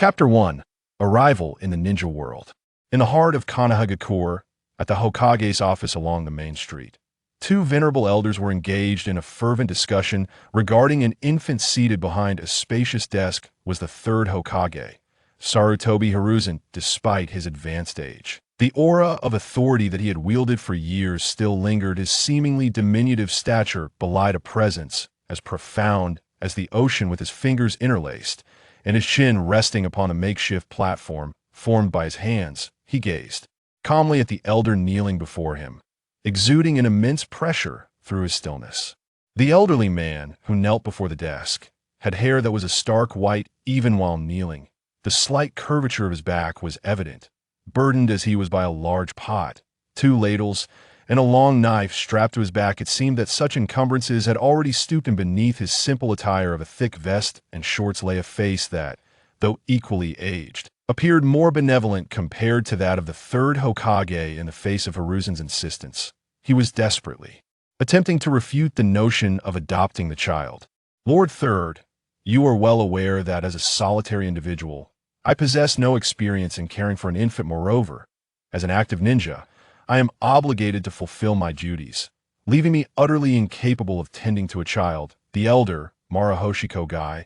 Chapter 1. Arrival in the Ninja World. In the heart of Konoha, at the Hokage's office along the main street, two venerable elders were engaged in a fervent discussion regarding an infant seated behind a spacious desk was the third Hokage, Sarutobi Hiruzen, despite his advanced age. The aura of authority that he had wielded for years still lingered. His seemingly diminutive stature belied a presence as profound as the ocean, with his fingers interlaced and his chin resting upon a makeshift platform formed by his hands. He gazed calmly at the elder kneeling before him, exuding an immense pressure through his stillness. The elderly man who knelt before the desk had hair that was a stark white even while kneeling. The slight curvature of his back was evident, burdened as he was by a large pot, two ladles, and a long knife strapped to his back. It seemed that such encumbrances had already stooped, and beneath his simple attire of a thick vest and shorts lay a face that, though equally aged, appeared more benevolent compared to that of the third Hokage. In the face of Hiruzen's insistence, he was desperately attempting to refute the notion of adopting the child. Lord Third, you are well aware that as a solitary individual, I possess no experience in caring for an infant. Moreover, as an active ninja, I am obligated to fulfill my duties, leaving me utterly incapable of tending to a child, the elder, Marahoshi Kogai,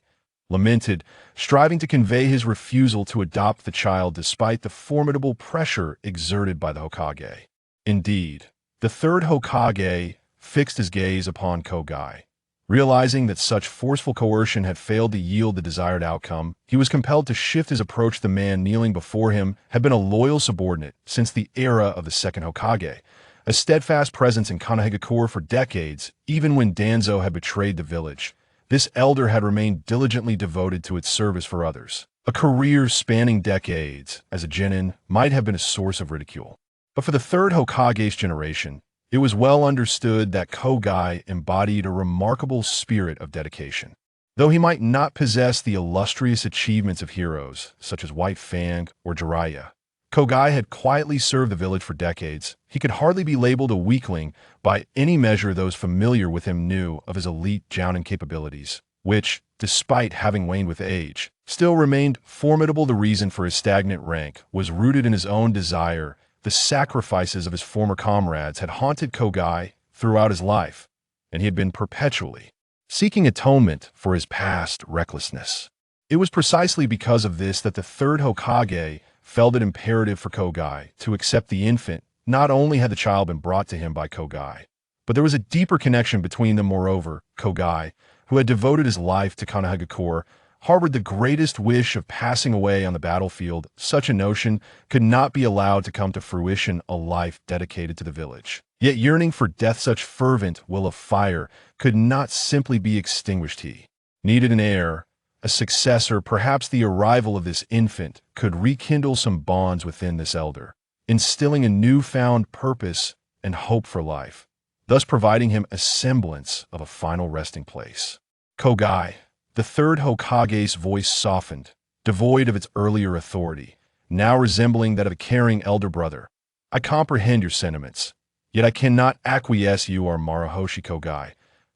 lamented, striving to convey his refusal to adopt the child despite the formidable pressure exerted by the Hokage. Indeed, the third Hokage fixed his gaze upon Kogai. Realizing that such forceful coercion had failed to yield the desired outcome, he was compelled to shift his approach. The man kneeling before him had been a loyal subordinate since the era of the second Hokage, a steadfast presence in Konoha for decades. Even when Danzo had betrayed the village, this elder had remained diligently devoted to its service for others. A career spanning decades as a genin might have been a source of ridicule, but for the third Hokage's generation, it was well understood that Kogai embodied a remarkable spirit of dedication. Though he might not possess the illustrious achievements of heroes such as White Fang or Jiraiya, Kogai had quietly served the village for decades. He could hardly be labeled a weakling by any measure. Those familiar with him knew of his elite jounin capabilities, which, despite having waned with age, still remained formidable. The reason for his stagnant rank was rooted in his own desire. The sacrifices of his former comrades had haunted Kogai throughout his life, and he had been perpetually seeking atonement for his past recklessness. It was precisely because of this that the third Hokage felt it imperative for Kogai to accept the infant. Not only had the child been brought to him by Kogai, but there was a deeper connection between them. Moreover, Kogai, who had devoted his life to Konoha, harbored the greatest wish of passing away on the battlefield. Such a notion could not be allowed to come to fruition. A life dedicated to the village, yet yearning for death, such fervent will of fire could not simply be extinguished. He needed an heir, a successor. Perhaps the arrival of this infant could rekindle some bonds within this elder, instilling a newfound purpose and hope for life, thus providing him a semblance of a final resting place. Kogai, the third Hokage's voice softened, devoid of its earlier authority, now resembling that of a caring elder brother. I comprehend your sentiments, yet I cannot acquiesce. You are Marahoshi Kogai,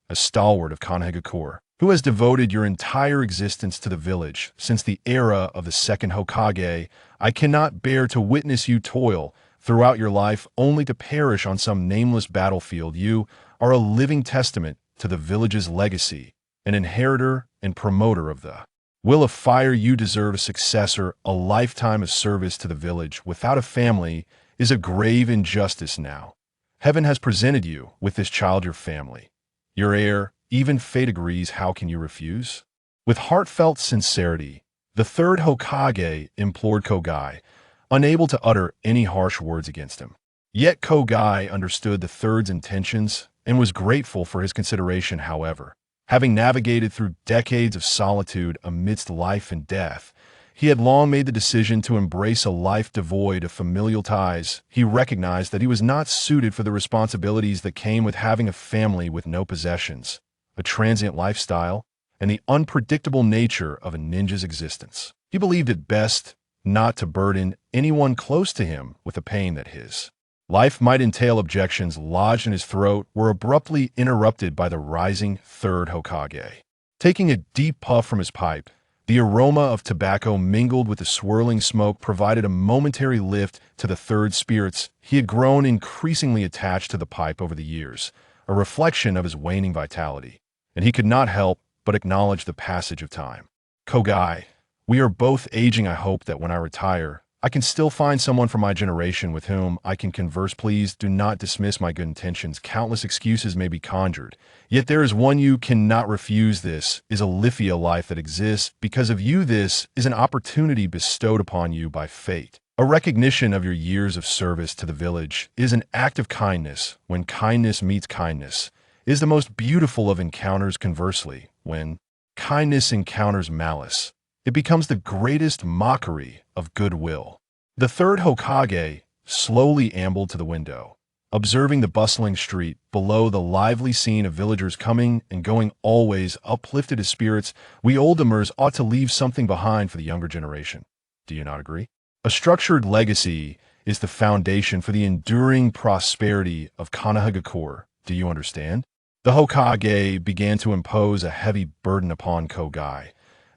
a stalwart of Konoha, who has devoted your entire existence to the village since the era of the second Hokage. I cannot bear to witness you toil throughout your life only to perish on some nameless battlefield. You are a living testament to the village's legacy, an inheritor and promoter of the will of fire. You deserve a successor. A lifetime of service to the village without a family is a grave injustice. Now, heaven has presented you with this child, your family, your heir. Even fate agrees. How can you refuse? With heartfelt sincerity, the third Hokage implored Kogai, unable to utter any harsh words against him. Yet Kogai understood the third's intentions and was grateful for his consideration. However, having navigated through decades of solitude amidst life and death, he had long made the decision to embrace a life devoid of familial ties. He recognized that he was not suited for the responsibilities that came with having a family with no possessions, a transient lifestyle, and the unpredictable nature of a ninja's existence. He believed it best not to burden anyone close to him with the pain that his life might entail. Objections lodged in his throat were abruptly interrupted by the rising third Hokage. Taking a deep puff from his pipe, The aroma of tobacco mingled with the swirling smoke provided a momentary lift to the third spirits. He had grown increasingly attached to the pipe over the years, a reflection of his waning vitality, and he could not help but acknowledge the passage of time. Kogai, we are both aging. I hope that when I retire, I can still find someone from my generation with whom I can converse. Please do not dismiss my good intentions. Countless excuses may be conjured, yet there is one you cannot refuse. This is a Lithia life that exists because of you. This is an opportunity bestowed upon you by fate. A recognition of your years of service to the village is an act of kindness. When kindness meets kindness, is the most beautiful of encounters. Conversely, when kindness encounters malice, it becomes the greatest mockery of goodwill. The third Hokage slowly ambled to the window, observing the bustling street below. The lively scene of villagers coming and going always uplifted his spirits. We oldtimers ought to leave something behind for the younger generation. Do you not agree? A structured legacy is the foundation for the enduring prosperity of Konoha. Do you understand? The Hokage began to impose a heavy burden upon Kogai,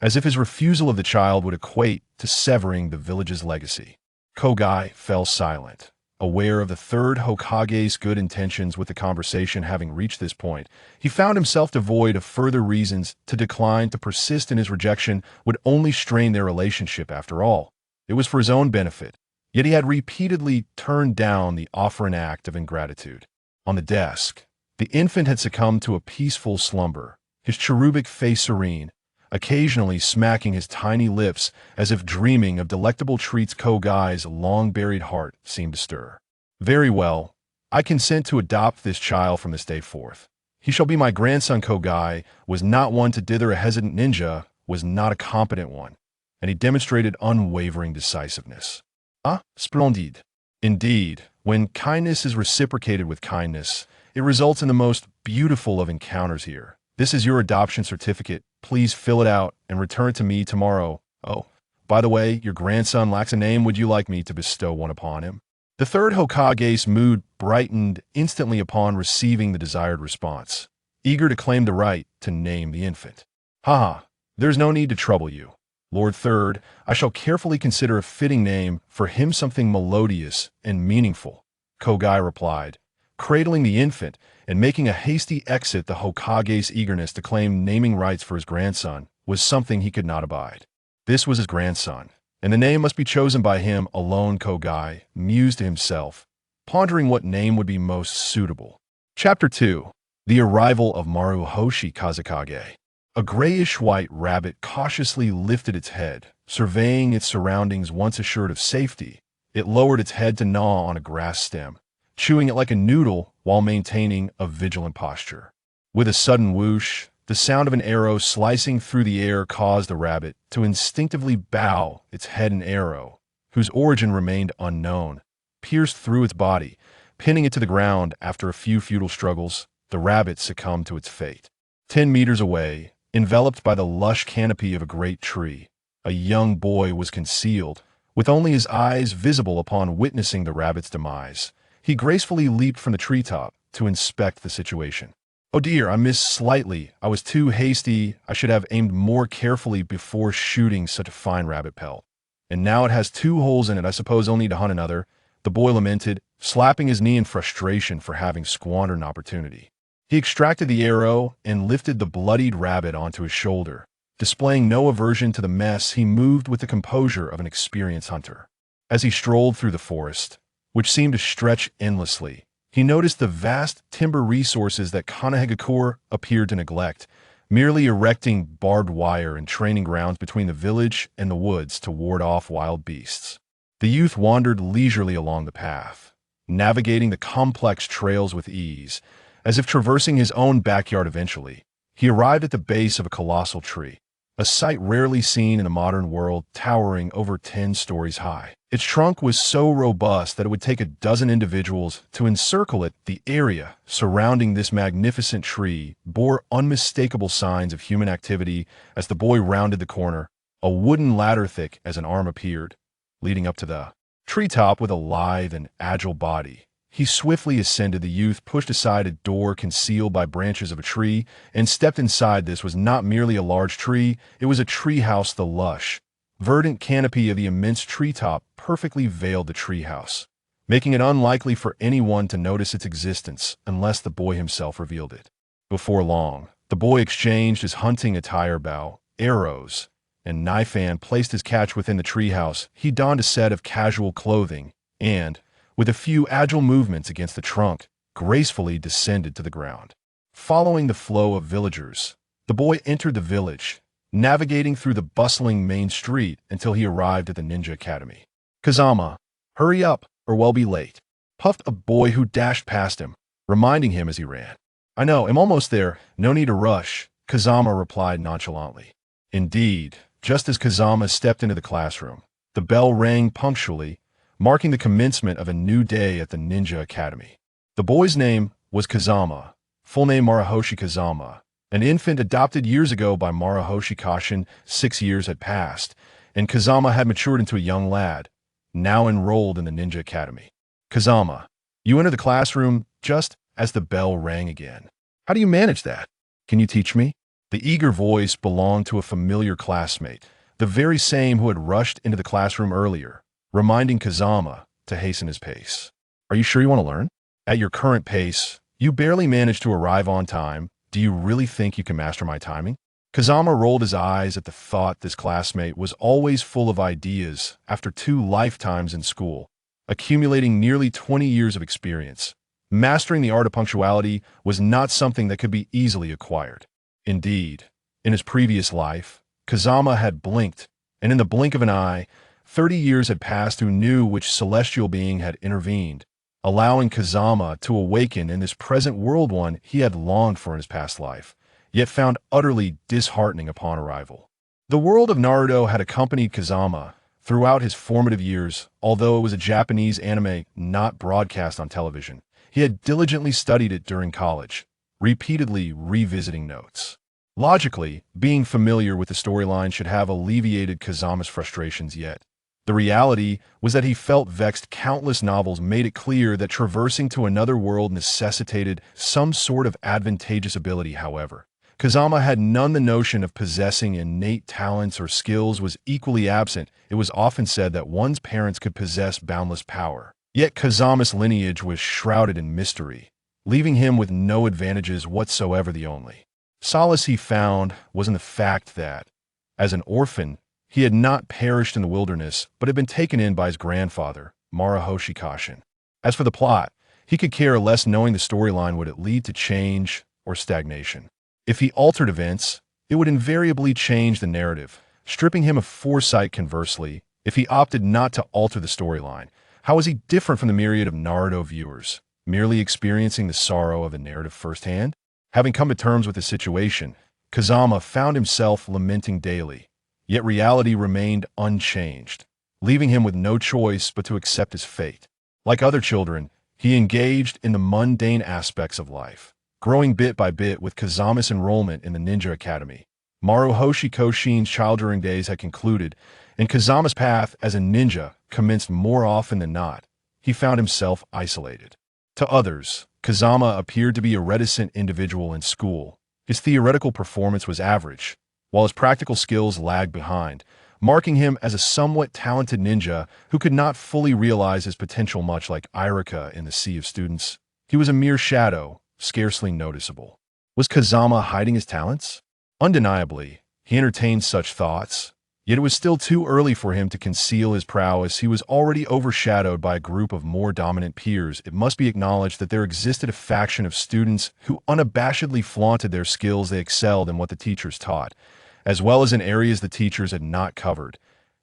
as if his refusal of the child would equate to severing the village's legacy. Kogai fell silent, aware of the third Hokage's good intentions. With the conversation having reached this point, he found himself devoid of further reasons to decline. To persist in his rejection would only strain their relationship. After all, it was for his own benefit, yet he had repeatedly turned down the offer. An act of ingratitude. On the desk, the infant had succumbed to a peaceful slumber, his cherubic face serene, occasionally smacking his tiny lips as if dreaming of delectable treats. Kogai's long-buried heart seemed to stir. Very well, I consent to adopt this child from this day forth. He shall be my grandson. Kogai was not one to dither. A hesitant ninja was not a competent one, and he demonstrated unwavering decisiveness. Ah, splendide. Indeed, when kindness is reciprocated with kindness, it results in the most beautiful of encounters. Here, this is your adoption certificate. Please fill it out and return it to me tomorrow. Oh, by the way, your grandson lacks a name. Would you like me to bestow one upon him? The third Hokage's mood brightened instantly upon receiving the desired response, eager to claim the right to name the infant. Haha, there's no need to trouble you, Lord Third. I shall carefully consider a fitting name for him, something melodious and meaningful, Kogai replied, cradling the infant and making a hasty exit. The Hokage's eagerness to claim naming rights for his grandson was something he could not abide. This was his grandson, and the name must be chosen by him alone. Kogai mused to himself, pondering what name would be most suitable. Chapter 2. The Arrival of Maruhoshi Kazakage. A grayish-white rabbit cautiously lifted its head, surveying its surroundings. Once assured of safety, it lowered its head to gnaw on a grass stem, chewing it like a noodle while maintaining a vigilant posture. With a sudden whoosh, the sound of an arrow slicing through the air caused the rabbit to instinctively bow its head. An arrow, whose origin remained unknown, pierced through its body, pinning it to the ground. After a few futile struggles, the rabbit succumbed to its fate. 10 meters away, enveloped by the lush canopy of a great tree, a young boy was concealed, with only his eyes visible. Upon witnessing the rabbit's demise, he gracefully leaped from the treetop to inspect the situation. Oh dear, I missed slightly. I was too hasty. I should have aimed more carefully before shooting such a fine rabbit pelt. And now it has 2 holes in it. I suppose I'll need to hunt another, the boy lamented, slapping his knee in frustration for having squandered an opportunity. He extracted the arrow and lifted the bloodied rabbit onto his shoulder. Displaying no aversion to the mess, he moved with the composure of an experienced hunter. As he strolled through the forest, which seemed to stretch endlessly, he noticed the vast timber resources that Konoha appeared to neglect, merely erecting barbed wire and training grounds between the village and the woods to ward off wild beasts. The youth wandered leisurely along the path, navigating the complex trails with ease, as if traversing his own backyard. Eventually, he arrived at the base of a colossal tree, a sight rarely seen in the modern world, towering over 10 stories high. Its trunk was so robust that it would take a dozen individuals to encircle it. The area surrounding this magnificent tree bore unmistakable signs of human activity. As the boy rounded the corner, a wooden ladder thick as an arm appeared, leading up to the treetop. With a lithe and agile body, He swiftly ascended. The youth pushed aside a door concealed by branches of a tree and stepped inside. This was not merely a large tree, it was a treehouse. The lush, verdant canopy of the immense treetop perfectly veiled the treehouse, making it unlikely for anyone to notice its existence unless the boy himself revealed it. Before long, the boy exchanged his hunting attire, bow, arrows, and knife, and placed his catch within the treehouse. He donned a set of casual clothing and, with a few agile movements against the trunk, gracefully descended to the ground. Following the flow of villagers, the boy entered the village, navigating through the bustling main street until he arrived at the ninja academy. "Kazama, hurry up, or we'll be late," puffed a boy who dashed past him, reminding him as he ran. "I know, I'm almost there. No need to rush," Kazama replied nonchalantly. Indeed, just as Kazama stepped into the classroom, the bell rang punctually, marking the commencement of a new day at the Ninja Academy. The boy's name was Kazama, full name Maruhoshi Kazama, an infant adopted years ago by Maruhoshi Kashin. 6 years had passed, and Kazama had matured into a young lad, now enrolled in the Ninja Academy. "Kazama, you enter the classroom just as the bell rang again. How do you manage that? Can you teach me?" The eager voice belonged to a familiar classmate, the very same who had rushed into the classroom earlier, reminding Kazama to hasten his pace. "Are you sure you want to learn? At your current pace, you barely manage to arrive on time. Do you really think you can master my timing?" Kazama rolled his eyes at the thought this classmate was always full of ideas after 2 lifetimes in school, accumulating nearly 20 years of experience. Mastering the art of punctuality was not something that could be easily acquired. Indeed, in his previous life, Kazama had blinked, and in the blink of an eye, 30 years had passed. Who knew which celestial being had intervened, allowing Kazama to awaken in this present world, one he had longed for in his past life, yet found utterly disheartening upon arrival. The world of Naruto had accompanied Kazama throughout his formative years. Although it was a Japanese anime not broadcast on television, he had diligently studied it during college, repeatedly revisiting notes. Logically, being familiar with the storyline should have alleviated Kazama's frustrations, yet the reality was that he felt vexed. Countless novels made it clear that traversing to another world necessitated some sort of advantageous ability. However, Kazama had none. The notion of possessing innate talents or skills was equally absent. It was often said that one's parents could possess boundless power, yet Kazama's lineage was shrouded in mystery, leaving him with no advantages whatsoever. The only solace he found was in the fact that, as an orphan, he had not perished in the wilderness, but had been taken in by his grandfather, Maruhoshi Kashin. As for the plot, he could care less, knowing the storyline would it lead to change or stagnation. If he altered events, it would invariably change the narrative, stripping him of foresight. Conversely, if he opted not to alter the storyline, how was he different from the myriad of Naruto viewers, merely experiencing the sorrow of the narrative firsthand? Having come to terms with the situation, Kazama found himself lamenting daily, yet reality remained unchanged, leaving him with no choice but to accept his fate. Like other children, he engaged in the mundane aspects of life, growing bit by bit with Kazama's enrollment in the Ninja Academy. Maruhoshi Kashin's childhood days had concluded, and Kazama's path as a ninja commenced. More often than not, he found himself isolated. To others, Kazama appeared to be a reticent individual in school. His theoretical performance was average, while his practical skills lagged behind, marking him as a somewhat talented ninja who could not fully realize his potential. Much like Irika in the Sea of Students, he was a mere shadow, scarcely noticeable. Was Kazama hiding his talents? Undeniably, he entertained such thoughts, yet it was still too early for him to conceal his prowess. He was already overshadowed by a group of more dominant peers. It must be acknowledged that there existed a faction of students who unabashedly flaunted their skills. They excelled in what the teachers taught, as well as in areas the teachers had not covered,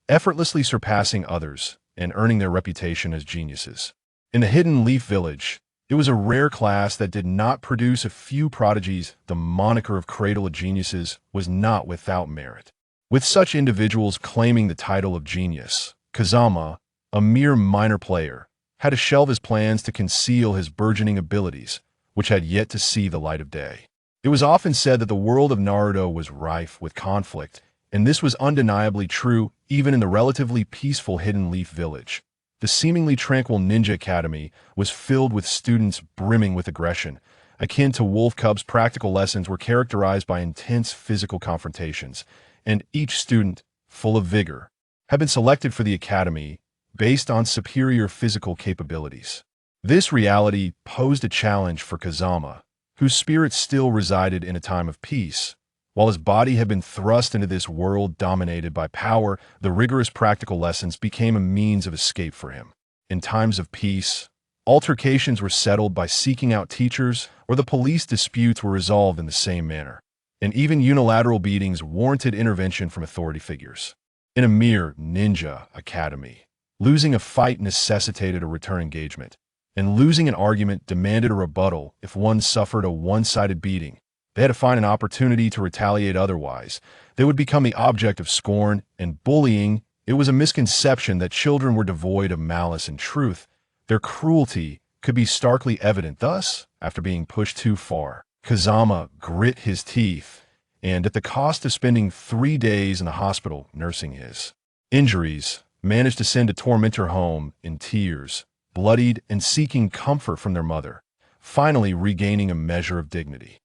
effortlessly surpassing others and earning their reputation as geniuses. In the Hidden Leaf Village, it was a rare class that did not produce a few prodigies. The moniker of Cradle of Geniuses was not without merit, with such individuals claiming the title of genius. Kazama, a mere minor player, had to shelve his plans to conceal his burgeoning abilities, which had yet to see the light of day. It was often said that the world of Naruto was rife with conflict, and this was undeniably true even in the relatively peaceful Hidden Leaf Village. The seemingly tranquil ninja academy was filled with students brimming with aggression. Akin to wolf cubs, practical lessons were characterized by intense physical confrontations, and each student, full of vigor, had been selected for the academy based on superior physical capabilities. This reality posed a challenge for Kazama, whose spirit still resided in a time of peace. While his body had been thrust into this world dominated by power, the rigorous practical lessons became a means of escape for him. In times of peace, altercations were settled by seeking out teachers, or the police disputes were resolved in the same manner. And even unilateral beatings warranted intervention from authority figures. In a mere ninja academy, losing a fight necessitated a return engagement, and losing an argument demanded a rebuttal if one suffered a one-sided beating. They had to find an opportunity to retaliate, otherwise they would become the object of scorn and bullying. It was a misconception that children were devoid of malice and truth. Their cruelty could be starkly evident. Thus, after being pushed too far, Kazama grit his teeth, and at the cost of spending 3 days in the hospital nursing his injuries, managed to send a tormentor home in tears, bloodied and seeking comfort from their mother, finally regaining a measure of dignity.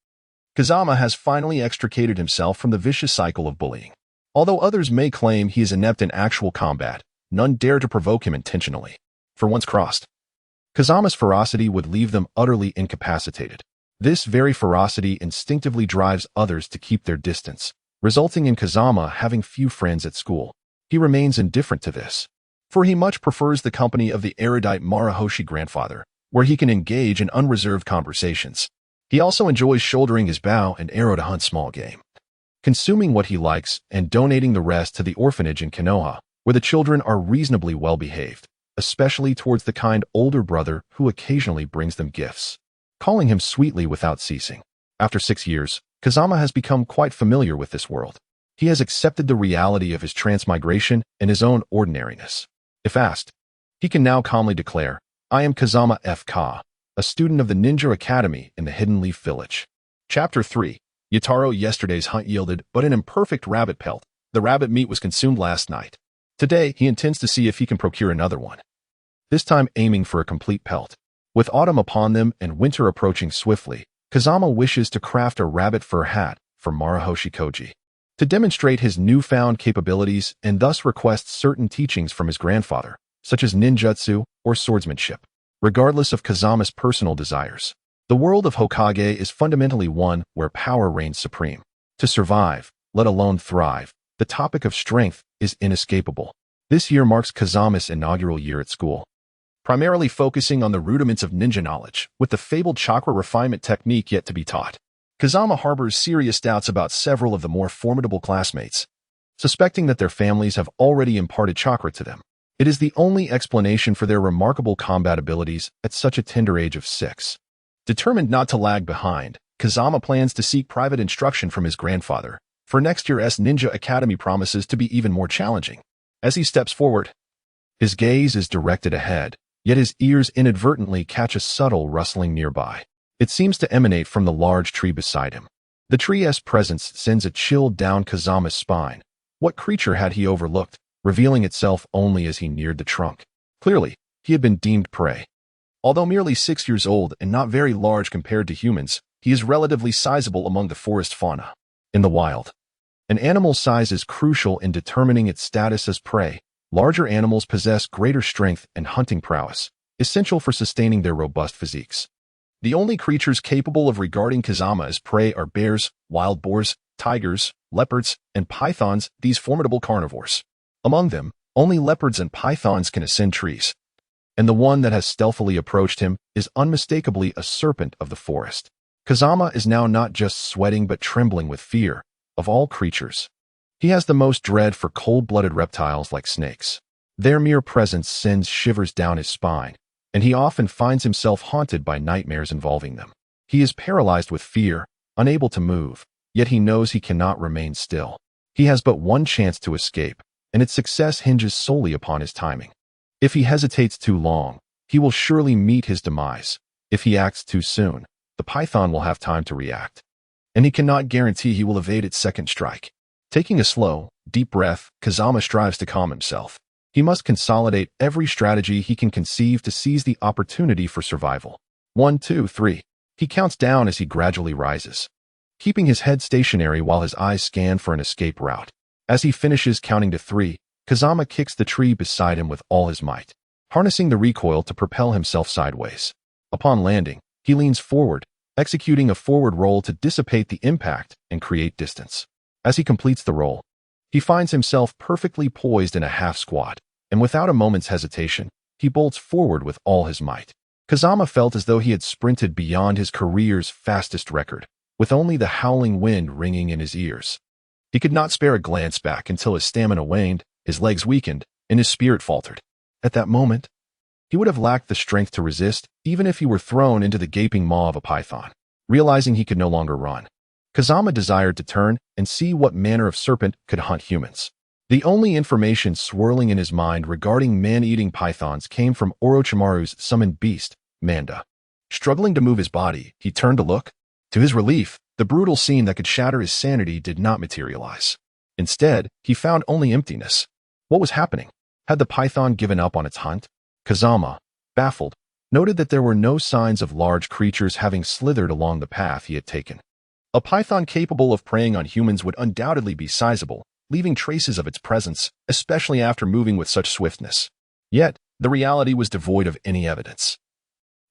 Kazama has finally extricated himself from the vicious cycle of bullying. Although others may claim he is inept in actual combat, none dare to provoke him intentionally. For once crossed, Kazama's ferocity would leave them utterly incapacitated. This very ferocity instinctively drives others to keep their distance, resulting in Kazama having few friends at school. He remains indifferent to this, for he much prefers the company of the erudite Marahoshi grandfather, where he can engage in unreserved conversations. He also enjoys shouldering his bow and arrow to hunt small game, consuming what he likes and donating the rest to the orphanage in Konoha, where the children are reasonably well behaved, especially towards the kind older brother who occasionally brings them gifts, calling him sweetly without ceasing. After 6 years, Kazama has become quite familiar with this world. He has accepted the reality of his transmigration and his own ordinariness. If asked, he can now calmly declare, "I am Kazama F. Ka, a student of the Ninja Academy in the Hidden Leaf Village." Chapter 3. Yataro. Yesterday's hunt yielded but an imperfect rabbit pelt. The rabbit meat was consumed last night. Today, he intends to see if he can procure another one, this time aiming for a complete pelt. With autumn upon them and winter approaching swiftly, Kazama wishes to craft a rabbit fur hat for Marahoshi Koji, to demonstrate his newfound capabilities and thus request certain teachings from his grandfather, such as ninjutsu or swordsmanship. Regardless of Kazama's personal desires, the world of Hokage is fundamentally one where power reigns supreme. To survive, let alone thrive, the topic of strength is inescapable. This year marks Kazama's inaugural year at school, primarily focusing on the rudiments of ninja knowledge, with the fabled chakra refinement technique yet to be taught. Kazama harbors serious doubts about several of the more formidable classmates, suspecting that their families have already imparted chakra to them. It is the only explanation for their remarkable combat abilities at such a tender age of 6. Determined not to lag behind, Kazama plans to seek private instruction from his grandfather, for next year's Ninja Academy promises to be even more challenging. As he steps forward, his gaze is directed ahead, yet his ears inadvertently catch a subtle rustling nearby. It seems to emanate from the large tree beside him. The tree's presence sends a chill down Kazama's spine. What creature had he overlooked, revealing itself only as he neared the trunk? Clearly, he had been deemed prey. Although merely 6 years old and not very large compared to humans, he is relatively sizable among the forest fauna. In the wild, an animal's size is crucial in determining its status as prey. Larger animals possess greater strength and hunting prowess, essential for sustaining their robust physiques. The only creatures capable of regarding Kazama as prey are bears, wild boars, tigers, leopards, and pythons, these formidable carnivores. Among them, only leopards and pythons can ascend trees, and the one that has stealthily approached him is unmistakably a serpent of the forest. Kazama is now not just sweating but trembling with fear. Of all creatures, he has the most dread for cold-blooded reptiles like snakes. Their mere presence sends shivers down his spine, and he often finds himself haunted by nightmares involving them. He is paralyzed with fear, unable to move, yet he knows he cannot remain still. He has but one chance to escape, and its success hinges solely upon his timing. If he hesitates too long, he will surely meet his demise. If he acts too soon, the python will have time to react, and he cannot guarantee he will evade its second strike. Taking a slow, deep breath, Kazama strives to calm himself. He must consolidate every strategy he can conceive to seize the opportunity for survival. 1, 2, 3. He counts down as he gradually rises, keeping his head stationary while his eyes scan for an escape route. As he finishes counting to 3, Kazama kicks the tree beside him with all his might, harnessing the recoil to propel himself sideways. Upon landing, he leans forward, executing a forward roll to dissipate the impact and create distance. As he completes the roll, he finds himself perfectly poised in a half squat, and without a moment's hesitation, he bolts forward with all his might. Kazama felt as though he had sprinted beyond his career's fastest record, with only the howling wind ringing in his ears. He could not spare a glance back until his stamina waned, his legs weakened, and his spirit faltered. At that moment, he would have lacked the strength to resist, even if he were thrown into the gaping maw of a python. Realizing he could no longer run, Kazama desired to turn and see what manner of serpent could hunt humans. The only information swirling in his mind regarding man-eating pythons came from Orochimaru's summoned beast, Manda. Struggling to move his body, he turned to look. To his relief, the brutal scene that could shatter his sanity did not materialize. Instead, he found only emptiness. What was happening? Had the python given up on its hunt? Kazama, baffled, noted that there were no signs of large creatures having slithered along the path he had taken. A python capable of preying on humans would undoubtedly be sizable, leaving traces of its presence, especially after moving with such swiftness. Yet, the reality was devoid of any evidence.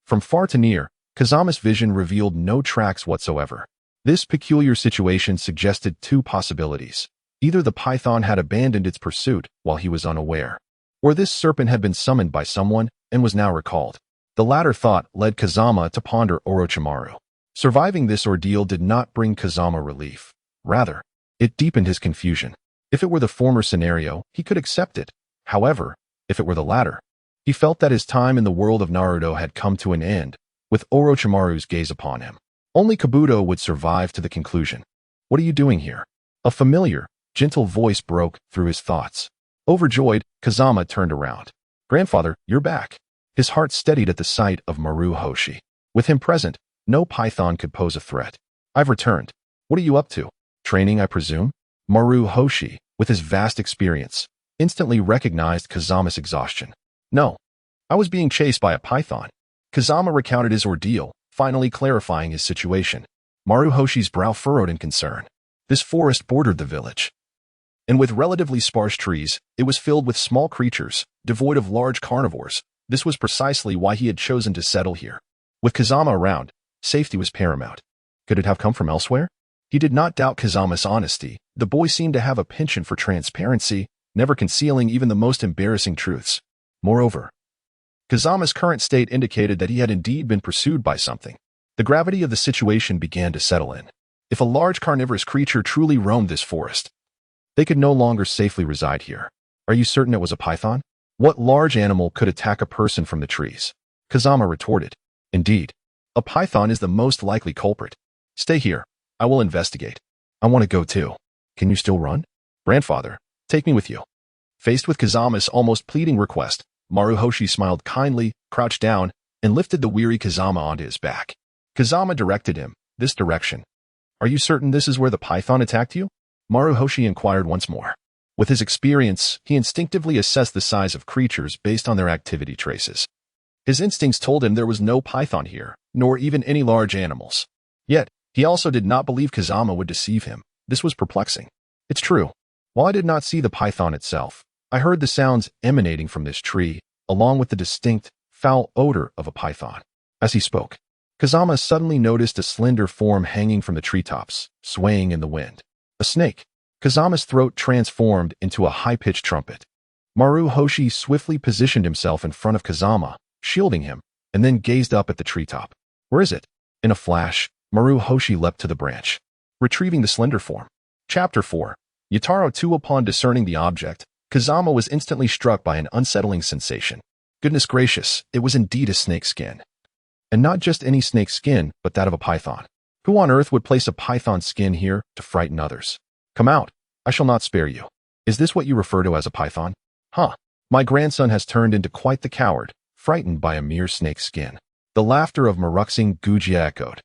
From far to near, Kazama's vision revealed no tracks whatsoever. This peculiar situation suggested two possibilities. Either the python had abandoned its pursuit while he was unaware, or this serpent had been summoned by someone and was now recalled. The latter thought led Kazama to ponder Orochimaru. Surviving this ordeal did not bring Kazama relief. Rather, it deepened his confusion. If it were the former scenario, he could accept it. However, if it were the latter, he felt that his time in the world of Naruto had come to an end, with Orochimaru's gaze upon him. Only Kabuto would survive to the conclusion. What are you doing here? A familiar, gentle voice broke through his thoughts. Overjoyed, Kazama turned around. Grandfather, you're back. His heart steadied at the sight of Maru Hoshi. With him present, no python could pose a threat. I've returned. What are you up to? Training, I presume? Maru Hoshi, with his vast experience, instantly recognized Kazama's exhaustion. No, I was being chased by a python. Kazama recounted his ordeal, finally clarifying his situation. Maru Hoshi's brow furrowed in concern. This forest bordered the village, and with relatively sparse trees, it was filled with small creatures, devoid of large carnivores. This was precisely why he had chosen to settle here. With Kazama around, safety was paramount. Could it have come from elsewhere? He did not doubt Kazama's honesty. The boy seemed to have a penchant for transparency, never concealing even the most embarrassing truths. Moreover, Kazama's current state indicated that he had indeed been pursued by something. The gravity of the situation began to settle in. If a large carnivorous creature truly roamed this forest, they could no longer safely reside here. Are you certain it was a python? What large animal could attack a person from the trees? Kazama retorted. Indeed, a python is the most likely culprit. Stay here. I will investigate. I want to go too. Can you still run? Grandfather, take me with you. Faced with Kazama's almost pleading request, Maru Hoshi smiled kindly, crouched down, and lifted the weary Kazama onto his back. Kazama directed him, this direction. Are you certain this is where the python attacked you? Maru Hoshi inquired once more. With his experience, he instinctively assessed the size of creatures based on their activity traces. His instincts told him there was no python here, nor even any large animals. Yet, he also did not believe Kazama would deceive him. This was perplexing. It's true. While I did not see the python itself, I heard the sounds emanating from this tree, along with the distinct, foul odor of a python. As he spoke, Kazama suddenly noticed a slender form hanging from the treetops, swaying in the wind. A snake. Kazama's throat transformed into a high-pitched trumpet. Maru Hoshi swiftly positioned himself in front of Kazama, shielding him, and then gazed up at the treetop. Where is it? In a flash, Maru Hoshi leapt to the branch, retrieving the slender form. Chapter 4. Yataro 2. Upon discerning the object, Kazama was instantly struck by an unsettling sensation. Goodness gracious, it was indeed a snake skin. And not just any snake skin, but that of a python. Who on earth would place a python skin here to frighten others? Come out. I shall not spare you. Is this what you refer to as a python? Huh. My grandson has turned into quite the coward, frightened by a mere snake skin. The laughter of Maruxing Gujia echoed.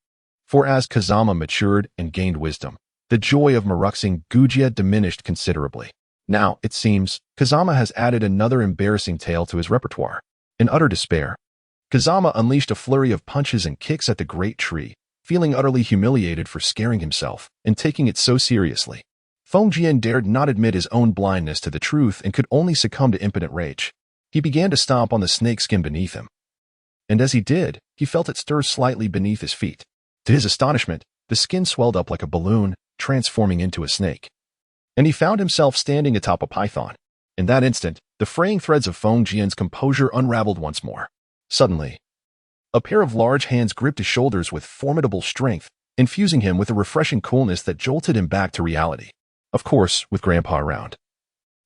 For as Kazama matured and gained wisdom, the joy of Maruxing Gujia diminished considerably. Now, it seems, Kazama has added another embarrassing tale to his repertoire. In utter despair, Kazama unleashed a flurry of punches and kicks at the great tree, feeling utterly humiliated for scaring himself and taking it so seriously. Feng Jian dared not admit his own blindness to the truth and could only succumb to impotent rage. He began to stomp on the snakeskin beneath him. And as he did, he felt it stir slightly beneath his feet. To his astonishment, the skin swelled up like a balloon, transforming into a snake. And he found himself standing atop a python. In that instant, the fraying threads of Feng Jian's composure unraveled once more. Suddenly, a pair of large hands gripped his shoulders with formidable strength, infusing him with a refreshing coolness that jolted him back to reality. Of course, with Grandpa around.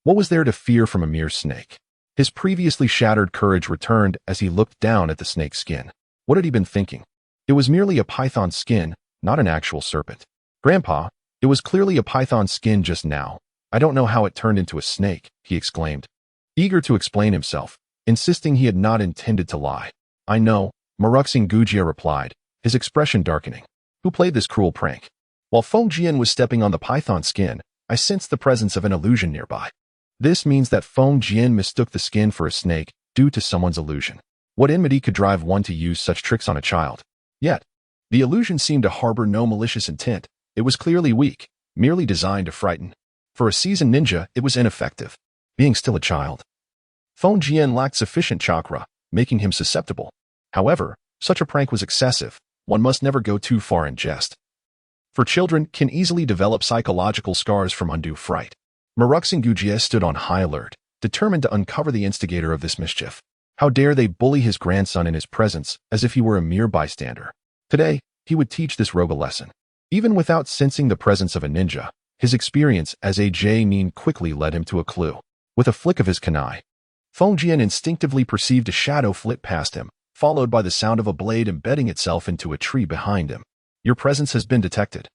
What was there to fear from a mere snake? His previously shattered courage returned as he looked down at the snake's skin. What had he been thinking? It was merely a python's skin, not an actual serpent. Grandpa, it was clearly a python's skin just now. I don't know how it turned into a snake, he exclaimed, eager to explain himself, insisting he had not intended to lie. I know, Maruxing Gujia replied, his expression darkening. Who played this cruel prank? While Feng Jian was stepping on the python's skin, I sensed the presence of an illusion nearby. This means that Feng Jian mistook the skin for a snake due to someone's illusion. What enmity could drive one to use such tricks on a child? Yet, the illusion seemed to harbor no malicious intent. It was clearly weak, merely designed to frighten. For a seasoned ninja, it was ineffective, being still a child. Feng Jian lacked sufficient chakra, making him susceptible. However, such a prank was excessive. One must never go too far in jest. For children can easily develop psychological scars from undue fright. Maruxing Gujie stood on high alert, determined to uncover the instigator of this mischief. How dare they bully his grandson in his presence as if he were a mere bystander? Today, he would teach this rogue a lesson. Even without sensing the presence of a ninja, his experience as a J-nin quickly led him to a clue. With a flick of his kunai, Feng Jian instinctively perceived a shadow flit past him, followed by the sound of a blade embedding itself into a tree behind him. Your presence has been detected.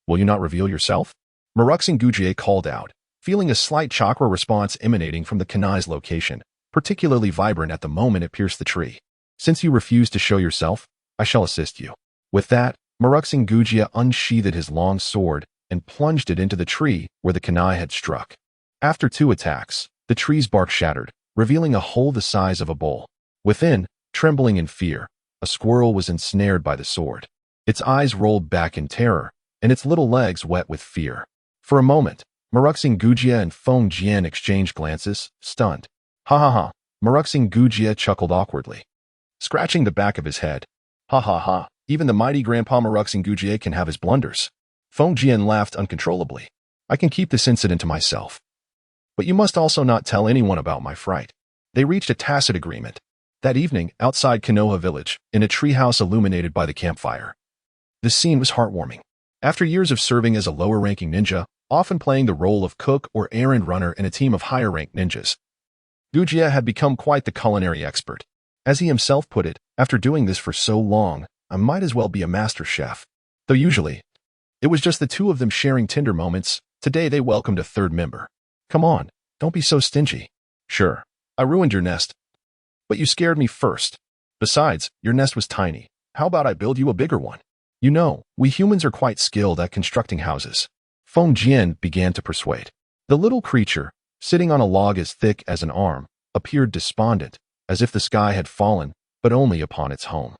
Will you not reveal yourself? Maruxing Gujie called out, feeling a slight chakra response emanating from the kunai's location, particularly vibrant at the moment it pierced the tree. Since you refuse to show yourself, I shall assist you. With that, Maruxing Gujie unsheathed his long sword and plunged it into the tree where the kunai had struck. After 2 attacks, the tree's bark shattered, revealing a hole the size of a bowl. Within, trembling in fear, a squirrel was ensnared by the sword. Its eyes rolled back in terror, and its little legs wet with fear. For a moment, Maruxing Gujie and Feng Jian exchanged glances, stunned. Ha ha ha, Maruxing Gujie chuckled awkwardly, scratching the back of his head. Ha ha ha, even the mighty Grandpa Maruxing Gujie can have his blunders. Feng Jian laughed uncontrollably. I can keep this incident to myself. But you must also not tell anyone about my fright. They reached a tacit agreement. That evening, outside Konoha village, in a treehouse illuminated by the campfire. The scene was heartwarming. After years of serving as a lower-ranking ninja, often playing the role of cook or errand runner in a team of higher-ranked ninjas, Gujie had become quite the culinary expert. As he himself put it, after doing this for so long, I might as well be a master chef. Though usually, it was just the two of them sharing tender moments. Today they welcomed a third member. Come on, don't be so stingy. Sure, I ruined your nest, but you scared me first. Besides, your nest was tiny. How about I build you a bigger one? You know, we humans are quite skilled at constructing houses. Feng Jian began to persuade. The little creature, sitting on a log as thick as an arm, appeared despondent, as if the sky had fallen, but only upon its home.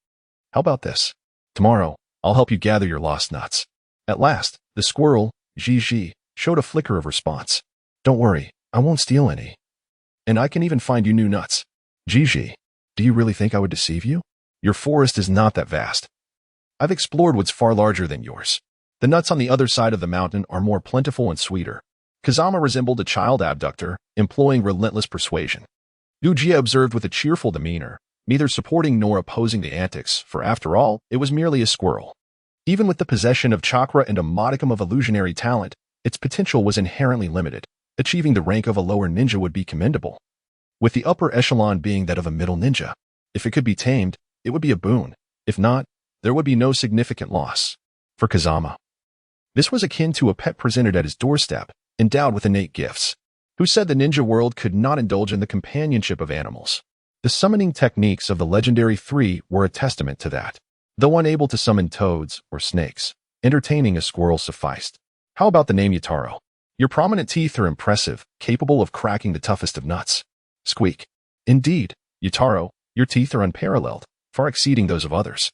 How about this? Tomorrow, I'll help you gather your lost nuts. At last, the squirrel, Gigi, showed a flicker of response. Don't worry, I won't steal any. And I can even find you new nuts. Gigi, do you really think I would deceive you? Your forest is not that vast. I've explored what's far larger than yours. The nuts on the other side of the mountain are more plentiful and sweeter. Kazama resembled a child abductor, employing relentless persuasion. Gujie observed with a cheerful demeanor, neither supporting nor opposing the antics, for after all, it was merely a squirrel. Even with the possession of chakra and a modicum of illusionary talent, its potential was inherently limited. Achieving the rank of a lower ninja would be commendable, with the upper echelon being that of a middle ninja. If it could be tamed, it would be a boon. If not, there would be no significant loss. For Kazama, this was akin to a pet presented at his doorstep, endowed with innate gifts. Who said the ninja world could not indulge in the companionship of animals? The summoning techniques of the legendary 3 were a testament to that. Though unable to summon toads or snakes, entertaining a squirrel sufficed. How about the name Yataro? Your prominent teeth are impressive, capable of cracking the toughest of nuts. Squeak. Indeed, Yutaro, your teeth are unparalleled, far exceeding those of others.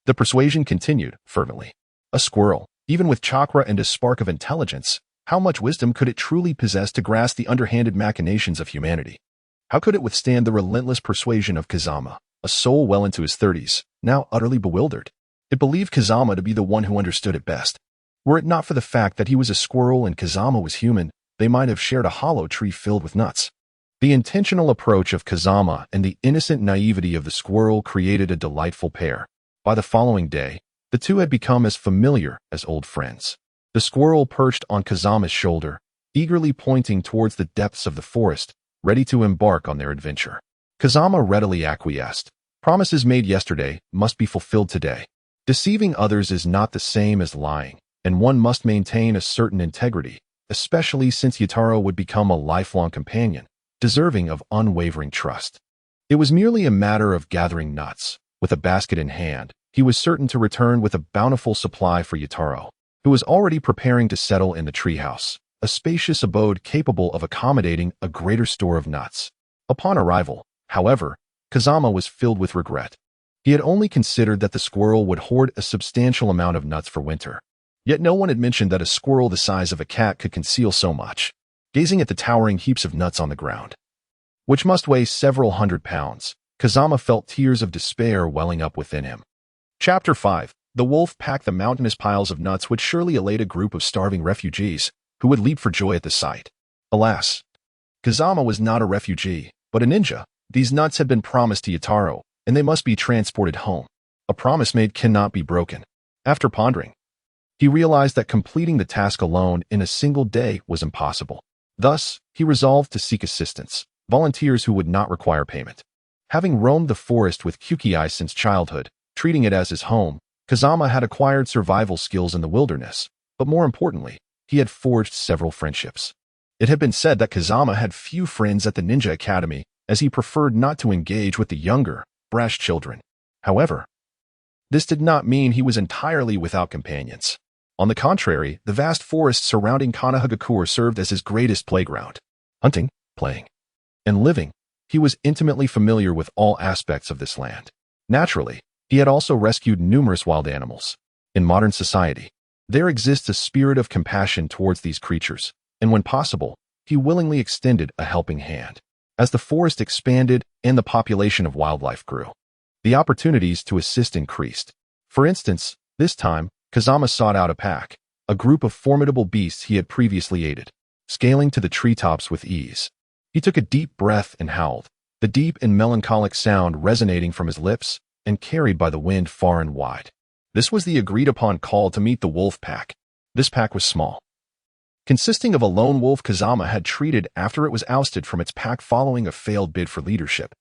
The persuasion continued, fervently. A squirrel, even with chakra and a spark of intelligence, how much wisdom could it truly possess to grasp the underhanded machinations of humanity? How could it withstand the relentless persuasion of Kazama, a soul well into his 30s, now utterly bewildered? It believed Kazama to be the one who understood it best. Were it not for the fact that he was a squirrel and Kazama was human, they might have shared a hollow tree filled with nuts. The intentional approach of Kazama and the innocent naivety of the squirrel created a delightful pair. By the following day, the two had become as familiar as old friends. The squirrel perched on Kazama's shoulder, eagerly pointing towards the depths of the forest, ready to embark on their adventure. Kazama readily acquiesced. Promises made yesterday must be fulfilled today. Deceiving others is not the same as lying, and one must maintain a certain integrity, especially since Yutaro would become a lifelong companion, deserving of unwavering trust. It was merely a matter of gathering nuts. With a basket in hand, he was certain to return with a bountiful supply for Yutaro, who was already preparing to settle in the treehouse, a spacious abode capable of accommodating a greater store of nuts. Upon arrival, however, Kazama was filled with regret. He had only considered that the squirrel would hoard a substantial amount of nuts for winter. Yet no one had mentioned that a squirrel the size of a cat could conceal so much. Gazing at the towering heaps of nuts on the ground, which must weigh several hundred pounds, Kazama felt tears of despair welling up within him. Chapter 5. The wolf packed the mountainous piles of nuts would surely elate a group of starving refugees, who would leap for joy at the sight. Alas, Kazama was not a refugee, but a ninja. These nuts had been promised to Yutaro, and they must be transported home. A promise made cannot be broken. After pondering, he realized that completing the task alone in a single day was impossible. Thus, he resolved to seek assistance, volunteers who would not require payment. Having roamed the forest with Kyuki since childhood, treating it as his home, Kazama had acquired survival skills in the wilderness, but more importantly, he had forged several friendships. It had been said that Kazama had few friends at the Ninja Academy, as he preferred not to engage with the younger, brash children. However, this did not mean he was entirely without companions. On the contrary, the vast forest surrounding Konoha served as his greatest playground. Hunting, playing, and living, he was intimately familiar with all aspects of this land. Naturally, he had also rescued numerous wild animals. In modern society, there exists a spirit of compassion towards these creatures, and when possible, he willingly extended a helping hand. As the forest expanded and the population of wildlife grew, the opportunities to assist increased. For instance, this time, Kazama sought out a pack, a group of formidable beasts he had previously aided, scaling to the treetops with ease. He took a deep breath and howled, the deep and melancholic sound resonating from his lips and carried by the wind far and wide. This was the agreed-upon call to meet the wolf pack. This pack was small, consisting of a lone wolf Kazama had treated after it was ousted from its pack following a failed bid for leadership,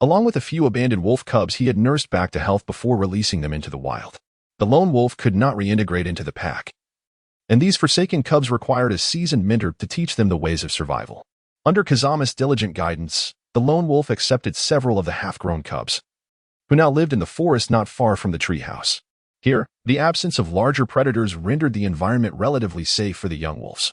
along with a few abandoned wolf cubs he had nursed back to health before releasing them into the wild. The lone wolf could not reintegrate into the pack, and these forsaken cubs required a seasoned mentor to teach them the ways of survival. Under Kazama's diligent guidance, the lone wolf accepted several of the half-grown cubs, who now lived in the forest not far from the treehouse. Here, the absence of larger predators rendered the environment relatively safe for the young wolves.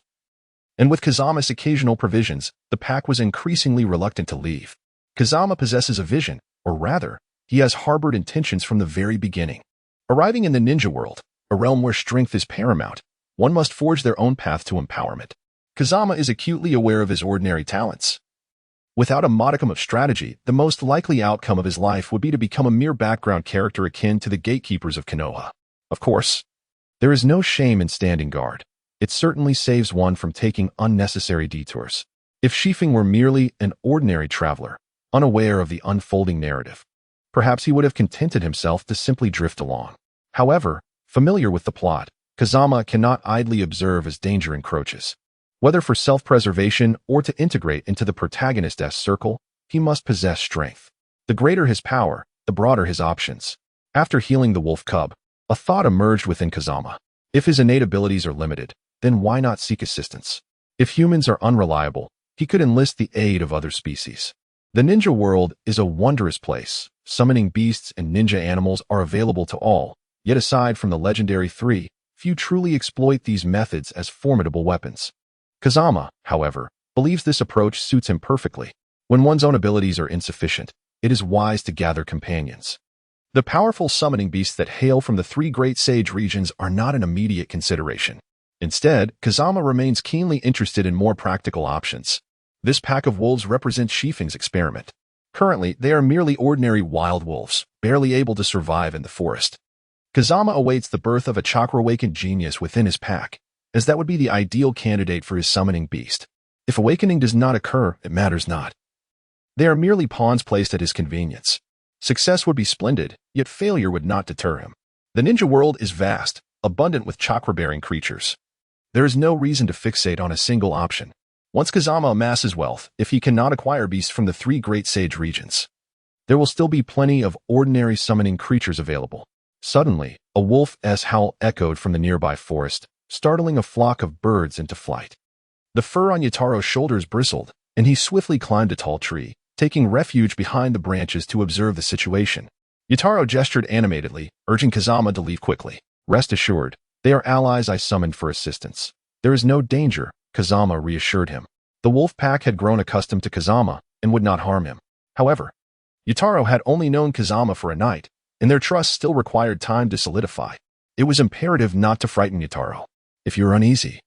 And with Kazama's occasional provisions, the pack was increasingly reluctant to leave. Kazama possesses a vision, or rather, he has harbored intentions from the very beginning. Arriving in the ninja world, a realm where strength is paramount, one must forge their own path to empowerment. Kazama is acutely aware of his ordinary talents. Without a modicum of strategy, the most likely outcome of his life would be to become a mere background character akin to the gatekeepers of Konoha. Of course, there is no shame in standing guard. It certainly saves one from taking unnecessary detours. If Shifeng were merely an ordinary traveler, unaware of the unfolding narrative, perhaps he would have contented himself to simply drift along. However, familiar with the plot, Kazama cannot idly observe as danger encroaches. Whether for self-preservation or to integrate into the protagonist's circle, he must possess strength. The greater his power, the broader his options. After healing the wolf cub, a thought emerged within Kazama. If his innate abilities are limited, then why not seek assistance? If humans are unreliable, he could enlist the aid of other species. The ninja world is a wondrous place. Summoning beasts and ninja animals are available to all, yet aside from the legendary three, few truly exploit these methods as formidable weapons. Kazama, however, believes this approach suits him perfectly. When one's own abilities are insufficient, it is wise to gather companions. The powerful summoning beasts that hail from the three great sage regions are not an immediate consideration. Instead, Kazama remains keenly interested in more practical options. This pack of wolves represents Shifeng's experiment. Currently, they are merely ordinary wild wolves, barely able to survive in the forest. Kazama awaits the birth of a chakra-awakened genius within his pack, as that would be the ideal candidate for his summoning beast. If awakening does not occur, it matters not. They are merely pawns placed at his convenience. Success would be splendid, yet failure would not deter him. The ninja world is vast, abundant with chakra-bearing creatures. There is no reason to fixate on a single option. Once Kazama amasses wealth, if he cannot acquire beasts from the three great sage regions, there will still be plenty of ordinary summoning creatures available. Suddenly, a wolf's howl echoed from the nearby forest, startling a flock of birds into flight. The fur on Yataro's shoulders bristled, and he swiftly climbed a tall tree, taking refuge behind the branches to observe the situation. Yataro gestured animatedly, urging Kazama to leave quickly. Rest assured, they are allies I summoned for assistance. There is no danger, Kazama reassured him. The wolf pack had grown accustomed to Kazama and would not harm him. However, Yataro had only known Kazama for a night, and their trust still required time to solidify. It was imperative not to frighten Yataro. If you're uneasy,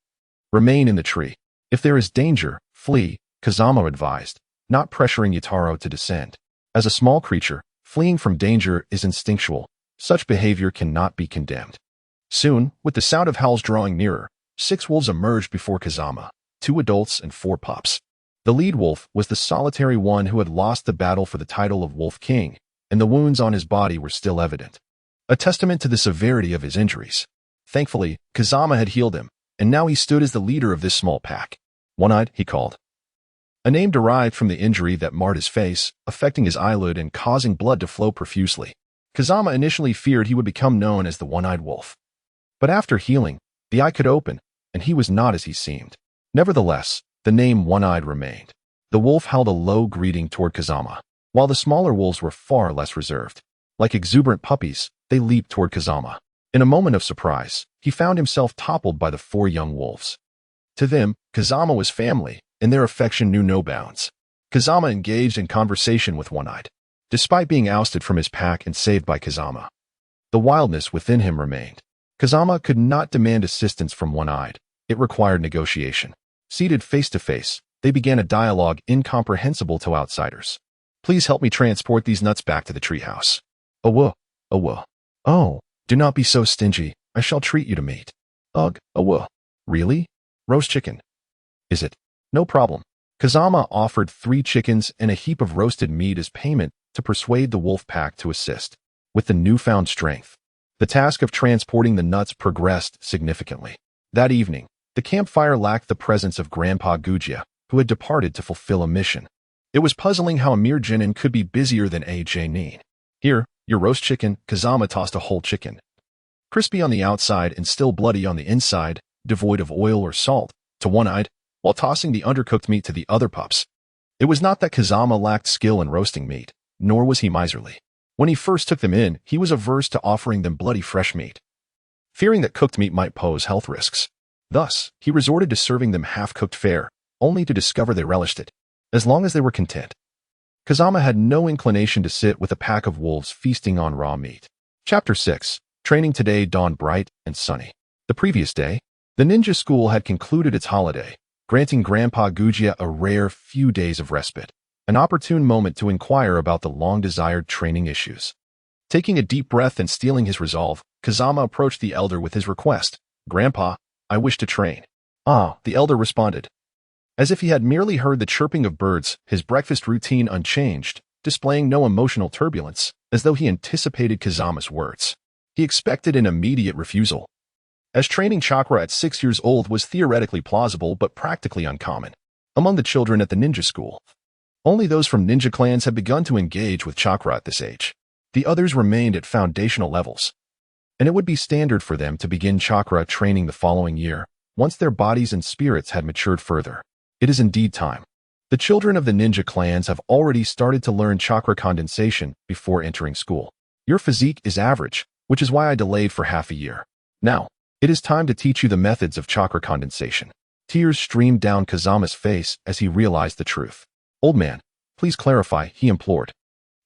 remain in the tree. If there is danger, flee, Kazama advised, not pressuring Yataro to descend. As a small creature, fleeing from danger is instinctual. Such behavior cannot be condemned. Soon, with the sound of howls drawing nearer, 6 wolves emerged before Kazama, 2 adults and 4 pups. The lead wolf was the solitary one who had lost the battle for the title of Wolf King, and the wounds on his body were still evident, a testament to the severity of his injuries. Thankfully, Kazama had healed him, and now he stood as the leader of this small pack. One-eyed, he called. A name derived from the injury that marred his face, affecting his eyelid and causing blood to flow profusely. Kazama initially feared he would become known as the One-Eyed Wolf. But after healing, the eye could open, and he was not as he seemed. Nevertheless, the name One-Eyed remained. The wolf howled a low greeting toward Kazama, while the smaller wolves were far less reserved. Like exuberant puppies, they leaped toward Kazama. In a moment of surprise, he found himself toppled by the 4 young wolves. To them, Kazama was family, and their affection knew no bounds. Kazama engaged in conversation with One-Eyed. Despite being ousted from his pack and saved by Kazama, the wildness within him remained. Kazama could not demand assistance from One-Eyed. It required negotiation. Seated face to face, they began a dialogue incomprehensible to outsiders. Please help me transport these nuts back to the treehouse. Awoo, awoo. Oh, do not be so stingy. I shall treat you to meat. Ugh, awoo. Really? Roast chicken. Is it? No problem. Kazama offered 3 chickens and a heap of roasted meat as payment to persuade the wolf pack to assist. With the newfound strength, the task of transporting the nuts progressed significantly. That evening, the campfire lacked the presence of Grandpa Gujia, who had departed to fulfill a mission. It was puzzling how a mere genin could be busier than a genin. Here, your roast chicken. Kazama tossed a whole chicken, crispy on the outside and still bloody on the inside, devoid of oil or salt, to One-Eyed, while tossing the undercooked meat to the other pups. It was not that Kazama lacked skill in roasting meat, nor was he miserly. When he first took them in, he was averse to offering them bloody fresh meat, fearing that cooked meat might pose health risks. Thus, he resorted to serving them half-cooked fare, only to discover they relished it, as long as they were content. Kazama had no inclination to sit with a pack of wolves feasting on raw meat. Chapter 6. Training today dawned bright and sunny. The previous day, the ninja school had concluded its holiday, granting Grandpa Gujia a rare few days of respite, an opportune moment to inquire about the long-desired training issues. Taking a deep breath and steeling his resolve, Kazama approached the elder with his request. Grandpa, I wish to train. Ah, the elder responded. As if he had merely heard the chirping of birds, his breakfast routine unchanged, displaying no emotional turbulence, as though he anticipated Kazama's words. He expected an immediate refusal, as training chakra at 6 years old was theoretically plausible but practically uncommon among the children at the ninja school. Only those from ninja clans had begun to engage with chakra at this age. The others remained at foundational levels, and it would be standard for them to begin chakra training the following year, once their bodies and spirits had matured further. It is indeed time. The children of the ninja clans have already started to learn chakra condensation before entering school. Your physique is average, which is why I delayed for half a year. Now, it is time to teach you the methods of chakra condensation. Tears streamed down Kazama's face as he realized the truth. "Old man, please clarify," he implored.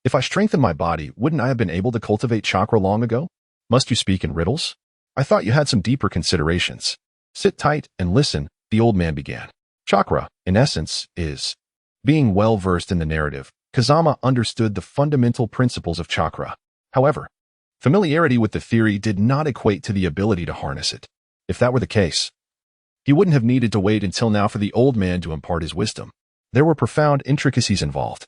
"If I strengthened my body, wouldn't I have been able to cultivate chakra long ago? Must you speak in riddles? I thought you had some deeper considerations." "Sit tight and listen," the old man began. Chakra, in essence, is being well-versed in the narrative. Kazama understood the fundamental principles of chakra. However, familiarity with the theory did not equate to the ability to harness it. If that were the case, he wouldn't have needed to wait until now for the old man to impart his wisdom. There were profound intricacies involved.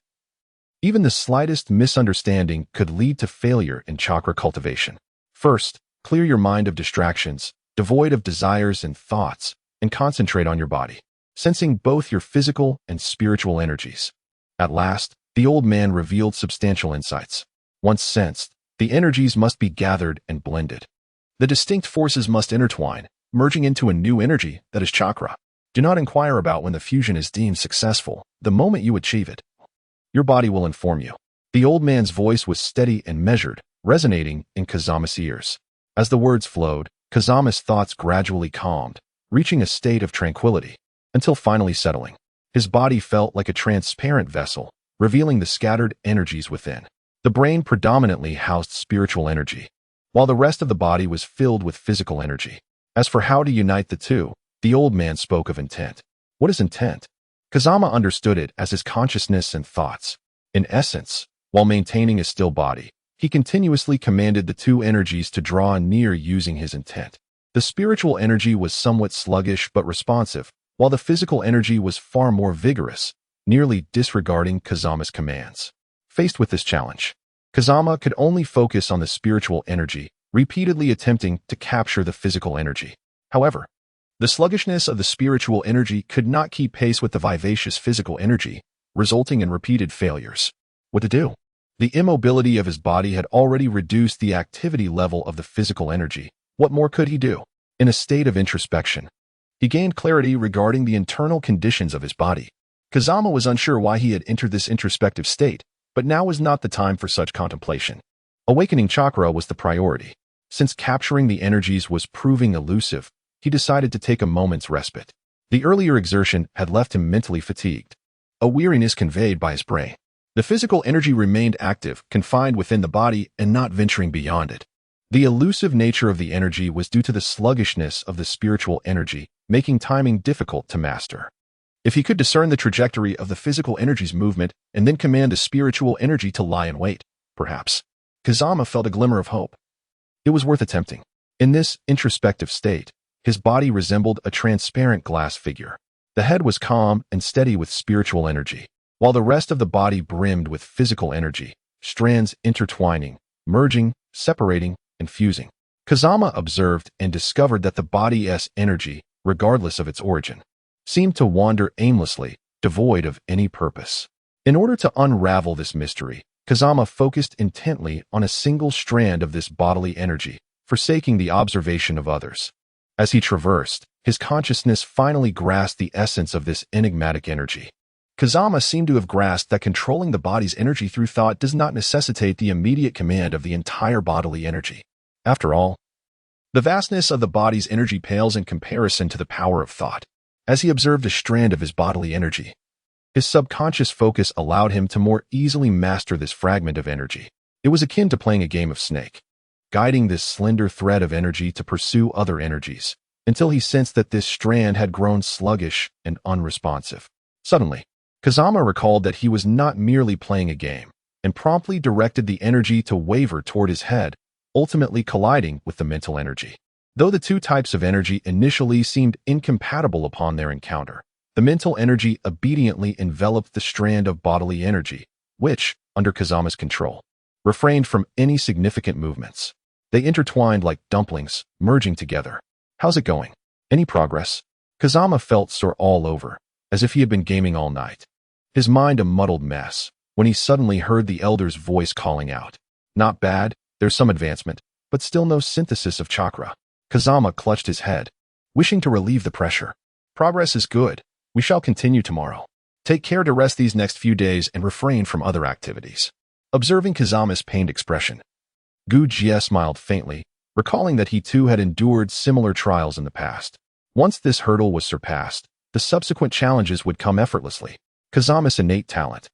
Even the slightest misunderstanding could lead to failure in chakra cultivation. First, clear your mind of distractions, devoid of desires and thoughts, and concentrate on your body, sensing both your physical and spiritual energies. At last, the old man revealed substantial insights. Once sensed, the energies must be gathered and blended. The distinct forces must intertwine, merging into a new energy that is chakra. Do not inquire about when the fusion is deemed successful. The moment you achieve it, your body will inform you. The old man's voice was steady and measured, resonating in Kazama's ears. As the words flowed, Kazama's thoughts gradually calmed, reaching a state of tranquility, until finally settling. His body felt like a transparent vessel, revealing the scattered energies within. The brain predominantly housed spiritual energy, while the rest of the body was filled with physical energy. As for how to unite the two, the old man spoke of intent. What is intent? Kazama understood it as his consciousness and thoughts. In essence, while maintaining a still body, he continuously commanded the two energies to draw near using his intent. The spiritual energy was somewhat sluggish but responsive, while the physical energy was far more vigorous, nearly disregarding Kazama's commands. Faced with this challenge, Kazama could only focus on the spiritual energy, repeatedly attempting to capture the physical energy. However, the sluggishness of the spiritual energy could not keep pace with the vivacious physical energy, resulting in repeated failures. What to do? The immobility of his body had already reduced the activity level of the physical energy. What more could he do? In a state of introspection, he gained clarity regarding the internal conditions of his body. Kazama was unsure why he had entered this introspective state, but now was not the time for such contemplation. Awakening chakra was the priority. Since capturing the energies was proving elusive, he decided to take a moment's respite. The earlier exertion had left him mentally fatigued, a weariness conveyed by his brain. The physical energy remained active, confined within the body and not venturing beyond it. The elusive nature of the energy was due to the sluggishness of the spiritual energy, making timing difficult to master. If he could discern the trajectory of the physical energy's movement and then command the spiritual energy to lie in wait, perhaps, Kazama felt a glimmer of hope. It was worth attempting. In this introspective state, his body resembled a transparent glass figure. The head was calm and steady with spiritual energy, while the rest of the body brimmed with physical energy, strands intertwining, merging, separating, and fusing. Kazama observed and discovered that the body's energy, regardless of its origin, seemed to wander aimlessly, devoid of any purpose. In order to unravel this mystery, Kazama focused intently on a single strand of this bodily energy, forsaking the observation of others. As he traversed, his consciousness finally grasped the essence of this enigmatic energy. Kazama seemed to have grasped that controlling the body's energy through thought does not necessitate the immediate command of the entire bodily energy. After all, the vastness of the body's energy pales in comparison to the power of thought. As he observed a strand of his bodily energy, his subconscious focus allowed him to more easily master this fragment of energy. It was akin to playing a game of snake, guiding this slender thread of energy to pursue other energies, until he sensed that this strand had grown sluggish and unresponsive. Suddenly, Kazama recalled that he was not merely playing a game, and promptly directed the energy to waver toward his head, ultimately colliding with the mental energy. Though the two types of energy initially seemed incompatible upon their encounter, the mental energy obediently enveloped the strand of bodily energy, which, under Kazama's control, refrained from any significant movements. They intertwined like dumplings, merging together. "How's it going? Any progress?" Kazama felt sore all over, as if he had been gaming all night. His mind a muddled mess, when he suddenly heard the elder's voice calling out. "Not bad, there's some advancement, but still no synthesis of chakra." Kazama clutched his head, wishing to relieve the pressure. "Progress is good. We shall continue tomorrow. Take care to rest these next few days and refrain from other activities." Observing Kazama's pained expression, Gu Jie smiled faintly, recalling that he too had endured similar trials in the past. Once this hurdle was surpassed, the subsequent challenges would come effortlessly. Kazama's innate talent,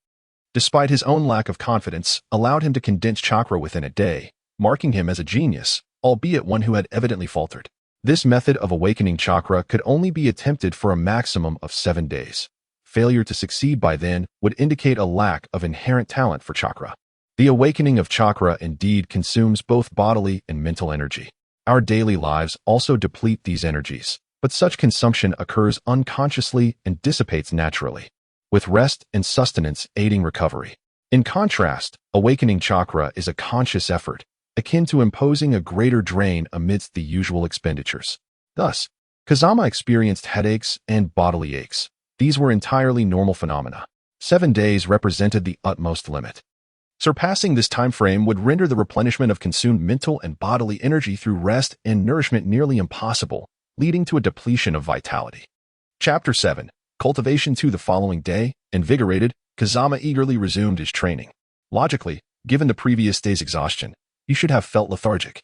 despite his own lack of confidence, allowed him to condense chakra within a day, marking him as a genius, albeit one who had evidently faltered. This method of awakening chakra could only be attempted for a maximum of 7 days. Failure to succeed by then would indicate a lack of inherent talent for chakra. The awakening of chakra indeed consumes both bodily and mental energy. Our daily lives also deplete these energies, but such consumption occurs unconsciously and dissipates naturally, with rest and sustenance aiding recovery. In contrast, awakening chakra is a conscious effort, akin to imposing a greater drain amidst the usual expenditures. Thus, Kazama experienced headaches and bodily aches. These were entirely normal phenomena. 7 days represented the utmost limit. Surpassing this time frame would render the replenishment of consumed mental and bodily energy through rest and nourishment nearly impossible, leading to a depletion of vitality. Chapter 7. Cultivation. The following day, invigorated, Kazama eagerly resumed his training. Logically, given the previous day's exhaustion, he should have felt lethargic.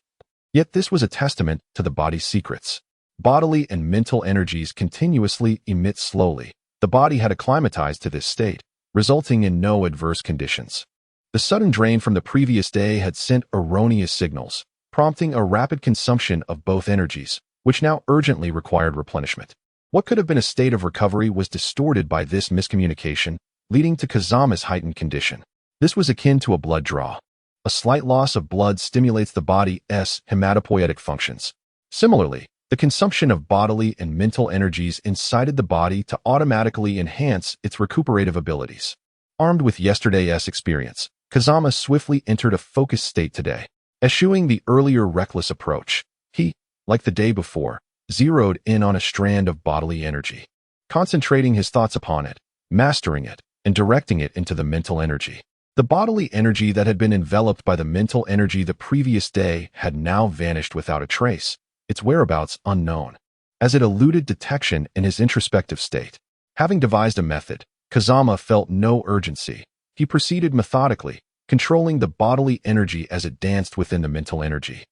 Yet this was a testament to the body's secrets. Bodily and mental energies continuously emit slowly. The body had acclimatized to this state, resulting in no adverse conditions. The sudden drain from the previous day had sent erroneous signals, prompting a rapid consumption of both energies, which now urgently required replenishment. What could have been a state of recovery was distorted by this miscommunication, leading to Kazama's heightened condition. This was akin to a blood draw. A slight loss of blood stimulates the body's hematopoietic functions. Similarly, the consumption of bodily and mental energies incited the body to automatically enhance its recuperative abilities. Armed with yesterday's experience, Kazama swiftly entered a focused state today. Eschewing the earlier reckless approach, he, like the day before, zeroed in on a strand of bodily energy, concentrating his thoughts upon it, mastering it, and directing it into the mental energy. The bodily energy that had been enveloped by the mental energy the previous day had now vanished without a trace, its whereabouts unknown, as it eluded detection in his introspective state. Having devised a method, Kazama felt no urgency. He proceeded methodically, controlling the bodily energy as it danced within the mental energy.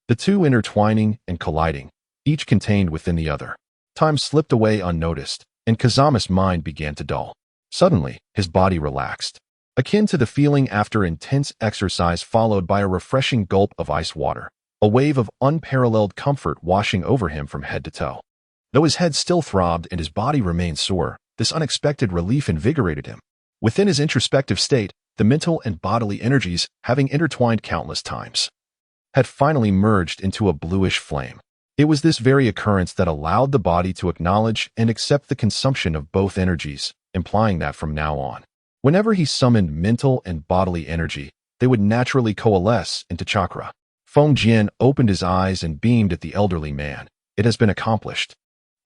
The two intertwining and colliding, each contained within the other. Time slipped away unnoticed, and Kazama's mind began to dull. Suddenly, his body relaxed, akin to the feeling after intense exercise followed by a refreshing gulp of ice water, a wave of unparalleled comfort washing over him from head to toe. Though his head still throbbed and his body remained sore, this unexpected relief invigorated him. Within his introspective state, the mental and bodily energies, having intertwined countless times, had finally merged into a bluish flame. It was this very occurrence that allowed the body to acknowledge and accept the consumption of both energies, implying that from now on, whenever he summoned mental and bodily energy, they would naturally coalesce into chakra. Feng Jian opened his eyes and beamed at the elderly man. It has been accomplished.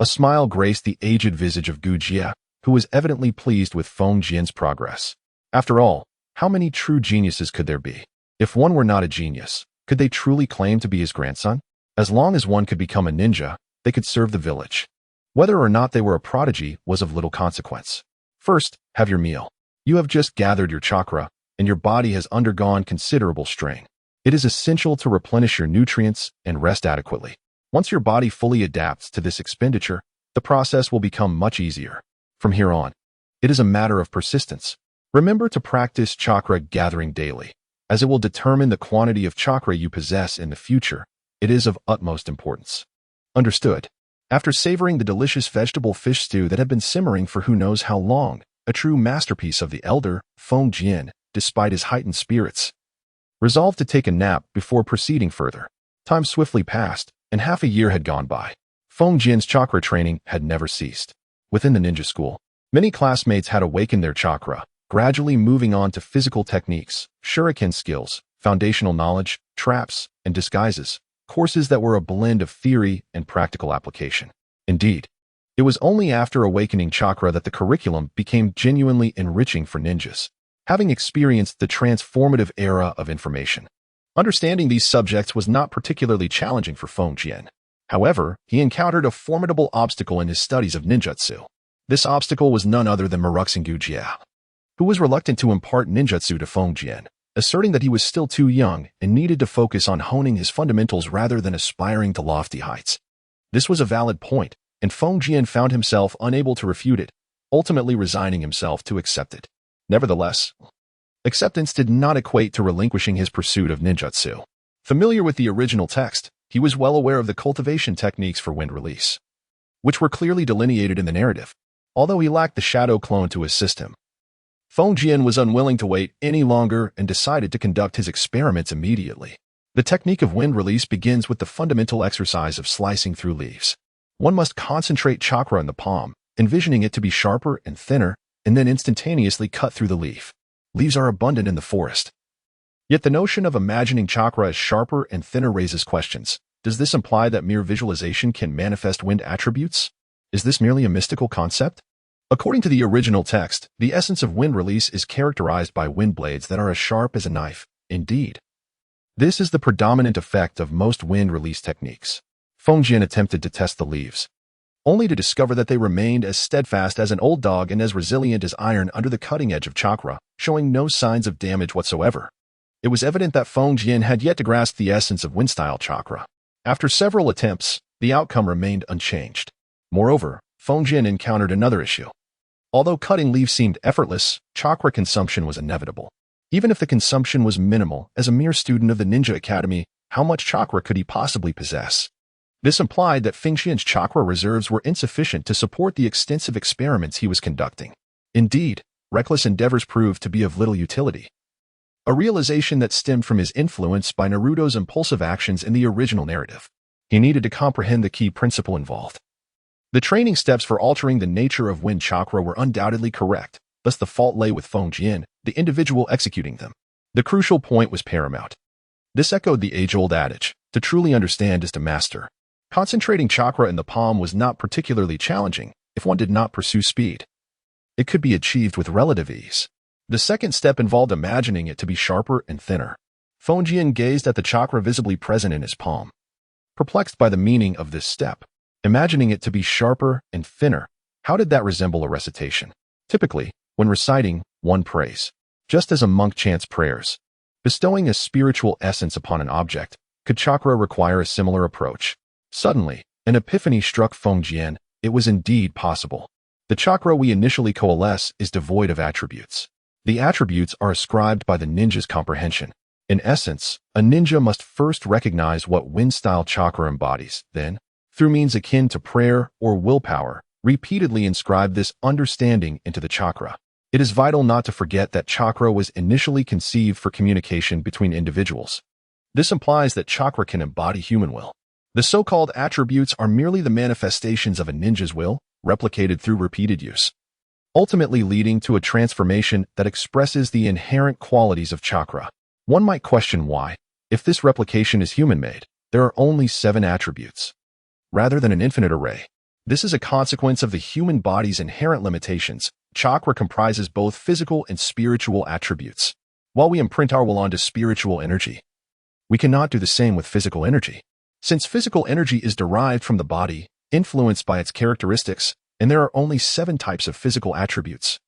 A smile graced the aged visage of Gu Jie, who was evidently pleased with Feng Jian's progress. After all, how many true geniuses could there be? If one were not a genius, could they truly claim to be his grandson? As long as one could become a ninja, they could serve the village. Whether or not they were a prodigy was of little consequence. First, have your meal. You have just gathered your chakra, and your body has undergone considerable strain. It is essential to replenish your nutrients and rest adequately. Once your body fully adapts to this expenditure, the process will become much easier. From here on, it is a matter of persistence. Remember to practice chakra gathering daily, as it will determine the quantity of chakra you possess in the future. It is of utmost importance. Understood. After savoring the delicious vegetable fish stew that had been simmering for who knows how long, a true masterpiece of the elder, Feng Jian, despite his heightened spirits, resolved to take a nap before proceeding further. Time swiftly passed, and half a year had gone by. Feng Jian's chakra training had never ceased. Within the ninja school, many classmates had awakened their chakra, gradually moving on to physical techniques, shuriken skills, foundational knowledge, traps, and disguises, courses that were a blend of theory and practical application. Indeed, it was only after awakening chakra that the curriculum became genuinely enriching for ninjas, having experienced the transformative era of information. Understanding these subjects was not particularly challenging for Feng Jian. However, he encountered a formidable obstacle in his studies of ninjutsu. This obstacle was none other than Maruxin Gu Jie, who was reluctant to impart ninjutsu to Feng Jian, asserting that he was still too young and needed to focus on honing his fundamentals rather than aspiring to lofty heights. This was a valid point, and Feng Jian found himself unable to refute it, ultimately resigning himself to accept it. Nevertheless, acceptance did not equate to relinquishing his pursuit of ninjutsu. Familiar with the original text, he was well aware of the cultivation techniques for wind release, which were clearly delineated in the narrative, although he lacked the shadow clone to assist him. Feng Jian was unwilling to wait any longer and decided to conduct his experiments immediately. The technique of wind release begins with the fundamental exercise of slicing through leaves. One must concentrate chakra in the palm, envisioning it to be sharper and thinner, and then instantaneously cut through the leaf. Leaves are abundant in the forest. Yet the notion of imagining chakra as sharper and thinner raises questions. Does this imply that mere visualization can manifest wind attributes? Is this merely a mystical concept? According to the original text, the essence of wind release is characterized by wind blades that are as sharp as a knife. Indeed, this is the predominant effect of most wind release techniques. Feng Jian attempted to test the leaves, only to discover that they remained as steadfast as an old dog and as resilient as iron under the cutting edge of chakra, showing no signs of damage whatsoever. It was evident that Feng Jian had yet to grasp the essence of wind-style chakra. After several attempts, the outcome remained unchanged. Moreover, Feng Jian encountered another issue. Although cutting leaves seemed effortless, chakra consumption was inevitable. Even if the consumption was minimal, as a mere student of the Ninja Academy, how much chakra could he possibly possess? This implied that Feng Jian's chakra reserves were insufficient to support the extensive experiments he was conducting. Indeed, reckless endeavors proved to be of little utility. A realization that stemmed from his influence by Naruto's impulsive actions in the original narrative. He needed to comprehend the key principle involved. The training steps for altering the nature of wind chakra were undoubtedly correct, thus the fault lay with Feng Jian, the individual executing them. The crucial point was paramount. This echoed the age-old adage, to truly understand is to master. Concentrating chakra in the palm was not particularly challenging if one did not pursue speed. It could be achieved with relative ease. The second step involved imagining it to be sharper and thinner. Feng Jian gazed at the chakra visibly present in his palm, perplexed by the meaning of this step. Imagining it to be sharper and thinner, how did that resemble a recitation? Typically, when reciting, one prays, just as a monk chants prayers. Bestowing a spiritual essence upon an object, could chakra require a similar approach? Suddenly, an epiphany struck Feng Jian. It was indeed possible. The chakra we initially coalesce is devoid of attributes. The attributes are ascribed by the ninja's comprehension. In essence, a ninja must first recognize what wind-style chakra embodies, then, through means akin to prayer or willpower, repeatedly inscribe this understanding into the chakra. It is vital not to forget that chakra was initially conceived for communication between individuals. This implies that chakra can embody human will. The so-called attributes are merely the manifestations of a ninja's will, replicated through repeated use, ultimately leading to a transformation that expresses the inherent qualities of chakra. One might question why, if this replication is human-made, there are only 7 attributes, rather than an infinite array. This is a consequence of the human body's inherent limitations. Chakra comprises both physical and spiritual attributes. While we imprint our will onto spiritual energy, we cannot do the same with physical energy. Since physical energy is derived from the body, influenced by its characteristics, and there are only 7 types of physical attributes,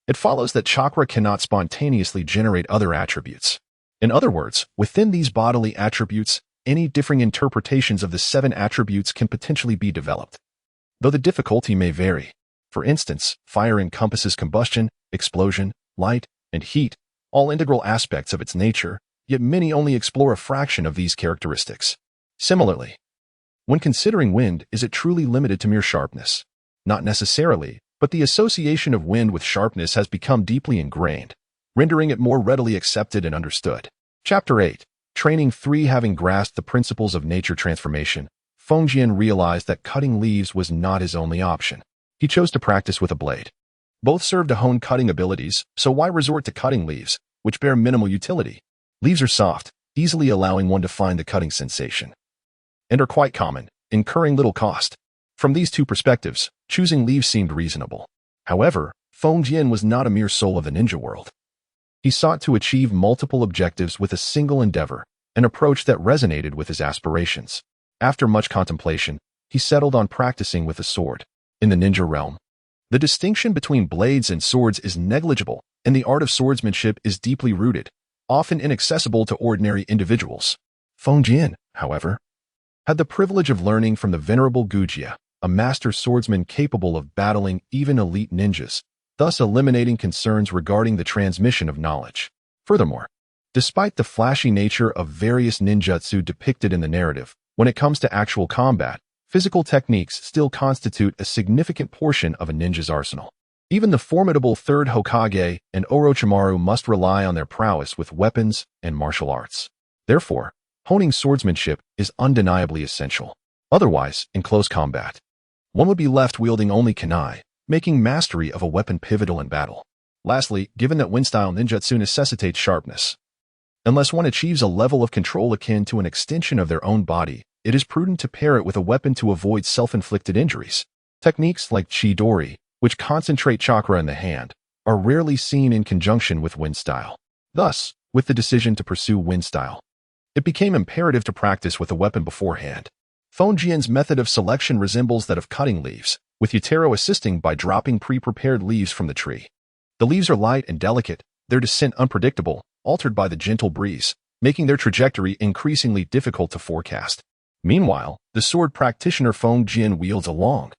it follows that chakra cannot spontaneously generate other attributes. In other words, within these bodily attributes, any differing interpretations of the 7 attributes can potentially be developed, though the difficulty may vary. For instance, fire encompasses combustion, explosion, light, and heat, all integral aspects of its nature, yet many only explore a fraction of these characteristics. Similarly, when considering wind, is it truly limited to mere sharpness? Not necessarily, but the association of wind with sharpness has become deeply ingrained, rendering it more readily accepted and understood. Chapter 8. Training 3. Having grasped the principles of nature transformation, Feng Jian realized that cutting leaves was not his only option. He chose to practice with a blade. Both serve to hone cutting abilities, so why resort to cutting leaves, which bear minimal utility? Leaves are soft, easily allowing one to find the cutting sensation, and are quite common, incurring little cost. From these two perspectives, choosing leaves seemed reasonable. However, Feng Jian was not a mere soul of the ninja world. He sought to achieve multiple objectives with a single endeavor, an approach that resonated with his aspirations. After much contemplation, he settled on practicing with a sword. In the ninja realm, the distinction between blades and swords is negligible, and the art of swordsmanship is deeply rooted, often inaccessible to ordinary individuals. Feng Jian, however, had the privilege of learning from the venerable Gujia, a master swordsman capable of battling even elite ninjas, thus eliminating concerns regarding the transmission of knowledge. Furthermore, despite the flashy nature of various ninjutsu depicted in the narrative, when it comes to actual combat, physical techniques still constitute a significant portion of a ninja's arsenal. Even the formidable third Hokage and Orochimaru must rely on their prowess with weapons and martial arts. Therefore, honing swordsmanship is undeniably essential. Otherwise, in close combat, one would be left wielding only kunai, making mastery of a weapon pivotal in battle. Lastly, given that wind-style ninjutsu necessitates sharpness, unless one achieves a level of control akin to an extension of their own body, it is prudent to pair it with a weapon to avoid self-inflicted injuries. Techniques like chidori, which concentrate chakra in the hand, are rarely seen in conjunction with wind style. Thus, with the decision to pursue wind style, it became imperative to practice with a weapon beforehand. Fonjian's method of selection resembles that of cutting leaves, with Yutaro assisting by dropping pre-prepared leaves from the tree. The leaves are light and delicate, their descent unpredictable, altered by the gentle breeze, making their trajectory increasingly difficult to forecast. Meanwhile, the sword practitioner Fonjian wields a long,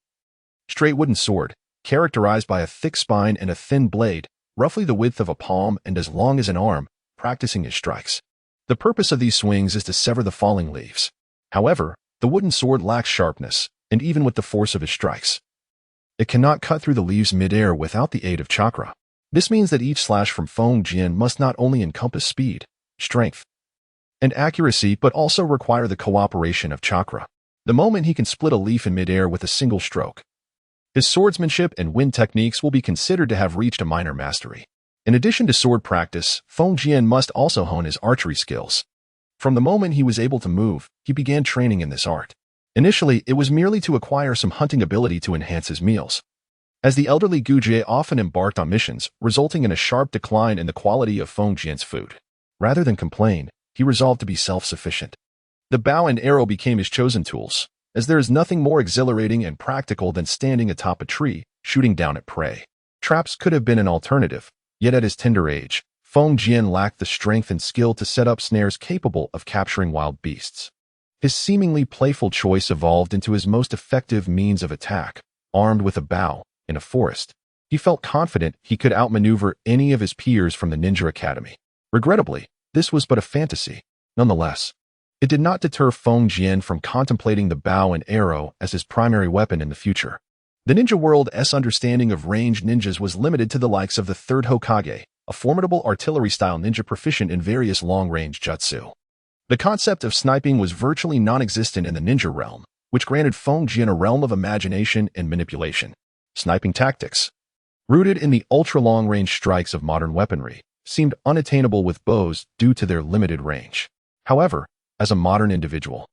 straight wooden sword, characterized by a thick spine and a thin blade, roughly the width of a palm and as long as an arm, practicing his strikes. The purpose of these swings is to sever the falling leaves. However, the wooden sword lacks sharpness, and even with the force of his strikes, it cannot cut through the leaves mid-air without the aid of chakra. This means that each slash from Fonjian must not only encompass speed, strength, and accuracy but also require the cooperation of chakra. The moment he can split a leaf in mid-air with a single stroke, his swordsmanship and wind techniques will be considered to have reached a minor mastery. In addition to sword practice, Fonjian must also hone his archery skills. From the moment he was able to move, he began training in this art. Initially, it was merely to acquire some hunting ability to enhance his meals, as the elderly Guje often embarked on missions, resulting in a sharp decline in the quality of Fonjian's food. Rather than complain, he resolved to be self-sufficient. The bow and arrow became his chosen tools, as there is nothing more exhilarating and practical than standing atop a tree, shooting down at prey. Traps could have been an alternative, yet at his tender age, Fonjian lacked the strength and skill to set up snares capable of capturing wild beasts. His seemingly playful choice evolved into his most effective means of attack. Armed with a bow, in a forest, he felt confident he could outmaneuver any of his peers from the ninja academy. Regrettably, this was but a fantasy. Nonetheless, it did not deter Fonjian from contemplating the bow and arrow as his primary weapon in the future. The ninja world's understanding of ranged ninjas was limited to the likes of the third Hokage, a formidable artillery-style ninja proficient in various long-range jutsu. The concept of sniping was virtually non-existent in the ninja realm, which granted Fonjian a realm of imagination and manipulation. Sniping tactics, rooted in the ultra-long-range strikes of modern weaponry, seemed unattainable with bows due to their limited range. However, as a modern individual,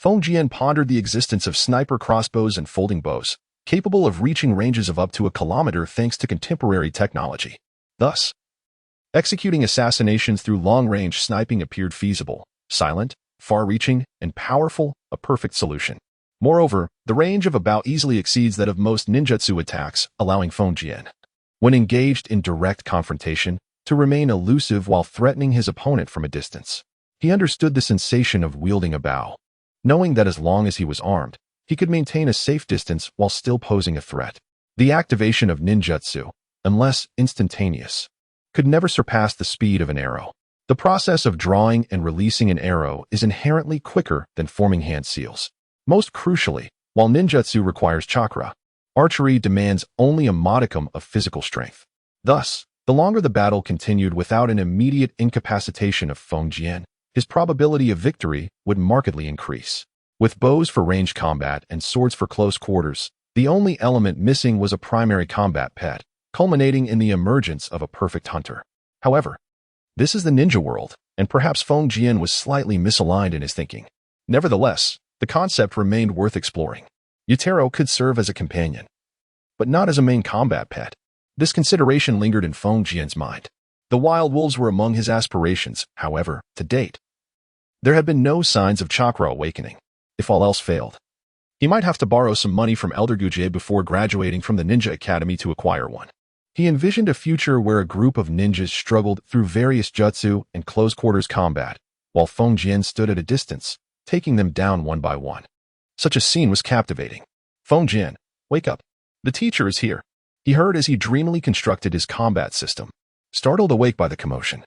Fonjian pondered the existence of sniper crossbows and folding bows, capable of reaching ranges of up to a kilometer thanks to contemporary technology. Thus, executing assassinations through long-range sniping appeared feasible, silent, far-reaching, and powerful, a perfect solution. Moreover, the range of a bow easily exceeds that of most ninjutsu attacks, allowing Fonjian, when engaged in direct confrontation, to remain elusive while threatening his opponent from a distance. He understood the sensation of wielding a bow, knowing that as long as he was armed, he could maintain a safe distance while still posing a threat. The activation of ninjutsu, unless instantaneous, could never surpass the speed of an arrow. The process of drawing and releasing an arrow is inherently quicker than forming hand seals. Most crucially, while ninjutsu requires chakra, archery demands only a modicum of physical strength. Thus, the longer the battle continued without an immediate incapacitation of Fonjian, his probability of victory would markedly increase. With bows for ranged combat and swords for close quarters, the only element missing was a primary combat pet, culminating in the emergence of a perfect hunter. However, this is the ninja world, and perhaps Fonjian was slightly misaligned in his thinking. Nevertheless, the concept remained worth exploring. Yutaro could serve as a companion, but not as a main combat pet. This consideration lingered in Fonjian's mind. The wild wolves were among his aspirations, however, to date. There had been no signs of chakra awakening. If all else failed, he might have to borrow some money from Elder Guje before graduating from the Ninja Academy to acquire one. He envisioned a future where a group of ninjas struggled through various jutsu and close-quarters combat, while Fonjian stood at a distance, taking them down one by one. Such a scene was captivating. Feng Jin, wake up. The teacher is here, he heard as he dreamily constructed his combat system. Startled awake by the commotion,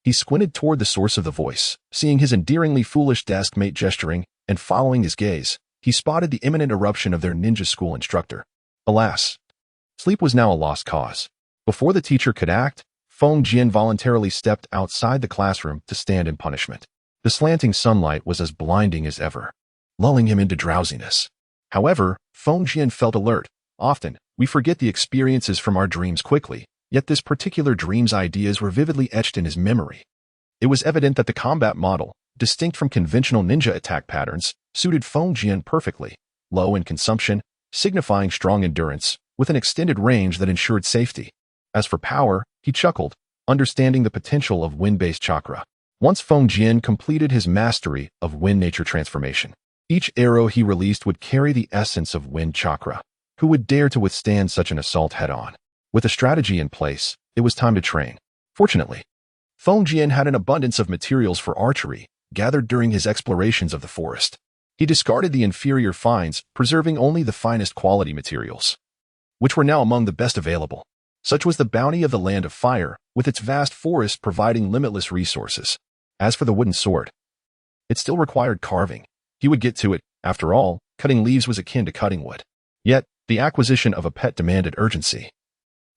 he squinted toward the source of the voice. Seeing his endearingly foolish deskmate gesturing and following his gaze, he spotted the imminent eruption of their ninja school instructor. Alas, sleep was now a lost cause. Before the teacher could act, Feng Jin voluntarily stepped outside the classroom to stand in punishment. The slanting sunlight was as blinding as ever, lulling him into drowsiness. However, Feng Jin felt alert. Often, we forget the experiences from our dreams quickly, yet this particular dream's ideas were vividly etched in his memory. It was evident that the combat model, distinct from conventional ninja attack patterns, suited Feng Jin perfectly, low in consumption, signifying strong endurance, with an extended range that ensured safety. As for power, he chuckled, understanding the potential of wind-based chakra. Once Feng Jin completed his mastery of wind nature transformation, each arrow he released would carry the essence of wind chakra. Who would dare to withstand such an assault head-on? With a strategy in place, it was time to train. Fortunately, Feng Jin had an abundance of materials for archery, gathered during his explorations of the forest. He discarded the inferior finds, preserving only the finest quality materials, which were now among the best available. Such was the bounty of the Land of Fire, with its vast forest providing limitless resources. As for the wooden sword, it still required carving. He would get to it. After all, cutting leaves was akin to cutting wood. Yet, the acquisition of a pet demanded urgency.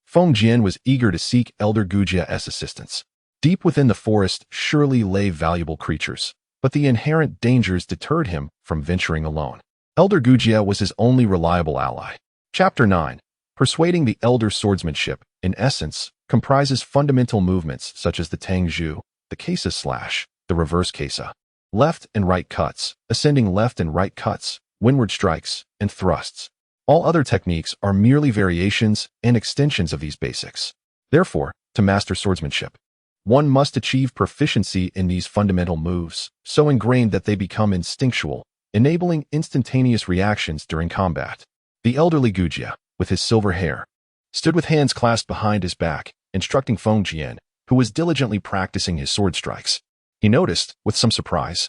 Feng Jin was eager to seek Elder Gujia's assistance. Deep within the forest surely lay valuable creatures, but the inherent dangers deterred him from venturing alone. Elder Gujia was his only reliable ally. Chapter 9. Persuading the Elder's swordsmanship, in essence, comprises fundamental movements such as the Tangzhu, the Kesa slash, the reverse Kesa, left and right cuts, ascending left and right cuts, windward strikes, and thrusts. All other techniques are merely variations and extensions of these basics. Therefore, to master swordsmanship, one must achieve proficiency in these fundamental moves, so ingrained that they become instinctual, enabling instantaneous reactions during combat. The elderly Gujia, with his silver hair, stood with hands clasped behind his back, instructing Feng Jin, who was diligently practicing his sword strikes. He noticed, with some surprise,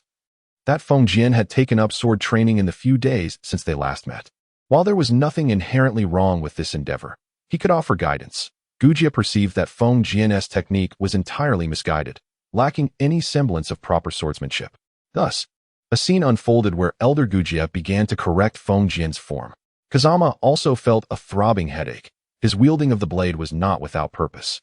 that Feng Jin had taken up sword training in the few days since they last met. While there was nothing inherently wrong with this endeavor, he could offer guidance. Gujia perceived that Feng Jin's technique was entirely misguided, lacking any semblance of proper swordsmanship. Thus, a scene unfolded where Elder Gujia began to correct Feng Jin's form. Kazama also felt a throbbing headache. His wielding of the blade was not without purpose.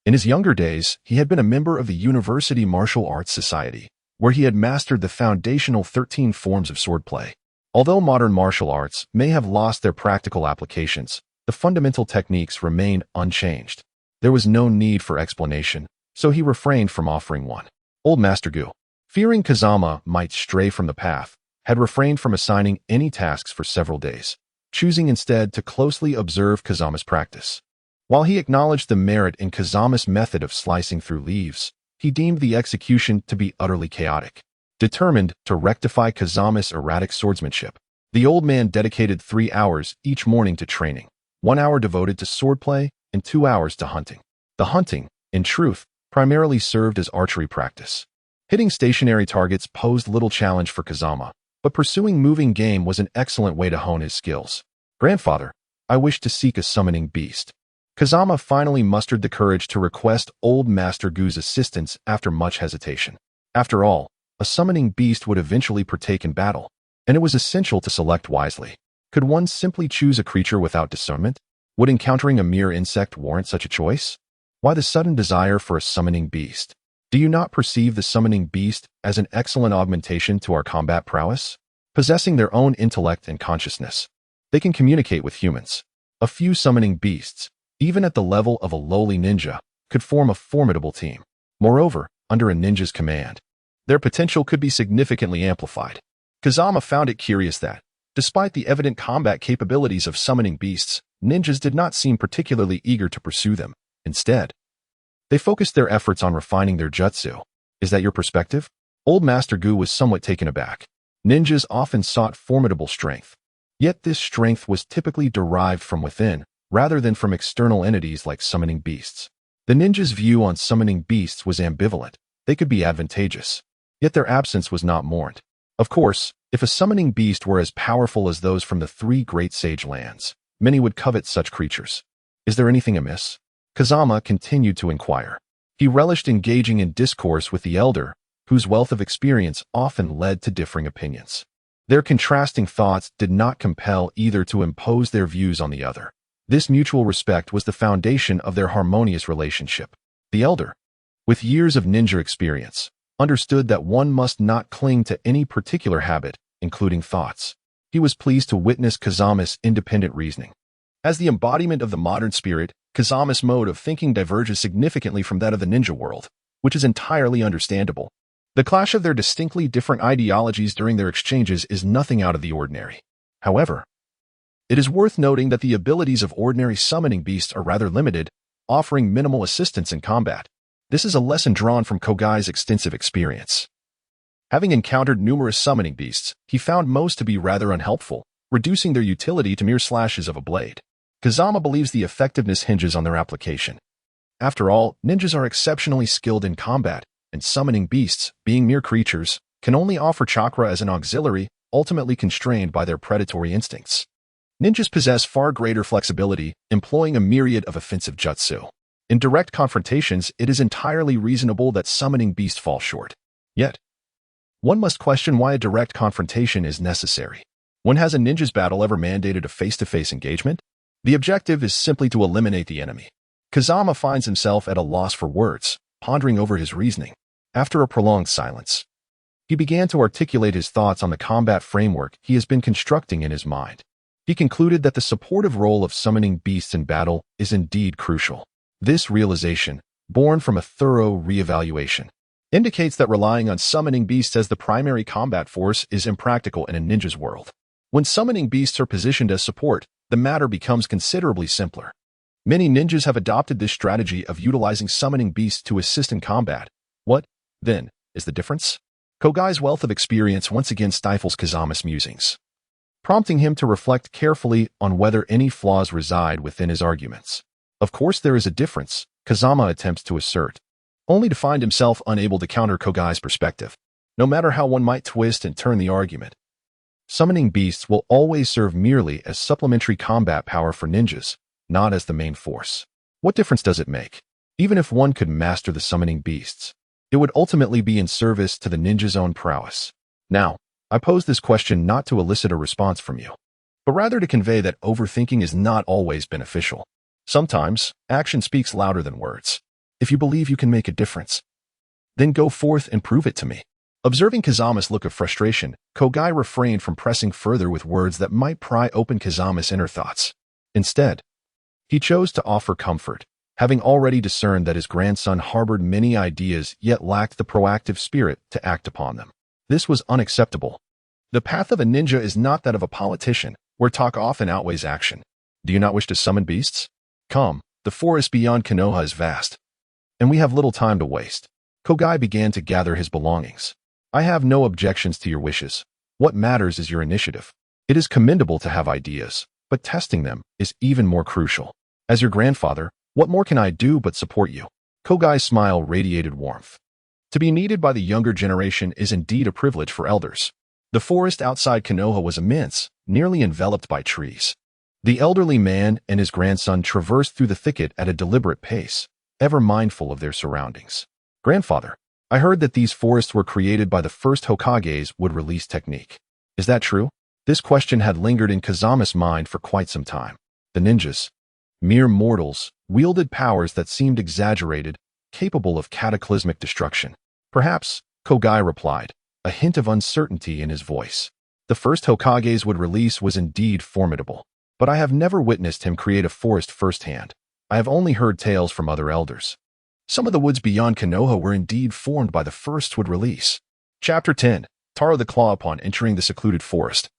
In his younger days, he had been a member of the University Martial Arts Society, where he had mastered the foundational 13 forms of swordplay. Although modern martial arts may have lost their practical applications, the fundamental techniques remained unchanged. There was no need for explanation, so he refrained from offering one. Old Master Gu, fearing Kazama might stray from the path, had refrained from assigning any tasks for several days, choosing instead to closely observe Kazama's practice. While he acknowledged the merit in Kazama's method of slicing through leaves, he deemed the execution to be utterly chaotic. Determined to rectify Kazama's erratic swordsmanship, the old man dedicated 3 hours each morning to training, 1 hour devoted to swordplay and 2 hours to hunting. The hunting, in truth, primarily served as archery practice. Hitting stationary targets posed little challenge for Kazama, but pursuing moving game was an excellent way to hone his skills. Grandfather, I wish to seek a summoning beast. Kazama finally mustered the courage to request Old Master Gu's assistance after much hesitation. After all, a summoning beast would eventually partake in battle, and it was essential to select wisely. Could one simply choose a creature without discernment? Would encountering a mere insect warrant such a choice? Why the sudden desire for a summoning beast? Do you not perceive the summoning beast as an excellent augmentation to our combat prowess? Possessing their own intellect and consciousness, they can communicate with humans. A few summoning beasts, even at the level of a lowly ninja, could form a formidable team. Moreover, under a ninja's command, their potential could be significantly amplified. Kazama found it curious that, despite the evident combat capabilities of summoning beasts, ninjas did not seem particularly eager to pursue them. Instead, they focused their efforts on refining their jutsu. Is that your perspective? Old Master Gu was somewhat taken aback. Ninjas often sought formidable strength, yet this strength was typically derived from within, rather than from external entities like summoning beasts. The ninjas' view on summoning beasts was ambivalent. They could be advantageous, yet their absence was not mourned. Of course, If a summoning beast were as powerful as those from the three great sage lands, many would covet such creatures. Is there anything amiss? Kazama continued to inquire. He relished engaging in discourse with the elder, whose wealth of experience often led to differing opinions. Their contrasting thoughts did not compel either to impose their views on the other. This mutual respect was the foundation of their harmonious relationship. The elder, with years of ninja experience, understood that one must not cling to any particular habit, including thoughts. He was pleased to witness Kazama's independent reasoning. As the embodiment of the modern spirit, Kazama's mode of thinking diverges significantly from that of the ninja world, which is entirely understandable. The clash of their distinctly different ideologies during their exchanges is nothing out of the ordinary. However, it is worth noting that the abilities of ordinary summoning beasts are rather limited, offering minimal assistance in combat. This is a lesson drawn from Kogai's extensive experience. Having encountered numerous summoning beasts, he found most to be rather unhelpful, reducing their utility to mere slashes of a blade. Kazama believes the effectiveness hinges on their application. After all, ninjas are exceptionally skilled in combat, and summoning beasts, being mere creatures, can only offer chakra as an auxiliary, ultimately constrained by their predatory instincts. Ninjas possess far greater flexibility, employing a myriad of offensive jutsu. In direct confrontations, it is entirely reasonable that summoning beasts fall short. Yet, one must question why a direct confrontation is necessary. When has a ninja's battle ever mandated a face-to-face engagement? The objective is simply to eliminate the enemy. Kazama finds himself at a loss for words, pondering over his reasoning. After a prolonged silence, he began to articulate his thoughts on the combat framework he has been constructing in his mind. He concluded that the supportive role of summoning beasts in battle is indeed crucial. This realization, born from a thorough reevaluation, indicates that relying on summoning beasts as the primary combat force is impractical in a ninja's world. When summoning beasts are positioned as support, the matter becomes considerably simpler. Many ninjas have adopted this strategy of utilizing summoning beasts to assist in combat. What, then, is the difference? Kogai's wealth of experience once again stifles Kazama's musings, prompting him to reflect carefully on whether any flaws reside within his arguments. Of course there is a difference, Kazama attempts to assert, only to find himself unable to counter Kogai's perspective. No matter how one might twist and turn the argument, summoning beasts will always serve merely as supplementary combat power for ninjas, not as the main force. What difference does it make? Even if one could master the summoning beasts, it would ultimately be in service to the ninja's own prowess. Now, I pose this question not to elicit a response from you, but rather to convey that overthinking is not always beneficial. Sometimes, action speaks louder than words. If you believe you can make a difference, then go forth and prove it to me. Observing Kazama's look of frustration, Kogai refrained from pressing further with words that might pry open Kazama's inner thoughts. Instead, he chose to offer comfort, having already discerned that his grandson harbored many ideas yet lacked the proactive spirit to act upon them. This was unacceptable. The path of a ninja is not that of a politician, where talk often outweighs action. Do you not wish to summon beasts? Come, the forest beyond Konoha is vast, and we have little time to waste. Kogai began to gather his belongings. I have no objections to your wishes. What matters is your initiative. It is commendable to have ideas, but testing them is even more crucial. As your grandfather, what more can I do but support you? Kogai's smile radiated warmth. To be needed by the younger generation is indeed a privilege for elders. The forest outside Konoha was immense, nearly enveloped by trees. The elderly man and his grandson traversed through the thicket at a deliberate pace, ever mindful of their surroundings. Grandfather, I heard that these forests were created by the first Hokage's wood-release technique. Is that true? This question had lingered in Kazama's mind for quite some time. The ninjas, mere mortals, wielded powers that seemed exaggerated, capable of cataclysmic destruction. Perhaps, Kogai replied, a hint of uncertainty in his voice. The first Hokage's wood-release was indeed formidable, but I have never witnessed him create a forest firsthand. I have only heard tales from other elders. Some of the woods beyond Konoha were indeed formed by the first wood-release. Chapter 10. Taro the Claw. Upon entering the secluded forest,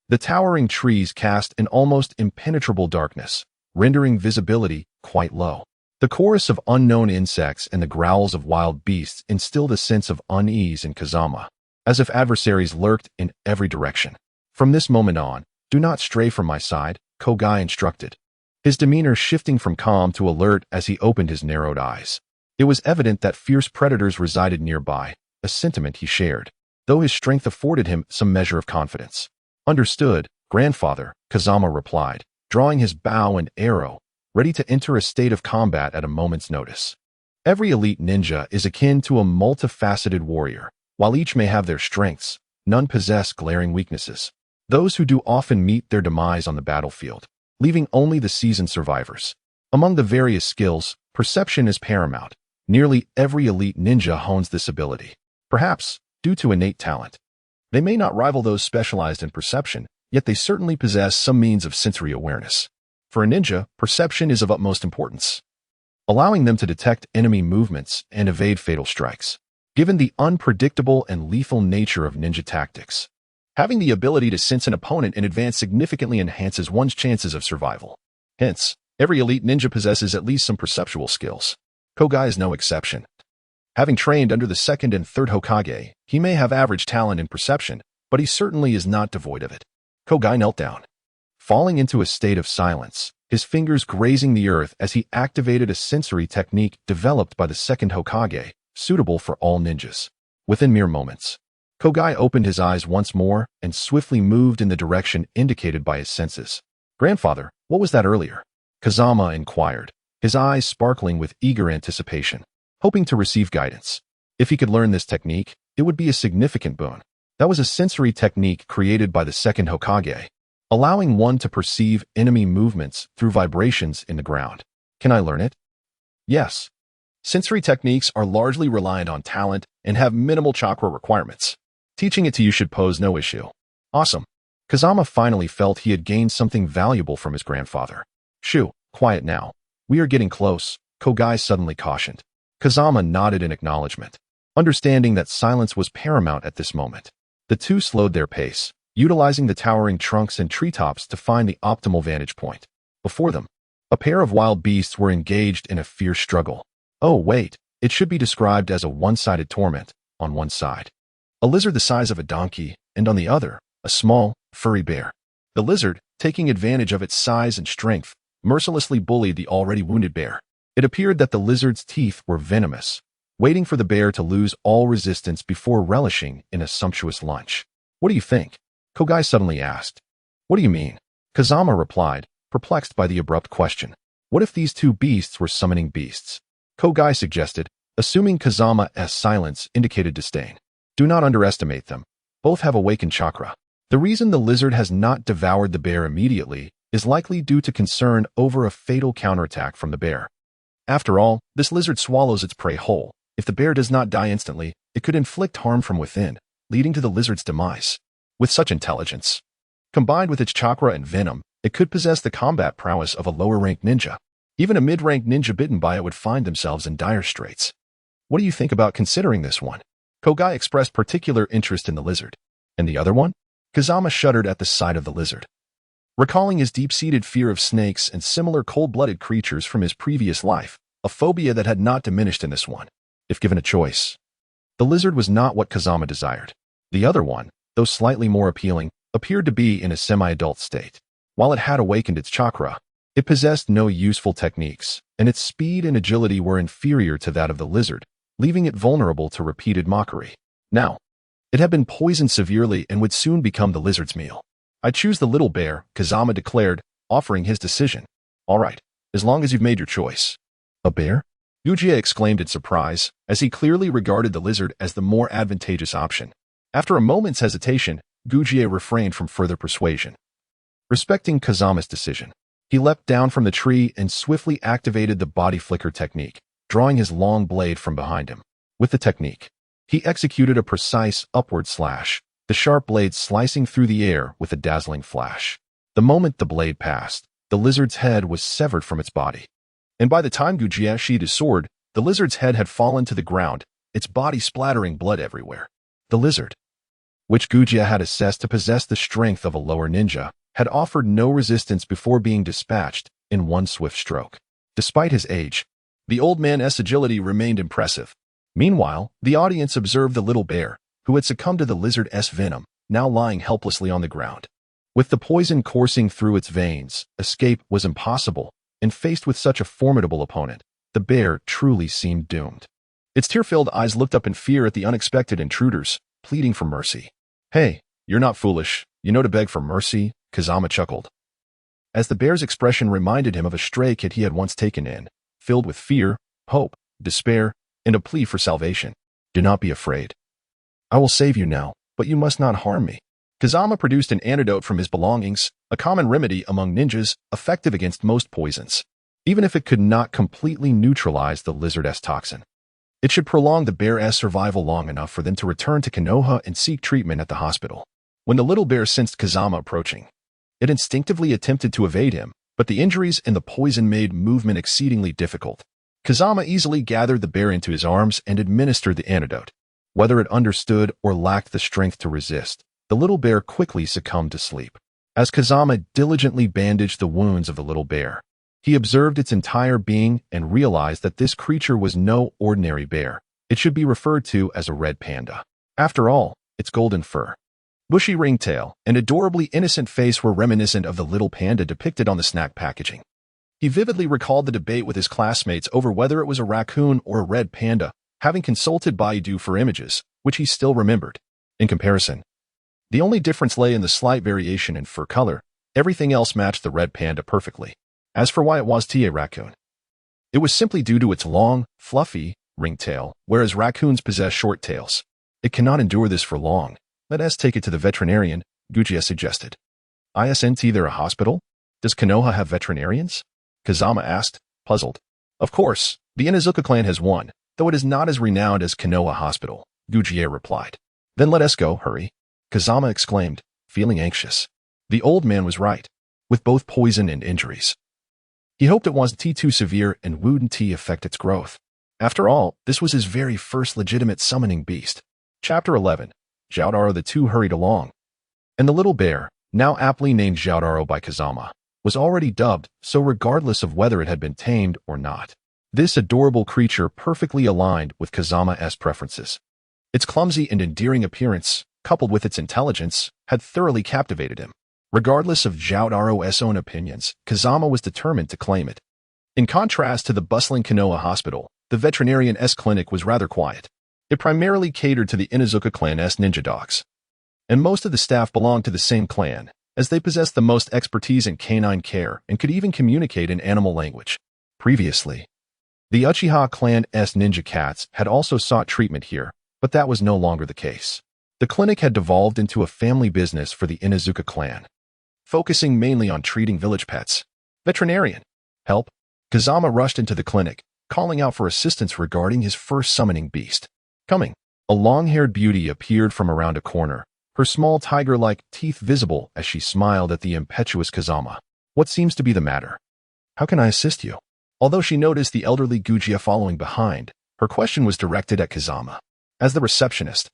the towering trees cast an almost impenetrable darkness, rendering visibility quite low. The chorus of unknown insects and the growls of wild beasts instilled a sense of unease in Kazama, as if adversaries lurked in every direction. From this moment on, do not stray from my side, Kogai instructed, his demeanor shifting from calm to alert as he opened his narrowed eyes. It was evident that fierce predators resided nearby, a sentiment he shared. though his strength afforded him some measure of confidence. "Understood, grandfather," Kazama replied, drawing his bow and arrow, ready to enter a state of combat at a moment's notice. Every elite ninja is akin to a multifaceted warrior. While each may have their strengths, none possess glaring weaknesses. Those who do often meet their demise on the battlefield, leaving only the seasoned survivors. Among the various skills, perception is paramount. Nearly every elite ninja hones this ability, perhaps due to innate talent. They may not rival those specialized in perception, yet they certainly possess some means of sensory awareness. For a ninja, perception is of utmost importance, allowing them to detect enemy movements and evade fatal strikes. Given the unpredictable and lethal nature of ninja tactics, having the ability to sense an opponent in advance significantly enhances one's chances of survival. Hence, every elite ninja possesses at least some perceptual skills. Kogai is no exception. Having trained under the second and third Hokage, he may have average talent in perception, but he certainly is not devoid of it. Kogai knelt down, falling into a state of silence, his fingers grazing the earth as he activated a sensory technique developed by the second Hokage, suitable for all ninjas. Within mere moments, Kogai opened his eyes once more and swiftly moved in the direction indicated by his senses. "Grandfather, what was that earlier?" Kazama inquired, his eyes sparkling with eager anticipation, hoping to receive guidance. If he could learn this technique, it would be a significant boon. That was a sensory technique created by the second Hokage, allowing one to perceive enemy movements through vibrations in the ground. "Can I learn it?" "Yes." Sensory techniques are largely reliant on talent and have minimal chakra requirements. Teaching it to you should pose no issue. "Awesome." Kazama finally felt he had gained something valuable from his grandfather. "Shoo, quiet now. We are getting close," Kogai suddenly cautioned. Kazama nodded in acknowledgement, understanding that silence was paramount at this moment. The two slowed their pace, utilizing the towering trunks and treetops to find the optimal vantage point. Before them, a pair of wild beasts were engaged in a fierce struggle. Oh, wait, it should be described as a one-sided torment. On one side, a lizard the size of a donkey, and on the other, a small, furry bear. The lizard, taking advantage of its size and strength, mercilessly bullied the already wounded bear. It appeared that the lizard's teeth were venomous, waiting for the bear to lose all resistance before relishing in a sumptuous lunch. "What do you think?" Kogai suddenly asked. "What do you mean?" Kazama replied, perplexed by the abrupt question. "What if these two beasts were summoning beasts?" Kogai suggested, assuming Kazama's silence indicated disdain. "Do not underestimate them. Both have awakened chakra. The reason the lizard has not devoured the bear immediately is likely due to concern over a fatal counterattack from the bear. After all, this lizard swallows its prey whole. If the bear does not die instantly, it could inflict harm from within, leading to the lizard's demise. With such intelligence, combined with its chakra and venom, it could possess the combat prowess of a lower-ranked ninja. Even a mid-ranked ninja bitten by it would find themselves in dire straits. What do you think about considering this one?" Kogai expressed particular interest in the lizard. "And the other one?" Kazama shuddered at the sight of the lizard, recalling his deep-seated fear of snakes and similar cold-blooded creatures from his previous life, a phobia that had not diminished in this one. If given a choice, the lizard was not what Kazama desired. The other one, though slightly more appealing, appeared to be in a semi-adult state. While it had awakened its chakra, it possessed no useful techniques, and its speed and agility were inferior to that of the lizard, leaving it vulnerable to repeated mockery. Now, it had been poisoned severely and would soon become the lizard's meal. "I choose the little bear," Kazama declared, offering his decision. "All right, as long as you've made your choice." "A bear?" Gujie exclaimed in surprise, as he clearly regarded the lizard as the more advantageous option. After a moment's hesitation, Gujie refrained from further persuasion. Respecting Kazama's decision, he leapt down from the tree and swiftly activated the body flicker technique, drawing his long blade from behind him. With the technique, he executed a precise upward slash, the sharp blade slicing through the air with a dazzling flash. The moment the blade passed, the lizard's head was severed from its body. And by the time Gujie sheathed his sword, the lizard's head had fallen to the ground, its body splattering blood everywhere. The lizard, which Gujie had assessed to possess the strength of a lower ninja, had offered no resistance before being dispatched in one swift stroke. Despite his age, the old man's agility remained impressive. Meanwhile, the audience observed the little bear, who had succumbed to the lizard's venom, now lying helplessly on the ground. With the poison coursing through its veins, escape was impossible, and faced with such a formidable opponent, the bear truly seemed doomed. Its tear-filled eyes looked up in fear at the unexpected intruders, pleading for mercy. Hey, you're not foolish. You know to beg for mercy, Kazama chuckled, as the bear's expression reminded him of a stray kid he had once taken in, filled with fear, hope, despair, and a plea for salvation. Do not be afraid. I will save you now, but you must not harm me. Kazama produced an antidote from his belongings, a common remedy among ninjas, effective against most poisons, even if it could not completely neutralize the lizard-S toxin. It should prolong the bear-S survival long enough for them to return to Konoha and seek treatment at the hospital. When the little bear sensed Kazama approaching, it instinctively attempted to evade him, but the injuries and the poison made movement exceedingly difficult. Kazama easily gathered the bear into his arms and administered the antidote. Whether it understood or lacked the strength to resist, the little bear quickly succumbed to sleep. As Kazama diligently bandaged the wounds of the little bear, he observed its entire being and realized that this creature was no ordinary bear. It should be referred to as a red panda. After all, its golden fur, bushy ringtail, and adorably innocent face were reminiscent of the little panda depicted on the snack packaging. He vividly recalled the debate with his classmates over whether it was a raccoon or a red panda, having consulted Baidu for images, which he still remembered. In comparison, the only difference lay in the slight variation in fur color. Everything else matched the red panda perfectly. As for why it was a raccoon, it was simply due to its long, fluffy ringtail, whereas raccoons possess short tails. It cannot endure this for long. Let us take it to the veterinarian, Gucci suggested. Isn't there a hospital? Does Konoha have veterinarians? Kazama asked, puzzled. Of course, the Inuzuka clan has one, though it is not as renowned as Konoha Hospital, Gucci replied. Then let us go, hurry, Kazama exclaimed, feeling anxious. The old man was right, with both poison and injuries. He hoped it wasn't too severe and wouldn't affect its growth. After all, this was his very first legitimate summoning beast. Chapter 11. Zhaodaro. The two hurried along, and the little bear, now aptly named Zhaodaro by Kazama, was already dubbed, so regardless of whether it had been tamed or not, this adorable creature perfectly aligned with Kazama's preferences. Its clumsy and endearing appearance, coupled with its intelligence, had thoroughly captivated him. Regardless of Zhaodaro's own opinions, Kazama was determined to claim it. In contrast to the bustling Konoha hospital, the veterinarian's clinic was rather quiet. It primarily catered to the Inuzuka clan's ninja dogs, and most of the staff belonged to the same clan, as they possessed the most expertise in canine care and could even communicate in animal language. Previously, the Uchiha clan's ninja cats had also sought treatment here, but that was no longer the case. The clinic had devolved into a family business for the Inuzuka clan, focusing mainly on treating village pets. Veterinarian, help! Kazama rushed into the clinic, calling out for assistance regarding his first summoning beast. Coming, a long-haired beauty appeared from around a corner, her small tiger-like teeth visible as she smiled at the impetuous Kazama. What seems to be the matter? How can I assist you? Although she noticed the elderly Gugia following behind, her question was directed at Kazama. As the receptionist,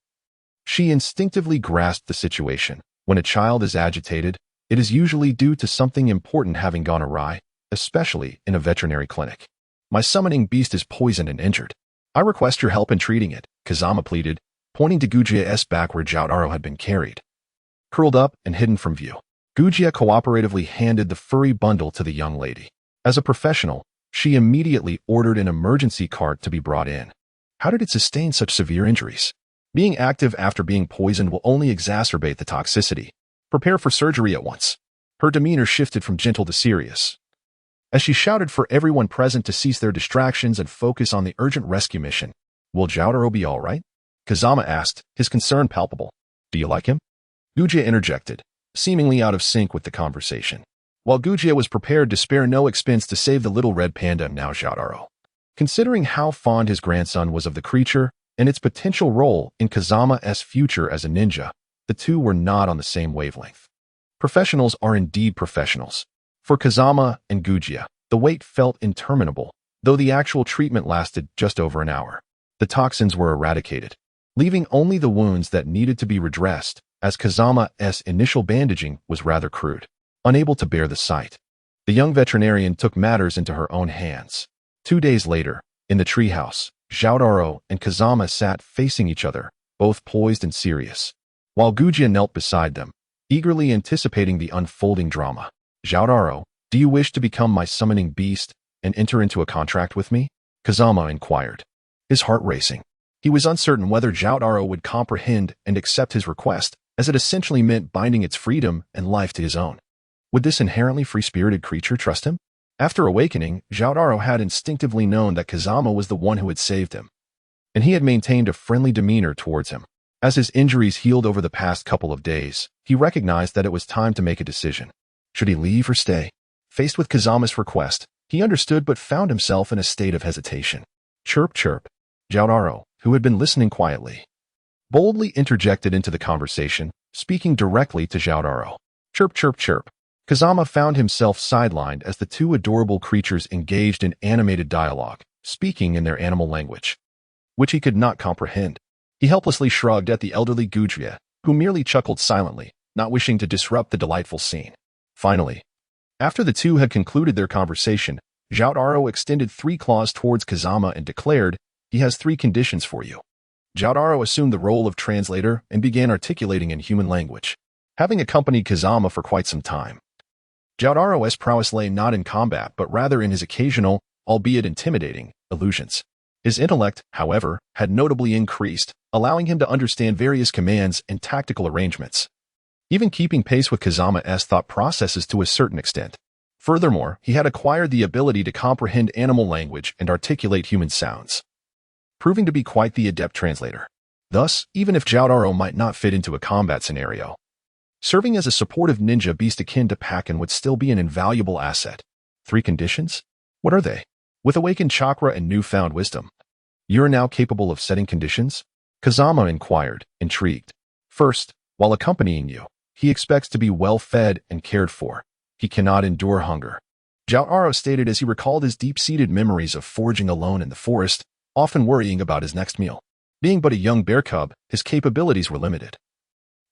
she instinctively grasped the situation. When a child is agitated, it is usually due to something important having gone awry, especially in a veterinary clinic. My summoning beast is poisoned and injured. I request your help in treating it, Kazama pleaded, pointing to Gujia's back where Zhaodaro had been carried, curled up and hidden from view. Gugia cooperatively handed the furry bundle to the young lady. As a professional, she immediately ordered an emergency cart to be brought in. How did it sustain such severe injuries? Being active after being poisoned will only exacerbate the toxicity. Prepare for surgery at once. Her demeanor shifted from gentle to serious, as she shouted for everyone present to cease their distractions and focus on the urgent rescue mission. Will Zhaodaro be all right? Kazama asked, his concern palpable. Do you like him? Gugia interjected, seemingly out of sync with the conversation. While Gugia was prepared to spare no expense to save the little red panda, now Zhaodaro, considering how fond his grandson was of the creature and its potential role in Kazama's future as a ninja, the two were not on the same wavelength. Professionals are indeed professionals. For Kazama and Gugia, the wait felt interminable, though the actual treatment lasted just over an hour. The toxins were eradicated, leaving only the wounds that needed to be redressed, as Kazama's initial bandaging was rather crude. Unable to bear the sight, the young veterinarian took matters into her own hands. 2 days later, in the treehouse, Zhaodaro and Kazama sat facing each other, both poised and serious, while Gugia knelt beside them, eagerly anticipating the unfolding drama. Zhaodaro, do you wish to become my summoning beast and enter into a contract with me? Kazama inquired, his heart racing. He was uncertain whether Jotaro would comprehend and accept his request, as it essentially meant binding its freedom and life to his own. Would this inherently free-spirited creature trust him? After awakening, Jotaro had instinctively known that Kazama was the one who had saved him, and he had maintained a friendly demeanor towards him. As his injuries healed over the past couple of days, he recognized that it was time to make a decision. Should he leave or stay? Faced with Kazama's request, he understood but found himself in a state of hesitation. Chirp, chirp. Jotaro, who had been listening quietly, boldly interjected into the conversation, speaking directly to Jotaro. Chirp, chirp, chirp. Kazama found himself sidelined as the two adorable creatures engaged in animated dialogue, speaking in their animal language, which he could not comprehend. He helplessly shrugged at the elderly Gudria, who merely chuckled silently, not wishing to disrupt the delightful scene. Finally, after the two had concluded their conversation, Jotaro extended 3 claws towards Kazama and declared, "He has 3 conditions for you." Jotaro assumed the role of translator and began articulating in human language. Having accompanied Kazama for quite some time, Jotaro's prowess lay not in combat but rather in his occasional, albeit intimidating, illusions. His intellect, however, had notably increased, allowing him to understand various commands and tactical arrangements, even keeping pace with Kazama's thought processes to a certain extent. Furthermore, he had acquired the ability to comprehend animal language and articulate human sounds, proving to be quite the adept translator. Thus, even if Jotaro might not fit into a combat scenario, serving as a supportive ninja beast akin to Pakken would still be an invaluable asset. 3 conditions? What are they? With awakened chakra and newfound wisdom, you are now capable of setting conditions? Kazama inquired, intrigued. First, while accompanying you, he expects to be well fed and cared for. He cannot endure hunger. Jotaro stated as he recalled his deep-seated memories of foraging alone in the forest, often worrying about his next meal. Being but a young bear cub, his capabilities were limited,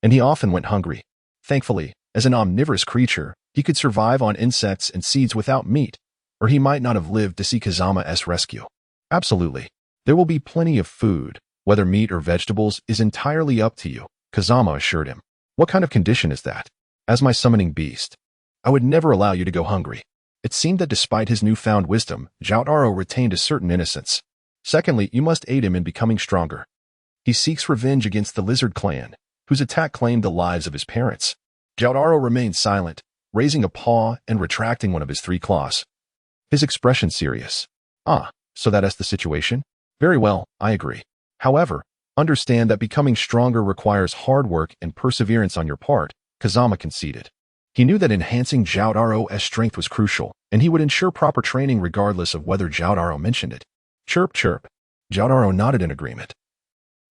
and he often went hungry. Thankfully, as an omnivorous creature, he could survive on insects and seeds without meat, or he might not have lived to see Kazama's rescue. Absolutely. There will be plenty of food. Whether meat or vegetables is entirely up to you, Kazama assured him. What kind of condition is that? As my summoning beast, I would never allow you to go hungry. It seemed that despite his newfound wisdom, Jotaro retained a certain innocence. Secondly, you must aid him in becoming stronger. He seeks revenge against the lizard clan, whose attack claimed the lives of his parents. Jotaro remained silent, raising a paw and retracting one of his 3 claws. His expression serious. So that is the situation? Very well, I agree. However, understand that becoming stronger requires hard work and perseverance on your part, Kazama conceded. He knew that enhancing Jotaro's strength was crucial, and he would ensure proper training regardless of whether Jotaro mentioned it. Chirp, chirp. Jotaro nodded in agreement,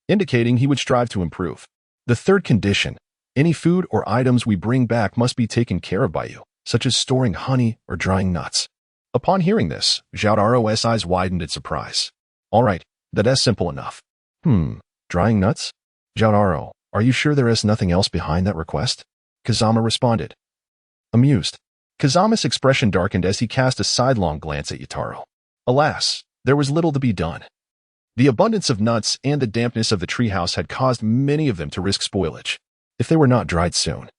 indicating he would strive to improve. The 3rd condition, any food or items we bring back must be taken care of by you, such as storing honey or drying nuts. Upon hearing this, Jotaro's eyes widened in surprise. All right, that is simple enough. Drying nuts? Jotaro, are you sure there is nothing else behind that request? Kazama responded, amused. Kazama's expression darkened as he cast a sidelong glance at Jotaro. Alas, there was little to be done. The abundance of nuts and the dampness of the treehouse had caused many of them to risk spoilage. If they were not dried soon,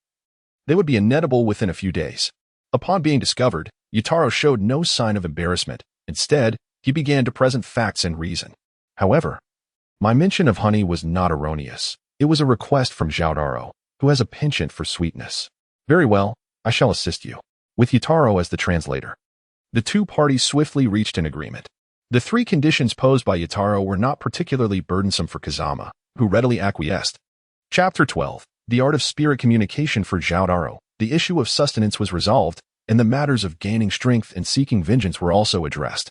they would be inedible within a few days. Upon being discovered, Jotaro showed no sign of embarrassment. Instead, he began to present facts and reason. However, my mention of honey was not erroneous. It was a request from Jotaro, who has a penchant for sweetness. Very well, I shall assist you. With Jotaro as the translator, the 2 parties swiftly reached an agreement. The 3 conditions posed by Jotaro were not particularly burdensome for Kazama, who readily acquiesced. Chapter 12. The Art of Spirit Communication for Jotaro. The issue of sustenance was resolved, and the matters of gaining strength and seeking vengeance were also addressed.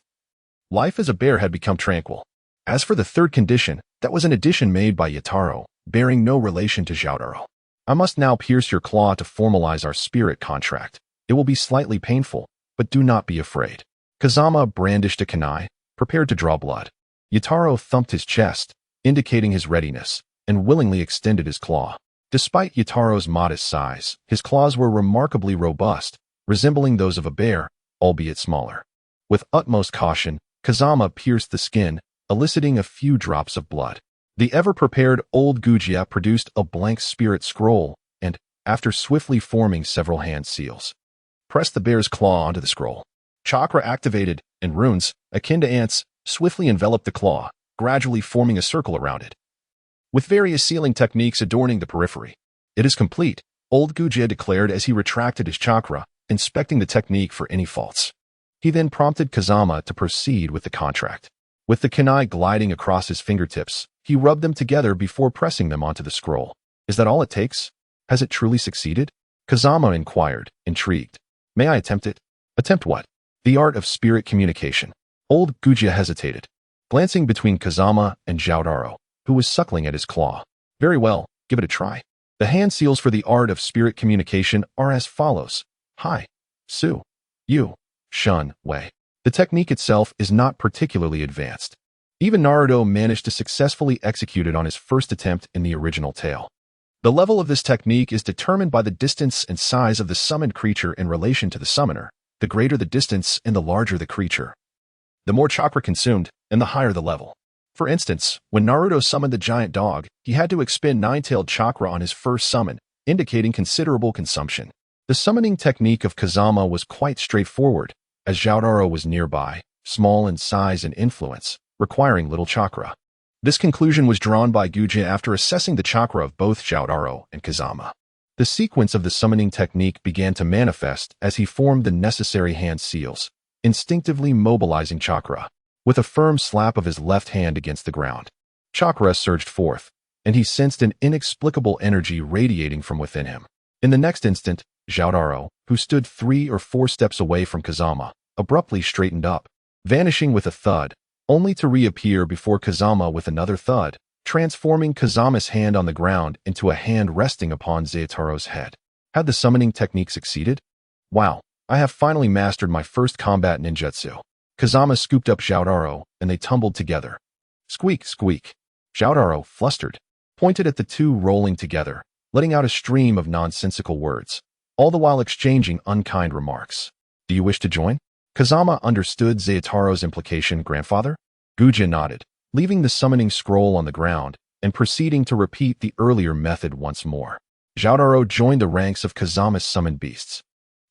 Life as a bear had become tranquil. As for the 3rd condition, that was an addition made by Jotaro, bearing no relation to Jotaro. I must now pierce your claw to formalize our spirit contract. It will be slightly painful, but do not be afraid. Kazama brandished a kunai, prepared to draw blood. Jotaro thumped his chest, indicating his readiness, and willingly extended his claw. Despite Yotaro's modest size, his claws were remarkably robust, resembling those of a bear, albeit smaller. With utmost caution, Kazama pierced the skin, eliciting a few drops of blood. The ever-prepared old Gujia produced a blank spirit scroll and, after swiftly forming several hand seals, pressed the bear's claw onto the scroll. Chakra activated, and runes, akin to ants, swiftly enveloped the claw, gradually forming a circle around it, with various sealing techniques adorning the periphery. "It is complete," old Gujie declared as he retracted his chakra, inspecting the technique for any faults. He then prompted Kazama to proceed with the contract. With the kunai gliding across his fingertips, he rubbed them together before pressing them onto the scroll. "Is that all it takes? Has it truly succeeded?" Kazama inquired, intrigued. "May I attempt it?" "Attempt what?" "The art of spirit communication." Old Gujie hesitated, glancing between Kazama and Zhaodaro, who was suckling at his claw. "Very well, give it a try." The hand seals for the art of spirit communication are as follows: Hai, Su, Yu, Shun, Wei. The technique itself is not particularly advanced. Even Naruto managed to successfully execute it on his first attempt in the original tale. The level of this technique is determined by the distance and size of the summoned creature in relation to the summoner. The greater the distance and the larger the creature, the more chakra consumed and the higher the level. For instance, when Naruto summoned the giant dog, he had to expend 9-tailed chakra on his first summon, indicating considerable consumption. The summoning technique of Kazama was quite straightforward, as Zhaodaro was nearby, small in size and influence, requiring little chakra. This conclusion was drawn by Gujie after assessing the chakra of both Zhaodaro and Kazama. The sequence of the summoning technique began to manifest as he formed the necessary hand seals, instinctively mobilizing chakra. With a firm slap of his left hand against the ground, chakra surged forth, and he sensed an inexplicable energy radiating from within him. In the next instant, Zhaodaro, who stood 3 or 4 steps away from Kazama, abruptly straightened up, vanishing with a thud, only to reappear before Kazama with another thud, transforming Kazama's hand on the ground into a hand resting upon Zayataro's head. Had the summoning technique succeeded? "Wow, I have finally mastered my first combat ninjutsu." Kazama scooped up Zhaodaro, and they tumbled together. Squeak, squeak. Zhaodaro, flustered, pointed at the two rolling together, letting out a stream of nonsensical words, all the while exchanging unkind remarks. "Do you wish to join?" Kazama understood Zayataro's implication. "Grandfather?" Gujie nodded, leaving the summoning scroll on the ground and proceeding to repeat the earlier method once more. Zhaodaro joined the ranks of Kazama's summoned beasts.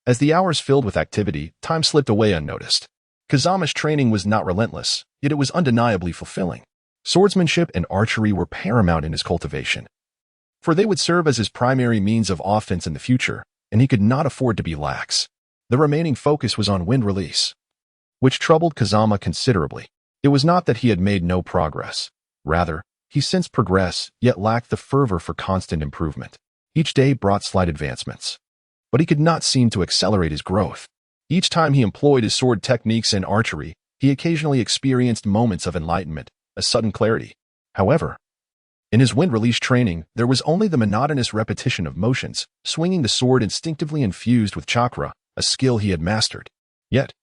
As the hours filled with activity, time slipped away unnoticed. Kazama's training was not relentless, yet it was undeniably fulfilling. Swordsmanship and archery were paramount in his cultivation, for they would serve as his primary means of offense in the future, and he could not afford to be lax. The remaining focus was on wind release, which troubled Kazama considerably. It was not that he had made no progress. Rather, he sensed progress, yet lacked the fervor for constant improvement. Each day brought slight advancements, but he could not seem to accelerate his growth. Each time he employed his sword techniques and archery, he occasionally experienced moments of enlightenment, a sudden clarity. However, in his wind release training, there was only the monotonous repetition of motions, swinging the sword instinctively infused with chakra, a skill he had mastered. Yet,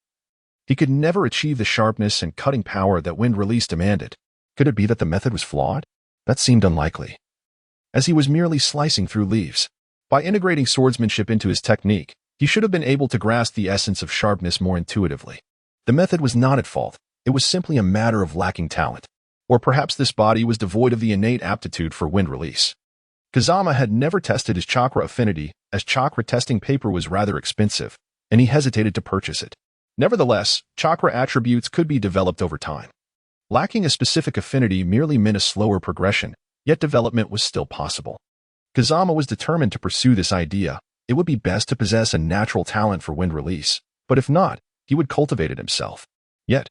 he could never achieve the sharpness and cutting power that wind release demanded. Could it be that the method was flawed? That seemed unlikely, as he was merely slicing through leaves. By integrating swordsmanship into his technique, he should have been able to grasp the essence of sharpness more intuitively. The method was not at fault. It was simply a matter of lacking talent. Or perhaps this body was devoid of the innate aptitude for wind release. Kazama had never tested his chakra affinity, as chakra testing paper was rather expensive, and he hesitated to purchase it. Nevertheless, chakra attributes could be developed over time. Lacking a specific affinity merely meant a slower progression, yet development was still possible. Kazama was determined to pursue this idea. It would be best to possess a natural talent for wind release, but if not, he would cultivate it himself. Yet,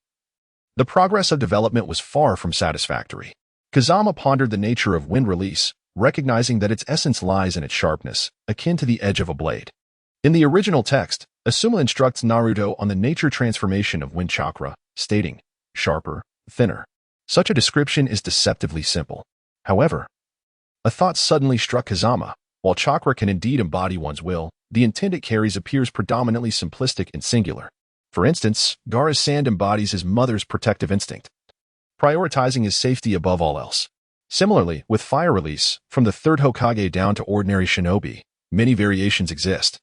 the progress of development was far from satisfactory. Kazama pondered the nature of wind release, recognizing that its essence lies in its sharpness, akin to the edge of a blade. In the original text, Asuma instructs Naruto on the nature transformation of wind chakra, stating, "sharper, thinner." Such a description is deceptively simple. However, a thought suddenly struck Kazama. While chakra can indeed embody one's will, the intent it carries appears predominantly simplistic and singular. For instance, Gaara's sand embodies his mother's protective instinct, prioritizing his safety above all else. Similarly, with fire release, from the third Hokage down to ordinary shinobi, many variations exist.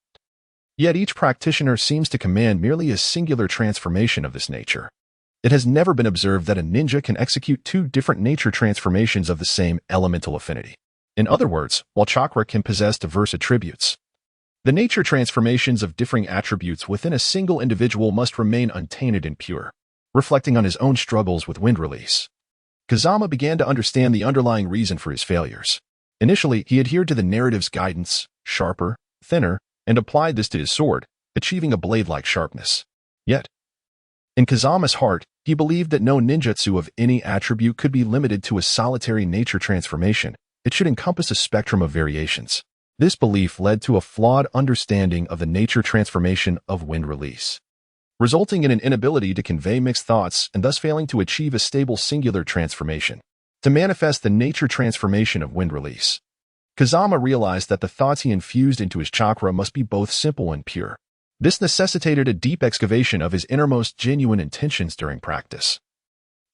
Yet each practitioner seems to command merely a singular transformation of this nature. It has never been observed that a ninja can execute 2 different nature transformations of the same elemental affinity. In other words, while chakra can possess diverse attributes, the nature transformations of differing attributes within a single individual must remain untainted and pure, reflecting on his own struggles with wind release. Kazama began to understand the underlying reason for his failures. Initially, he adhered to the narrative's guidance, sharper, thinner, and applied this to his sword, achieving a blade-like sharpness. Yet, in Kazama's heart, he believed that no ninjutsu of any attribute could be limited to a solitary nature transformation. It should encompass a spectrum of variations. This belief led to a flawed understanding of the nature transformation of wind release, resulting in an inability to convey mixed thoughts and thus failing to achieve a stable singular transformation. To manifest the nature transformation of wind release, Kazama realized that the thoughts he infused into his chakra must be both simple and pure. This necessitated a deep excavation of his innermost genuine intentions during practice,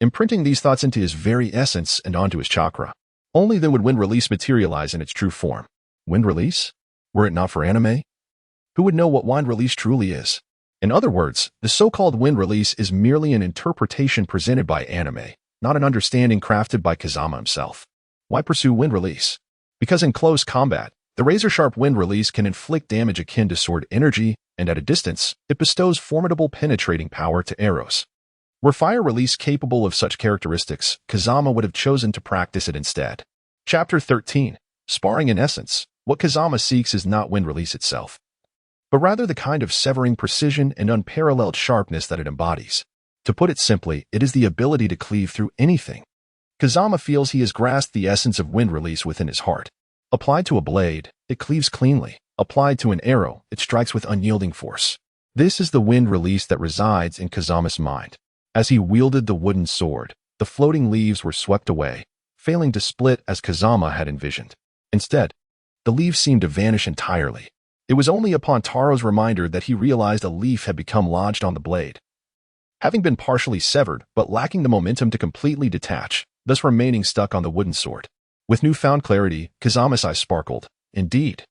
imprinting these thoughts into his very essence and onto his chakra. Only then would wind release materialize in its true form. Wind release? Were it not for anime? Who would know what wind release truly is? In other words, the so-called wind release is merely an interpretation presented by anime, not an understanding crafted by Kazama himself. Why pursue wind release? Because in close combat, the razor-sharp wind release can inflict damage akin to sword energy, and at a distance, it bestows formidable penetrating power to arrows. Were fire release capable of such characteristics, Kazama would have chosen to practice it instead. Chapter 13. Sparring in essence. What Kazama seeks is not wind release itself, but rather the kind of severing precision and unparalleled sharpness that it embodies. To put it simply, it is the ability to cleave through anything. Kazama feels he has grasped the essence of wind release within his heart. Applied to a blade, it cleaves cleanly. Applied to an arrow, it strikes with unyielding force. This is the wind release that resides in Kazama's mind. As he wielded the wooden sword, the floating leaves were swept away, failing to split as Kazama had envisioned. Instead, the leaves seemed to vanish entirely. It was only upon Taro's reminder that he realized a leaf had become lodged on the blade, having been partially severed but lacking the momentum to completely detach, thus remaining stuck on the wooden sword. With newfound clarity, Kazama's eyes sparkled. Indeed,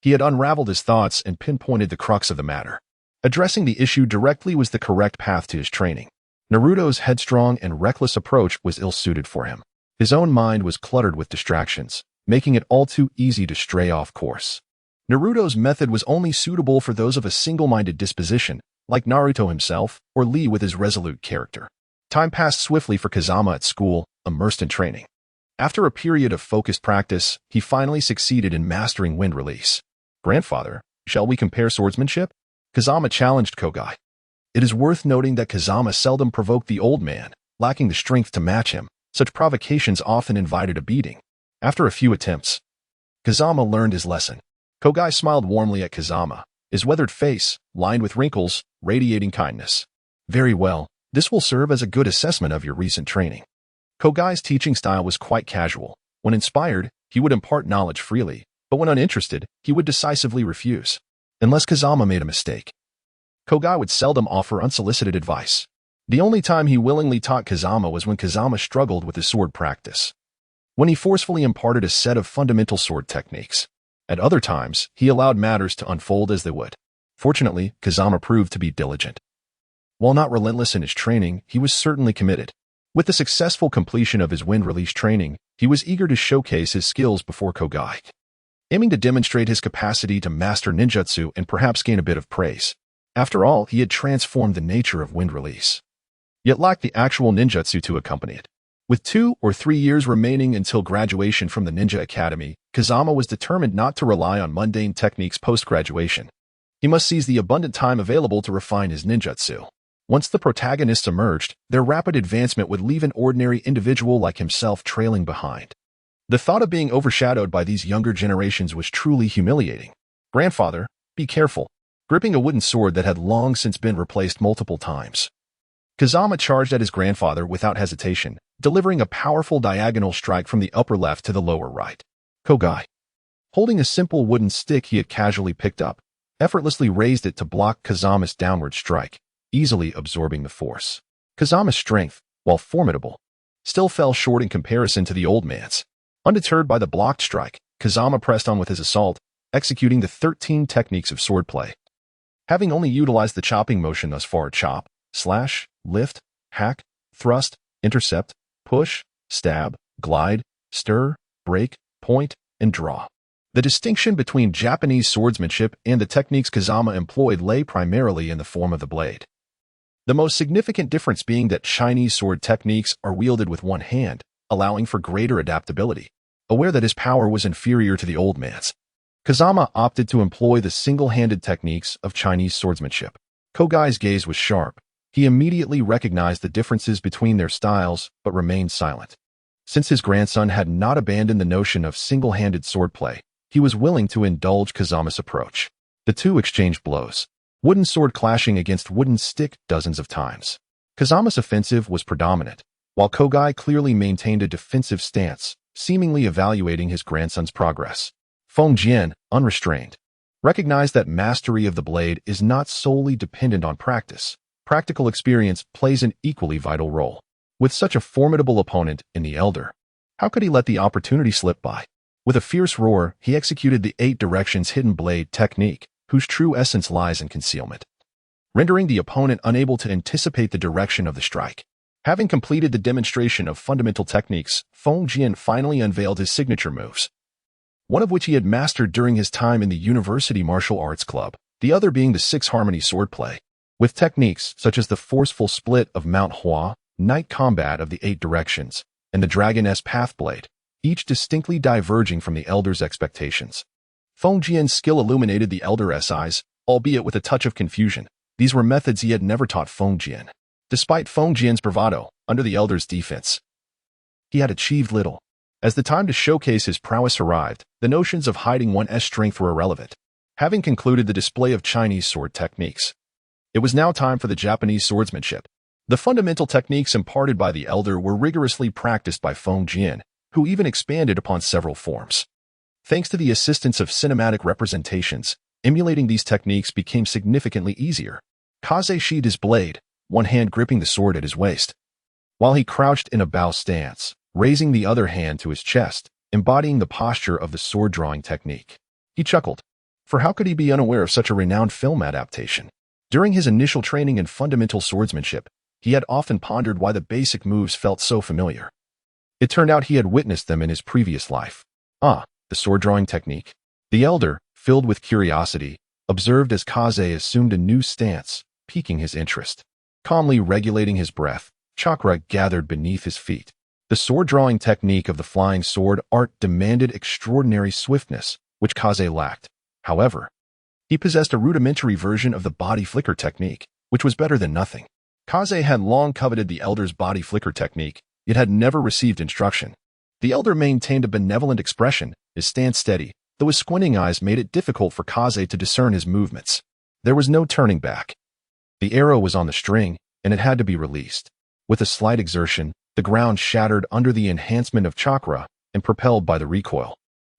he had unraveled his thoughts and pinpointed the crux of the matter. Addressing the issue directly was the correct path to his training. Naruto's headstrong and reckless approach was ill-suited for him. His own mind was cluttered with distractions, making it all too easy to stray off course. Naruto's method was only suitable for those of a single-minded disposition, like Naruto himself or Lee with his resolute character. Time passed swiftly for Kazama at school, immersed in training. After a period of focused practice, he finally succeeded in mastering wind release. "Grandfather, shall we compare swordsmanship?" Kazama challenged Kogai. It is worth noting that Kazama seldom provoked the old man, lacking the strength to match him. Such provocations often invited a beating. After a few attempts, Kazama learned his lesson. Kogai smiled warmly at Kazama, his weathered face, lined with wrinkles, radiating kindness. "Very well, this will serve as a good assessment of your recent training." Kogai's teaching style was quite casual. When inspired, he would impart knowledge freely, but when uninterested, he would decisively refuse. Unless Kazama made a mistake, Kogai would seldom offer unsolicited advice. The only time he willingly taught Kazama was when Kazama struggled with his sword practice, when he forcefully imparted a set of fundamental sword techniques. At other times, he allowed matters to unfold as they would. Fortunately, Kazama proved to be diligent. While not relentless in his training, he was certainly committed. With the successful completion of his wind release training, he was eager to showcase his skills before Kogai, aiming to demonstrate his capacity to master ninjutsu and perhaps gain a bit of praise. After all, he had transformed the nature of wind release, yet lacked the actual ninjutsu to accompany it. With 2 or 3 years remaining until graduation from the Ninja Academy, Kazama was determined not to rely on mundane techniques post-graduation. He must seize the abundant time available to refine his ninjutsu. Once the protagonists emerged, their rapid advancement would leave an ordinary individual like himself trailing behind. The thought of being overshadowed by these younger generations was truly humiliating. "Grandfather, be careful," gripping a wooden sword that had long since been replaced multiple times. Kazama charged at his grandfather without hesitation, delivering a powerful diagonal strike from the upper left to the lower right. Kogai, holding a simple wooden stick he had casually picked up, effortlessly raised it to block Kazama's downward strike, easily absorbing the force. Kazama's strength, while formidable, still fell short in comparison to the old man's. Undeterred by the blocked strike, Kazama pressed on with his assault, executing the 13 techniques of swordplay. Having only utilized the chopping motion thus far, chop, slash, lift, hack, thrust, intercept, push, stab, glide, stir, break, point, and draw. The distinction between Japanese swordsmanship and the techniques Kazama employed lay primarily in the form of the blade. The most significant difference being that Chinese sword techniques are wielded with one hand, allowing for greater adaptability. Aware that his power was inferior to the old man's, Kazama opted to employ the single-handed techniques of Chinese swordsmanship. Kogai's gaze was sharp. He immediately recognized the differences between their styles, but remained silent. Since his grandson had not abandoned the notion of single-handed swordplay, he was willing to indulge Kazama's approach. The two exchanged blows, wooden sword clashing against wooden stick dozens of times. Kazama's offensive was predominant, while Kogai clearly maintained a defensive stance, seemingly evaluating his grandson's progress. Feng Jian, unrestrained, recognized that mastery of the blade is not solely dependent on practice. Practical experience plays an equally vital role. With such a formidable opponent in the elder, how could he let the opportunity slip by? With a fierce roar, he executed the 8 directions hidden blade technique, whose true essence lies in concealment, rendering the opponent unable to anticipate the direction of the strike. Having completed the demonstration of fundamental techniques, Feng Jian finally unveiled his signature moves, one of which he had mastered during his time in the University Martial Arts Club, the other being the 6-harmony swordplay. With techniques such as the forceful split of Mount Hua, Night Combat of the 8 Directions, and the Dragoness Pathblade, each distinctly diverging from the Elder's expectations. Feng Jian's skill illuminated the Elder's eyes, albeit with a touch of confusion. These were methods he had never taught Feng Jian. Despite Feng Jian's bravado, under the Elder's defense, he had achieved little. As the time to showcase his prowess arrived, the notions of hiding one's strength were irrelevant. Having concluded the display of Chinese sword techniques, it was now time for the Japanese swordsmanship. The fundamental techniques imparted by the Elder were rigorously practiced by Feng Jian, who even expanded upon several forms. Thanks to the assistance of cinematic representations, emulating these techniques became significantly easier. Kaze sheathed his blade, one hand gripping the sword at his waist, while he crouched in a bow stance, raising the other hand to his chest, embodying the posture of the sword-drawing technique. He chuckled, for how could he be unaware of such a renowned film adaptation? During his initial training in fundamental swordsmanship, he had often pondered why the basic moves felt so familiar. It turned out he had witnessed them in his previous life. The sword-drawing technique. The Elder, filled with curiosity, observed as Kaze assumed a new stance, piquing his interest. Calmly regulating his breath, chakra gathered beneath his feet. The sword-drawing technique of the flying sword art demanded extraordinary swiftness, which Kaze lacked. However, he possessed a rudimentary version of the body flicker technique, which was better than nothing. Kaze had long coveted the Elder's body flicker technique, yet had never received instruction. The Elder maintained a benevolent expression, his stance steady, though his squinting eyes made it difficult for Kaze to discern his movements. There was no turning back. The arrow was on the string, and it had to be released. With a slight exertion, the ground shattered under the enhancement of chakra and propelled by the recoil.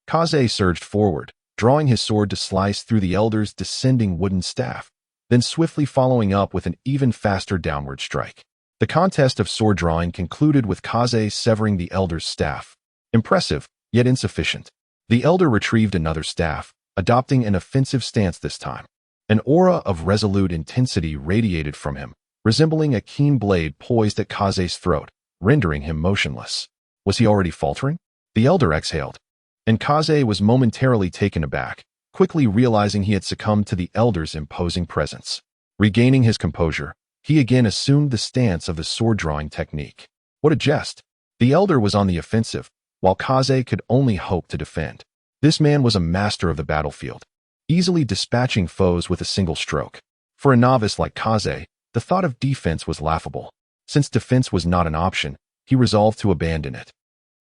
Kaze surged forward, drawing his sword to slice through the Elder's descending wooden staff, then swiftly following up with an even faster downward strike. The contest of sword drawing concluded with Kaze severing the Elder's staff. Impressive, yet insufficient. The Elder retrieved another staff, adopting an offensive stance this time. An aura of resolute intensity radiated from him, resembling a keen blade poised at Kaze's throat, rendering him motionless. Was he already faltering? The Elder exhaled, and Kaze was momentarily taken aback, quickly realizing he had succumbed to the Elder's imposing presence. Regaining his composure, he again assumed the stance of the sword-drawing technique. What a jest! The Elder was on the offensive, while Kaze could only hope to defend. This man was a master of the battlefield, easily dispatching foes with a single stroke. For a novice like Kaze, the thought of defense was laughable. Since defense was not an option, he resolved to abandon it.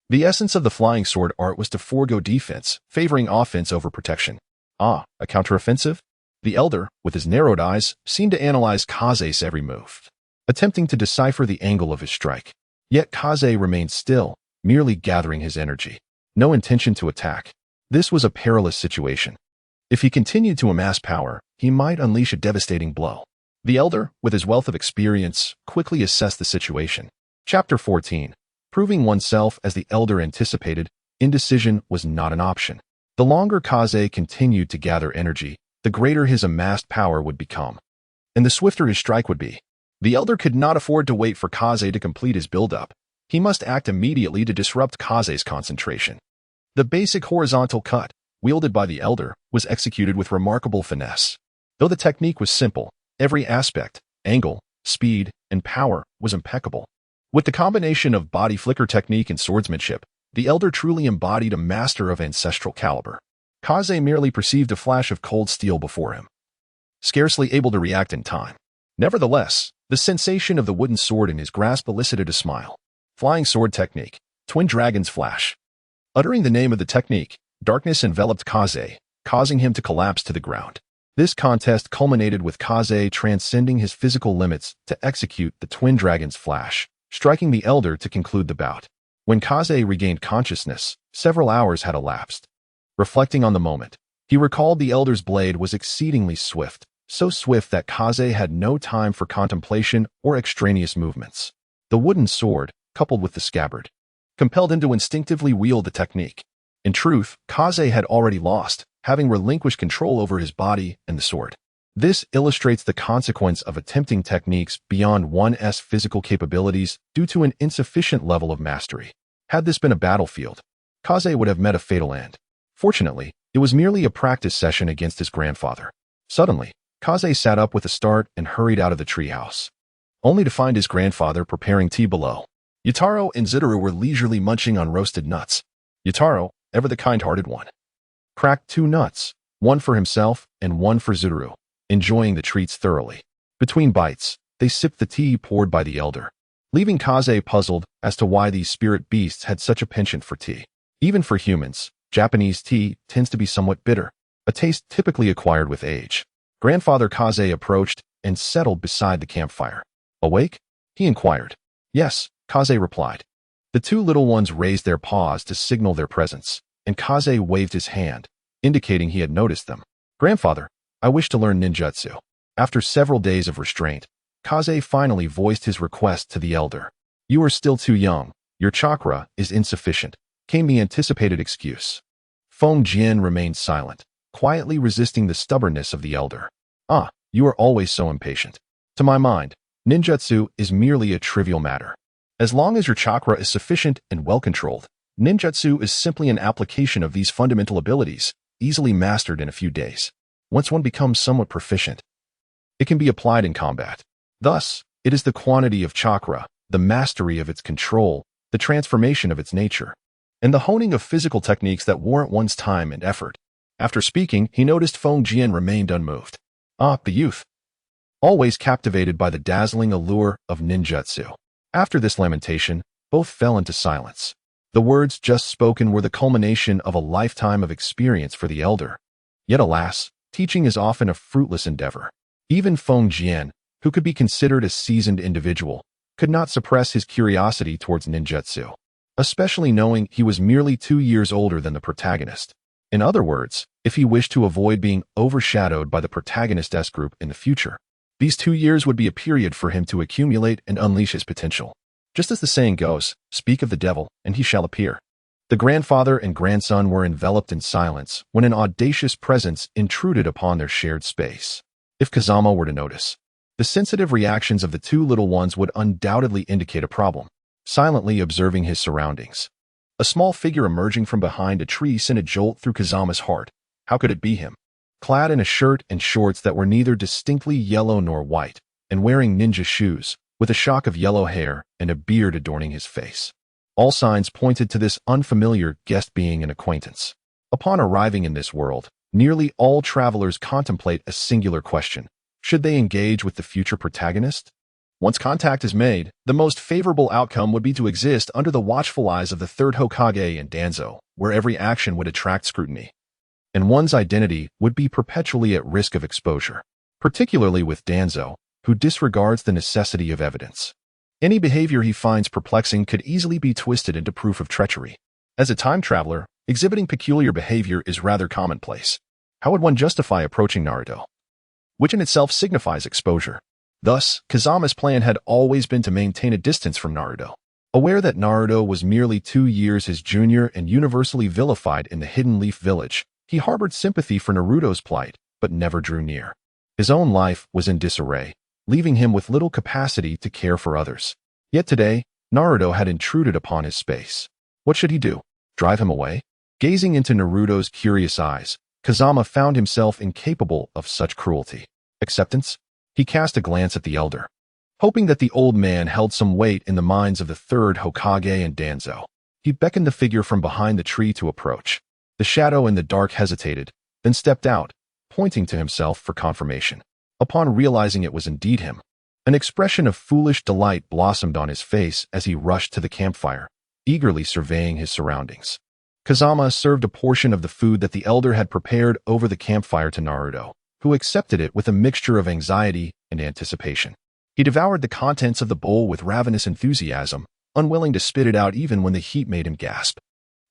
The essence of the flying sword art was to forego defense, favoring offense over protection. A counteroffensive? The Elder, with his narrowed eyes, seemed to analyze Kaze's every move, attempting to decipher the angle of his strike. Yet Kaze remained still, merely gathering his energy. No intention to attack. This was a perilous situation. If he continued to amass power, he might unleash a devastating blow. The Elder, with his wealth of experience, quickly assessed the situation. Chapter 14. Proving oneself as the Elder anticipated, indecision was not an option. The longer Kaze continued to gather energy, the greater his amassed power would become, and the swifter his strike would be. The Elder could not afford to wait for Kaze to complete his build-up. He must act immediately to disrupt Kaze's concentration. The basic horizontal cut, wielded by the Elder, was executed with remarkable finesse. Though the technique was simple, every aspect, angle, speed, and power was impeccable. With the combination of body flicker technique and swordsmanship, the elder truly embodied a master of ancestral caliber. Kaze merely perceived a flash of cold steel before him, scarcely able to react in time. Nevertheless, the sensation of the wooden sword in his grasp elicited a smile. Flying sword technique, Twin Dragon's Flash. Uttering the name of the technique, darkness enveloped Kaze, causing him to collapse to the ground. This contest culminated with Kaze transcending his physical limits to execute the Twin Dragon's Flash, striking the elder to conclude the bout. When Kaze regained consciousness, several hours had elapsed. Reflecting on the moment, he recalled the elder's blade was exceedingly swift, so swift that Kaze had no time for contemplation or extraneous movements. The wooden sword, coupled with the scabbard, compelled him to instinctively wield the technique. In truth, Kaze had already lost, having relinquished control over his body and the sword. This illustrates the consequence of attempting techniques beyond one's physical capabilities due to an insufficient level of mastery. Had this been a battlefield, Kaze would have met a fatal end. Fortunately, it was merely a practice session against his grandfather. Suddenly, Kaze sat up with a start and hurried out of the treehouse, only to find his grandfather preparing tea below. Yutaro and Zutaru were leisurely munching on roasted nuts. Yutaro, ever the kind-hearted one, cracked 2 nuts, one for himself and one for Zutaru, enjoying the treats thoroughly. Between bites, they sipped the tea poured by the elder, leaving Kaze puzzled as to why these spirit beasts had such a penchant for tea. Even for humans, Japanese tea tends to be somewhat bitter, a taste typically acquired with age. Grandfather Kaze approached and settled beside the campfire. Awake? He inquired. Yes, Kaze replied. The 2 little ones raised their paws to signal their presence, and Kaze waved his hand, indicating he had noticed them. Grandfather, I wish to learn ninjutsu. After several days of restraint, Kaze finally voiced his request to the elder. You are still too young. Your chakra is insufficient, came the anticipated excuse. Feng Jian remained silent, quietly resisting the stubbornness of the elder. Ah, you are always so impatient. To my mind, ninjutsu is merely a trivial matter. As long as your chakra is sufficient and well-controlled, ninjutsu is simply an application of these fundamental abilities, easily mastered in a few days. Once one becomes somewhat proficient, it can be applied in combat. Thus, it is the quantity of chakra, the mastery of its control, the transformation of its nature, and the honing of physical techniques that warrant one's time and effort. After speaking, he noticed Feng Jian remained unmoved. Ah, the youth, always captivated by the dazzling allure of ninjutsu. After this lamentation, both fell into silence. The words just spoken were the culmination of a lifetime of experience for the elder. Yet alas, teaching is often a fruitless endeavor. Even Feng Jian, who could be considered a seasoned individual, could not suppress his curiosity towards ninjutsu, especially knowing he was merely 2 years older than the protagonist. In other words, if he wished to avoid being overshadowed by the protagonist's group in the future, these 2 years would be a period for him to accumulate and unleash his potential. Just as the saying goes, speak of the devil, and he shall appear. The grandfather and grandson were enveloped in silence when an audacious presence intruded upon their shared space. If Kazama were to notice, the sensitive reactions of the 2 little ones would undoubtedly indicate a problem. Silently observing his surroundings, a small figure emerging from behind a tree sent a jolt through Kazama's heart. How could it be him? Clad in a shirt and shorts that were neither distinctly yellow nor white, and wearing ninja shoes, with a shock of yellow hair and a beard adorning his face. All signs pointed to this unfamiliar guest being an acquaintance. Upon arriving in this world, nearly all travelers contemplate a singular question. Should they engage with the future protagonist? Once contact is made, the most favorable outcome would be to exist under the watchful eyes of the 3rd Hokage and Danzo, where every action would attract scrutiny, and one's identity would be perpetually at risk of exposure, particularly with Danzo, who disregards the necessity of evidence. Any behavior he finds perplexing could easily be twisted into proof of treachery. As a time traveler, exhibiting peculiar behavior is rather commonplace. How would one justify approaching Naruto, which in itself signifies exposure? Thus, Kazama's plan had always been to maintain a distance from Naruto. Aware that Naruto was merely 2 years his junior and universally vilified in the Hidden Leaf Village, he harbored sympathy for Naruto's plight, but never drew near. His own life was in disarray, leaving him with little capacity to care for others. Yet today, Naruto had intruded upon his space. What should he do? Drive him away? Gazing into Naruto's curious eyes, Kazama found himself incapable of such cruelty. Acceptance? He cast a glance at the elder, Hoping that the old man held some weight in the minds of the third Hokage and Danzo, he beckoned the figure from behind the tree to approach. The shadow in the dark hesitated, then stepped out, pointing to himself for confirmation. Upon realizing it was indeed him, an expression of foolish delight blossomed on his face as he rushed to the campfire, eagerly surveying his surroundings. Kazama served a portion of the food that the elder had prepared over the campfire to Naruto, who accepted it with a mixture of anxiety and anticipation. He devoured the contents of the bowl with ravenous enthusiasm, unwilling to spit it out even when the heat made him gasp.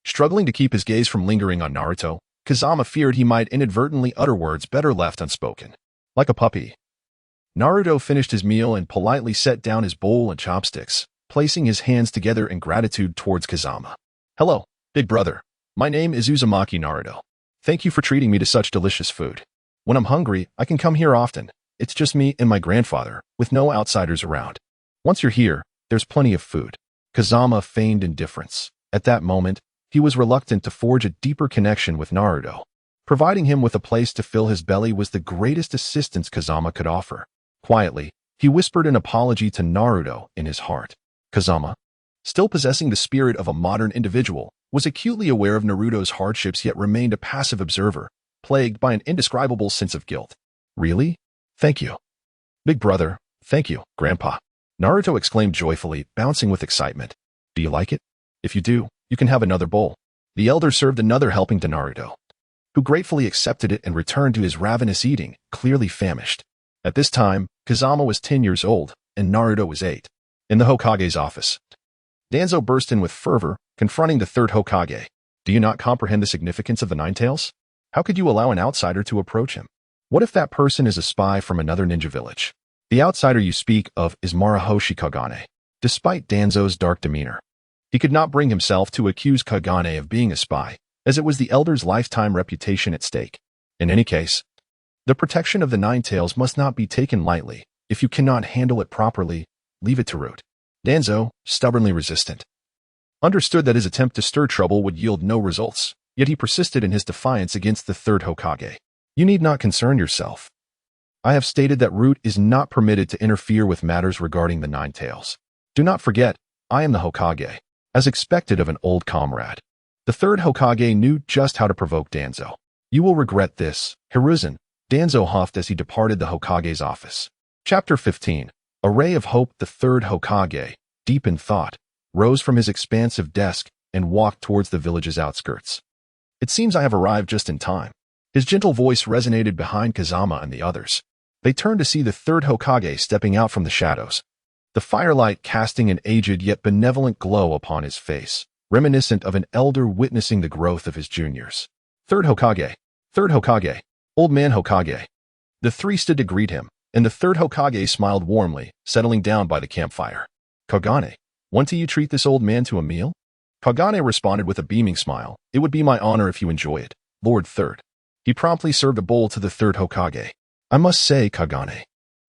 Struggling to keep his gaze from lingering on Naruto, Kazama feared he might inadvertently utter words better left unspoken. Like a puppy, Naruto finished his meal and politely set down his bowl and chopsticks, placing his hands together in gratitude towards Kazama. Hello, big brother. My name is Uzumaki Naruto. Thank you for treating me to such delicious food. When I'm hungry, I can come here often. It's just me and my grandfather, with no outsiders around. Once you're here, there's plenty of food. Kazama feigned indifference. At that moment, he was reluctant to forge a deeper connection with Naruto. Providing him with a place to fill his belly was the greatest assistance Kazama could offer. Quietly, he whispered an apology to Naruto in his heart. Kazama, still possessing the spirit of a modern individual, was acutely aware of Naruto's hardships yet remained a passive observer, plagued by an indescribable sense of guilt. Really? Thank you. Big brother, thank you, Grandpa. Naruto exclaimed joyfully, bouncing with excitement. Do you like it? If you do, you can have another bowl. The elder served another helping to Naruto, who gratefully accepted it and returned to his ravenous eating, clearly famished. At this time, Kazama was 10 years old, and Naruto was 8. In the Hokage's office, Danzo burst in with fervor, confronting the third Hokage. Do you not comprehend the significance of the Nine Tails? How could you allow an outsider to approach him? What if that person is a spy from another ninja village? The outsider you speak of is Marahoshi Kagane. Despite Danzo's dark demeanor, he could not bring himself to accuse Kagane of being a spy, as it was the elder's lifetime reputation at stake. In any case, the protection of the Nine Tails must not be taken lightly. If you cannot handle it properly, leave it to Root. Danzo, stubbornly resistant, understood that his attempt to stir trouble would yield no results, yet he persisted in his defiance against the third Hokage. You need not concern yourself. I have stated that Root is not permitted to interfere with matters regarding the Nine Tails. Do not forget, I am the Hokage, as expected of an old comrade. The third Hokage knew just how to provoke Danzo. You will regret this, Hiruzen, Danzo huffed as he departed the Hokage's office. Chapter 15. A ray of hope. The third Hokage, deep in thought, rose from his expansive desk and walked towards the village's outskirts. It seems I have arrived just in time. His gentle voice resonated behind Kazama and the others. They turned to see the third Hokage stepping out from the shadows, the firelight casting an aged yet benevolent glow upon his face, reminiscent of an elder witnessing the growth of his juniors. Third Hokage, old man Hokage. The three stood to greet him, and the third Hokage smiled warmly, settling down by the campfire. Kagane, want you treat this old man to a meal? Kagane responded with a beaming smile. It would be my honor if you enjoy it, Lord Third. He promptly served a bowl to the third Hokage. I must say, Kagane,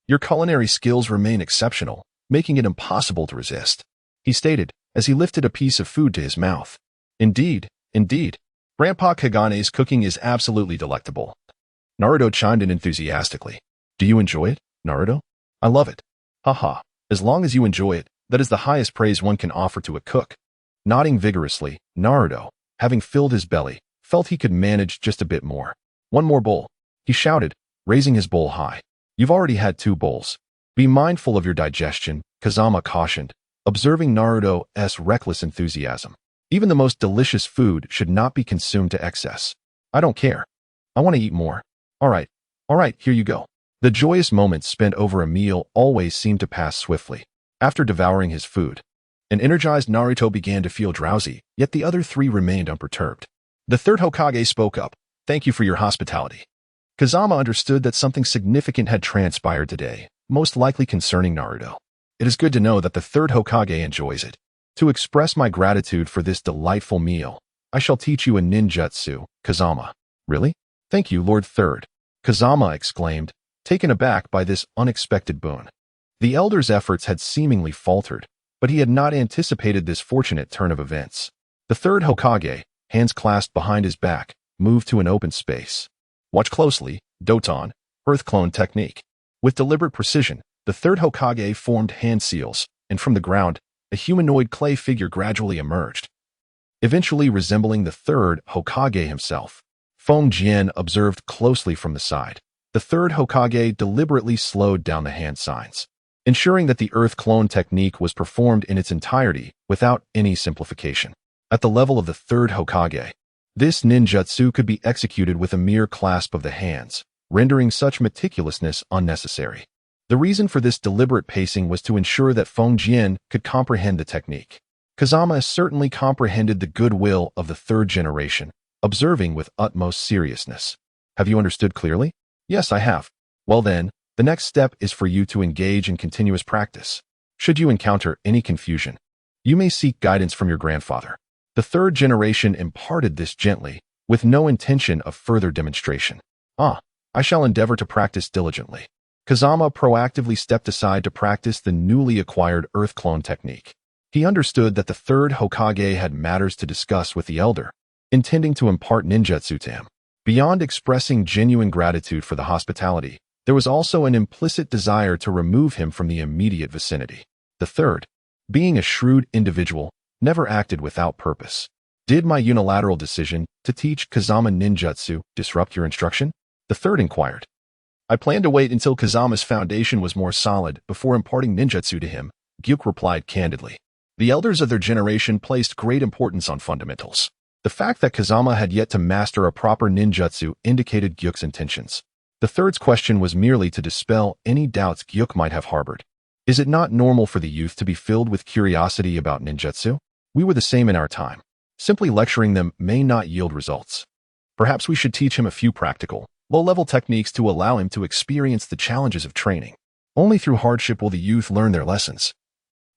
your culinary skills remain exceptional, making it impossible to resist, he stated, as he lifted a piece of food to his mouth. Indeed. Grandpa Kagane's cooking is absolutely delectable. Naruto chimed in enthusiastically. Do you enjoy it, Naruto? I love it. Haha. As long as you enjoy it, that is the highest praise one can offer to a cook. Nodding vigorously, Naruto, having filled his belly, felt he could manage just a bit more. One more bowl, he shouted, raising his bowl high. You've already had 2 bowls. Be mindful of your digestion, Kazama cautioned, observing Naruto's reckless enthusiasm. Even the most delicious food should not be consumed to excess. I don't care. I want to eat more. All right, here you go. The joyous moments spent over a meal always seemed to pass swiftly. After devouring his food, an energized Naruto began to feel drowsy, yet the other 3 remained unperturbed. The third Hokage spoke up. Thank you for your hospitality. Kazama understood that something significant had transpired today, most likely concerning Naruto. It is good to know that the third Hokage enjoys it. To express my gratitude for this delightful meal, I shall teach you a ninjutsu, Kazama. Really? Thank you, Lord Third. Kazama exclaimed, taken aback by this unexpected boon. The elder's efforts had seemingly faltered, but he had not anticipated this fortunate turn of events. The third Hokage, hands clasped behind his back, moved to an open space. Watch closely, Doton, Earth Clone Technique. With deliberate precision, The third Hokage formed hand seals, and from the ground, a humanoid clay figure gradually emerged, eventually resembling the third Hokage himself. Feng Jian observed closely from the side. The third Hokage deliberately slowed down the hand signs, ensuring that the earth clone technique was performed in its entirety without any simplification. At the level of the third Hokage, this ninjutsu could be executed with a mere clasp of the hands, rendering such meticulousness unnecessary. The reason for this deliberate pacing was to ensure that Feng Jian could comprehend the technique. Kazama certainly comprehended the goodwill of the third generation, observing with utmost seriousness. Have you understood clearly? Yes, I have. Well then, the next step is for you to engage in continuous practice. Should you encounter any confusion, you may seek guidance from your grandfather. The third generation imparted this gently, with no intention of further demonstration. I shall endeavor to practice diligently. Kazama proactively stepped aside to practice the newly acquired earth clone technique. He understood that the third Hokage had matters to discuss with the elder, intending to impart ninjutsu to him. Beyond expressing genuine gratitude for the hospitality, there was also an implicit desire to remove him from the immediate vicinity. The third, being a shrewd individual, never acted without purpose. Did my unilateral decision to teach Kazama ninjutsu disrupt your instruction? The third inquired. I planned to wait until Kazama's foundation was more solid before imparting ninjutsu to him, Gyuk replied candidly. The elders of their generation placed great importance on fundamentals. The fact that Kazama had yet to master a proper ninjutsu indicated Gyuk's intentions. The third's question was merely to dispel any doubts Gyuk might have harbored. Is it not normal for the youth to be filled with curiosity about ninjutsu? We were the same in our time. Simply lecturing them may not yield results. Perhaps we should teach him a few practical, low-level techniques to allow him to experience the challenges of training. Only through hardship will the youth learn their lessons.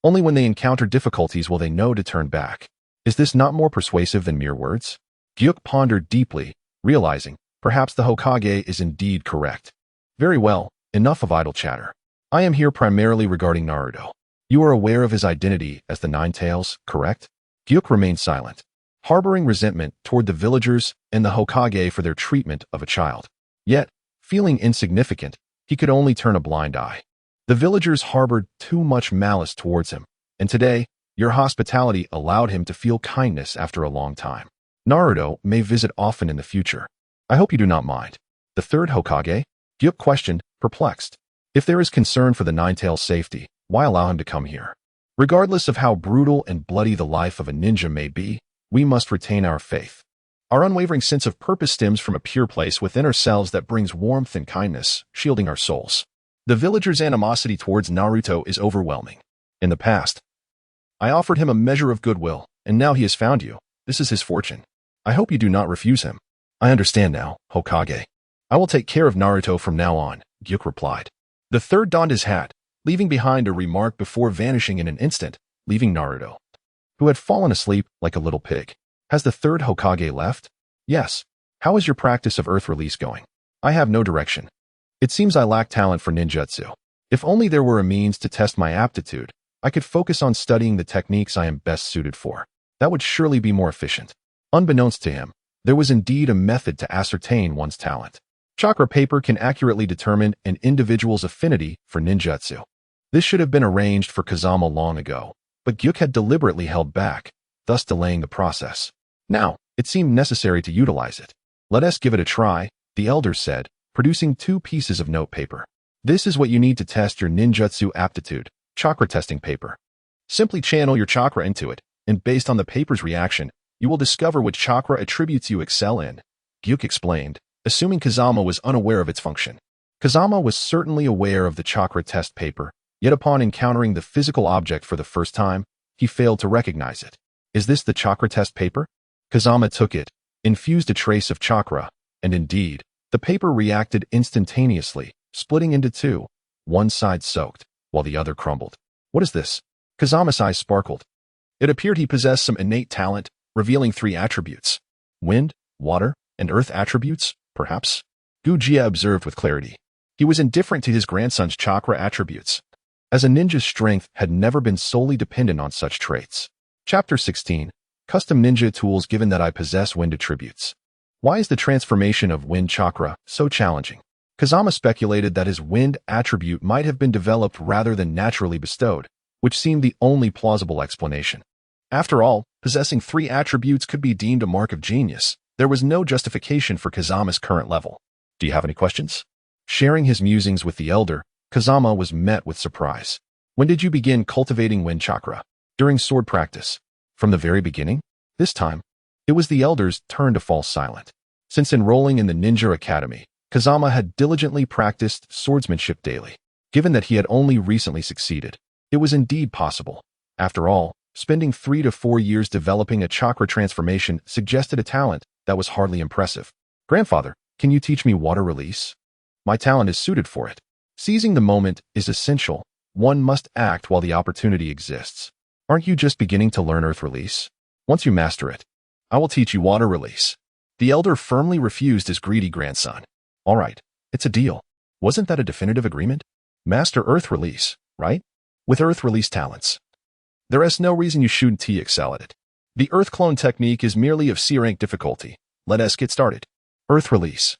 Only when they encounter difficulties will they know to turn back. Is this not more persuasive than mere words? Gyuk pondered deeply, realizing, perhaps the Hokage is indeed correct. Very well, enough of idle chatter. I am here primarily regarding Naruto. You are aware of his identity as the Nine Tails, correct? Gyuk remained silent, harboring resentment toward the villagers and the Hokage for their treatment of a child. Yet, feeling insignificant, he could only turn a blind eye. The villagers harbored too much malice towards him, and today, your hospitality allowed him to feel kindness after a long time. Naruto may visit often in the future. I hope you do not mind. The third Hokage? Gyuk questioned, perplexed. If there is concern for the Nine-Tails' safety, why allow him to come here? Regardless of how brutal and bloody the life of a ninja may be, we must retain our faith. Our unwavering sense of purpose stems from a pure place within ourselves that brings warmth and kindness, shielding our souls. The villagers' animosity towards Naruto is overwhelming. In the past, I offered him a measure of goodwill, and now he has found you. This is his fortune. I hope you do not refuse him. I understand now, Hokage. I will take care of Naruto from now on, Gyuk replied. The third donned his hat, leaving behind a remark before vanishing in an instant, leaving Naruto, who had fallen asleep like a little pig. Has the third Hokage left? Yes. How is your practice of earth release going? I have no direction. It seems I lack talent for ninjutsu. If only there were a means to test my aptitude, I could focus on studying the techniques I am best suited for. That would surely be more efficient. Unbeknownst to him, there was indeed a method to ascertain one's talent. Chakra paper can accurately determine an individual's affinity for ninjutsu. This should have been arranged for Kazama long ago, but Gyuk had deliberately held back, thus delaying the process. Now, it seemed necessary to utilize it. Let us give it a try, the elders said, producing 2 pieces of note paper. This is what you need to test your ninjutsu aptitude. Chakra testing paper. Simply channel your chakra into it, and based on the paper's reaction, you will discover which chakra attributes you excel in, Gyuk explained, assuming Kazama was unaware of its function. Kazama was certainly aware of the chakra test paper, yet upon encountering the physical object for the first time, he failed to recognize it. Is this the chakra test paper? Kazama took it, infused a trace of chakra, and indeed, the paper reacted instantaneously, splitting into 2, one side soaked, while the other crumbled. What is this? Kazama's eyes sparkled. It appeared he possessed some innate talent, revealing 3 attributes. Wind, water, and earth attributes, perhaps? Gujia observed with clarity. He was indifferent to his grandson's chakra attributes, as a ninja's strength had never been solely dependent on such traits. Chapter 16. Custom ninja tools. Given that I possess wind attributes, why is the transformation of wind chakra so challenging? Kazama speculated that his wind attribute might have been developed rather than naturally bestowed, which seemed the only plausible explanation. After all, possessing 3 attributes could be deemed a mark of genius. There was no justification for Kazama's current level. Do you have any questions? Sharing his musings with the elder, Kazama was met with surprise. When did you begin cultivating wind chakra? During sword practice. From the very beginning? This time, it was the elder's turn to fall silent. Since enrolling in the ninja academy, Kazama had diligently practiced swordsmanship daily. Given that he had only recently succeeded, it was indeed possible. After all, spending 3 to 4 years developing a chakra transformation suggested a talent that was hardly impressive. Grandfather, can you teach me water release? My talent is suited for it. Seizing the moment is essential. One must act while the opportunity exists. Aren't you just beginning to learn earth release? Once you master it, I will teach you water release. The elder firmly refused his greedy grandson. All right, it's a deal. Wasn't that a definitive agreement? Master earth release, right? With earth release talents, there is no reason you shouldn't excel at it. The earth clone technique is merely of C-rank difficulty. Let us get started. Earth release.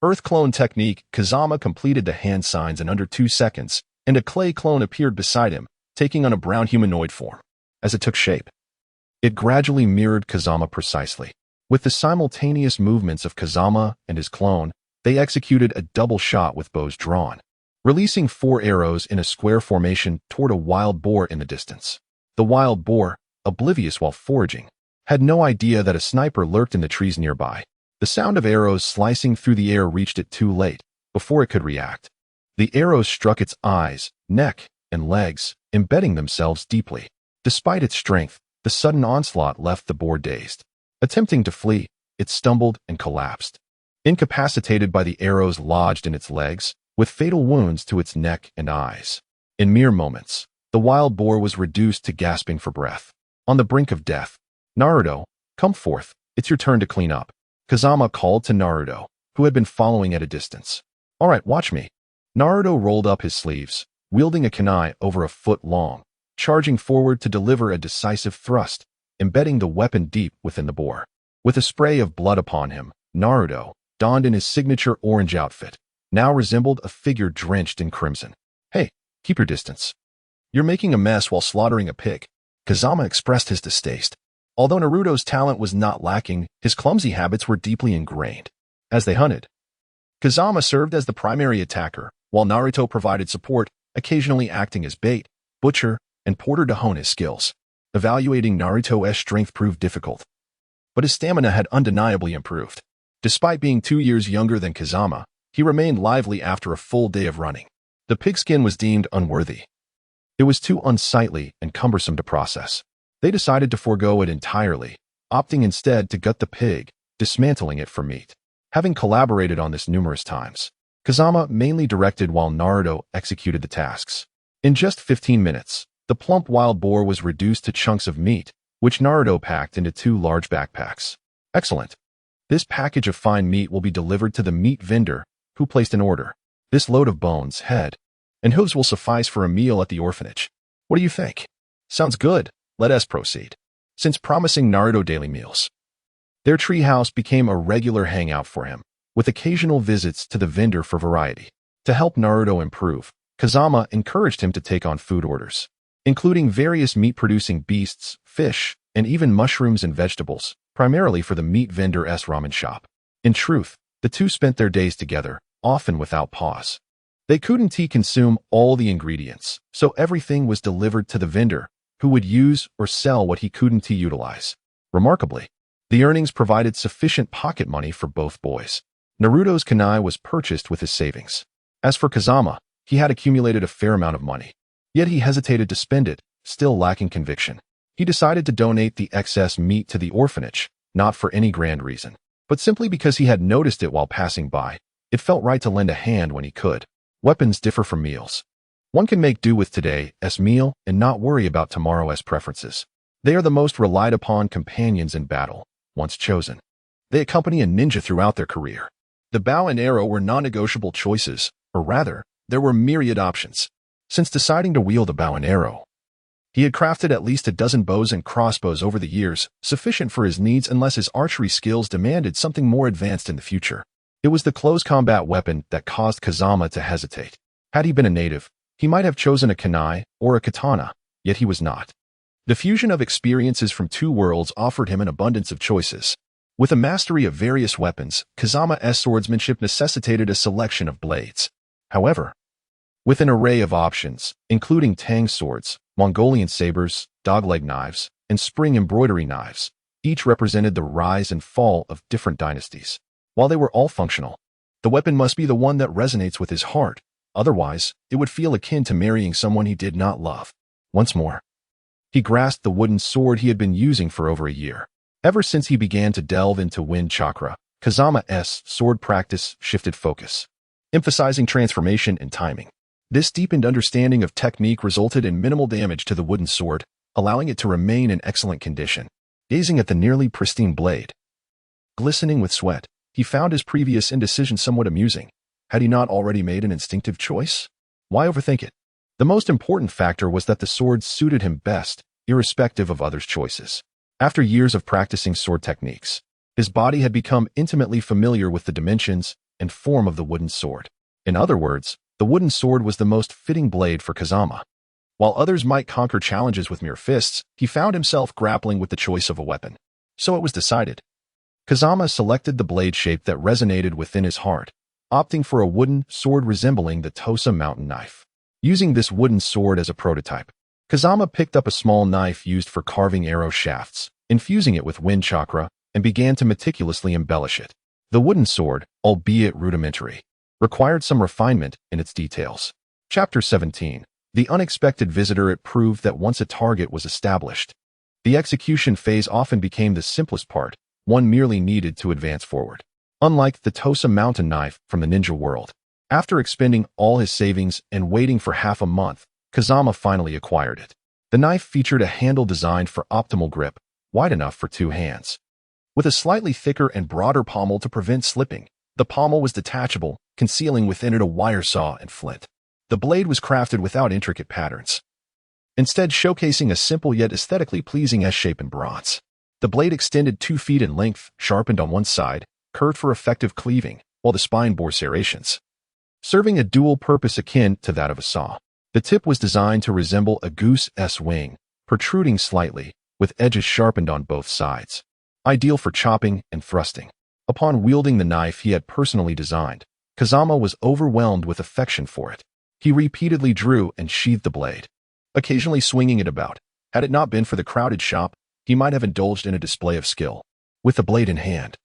Earth clone technique. Kazama completed the hand signs in under 2 seconds, and a clay clone appeared beside him, taking on a brown humanoid form. As it took shape, it gradually mirrored Kazama precisely. With the simultaneous movements of Kazama and his clone, they executed a double shot with bows drawn, releasing 4 arrows in a square formation toward a wild boar in the distance. The wild boar, oblivious while foraging, had no idea that a sniper lurked in the trees nearby. The sound of arrows slicing through the air reached it too late, before it could react. The arrows struck its eyes, neck, and legs, embedding themselves deeply. Despite its strength, the sudden onslaught left the boar dazed. Attempting to flee, it stumbled and collapsed, incapacitated by the arrows lodged in its legs, with fatal wounds to its neck and eyes. In mere moments, the wild boar was reduced to gasping for breath. On the brink of death, Naruto, come forth, it's your turn to clean up. Kazama called to Naruto, who had been following at a distance. All right, watch me. Naruto rolled up his sleeves, wielding a kunai over a foot long, charging forward to deliver a decisive thrust, embedding the weapon deep within the boar. With a spray of blood upon him, Naruto, donned in his signature orange outfit, now resembled a figure drenched in crimson. Hey, keep your distance. You're making a mess while slaughtering a pig. Kazama expressed his distaste. Although Naruto's talent was not lacking, his clumsy habits were deeply ingrained. As they hunted, Kazama served as the primary attacker, while Naruto provided support, occasionally acting as bait, butcher, and porter to hone his skills. Evaluating Naruto's strength proved difficult, but his stamina had undeniably improved. Despite being 2 years younger than Kazama, he remained lively after a full day of running. The pigskin was deemed unworthy. It was too unsightly and cumbersome to process. They decided to forego it entirely, opting instead to gut the pig, dismantling it for meat. Having collaborated on this numerous times, Kazama mainly directed while Naruto executed the tasks. In just 15 minutes, the plump wild boar was reduced to chunks of meat, which Naruto packed into 2 large backpacks. Excellent. This package of fine meat will be delivered to the meat vendor, who placed an order. This load of bones, head, and hooves will suffice for a meal at the orphanage. What do you think? Sounds good. Let us proceed. Since promising Naruto daily meals, their treehouse became a regular hangout for him, with occasional visits to the vendor for variety. To help Naruto improve, Kazama encouraged him to take on food orders, including various meat-producing beasts, fish, and even mushrooms and vegetables, primarily for the meat vendor's ramen shop. In truth, the two spent their days together, often without pause. They couldn't consume all the ingredients, so everything was delivered to the vendor, who would use or sell what he couldn't utilize. Remarkably, the earnings provided sufficient pocket money for both boys. Naruto's kunai was purchased with his savings. As for Kazama, he had accumulated a fair amount of money. Yet he hesitated to spend it, still lacking conviction. He decided to donate the excess meat to the orphanage, not for any grand reason, but simply because he had noticed it while passing by. It felt right to lend a hand when he could. Weapons differ from meals. One can make do with today's meal and not worry about tomorrow's preferences. They are the most relied upon companions in battle, once chosen. They accompany a ninja throughout their career. The bow and arrow were non-negotiable choices, or rather, there were myriad options. Since deciding to wield a bow and arrow, he had crafted at least a dozen bows and crossbows over the years, sufficient for his needs unless his archery skills demanded something more advanced in the future. It was the close combat weapon that caused Kazama to hesitate. Had he been a native, he might have chosen a kunai or a katana, yet he was not. The fusion of experiences from two worlds offered him an abundance of choices. With a mastery of various weapons, Kazama's swordsmanship necessitated a selection of blades. However, with an array of options, including tang swords, Mongolian sabers, dogleg knives, and spring embroidery knives, each represented the rise and fall of different dynasties. While they were all functional, the weapon must be the one that resonates with his heart. Otherwise, it would feel akin to marrying someone he did not love. Once more, he grasped the wooden sword he had been using for over a year. Ever since he began to delve into wind chakra, Kazama's sword practice shifted focus, emphasizing transformation and timing. This deepened understanding of technique resulted in minimal damage to the wooden sword, allowing it to remain in excellent condition. Gazing at the nearly pristine blade, glistening with sweat, he found his previous indecision somewhat amusing. Had he not already made an instinctive choice? Why overthink it? The most important factor was that the sword suited him best, irrespective of others' choices. After years of practicing sword techniques, his body had become intimately familiar with the dimensions and form of the wooden sword. In other words, the wooden sword was the most fitting blade for Kazama. While others might conquer challenges with mere fists, he found himself grappling with the choice of a weapon. So it was decided. Kazama selected the blade shape that resonated within his heart, opting for a wooden sword resembling the Tosa mountain knife. Using this wooden sword as a prototype, Kazama picked up a small knife used for carving arrow shafts, infusing it with wind chakra, and began to meticulously embellish it. The wooden sword, albeit rudimentary, required some refinement in its details. Chapter 17. The unexpected visitor. It proved that once a target was established, the execution phase often became the simplest part. One merely needed to advance forward. Unlike the Tosa mountain knife from the ninja world, after expending all his savings and waiting for half a month, Kazama finally acquired it. The knife featured a handle designed for optimal grip, wide enough for two hands. With a slightly thicker and broader pommel to prevent slipping, the pommel was detachable, concealing within it a wire saw and flint. The blade was crafted without intricate patterns, instead showcasing a simple yet aesthetically pleasing S-shape in bronze. The blade extended 2 feet in length, sharpened on one side, curved for effective cleaving, while the spine bore serrations, serving a dual purpose akin to that of a saw. The tip was designed to resemble a goose's wing, protruding slightly, with edges sharpened on both sides. Ideal for chopping and thrusting. Upon wielding the knife he had personally designed, Kazama was overwhelmed with affection for it. He repeatedly drew and sheathed the blade, occasionally swinging it about. Had it not been for the crowded shop, he might have indulged in a display of skill. With the blade in hand,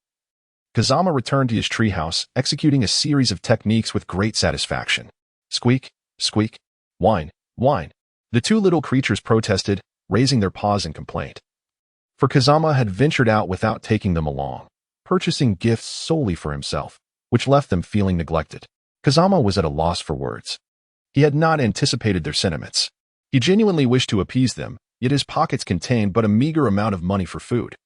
Kazama returned to his treehouse, executing a series of techniques with great satisfaction. Squeak, squeak, whine, whine. The two little creatures protested, raising their paws in complaint. For Kazama had ventured out without taking them along, purchasing gifts solely for himself, which left them feeling neglected. Kazama was at a loss for words. He had not anticipated their sentiments. He genuinely wished to appease them, yet his pockets contained but a meager amount of money for food.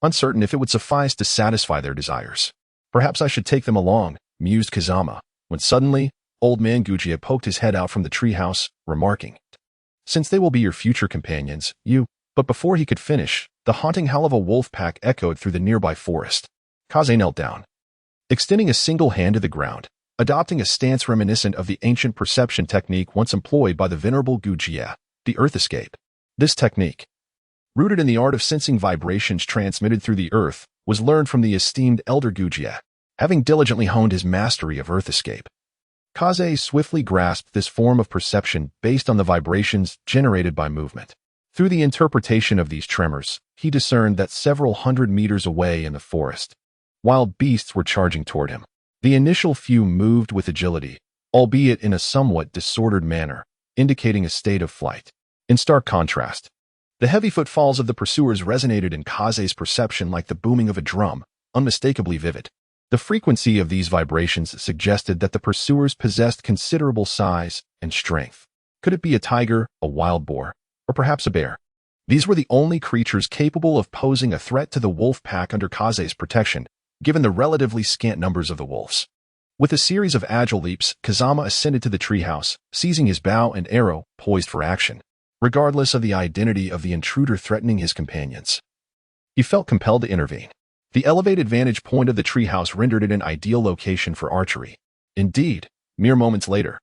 Uncertain if it would suffice to satisfy their desires. Perhaps I should take them along, mused Kazama, when suddenly, old man Gujia poked his head out from the treehouse, remarking, "Since they will be your future companions, you—" But before he could finish, the haunting howl of a wolf pack echoed through the nearby forest. Kaze knelt down, extending a single hand to the ground, adopting a stance reminiscent of the ancient perception technique once employed by the venerable Gujia, the earth escape. This technique, rooted in the art of sensing vibrations transmitted through the earth, was learned from the esteemed elder Gujia, having diligently honed his mastery of earth escape. Kaze swiftly grasped this form of perception based on the vibrations generated by movement. Through the interpretation of these tremors, he discerned that several hundred meters away in the forest, wild beasts were charging toward him. The initial few moved with agility, albeit in a somewhat disordered manner, indicating a state of flight. In stark contrast, the heavy footfalls of the pursuers resonated in Kaze's perception like the booming of a drum, unmistakably vivid. The frequency of these vibrations suggested that the pursuers possessed considerable size and strength. Could it be a tiger, a wild boar, or perhaps a bear? These were the only creatures capable of posing a threat to the wolf pack under Kaze's protection, given the relatively scant numbers of the wolves. With a series of agile leaps, Kazama ascended to the treehouse, seizing his bow and arrow, poised for action. Regardless of the identity of the intruder threatening his companions, he felt compelled to intervene. The elevated vantage point of the treehouse rendered it an ideal location for archery. Indeed, mere moments later,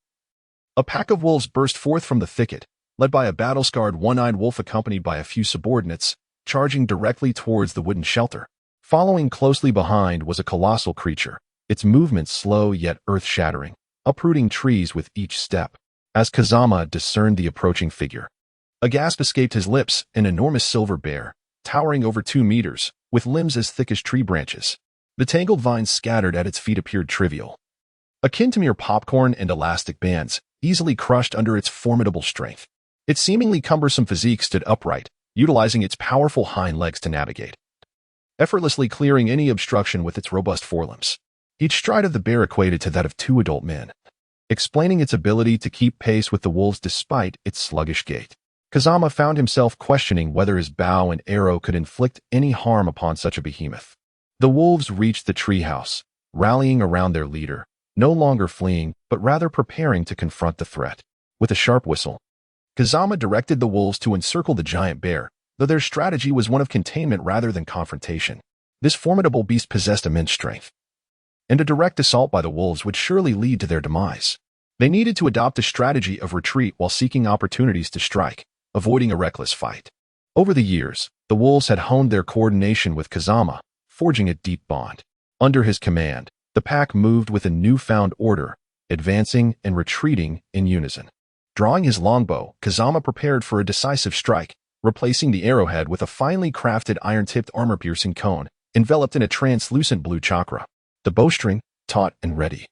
a pack of wolves burst forth from the thicket, led by a battle-scarred one-eyed wolf accompanied by a few subordinates, charging directly towards the wooden shelter. Following closely behind was a colossal creature, its movements slow yet earth-shattering, uprooting trees with each step. As Kazama discerned the approaching figure, a gasp escaped his lips. An enormous silver bear, towering over 2 meters, with limbs as thick as tree branches. The tangled vines scattered at its feet appeared trivial, akin to mere popcorn and elastic bands, easily crushed under its formidable strength. Its seemingly cumbersome physique stood upright, utilizing its powerful hind legs to navigate, effortlessly clearing any obstruction with its robust forelimbs. Each stride of the bear equated to that of 2 adult men, explaining its ability to keep pace with the wolves despite its sluggish gait. Kazama found himself questioning whether his bow and arrow could inflict any harm upon such a behemoth. The wolves reached the treehouse, rallying around their leader, no longer fleeing, but rather preparing to confront the threat. With a sharp whistle, Kazama directed the wolves to encircle the giant bear, though their strategy was one of containment rather than confrontation. This formidable beast possessed immense strength, and a direct assault by the wolves would surely lead to their demise. They needed to adopt a strategy of retreat while seeking opportunities to strike, avoiding a reckless fight. Over the years, the wolves had honed their coordination with Kazama, forging a deep bond. Under his command, the pack moved with a newfound order, advancing and retreating in unison. Drawing his longbow, Kazama prepared for a decisive strike, replacing the arrowhead with a finely crafted iron-tipped armor-piercing cone, enveloped in a translucent blue chakra. The bowstring, taut and ready,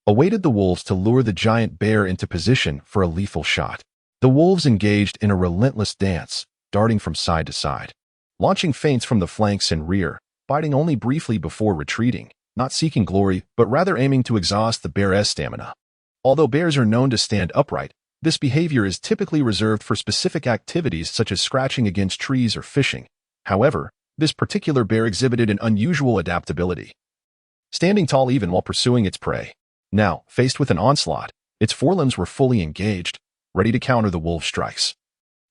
awaited the wolves to lure the giant bear into position for a lethal shot. The wolves engaged in a relentless dance, darting from side to side, launching feints from the flanks and rear, biting only briefly before retreating, not seeking glory, but rather aiming to exhaust the bear's stamina. Although bears are known to stand upright, this behavior is typically reserved for specific activities such as scratching against trees or fishing. However, this particular bear exhibited an unusual adaptability, standing tall even while pursuing its prey. Now, faced with an onslaught, its forelimbs were fully engaged, ready to counter the wolves' strikes,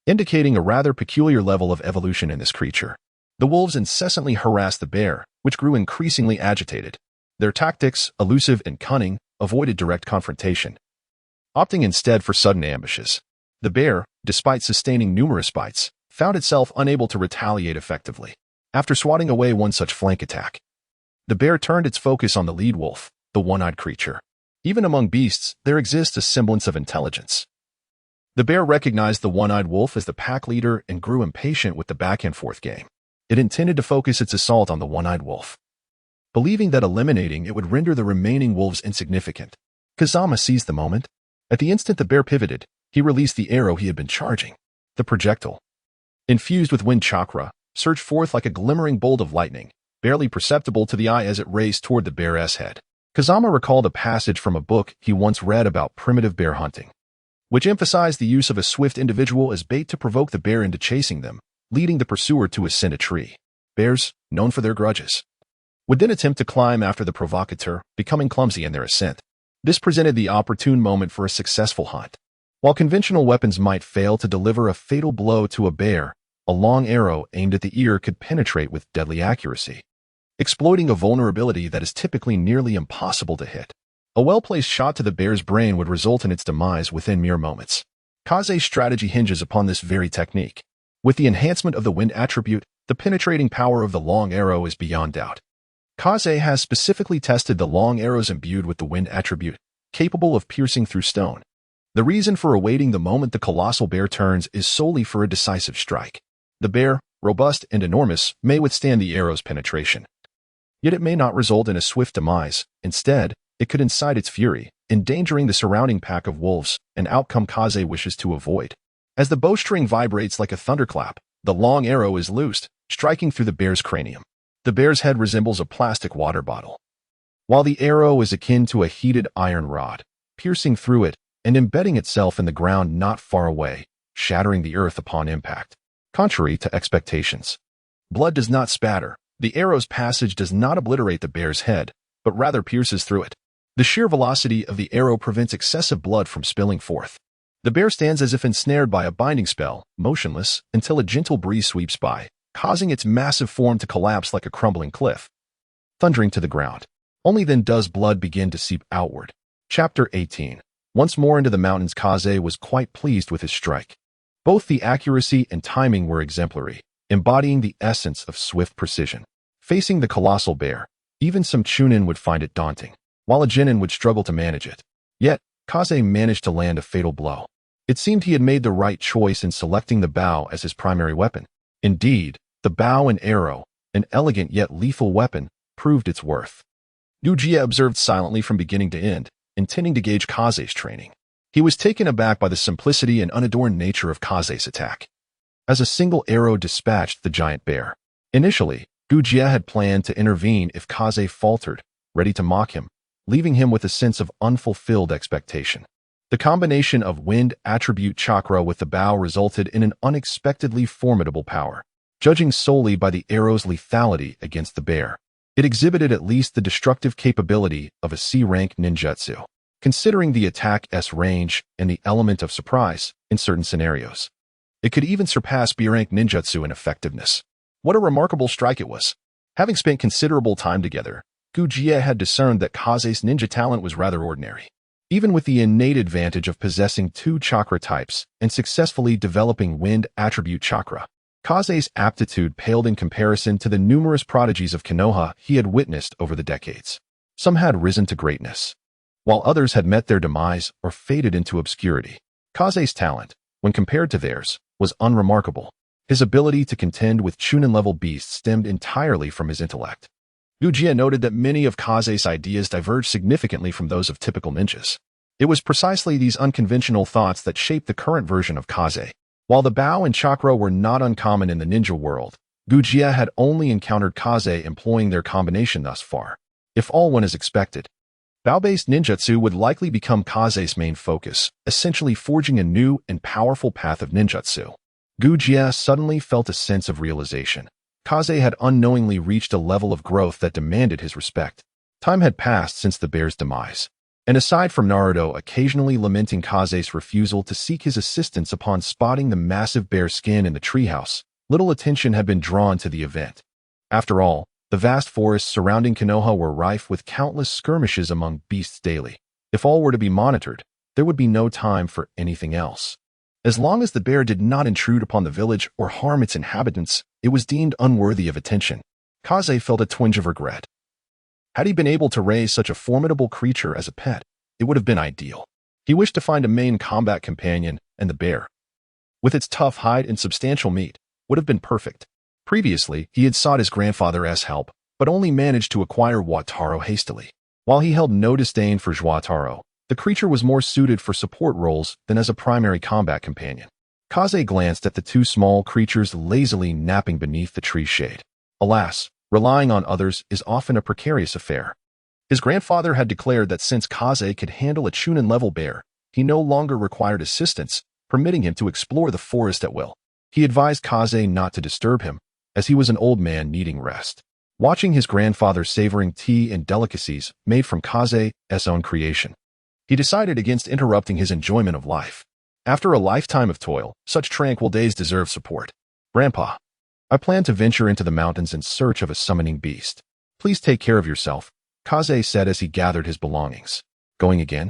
indicating a rather peculiar level of evolution in this creature. The wolves incessantly harassed the bear, which grew increasingly agitated. Their tactics, elusive and cunning, avoided direct confrontation, opting instead for sudden ambushes. The bear, despite sustaining numerous bites, found itself unable to retaliate effectively. After swatting away one such flank attack, the bear turned its focus on the lead wolf, the one-eyed creature. Even among beasts, there exists a semblance of intelligence. The bear recognized the one-eyed wolf as the pack leader and grew impatient with the back-and-forth game. It intended to focus its assault on the one-eyed wolf, believing that eliminating it would render the remaining wolves insignificant. Kazama seized the moment. At the instant the bear pivoted, he released the arrow he had been charging. The projectile, infused with wind chakra, surged forth like a glimmering bolt of lightning, barely perceptible to the eye as it raced toward the bear's head. Kazama recalled a passage from a book he once read about primitive bear hunting, which emphasized the use of a swift individual as bait to provoke the bear into chasing them, leading the pursuer to ascend a tree. Bears, known for their grudges, would then attempt to climb after the provocateur, becoming clumsy in their ascent. This presented the opportune moment for a successful hunt. While conventional weapons might fail to deliver a fatal blow to a bear, a long arrow aimed at the ear could penetrate with deadly accuracy, exploiting a vulnerability that is typically nearly impossible to hit. A well-placed shot to the bear's brain would result in its demise within mere moments. Kaze's strategy hinges upon this very technique. With the enhancement of the wind attribute, the penetrating power of the long arrow is beyond doubt. Kaze has specifically tested the long arrows imbued with the wind attribute, capable of piercing through stone. The reason for awaiting the moment the colossal bear turns is solely for a decisive strike. The bear, robust and enormous, may withstand the arrow's penetration, yet it may not result in a swift demise. Instead, it could incite its fury, endangering the surrounding pack of wolves, an outcome Kaze wishes to avoid. As the bowstring vibrates like a thunderclap, the long arrow is loosed, striking through the bear's cranium. The bear's head resembles a plastic water bottle, while the arrow is akin to a heated iron rod, piercing through it and embedding itself in the ground not far away, shattering the earth upon impact. Contrary to expectations, blood does not spatter. The arrow's passage does not obliterate the bear's head, but rather pierces through it. The sheer velocity of the arrow prevents excessive blood from spilling forth. The bear stands as if ensnared by a binding spell, motionless, until a gentle breeze sweeps by, causing its massive form to collapse like a crumbling cliff, thundering to the ground. Only then does blood begin to seep outward. Chapter 18. Once more into the mountains, Kaze was quite pleased with his strike. Both the accuracy and timing were exemplary, embodying the essence of swift precision. Facing the colossal bear, even some Chunin would find it daunting, while a Genin would struggle to manage it. Yet, Kaze managed to land a fatal blow. It seemed he had made the right choice in selecting the bow as his primary weapon. Indeed, the bow and arrow, an elegant yet lethal weapon, proved its worth. Gujie observed silently from beginning to end, intending to gauge Kaze's training. He was taken aback by the simplicity and unadorned nature of Kaze's attack. As a single arrow dispatched the giant bear. Initially, Gujie had planned to intervene if Kaze faltered, ready to mock him, leaving him with a sense of unfulfilled expectation. The combination of wind attribute chakra with the bow resulted in an unexpectedly formidable power. Judging solely by the arrow's lethality against the bear, it exhibited at least the destructive capability of a C-rank ninjutsu, considering the attack's range and the element of surprise in certain scenarios. It could even surpass B-rank ninjutsu in effectiveness. What a remarkable strike it was. Having spent considerable time together, Gujie had discerned that Kaze's ninja talent was rather ordinary. Even with the innate advantage of possessing two chakra types and successfully developing wind attribute chakra, Kaze's aptitude paled in comparison to the numerous prodigies of Konoha he had witnessed over the decades. Some had risen to greatness, while others had met their demise or faded into obscurity. Kaze's talent, when compared to theirs, was unremarkable. His ability to contend with Chunin-level beasts stemmed entirely from his intellect. Gujie noted that many of Kaze's ideas diverged significantly from those of typical ninjas. It was precisely these unconventional thoughts that shaped the current version of Kaze. While the bow and chakra were not uncommon in the ninja world, Gujie had only encountered Kaze employing their combination thus far. If all went as expected, bow-based ninjutsu would likely become Kaze's main focus, essentially forging a new and powerful path of ninjutsu. Gujie suddenly felt a sense of realization. Kaze had unknowingly reached a level of growth that demanded his respect. Time had passed since the bear's demise, and aside from Naruto occasionally lamenting Kaze's refusal to seek his assistance upon spotting the massive bear skin in the treehouse, little attention had been drawn to the event. After all, the vast forests surrounding Konoha were rife with countless skirmishes among beasts daily. If all were to be monitored, there would be no time for anything else. As long as the bear did not intrude upon the village or harm its inhabitants, it was deemed unworthy of attention. Kaze felt a twinge of regret. Had he been able to raise such a formidable creature as a pet, it would have been ideal. He wished to find a main combat companion, and the bear, with its tough hide and substantial meat, would have been perfect. Previously, he had sought his grandfather's help, but only managed to acquire Wataru hastily. While he held no disdain for Wataru, the creature was more suited for support roles than as a primary combat companion. Kaze glanced at the two small creatures lazily napping beneath the tree's shade. Alas, relying on others is often a precarious affair. His grandfather had declared that since Kaze could handle a Chunin-level bear, he no longer required assistance, permitting him to explore the forest at will. He advised Kaze not to disturb him, as he was an old man needing rest. Watching his grandfather savoring tea and delicacies made from Kaze's own creation, he decided against interrupting his enjoyment of life. After a lifetime of toil, such tranquil days deserve support. Grandpa, I plan to venture into the mountains in search of a summoning beast. Please take care of yourself, Kaze said as he gathered his belongings. Going again?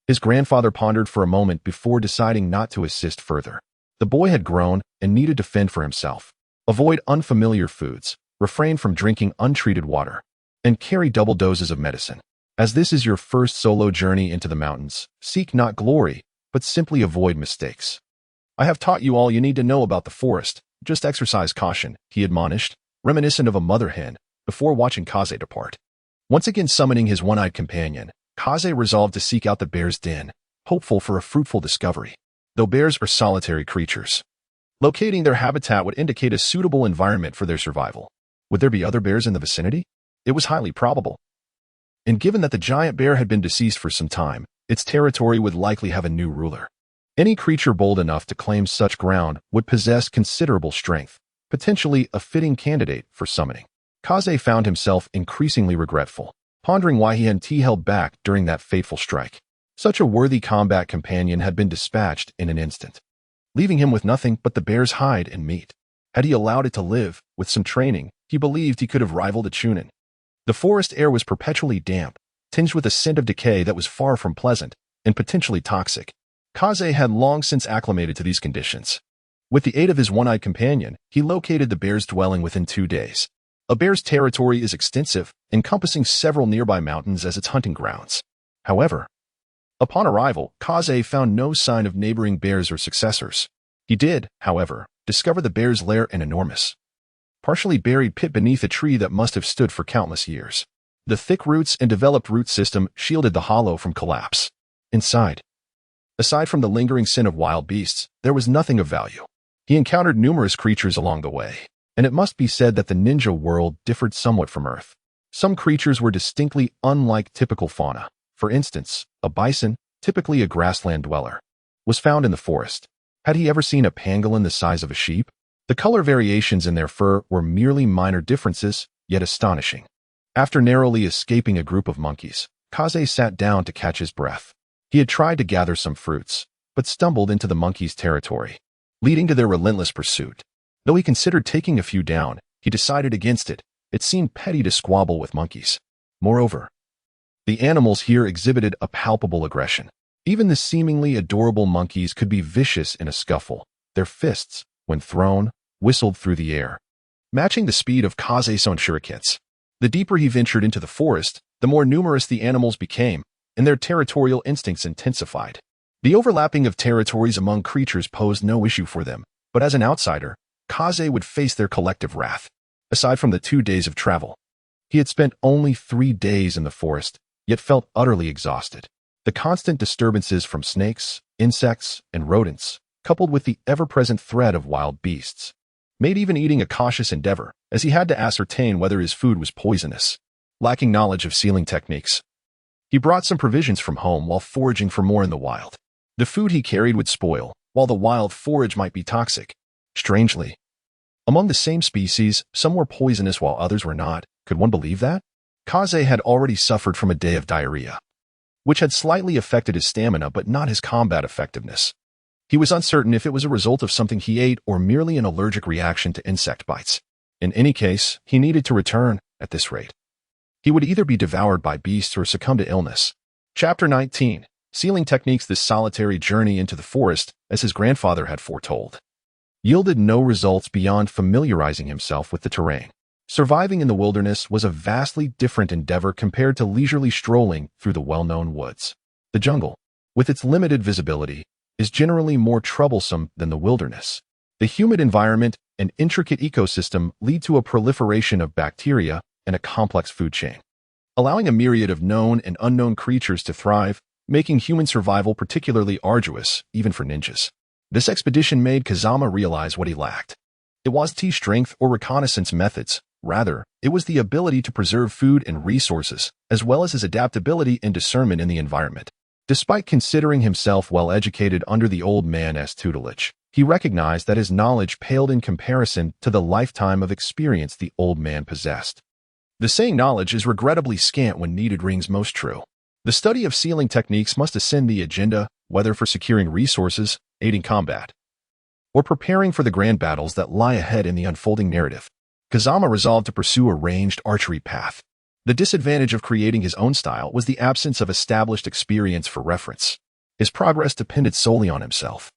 His grandfather pondered for a moment before deciding not to assist further. The boy had grown and needed to fend for himself. Avoid unfamiliar foods, refrain from drinking untreated water, and carry double doses of medicine. As this is your first solo journey into the mountains, seek not glory, but simply avoid mistakes. I have taught you all you need to know about the forest. Just exercise caution, he admonished, reminiscent of a mother hen, before watching Kaze depart. Once again summoning his one-eyed companion, Kaze resolved to seek out the bear's den, hopeful for a fruitful discovery. Though bears are solitary creatures, locating their habitat would indicate a suitable environment for their survival. Would there be other bears in the vicinity? It was highly probable. And given that the giant bear had been deceased for some time, its territory would likely have a new ruler. Any creature bold enough to claim such ground would possess considerable strength, potentially a fitting candidate for summoning. Kaze found himself increasingly regretful, pondering why he hadn't held back during that fateful strike. Such a worthy combat companion had been dispatched in an instant, leaving him with nothing but the bear's hide and meat. Had he allowed it to live, with some training, he believed he could have rivaled a chunin. The forest air was perpetually damp, tinged with a scent of decay that was far from pleasant, and potentially toxic. Kaze had long since acclimated to these conditions. With the aid of his one-eyed companion, he located the bear's dwelling within 2 days. A bear's territory is extensive, encompassing several nearby mountains as its hunting grounds. However, upon arrival, Kaze found no sign of neighboring bears or successors. He did, however, discover the bear's lair, an enormous, partially buried pit beneath a tree that must have stood for countless years. The thick roots and developed root system shielded the hollow from collapse. Inside, aside from the lingering scent of wild beasts, there was nothing of value. He encountered numerous creatures along the way, and it must be said that the ninja world differed somewhat from Earth. Some creatures were distinctly unlike typical fauna. For instance, a bison, typically a grassland dweller, was found in the forest. Had he ever seen a pangolin the size of a sheep? The color variations in their fur were merely minor differences, yet astonishing. After narrowly escaping a group of monkeys, Kaze sat down to catch his breath. He had tried to gather some fruits, but stumbled into the monkeys' territory, leading to their relentless pursuit. Though he considered taking a few down, he decided against it. It seemed petty to squabble with monkeys. Moreover, the animals here exhibited a palpable aggression. Even the seemingly adorable monkeys could be vicious in a scuffle. Their fists, when thrown, whistled through the air, matching the speed of Kaze's own shurikens. The deeper he ventured into the forest, the more numerous the animals became, and their territorial instincts intensified. The overlapping of territories among creatures posed no issue for them, but as an outsider, Kaze would face their collective wrath. Aside from the 2 days of travel, he had spent only 3 days in the forest, yet felt utterly exhausted. The constant disturbances from snakes, insects, and rodents, coupled with the ever-present threat of wild beasts, made even eating a cautious endeavor, as he had to ascertain whether his food was poisonous. Lacking knowledge of sealing techniques, he brought some provisions from home while foraging for more in the wild. The food he carried would spoil, while the wild forage might be toxic. Strangely, among the same species, some were poisonous while others were not. Could one believe that? Kaze had already suffered from a day of diarrhea, which had slightly affected his stamina but not his combat effectiveness. He was uncertain if it was a result of something he ate or merely an allergic reaction to insect bites. In any case, he needed to return. At this rate, he would either be devoured by beasts or succumb to illness. Chapter 19. Sealing techniques. This solitary journey into the forest, as his grandfather had foretold, yielded no results beyond familiarizing himself with the terrain. Surviving in the wilderness was a vastly different endeavor compared to leisurely strolling through the well-known woods. The jungle, with its limited visibility, is generally more troublesome than the wilderness. The humid environment and intricate ecosystem lead to a proliferation of bacteria and a complex food chain, allowing a myriad of known and unknown creatures to thrive, making human survival particularly arduous, even for ninjas. This expedition made Kazama realize what he lacked. It wasn't his strength or reconnaissance methods. Rather, it was the ability to preserve food and resources, as well as his adaptability and discernment in the environment. Despite considering himself well-educated under the old man's tutelage, he recognized that his knowledge paled in comparison to the lifetime of experience the old man possessed. The saying knowledge is regrettably scant when needed rings most true. The study of sealing techniques must ascend the agenda, whether for securing resources, aiding combat, or preparing for the grand battles that lie ahead in the unfolding narrative. Kazama resolved to pursue a ranged archery path. The disadvantage of creating his own style was the absence of established experience for reference. His progress depended solely on himself,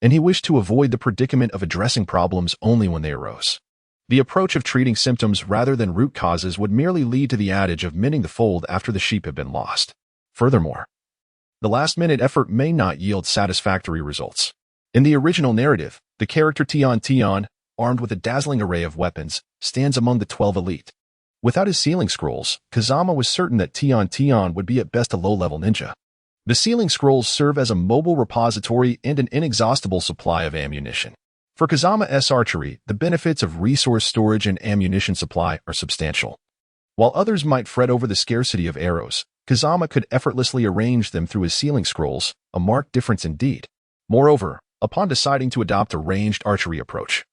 and he wished to avoid the predicament of addressing problems only when they arose. The approach of treating symptoms rather than root causes would merely lead to the adage of mending the fold after the sheep had been lost. Furthermore, the last-minute effort may not yield satisfactory results. In the original narrative, the character Tion, armed with a dazzling array of weapons, stands among the 12 elite. Without his sealing scrolls, Kazama was certain that Tion would be at best a low-level ninja. The sealing scrolls serve as a mobile repository and an inexhaustible supply of ammunition. For Kazama's archery, the benefits of resource storage and ammunition supply are substantial. While others might fret over the scarcity of arrows, Kazama could effortlessly arrange them through his sealing scrolls, a marked difference indeed. Moreover, upon deciding to adopt a ranged archery approach,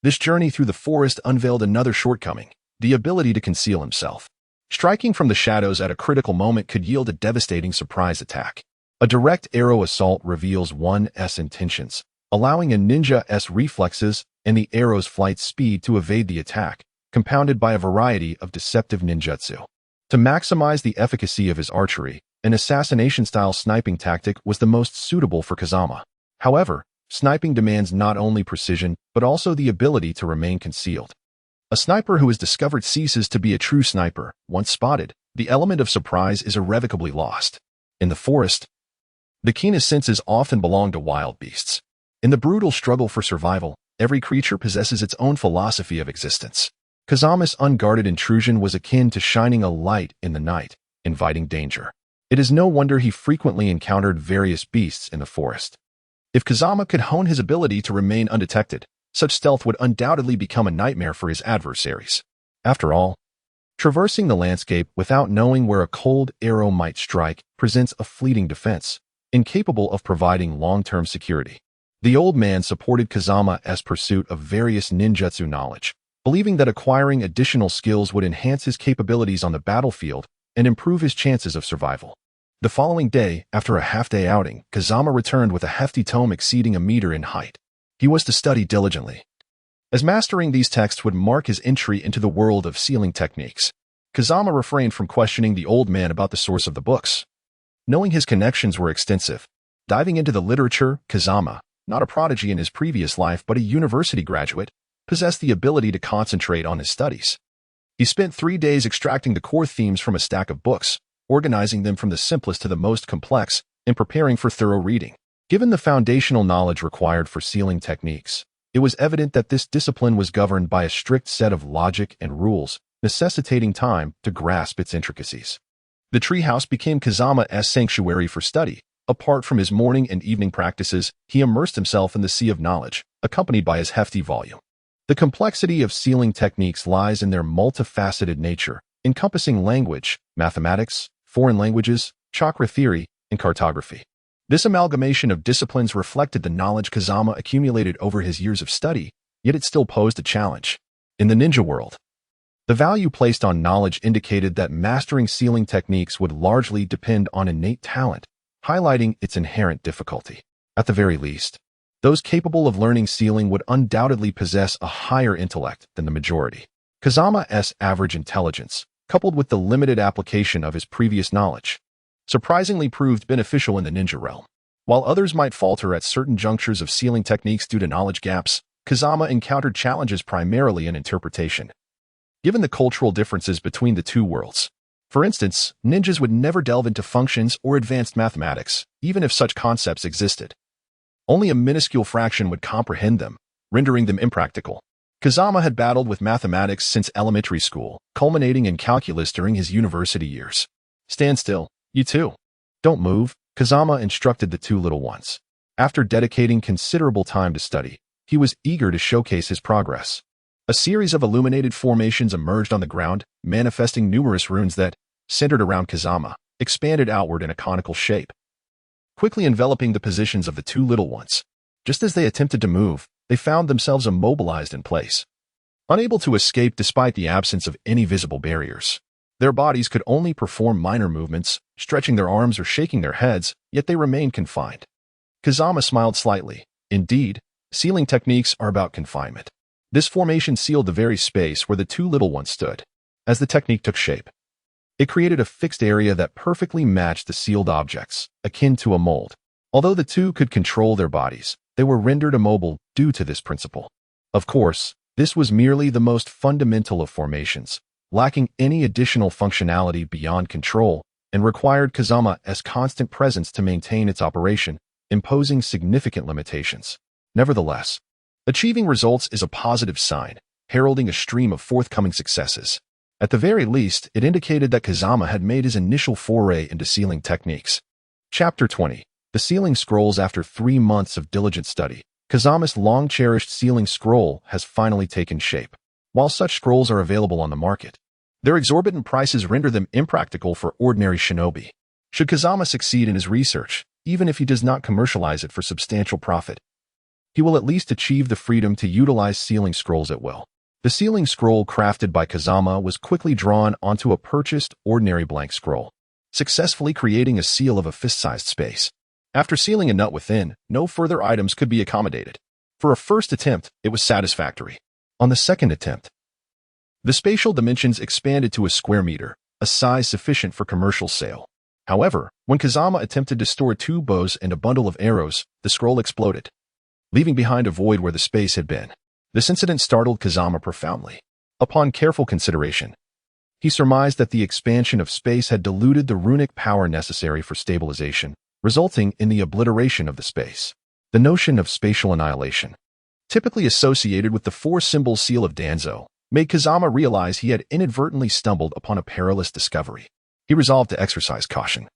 this journey through the forest unveiled another shortcoming: the ability to conceal himself. Striking from the shadows at a critical moment could yield a devastating surprise attack. A direct arrow assault reveals one's intentions, allowing a ninja's reflexes and the arrow's flight speed to evade the attack, compounded by a variety of deceptive ninjutsu. To maximize the efficacy of his archery, an assassination-style sniping tactic was the most suitable for Kazama. However, sniping demands not only precision, but also the ability to remain concealed. A sniper who is discovered ceases to be a true sniper. Once spotted, the element of surprise is irrevocably lost. In the forest, the keenest senses often belong to wild beasts. In the brutal struggle for survival, every creature possesses its own philosophy of existence. Kazama's unguarded intrusion was akin to shining a light in the night, inviting danger. It is no wonder he frequently encountered various beasts in the forest. If Kazama could hone his ability to remain undetected, such stealth would undoubtedly become a nightmare for his adversaries. After all, traversing the landscape without knowing where a cold arrow might strike presents a fleeting defense, incapable of providing long-term security. The old man supported Kazama's pursuit of various ninjutsu knowledge, believing that acquiring additional skills would enhance his capabilities on the battlefield and improve his chances of survival. The following day, after a half-day outing, Kazama returned with a hefty tome exceeding a meter in height. He was to study diligently, as mastering these texts would mark his entry into the world of sealing techniques. Kazama refrained from questioning the old man about the source of the books. Knowing his connections were extensive, diving into the literature, Kazama, not a prodigy in his previous life but a university graduate, possessed the ability to concentrate on his studies. He spent 3 days extracting the core themes from a stack of books, organizing them from the simplest to the most complex, and preparing for thorough reading. Given the foundational knowledge required for sealing techniques, it was evident that this discipline was governed by a strict set of logic and rules, necessitating time to grasp its intricacies. The treehouse became Kazama's sanctuary for study. Apart from his morning and evening practices, he immersed himself in the sea of knowledge, accompanied by his hefty volume. The complexity of sealing techniques lies in their multifaceted nature, encompassing language, mathematics, foreign languages, chakra theory, and cartography. This amalgamation of disciplines reflected the knowledge Kazama accumulated over his years of study, yet it still posed a challenge. In the ninja world, the value placed on knowledge indicated that mastering sealing techniques would largely depend on innate talent, highlighting its inherent difficulty. At the very least, those capable of learning sealing would undoubtedly possess a higher intellect than the majority. Kazama's average intelligence, coupled with the limited application of his previous knowledge, surprisingly proved beneficial in the ninja realm. While others might falter at certain junctures of sealing techniques due to knowledge gaps, Kazama encountered challenges primarily in interpretation. Given the cultural differences between the two worlds, for instance, ninjas would never delve into functions or advanced mathematics, even if such concepts existed. Only a minuscule fraction would comprehend them, rendering them impractical. Kazama had battled with mathematics since elementary school, culminating in calculus during his university years. "Stand still, you two. Don't move," Kazama instructed the two little ones. After dedicating considerable time to study, he was eager to showcase his progress. A series of illuminated formations emerged on the ground, manifesting numerous runes that, centered around Kazama, expanded outward in a conical shape, quickly enveloping the positions of the two little ones. Just as they attempted to move, they found themselves immobilized in place, unable to escape despite the absence of any visible barriers. Their bodies could only perform minor movements, stretching their arms or shaking their heads, yet they remained confined. Kazama smiled slightly. Indeed, sealing techniques are about confinement. This formation sealed the very space where the two little ones stood. As the technique took shape, it created a fixed area that perfectly matched the sealed objects, akin to a mold. Although the two could control their bodies, they were rendered immobile due to this principle. Of course, this was merely the most fundamental of formations, lacking any additional functionality beyond control, and required Kazama's constant presence to maintain its operation, imposing significant limitations. Nevertheless, achieving results is a positive sign, heralding a stream of forthcoming successes. At the very least, it indicated that Kazama had made his initial foray into sealing techniques. Chapter 20. The Sealing Scrolls. After 3 months of diligent study, Kazama's long-cherished sealing scroll has finally taken shape. While such scrolls are available on the market, their exorbitant prices render them impractical for ordinary shinobi. Should Kazama succeed in his research, even if he does not commercialize it for substantial profit, he will at least achieve the freedom to utilize sealing scrolls at will. The sealing scroll crafted by Kazama was quickly drawn onto a purchased, ordinary blank scroll, successfully creating a seal of a fist-sized space. After sealing a nut within, no further items could be accommodated. For a first attempt, it was satisfactory. On the second attempt, the spatial dimensions expanded to a square meter, a size sufficient for commercial sale. However, when Kazama attempted to store 2 bows and a bundle of arrows, the scroll exploded, leaving behind a void where the space had been. This incident startled Kazama profoundly. Upon careful consideration, he surmised that the expansion of space had diluted the runic power necessary for stabilization, resulting in the obliteration of the space. The notion of spatial annihilation, typically associated with the 4-symbol seal of Danzo, made Kazama realize he had inadvertently stumbled upon a perilous discovery. He resolved to exercise caution.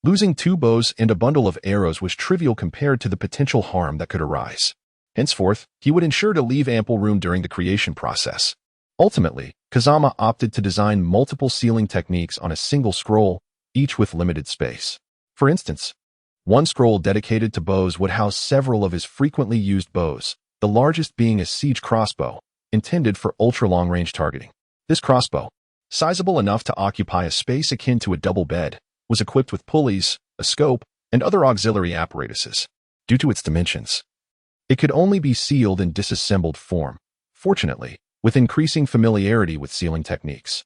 Losing 2 bows and a bundle of arrows was trivial compared to the potential harm that could arise. Henceforth, he would ensure to leave ample room during the creation process. Ultimately, Kazama opted to design multiple sealing techniques on a single scroll, each with limited space. For instance, one scroll dedicated to bows would house several of his frequently used bows, the largest being a siege crossbow, intended for ultra-long-range targeting. This crossbow, sizable enough to occupy a space akin to a double bed, was equipped with pulleys, a scope, and other auxiliary apparatuses. Due to its dimensions, it could only be sealed in disassembled form. Fortunately, with increasing familiarity with sealing techniques,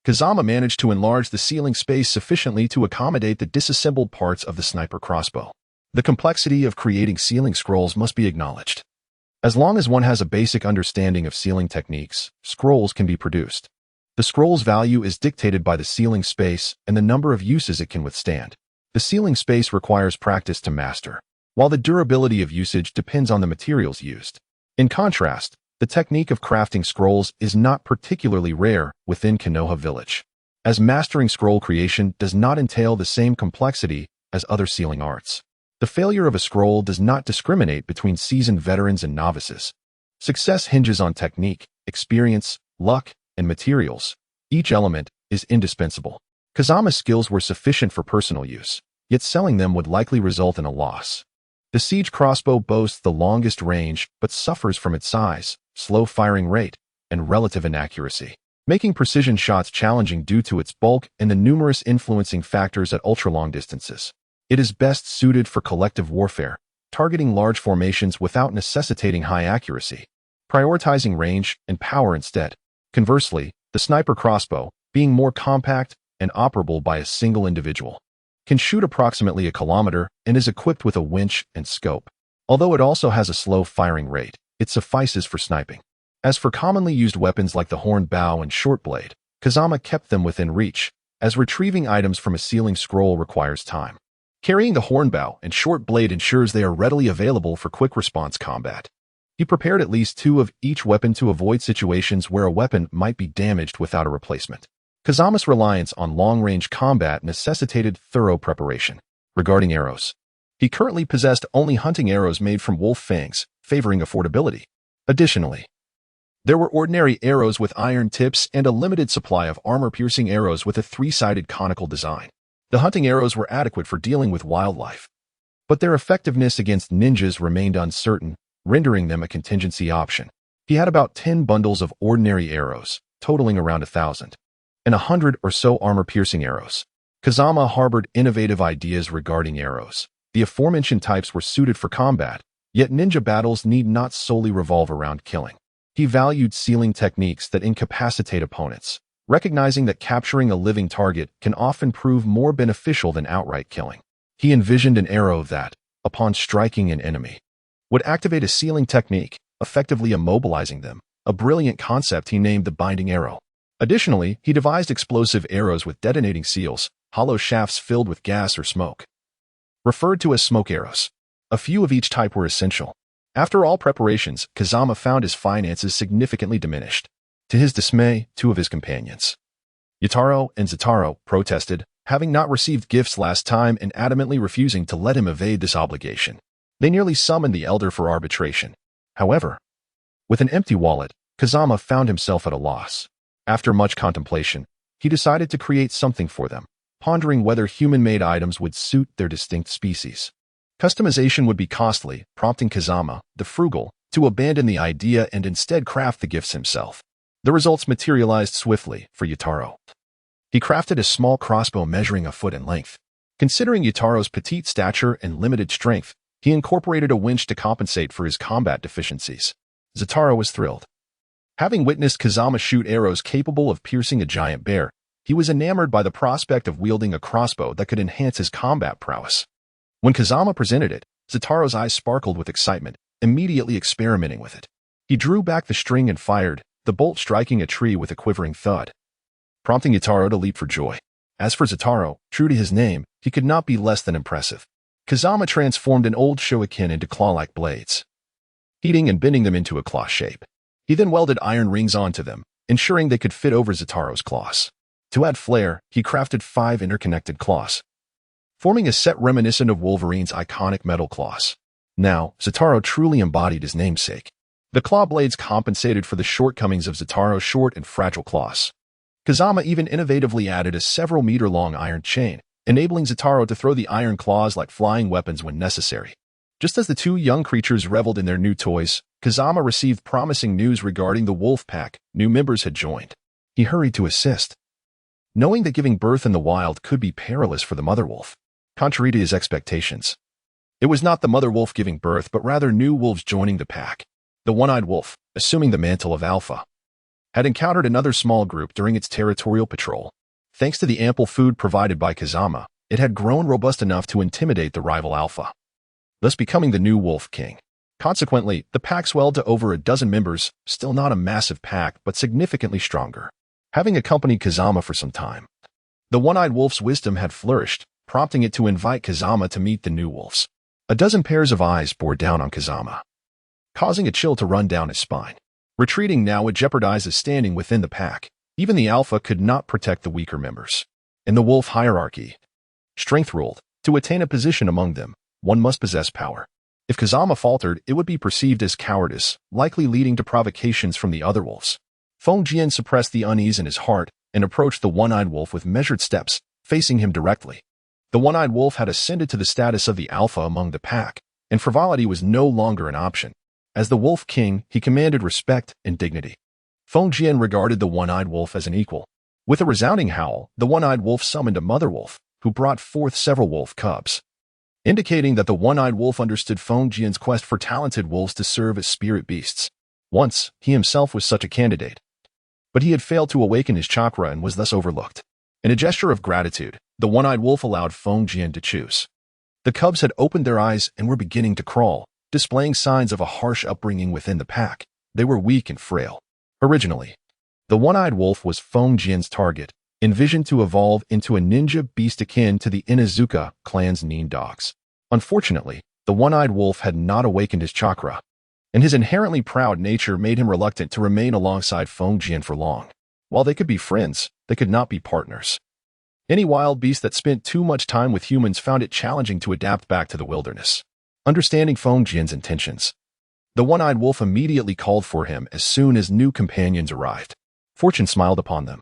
Kazama managed to enlarge the sealing space sufficiently to accommodate the disassembled parts of the sniper crossbow. The complexity of creating sealing scrolls must be acknowledged. As long as one has a basic understanding of sealing techniques, scrolls can be produced. The scroll's value is dictated by the sealing space and the number of uses it can withstand. The sealing space requires practice to master, while the durability of usage depends on the materials used. In contrast, the technique of crafting scrolls is not particularly rare within Konoha village, as mastering scroll creation does not entail the same complexity as other sealing arts. The failure of a scroll does not discriminate between seasoned veterans and novices. Success hinges on technique, experience, luck, and materials. Each element is indispensable. Kazama's skills were sufficient for personal use, yet selling them would likely result in a loss. The siege crossbow boasts the longest range but suffers from its size, slow firing rate, and relative inaccuracy, making precision shots challenging due to its bulk and the numerous influencing factors at ultra-long distances. It is best suited for collective warfare, targeting large formations without necessitating high accuracy, prioritizing range and power instead. Conversely, the sniper crossbow, being more compact and operable by a single individual, can shoot approximately a kilometer and is equipped with a winch and scope. Although it also has a slow firing rate, it suffices for sniping. As for commonly used weapons like the horn bow and short blade, Kazama kept them within reach, as retrieving items from a sealing scroll requires time. Carrying the horn bow and short blade ensures they are readily available for quick response combat. He prepared at least 2 of each weapon to avoid situations where a weapon might be damaged without a replacement. Kazama's reliance on long-range combat necessitated thorough preparation. Regarding arrows, he currently possessed only hunting arrows made from wolf fangs, favoring affordability. Additionally, there were ordinary arrows with iron tips and a limited supply of armor-piercing arrows with a 3-sided conical design. The hunting arrows were adequate for dealing with wildlife, but their effectiveness against ninjas remained uncertain, rendering them a contingency option. He had about 10 bundles of ordinary arrows, totaling around 1,000, and 100 or so armor-piercing arrows. Kazama harbored innovative ideas regarding arrows. The aforementioned types were suited for combat, yet ninja battles need not solely revolve around killing. He valued sealing techniques that incapacitate opponents, recognizing that capturing a living target can often prove more beneficial than outright killing. He envisioned an arrow that, upon striking an enemy, would activate a sealing technique, effectively immobilizing them, a brilliant concept he named the binding arrow. Additionally, he devised explosive arrows with detonating seals, hollow shafts filled with gas or smoke, referred to as smoke arrows. A few of each type were essential. After all preparations, Kazama found his finances significantly diminished. To his dismay, 2 of his companions, Yutaro and Zataro, protested, having not received gifts last time and adamantly refusing to let him evade this obligation. They nearly summoned the elder for arbitration. However, with an empty wallet, Kazama found himself at a loss. After much contemplation, he decided to create something for them, pondering whether human-made items would suit their distinct species. Customization would be costly, prompting Kazama, the frugal, to abandon the idea and instead craft the gifts himself. The results materialized swiftly for Yutaro. He crafted a small crossbow measuring a foot in length. Considering Yutaro's petite stature and limited strength, He incorporated a winch to compensate for his combat deficiencies. Zataro was thrilled. Having witnessed Kazama shoot arrows capable of piercing a giant bear, he was enamored by the prospect of wielding a crossbow that could enhance his combat prowess. When Kazama presented it, Zataro's eyes sparkled with excitement, immediately experimenting with it. He drew back the string and fired, the bolt striking a tree with a quivering thud, prompting Yutaro to leap for joy. As for Zataro, true to his name, he could not be less than impressive. Kazama transformed an old showakin into claw-like blades, heating and bending them into a claw shape. He then welded iron rings onto them, ensuring they could fit over Zataro's claws. To add flair, he crafted 5 interconnected claws, forming a set reminiscent of Wolverine's iconic metal claws. Now, Zataro truly embodied his namesake. The claw blades compensated for the shortcomings of Zataro's short and fragile claws. Kazama even innovatively added a several-meter-long iron chain, enabling Zataro to throw the iron claws like flying weapons when necessary. Just as the two young creatures reveled in their new toys, Kazama received promising news regarding the wolf pack. New members had joined. He hurried to assist, knowing that giving birth in the wild could be perilous for the mother wolf. Contrary to his expectations, it was not the mother wolf giving birth, but rather new wolves joining the pack. The one-eyed wolf, assuming the mantle of alpha, had encountered another small group during its territorial patrol. Thanks to the ample food provided by Kazama, it had grown robust enough to intimidate the rival alpha, thus becoming the new wolf king. Consequently, the pack swelled to over a dozen members, still not a massive pack, but significantly stronger. Having accompanied Kazama for some time, the one-eyed wolf's wisdom had flourished, prompting it to invite Kazama to meet the new wolves. A dozen pairs of eyes bore down on Kazama, causing a chill to run down his spine. Retreating now would jeopardize his standing within the pack. Even the alpha could not protect the weaker members. In the wolf hierarchy, strength ruled. To attain a position among them, one must possess power. If Kazama faltered, it would be perceived as cowardice, likely leading to provocations from the other wolves. Feng Jian suppressed the unease in his heart and approached the one-eyed wolf with measured steps, facing him directly. The one-eyed wolf had ascended to the status of the alpha among the pack, and frivolity was no longer an option. As the wolf king, he commanded respect and dignity. Feng Jian regarded the one-eyed wolf as an equal. With a resounding howl, the one-eyed wolf summoned a mother wolf, who brought forth several wolf cubs, indicating that the one-eyed wolf understood Feng Jian's quest for talented wolves to serve as spirit beasts. Once, he himself was such a candidate, but he had failed to awaken his chakra and was thus overlooked. In a gesture of gratitude, the one-eyed wolf allowed Feng Jian to choose. The cubs had opened their eyes and were beginning to crawl, displaying signs of a harsh upbringing within the pack. They were weak and frail. Originally, the one-eyed wolf was Feng Jian's target, envisioned to evolve into a ninja beast akin to the Inuzuka clan's Nin dogs. Unfortunately, the one-eyed wolf had not awakened his chakra, and his inherently proud nature made him reluctant to remain alongside Feng Jian for long. While they could be friends, they could not be partners. Any wild beast that spent too much time with humans found it challenging to adapt back to the wilderness. Understanding Feng Jian's intentions, the one-eyed wolf immediately called for him as soon as new companions arrived. Fortune smiled upon them,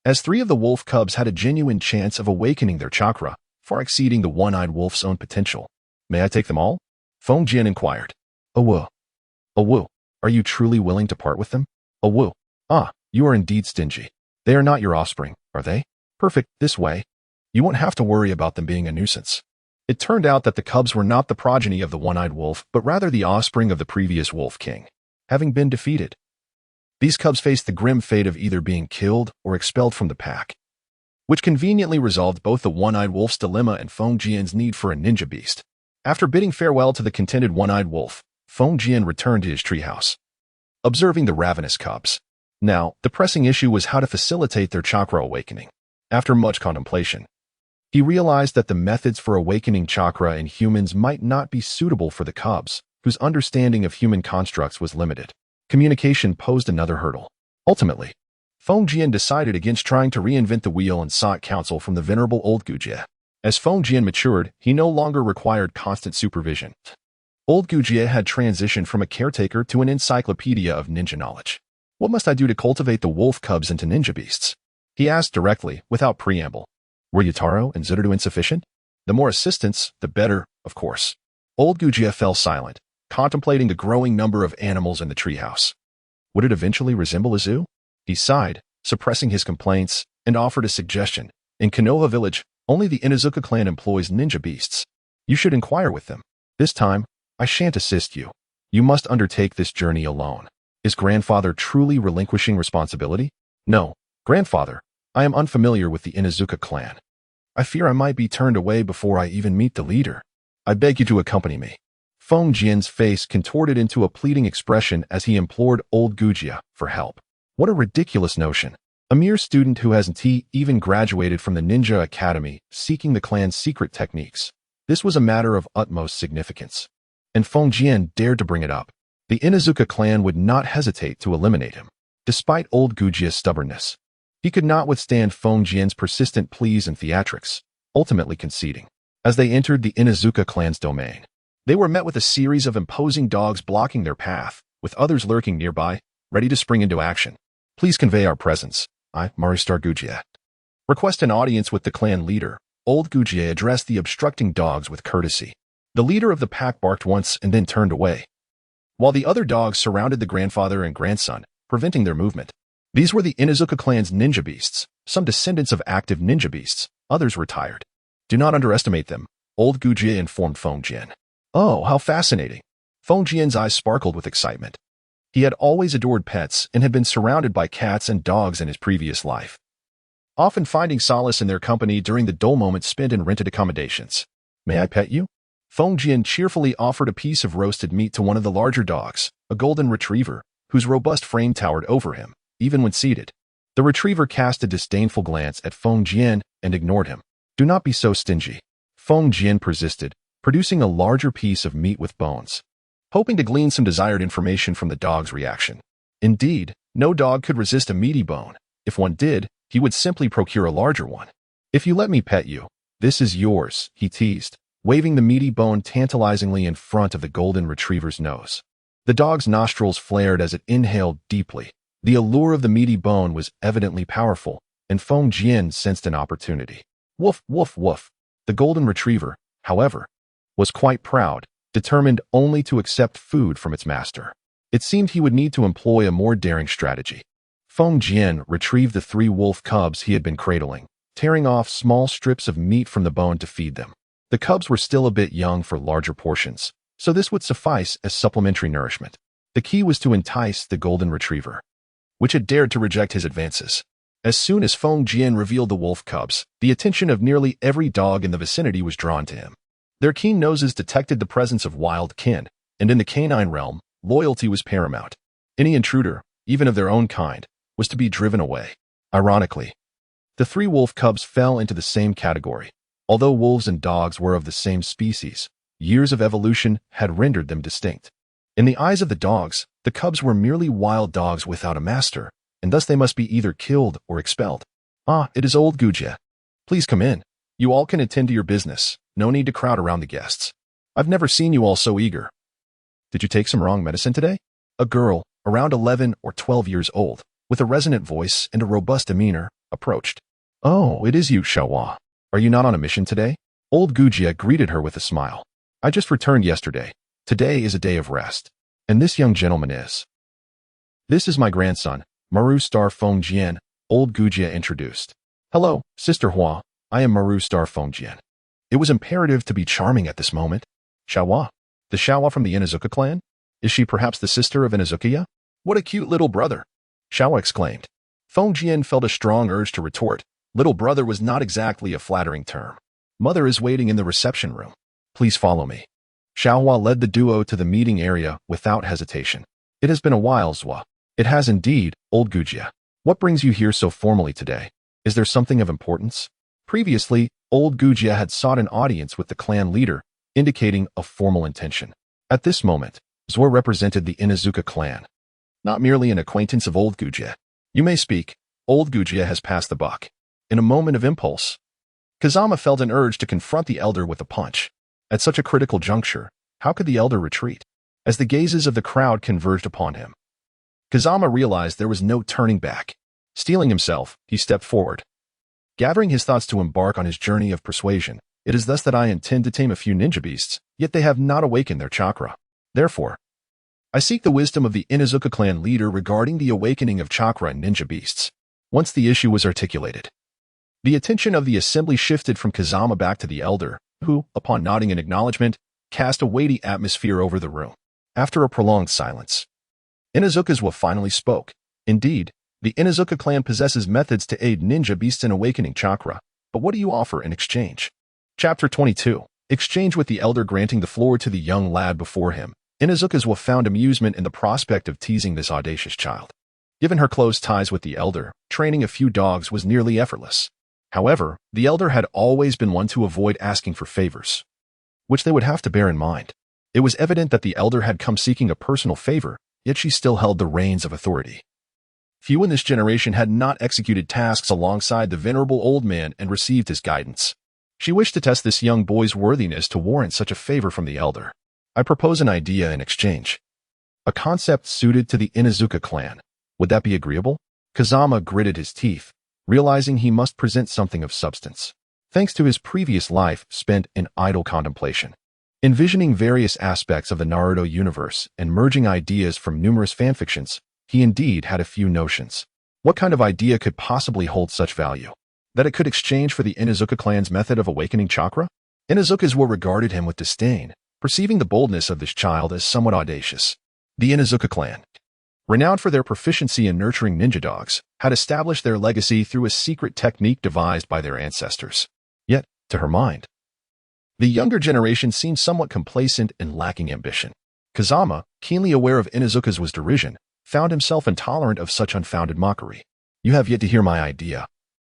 as 3 of the wolf cubs had a genuine chance of awakening their chakra, far exceeding the one-eyed wolf's own potential. May I take them all? Feng Jian inquired. Awu. Awu. Are you truly willing to part with them? Awu. Ah, you are indeed stingy. They are not your offspring, are they? Perfect. This way, you won't have to worry about them being a nuisance. It turned out that the cubs were not the progeny of the one-eyed wolf, but rather the offspring of the previous wolf king. Having been defeated, these cubs faced the grim fate of either being killed or expelled from the pack, which conveniently resolved both the one-eyed wolf's dilemma and Feng Jian's need for a ninja beast. After bidding farewell to the contented one-eyed wolf, Feng Jian returned to his treehouse, observing the ravenous cubs. Now, the pressing issue was how to facilitate their chakra awakening. After much contemplation, he realized that the methods for awakening chakra in humans might not be suitable for the cubs, whose understanding of human constructs was limited. Communication posed another hurdle. Ultimately, Feng Jian decided against trying to reinvent the wheel and sought counsel from the venerable old Gujie. As Feng Jian matured, he no longer required constant supervision. Old Gujie had transitioned from a caretaker to an encyclopedia of ninja knowledge. What must I do to cultivate the wolf cubs into ninja beasts? He asked directly, without preamble. Were Yutaro and Zutaro insufficient? The more assistance, the better, of course. Old Gujie fell silent, contemplating the growing number of animals in the treehouse. Would it eventually resemble a zoo? He sighed, suppressing his complaints, and offered a suggestion. In Konoha village, only the Inuzuka clan employs ninja beasts. You should inquire with them. This time, I shan't assist you. You must undertake this journey alone. Is grandfather truly relinquishing responsibility? No, grandfather, I am unfamiliar with the Inuzuka clan. I fear I might be turned away before I even meet the leader. I beg you to accompany me. Feng Jian's face contorted into a pleading expression as he implored old Gujia for help. What a ridiculous notion. A mere student who hasn't even graduated from the ninja academy seeking the clan's secret techniques. This was a matter of utmost significance. And Feng Jian dared to bring it up. The Inuzuka clan would not hesitate to eliminate him. Despite old Gujia's stubbornness, he could not withstand Feng Jian's persistent pleas and theatrics, ultimately conceding. As they entered the Inuzuka clan's domain, they were met with a series of imposing dogs blocking their path, with others lurking nearby, ready to spring into action. Please convey our presence. I, Maristar Gujia. Request an audience with the clan leader. Old Gujia addressed the obstructing dogs with courtesy. The leader of the pack barked once and then turned away, while the other dogs surrounded the grandfather and grandson, preventing their movement. These were the Inuzuka clan's ninja beasts, some descendants of active ninja beasts, others retired. Do not underestimate them, old Gujia informed Feng Jian. Oh, how fascinating. Feng Jian's eyes sparkled with excitement. He had always adored pets and had been surrounded by cats and dogs in his previous life, often finding solace in their company during the dull moments spent in rented accommodations. May I pet you? Feng Jian cheerfully offered a piece of roasted meat to one of the larger dogs, a golden retriever, whose robust frame towered over him, even when seated. The retriever cast a disdainful glance at Feng Jian and ignored him. Do not be so stingy. Feng Jian persisted, producing a larger piece of meat with bones, hoping to glean some desired information from the dog's reaction. Indeed, no dog could resist a meaty bone. If one did, he would simply procure a larger one. If you let me pet you, this is yours, he teased, waving the meaty bone tantalizingly in front of the golden retriever's nose. The dog's nostrils flared as it inhaled deeply. The allure of the meaty bone was evidently powerful, and Feng Jian sensed an opportunity. Woof, woof, woof. The golden retriever, however, was quite proud, determined only to accept food from its master. It seemed he would need to employ a more daring strategy. Feng Jian retrieved the 3 wolf cubs he had been cradling, tearing off small strips of meat from the bone to feed them. The cubs were still a bit young for larger portions, so this would suffice as supplementary nourishment. The key was to entice the golden retriever, which had dared to reject his advances. As soon as Feng Jian revealed the wolf cubs, the attention of nearly every dog in the vicinity was drawn to him. Their keen noses detected the presence of wild kin, and in the canine realm, loyalty was paramount. Any intruder, even of their own kind, was to be driven away. Ironically, the 3 wolf cubs fell into the same category. Although wolves and dogs were of the same species, years of evolution had rendered them distinct. In the eyes of the dogs, the cubs were merely wild dogs without a master, and thus they must be either killed or expelled. Ah, it is old Gujia. Please come in. You all can attend to your business. No need to crowd around the guests. I've never seen you all so eager. Did you take some wrong medicine today? A girl, around 11 or 12 years old, with a resonant voice and a robust demeanor, approached. Oh, it is you, Shawa. Are you not on a mission today? Old Gujia greeted her with a smile. I just returned yesterday. Today is a day of rest. And this young gentleman is. This is my grandson, Maristar Feng Jian, old Gujia introduced. Hello, Sister Hua. I am Maristar Feng Jian. It was imperative to be charming at this moment. Shawa. The Shawa from the Inuzuka clan? Is she perhaps the sister of Inuzukiya? What a cute little brother! Shawa exclaimed. Feng Jian felt a strong urge to retort. Little brother was not exactly a flattering term. Mother is waiting in the reception room. Please follow me. Xiaohua led the duo to the meeting area without hesitation. It has been a while, Zhua. It has indeed, old Gujia. What brings you here so formally today? Is there something of importance? Previously, old Gujia had sought an audience with the clan leader, indicating a formal intention. At this moment, Zhua represented the Inuzuka clan, not merely an acquaintance of old Gujia. You may speak. Old Gujia has passed the buck. In a moment of impulse, Kazama felt an urge to confront the elder with a punch. At such a critical juncture, how could the elder retreat? As the gazes of the crowd converged upon him, Kazama realized there was no turning back. Steeling himself, he stepped forward, gathering his thoughts to embark on his journey of persuasion. It is thus that I intend to tame a few ninja beasts, yet they have not awakened their chakra. Therefore, I seek the wisdom of the Inuzuka clan leader regarding the awakening of chakra in ninja beasts. Once the issue was articulated, the attention of the assembly shifted from Kazama back to the elder, who, upon nodding in acknowledgement, cast a weighty atmosphere over the room. After a prolonged silence, Inazuka's finally spoke. Indeed, the Inazuka clan possesses methods to aid ninja beasts in awakening chakra, but what do you offer in exchange? Chapter 22. Exchange with the elder granting the floor to the young lad before him. Inazuka's found amusement in the prospect of teasing this audacious child. Given her close ties with the elder, training a few dogs was nearly effortless. However, the elder had always been one to avoid asking for favors, which they would have to bear in mind. It was evident that the elder had come seeking a personal favor, yet she still held the reins of authority. Few in this generation had not executed tasks alongside the venerable old man and received his guidance. She wished to test this young boy's worthiness to warrant such a favor from the elder. I propose an idea in exchange. A concept suited to the Inazuka clan. Would that be agreeable? Kazama gritted his teeth, realizing he must present something of substance. Thanks to his previous life spent in idle contemplation, envisioning various aspects of the Naruto universe and merging ideas from numerous fanfictions, he indeed had a few notions. What kind of idea could possibly hold such value that it could exchange for the Inazuka clan's method of awakening chakra? Inazuka's regarded him with disdain, perceiving the boldness of this child as somewhat audacious. The Inazuka clan, renowned for their proficiency in nurturing ninja dogs, had established their legacy through a secret technique devised by their ancestors. Yet, to her mind, the younger generation seemed somewhat complacent and lacking ambition. Kazama, keenly aware of Inazuka's derision, found himself intolerant of such unfounded mockery. You have yet to hear my idea,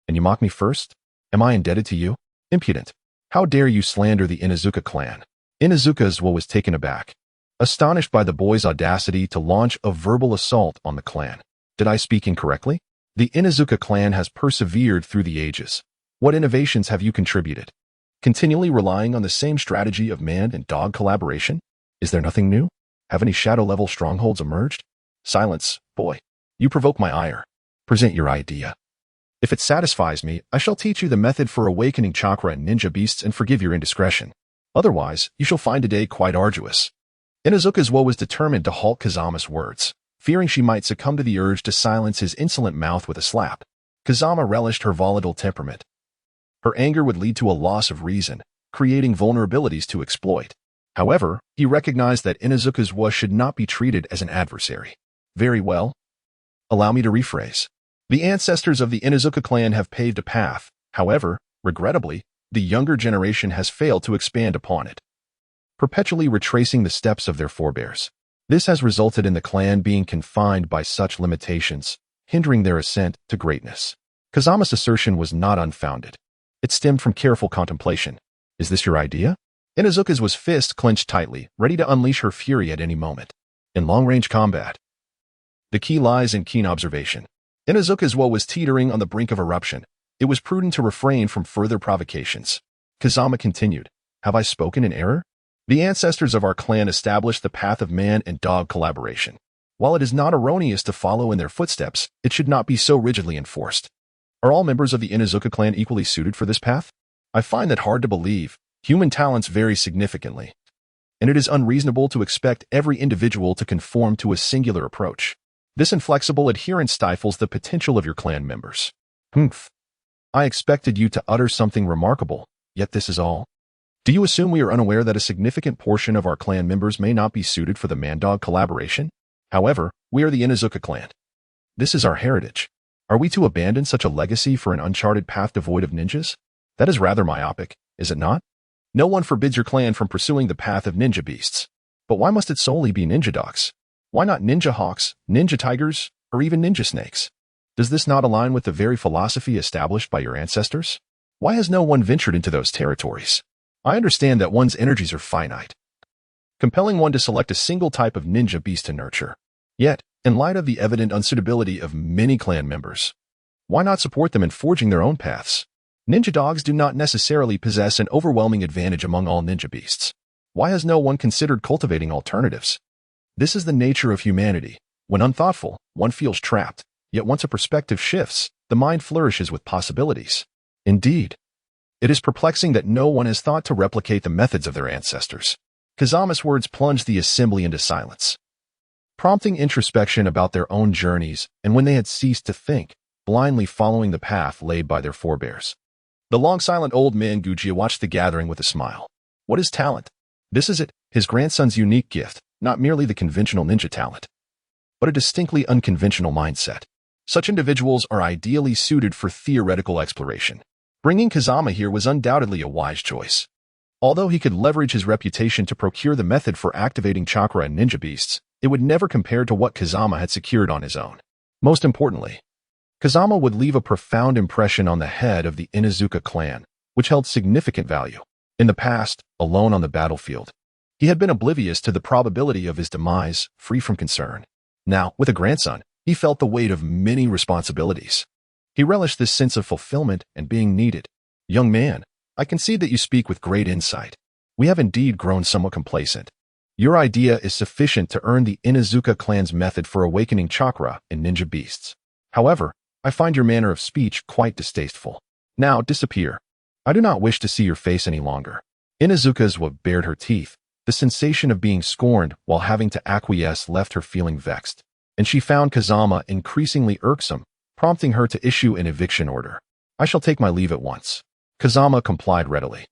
and you mock me first? Am I indebted to you? Impudent! How dare you slander the Inazuka clan? Inazuka's was taken aback, astonished by the boy's audacity to launch a verbal assault on the clan. Did I speak incorrectly? The Inazuka clan has persevered through the ages. What innovations have you contributed? Continually relying on the same strategy of man and dog collaboration? Is there nothing new? Have any shadow-level strongholds emerged? Silence, boy. You provoke my ire. Present your idea. If it satisfies me, I shall teach you the method for awakening chakra in ninja beasts and forgive your indiscretion. Otherwise, you shall find today quite arduous. Inazuka's was determined to halt Kazama's words, fearing she might succumb to the urge to silence his insolent mouth with a slap. Kazama relished her volatile temperament. Her anger would lead to a loss of reason, creating vulnerabilities to exploit. However, he recognized that Inazuka's should not be treated as an adversary. Very well. Allow me to rephrase. The ancestors of the Inazuka clan have paved a path. However, regrettably, the younger generation has failed to expand upon it, perpetually retracing the steps of their forebears. This has resulted in the clan being confined by such limitations, hindering their ascent to greatness. Kazama's assertion was not unfounded. It stemmed from careful contemplation. Is this your idea? Inazuka's fist clenched tightly, ready to unleash her fury at any moment. In long-range combat, the key lies in keen observation. Inazuka's was teetering on the brink of eruption. It was prudent to refrain from further provocations. Kazama continued, Have I spoken in error? The ancestors of our clan established the path of man and dog collaboration. While it is not erroneous to follow in their footsteps, it should not be so rigidly enforced. Are all members of the Inazuka clan equally suited for this path? I find that hard to believe. Human talents vary significantly, and it is unreasonable to expect every individual to conform to a singular approach. This inflexible adherence stifles the potential of your clan members. Humph. I expected you to utter something remarkable, yet this is all. Do you assume we are unaware that a significant portion of our clan members may not be suited for the man-dog collaboration? However, we are the Inazuka clan. This is our heritage. Are we to abandon such a legacy for an uncharted path devoid of ninjas? That is rather myopic, is it not? No one forbids your clan from pursuing the path of ninja beasts. But why must it solely be ninja dogs? Why not ninja hawks, ninja tigers, or even ninja snakes? Does this not align with the very philosophy established by your ancestors? Why has no one ventured into those territories? I understand that one's energies are finite, compelling one to select a single type of ninja beast to nurture. Yet, in light of the evident unsuitability of many clan members, why not support them in forging their own paths? Ninja dogs do not necessarily possess an overwhelming advantage among all ninja beasts. Why has no one considered cultivating alternatives? This is the nature of humanity. When unthoughtful, one feels trapped, yet once a perspective shifts, the mind flourishes with possibilities. Indeed, it is perplexing that no one has thought to replicate the methods of their ancestors. Kazama's words plunged the assembly into silence, prompting introspection about their own journeys and when they had ceased to think, blindly following the path laid by their forebears. The long silent old man Gujiya watched the gathering with a smile. What is talent? This is it, his grandson's unique gift, not merely the conventional ninja talent, but a distinctly unconventional mindset. Such individuals are ideally suited for theoretical exploration. Bringing Kazama here was undoubtedly a wise choice. Although he could leverage his reputation to procure the method for activating chakra in ninja beasts, it would never compare to what Kazama had secured on his own. Most importantly, Kazama would leave a profound impression on the head of the Inuzuka clan, which held significant value. In the past, alone on the battlefield, he had been oblivious to the probability of his demise, free from concern. Now, with a grandson, he felt the weight of many responsibilities. He relished this sense of fulfillment and being needed. Young man, I can see that you speak with great insight. We have indeed grown somewhat complacent. Your idea is sufficient to earn the Inuzuka clan's method for awakening chakra in ninja beasts. However, I find your manner of speech quite distasteful. Now, disappear. I do not wish to see your face any longer. Inuzuka's bared her teeth. The sensation of being scorned while having to acquiesce left her feeling vexed, and she found Kazama increasingly irksome, prompting her to issue an eviction order. I shall take my leave at once. Kazama complied readily.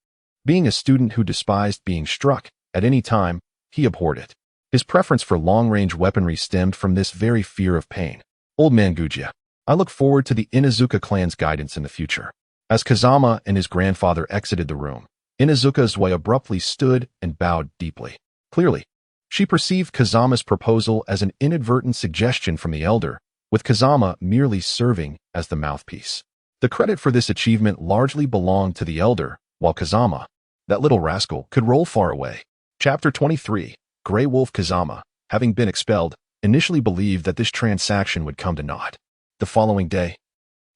Being a student who despised being struck at any time, he abhorred it. His preference for long-range weaponry stemmed from this very fear of pain. Old man Guja, I look forward to the Inuzuka clan's guidance in the future. As Kazama and his grandfather exited the room, Inuzuka's abruptly stood and bowed deeply. Clearly, she perceived Kazama's proposal as an inadvertent suggestion from the elder, with Kazama merely serving as the mouthpiece. The credit for this achievement largely belonged to the elder, while Kazama, that little rascal, could roll far away. Chapter 23, Grey Wolf. Kazama, having been expelled, initially believed that this transaction would come to naught. The following day,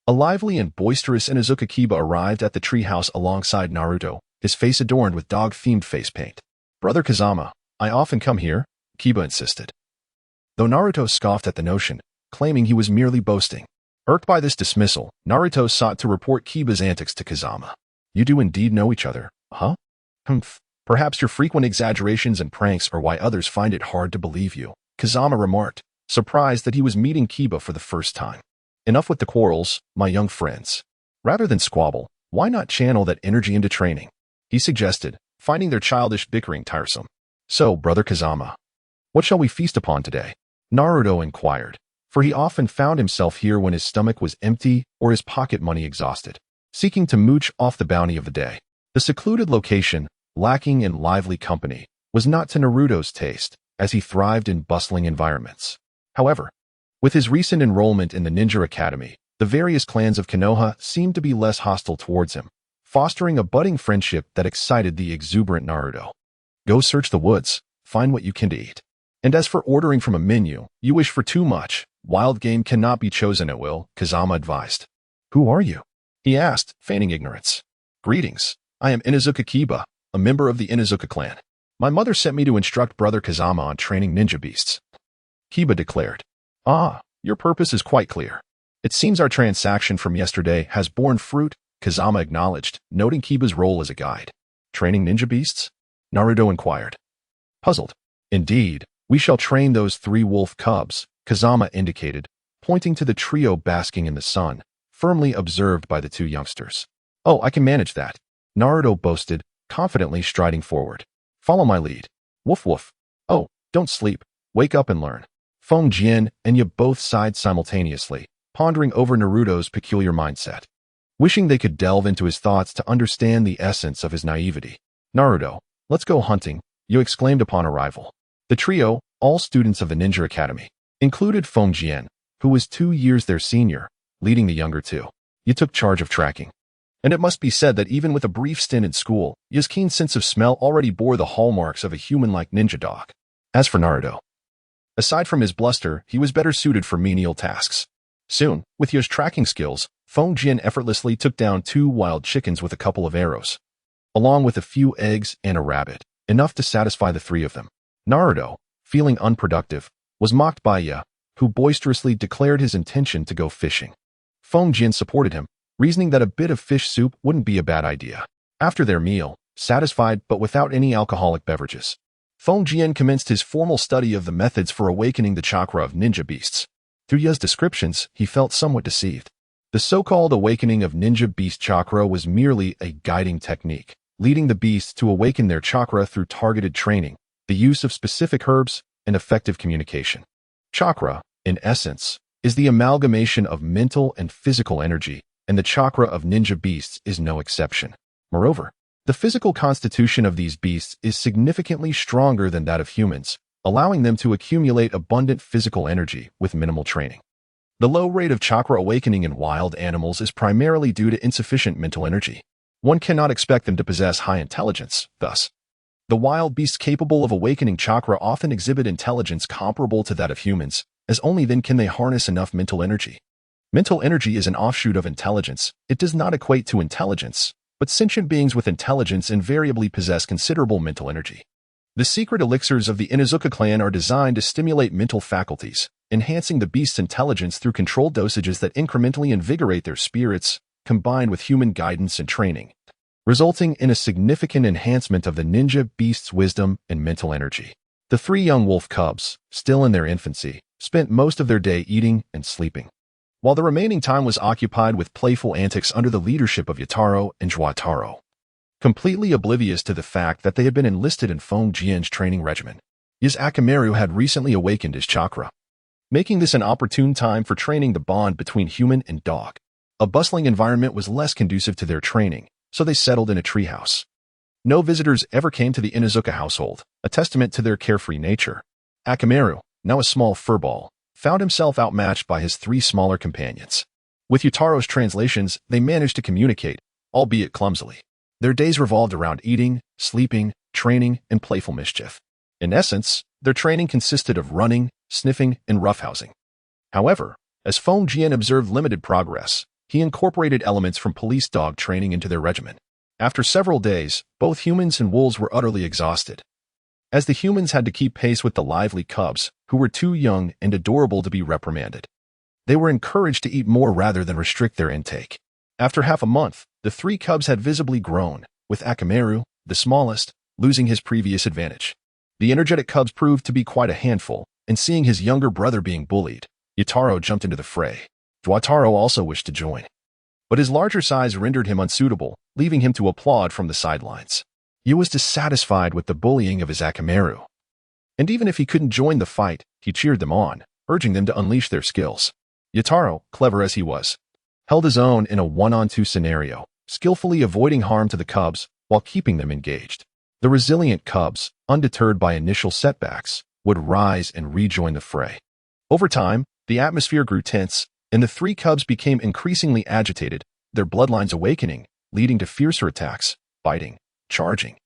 a lively and boisterous Inuzuka Kiba arrived at the treehouse alongside Naruto, his face adorned with dog-themed face paint. Brother Kazama, I often come here, Kiba insisted. Though Naruto scoffed at the notion, claiming he was merely boasting. Irked by this dismissal, Naruto sought to report Kiba's antics to Kazama. You do indeed know each other, huh? Humph. Perhaps your frequent exaggerations and pranks are why others find it hard to believe you, Kazama remarked, surprised that he was meeting Kiba for the first time. Enough with the quarrels, my young friends. Rather than squabble, why not channel that energy into training? He suggested, finding their childish bickering tiresome. So, Brother Kazama, what shall we feast upon today? Naruto inquired, for he often found himself here when his stomach was empty or his pocket money exhausted, seeking to mooch off the bounty of the day. The secluded location, lacking in lively company, was not to Naruto's taste, as he thrived in bustling environments. However, with his recent enrollment in the Ninja Academy, the various clans of Konoha seemed to be less hostile towards him, fostering a budding friendship that excited the exuberant Naruto. Go search the woods, find what you can to eat. And as for ordering from a menu, you wish for too much. Wild game cannot be chosen at will, Kazama advised. Who are you? He asked, feigning ignorance. Greetings. I am Inuzuka Kiba, a member of the Inuzuka clan. My mother sent me to instruct Brother Kazama on training ninja beasts. Kiba declared. Ah, your purpose is quite clear. It seems our transaction from yesterday has borne fruit, Kazama acknowledged, noting Kiba's role as a guide. Training ninja beasts? Naruto inquired. Puzzled. Indeed, we shall train those 3 wolf cubs, Kazama indicated, pointing to the trio basking in the sun, firmly observed by the 2 youngsters. Oh, I can manage that, Naruto boasted, confidently striding forward. Follow my lead. Woof woof. Oh, don't sleep. Wake up and learn. Feng Jian and Yi both sighed simultaneously, pondering over Naruto's peculiar mindset, wishing they could delve into his thoughts to understand the essence of his naivety. Naruto, let's go hunting, Yi exclaimed upon arrival. The trio, all students of the Ninja Academy, included Feng Jian, who was 2 years their senior, leading the younger 2. Yi took charge of tracking. And it must be said that even with a brief stint in school, Yi's keen sense of smell already bore the hallmarks of a human-like ninja dog. As for Naruto, aside from his bluster, he was better suited for menial tasks. Soon, with Yi's tracking skills, Feng Jian effortlessly took down 2 wild chickens with a couple of arrows, along with a few eggs and a rabbit, enough to satisfy the 3 of them. Naruto, feeling unproductive, was mocked by Yi, who boisterously declared his intention to go fishing. Feng Jian supported him, reasoning that a bit of fish soup wouldn't be a bad idea. After their meal, satisfied but without any alcoholic beverages, Feng Jian commenced his formal study of the methods for awakening the chakra of ninja beasts. Through Yi's descriptions, he felt somewhat deceived. The so-called awakening of ninja beast chakra was merely a guiding technique, leading the beasts to awaken their chakra through targeted training, the use of specific herbs, and effective communication. Chakra, in essence, is the amalgamation of mental and physical energy, and the chakra of ninja beasts is no exception. Moreover, the physical constitution of these beasts is significantly stronger than that of humans, allowing them to accumulate abundant physical energy with minimal training. The low rate of chakra awakening in wild animals is primarily due to insufficient mental energy. One cannot expect them to possess high intelligence, thus. The wild beasts capable of awakening chakra often exhibit intelligence comparable to that of humans, as only then can they harness enough mental energy. Mental energy is an offshoot of intelligence. It does not equate to intelligence, but sentient beings with intelligence invariably possess considerable mental energy. The secret elixirs of the Inuzuka clan are designed to stimulate mental faculties, enhancing the beast's intelligence through controlled dosages that incrementally invigorate their spirits, combined with human guidance and training, resulting in a significant enhancement of the ninja beast's wisdom and mental energy. The 3 young wolf cubs, still in their infancy, spent most of their day eating and sleeping, while the remaining time was occupied with playful antics under the leadership of Yataro and Joataro. Completely oblivious to the fact that they had been enlisted in Feng Jian's training regimen, his Akamaru had recently awakened his chakra, making this an opportune time for training the bond between human and dog. A bustling environment was less conducive to their training, so they settled in a treehouse. No visitors ever came to the Inuzuka household, a testament to their carefree nature. Akamaru, now a small furball, found himself outmatched by his 3 smaller companions. With Yutaro's translations, they managed to communicate, albeit clumsily. Their days revolved around eating, sleeping, training, and playful mischief. In essence, their training consisted of running, sniffing, and roughhousing. However, as Feng Jian observed limited progress, he incorporated elements from police dog training into their regimen. After several days, both humans and wolves were utterly exhausted. As the humans had to keep pace with the lively cubs, who were too young and adorable to be reprimanded, they were encouraged to eat more rather than restrict their intake. After half a month, the 3 cubs had visibly grown, with Akamaru, the smallest, losing his previous advantage. The energetic cubs proved to be quite a handful, and seeing his younger brother being bullied, Yutaro jumped into the fray. Joataro also wished to join, but his larger size rendered him unsuitable, leaving him to applaud from the sidelines. He was dissatisfied with the bullying of his Akamaru, and even if he couldn't join the fight, he cheered them on, urging them to unleash their skills. Yutaro, clever as he was, held his own in a 1-on-2 scenario, skillfully avoiding harm to the cubs while keeping them engaged. The resilient cubs, undeterred by initial setbacks, would rise and rejoin the fray. Over time, the atmosphere grew tense, and the 3 cubs became increasingly agitated, their bloodlines awakening, leading to fiercer attacks, biting, charging,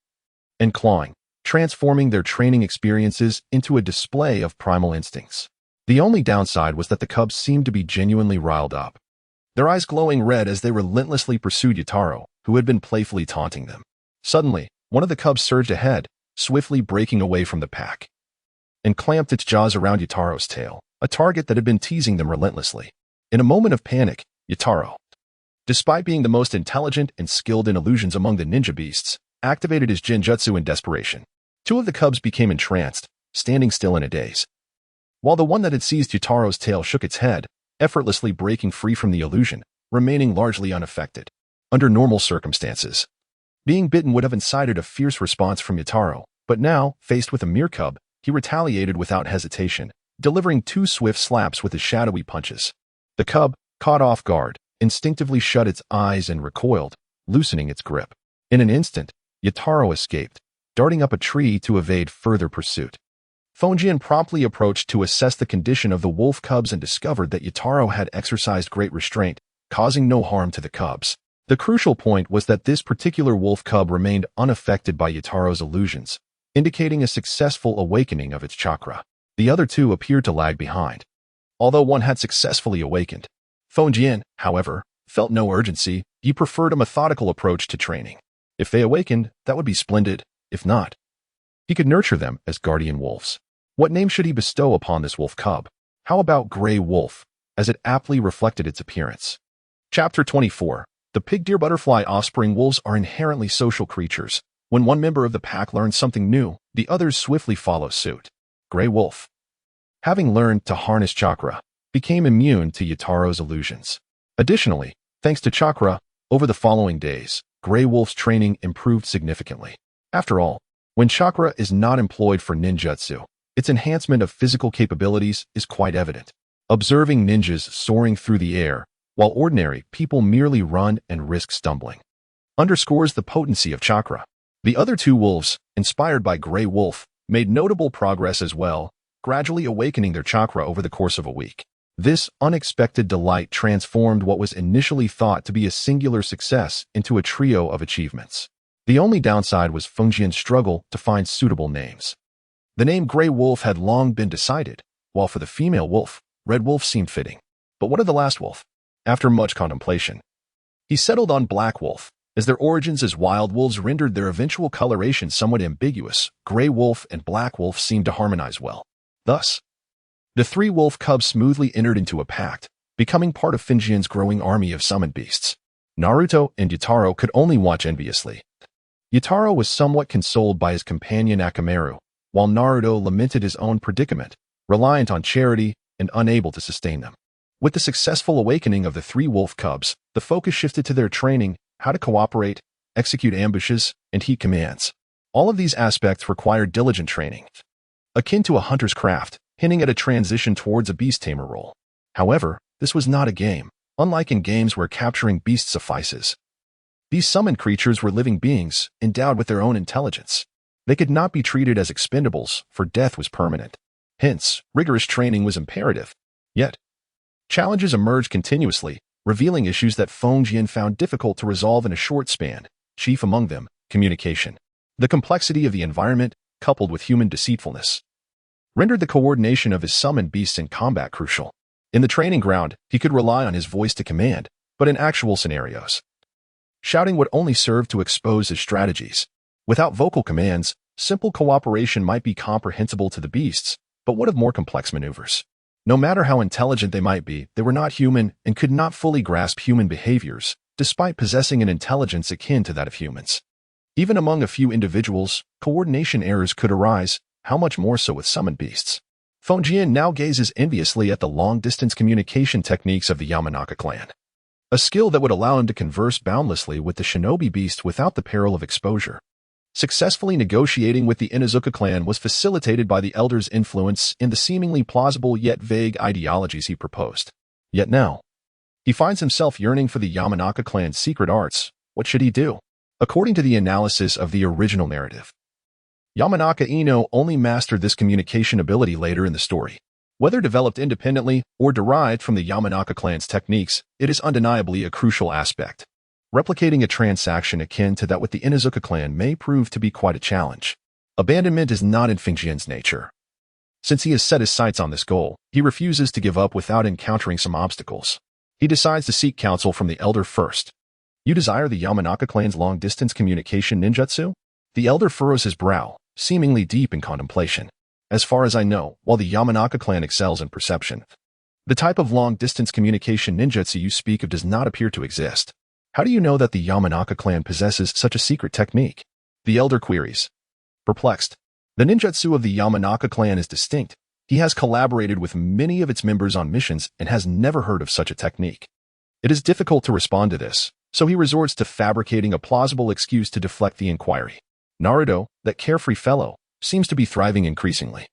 and clawing, transforming their training experiences into a display of primal instincts. The only downside was that the cubs seemed to be genuinely riled up, their eyes glowing red as they relentlessly pursued Yutaro, who had been playfully taunting them. Suddenly, one of the cubs surged ahead, swiftly breaking away from the pack, and clamped its jaws around Yutaro's tail, a target that had been teasing them relentlessly. In a moment of panic, Yutaro, despite being the most intelligent and skilled in illusions among the ninja beasts, activated his genjutsu in desperation. 2 of the cubs became entranced, standing still in a daze, while the one that had seized Yutaro's tail shook its head, effortlessly breaking free from the illusion, remaining largely unaffected. Under normal circumstances, being bitten would have incited a fierce response from Yutaro, but now, faced with a mere cub, he retaliated without hesitation, delivering 2 swift slaps with his shadowy punches. The cub, caught off guard, instinctively shut its eyes and recoiled, loosening its grip. In an instant, Yutaro escaped, darting up a tree to evade further pursuit. Feng Jian promptly approached to assess the condition of the wolf cubs and discovered that Yutaro had exercised great restraint, causing no harm to the cubs. The crucial point was that this particular wolf cub remained unaffected by Yutaro's illusions, indicating a successful awakening of its chakra. The other 2 appeared to lag behind, although one had successfully awakened. Feng Jian, however, felt no urgency. He preferred a methodical approach to training. If they awakened, that would be splendid. If not, he could nurture them as guardian wolves. What name should he bestow upon this wolf cub? How about Gray Wolf, as it aptly reflected its appearance? Chapter 24. The pig deer butterfly offspring wolves are inherently social creatures. When one member of the pack learns something new, the others swiftly follow suit. Gray Wolf, having learned to harness chakra, became immune to Yutaro's illusions. Additionally, thanks to chakra, over the following days, Grey Wolf's training improved significantly. After all, when chakra is not employed for ninjutsu, its enhancement of physical capabilities is quite evident. Observing ninjas soaring through the air, while ordinary people merely run and risk stumbling, underscores the potency of chakra. The other two wolves, inspired by Grey Wolf, made notable progress as well, gradually awakening their chakra over the course of a week. This unexpected delight transformed what was initially thought to be a singular success into a trio of achievements. The only downside was Fengjian's struggle to find suitable names. The name Grey Wolf had long been decided, while for the female wolf, Red Wolf seemed fitting. But what of the last wolf? After much contemplation, he settled on Black Wolf, as their origins as wild wolves rendered their eventual coloration somewhat ambiguous. Grey Wolf and Black Wolf seemed to harmonize well. Thus, the three wolf cubs smoothly entered into a pact, becoming part of Fengjian's growing army of summoned beasts. Naruto and Yutaro could only watch enviously. Yutaro was somewhat consoled by his companion Akamaru, while Naruto lamented his own predicament, reliant on charity and unable to sustain them. With the successful awakening of the three wolf cubs, the focus shifted to their training, how to cooperate, execute ambushes, and heed commands. All of these aspects required diligent training, akin to a hunter's craft, hinting at a transition towards a beast tamer role. However, this was not a game, unlike in games where capturing beasts suffices. These summoned creatures were living beings, endowed with their own intelligence. They could not be treated as expendables, for death was permanent. Hence, rigorous training was imperative. Yet, challenges emerged continuously, revealing issues that Fengjian found difficult to resolve in a short span, chief among them, communication. The complexity of the environment, coupled with human deceitfulness, rendered the coordination of his summoned beasts in combat crucial. In the training ground, he could rely on his voice to command, but in actual scenarios, shouting would only serve to expose his strategies. Without vocal commands, simple cooperation might be comprehensible to the beasts, but what of more complex maneuvers? No matter how intelligent they might be, they were not human and could not fully grasp human behaviors, despite possessing an intelligence akin to that of humans. Even among a few individuals, coordination errors could arise, how much more so with summoned beasts. Fengjian now gazes enviously at the long-distance communication techniques of the Yamanaka clan, a skill that would allow him to converse boundlessly with the shinobi beast without the peril of exposure. Successfully negotiating with the Inuzuka clan was facilitated by the elder's influence in the seemingly plausible yet vague ideologies he proposed. Yet now, he finds himself yearning for the Yamanaka clan's secret arts. What should he do? According to the analysis of the original narrative, Yamanaka Ino only mastered this communication ability later in the story. Whether developed independently or derived from the Yamanaka clan's techniques, it is undeniably a crucial aspect. Replicating a transaction akin to that with the Inuzuka clan may prove to be quite a challenge. Abandonment is not in Fengjian's nature. Since he has set his sights on this goal, he refuses to give up without encountering some obstacles. He decides to seek counsel from the elder first. You desire the Yamanaka clan's long-distance communication ninjutsu? The elder furrows his brow, seemingly deep in contemplation. As far as I know, while the Yamanaka clan excels in perception, the type of long-distance communication ninjutsu you speak of does not appear to exist. How do you know that the Yamanaka clan possesses such a secret technique? The elder queries. Perplexed. The ninjutsu of the Yamanaka clan is distinct. He has collaborated with many of its members on missions and has never heard of such a technique. It is difficult to respond to this, so he resorts to fabricating a plausible excuse to deflect the inquiry. Naruto, that carefree fellow, seems to be thriving increasingly.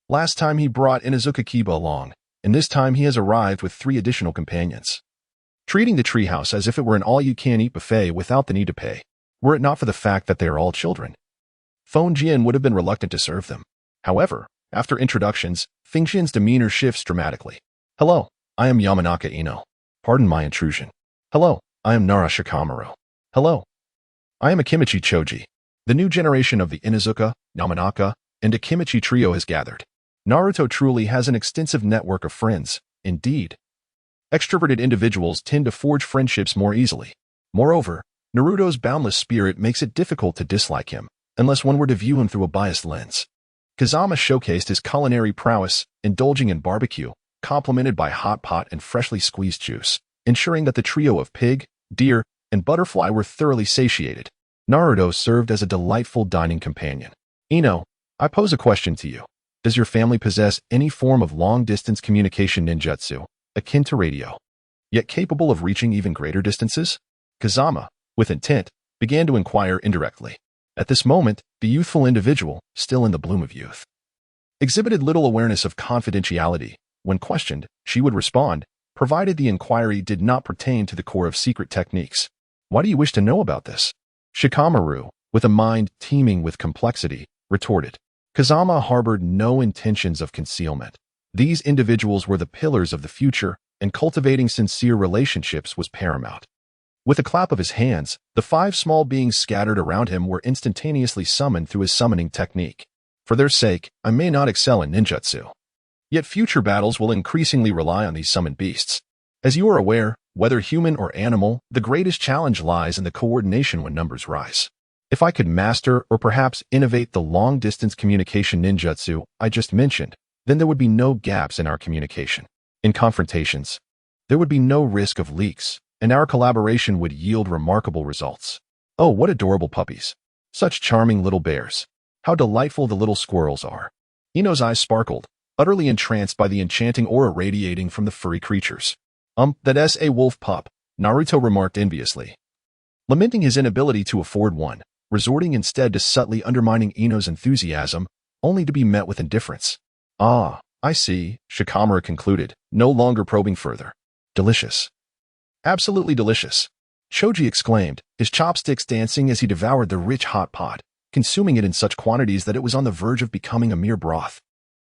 Last time he brought Inuzuka Kiba along, and this time he has arrived with 3 additional companions, treating the treehouse as if it were an all-you-can-eat buffet without the need to pay, were it not for the fact that they are all children. Fengjian would have been reluctant to serve them. However, after introductions, Fengjian's demeanor shifts dramatically. Hello, I am Yamanaka Ino. Pardon my intrusion. Hello, I am Nara Shikamaru. Hello, I am Akimichi Choji. The new generation of the Inuzuka, Yamanaka, and Akimichi trio has gathered. Naruto truly has an extensive network of friends, indeed. Extroverted individuals tend to forge friendships more easily. Moreover, Naruto's boundless spirit makes it difficult to dislike him, unless one were to view him through a biased lens. Kazama showcased his culinary prowess, indulging in barbecue, complemented by hot pot and freshly squeezed juice, ensuring that the trio of pig, deer, and butterfly were thoroughly satiated. Naruto served as a delightful dining companion. Ino, I pose a question to you. Does your family possess any form of long-distance communication ninjutsu, akin to radio, yet capable of reaching even greater distances? Kazama, with intent, began to inquire indirectly. At this moment, the youthful individual, still in the bloom of youth, exhibited little awareness of confidentiality. When questioned, she would respond, provided the inquiry did not pertain to the core of secret techniques. Why do you wish to know about this? Shikamaru, with a mind teeming with complexity, retorted. Kazama harbored no intentions of concealment. These individuals were the pillars of the future, and cultivating sincere relationships was paramount. With a clap of his hands, the 5 small beings scattered around him were instantaneously summoned through his summoning technique. For their sake, I may not excel in ninjutsu. Yet future battles will increasingly rely on these summoned beasts. As you are aware, whether human or animal, the greatest challenge lies in the coordination when numbers rise. If I could master or perhaps innovate the long-distance communication ninjutsu I just mentioned, then there would be no gaps in our communication. In confrontations, there would be no risk of leaks, and our collaboration would yield remarkable results. Oh, what adorable puppies. Such charming little bears. How delightful the little squirrels are. Ino's eyes sparkled, utterly entranced by the enchanting aura radiating from the furry creatures. That's a wolf pup, Naruto remarked enviously. Lamenting his inability to afford one, resorting instead to subtly undermining Ino's enthusiasm, only to be met with indifference. Ah, I see, Shikamaru concluded, no longer probing further. Delicious. Absolutely delicious. Choji exclaimed, his chopsticks dancing as he devoured the rich hot pot, consuming it in such quantities that it was on the verge of becoming a mere broth.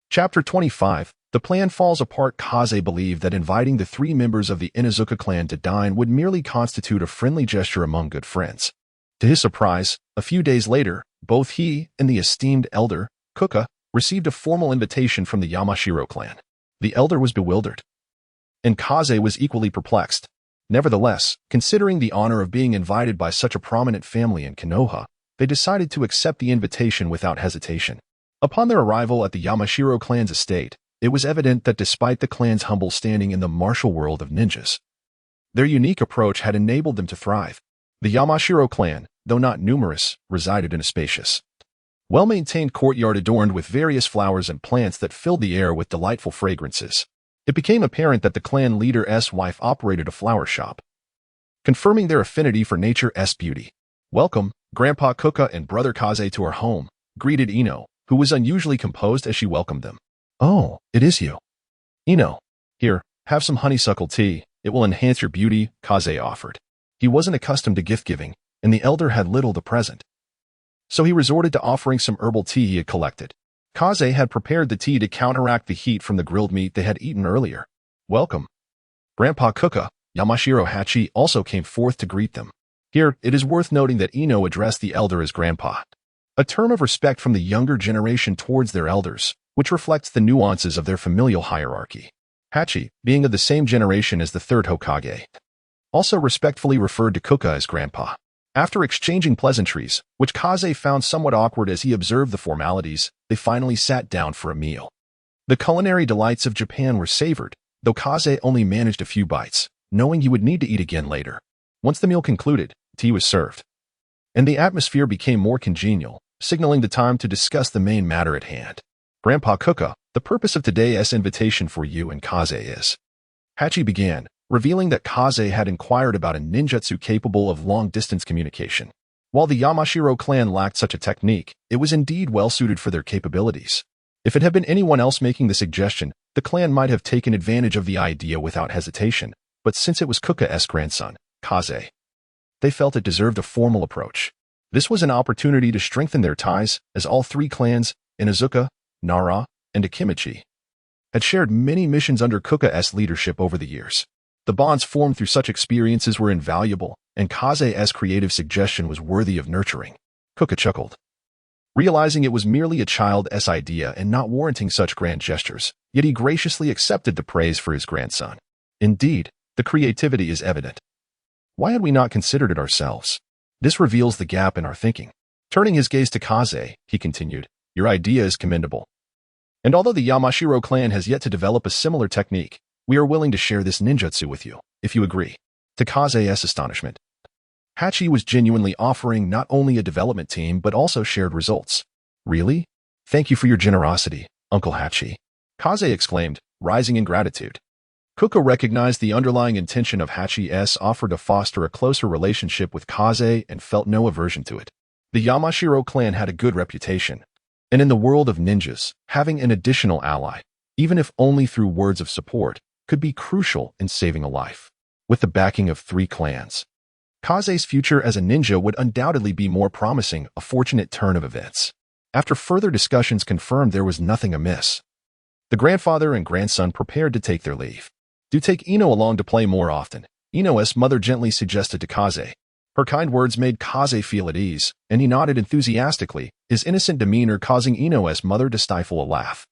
Chapter 25. The plan falls apart. Kaze believed that inviting the 3 members of the Inuzuka clan to dine would merely constitute a friendly gesture among good friends. To his surprise, a few days later, both he and the esteemed elder, Kuka, received a formal invitation from the Yamashiro clan. The elder was bewildered, and Kaze was equally perplexed. Nevertheless, considering the honor of being invited by such a prominent family in Konoha, they decided to accept the invitation without hesitation. Upon their arrival at the Yamashiro clan's estate, it was evident that despite the clan's humble standing in the martial world of ninjas, their unique approach had enabled them to thrive. The Yamashiro clan, though not numerous, resided in a spacious, well-maintained courtyard adorned with various flowers and plants that filled the air with delightful fragrances. It became apparent that the clan leader's wife operated a flower shop, confirming their affinity for nature's beauty. Welcome, Grandpa Kuka and Brother Kaze, to our home, greeted Ino, who was unusually composed as she welcomed them. Oh, it is you. Ino, here, have some honeysuckle tea. It will enhance your beauty, Kaze offered. He wasn't accustomed to gift-giving, and the elder had little to present, so he resorted to offering some herbal tea he had collected. Kaze had prepared the tea to counteract the heat from the grilled meat they had eaten earlier. Welcome. Grandpa Kuka, Yamashiro Hachi, also came forth to greet them. Here, it is worth noting that Ino addressed the elder as Grandpa, a term of respect from the younger generation towards their elders, which reflects the nuances of their familial hierarchy. Hachi, being of the same generation as the 3rd Hokage, also respectfully referred to Kuka as Grandpa. After exchanging pleasantries, which Kaze found somewhat awkward as he observed the formalities, they finally sat down for a meal. The culinary delights of Japan were savored, though Kaze only managed a few bites, knowing he would need to eat again later. Once the meal concluded, tea was served, and the atmosphere became more congenial, signaling the time to discuss the main matter at hand. Grandpa Kuka, the purpose of today's invitation for you and Kaze is, Hachi began, revealing that Kaze had inquired about a ninjutsu capable of long-distance communication. While the Yamashiro clan lacked such a technique, it was indeed well-suited for their capabilities. If it had been anyone else making the suggestion, the clan might have taken advantage of the idea without hesitation, but since it was Kuka's grandson, Kaze, they felt it deserved a formal approach. This was an opportunity to strengthen their ties, as all 3 clans, Inuzuka, Nara, and Akimichi, had shared many missions under Kuka's leadership over the years. The bonds formed through such experiences were invaluable, and Kaze's creative suggestion was worthy of nurturing. Kuka chuckled, realizing it was merely a child's idea and not warranting such grand gestures, yet he graciously accepted the praise for his grandson. Indeed, the creativity is evident. Why had we not considered it ourselves? This reveals the gap in our thinking. Turning his gaze to Kaze, he continued, your idea is commendable. And although the Yamashiro clan has yet to develop a similar technique, we are willing to share this ninjutsu with you, if you agree. To Kaze's astonishment, Hachi was genuinely offering not only a development team but also shared results. Really? Thank you for your generosity, Uncle Hachi. Kaze exclaimed, rising in gratitude. Kuko recognized the underlying intention of Hachi's offer to foster a closer relationship with Kaze and felt no aversion to it. The Yamashiro clan had a good reputation, and in the world of ninjas, having an additional ally, even if only through words of support, could be crucial in saving a life. With the backing of 3 clans, Kaze's future as a ninja would undoubtedly be more promising, a fortunate turn of events. After further discussions confirmed there was nothing amiss, the grandfather and grandson prepared to take their leave. Do take Ino along to play more often, Ino's mother gently suggested to Kaze. Her kind words made Kaze feel at ease, and he nodded enthusiastically, his innocent demeanor causing Ino's mother to stifle a laugh.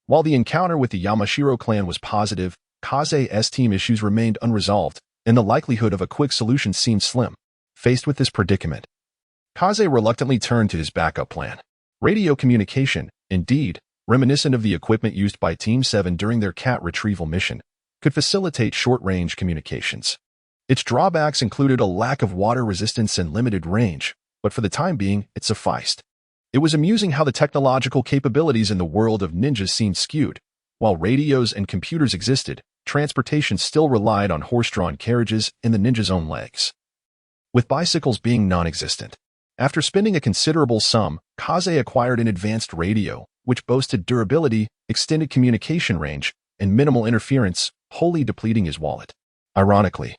While the encounter with the Yamashiro clan was positive, Kaze's team issues remained unresolved, and the likelihood of a quick solution seemed slim. Faced with this predicament, Kaze reluctantly turned to his backup plan. Radio communication, indeed, reminiscent of the equipment used by Team 7 during their cat retrieval mission, could facilitate short-range communications. Its drawbacks included a lack of water resistance and limited range, but for the time being, it sufficed. It was amusing how the technological capabilities in the world of ninjas seemed skewed. While radios and computers existed, transportation still relied on horse-drawn carriages and the ninja's own legs, with bicycles being non-existent. After spending a considerable sum, Kaze acquired an advanced radio, which boasted durability, extended communication range, and minimal interference, wholly depleting his wallet. Ironically,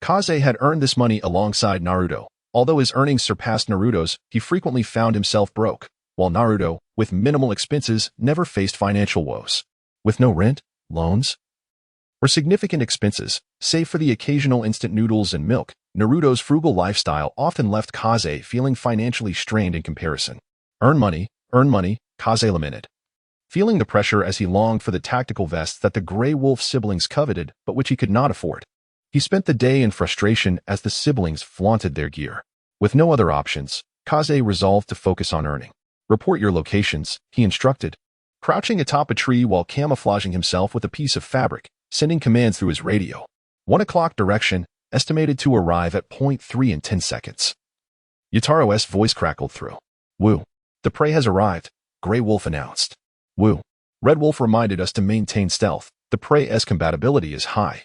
Kaze had earned this money alongside Naruto. Although his earnings surpassed Naruto's, he frequently found himself broke, while Naruto, with minimal expenses, never faced financial woes. With no rent, loans, or significant expenses, save for the occasional instant noodles and milk, Naruto's frugal lifestyle often left Kaze feeling financially strained in comparison. Earn money, Kaze lamented, feeling the pressure as he longed for the tactical vests that the Grey Wolf siblings coveted but which he could not afford. He spent the day in frustration as the siblings flaunted their gear. With no other options, Kaze resolved to focus on earning. Report your locations, he instructed, crouching atop a tree while camouflaging himself with a piece of fabric, sending commands through his radio. 1 o'clock direction, estimated to arrive at point 3 in 10 seconds. Yataro's voice crackled through. Woo. The prey has arrived, Grey Wolf announced. Woo. Red Wolf reminded us to maintain stealth. The prey's compatibility is high,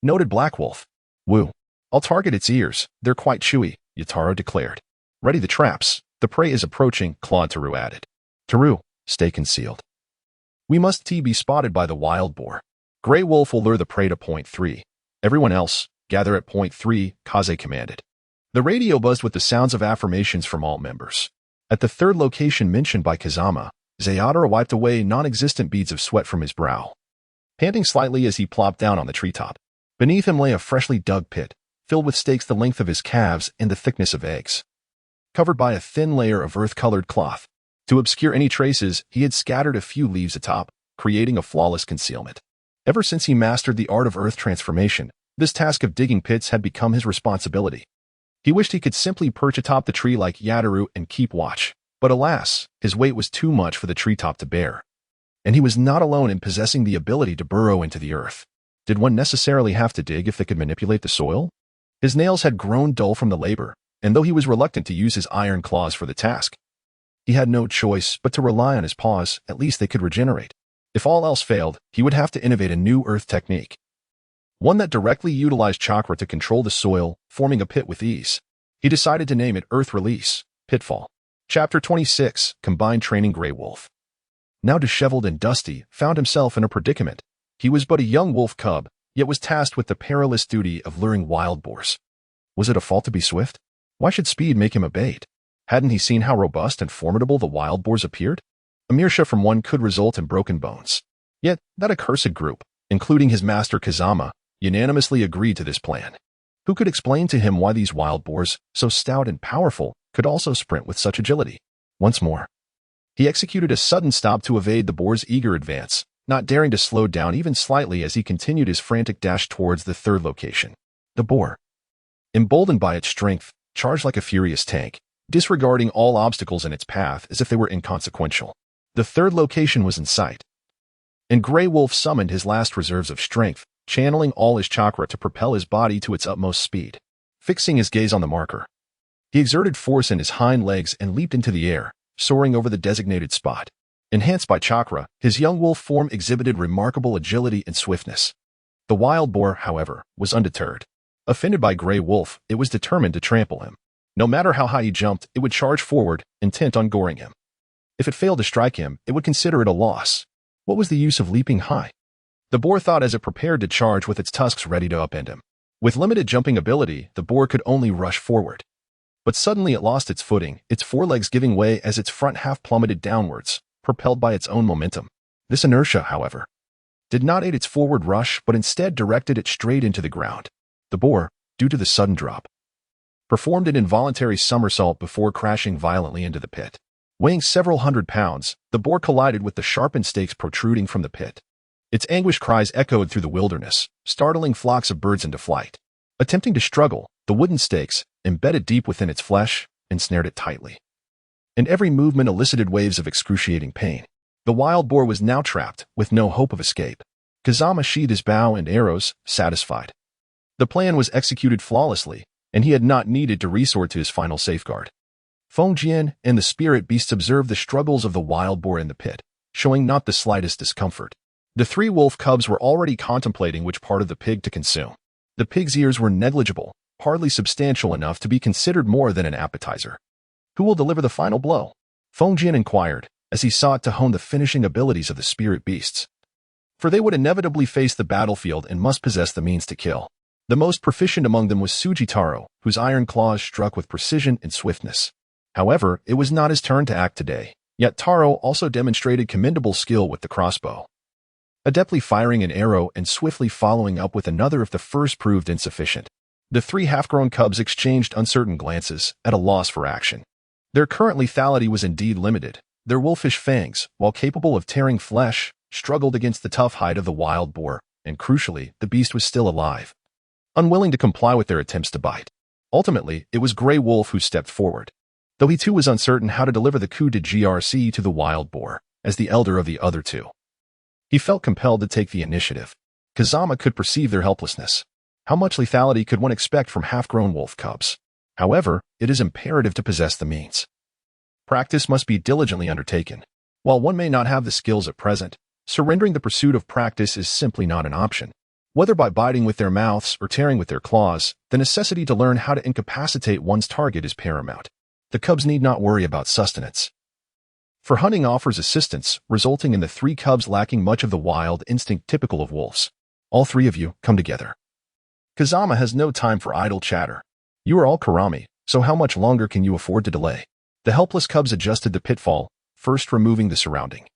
noted Black Wolf. Woo. I'll target its ears. They're quite chewy, Yataro declared. Ready the traps. The prey is approaching, Claude Teru added. Teru, stay concealed. We must be spotted by the wild boar. Grey Wolf will lure the prey to point 3. Everyone else, gather at point 3, Kaze commanded. The radio buzzed with the sounds of affirmations from all members. At the 3rd location mentioned by Kazama, Zayatara wiped away non-existent beads of sweat from his brow, panting slightly as he plopped down on the treetop. Beneath him lay a freshly dug pit, filled with stakes the length of his calves and the thickness of eggs, covered by a thin layer of earth-colored cloth. To obscure any traces, he had scattered a few leaves atop, creating a flawless concealment. Ever since he mastered the art of earth transformation, this task of digging pits had become his responsibility. He wished he could simply perch atop the tree like Yataru and keep watch, but alas, his weight was too much for the treetop to bear. And he was not alone in possessing the ability to burrow into the earth. Did one necessarily have to dig if they could manipulate the soil? His nails had grown dull from the labor, and though he was reluctant to use his iron claws for the task, he had no choice but to rely on his paws. At least they could regenerate. If all else failed, he would have to innovate a new earth technique, one that directly utilized chakra to control the soil, forming a pit with ease. He decided to name it Earth Release, Pitfall. Chapter 26, Combined Training. Grey Wolf, now disheveled and dusty, found himself in a predicament. He was but a young wolf cub, yet was tasked with the perilous duty of luring wild boars. Was it a fault to be swift? Why should speed make him a bait? Hadn't he seen how robust and formidable the wild boars appeared? A inertia from one could result in broken bones. Yet, that accursed group, including his master Kazama, unanimously agreed to this plan. Who could explain to him why these wild boars, so stout and powerful, could also sprint with such agility? Once more, he executed a sudden stop to evade the boar's eager advance, not daring to slow down even slightly as he continued his frantic dash towards the 3rd location. The boar, emboldened by its strength, charged like a furious tank, disregarding all obstacles in its path as if they were inconsequential. The 3rd location was in sight, and Grey Wolf summoned his last reserves of strength, channeling all his chakra to propel his body to its utmost speed. Fixing his gaze on the marker, he exerted force in his hind legs and leaped into the air, soaring over the designated spot. Enhanced by chakra, his young wolf form exhibited remarkable agility and swiftness. The wild boar, however, was undeterred. Offended by Grey Wolf, it was determined to trample him. No matter how high he jumped, it would charge forward, intent on goring him. If it failed to strike him, it would consider it a loss. What was the use of leaping high? The boar thought as it prepared to charge with its tusks ready to upend him. With limited jumping ability, the boar could only rush forward. But suddenly it lost its footing, its forelegs giving way as its front half plummeted downwards, propelled by its own momentum. This inertia, however, did not aid its forward rush but instead directed it straight into the ground. The boar, due to the sudden drop, performed an involuntary somersault before crashing violently into the pit. Weighing several hundred pounds, the boar collided with the sharpened stakes protruding from the pit. Its anguished cries echoed through the wilderness, startling flocks of birds into flight. Attempting to struggle, the wooden stakes, embedded deep within its flesh, ensnared it tightly. And every movement elicited waves of excruciating pain. The wild boar was now trapped, with no hope of escape. Kazama sheathed his bow and arrows, satisfied. The plan was executed flawlessly, and he had not needed to resort to his final safeguard. Feng Jian and the spirit beasts observed the struggles of the wild boar in the pit, showing not the slightest discomfort. The 3 wolf cubs were already contemplating which part of the pig to consume. The pig's ears were negligible, hardly substantial enough to be considered more than an appetizer. Who will deliver the final blow? Feng Jian inquired, as he sought to hone the finishing abilities of the spirit beasts. For they would inevitably face the battlefield and must possess the means to kill. The most proficient among them was Sujitaro, whose iron claws struck with precision and swiftness. However, it was not his turn to act today, yet Taro also demonstrated commendable skill with the crossbow. Adeptly firing an arrow and swiftly following up with another if the first proved insufficient. The 3 half-grown cubs exchanged uncertain glances, at a loss for action. Their current lethality was indeed limited. Their wolfish fangs, while capable of tearing flesh, struggled against the tough hide of the wild boar, and crucially, the beast was still alive, unwilling to comply with their attempts to bite. Ultimately, it was Grey Wolf who stepped forward, though he too was uncertain how to deliver the coup de grâce to the wild boar, as the elder of the other 2. He felt compelled to take the initiative. Kazama could perceive their helplessness. How much lethality could one expect from half-grown wolf cubs? However, it is imperative to possess the means. Practice must be diligently undertaken. While one may not have the skills at present, surrendering the pursuit of practice is simply not an option. Whether by biting with their mouths or tearing with their claws, the necessity to learn how to incapacitate one's target is paramount. The cubs need not worry about sustenance, for hunting offers assistance, resulting in the 3 cubs lacking much of the wild instinct typical of wolves. All 3 of you, come together. Kazama has no time for idle chatter. You are all Karami, so how much longer can you afford to delay? The helpless cubs adjusted the pitfall, first removing the surrounding,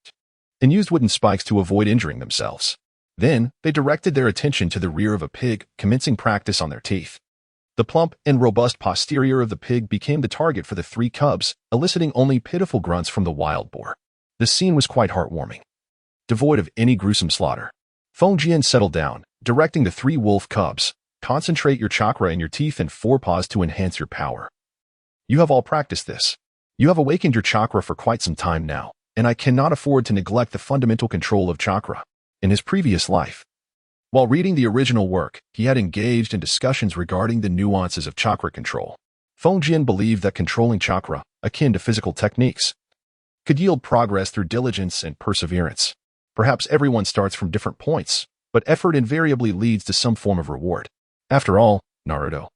and used wooden spikes to avoid injuring themselves. Then, they directed their attention to the rear of a pig, commencing practice on their teeth. The plump and robust posterior of the pig became the target for the 3 cubs, eliciting only pitiful grunts from the wild boar. The scene was quite heartwarming, devoid of any gruesome slaughter. Feng Jian settled down, directing the 3 wolf cubs, concentrate your chakra in your teeth and forepaws to enhance your power. You have all practiced this. You have awakened your chakra for quite some time now, and I cannot afford to neglect the fundamental control of chakra. In his previous life, while reading the original work, he had engaged in discussions regarding the nuances of chakra control. Feng Jian believed that controlling chakra, akin to physical techniques, could yield progress through diligence and perseverance. Perhaps everyone starts from different points, but effort invariably leads to some form of reward. After all, Naruto,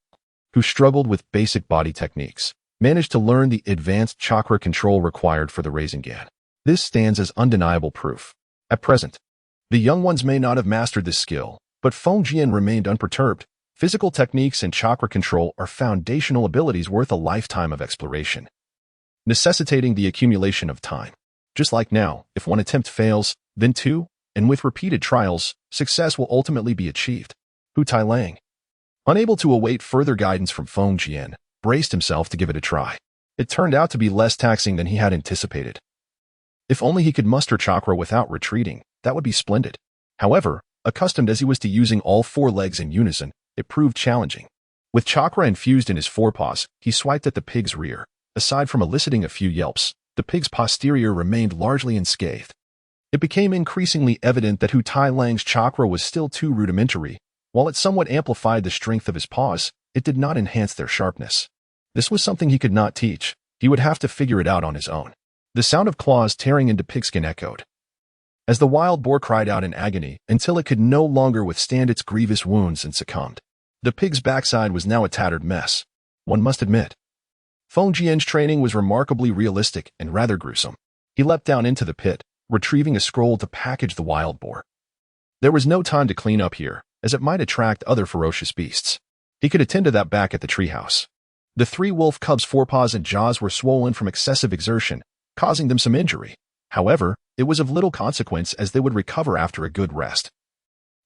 who struggled with basic body techniques, managed to learn the advanced chakra control required for the Rasengan. This stands as undeniable proof. At present, the young ones may not have mastered this skill, but Feng Jian remained unperturbed. Physical techniques and chakra control are foundational abilities worth a lifetime of exploration, necessitating the accumulation of time. Just like now, if one attempt fails, then 2, and with repeated trials, success will ultimately be achieved. Futile, unable to await further guidance from Feng Jian, braced himself to give it a try. It turned out to be less taxing than he had anticipated. If only he could muster chakra without retreating, that would be splendid. However, accustomed as he was to using all 4 legs in unison, it proved challenging. With chakra infused in his forepaws, he swiped at the pig's rear. Aside from eliciting a few yelps, the pig's posterior remained largely unscathed. It became increasingly evident that Hutai chakra was still too rudimentary. While it somewhat amplified the strength of his paws, it did not enhance their sharpness. This was something he could not teach. He would have to figure it out on his own. The sound of claws tearing into pigskin echoed, as the wild boar cried out in agony until it could no longer withstand its grievous wounds and succumbed. The pig's backside was now a tattered mess, one must admit. Feng Jian's training was remarkably realistic and rather gruesome. He leapt down into the pit, retrieving a scroll to package the wild boar. There was no time to clean up here, as it might attract other ferocious beasts. He could attend to that back at the treehouse. The three wolf cubs' forepaws and jaws were swollen from excessive exertion, causing them some injury. However, it was of little consequence as they would recover after a good rest.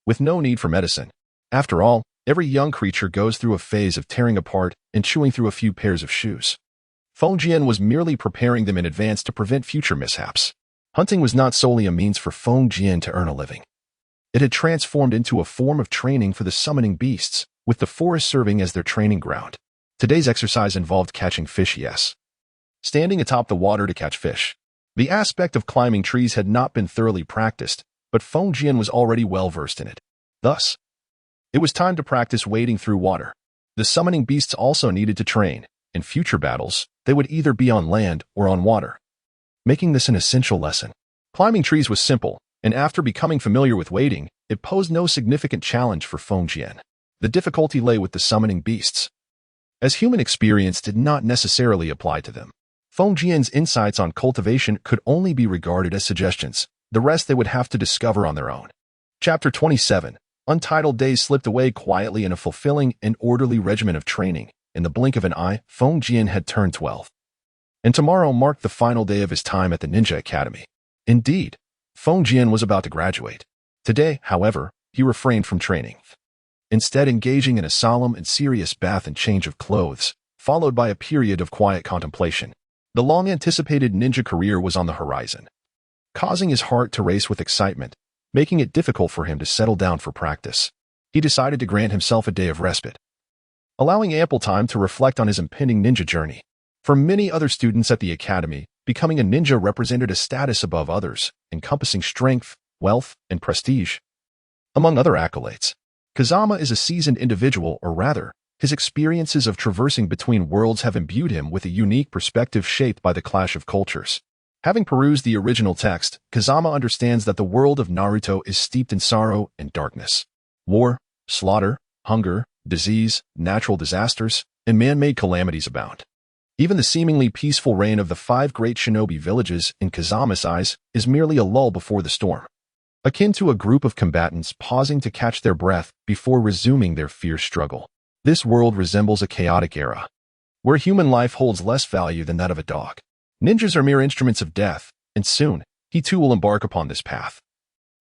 With no need for medicine. After all, every young creature goes through a phase of tearing apart and chewing through a few pairs of shoes. Feng Jian was merely preparing them in advance to prevent future mishaps. Hunting was not solely a means for Feng Jian to earn a living. It had transformed into a form of training for the summoning beasts, with the forest serving as their training ground. Today's exercise involved catching fish, yes. Standing atop the water to catch fish. The aspect of climbing trees had not been thoroughly practiced, but Feng Jian was already well versed in it. Thus, it was time to practice wading through water. The summoning beasts also needed to train. In future battles, they would either be on land or on water, making this an essential lesson. Climbing trees was simple, and after becoming familiar with wading, it posed no significant challenge for Feng Jian. The difficulty lay with the summoning beasts, as human experience did not necessarily apply to them. Feng Jian's insights on cultivation could only be regarded as suggestions. The rest they would have to discover on their own. Chapter 27. Untitled days slipped away quietly in a fulfilling and orderly regimen of training. In the blink of an eye, Feng Jian had turned 12. And tomorrow marked the final day of his time at the Ninja Academy. Indeed, Feng Jian was about to graduate. Today, however, he refrained from training, instead engaging in a solemn and serious bath and change of clothes, followed by a period of quiet contemplation. The long-anticipated ninja career was on the horizon, causing his heart to race with excitement, making it difficult for him to settle down for practice. He decided to grant himself a day of respite, allowing ample time to reflect on his impending ninja journey. For many other students at the academy, becoming a ninja represented a status above others, encompassing strength, wealth, and prestige. Among other accolades, Kazama is a seasoned individual, or rather, his experiences of traversing between worlds have imbued him with a unique perspective shaped by the clash of cultures. Having perused the original text, Kazama understands that the world of Naruto is steeped in sorrow and darkness. War, slaughter, hunger, disease, natural disasters, and man-made calamities abound. Even the seemingly peaceful reign of the 5 great shinobi villages, in Kazama's eyes, is merely a lull before the storm, akin to a group of combatants pausing to catch their breath before resuming their fierce struggle. This world resembles a chaotic era, where human life holds less value than that of a dog. Ninjas are mere instruments of death, and soon, he too will embark upon this path.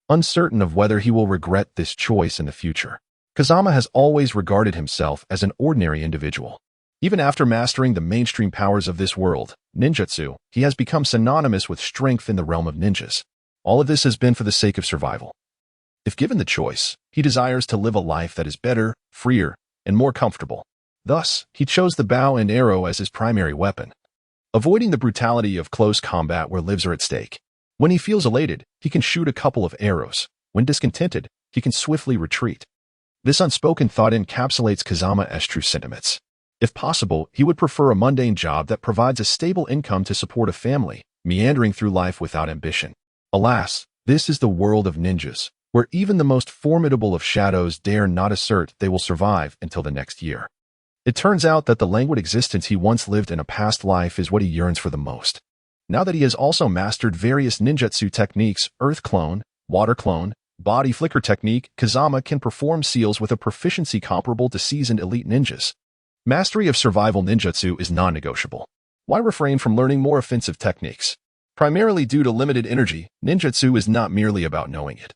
Uncertain of whether he will regret this choice in the future, Kazama has always regarded himself as an ordinary individual. Even after mastering the mainstream powers of this world, ninjutsu, he has become synonymous with strength in the realm of ninjas. All of this has been for the sake of survival. If given the choice, he desires to live a life that is better, freer, and more comfortable. Thus, he chose the bow and arrow as his primary weapon, avoiding the brutality of close combat where lives are at stake. When he feels elated, he can shoot a couple of arrows. When discontented, he can swiftly retreat. This unspoken thought encapsulates Kazama's true sentiments. If possible, he would prefer a mundane job that provides a stable income to support a family, meandering through life without ambition. Alas, this is the world of ninjas, where even the most formidable of shadows dare not assert they will survive until the next year. It turns out that the languid existence he once lived in a past life is what he yearns for the most. Now that he has also mastered various ninjutsu techniques, earth clone, water clone, body flicker technique, Kazama can perform seals with a proficiency comparable to seasoned elite ninjas. Mastery of survival ninjutsu is non-negotiable. Why refrain from learning more offensive techniques? Primarily due to limited energy, ninjutsu is not merely about knowing it,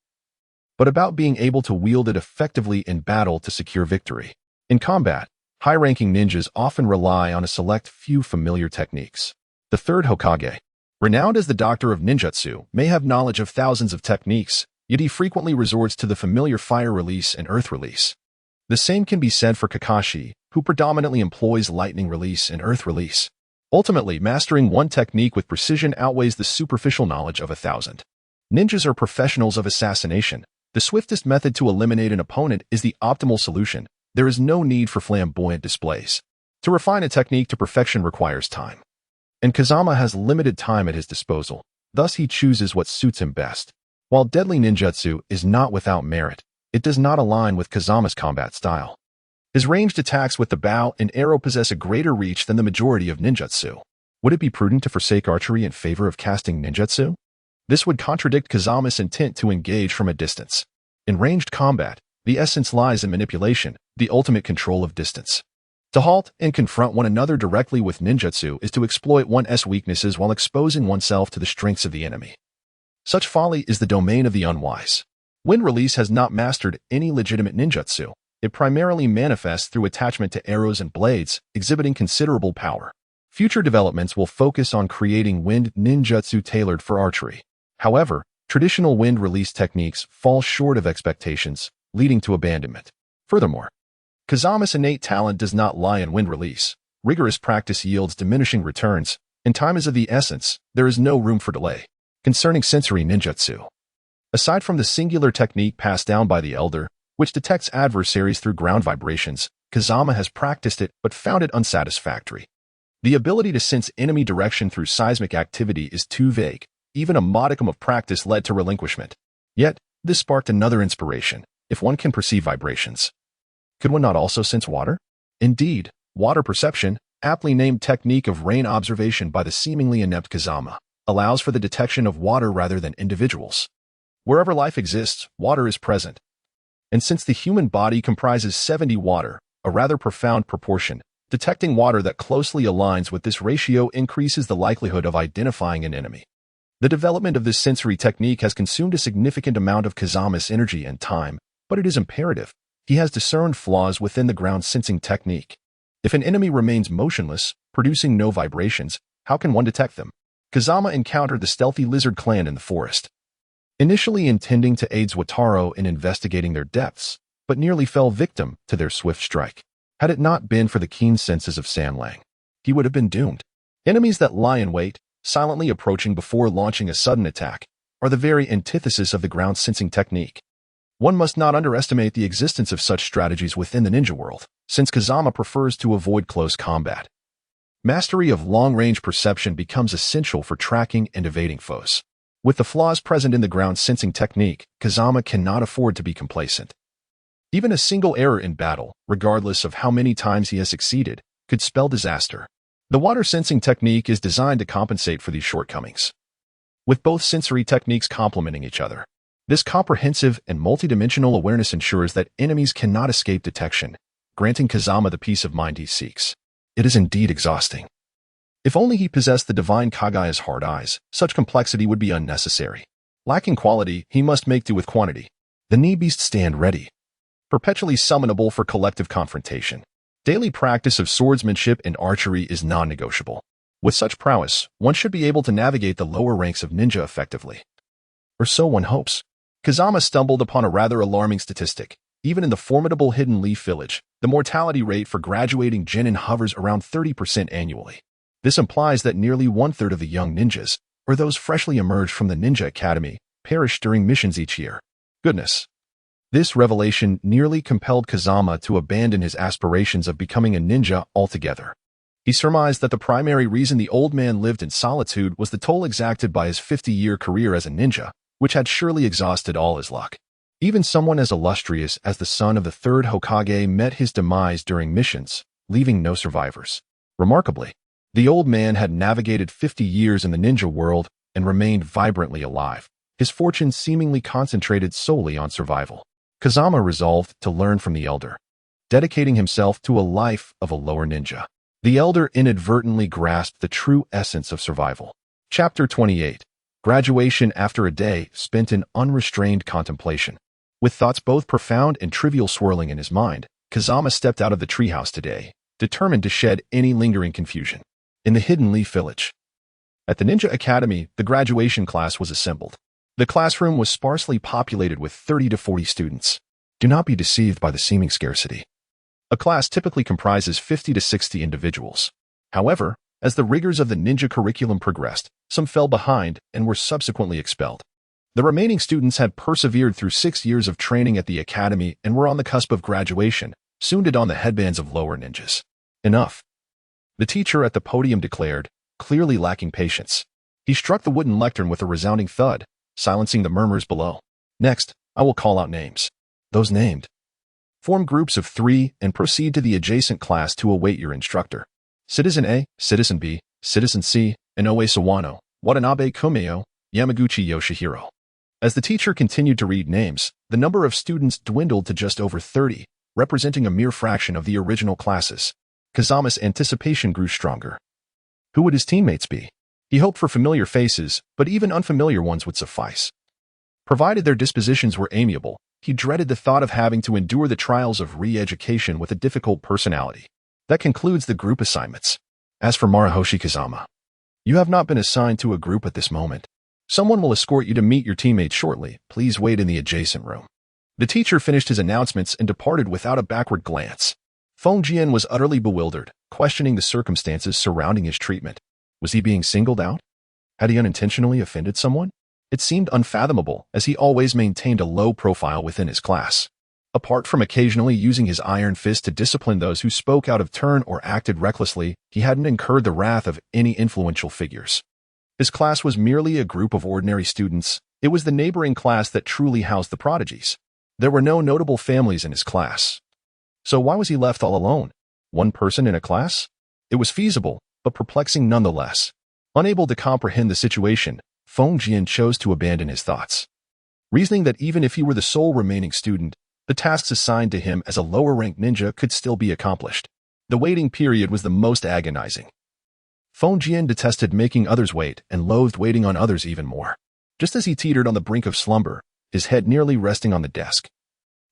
but about being able to wield it effectively in battle to secure victory. In combat, high-ranking ninjas often rely on a select few familiar techniques. The third Hokage, renowned as the doctor of ninjutsu, may have knowledge of thousands of techniques, yet he frequently resorts to the familiar fire release and earth release. The same can be said for Kakashi, who predominantly employs lightning release and earth release. Ultimately, mastering one technique with precision outweighs the superficial knowledge of 1,000. Ninjas are professionals of assassination. The swiftest method to eliminate an opponent is the optimal solution. There is no need for flamboyant displays. To refine a technique to perfection requires time. And Kazama has limited time at his disposal. Thus he chooses what suits him best. While deadly ninjutsu is not without merit, it does not align with Kazama's combat style. His ranged attacks with the bow and arrow possess a greater reach than the majority of ninjutsu. Would it be prudent to forsake archery in favor of casting ninjutsu? This would contradict Kazama's intent to engage from a distance. In ranged combat, the essence lies in manipulation, the ultimate control of distance. To halt and confront one another directly with ninjutsu is to exploit one's weaknesses while exposing oneself to the strengths of the enemy. Such folly is the domain of the unwise. Wind Release has not mastered any legitimate ninjutsu. It primarily manifests through attachment to arrows and blades, exhibiting considerable power. Future developments will focus on creating wind ninjutsu tailored for archery. However, traditional wind release techniques fall short of expectations, leading to abandonment. Furthermore, Kazama's innate talent does not lie in wind release. Rigorous practice yields diminishing returns, and time is of the essence. There is no room for delay. Concerning sensory ninjutsu, aside from the singular technique passed down by the elder, which detects adversaries through ground vibrations, Kazama has practiced it but found it unsatisfactory. The ability to sense enemy direction through seismic activity is too vague. Even a modicum of practice led to relinquishment. Yet, this sparked another inspiration. If one can perceive vibrations, could one not also sense water? Indeed, water perception, aptly named technique of rain observation by the seemingly inept Kazama, allows for the detection of water rather than individuals. Wherever life exists, water is present. And since the human body comprises 70 water, a rather profound proportion, detecting water that closely aligns with this ratio increases the likelihood of identifying an enemy. The development of this sensory technique has consumed a significant amount of Kazama's energy and time, but it is imperative. He has discerned flaws within the ground sensing technique. If an enemy remains motionless, producing no vibrations, how can one detect them? Kazama encountered the stealthy lizard clan in the forest. Initially intending to aid Wataru in investigating their depths, but nearly fell victim to their swift strike. Had it not been for the keen senses of Sanlang, he would have been doomed. Enemies that lie in wait, silently approaching before launching a sudden attack, are the very antithesis of the ground sensing technique. One must not underestimate the existence of such strategies within the ninja world, since Kazama prefers to avoid close combat. Mastery of long-range perception becomes essential for tracking and evading foes. With the flaws present in the ground sensing technique, Kazama cannot afford to be complacent. Even a single error in battle, regardless of how many times he has succeeded, could spell disaster. The water sensing technique is designed to compensate for these shortcomings, with both sensory techniques complementing each other. This comprehensive and multidimensional awareness ensures that enemies cannot escape detection, granting Kazama the peace of mind he seeks. It is indeed exhausting. If only he possessed the divine Kagaya's hard eyes, such complexity would be unnecessary. Lacking quality, he must make do with quantity. The knee beasts stand ready, perpetually summonable for collective confrontation. Daily practice of swordsmanship and archery is non-negotiable. With such prowess, one should be able to navigate the lower ranks of ninja effectively. Or so one hopes. Kazama stumbled upon a rather alarming statistic. Even in the formidable Hidden Leaf Village, the mortality rate for graduating genin hovers around 30% annually. This implies that nearly one-third of the young ninjas, or those freshly emerged from the Ninja Academy, perish during missions each year. Goodness. This revelation nearly compelled Kazama to abandon his aspirations of becoming a ninja altogether. He surmised that the primary reason the old man lived in solitude was the toll exacted by his 50-year career as a ninja, which had surely exhausted all his luck. Even someone as illustrious as the son of the third Hokage met his demise during missions, leaving no survivors. Remarkably, the old man had navigated 50 years in the ninja world and remained vibrantly alive, his fortune seemingly concentrated solely on survival. Kazama resolved to learn from the elder, dedicating himself to a life of a lower ninja. The elder inadvertently grasped the true essence of survival. Chapter 28. Graduation after a day spent in unrestrained contemplation. With thoughts both profound and trivial swirling in his mind, Kazama stepped out of the treehouse today, determined to shed any lingering confusion. In the Hidden Leaf Village. At the Ninja Academy, the graduation class was assembled. The classroom was sparsely populated with 30 to 40 students. Do not be deceived by the seeming scarcity. A class typically comprises 50 to 60 individuals. However, as the rigors of the ninja curriculum progressed, some fell behind and were subsequently expelled. The remaining students had persevered through 6 years of training at the academy and were on the cusp of graduation, soon to don the headbands of lower ninjas. Enough. The teacher at the podium declared, clearly lacking patience. He struck the wooden lectern with a resounding thud, silencing the murmurs below. Next, I will call out names. Those named. Form groups of 3 and proceed to the adjacent class to await your instructor. Citizen A, Citizen B, Citizen C, Inoue Sawano, Watanabe Kumeo, Yamaguchi Yoshihiro. As the teacher continued to read names, the number of students dwindled to just over 30, representing a mere fraction of the original classes. Kazama's anticipation grew stronger. Who would his teammates be? He hoped for familiar faces, but even unfamiliar ones would suffice. Provided their dispositions were amiable, he dreaded the thought of having to endure the trials of re-education with a difficult personality. That concludes the group assignments. As for Marihoshi Kazama, you have not been assigned to a group at this moment. Someone will escort you to meet your teammates shortly. Please wait in the adjacent room. The teacher finished his announcements and departed without a backward glance. Feng Jian was utterly bewildered, questioning the circumstances surrounding his treatment. Was he being singled out? Had he unintentionally offended someone? It seemed unfathomable, as he always maintained a low profile within his class. Apart from occasionally using his iron fist to discipline those who spoke out of turn or acted recklessly, he hadn't incurred the wrath of any influential figures. His class was merely a group of ordinary students. It was the neighboring class that truly housed the prodigies. There were no notable families in his class. So why was he left all alone? One person in a class? It was feasible, but perplexing nonetheless. Unable to comprehend the situation, Feng Jian chose to abandon his thoughts. Reasoning that even if he were the sole remaining student, the tasks assigned to him as a lower-ranked ninja could still be accomplished. The waiting period was the most agonizing. Feng Jian detested making others wait and loathed waiting on others even more. Just as he teetered on the brink of slumber, his head nearly resting on the desk,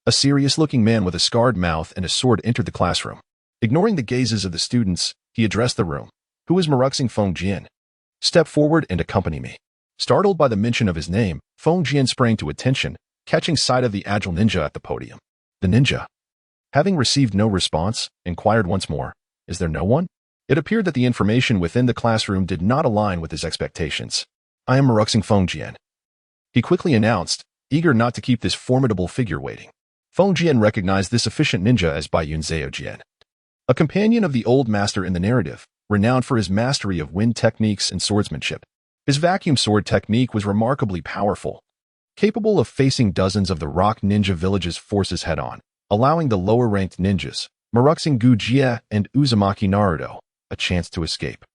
a serious-looking man with a scarred mouth and a sword entered the classroom. Ignoring the gazes of the students, he addressed the room. Who is Maruxing Feng Jian? Step forward and accompany me. Startled by the mention of his name, Feng Jian sprang to attention, catching sight of the agile ninja at the podium. The ninja, having received no response, inquired once more, "Is there no one?" It appeared that the information within the classroom did not align with his expectations. "I am Maruxing Feng Jian," he quickly announced, eager not to keep this formidable figure waiting. Feng Jian recognized this efficient ninja as Baiyun Zhao Jian, a companion of the old master in the narrative, renowned for his mastery of wind techniques and swordsmanship. His vacuum sword technique was remarkably powerful, capable of facing dozens of the rock ninja village's forces head-on, allowing the lower-ranked ninjas, Maruxing Gu Jie and Uzumaki Naruto, a chance to escape.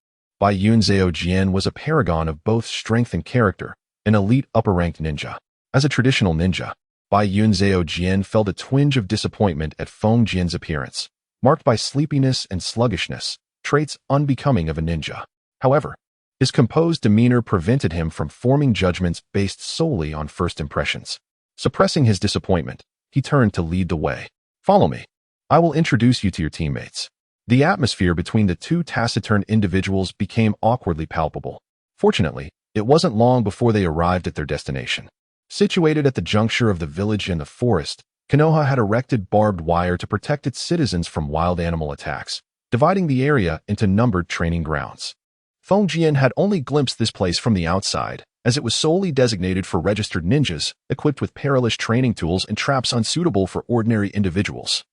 Baiyun Zhao Jian was a paragon of both strength and character, an elite upper-ranked ninja. As a traditional ninja, Baiyun Zhao Jian felt a twinge of disappointment at Feng Jian's appearance, marked by sleepiness and sluggishness, traits unbecoming of a ninja. However, his composed demeanor prevented him from forming judgments based solely on first impressions. Suppressing his disappointment, he turned to lead the way. "Follow me. I will introduce you to your teammates." The atmosphere between the two taciturn individuals became awkwardly palpable. Fortunately, it wasn't long before they arrived at their destination. Situated at the juncture of the village and the forest, Konoha had erected barbed wire to protect its citizens from wild animal attacks, dividing the area into numbered training grounds. Feng Jian had only glimpsed this place from the outside, as it was solely designated for registered ninjas, equipped with perilous training tools and traps unsuitable for ordinary individuals.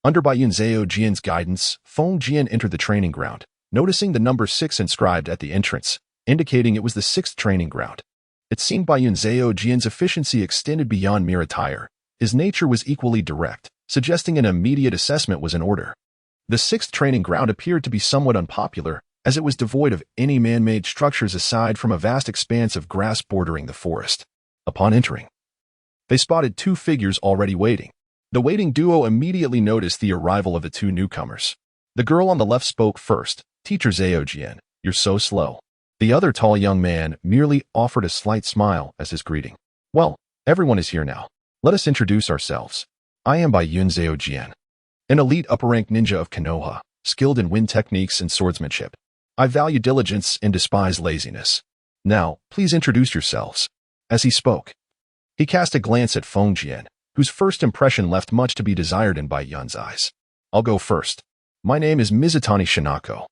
Under Baiyun Zhao Jian's guidance, Feng Jian entered the training ground, noticing the number 6 inscribed at the entrance, indicating it was the 6th training ground. It seemed Baiyun Zhao Jian's efficiency extended beyond mere attire. His nature was equally direct, suggesting an immediate assessment was in order. The 6th training ground appeared to be somewhat unpopular, as it was devoid of any man-made structures aside from a vast expanse of grass bordering the forest. Upon entering, they spotted 2 figures already waiting. The waiting duo immediately noticed the arrival of the 2 newcomers. The girl on the left spoke first. "Teacher Zhao Jian, you're so slow." The other tall young man merely offered a slight smile as his greeting. "Well, everyone is here now. Let us introduce ourselves. I am Baiyun Zhao Jian, an elite upper-ranked ninja of Konoha, skilled in wind techniques and swordsmanship. I value diligence and despise laziness. Now, please introduce yourselves." As he spoke, he cast a glance at Feng Jian, whose first impression left much to be desired in Baiyun's eyes. "I'll go first. My name is Mizutani Shinako.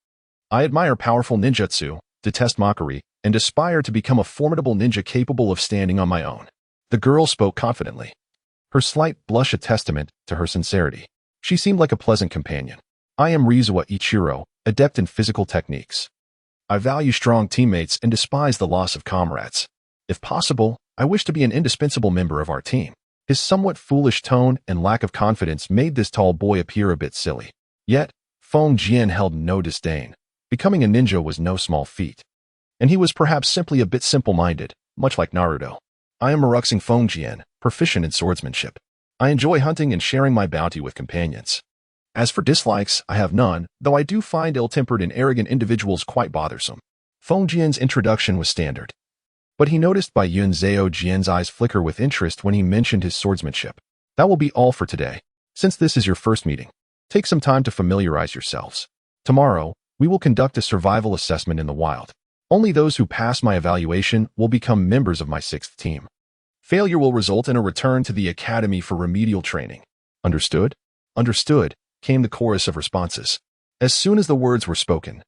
I admire powerful ninjutsu, detest mockery, and aspire to become a formidable ninja capable of standing on my own." The girl spoke confidently, her slight blush a testament to her sincerity. She seemed like a pleasant companion. "I am Rizawa Ichiro, adept in physical techniques. I value strong teammates and despise the loss of comrades. If possible, I wish to be an indispensable member of our team. His somewhat foolish tone and lack of confidence made this tall boy appear a bit silly. Yet, Feng Jian held no disdain. Becoming a ninja was no small feat. And he was perhaps simply a bit simple-minded, much like Naruto. I am Maruxing Feng Jian, proficient in swordsmanship. I enjoy hunting and sharing my bounty with companions. As for dislikes, I have none, though I do find ill-tempered and arrogant individuals quite bothersome. Feng Jian's introduction was standard. But he noticed Bai Yun Zhao Jian's eyes flicker with interest when he mentioned his swordsmanship. That will be all for today. Since this is your first meeting, take some time to familiarize yourselves. Tomorrow, we will conduct a survival assessment in the wild. Only those who pass my evaluation will become members of my 6th team. Failure will result in a return to the academy for remedial training. Understood? Understood, came the chorus of responses. As soon as the words were spoken,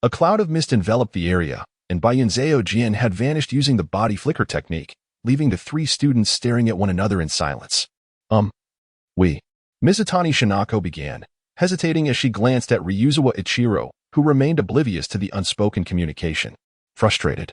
a cloud of mist enveloped the area, and Bai Yun Zhao Jian had vanished using the body flicker technique, leaving the 3 students staring at one another in silence. Mizutani Shinako began, hesitating as she glanced at Ryuzawa Ichiro, who remained oblivious to the unspoken communication. Frustrated,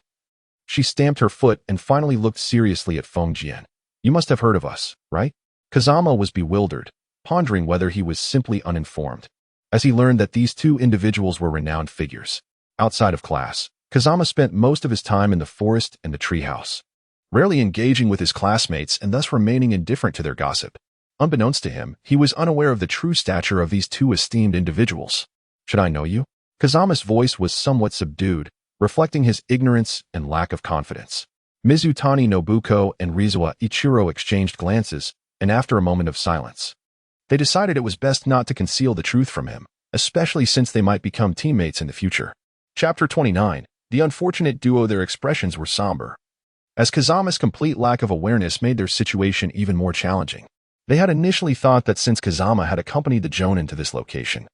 she stamped her foot and finally looked seriously at Feng Jian. You must have heard of us, right? Kazama was bewildered, pondering whether he was simply uninformed, as he learned that these 2 individuals were renowned figures. Outside of class, Kazama spent most of his time in the forest and the treehouse, rarely engaging with his classmates and thus remaining indifferent to their gossip. Unbeknownst to him, he was unaware of the true stature of these 2 esteemed individuals. Should I know you? Kazama's voice was somewhat subdued, reflecting his ignorance and lack of confidence. Mizutani Nobuko and Ryuzawa Ichiro exchanged glances, and after a moment of silence, they decided it was best not to conceal the truth from him, especially since they might become teammates in the future. Chapter 29. The unfortunate duo. Their expressions were somber, as Kazama's complete lack of awareness made their situation even more challenging. They had initially thought that since Kazama had accompanied the Jonin to this location,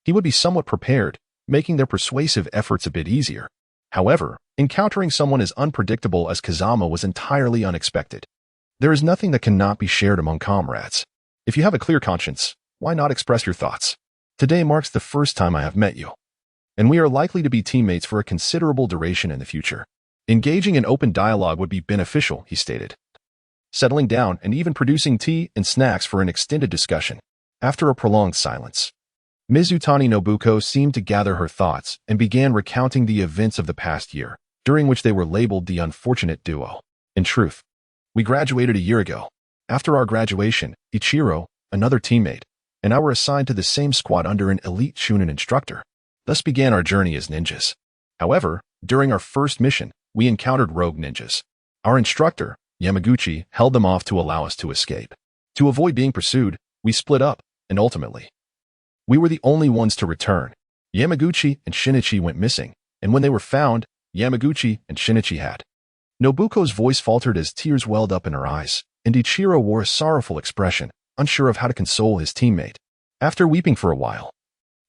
he would be somewhat prepared, making their persuasive efforts a bit easier. However, encountering someone as unpredictable as Kazama was entirely unexpected. There is nothing that cannot be shared among comrades. If you have a clear conscience, why not express your thoughts? Today marks the first time I have met you, and we are likely to be teammates for a considerable duration in the future. Engaging in open dialogue would be beneficial, he stated, settling down and even producing tea and snacks for an extended discussion. After a prolonged silence, Mizutani Nobuko seemed to gather her thoughts and began recounting the events of the past year, during which they were labeled the unfortunate duo. In truth, we graduated a year ago. After our graduation, Ichiro, another teammate, and I were assigned to the same squad under an elite Chunin instructor. Thus began our journey as ninjas. However, during our first mission, we encountered rogue ninjas. Our instructor, Yamaguchi, held them off to allow us to escape. To avoid being pursued, we split up, and ultimately, we were the only ones to return. Yamaguchi and Shinichi went missing, and when they were found, Yamaguchi and Shinichi had. Nobuko's voice faltered as tears welled up in her eyes, and Ichiro wore a sorrowful expression, unsure of how to console his teammate. After weeping for a while,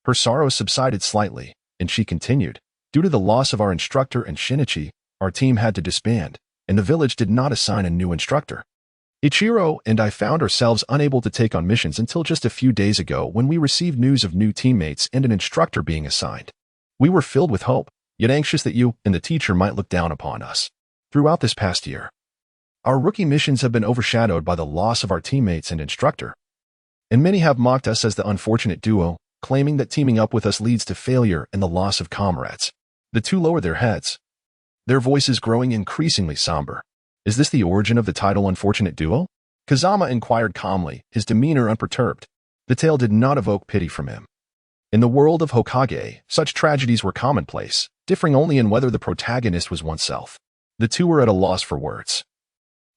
her sorrow subsided slightly, and she continued, due to the loss of our instructor and Shinichi, our team had to disband, and the village did not assign a new instructor. Ichiro and I found ourselves unable to take on missions until just a few days ago when we received news of new teammates and an instructor being assigned. We were filled with hope, yet anxious that you and the teacher might look down upon us. Throughout this past year, our rookie missions have been overshadowed by the loss of our teammates and instructor, and many have mocked us as the unfortunate duo, claiming that teaming up with us leads to failure and the loss of comrades. The 2 lowered their heads, their voices growing increasingly somber. Is this the origin of the title Unfortunate Duo? Kazama inquired calmly, his demeanor unperturbed. The tale did not evoke pity from him. In the world of Hokage, such tragedies were commonplace, differing only in whether the protagonist was oneself. The 2 were at a loss for words,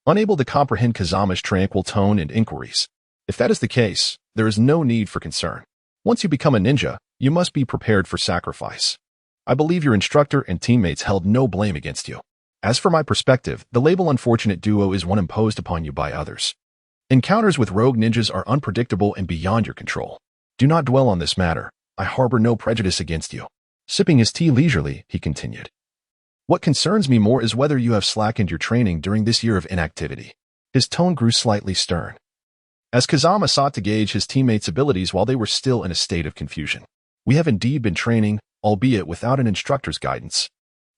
unable to comprehend Kazama's tranquil tone and inquiries. If that is the case, there is no need for concern. Once you become a ninja, you must be prepared for sacrifice. I believe your instructor and teammates held no blame against you. As for my perspective, the label Unfortunate Duo is one imposed upon you by others. Encounters with rogue ninjas are unpredictable and beyond your control. Do not dwell on this matter. I harbor no prejudice against you. Sipping his tea leisurely, he continued. What concerns me more is whether you have slackened your training during this year of inactivity. His tone grew slightly stern, as Kazama sought to gauge his teammates' abilities while they were still in a state of confusion. We have indeed been training, albeit without an instructor's guidance.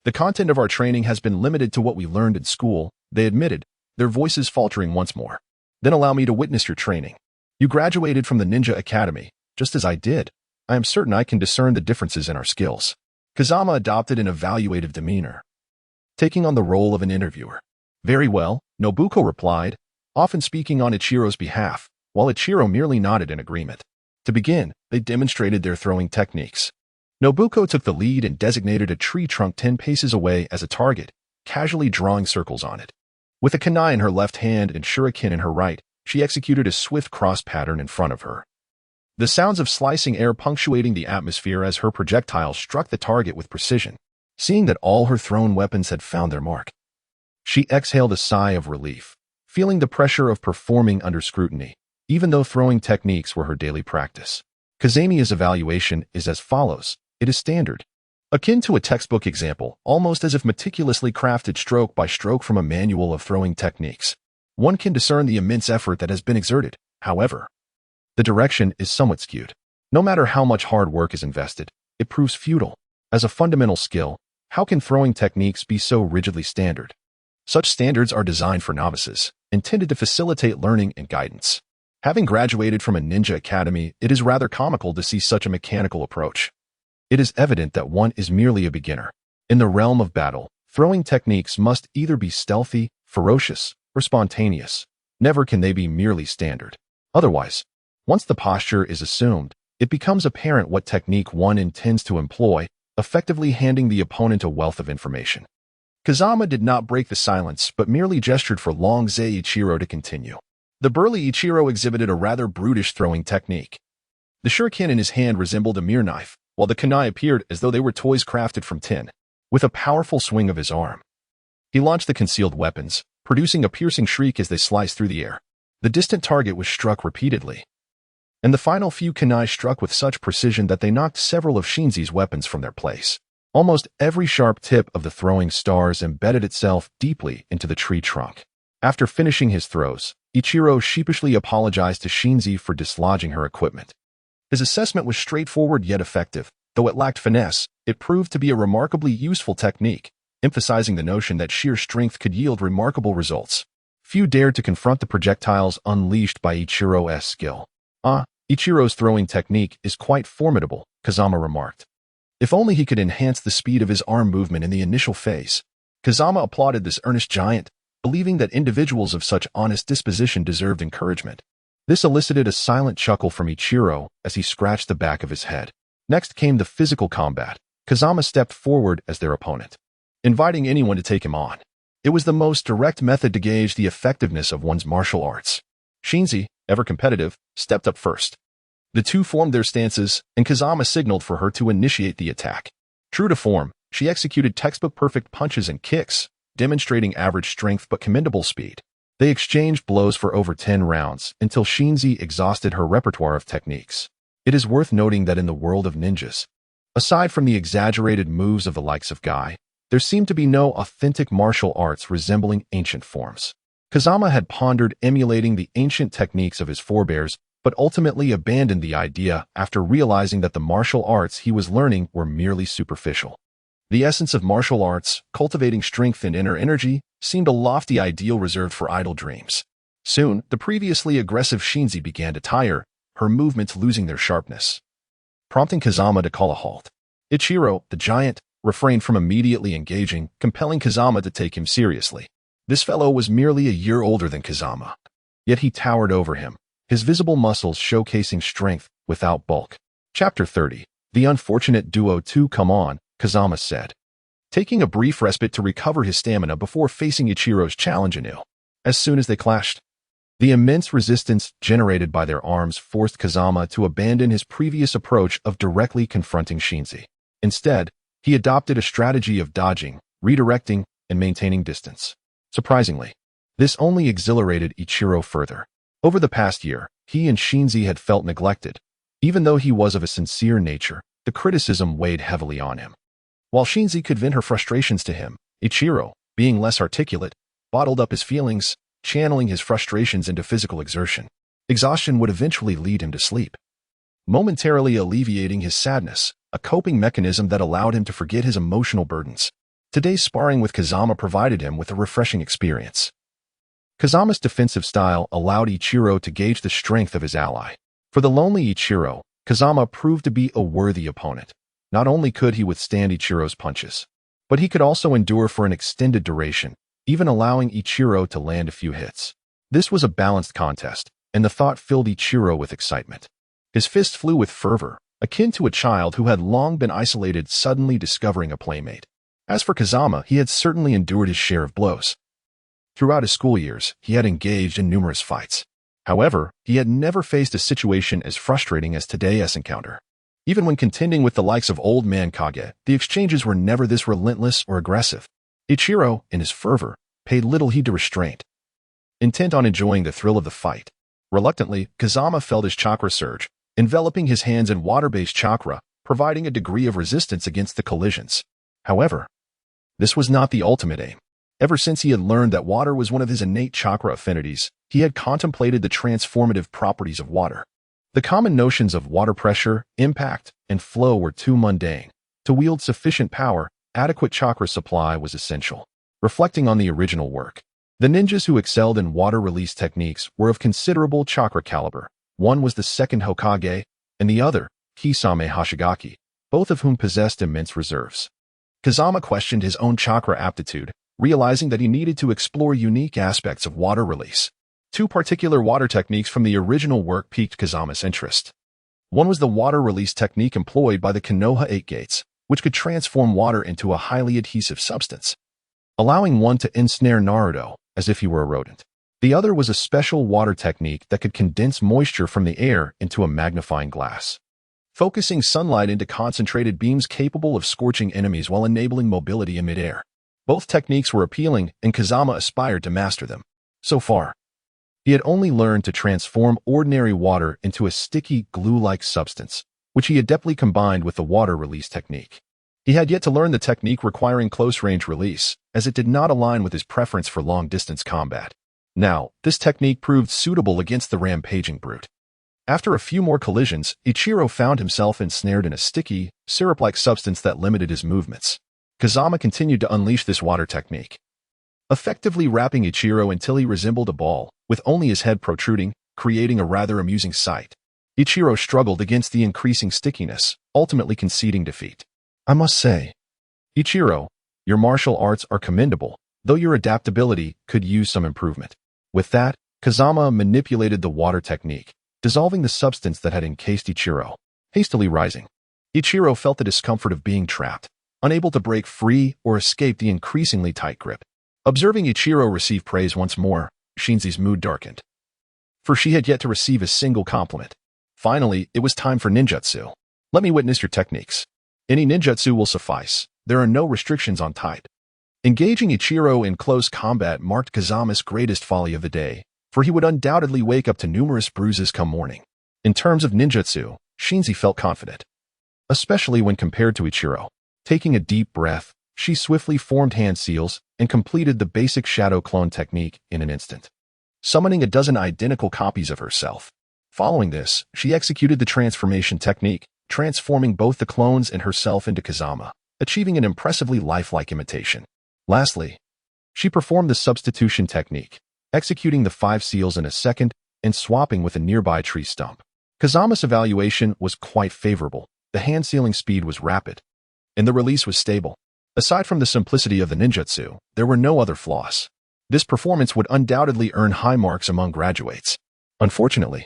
The content of our training has been limited to what we learned in school, they admitted, their voices faltering once more. "Then allow me to witness your training. You graduated from the Ninja Academy, just as I did. I am certain I can discern the differences in our skills." Kazama adopted an evaluative demeanor, taking on the role of an interviewer. "Very well," Nobuko replied, often speaking on Ichiro's behalf, while Ichiro merely nodded in agreement. To begin, they demonstrated their throwing techniques. Nobuko took the lead and designated a tree trunk 10 paces away as a target, casually drawing circles on it. With a kunai in her left hand and shuriken in her right, she executed a swift cross pattern in front of her. The sounds of slicing air punctuating the atmosphere as her projectile struck the target with precision. Seeing that all her thrown weapons had found their mark, she exhaled a sigh of relief, feeling the pressure of performing under scrutiny, even though throwing techniques were her daily practice. Kazamiya's evaluation is as follows. It is standard, akin to a textbook example, almost as if meticulously crafted stroke by stroke from a manual of throwing techniques. One can discern the immense effort that has been exerted. However, the direction is somewhat skewed. No matter how much hard work is invested, it proves futile. As a fundamental skill, how can throwing techniques be so rigidly standard? Such standards are designed for novices, intended to facilitate learning and guidance. Having graduated from a ninja academy, it is rather comical to see such a mechanical approach. It is evident that one is merely a beginner. In the realm of battle, throwing techniques must either be stealthy, ferocious, or spontaneous. Never can they be merely standard. Otherwise, once the posture is assumed, it becomes apparent what technique one intends to employ, effectively handing the opponent a wealth of information. Kazama did not break the silence, but merely gestured for Long Zei Ichiro to continue. The burly Ichiro exhibited a rather brutish throwing technique. The shuriken in his hand resembled a mere knife, while the kunai appeared as though they were toys crafted from tin. With a powerful swing of his arm, he launched the concealed weapons, producing a piercing shriek as they sliced through the air. The distant target was struck repeatedly, and the final few kunai struck with such precision that they knocked several of Shinzi's weapons from their place. Almost every sharp tip of the throwing stars embedded itself deeply into the tree trunk. After finishing his throws, Ichiro sheepishly apologized to Shinzi for dislodging her equipment. His assessment was straightforward yet effective. Though it lacked finesse, it proved to be a remarkably useful technique, emphasizing the notion that sheer strength could yield remarkable results. Few dared to confront the projectiles unleashed by Ichiro's skill. Ichiro's throwing technique is quite formidable, Kazama remarked. If only he could enhance the speed of his arm movement in the initial phase. Kazama applauded this earnest giant, believing that individuals of such honest disposition deserved encouragement. This elicited a silent chuckle from Ichiro as he scratched the back of his head. Next came the physical combat. Kazama stepped forward as their opponent, inviting anyone to take him on. It was the most direct method to gauge the effectiveness of one's martial arts. Shinzi, ever competitive, stepped up first. The two formed their stances, and Kazama signaled for her to initiate the attack. True to form, she executed textbook-perfect punches and kicks, demonstrating average strength but commendable speed. They exchanged blows for over 10 rounds until Shinzi exhausted her repertoire of techniques. It is worth noting that in the world of ninjas, aside from the exaggerated moves of the likes of Guy, there seemed to be no authentic martial arts resembling ancient forms. Kazama had pondered emulating the ancient techniques of his forebears, but ultimately abandoned the idea after realizing that the martial arts he was learning were merely superficial. The essence of martial arts, cultivating strength and inner energy, seemed a lofty ideal reserved for idle dreams. Soon, the previously aggressive Shinzi began to tire, her movements losing their sharpness, prompting Kazama to call a halt. Ichiro, the giant, refrained from immediately engaging, compelling Kazama to take him seriously. This fellow was merely a year older than Kazama, yet he towered over him, his visible muscles showcasing strength without bulk. Chapter 30. The unfortunate duo. Come on, Kazama said, taking a brief respite to recover his stamina before facing Ichiro's challenge anew. As soon as they clashed, the immense resistance generated by their arms forced Kazama to abandon his previous approach of directly confronting Shinzi. Instead, he adopted a strategy of dodging, redirecting, and maintaining distance. Surprisingly, this only exhilarated Ichiro further. Over the past year, he and Shinzi had felt neglected. Even though he was of a sincere nature, the criticism weighed heavily on him. While Shinzi could vent her frustrations to him, Ichiro, being less articulate, bottled up his feelings, channeling his frustrations into physical exertion. Exhaustion would eventually lead him to sleep, momentarily alleviating his sadness, a coping mechanism that allowed him to forget his emotional burdens. Today's sparring with Kazama provided him with a refreshing experience. Kazama's defensive style allowed Ichiro to gauge the strength of his ally. For the lonely Ichiro, Kazama proved to be a worthy opponent. Not only could he withstand Ichiro's punches, but he could also endure for an extended duration, even allowing Ichiro to land a few hits. This was a balanced contest, and the thought filled Ichiro with excitement. His fist flew with fervor, akin to a child who had long been isolated suddenly discovering a playmate. As for Kazama, he had certainly endured his share of blows. Throughout his school years, he had engaged in numerous fights. However, he had never faced a situation as frustrating as today's encounter. Even when contending with the likes of Old Man Kage, the exchanges were never this relentless or aggressive. Ichiro, in his fervor, paid little heed to restraint. Intent on enjoying the thrill of the fight, reluctantly, Kazama felt his chakra surge, enveloping his hands in water-based chakra, providing a degree of resistance against the collisions. However, this was not the ultimate aim. Ever since he had learned that water was one of his innate chakra affinities, he had contemplated the transformative properties of water. The common notions of water pressure, impact, and flow were too mundane. To wield sufficient power, adequate chakra supply was essential. Reflecting on the original work, the ninjas who excelled in water release techniques were of considerable chakra caliber. One was the second Hokage, and the other, Kisame Hoshigaki, both of whom possessed immense reserves. Kazama questioned his own chakra aptitude, realizing that he needed to explore unique aspects of water release. Two particular water techniques from the original work piqued Kazama's interest. One was the water release technique employed by the Konoha 8 Gates, which could transform water into a highly adhesive substance, allowing one to ensnare Naruto as if he were a rodent. The other was a special water technique that could condense moisture from the air into a magnifying glass, focusing sunlight into concentrated beams capable of scorching enemies while enabling mobility in midair. Both techniques were appealing, and Kazama aspired to master them. So far, he had only learned to transform ordinary water into a sticky, glue-like substance, which he adeptly combined with the water release technique. He had yet to learn the technique requiring close-range release, as it did not align with his preference for long-distance combat. Now, this technique proved suitable against the rampaging brute. After a few more collisions, Ichiro found himself ensnared in a sticky, syrup-like substance that limited his movements. Kazama continued to unleash this water technique, effectively wrapping Ichiro until he resembled a ball, with only his head protruding, creating a rather amusing sight. Ichiro struggled against the increasing stickiness, ultimately conceding defeat. I must say, Ichiro, your martial arts are commendable, though your adaptability could use some improvement. With that, Kazama manipulated the water technique, dissolving the substance that had encased Ichiro. Hastily rising, Ichiro felt the discomfort of being trapped, unable to break free or escape the increasingly tight grip. Observing Ichiro receive praise once more, Shinzi's mood darkened, for she had yet to receive a single compliment. Finally, it was time for ninjutsu. Let me witness your techniques. Any ninjutsu will suffice. There are no restrictions on type. Engaging Ichiro in close combat marked Kazama's greatest folly of the day, for he would undoubtedly wake up to numerous bruises come morning. In terms of ninjutsu, Shinzi felt confident, especially when compared to Ichiro. Taking a deep breath, she swiftly formed hand seals and completed the basic shadow clone technique in an instant, summoning a dozen identical copies of herself. Following this, she executed the transformation technique, transforming both the clones and herself into Kazama, achieving an impressively lifelike imitation. Lastly, she performed the substitution technique, executing the 5 seals in a second and swapping with a nearby tree stump. Kazama's evaluation was quite favorable. The hand sealing speed was rapid, and the release was stable. Aside from the simplicity of the ninjutsu, there were no other flaws. This performance would undoubtedly earn high marks among graduates. Unfortunately,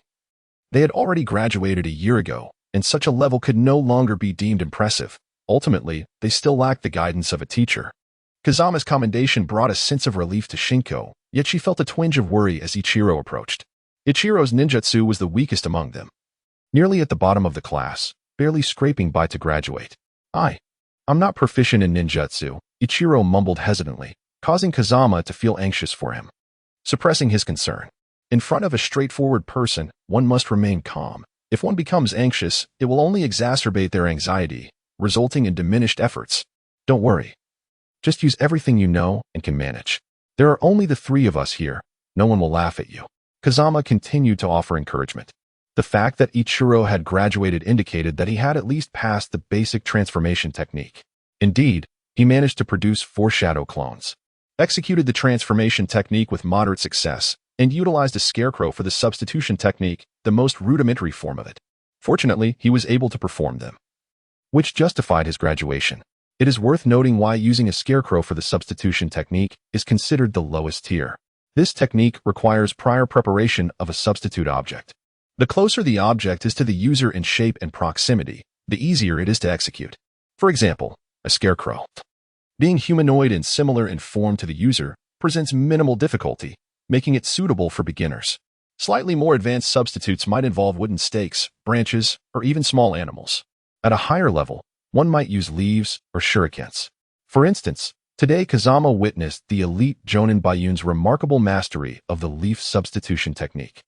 they had already graduated a year ago, and such a level could no longer be deemed impressive. Ultimately, they still lacked the guidance of a teacher. Kazama's commendation brought a sense of relief to Shinko, yet she felt a twinge of worry as Ichiro approached. Ichiro's ninjutsu was the weakest among them, nearly at the bottom of the class, barely scraping by to graduate. I'm not proficient in ninjutsu, Ichiro mumbled hesitantly, causing Kazama to feel anxious for him. Suppressing his concern. In front of a straightforward person, one must remain calm. If one becomes anxious, it will only exacerbate their anxiety, resulting in diminished efforts. Don't worry. Just use everything you know and can manage. There are only the 3 of us here. No one will laugh at you. Kazama continued to offer encouragement. The fact that Ichiro had graduated indicated that he had at least passed the basic transformation technique. Indeed, he managed to produce 4 shadow clones, executed the transformation technique with moderate success, and utilized a scarecrow for the substitution technique, the most rudimentary form of it. Fortunately, he was able to perform them, which justified his graduation. It is worth noting why using a scarecrow for the substitution technique is considered the lowest tier. This technique requires prior preparation of a substitute object. The closer the object is to the user in shape and proximity, the easier it is to execute. For example, a scarecrow, being humanoid and similar in form to the user, presents minimal difficulty, making it suitable for beginners. Slightly more advanced substitutes might involve wooden stakes, branches, or even small animals. At a higher level, one might use leaves or shurikens. For instance, today Kazama witnessed the elite Jonin Bayun's remarkable mastery of the leaf substitution technique,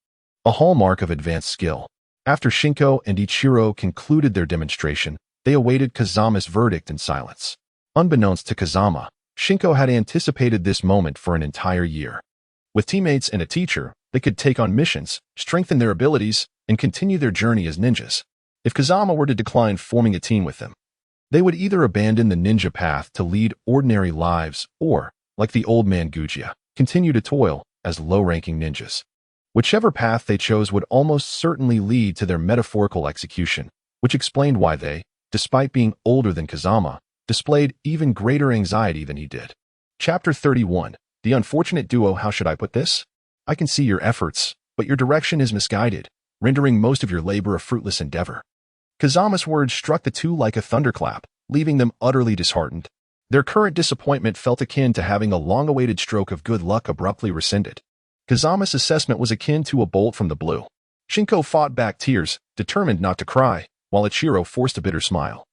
a hallmark of advanced skill. After Shinko and Ichiro concluded their demonstration, they awaited Kazama's verdict in silence. Unbeknownst to Kazama, Shinko had anticipated this moment for an entire year. With teammates and a teacher, they could take on missions, strengthen their abilities, and continue their journey as ninjas. If Kazama were to decline forming a team with them, they would either abandon the ninja path to lead ordinary lives or, like the old man Gujiya, continue to toil as low-ranking ninjas. Whichever path they chose would almost certainly lead to their metaphorical execution, which explained why they, despite being older than Kazama, displayed even greater anxiety than he did. Chapter 31. The unfortunate duo. How should I put this? I can see your efforts, but your direction is misguided, rendering most of your labor a fruitless endeavor. Kazama's words struck the two like a thunderclap, leaving them utterly disheartened. Their current disappointment felt akin to having a long-awaited stroke of good luck abruptly rescinded. Kazama's assessment was akin to a bolt from the blue. Shinko fought back tears, determined not to cry, while Ichiro forced a bitter smile,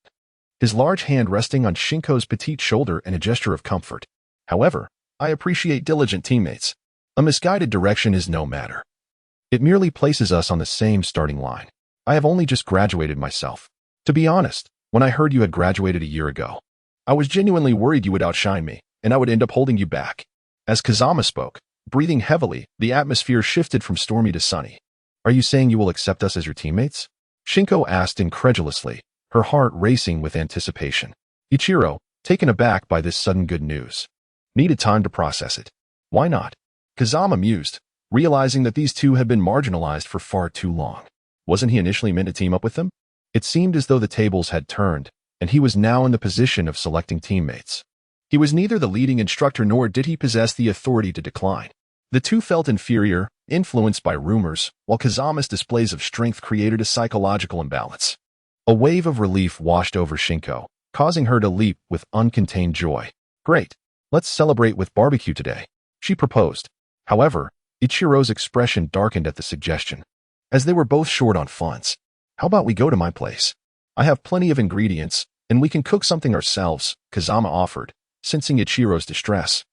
his large hand resting on Shinko's petite shoulder in a gesture of comfort. However, I appreciate diligent teammates. A misguided direction is no matter. It merely places us on the same starting line. I have only just graduated myself. To be honest, when I heard you had graduated a year ago, I was genuinely worried you would outshine me, and I would end up holding you back. As Kazama spoke, breathing heavily, the atmosphere shifted from stormy to sunny. Are you saying you will accept us as your teammates? Shinko asked incredulously, her heart racing with anticipation. Ichiro, taken aback by this sudden good news, needed time to process it. Why not? Kazama mused, realizing that these two had been marginalized for far too long. Wasn't he initially meant to team up with them? It seemed as though the tables had turned, and he was now in the position of selecting teammates. He was neither the leading instructor nor did he possess the authority to decline. The two felt inferior, influenced by rumors, while Kazama's displays of strength created a psychological imbalance. A wave of relief washed over Shinko, causing her to leap with uncontained joy. Great, let's celebrate with barbecue today, she proposed. However, Ichiro's expression darkened at the suggestion. As they were both short on funds, how about we go to my place? I have plenty of ingredients, and we can cook something ourselves, Kazama offered, sensing Ichiro's distress.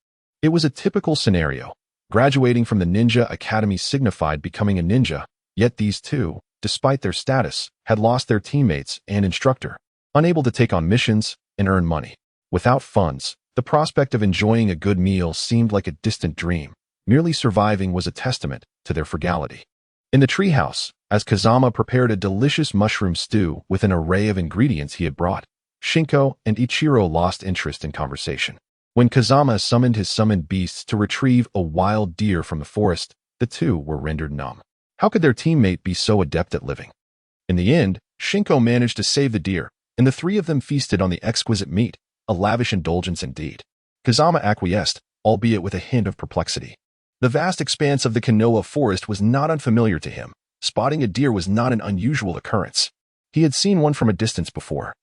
It was a typical scenario. Graduating from the ninja academy signified becoming a ninja, yet these two, despite their status, had lost their teammates and instructor, unable to take on missions and earn money. Without funds, the prospect of enjoying a good meal seemed like a distant dream. Merely surviving was a testament to their frugality. In the treehouse, as Kazama prepared a delicious mushroom stew with an array of ingredients he had brought, Shinko and Ichiro lost interest in conversation. When Kazama summoned his summoned beasts to retrieve a wild deer from the forest, the two were rendered numb. How could their teammate be so adept at living? In the end, Shinko managed to save the deer, and the three of them feasted on the exquisite meat, a lavish indulgence indeed. Kazama acquiesced, albeit with a hint of perplexity. The vast expanse of the Konoha forest was not unfamiliar to him. Spotting a deer was not an unusual occurrence. He had seen one from a distance before,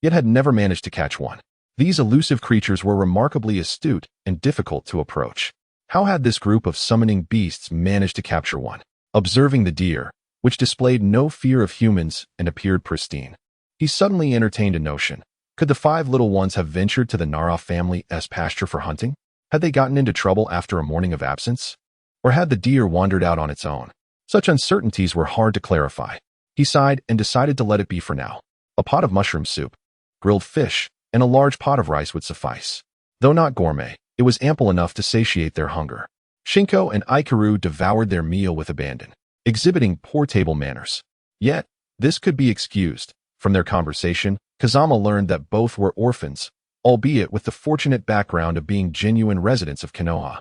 yet had never managed to catch one. These elusive creatures were remarkably astute and difficult to approach. How had this group of summoning beasts managed to capture one? Observing the deer, which displayed no fear of humans and appeared pristine, he suddenly entertained a notion. Could the 5 little ones have ventured to the Nara family's pasture for hunting? Had they gotten into trouble after a morning of absence? Or had the deer wandered out on its own? Such uncertainties were hard to clarify. He sighed and decided to let it be for now. A pot of mushroom soup, grilled fish, and a large pot of rice would suffice. Though not gourmet, it was ample enough to satiate their hunger. Shinko and Ikaru devoured their meal with abandon, exhibiting poor table manners. Yet, this could be excused. From their conversation, Kazama learned that both were orphans, albeit with the fortunate background of being genuine residents of Konoha.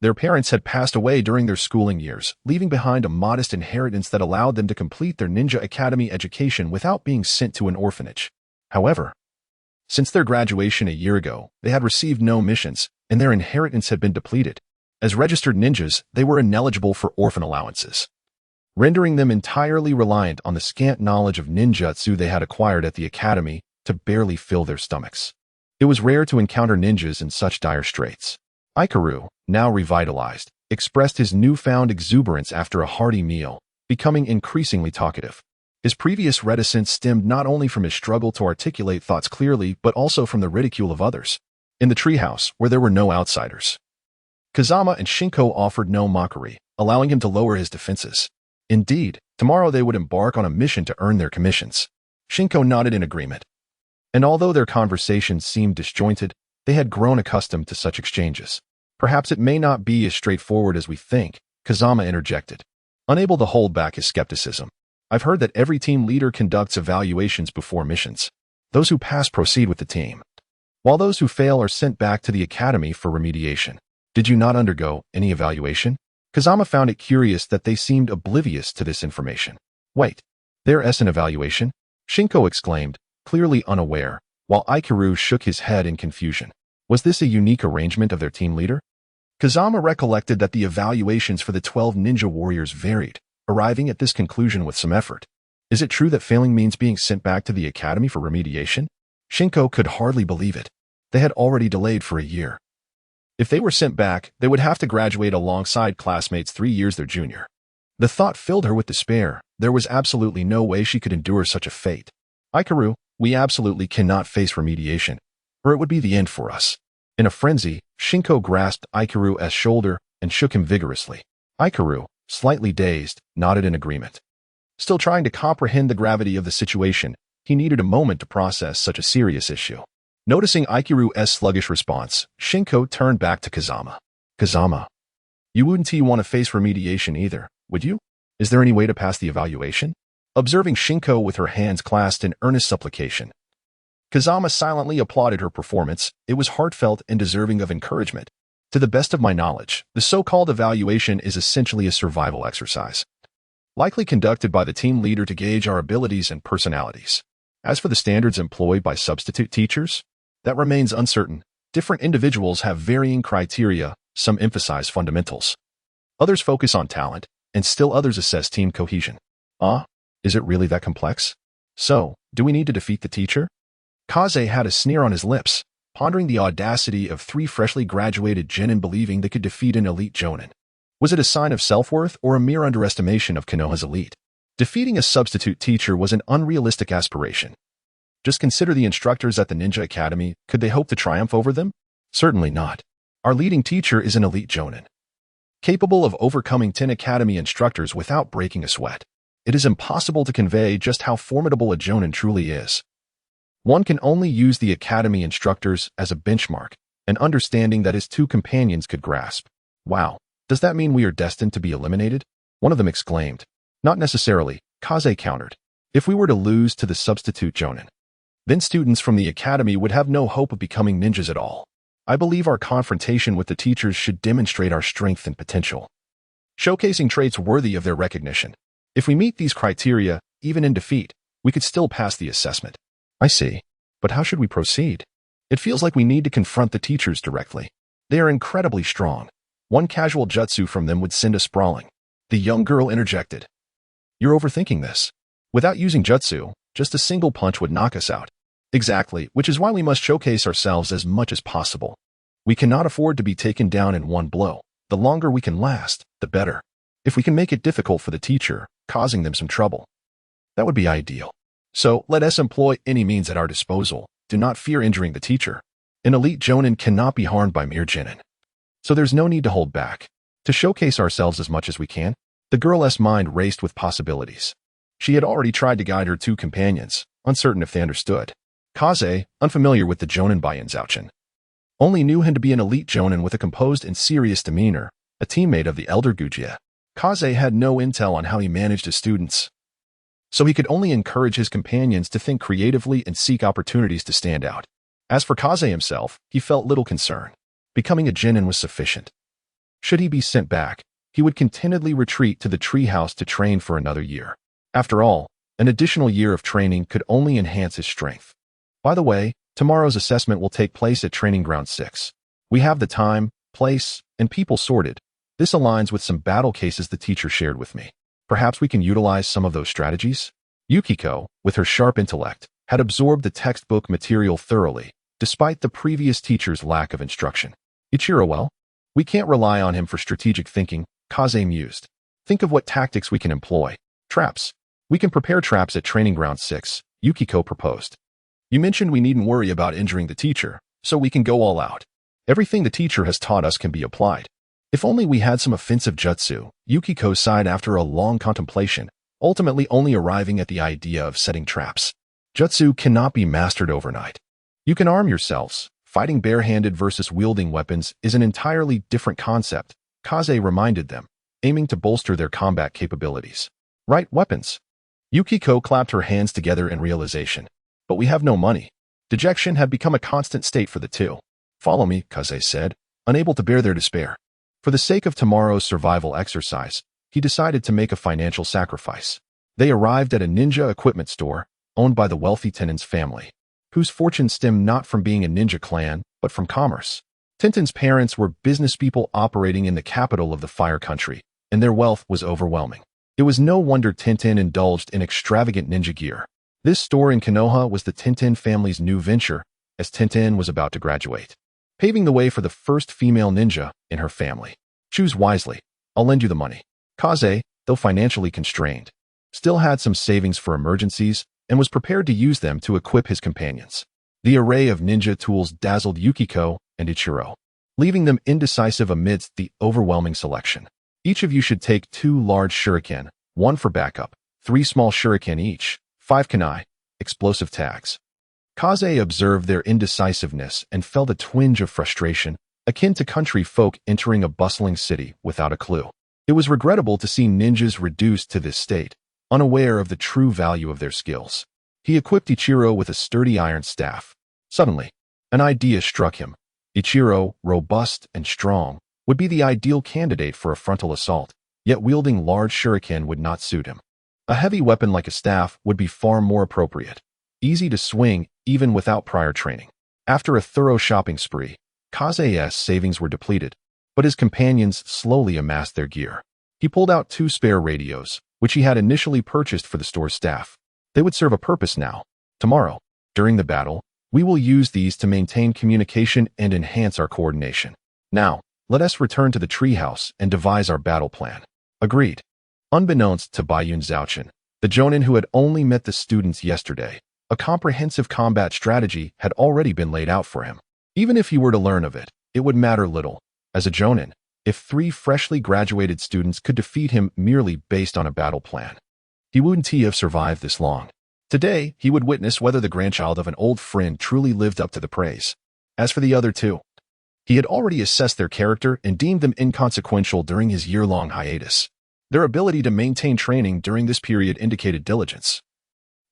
Their parents had passed away during their schooling years, leaving behind a modest inheritance that allowed them to complete their ninja academy education without being sent to an orphanage. However, since their graduation a year ago, they had received no missions, and their inheritance had been depleted. As registered ninjas, they were ineligible for orphan allowances, rendering them entirely reliant on the scant knowledge of ninjutsu they had acquired at the academy to barely fill their stomachs. It was rare to encounter ninjas in such dire straits. Ikaru, now revitalized, expressed his newfound exuberance after a hearty meal, becoming increasingly talkative. His previous reticence stemmed not only from his struggle to articulate thoughts clearly but also from the ridicule of others. In the treehouse, where there were no outsiders, Kazama and Shinko offered no mockery, allowing him to lower his defenses. Indeed, tomorrow they would embark on a mission to earn their commissions. Shinko nodded in agreement. And although their conversations seemed disjointed, they had grown accustomed to such exchanges. Perhaps it may not be as straightforward as we think, Kazama interjected, unable to hold back his skepticism. I've heard that every team leader conducts evaluations before missions. Those who pass proceed with the team, while those who fail are sent back to the academy for remediation. Did you not undergo any evaluation? Kazama found it curious that they seemed oblivious to this information. Wait, there's an evaluation? Shinko exclaimed, clearly unaware, while Ikaru shook his head in confusion. Was this a unique arrangement of their team leader? Kazama recollected that the evaluations for the 12 ninja warriors varied, arriving at this conclusion with some effort. Is it true that failing means being sent back to the academy for remediation? Shinko could hardly believe it. They had already delayed for a year. If they were sent back, they would have to graduate alongside classmates 3 years their junior. The thought filled her with despair. There was absolutely no way she could endure such a fate. Ikaru, we absolutely cannot face remediation, or it would be the end for us. In a frenzy, Shinko grasped Ikaru's shoulder and shook him vigorously. Ikaru, slightly dazed, nodded in agreement. Still trying to comprehend the gravity of the situation, he needed a moment to process such a serious issue. Noticing Ikaru's sluggish response, Shinko turned back to Kazama. Kazama, you wouldn't want to face remediation either, would you? Is there any way to pass the evaluation? Observing Shinko with her hands clasped in earnest supplication, Kazama silently applauded her performance. It was heartfelt and deserving of encouragement. To the best of my knowledge, the so-called evaluation is essentially a survival exercise, likely conducted by the team leader to gauge our abilities and personalities. As for the standards employed by substitute teachers, that remains uncertain. Different individuals have varying criteria. Some emphasize fundamentals, others focus on talent, and still others assess team cohesion. Is it really that complex? So, do we need to defeat the teacher? Kaze had a sneer on his lips, pondering the audacity of 3 freshly graduated genin believing they could defeat an elite jonin. Was it a sign of self-worth or a mere underestimation of Konoha's elite? Defeating a substitute teacher was an unrealistic aspiration. Just consider the instructors at the Ninja Academy. Could they hope to triumph over them? Certainly not. Our leading teacher is an elite jonin, capable of overcoming 10 academy instructors without breaking a sweat. It is impossible to convey just how formidable a jonin truly is. One can only use the academy instructors as a benchmark, an understanding that his 2 companions could grasp. Wow, does that mean we are destined to be eliminated? One of them exclaimed. Not necessarily, Kaze countered. If we were to lose to the substitute jonin, then students from the academy would have no hope of becoming ninjas at all. I believe our confrontation with the teachers should demonstrate our strength and potential, showcasing traits worthy of their recognition. If we meet these criteria, even in defeat, we could still pass the assessment. I see. But how should we proceed? It feels like we need to confront the teachers directly. They are incredibly strong. One casual jutsu from them would send us sprawling. The young girl interjected. You're overthinking this. Without using jutsu, just a single punch would knock us out. Exactly, which is why we must showcase ourselves as much as possible. We cannot afford to be taken down in one blow. The longer we can last, the better. If we can make it difficult for the teacher, causing them some trouble, that would be ideal. So, let us employ any means at our disposal. Do not fear injuring the teacher. An elite jonin cannot be harmed by mere genin. So there's no need to hold back. To showcase ourselves as much as we can, the girl's mind raced with possibilities. She had already tried to guide her 2 companions, uncertain if they understood. Kaze, unfamiliar with the jonin by Inzouchin, only knew him to be an elite jonin with a composed and serious demeanor, a teammate of the elder Gujie. Kaze had no intel on how he managed his students, so he could only encourage his companions to think creatively and seek opportunities to stand out. As for Kaze himself, he felt little concern. Becoming a genin was sufficient. Should he be sent back, he would contentedly retreat to the treehouse to train for another year. After all, an additional year of training could only enhance his strength. By the way, tomorrow's assessment will take place at Training Ground 6. We have the time, place, and people sorted. This aligns with some battle cases the teacher shared with me. Perhaps we can utilize some of those strategies? Yukiko, with her sharp intellect, had absorbed the textbook material thoroughly, despite the previous teacher's lack of instruction. Ichiro, well, we can't rely on him for strategic thinking, Kaze mused. Think of what tactics we can employ. Traps. We can prepare traps at Training Ground 6, Yukiko proposed. You mentioned we needn't worry about injuring the teacher, so we can go all out. Everything the teacher has taught us can be applied. If only we had some offensive jutsu, Yukiko sighed after a long contemplation, ultimately only arriving at the idea of setting traps. Jutsu cannot be mastered overnight. You can arm yourselves. Fighting barehanded versus wielding weapons is an entirely different concept, Kaze reminded them, aiming to bolster their combat capabilities. Right, weapons. Yukiko clapped her hands together in realization. But we have no money. Dejection had become a constant state for the two. Follow me, Kaze said, unable to bear their despair. For the sake of tomorrow's survival exercise, he decided to make a financial sacrifice. They arrived at a ninja equipment store, owned by the wealthy Tintin's family, whose fortune stemmed not from being a ninja clan, but from commerce. Tintin's parents were businesspeople operating in the capital of the Fire Country, and their wealth was overwhelming. It was no wonder Tintin indulged in extravagant ninja gear. This store in Konoha was the Tintin family's new venture, as Tintin was about to graduate, paving the way for the first female ninja in her family. Choose wisely. I'll lend you the money. Kaze, though financially constrained, still had some savings for emergencies and was prepared to use them to equip his companions. The array of ninja tools dazzled Yukiko and Ichiro, leaving them indecisive amidst the overwhelming selection. Each of you should take 2 large shuriken, 1 for backup, 3 small shuriken each, 5 kunai, explosive tags. Kaze observed their indecisiveness and felt a twinge of frustration, akin to country folk entering a bustling city without a clue. It was regrettable to see ninjas reduced to this state, unaware of the true value of their skills. He equipped Ichiro with a sturdy iron staff. Suddenly, an idea struck him. Ichiro, robust and strong, would be the ideal candidate for a frontal assault, yet wielding large shuriken would not suit him. A heavy weapon like a staff would be far more appropriate, easy to swing even without prior training. After a thorough shopping spree, Kaze's savings were depleted, but his companions slowly amassed their gear. He pulled out 2 spare radios, which he had initially purchased for the store's staff. They would serve a purpose now. Tomorrow, during the battle, we will use these to maintain communication and enhance our coordination. Now, let us return to the treehouse and devise our battle plan. Agreed. Unbeknownst to Bayun Zhaochen, the Jonin who had only met the students yesterday, a comprehensive combat strategy had already been laid out for him. Even if he were to learn of it, it would matter little. As a Jonin, if 3 freshly graduated students could defeat him merely based on a battle plan, he wouldn't have survived this long. Today, he would witness whether the grandchild of an old friend truly lived up to the praise. As for the other 2, he had already assessed their character and deemed them inconsequential during his year-long hiatus. Their ability to maintain training during this period indicated diligence,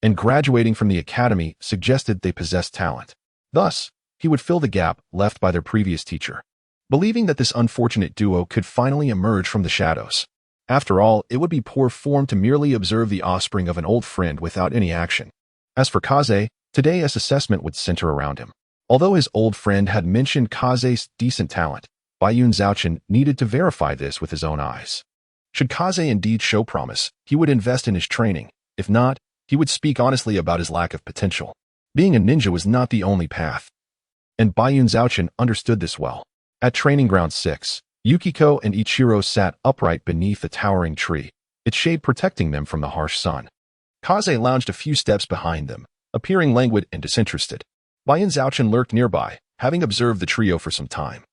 and graduating from the academy suggested they possessed talent. Thus, he would fill the gap left by their previous teacher, believing that this unfortunate duo could finally emerge from the shadows. After all, it would be poor form to merely observe the offspring of an old friend without any action. As for Kaze, today's assessment would center around him. Although his old friend had mentioned Kaze's decent talent, Bayun Zhaochen needed to verify this with his own eyes. Should Kaze indeed show promise, he would invest in his training. If not, he would speak honestly about his lack of potential. Being a ninja was not the only path, and Bayun Zhaochen understood this well. At Training Ground 6, Yukiko and Ichiro sat upright beneath a towering tree, its shade protecting them from the harsh sun. Kaze lounged a few steps behind them, appearing languid and disinterested. Bayun Zhaochen lurked nearby, having observed the trio for some time,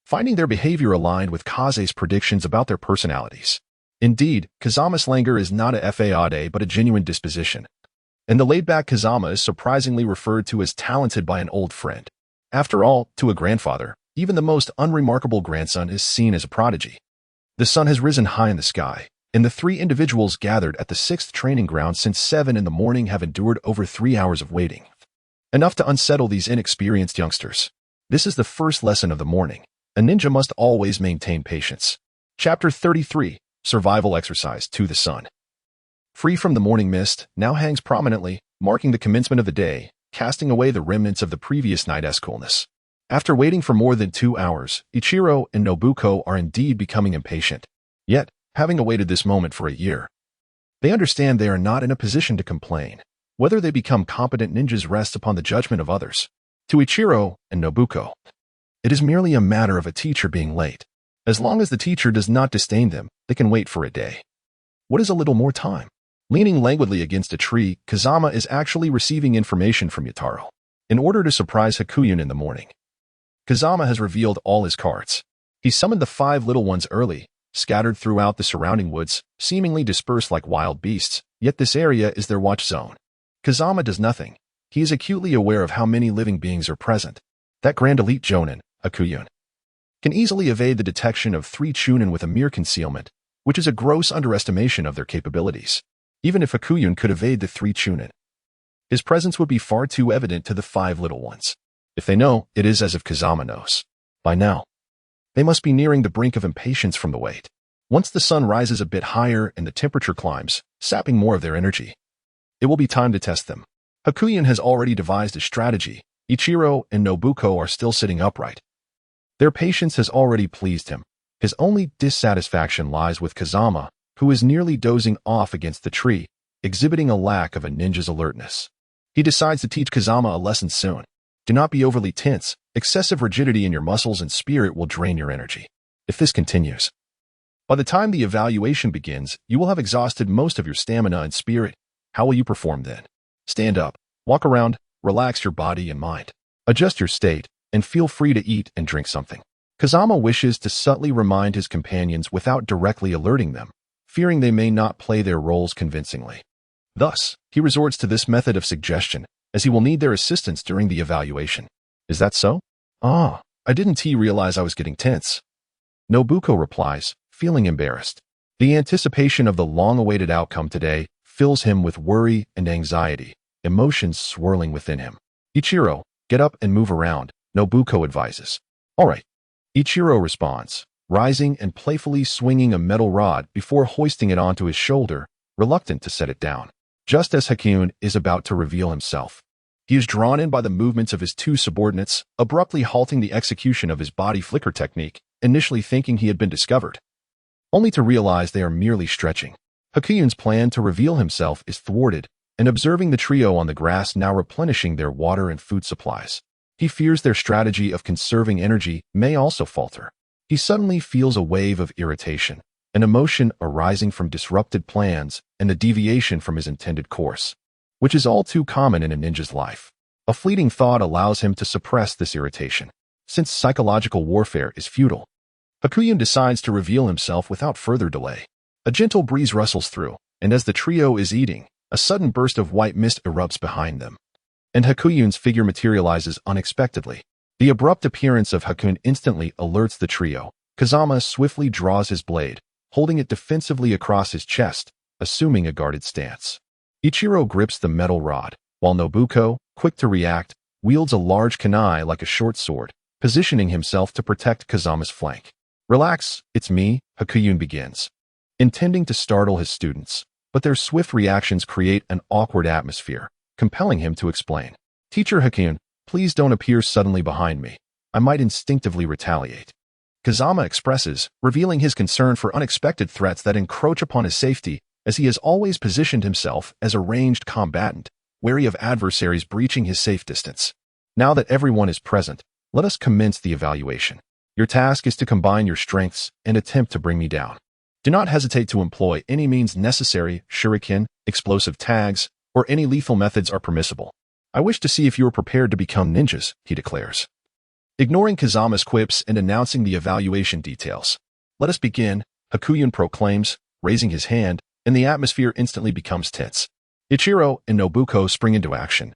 finding their behavior aligned with Kaze's predictions about their personalities. Indeed, Kazama's languor is not a fade but a genuine disposition, and the laid-back Kazama is surprisingly referred to as talented by an old friend. After all, to a grandfather, even the most unremarkable grandson is seen as a prodigy. The sun has risen high in the sky, and the 3 individuals gathered at the 6th training ground since 7 in the morning have endured over 3 hours of waiting. enough to unsettle these inexperienced youngsters. This is the first lesson of the morning. A ninja must always maintain patience. Chapter 33, Survival Exercise to the Sun. Free from the morning mist, now hangs prominently, marking the commencement of the day, casting away the remnants of the previous night's coolness. After waiting for more than 2 hours, Ichiro and Nobuko are indeed becoming impatient. Yet, having awaited this moment for a year, they understand they are not in a position to complain. Whether they become competent ninjas rests upon the judgment of others. To Ichiro and Nobuko, it is merely a matter of a teacher being late. As long as the teacher does not disdain them, they can wait for a day. What is a little more time? Leaning languidly against a tree, Kazama is actually receiving information from Yutaro. In order to surprise Hakuyun in the morning, Kazama has revealed all his cards. He summoned the 5 little ones early, scattered throughout the surrounding woods, seemingly dispersed like wild beasts, yet this area is their watch zone. Kazama does nothing. He is acutely aware of how many living beings are present. That grand elite jonin, Hakuyun, can easily evade the detection of 3 chunin with a mere concealment, which is a gross underestimation of their capabilities. Even if Hakuyun could evade the 3 chunin, his presence would be far too evident to the 5 little ones. If they know, it is as if Kazama knows. By now, they must be nearing the brink of impatience from the wait. Once the sun rises a bit higher and the temperature climbs, sapping more of their energy, it will be time to test them. Hakuyun has already devised a strategy. Ichiro and Nobuko are still sitting upright. Their patience has already pleased him. His only dissatisfaction lies with Kazama, who is nearly dozing off against the tree, exhibiting a lack of a ninja's alertness. He decides to teach Kazama a lesson soon. Do not be overly tense. Excessive rigidity in your muscles and spirit will drain your energy. If this continues, by the time the evaluation begins, you will have exhausted most of your stamina and spirit. How will you perform then? Stand up, walk around, relax your body and mind. Adjust your state, and feel free to eat and drink something. Kazama wishes to subtly remind his companions without directly alerting them, fearing they may not play their roles convincingly. Thus, he resorts to this method of suggestion, as he will need their assistance during the evaluation. Is that so? I didn't realize I was getting tense. Nobuko replies, feeling embarrassed. The anticipation of the long-awaited outcome today fills him with worry and anxiety, emotions swirling within him. Ichiro, get up and move around, Nobuko advises. All right. Ichiro responds, rising and playfully swinging a metal rod before hoisting it onto his shoulder, reluctant to set it down. Just as Hakuyun is about to reveal himself, he is drawn in by the movements of his 2 subordinates, abruptly halting the execution of his body flicker technique, initially thinking he had been discovered, only to realize they are merely stretching. Hakuyun's plan to reveal himself is thwarted, and observing the trio on the grass now replenishing their water and food supplies, he fears their strategy of conserving energy may also falter. He suddenly feels a wave of irritation, an emotion arising from disrupted plans and the deviation from his intended course, which is all too common in a ninja's life. A fleeting thought allows him to suppress this irritation. Since psychological warfare is futile, Hakuyun decides to reveal himself without further delay. A gentle breeze rustles through, and as the trio is eating, a sudden burst of white mist erupts behind them, and Hakuyun's figure materializes unexpectedly. The abrupt appearance of Hakuyun instantly alerts the trio. Kazama swiftly draws his blade, holding it defensively across his chest, assuming a guarded stance. Ichiro grips the metal rod, while Nobuko, quick to react, wields a large kunai like a short sword, positioning himself to protect Kazama's flank. Relax, it's me, Hakuyun begins, intending to startle his students, but their swift reactions create an awkward atmosphere, compelling him to explain. Teacher Hakuyun, please don't appear suddenly behind me. I might instinctively retaliate. Kazama expresses, revealing his concern for unexpected threats that encroach upon his safety, as he has always positioned himself as a ranged combatant, wary of adversaries breaching his safe distance. Now that everyone is present, let us commence the evaluation. Your task is to combine your strengths and attempt to bring me down. Do not hesitate to employ any means necessary. Shuriken, explosive tags, or any lethal methods are permissible. I wish to see if you are prepared to become ninjas, he declares, ignoring Kazama's quips and announcing the evaluation details. Let us begin, Hakuyun proclaims, raising his hand, and the atmosphere instantly becomes tense. Ichiro and Nobuko spring into action,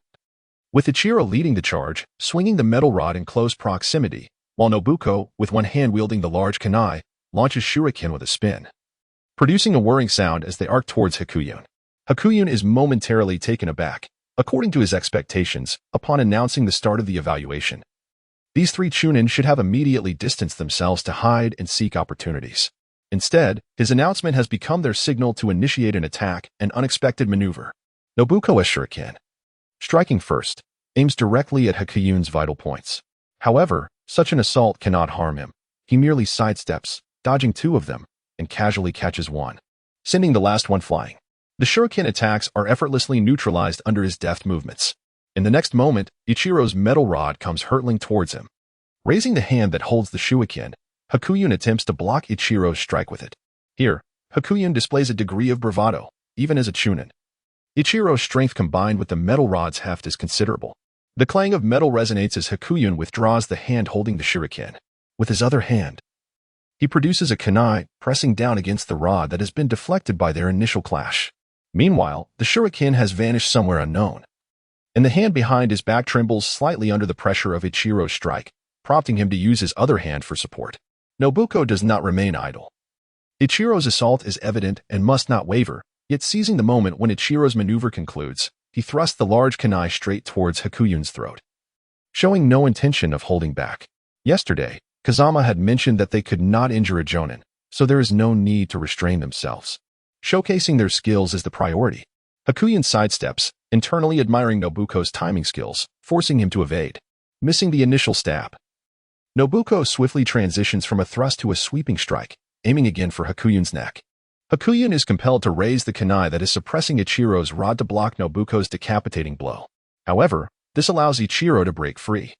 with Ichiro leading the charge, swinging the metal rod in close proximity, while Nobuko, with one hand wielding the large kunai, launches shuriken with a spin, producing a whirring sound as they arc towards Hakuyun. Hakuyun is momentarily taken aback, according to his expectations, upon announcing the start of the evaluation. These three Chunin should have immediately distanced themselves to hide and seek opportunities. Instead, his announcement has become their signal to initiate an attack, an unexpected maneuver. Nobuko's shuriken, striking first, aims directly at Hakuyun's vital points. However, such an assault cannot harm him. He merely sidesteps, dodging two of them, and casually catches one, sending the last one flying. The shuriken attacks are effortlessly neutralized under his deft movements. In the next moment, Ichiro's metal rod comes hurtling towards him. Raising the hand that holds the shuriken, Hakuyun attempts to block Ichiro's strike with it. Here, Hakuyun displays a degree of bravado, even as a Chunin. Ichiro's strength combined with the metal rod's heft is considerable. The clang of metal resonates as Hakuyun withdraws the hand holding the shuriken. With his other hand, he produces a kunai, pressing down against the rod that has been deflected by their initial clash. Meanwhile, the shuriken has vanished somewhere unknown, and the hand behind his back trembles slightly under the pressure of Ichiro's strike, prompting him to use his other hand for support. Nobuko does not remain idle. Ichiro's assault is evident and must not waver, yet seizing the moment when Ichiro's maneuver concludes, he thrusts the large kunai straight towards Hakuyun's throat, showing no intention of holding back. Yesterday, Kazama had mentioned that they could not injure a jonin, so there is no need to restrain themselves. Showcasing their skills is the priority. Hakuyun sidesteps, internally admiring Nobuko's timing skills, forcing him to evade, missing the initial stab. Nobuko swiftly transitions from a thrust to a sweeping strike, aiming again for Hakuyun's neck. Hakuyun is compelled to raise the kunai that is suppressing Ichiro's rod to block Nobuko's decapitating blow. However, this allows Ichiro to break free,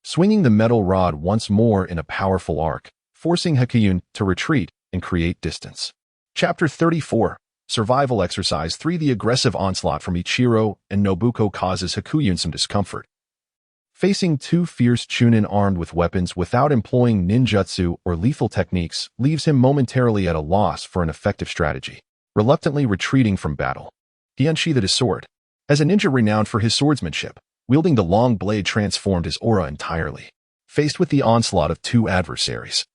swinging the metal rod once more in a powerful arc, forcing Hakuyun to retreat and create distance. Chapter 34, Survival Exercise 3. The aggressive onslaught from Ichiro and Nobuko causes Hakuyun some discomfort. Facing two fierce Chunin armed with weapons without employing ninjutsu or lethal techniques leaves him momentarily at a loss for an effective strategy. Reluctantly retreating from battle, he unsheathed his sword. As a ninja renowned for his swordsmanship, wielding the long blade transformed his aura entirely. Faced with the onslaught of two adversaries,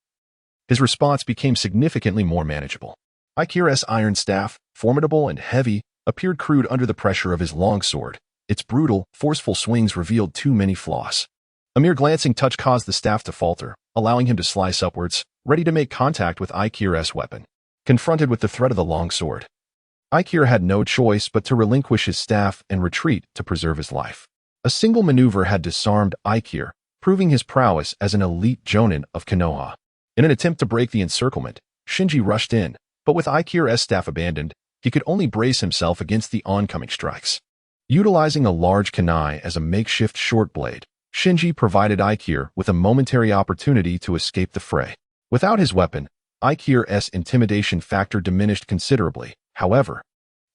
his response became significantly more manageable. Ikira's iron staff, formidable and heavy, appeared crude under the pressure of his long sword. Its brutal, forceful swings revealed too many flaws. A mere glancing touch caused the staff to falter, allowing him to slice upwards, ready to make contact with Ikira's weapon. Confronted with the threat of the long sword, Ikira had no choice but to relinquish his staff and retreat to preserve his life. A single maneuver had disarmed Ikira, proving his prowess as an elite jonin of Konoha. In an attempt to break the encirclement, Shinji rushed in, but with Ikira's staff abandoned, he could only brace himself against the oncoming strikes. Utilizing a large kunai as a makeshift short blade, Shinji provided Ikira with a momentary opportunity to escape the fray. Without his weapon, Ikira's intimidation factor diminished considerably. However,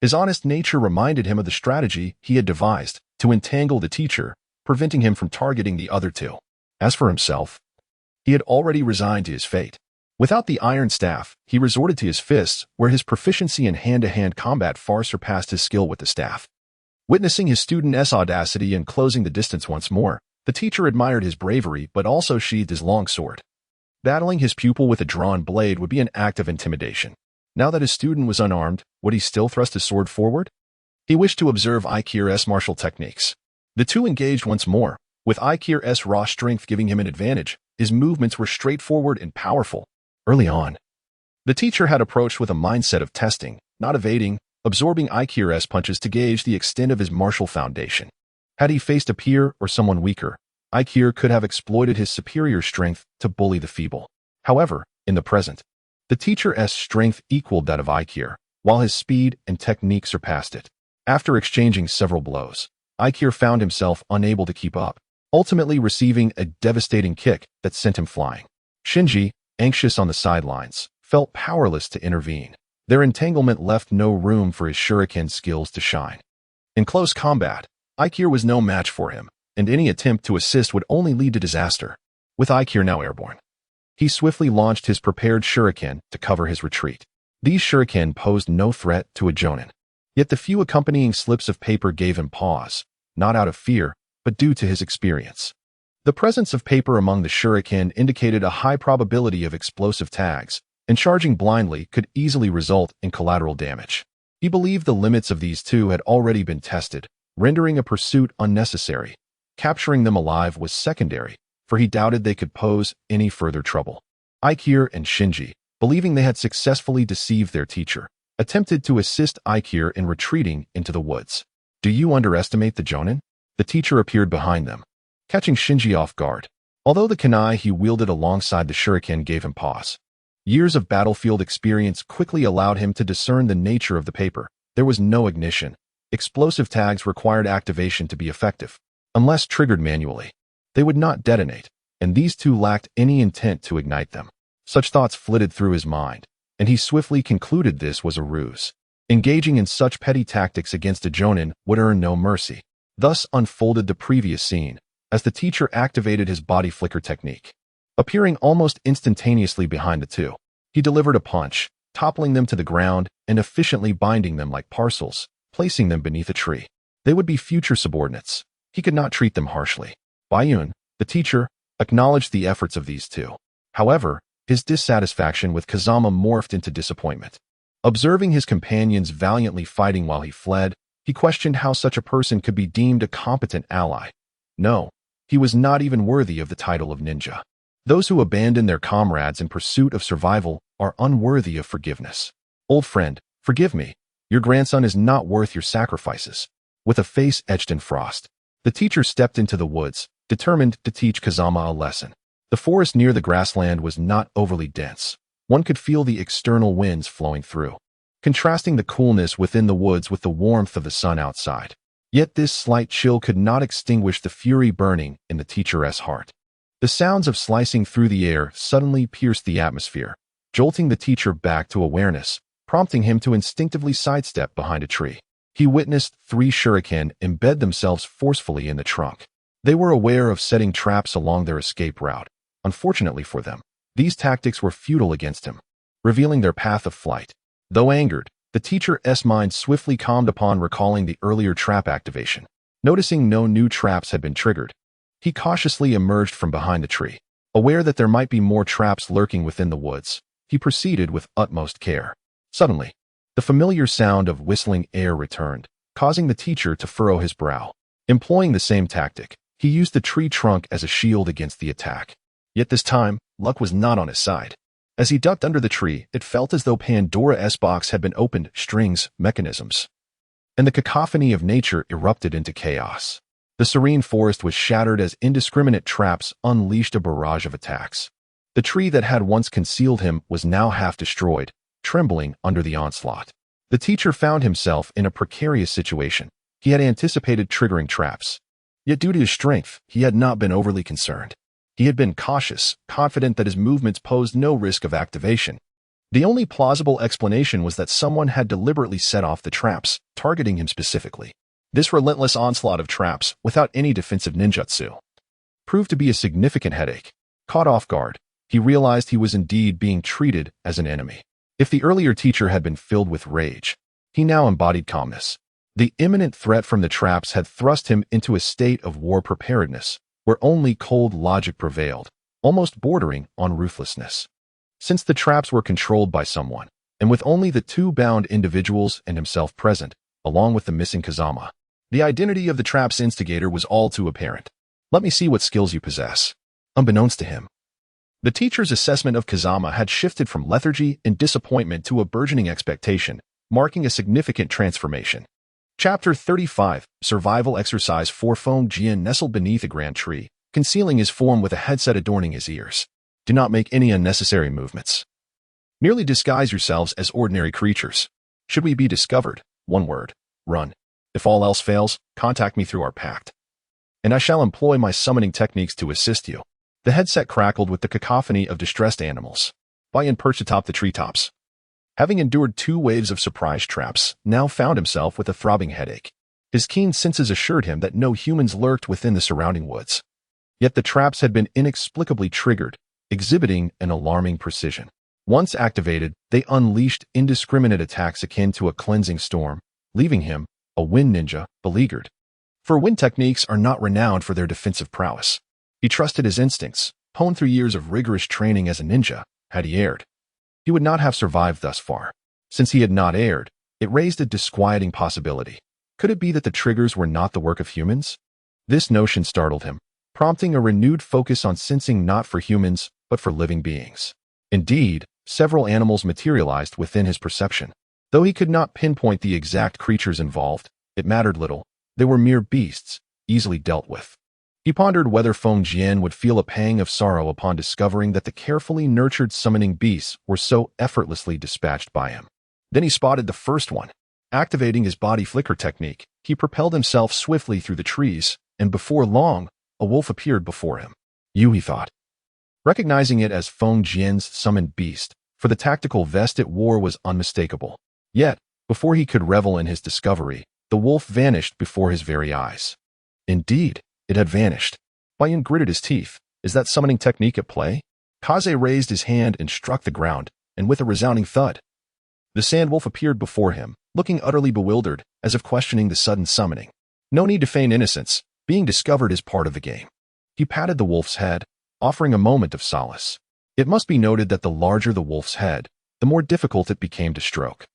his honest nature reminded him of the strategy he had devised to entangle the teacher, preventing him from targeting the other two. As for himself, he had already resigned to his fate. Without the iron staff, he resorted to his fists, where his proficiency in hand-to-hand combat far surpassed his skill with the staff. Witnessing his student's audacity and closing the distance once more, the teacher admired his bravery but also sheathed his long sword. Battling his pupil with a drawn blade would be an act of intimidation. Now that his student was unarmed, would he still thrust his sword forward? He wished to observe Ikira's martial techniques. The two engaged once more, with Ikira's raw strength giving him an advantage. His movements were straightforward and powerful. Early on, the teacher had approached with a mindset of testing, not evading, absorbing Ikira's punches to gauge the extent of his martial foundation. Had he faced a peer or someone weaker, Ikira could have exploited his superior strength to bully the feeble. However, in the present, the teacher's strength equaled that of Ikira, while his speed and technique surpassed it. After exchanging several blows, Ikira found himself unable to keep up, ultimately receiving a devastating kick that sent him flying. Shinji, anxious on the sidelines, felt powerless to intervene. Their entanglement left no room for his shuriken skills to shine. In close combat, Ikira was no match for him, and any attempt to assist would only lead to disaster. With Ikira now airborne, he swiftly launched his prepared shuriken to cover his retreat. These shuriken posed no threat to a jonin, yet the few accompanying slips of paper gave him pause, not out of fear, but due to his experience. The presence of paper among the shuriken indicated a high probability of explosive tags, and charging blindly could easily result in collateral damage. He believed the limits of these two had already been tested, rendering a pursuit unnecessary. Capturing them alive was secondary, for he doubted they could pose any further trouble. Aikir and Shinji, believing they had successfully deceived their teacher, attempted to assist Aikir in retreating into the woods. Do you underestimate the Jonin? The teacher appeared behind them, catching Shinji off guard. Although the kunai he wielded alongside the shuriken gave him pause, years of battlefield experience quickly allowed him to discern the nature of the paper. There was no ignition. Explosive tags required activation to be effective. Unless triggered manually, they would not detonate, and these two lacked any intent to ignite them. Such thoughts flitted through his mind, and he swiftly concluded this was a ruse. Engaging in such petty tactics against a Jonin would earn no mercy. Thus unfolded the previous scene, as the teacher activated his body flicker technique. Appearing almost instantaneously behind the two, he delivered a punch, toppling them to the ground and efficiently binding them like parcels, placing them beneath a tree. They would be future subordinates. He could not treat them harshly. Bayun, the teacher, acknowledged the efforts of these two. However, his dissatisfaction with Kazama morphed into disappointment. Observing his companions valiantly fighting while he fled, he questioned how such a person could be deemed a competent ally. No, he was not even worthy of the title of ninja. Those who abandon their comrades in pursuit of survival are unworthy of forgiveness. Old friend, forgive me. Your grandson is not worth your sacrifices. With a face etched in frost, the teacher stepped into the woods, determined to teach Kazama a lesson. The forest near the grassland was not overly dense. One could feel the external winds flowing through, contrasting the coolness within the woods with the warmth of the sun outside. Yet this slight chill could not extinguish the fury burning in the teacher's heart. The sounds of slicing through the air suddenly pierced the atmosphere, jolting the teacher back to awareness, prompting him to instinctively sidestep behind a tree. He witnessed 3 shuriken embed themselves forcefully in the trunk. They were aware of setting traps along their escape route. Unfortunately for them, these tactics were futile against him, revealing their path of flight. Though angered, the teacher's mind swiftly calmed upon recalling the earlier trap activation. Noticing no new traps had been triggered, he cautiously emerged from behind the tree. Aware that there might be more traps lurking within the woods, he proceeded with utmost care. Suddenly, the familiar sound of whistling air returned, causing the teacher to furrow his brow. Employing the same tactic, he used the tree trunk as a shield against the attack. Yet this time, luck was not on his side. As he ducked under the tree, it felt as though Pandora's box had been opened, strings, mechanisms, and the cacophony of nature erupted into chaos. The serene forest was shattered as indiscriminate traps unleashed a barrage of attacks. The tree that had once concealed him was now half destroyed, trembling under the onslaught. The teacher found himself in a precarious situation. He had anticipated triggering traps. Yet due to his strength, he had not been overly concerned. He had been cautious, confident that his movements posed no risk of activation. The only plausible explanation was that someone had deliberately set off the traps, targeting him specifically. This relentless onslaught of traps, without any defensive ninjutsu, proved to be a significant headache. Caught off guard, he realized he was indeed being treated as an enemy. If the earlier teacher had been filled with rage, he now embodied calmness. The imminent threat from the traps had thrust him into a state of war preparedness, where only cold logic prevailed, almost bordering on ruthlessness. Since the traps were controlled by someone, and with only the 2 bound individuals and himself present, along with the missing Kazama, the identity of the trap's instigator was all too apparent. Let me see what skills you possess. Unbeknownst to him, the teacher's assessment of Kazama had shifted from lethargy and disappointment to a burgeoning expectation, marking a significant transformation. Chapter 35, Survival Exercise 4. Feng Jian nestled beneath a grand tree, concealing his form with a headset adorning his ears. Do not make any unnecessary movements. Merely disguise yourselves as ordinary creatures. Should we be discovered, one word, run. If all else fails, contact me through our pact, and I shall employ my summoning techniques to assist you. The headset crackled with the cacophony of distressed animals. Bayun perched atop the treetops, having endured 2 waves of surprise traps, now found himself with a throbbing headache. His keen senses assured him that no humans lurked within the surrounding woods. Yet the traps had been inexplicably triggered, exhibiting an alarming precision. Once activated, they unleashed indiscriminate attacks akin to a cleansing storm, leaving him, a wind ninja, beleaguered. For wind techniques are not renowned for their defensive prowess. He trusted his instincts, honed through years of rigorous training as a ninja. Had he erred, he would not have survived thus far. Since he had not erred, it raised a disquieting possibility. Could it be that the triggers were not the work of humans? This notion startled him, prompting a renewed focus on sensing not for humans, but for living beings. Indeed, several animals materialized within his perception. Though he could not pinpoint the exact creatures involved, it mattered little. They were mere beasts, easily dealt with. He pondered whether Feng Jian would feel a pang of sorrow upon discovering that the carefully nurtured summoning beasts were so effortlessly dispatched by him. Then he spotted the first one. Activating his body flicker technique, he propelled himself swiftly through the trees, and before long, a wolf appeared before him. You, he thought. Recognizing it as Feng Jian's summoned beast, for the tactical vest it wore was unmistakable. Yet, before he could revel in his discovery, the wolf vanished before his very eyes. Indeed, it had vanished. Bayan gritted his teeth. Is that summoning technique at play? Kaze raised his hand and struck the ground, and with a resounding thud, the sandwolf appeared before him, looking utterly bewildered, as if questioning the sudden summoning. No need to feign innocence. Being discovered is part of the game. He patted the wolf's head, offering a moment of solace. It must be noted that the larger the wolf's head, the more difficult it became to stroke.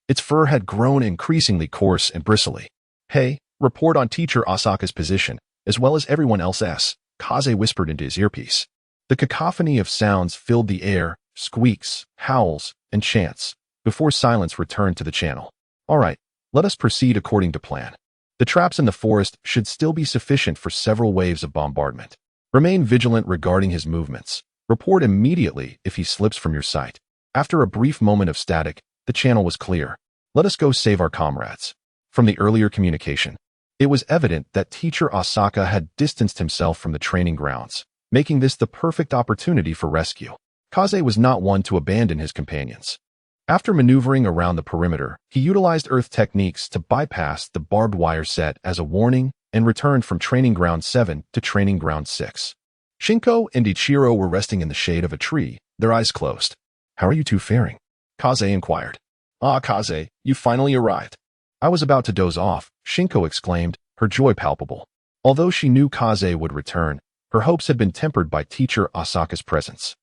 Its fur had grown increasingly coarse and bristly. Hey, report on teacher Asaka's position, as well as everyone else's, Kaze whispered into his earpiece. The cacophony of sounds filled the air, squeaks, howls, and chants, before silence returned to the channel. All right, let us proceed according to plan. The traps in the forest should still be sufficient for several waves of bombardment. Remain vigilant regarding his movements. Report immediately if he slips from your sight. After a brief moment of static, the channel was clear. Let us go save our comrades. From the earlier communication, it was evident that teacher Asaka had distanced himself from the training grounds, making this the perfect opportunity for rescue. Kaze was not one to abandon his companions. After maneuvering around the perimeter, he utilized earth techniques to bypass the barbed wire set as a warning and returned from Training Ground 7 to Training Ground 6. Shinko and Ichiro were resting in the shade of a tree, their eyes closed. How are you two faring? Kaze inquired. Ah, Kaze, you finally arrived. I was about to doze off, Shinko exclaimed, her joy palpable. Although she knew Kaze would return, her hopes had been tempered by teacher Asaka's presence.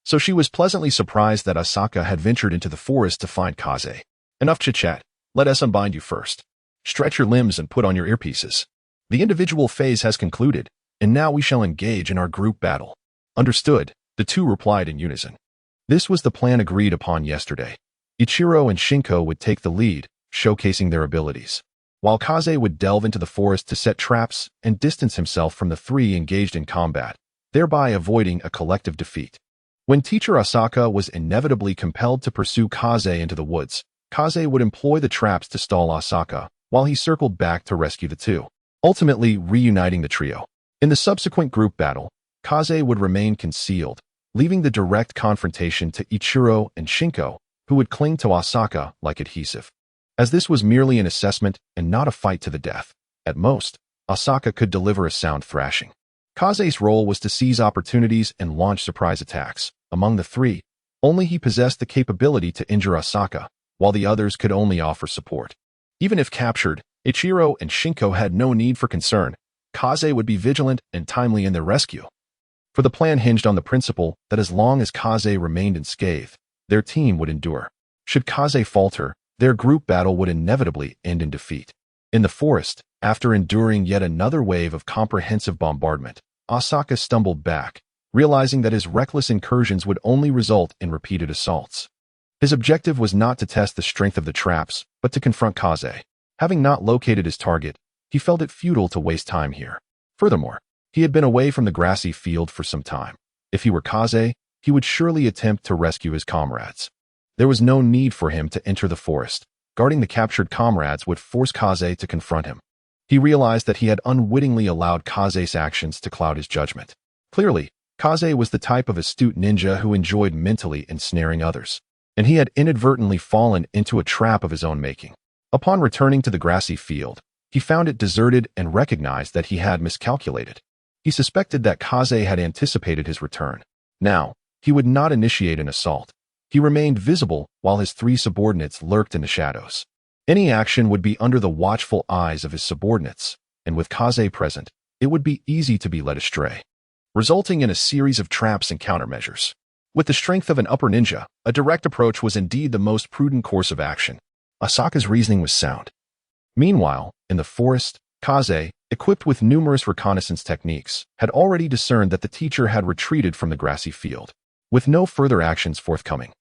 So she was pleasantly surprised that Asaka had ventured into the forest to find Kaze. Enough chit-chat. Let us unbind you first. Stretch your limbs and put on your earpieces. The individual phase has concluded, and now we shall engage in our group battle. Understood, the two replied in unison. This was the plan agreed upon yesterday. Ichiro and Shinko would take the lead, showcasing their abilities, while Kaze would delve into the forest to set traps and distance himself from the three engaged in combat, thereby avoiding a collective defeat. When teacher Asaka was inevitably compelled to pursue Kaze into the woods, Kaze would employ the traps to stall Asaka, while he circled back to rescue the two, ultimately reuniting the trio. In the subsequent group battle, Kaze would remain concealed, leaving the direct confrontation to Ichiro and Shinko, who would cling to Asaka like adhesive. As this was merely an assessment and not a fight to the death, at most, Asaka could deliver a sound thrashing. Kaze's role was to seize opportunities and launch surprise attacks. Among the three, only he possessed the capability to injure Asaka, while the others could only offer support. Even if captured, Ichiro and Shinko had no need for concern. Kaze would be vigilant and timely in their rescue. For the plan hinged on the principle that as long as Kaze remained unscathed, their team would endure. Should Kaze falter, their group battle would inevitably end in defeat. In the forest, after enduring yet another wave of comprehensive bombardment, Asaka stumbled back, realizing that his reckless incursions would only result in repeated assaults. His objective was not to test the strength of the traps, but to confront Kaze. Having not located his target, he felt it futile to waste time here. Furthermore, he had been away from the grassy field for some time. If he were Kaze, he would surely attempt to rescue his comrades. There was no need for him to enter the forest. Guarding the captured comrades would force Kaze to confront him. He realized that he had unwittingly allowed Kaze's actions to cloud his judgment. Clearly, Kaze was the type of astute ninja who enjoyed mentally ensnaring others, and he had inadvertently fallen into a trap of his own making. Upon returning to the grassy field, he found it deserted and recognized that he had miscalculated. He suspected that Kaze had anticipated his return. Now, he would not initiate an assault. He remained visible while his three subordinates lurked in the shadows. Any action would be under the watchful eyes of his subordinates, and with Kaze present, it would be easy to be led astray, resulting in a series of traps and countermeasures. With the strength of an upper ninja, a direct approach was indeed the most prudent course of action. Asaka's reasoning was sound. Meanwhile, in the forest, Kaze, equipped with numerous reconnaissance techniques, had already discerned that the teacher had retreated from the grassy field. With no further actions forthcoming,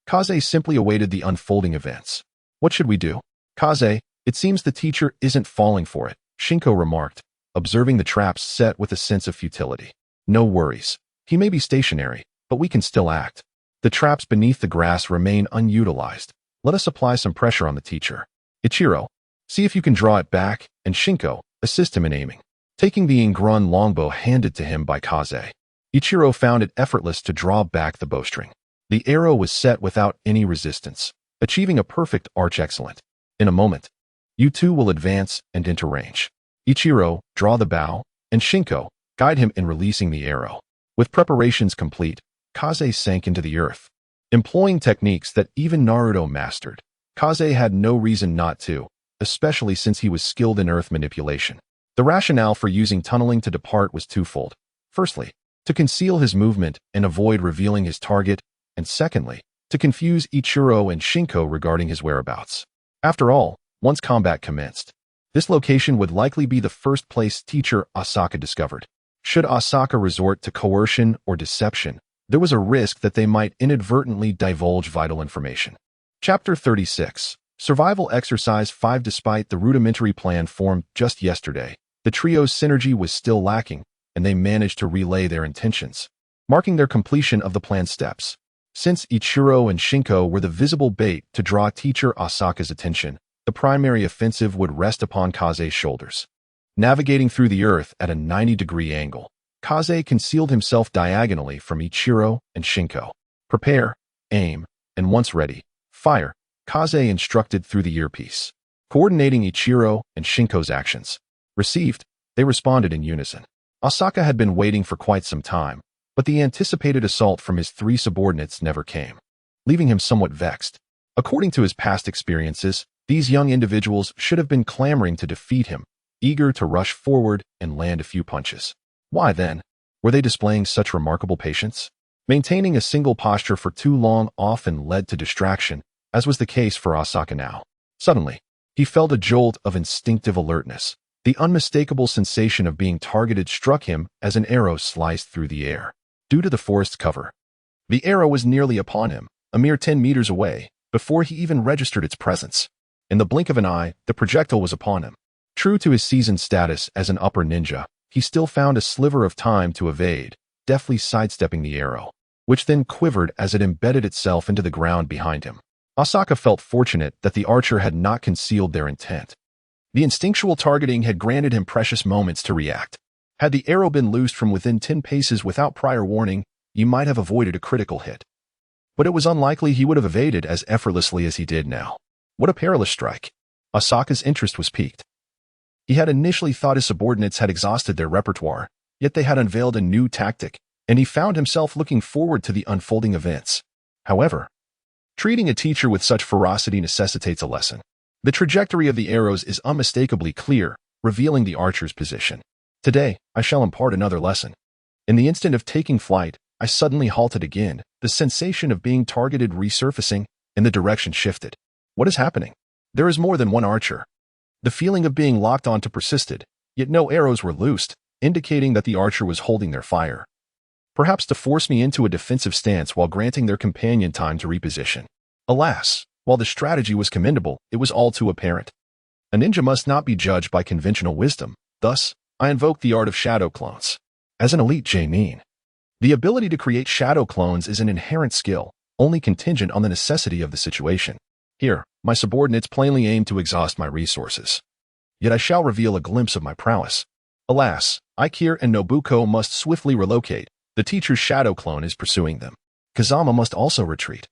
Kaze simply awaited the unfolding events. What should we do? Kaze, it seems the teacher isn't falling for it, Shinko remarked, observing the traps set with a sense of futility. No worries. He may be stationary, but we can still act. The traps beneath the grass remain unutilized. Let us apply some pressure on the teacher. Ichiro, see if you can draw it back, and Shinko, assist him in aiming. Taking the Ingron longbow handed to him by Kaze, Ichiro found it effortless to draw back the bowstring. The arrow was set without any resistance, achieving a perfect arch excellent. In a moment, you two will advance and enter range. Ichiro, draw the bow, and Shinko, guide him in releasing the arrow. With preparations complete, Kaze sank into the earth. Employing techniques that even Naruto mastered, Kaze had no reason not to, especially since he was skilled in earth manipulation. The rationale for using tunneling to depart was twofold. Firstly, to conceal his movement and avoid revealing his target, and secondly, to confuse Ichiro and Shinko regarding his whereabouts. After all, once combat commenced, this location would likely be the first place teacher Asaka discovered. Should Asaka resort to coercion or deception, there was a risk that they might inadvertently divulge vital information. Chapter 36. Survival Exercise 5. Despite the rudimentary plan formed just yesterday, the trio's synergy was still lacking, and they managed to relay their intentions, marking their completion of the planned steps. Since Ichiro and Shinko were the visible bait to draw teacher Asaka's attention, the primary offensive would rest upon Kaze's shoulders. Navigating through the earth at a 90-degree angle, Kaze concealed himself diagonally from Ichiro and Shinko. Prepare, aim, and once ready, fire, Kaze instructed through the earpiece, coordinating Ichiro and Shinko's actions. Received, they responded in unison. Asaka had been waiting for quite some time, but the anticipated assault from his three subordinates never came, leaving him somewhat vexed. According to his past experiences, these young individuals should have been clamoring to defeat him, eager to rush forward and land a few punches. Why then were they displaying such remarkable patience? Maintaining a single posture for too long often led to distraction, as was the case for Asaka now. Suddenly, he felt a jolt of instinctive alertness. The unmistakable sensation of being targeted struck him as an arrow sliced through the air. Due to the forest's cover, the arrow was nearly upon him, a mere 10 meters away, before he even registered its presence. In the blink of an eye, the projectile was upon him. True to his seasoned status as an upper ninja, he still found a sliver of time to evade, deftly sidestepping the arrow, which then quivered as it embedded itself into the ground behind him. Asaka felt fortunate that the archer had not concealed their intent. The instinctual targeting had granted him precious moments to react. Had the arrow been loosed from within 10 paces without prior warning, he might have avoided a critical hit. But it was unlikely he would have evaded as effortlessly as he did now. What a perilous strike. Asaka's interest was piqued. He had initially thought his subordinates had exhausted their repertoire, yet they had unveiled a new tactic, and he found himself looking forward to the unfolding events. However, treating a teacher with such ferocity necessitates a lesson. The trajectory of the arrows is unmistakably clear, revealing the archer's position. Today, I shall impart another lesson. In the instant of taking flight, I suddenly halted again, the sensation of being targeted resurfacing, and the direction shifted. What is happening? There is more than one archer. The feeling of being locked onto persisted, yet no arrows were loosed, indicating that the archer was holding their fire. Perhaps to force me into a defensive stance while granting their companion time to reposition. Alas, while the strategy was commendable, it was all too apparent. A ninja must not be judged by conventional wisdom, thus, I invoked the art of shadow clones. As an elite J-nin, the ability to create shadow clones is an inherent skill, only contingent on the necessity of the situation. Here, my subordinates plainly aim to exhaust my resources. Yet I shall reveal a glimpse of my prowess. Alas, Aikir and Nobuko must swiftly relocate. The teacher's shadow clone is pursuing them. Kazama must also retreat.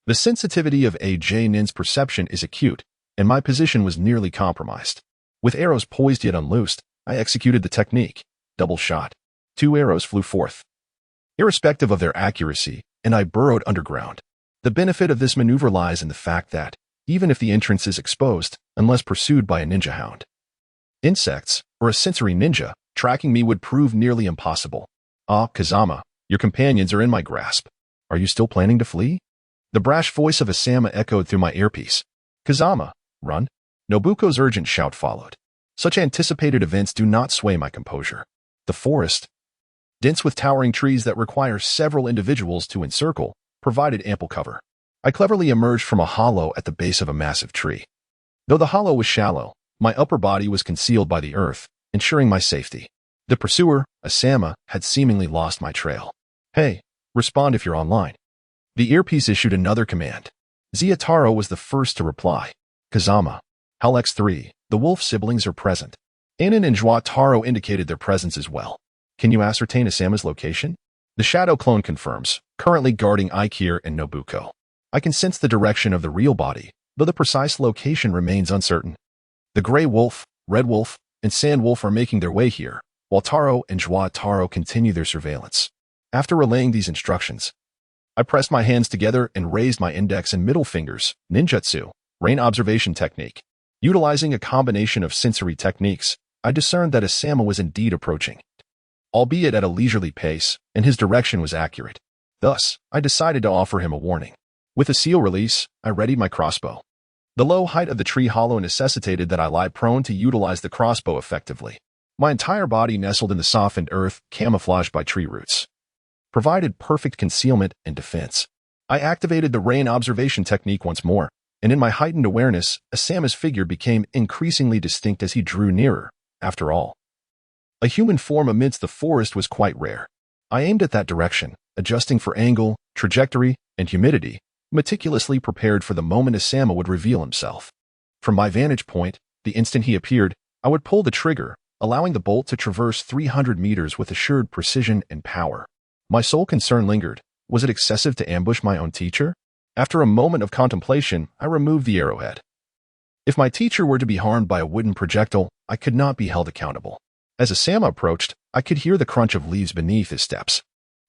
The sensitivity of a J-nin's perception is acute, and my position was nearly compromised. With arrows poised yet unloosed, I executed the technique. Double shot. 2 arrows flew forth, irrespective of their accuracy, and I burrowed underground. The benefit of this maneuver lies in the fact that, even if the entrance is exposed, unless pursued by a ninja hound, insects, or a sensory ninja, tracking me would prove nearly impossible. Ah, Kazama, your companions are in my grasp. Are you still planning to flee? The brash voice of Asama echoed through my earpiece. Kazama, run. Nobuko's urgent shout followed. Such anticipated events do not sway my composure. The forest, dense with towering trees that require several individuals to encircle, provided ample cover. I cleverly emerged from a hollow at the base of a massive tree. Though the hollow was shallow, my upper body was concealed by the earth, ensuring my safety. The pursuer, Asama, had seemingly lost my trail. Hey, respond if you're online. The earpiece issued another command. Ziataro was the first to reply. Kazama. Hal X3, the wolf siblings are present. Anan and Joataro indicated their presence as well. Can you ascertain Asama's location? The shadow clone confirms, currently guarding Aikir and Nobuko. I can sense the direction of the real body, though the precise location remains uncertain. The gray wolf, red wolf, and sand wolf are making their way here, while Taro and Joataro continue their surveillance. After relaying these instructions, I pressed my hands together and raised my index and middle fingers, ninjutsu, rain observation technique. Utilizing a combination of sensory techniques, I discerned that Asama was indeed approaching, albeit at a leisurely pace, and his direction was accurate. Thus, I decided to offer him a warning. With a seal release, I readied my crossbow. The low height of the tree hollow necessitated that I lie prone to utilize the crossbow effectively. My entire body nestled in the softened earth, camouflaged by tree roots, provided perfect concealment and defense. I activated the rain observation technique once more, and in my heightened awareness, Asama's figure became increasingly distinct as he drew nearer. After all, a human form amidst the forest was quite rare. I aimed at that direction, adjusting for angle, trajectory, and humidity, meticulously prepared for the moment Asama would reveal himself. From my vantage point, the instant he appeared, I would pull the trigger, allowing the bolt to traverse 300 meters with assured precision and power. My sole concern lingered. Was it excessive to ambush my own teacher? After a moment of contemplation, I removed the arrowhead. If my teacher were to be harmed by a wooden projectile, I could not be held accountable. As Asama approached, I could hear the crunch of leaves beneath his steps.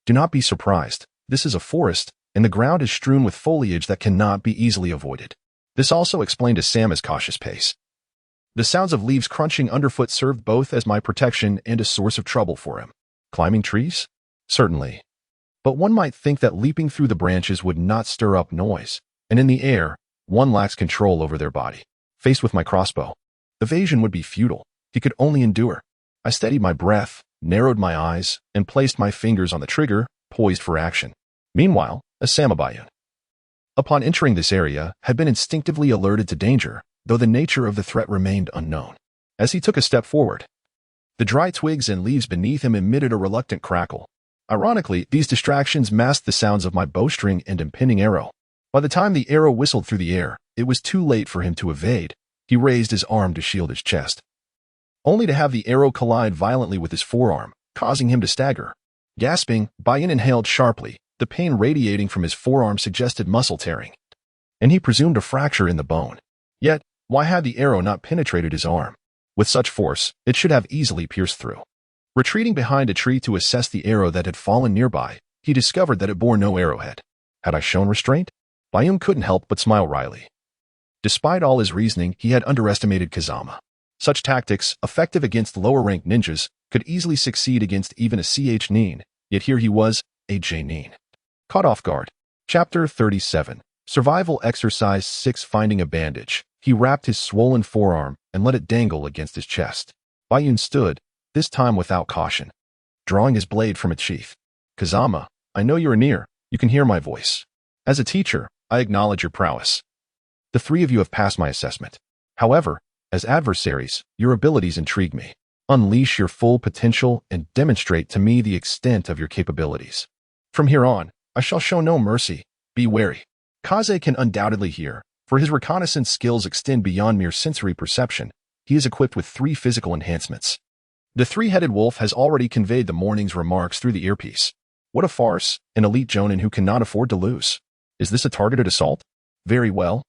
Do not be surprised. This is a forest, and the ground is strewn with foliage that cannot be easily avoided. This also explained Asama's cautious pace. The sounds of leaves crunching underfoot served both as my protection and a source of trouble for him. Climbing trees? Certainly. But one might think that leaping through the branches would not stir up noise, and in the air, one lacks control over their body. Faced with my crossbow, evasion would be futile. He could only endure. I steadied my breath, narrowed my eyes, and placed my fingers on the trigger, poised for action. Meanwhile, Asama Bayun, upon entering this area, had been instinctively alerted to danger, though the nature of the threat remained unknown. As he took a step forward, the dry twigs and leaves beneath him emitted a reluctant crackle. Ironically, these distractions masked the sounds of my bowstring and impending arrow. By the time the arrow whistled through the air, it was too late for him to evade. He raised his arm to shield his chest, only to have the arrow collide violently with his forearm, causing him to stagger. Gasping, Bayun inhaled sharply. The pain radiating from his forearm suggested muscle tearing, and he presumed a fracture in the bone. Yet, why had the arrow not penetrated his arm? With such force, it should have easily pierced through. Retreating behind a tree to assess the arrow that had fallen nearby, he discovered that it bore no arrowhead. Had I shown restraint? Bayun couldn't help but smile wryly. Despite all his reasoning, he had underestimated Kazama. Such tactics, effective against lower-ranked ninjas, could easily succeed against even a CH Nin, yet here he was, a J Nin. Caught off guard. Chapter 37. Survival Exercise 6. Finding a bandage. He wrapped his swollen forearm and let it dangle against his chest. Bayun stood, this time without caution, drawing his blade from its sheath. Kazama, I know you are near. You can hear my voice. As a teacher, I acknowledge your prowess. The three of you have passed my assessment. However, as adversaries, your abilities intrigue me. Unleash your full potential and demonstrate to me the extent of your capabilities. From here on, I shall show no mercy. Be wary. Kaze can undoubtedly hear, for his reconnaissance skills extend beyond mere sensory perception. He is equipped with 3 physical enhancements. The three-headed wolf has already conveyed the morning's remarks through the earpiece. What a farce, an elite jonin who cannot afford to lose. Is this a targeted assault? Very well.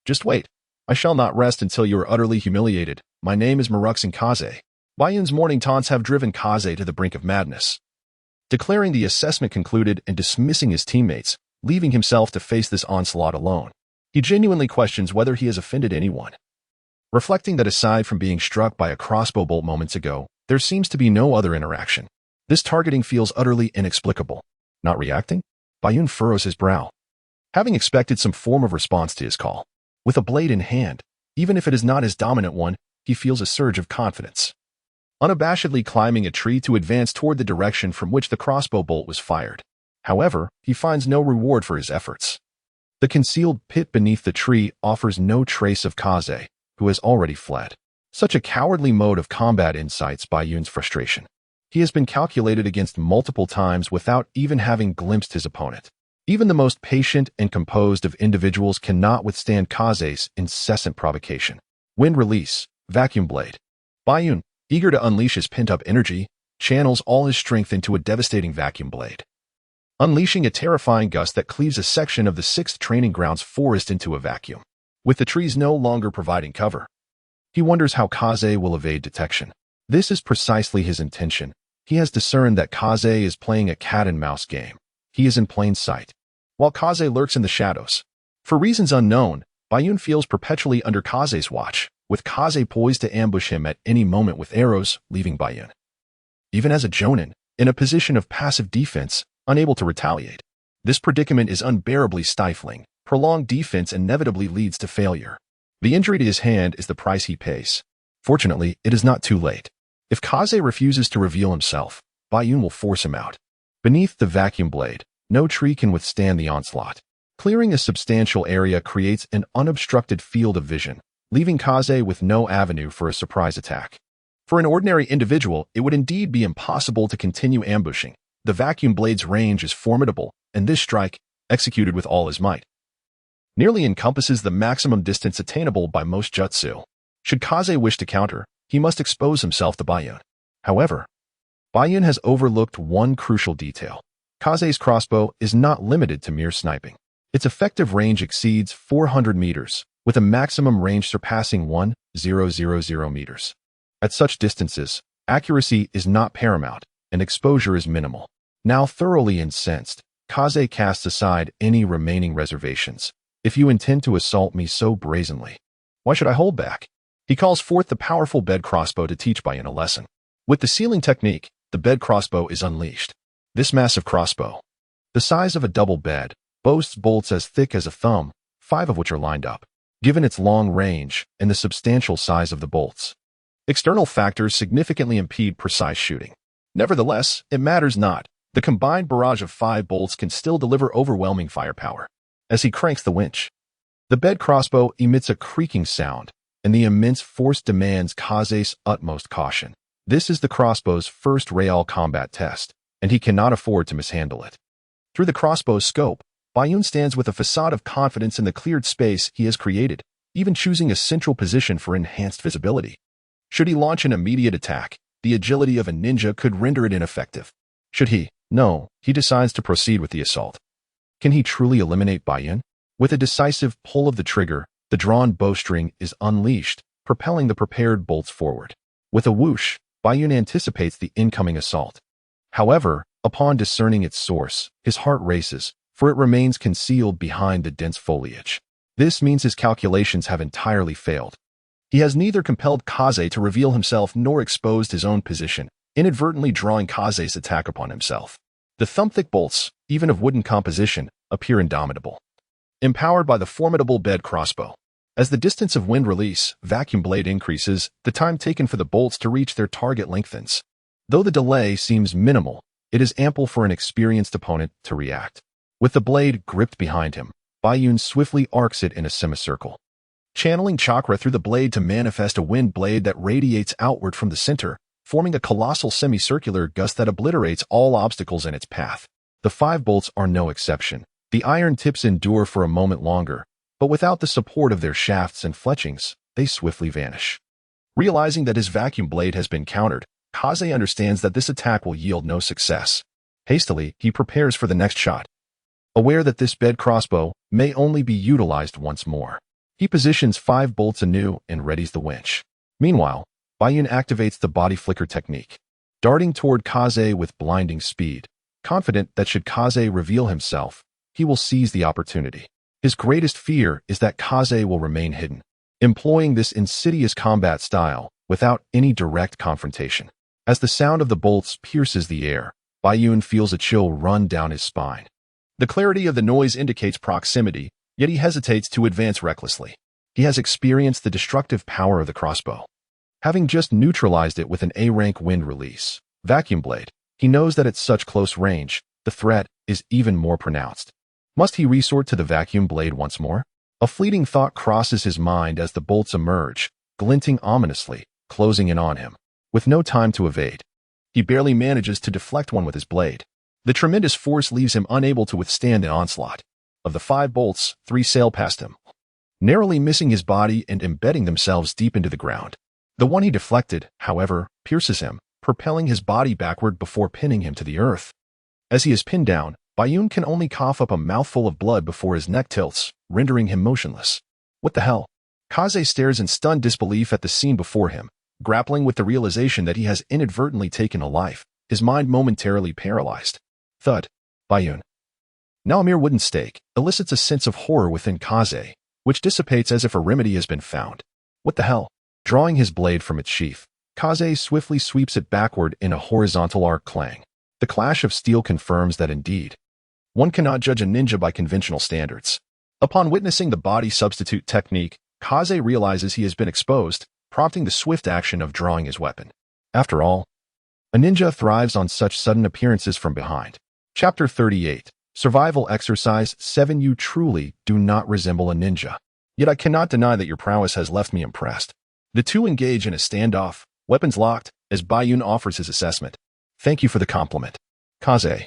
Just wait. I shall not rest until you are utterly humiliated. My name is Maruxin Kaze. Bayun's morning taunts have driven Kaze to the brink of madness. Declaring the assessment concluded and dismissing his teammates, leaving himself to face this onslaught alone. He genuinely questions whether he has offended anyone. Reflecting that aside from being struck by a crossbow bolt moments ago, there seems to be no other interaction. This targeting feels utterly inexplicable. Not reacting? Bayun furrows his brow. Having expected some form of response to his call. With a blade in hand, Even if it is not his dominant one, he feels a surge of confidence. Unabashedly climbing a tree to advance toward the direction from which the crossbow bolt was fired. However, he finds no reward for his efforts. The concealed pit beneath the tree offers no trace of Kaze, who has already fled. Such a cowardly mode of combat incites Bayun's frustration. He has been calculated against multiple times without even having glimpsed his opponent. Even the most patient and composed of individuals cannot withstand Kaze's incessant provocation. Wind release, vacuum blade. Bayun, eager to unleash his pent-up energy, channels all his strength into a devastating vacuum blade, unleashing a terrifying gust that cleaves a section of the 6th Training Grounds forest into a vacuum. With the trees no longer providing cover, he wonders how Kaze will evade detection. This is precisely his intention. He has discerned that Kaze is playing a cat-and-mouse game. He is in plain sight, while Kaze lurks in the shadows. For reasons unknown, Bayun feels perpetually under Kaze's watch, with Kaze poised to ambush him at any moment with arrows, leaving Bayun, even as a jonin, in a position of passive defense, unable to retaliate. This predicament is unbearably stifling. Prolonged defense inevitably leads to failure. The injury to his hand is the price he pays. Fortunately, it is not too late. If Kaze refuses to reveal himself, Bayun will force him out. Beneath the vacuum blade, no tree can withstand the onslaught. Clearing a substantial area creates an unobstructed field of vision, leaving Kaze with no avenue for a surprise attack. For an ordinary individual, it would indeed be impossible to continue ambushing. The vacuum blade's range is formidable, and this strike, executed with all his might, nearly encompasses the maximum distance attainable by most jutsu. Should Kaze wish to counter, he must expose himself to Bayun. However, Bayun has overlooked one crucial detail. Kaze's crossbow is not limited to mere sniping. Its effective range exceeds 400 meters, with a maximum range surpassing 1,000 meters. At such distances, accuracy is not paramount, and exposure is minimal. Now thoroughly incensed, Kaze casts aside any remaining reservations. If you intend to assault me so brazenly, why should I hold back? He calls forth the powerful bed crossbow to teach Bayun a lesson. With the sealing technique, the bed crossbow is unleashed. This massive crossbow, the size of a double bed, boasts bolts as thick as a thumb, 5 of which are lined up. Given its long range and the substantial size of the bolts, external factors significantly impede precise shooting. Nevertheless, it matters not. The combined barrage of 5 bolts can still deliver overwhelming firepower. As he cranks the winch, the bed crossbow emits a creaking sound, and the immense force demands Kaze's utmost caution. This is the crossbow's first real combat test, and he cannot afford to mishandle it. Through the crossbow's scope, Bayun stands with a facade of confidence in the cleared space he has created, even choosing a central position for enhanced visibility. Should he launch an immediate attack, the agility of a ninja could render it ineffective. Should he? No, he decides to proceed with the assault. Can he truly eliminate Bayun? With a decisive pull of the trigger, the drawn bowstring is unleashed, propelling the prepared bolts forward. With a whoosh, Bayun anticipates the incoming assault. However, upon discerning its source, his heart races, for it remains concealed behind the dense foliage. This means his calculations have entirely failed. He has neither compelled Kaze to reveal himself nor exposed his own position, inadvertently drawing Kaze's attack upon himself. The thumb-thick bolts, even of wooden composition, appear indomitable, empowered by the formidable bed crossbow. As the distance of wind release, vacuum blade increases, the time taken for the bolts to reach their target lengthens. Though the delay seems minimal, it is ample for an experienced opponent to react. With the blade gripped behind him, Bayun swiftly arcs it in a semicircle, channeling chakra through the blade to manifest a wind blade that radiates outward from the center, forming a colossal semicircular gust that obliterates all obstacles in its path. The 5 bolts are no exception. The iron tips endure for a moment longer, but without the support of their shafts and fletchings, they swiftly vanish. Realizing that his vacuum blade has been countered, Kaze understands that this attack will yield no success. Hastily, he prepares for the next shot, aware that this bed crossbow may only be utilized once more. He positions 5 bolts anew and readies the winch. Meanwhile, Bayun activates the body flicker technique, darting toward Kaze with blinding speed, confident that should Kaze reveal himself, he will seize the opportunity. His greatest fear is that Kaze will remain hidden, employing this insidious combat style without any direct confrontation. As the sound of the bolts pierces the air, Bayun feels a chill run down his spine. The clarity of the noise indicates proximity, yet he hesitates to advance recklessly. He has experienced the destructive power of the crossbow. Having just neutralized it with an A-rank wind release vacuum blade, he knows that at such close range, the threat is even more pronounced. Must he resort to the vacuum blade once more? A fleeting thought crosses his mind as the bolts emerge, glinting ominously, closing in on him. With no time to evade, he barely manages to deflect one with his blade. The tremendous force leaves him unable to withstand the onslaught. Of the 5 bolts, 3 sail past him, narrowly missing his body and embedding themselves deep into the ground. The one he deflected, however, pierces him, propelling his body backward before pinning him to the earth. As he is pinned down, Bayun can only cough up a mouthful of blood before his neck tilts, rendering him motionless. What the hell? Kaze stares in stunned disbelief at the scene before him, grappling with the realization that he has inadvertently taken a life, his mind momentarily paralyzed. Thud. Bayun. Now a mere wooden stake elicits a sense of horror within Kaze, which dissipates as if a remedy has been found. What the hell? Drawing his blade from its sheath, Kaze swiftly sweeps it backward in a horizontal arc clang. The clash of steel confirms that indeed, one cannot judge a ninja by conventional standards. Upon witnessing the body substitute technique, Kaze realizes he has been exposed, prompting the swift action of drawing his weapon. After all, a ninja thrives on such sudden appearances from behind. Chapter 38. Survival Exercise 7. You truly do not resemble a ninja. Yet I cannot deny that your prowess has left me impressed. The two engage in a standoff, weapons locked, as Bayun offers his assessment. Thank you for the compliment. Kaze,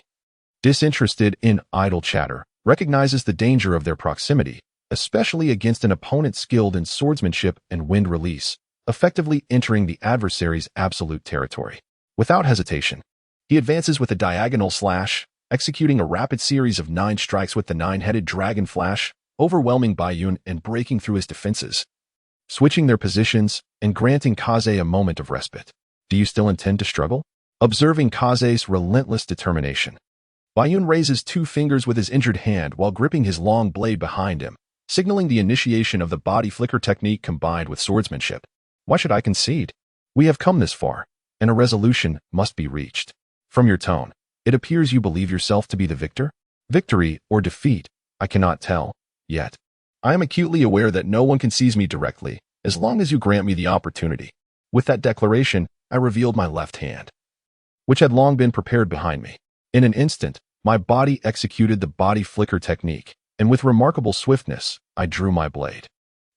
disinterested in idle chatter, recognizes the danger of their proximity, especially against an opponent skilled in swordsmanship and wind release, effectively entering the adversary's absolute territory. Without hesitation, he advances with a diagonal slash, executing a rapid series of 9 strikes with the 9-headed dragon flash, overwhelming Bayun and breaking through his defenses, switching their positions and granting Kaze a moment of respite. Do you still intend to struggle? Observing Kaze's relentless determination, Bayun raises 2 fingers with his injured hand while gripping his long blade behind him, signaling the initiation of the body flicker technique combined with swordsmanship. Why should I concede? We have come this far, and a resolution must be reached. From your tone, it appears you believe yourself to be the victor? Victory or defeat, I cannot tell, yet. I am acutely aware that no one can seize me directly, as long as you grant me the opportunity. With that declaration, I revealed my left hand, which had long been prepared behind me. In an instant, my body executed the body flicker technique, and with remarkable swiftness, I drew my blade,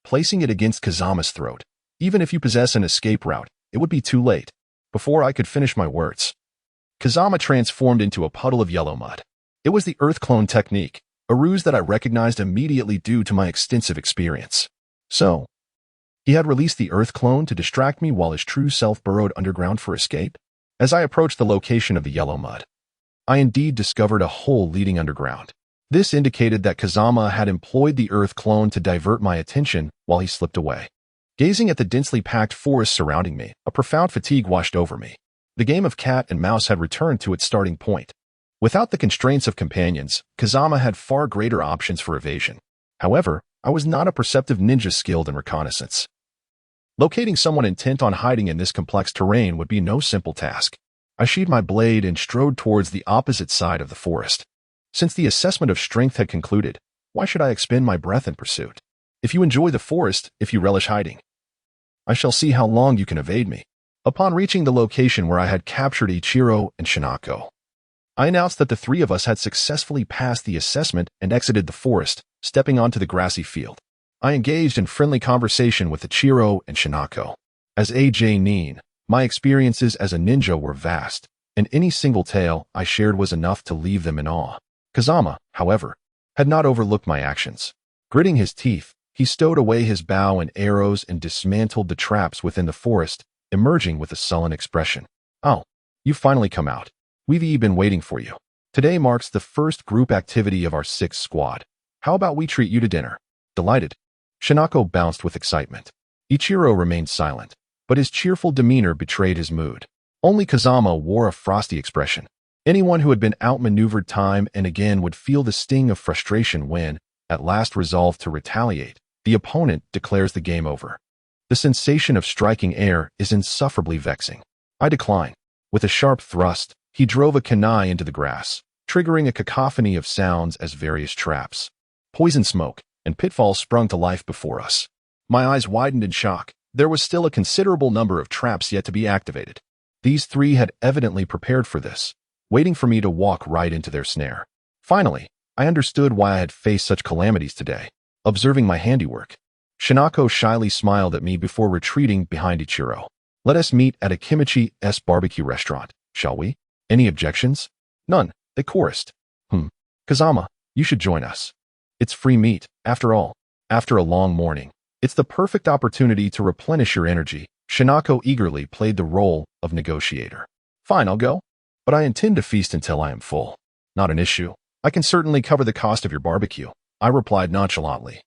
placing it against Kazama's throat. Even if you possess an escape route, it would be too late. Before I could finish my words, Kazama transformed into a puddle of yellow mud. It was the earth clone technique, a ruse that I recognized immediately due to my extensive experience. So, he had released the earth clone to distract me while his true self burrowed underground for escape? As I approached the location of the yellow mud, I indeed discovered a hole leading underground. This indicated that Kazama had employed the earth clone to divert my attention while he slipped away. Gazing at the densely packed forest surrounding me, a profound fatigue washed over me. The game of cat and mouse had returned to its starting point. Without the constraints of companions, Kazama had far greater options for evasion. However, I was not a perceptive ninja skilled in reconnaissance. Locating someone intent on hiding in this complex terrain would be no simple task. I sheathed my blade and strode towards the opposite side of the forest. Since the assessment of strength had concluded, why should I expend my breath in pursuit? If you enjoy the forest, if you relish hiding, I shall see how long you can evade me. Upon reaching the location where I had captured Ichiro and Shinako, I announced that the 3 of us had successfully passed the assessment and exited the forest, stepping onto the grassy field. I engaged in friendly conversation with Ichiro and Shinako. As A.J. Nin, my experiences as a ninja were vast, and any single tale I shared was enough to leave them in awe. Kazama, however, had not overlooked my actions. Gritting his teeth, he stowed away his bow and arrows and dismantled the traps within the forest, emerging with a sullen expression. Oh, you've finally come out. We've been waiting for you. Today marks the first group activity of our 6th squad. How about we treat you to dinner? Delighted. Shinako bounced with excitement. Ichiro remained silent, but his cheerful demeanor betrayed his mood. Only Kazama wore a frosty expression. Anyone who had been outmaneuvered time and again would feel the sting of frustration when, at last resolved to retaliate, the opponent declares the game over. The sensation of striking air is insufferably vexing. I decline. With a sharp thrust, he drove a kunai into the grass, triggering a cacophony of sounds as various traps, poison smoke, and pitfalls sprung to life before us. My eyes widened in shock. There was still a considerable number of traps yet to be activated. These three had evidently prepared for this, waiting for me to walk right into their snare. Finally, I understood why I had faced such calamities today. Observing my handiwork, Shinako shyly smiled at me before retreating behind Ichiro. Let us meet at a Kimichi's barbecue restaurant, shall we? Any objections? None, they chorused. Kazama, you should join us. It's free meat, after all. After a long morning, it's the perfect opportunity to replenish your energy. Shinako eagerly played the role of negotiator. Fine, I'll go. But I intend to feast until I am full. Not an issue. I can certainly cover the cost of your barbecue, I replied nonchalantly.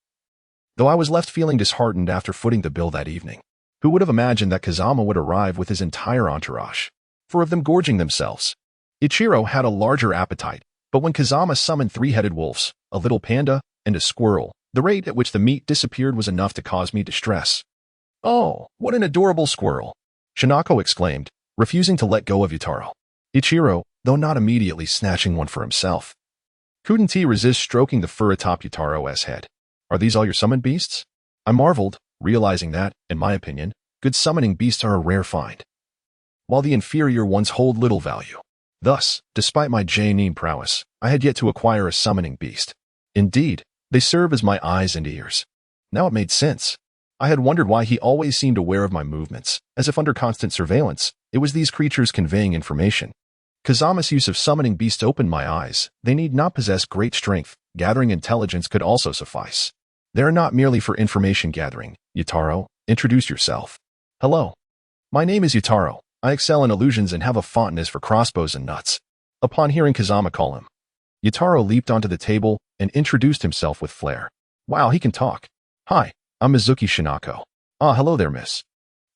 Though I was left feeling disheartened after footing the bill that evening. Who would have imagined that Kazama would arrive with his entire entourage? 4 of them gorging themselves. Ichiro had a larger appetite, but when Kazama summoned 3-headed wolves, a little panda, and a squirrel, the rate at which the meat disappeared was enough to cause me distress. Oh, what an adorable squirrel! Shinako exclaimed, refusing to let go of Yutaro. Ichiro, though not immediately snatching one for himself. Couldn't he resist stroking the fur atop Yutaro's head? Are these all your summoned beasts? I marveled, realizing that, in my opinion, good summoning beasts are a rare find, while the inferior ones hold little value. Thus, despite my Jainin prowess, I had yet to acquire a summoning beast. Indeed, they serve as my eyes and ears. Now it made sense. I had wondered why he always seemed aware of my movements, as if under constant surveillance. It was these creatures conveying information. Kazama's use of summoning beasts opened my eyes. They need not possess great strength. Gathering intelligence could also suffice. They are not merely for information gathering. Yutaro, introduce yourself. Hello. My name is Yutaro. I excel in illusions and have a fondness for crossbows and nuts. Upon hearing Kazama call him, Yutaro leaped onto the table and introduced himself with flair. Wow, he can talk. Hi, I'm Mizuki Shinako. Ah, hello there, miss.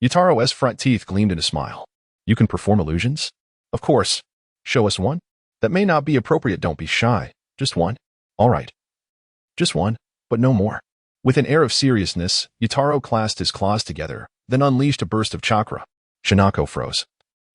Yutaro's front teeth gleamed in a smile. You can perform illusions? Of course. Show us one? That may not be appropriate, don't be shy. Just one? All right. Just one, but no more. With an air of seriousness, Yutaro clasped his claws together, then unleashed a burst of chakra. Shinako froze,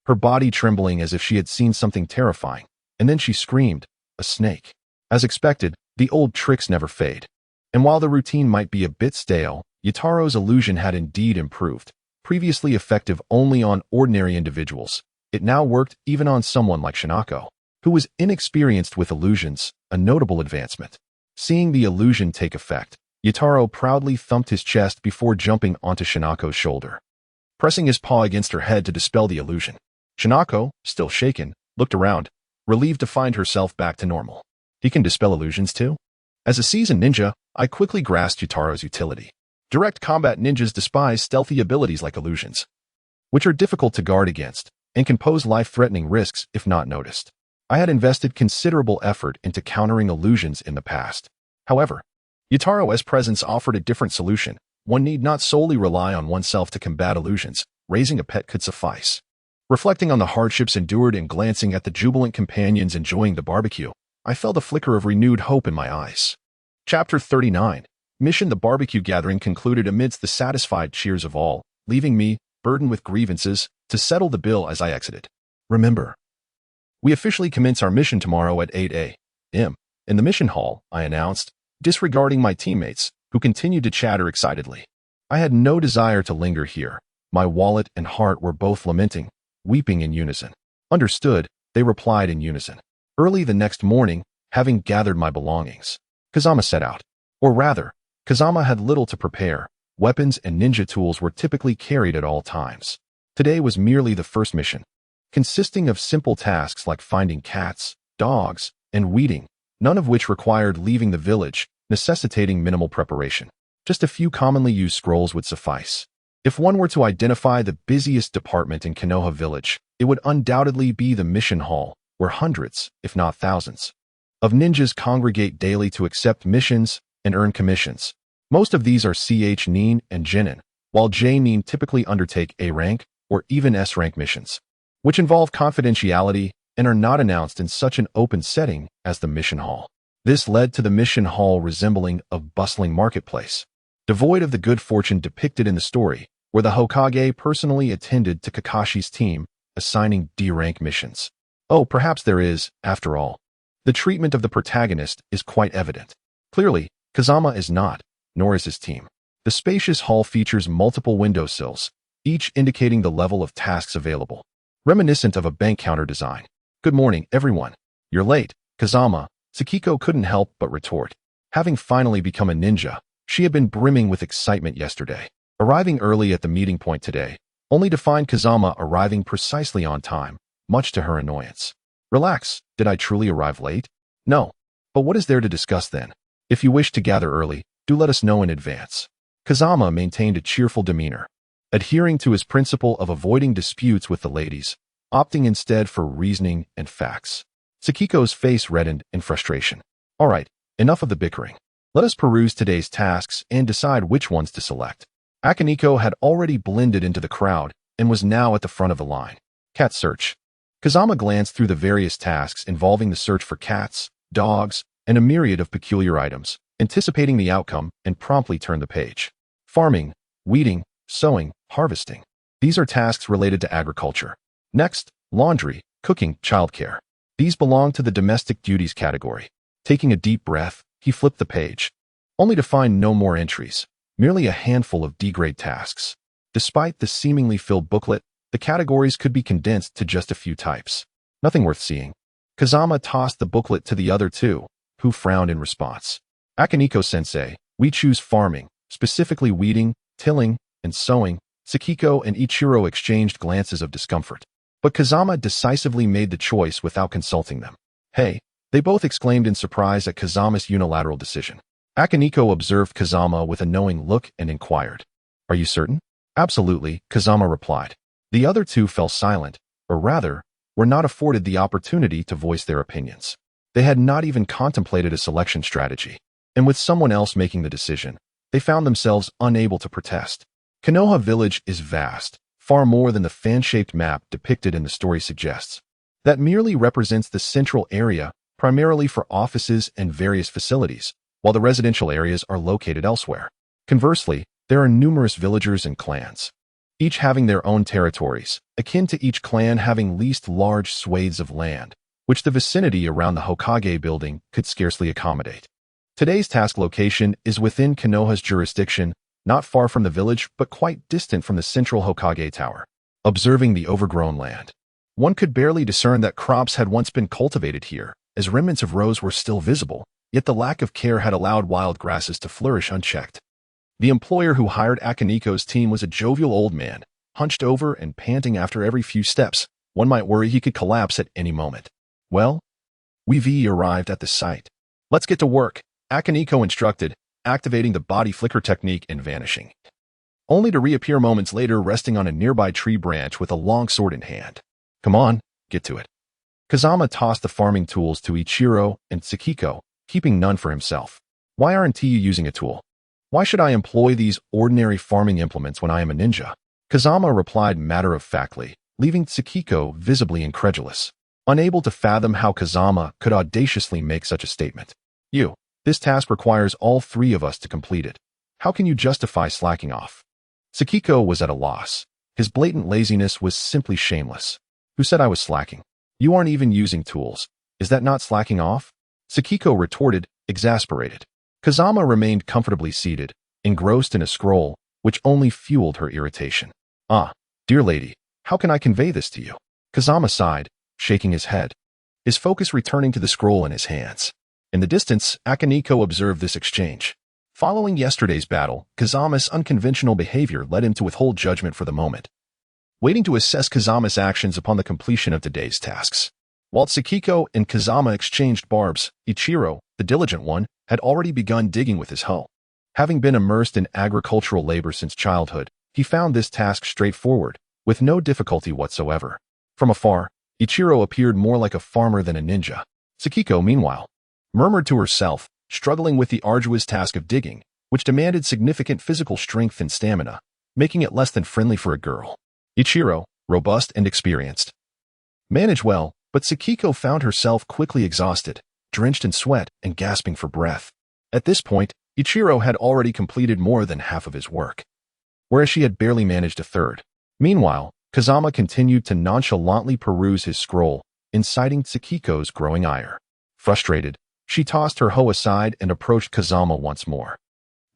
her body trembling as if she had seen something terrifying, and then she screamed, a snake. As expected, the old tricks never fade. And while the routine might be a bit stale, Yutaro's illusion had indeed improved. Previously effective only on ordinary individuals, it now worked even on someone like Shinako, who was inexperienced with illusions, a notable advancement. Seeing the illusion take effect, Yutaro proudly thumped his chest before jumping onto Shinako's shoulder, pressing his paw against her head to dispel the illusion. Shinako, still shaken, looked around, relieved to find herself back to normal. He can dispel illusions too? As a seasoned ninja, I quickly grasped Yutaro's utility. Direct combat ninjas despise stealthy abilities like illusions, which are difficult to guard against and can pose life-threatening risks if not noticed. I had invested considerable effort into countering illusions in the past. However, Yutaro's presence offered a different solution. One need not solely rely on oneself to combat illusions. Raising a pet could suffice. Reflecting on the hardships endured and glancing at the jubilant companions enjoying the barbecue, I felt a flicker of renewed hope in my eyes. Chapter 39. Mission: The barbecue gathering concluded amidst the satisfied cheers of all, leaving me, burdened with grievances, to settle the bill as I exited. Remember, we officially commence our mission tomorrow at 8 a.m. in the mission hall, I announced, disregarding my teammates, who continued to chatter excitedly. I had no desire to linger here. My wallet and heart were both lamenting, weeping in unison. Understood, they replied in unison. Early the next morning, having gathered my belongings, Kazama set out. Or rather, Kazama had little to prepare. Weapons and ninja tools were typically carried at all times. Today was merely the first mission, consisting of simple tasks like finding cats, dogs, and weeding, none of which required leaving the village, necessitating minimal preparation. Just a few commonly used scrolls would suffice. If one were to identify the busiest department in Konoha village, it would undoubtedly be the mission hall, where hundreds, if not thousands, of ninjas congregate daily to accept missions and earn commissions. Most of these are Ch-nin and Genin, while J-nin typically undertake A-rank or even S-rank missions, which involve confidentiality and are not announced in such an open setting as the mission hall. This led to the mission hall resembling a bustling marketplace, devoid of the good fortune depicted in the story, where the Hokage personally attended to Kakashi's team, assigning D-rank missions. Oh, perhaps there is, after all. The treatment of the protagonist is quite evident. Clearly, Kazama is not, nor is his team. The spacious hall features multiple windowsills, each indicating the level of tasks available, reminiscent of a bank counter design. "Good morning, everyone. You're late, Kazama," Tsukiko couldn't help but retort. Having finally become a ninja, she had been brimming with excitement yesterday, arriving early at the meeting point today, only to find Kazama arriving precisely on time, much to her annoyance. "Relax, did I truly arrive late?" "No. But what is there to discuss then? If you wish to gather early, do let us know in advance." Kazama maintained a cheerful demeanor, adhering to his principle of avoiding disputes with the ladies, opting instead for reasoning and facts. Tsukiko's face reddened in frustration. "All right, enough of the bickering. Let us peruse today's tasks and decide which ones to select." Akaniko had already blended into the crowd and was now at the front of the line. Cat search. Kazama glanced through the various tasks involving the search for cats, dogs, and a myriad of peculiar items, anticipating the outcome, and promptly turned the page. Farming, weeding, sowing, harvesting. These are tasks related to agriculture. Next, laundry, cooking, childcare. These belong to the domestic duties category. Taking a deep breath, he flipped the page, only to find no more entries, merely a handful of D-grade tasks. Despite the seemingly filled booklet, the categories could be condensed to just a few types. Nothing worth seeing. Kazama tossed the booklet to the other two, who frowned in response. "Akaniko-sensei, we choose farming, specifically weeding, tilling, and sowing." Tsukiko and Ichiro exchanged glances of discomfort, but Kazama decisively made the choice without consulting them. "Hey," they both exclaimed in surprise at Kazama's unilateral decision. Akaniko observed Kazama with a knowing look and inquired, "Are you certain?" "Absolutely," Kazama replied. The other two fell silent, or rather, were not afforded the opportunity to voice their opinions. They had not even contemplated a selection strategy, and with someone else making the decision, they found themselves unable to protest. Konoha Village is vast, far more than the fan-shaped map depicted in the story suggests. That merely represents the central area, primarily for offices and various facilities, while the residential areas are located elsewhere. Conversely, there are numerous villagers and clans, each having their own territories, akin to each clan having leased large swathes of land, which the vicinity around the Hokage building could scarcely accommodate. Today's task location is within Konoha's jurisdiction, not far from the village but quite distant from the central Hokage tower. Observing the overgrown land, one could barely discern that crops had once been cultivated here, as remnants of rows were still visible, yet the lack of care had allowed wild grasses to flourish unchecked. The employer who hired Akaniko's team was a jovial old man, hunched over and panting after every few steps. One might worry he could collapse at any moment. "Well, we've arrived at the site. Let's get to work," Akaniko instructed, activating the body flicker technique and vanishing, only to reappear moments later resting on a nearby tree branch with a long sword in hand. "Come on, get to it." Kazama tossed the farming tools to Ichiro and Tsukiko, keeping none for himself. "Why aren't you using a tool? Why should I employ these ordinary farming implements when I am a ninja?" Kazama replied matter-of-factly, leaving Tsukiko visibly incredulous, unable to fathom how Kazama could audaciously make such a statement. This task requires all three of us to complete it. How can you justify slacking off?" Tsukiko was at a loss. His blatant laziness was simply shameless. "Who said I was slacking? You aren't even using tools. Is that not slacking off?" Tsukiko retorted, exasperated. Kazama remained comfortably seated, engrossed in a scroll, which only fueled her irritation. "Ah, dear lady, how can I convey this to you?" Kazama sighed, shaking his head, his focus returning to the scroll in his hands. In the distance, Akaniko observed this exchange. Following yesterday's battle, Kazama's unconventional behavior led him to withhold judgment for the moment, waiting to assess Kazama's actions upon the completion of today's tasks. While Tsukiko and Kazama exchanged barbs, Ichiro, the diligent one, had already begun digging with his hoe. Having been immersed in agricultural labor since childhood, he found this task straightforward, with no difficulty whatsoever. From afar, Ichiro appeared more like a farmer than a ninja. Tsukiko, meanwhile, murmured to herself, struggling with the arduous task of digging, which demanded significant physical strength and stamina, making it less than friendly for a girl. Ichiro, robust and experienced, managed well, but Tsukiko found herself quickly exhausted, drenched in sweat and gasping for breath. At this point, Ichiro had already completed more than half of his work, whereas she had barely managed a third. Meanwhile, Kazama continued to nonchalantly peruse his scroll, inciting Tsukiko's growing ire. Frustrated, she tossed her hoe aside and approached Kazama once more.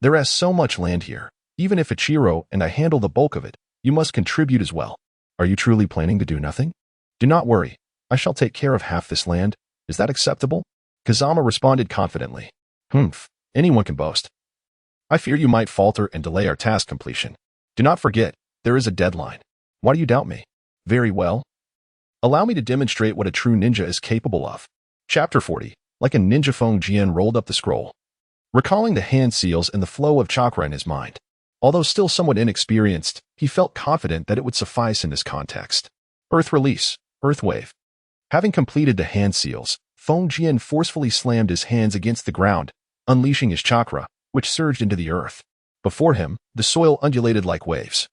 "There is so much land here. Even if Ichiro and I handle the bulk of it, you must contribute as well. Are you truly planning to do nothing? Do not worry. I shall take care of half this land. Is that acceptable? Kazama responded confidently. Anyone can boast. I fear you might falter and delay our task completion. Do not forget, there is a deadline. Why do you doubt me? Very well. Allow me to demonstrate what a true ninja is capable of. Chapter 40. Like a ninja, Feng Jian rolled up the scroll, recalling the hand seals and the flow of chakra in his mind. Although still somewhat inexperienced, he felt confident that it would suffice in this context. Earth release, earth wave. Having completed the hand seals, Feng Jian forcefully slammed his hands against the ground, unleashing his chakra, which surged into the earth. Before him, the soil undulated like waves,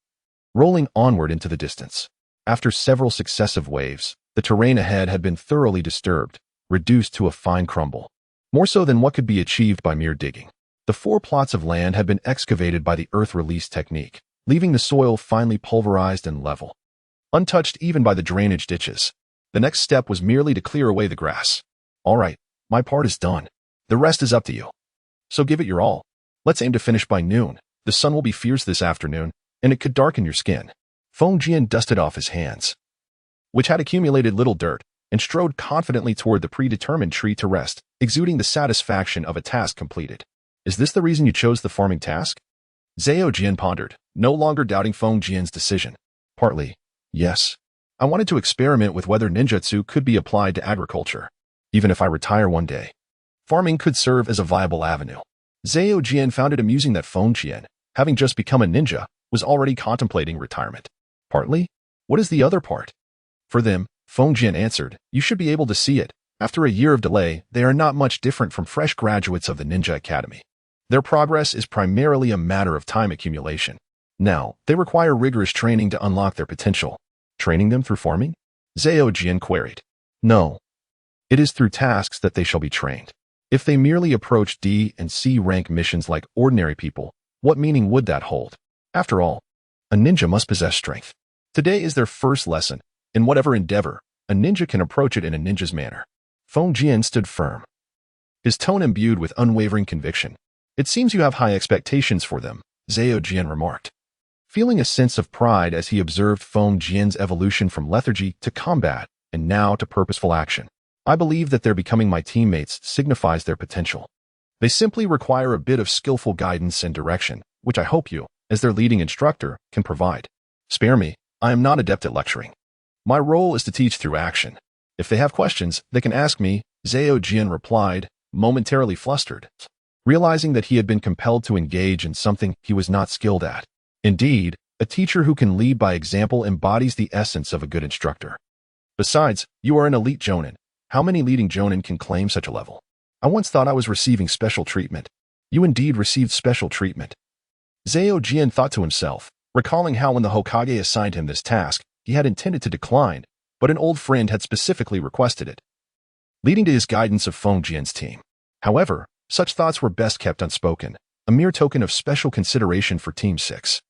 rolling onward into the distance. After several successive waves, the terrain ahead had been thoroughly disturbed, reduced to a fine crumble, more so than what could be achieved by mere digging. The 4 plots of land had been excavated by the earth release technique, leaving the soil finely pulverized and level, untouched even by the drainage ditches. The next step was merely to clear away the grass. All right, my part is done. The rest is up to you. So give it your all. Let's aim to finish by noon. The sun will be fierce this afternoon, and it could darken your skin. Feng Jian dusted off his hands, which had accumulated little dirt, and strode confidently toward the predetermined tree to rest, exuding the satisfaction of a task completed. Is this the reason you chose the farming task? Zhao Jian pondered, no longer doubting Feng Jian's decision. Partly, yes. I wanted to experiment with whether ninjutsu could be applied to agriculture. Even if I retire one day, farming could serve as a viable avenue. Zhao Jian found it amusing that Feng Jian, having just become a ninja, was already contemplating retirement. Partly? What is the other part? For them, Feng Jian answered, you should be able to see it. After a year of delay, they are not much different from fresh graduates of the Ninja Academy. Their progress is primarily a matter of time accumulation. Now, they require rigorous training to unlock their potential. Training them through farming? Zhao Jian queried. No. It is through tasks that they shall be trained. If they merely approach D and C rank missions like ordinary people, what meaning would that hold? After all, a ninja must possess strength. Today is their first lesson. In whatever endeavor, a ninja can approach it in a ninja's manner. Feng Jian stood firm, his tone imbued with unwavering conviction. It seems you have high expectations for them, Zhao Jian remarked, feeling a sense of pride as he observed Feng Jian's evolution from lethargy to combat and now to purposeful action. I believe that their becoming my teammates signifies their potential. They simply require a bit of skillful guidance and direction, which I hope you, as their leading instructor, can provide. Spare me, I am not adept at lecturing. My role is to teach through action. If they have questions, they can ask me, Zhao Jian replied, momentarily flustered, realizing that he had been compelled to engage in something he was not skilled at. Indeed, a teacher who can lead by example embodies the essence of a good instructor. Besides, you are an elite jonin. How many leading jonin can claim such a level? I once thought I was receiving special treatment. You indeed received special treatment. Zhao Jian thought to himself, recalling how when the Hokage assigned him this task, he had intended to decline, but an old friend had specifically requested it, leading to his guidance of Feng Jian's team. However, such thoughts were best kept unspoken, a mere token of special consideration for Team 6.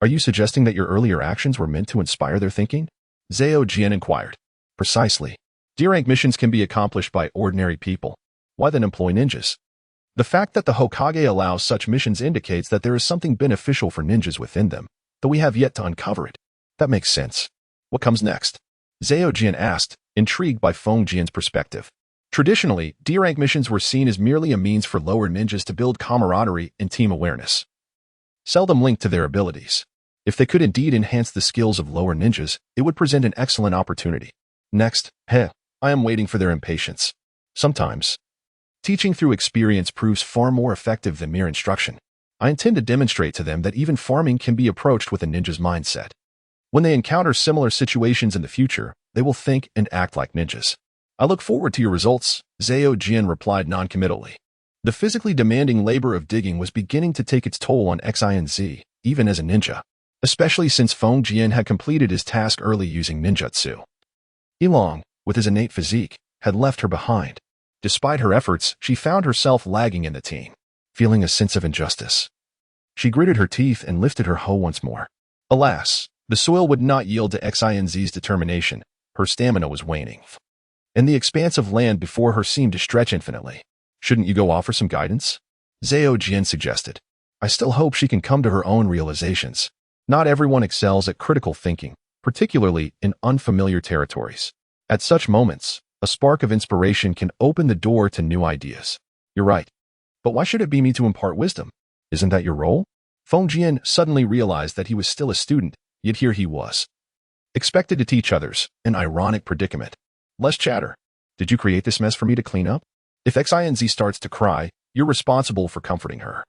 Are you suggesting that your earlier actions were meant to inspire their thinking? Zhao Jian inquired. Precisely. D-rank missions can be accomplished by ordinary people. Why then employ ninjas? The fact that the Hokage allows such missions indicates that there is something beneficial for ninjas within them, though we have yet to uncover it. That makes sense. What comes next? Zhao Jian asked, intrigued by Feng Jian's perspective. Traditionally, D-rank missions were seen as merely a means for lower ninjas to build camaraderie and team awareness, seldom linked to their abilities. If they could indeed enhance the skills of lower ninjas, it would present an excellent opportunity. Next, I am waiting for their impatience. Sometimes, teaching through experience proves far more effective than mere instruction. I intend to demonstrate to them that even farming can be approached with a ninja's mindset. When they encounter similar situations in the future, they will think and act like ninjas. I look forward to your results, Zhao Jian replied noncommittally. The physically demanding labor of digging was beginning to take its toll on XINZ, even as a ninja, especially since Feng Jian had completed his task early using ninjutsu. Ilong, with his innate physique, had left her behind. Despite her efforts, she found herself lagging in the team, feeling a sense of injustice. She gritted her teeth and lifted her hoe once more. Alas, the soil would not yield to XINZ's determination. Her stamina was waning, and the expanse of land before her seemed to stretch infinitely. Shouldn't you go offer some guidance? Zhao Jian suggested. I still hope she can come to her own realizations. Not everyone excels at critical thinking, particularly in unfamiliar territories. At such moments, a spark of inspiration can open the door to new ideas. You're right. But why should it be me to impart wisdom? Isn't that your role? Feng Jian suddenly realized that he was still a student, yet here he was, expected to teach others, an ironic predicament. Less chatter. Did you create this mess for me to clean up? If Xinz starts to cry, you're responsible for comforting her.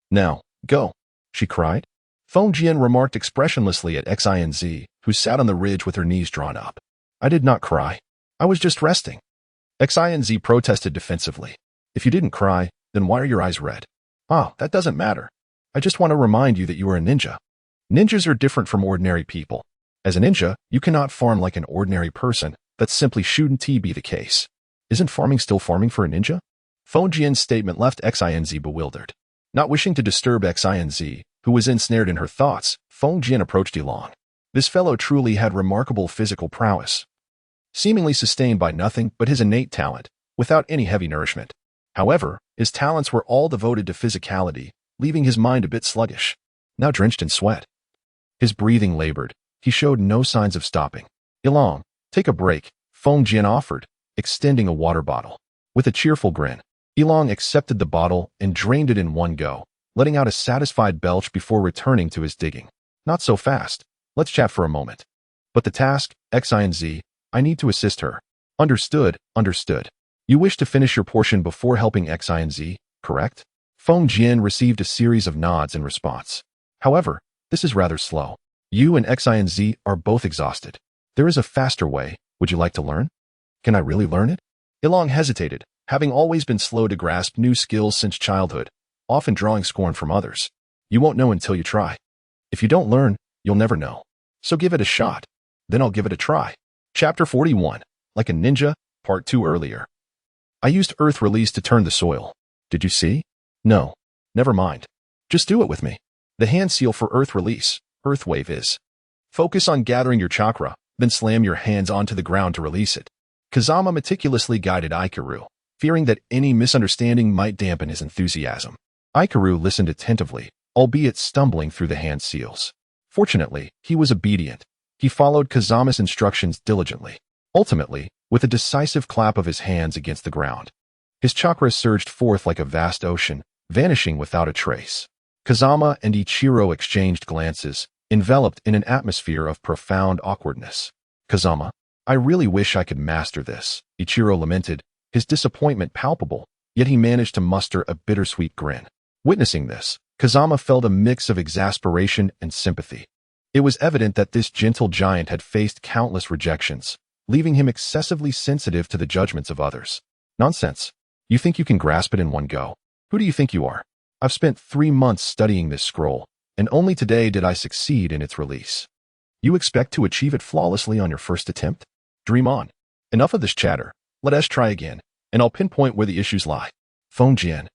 Now, go. She cried. Feng Jian remarked expressionlessly at Xinz, who sat on the ridge with her knees drawn up. I did not cry. I was just resting. Xinz protested defensively. If you didn't cry, then why are your eyes red? Ah, that doesn't matter. I just want to remind you that you are a ninja. Ninjas are different from ordinary people. As a ninja, you cannot farm like an ordinary person. That simply shouldn't be the case. Isn't farming still farming for a ninja? Feng Jian's statement left Xinz bewildered. Not wishing to disturb Xinz, who was ensnared in her thoughts, Feng Jian approached Yilong. This fellow truly had remarkable physical prowess, seemingly sustained by nothing but his innate talent, without any heavy nourishment. However, his talents were all devoted to physicality, leaving his mind a bit sluggish. Now drenched in sweat, his breathing labored. He showed no signs of stopping. Yilong, take a break, Feng Jian offered, extending a water bottle. With a cheerful grin, Yilong accepted the bottle and drained it in one go, letting out a satisfied belch before returning to his digging. Not so fast. Let's chat for a moment. But the task, Xinz, I need to assist her. Understood, understood. You wish to finish your portion before helping Xinz, correct? Feng Jian received a series of nods in response. However, this is rather slow. You and Xinz are both exhausted. There is a faster way. Would you like to learn? Can I really learn it? Yilong hesitated, having always been slow to grasp new skills since childhood, often drawing scorn from others. You won't know until you try. If you don't learn, you'll never know. So give it a shot. Then I'll give it a try. Chapter 41. Like a Ninja, Part 2 earlier. I used earth release to turn the soil. Did you see? No. Never mind. Just do it with me. The hand seal for earth release, earth wave is. Focus on gathering your chakra, then slam your hands onto the ground to release it. Kazama meticulously guided Ikaru, fearing that any misunderstanding might dampen his enthusiasm. Ikaru listened attentively, albeit stumbling through the hand seals. Fortunately, he was obedient. He followed Kazama's instructions diligently. Ultimately, with a decisive clap of his hands against the ground, his chakra surged forth like a vast ocean, vanishing without a trace. Kazama and Ichiro exchanged glances, enveloped in an atmosphere of profound awkwardness. Kazama, I really wish I could master this, Ichiro lamented, his disappointment palpable, yet he managed to muster a bittersweet grin. Witnessing this, Kazama felt a mix of exasperation and sympathy. It was evident that this gentle giant had faced countless rejections, leaving him excessively sensitive to the judgments of others. Nonsense. You think you can grasp it in one go? Who do you think you are? I've spent 3 months studying this scroll, and only today did I succeed in its release. You expect to achieve it flawlessly on your first attempt? Dream on. Enough of this chatter. Let us try again, and I'll pinpoint where the issues lie. Feng Jian,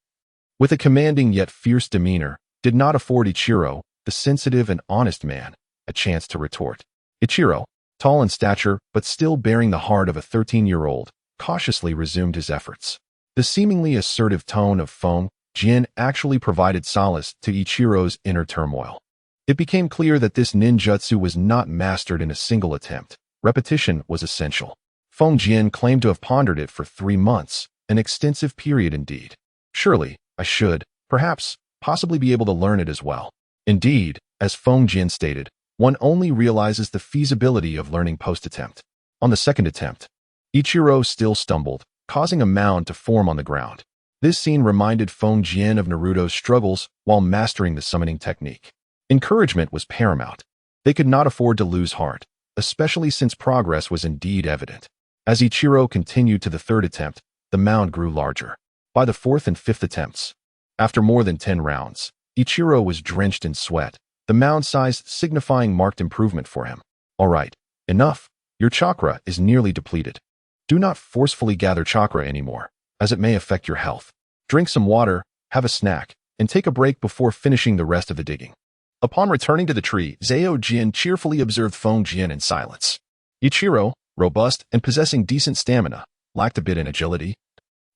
with a commanding yet fierce demeanor, did not afford Ichiro, the sensitive and honest man, a chance to retort. Ichiro, tall in stature but still bearing the heart of a 13-year-old, cautiously resumed his efforts. The seemingly assertive tone of Feng Jian actually provided solace to Ichiro's inner turmoil. It became clear that this ninjutsu was not mastered in a single attempt. Repetition was essential. Feng Jian claimed to have pondered it for 3 months, an extensive period indeed. Surely, I should, perhaps, possibly be able to learn it as well. Indeed, as Feng Jian stated, one only realizes the feasibility of learning post-attempt. On the second attempt, Ichiro still stumbled, causing a mound to form on the ground. This scene reminded Feng Jian of Naruto's struggles while mastering the summoning technique. Encouragement was paramount. They could not afford to lose heart, especially since progress was indeed evident. As Ichiro continued to the third attempt, the mound grew larger. By the fourth and fifth attempts, after more than 10 rounds, Ichiro was drenched in sweat, the mound size signifying marked improvement for him. All right, enough. Your chakra is nearly depleted. Do not forcefully gather chakra anymore, as it may affect your health. Drink some water, have a snack, and take a break before finishing the rest of the digging. Upon returning to the tree, Zhao Jin cheerfully observed Feng Jian in silence. Ichiro, robust and possessing decent stamina, lacked a bit in agility,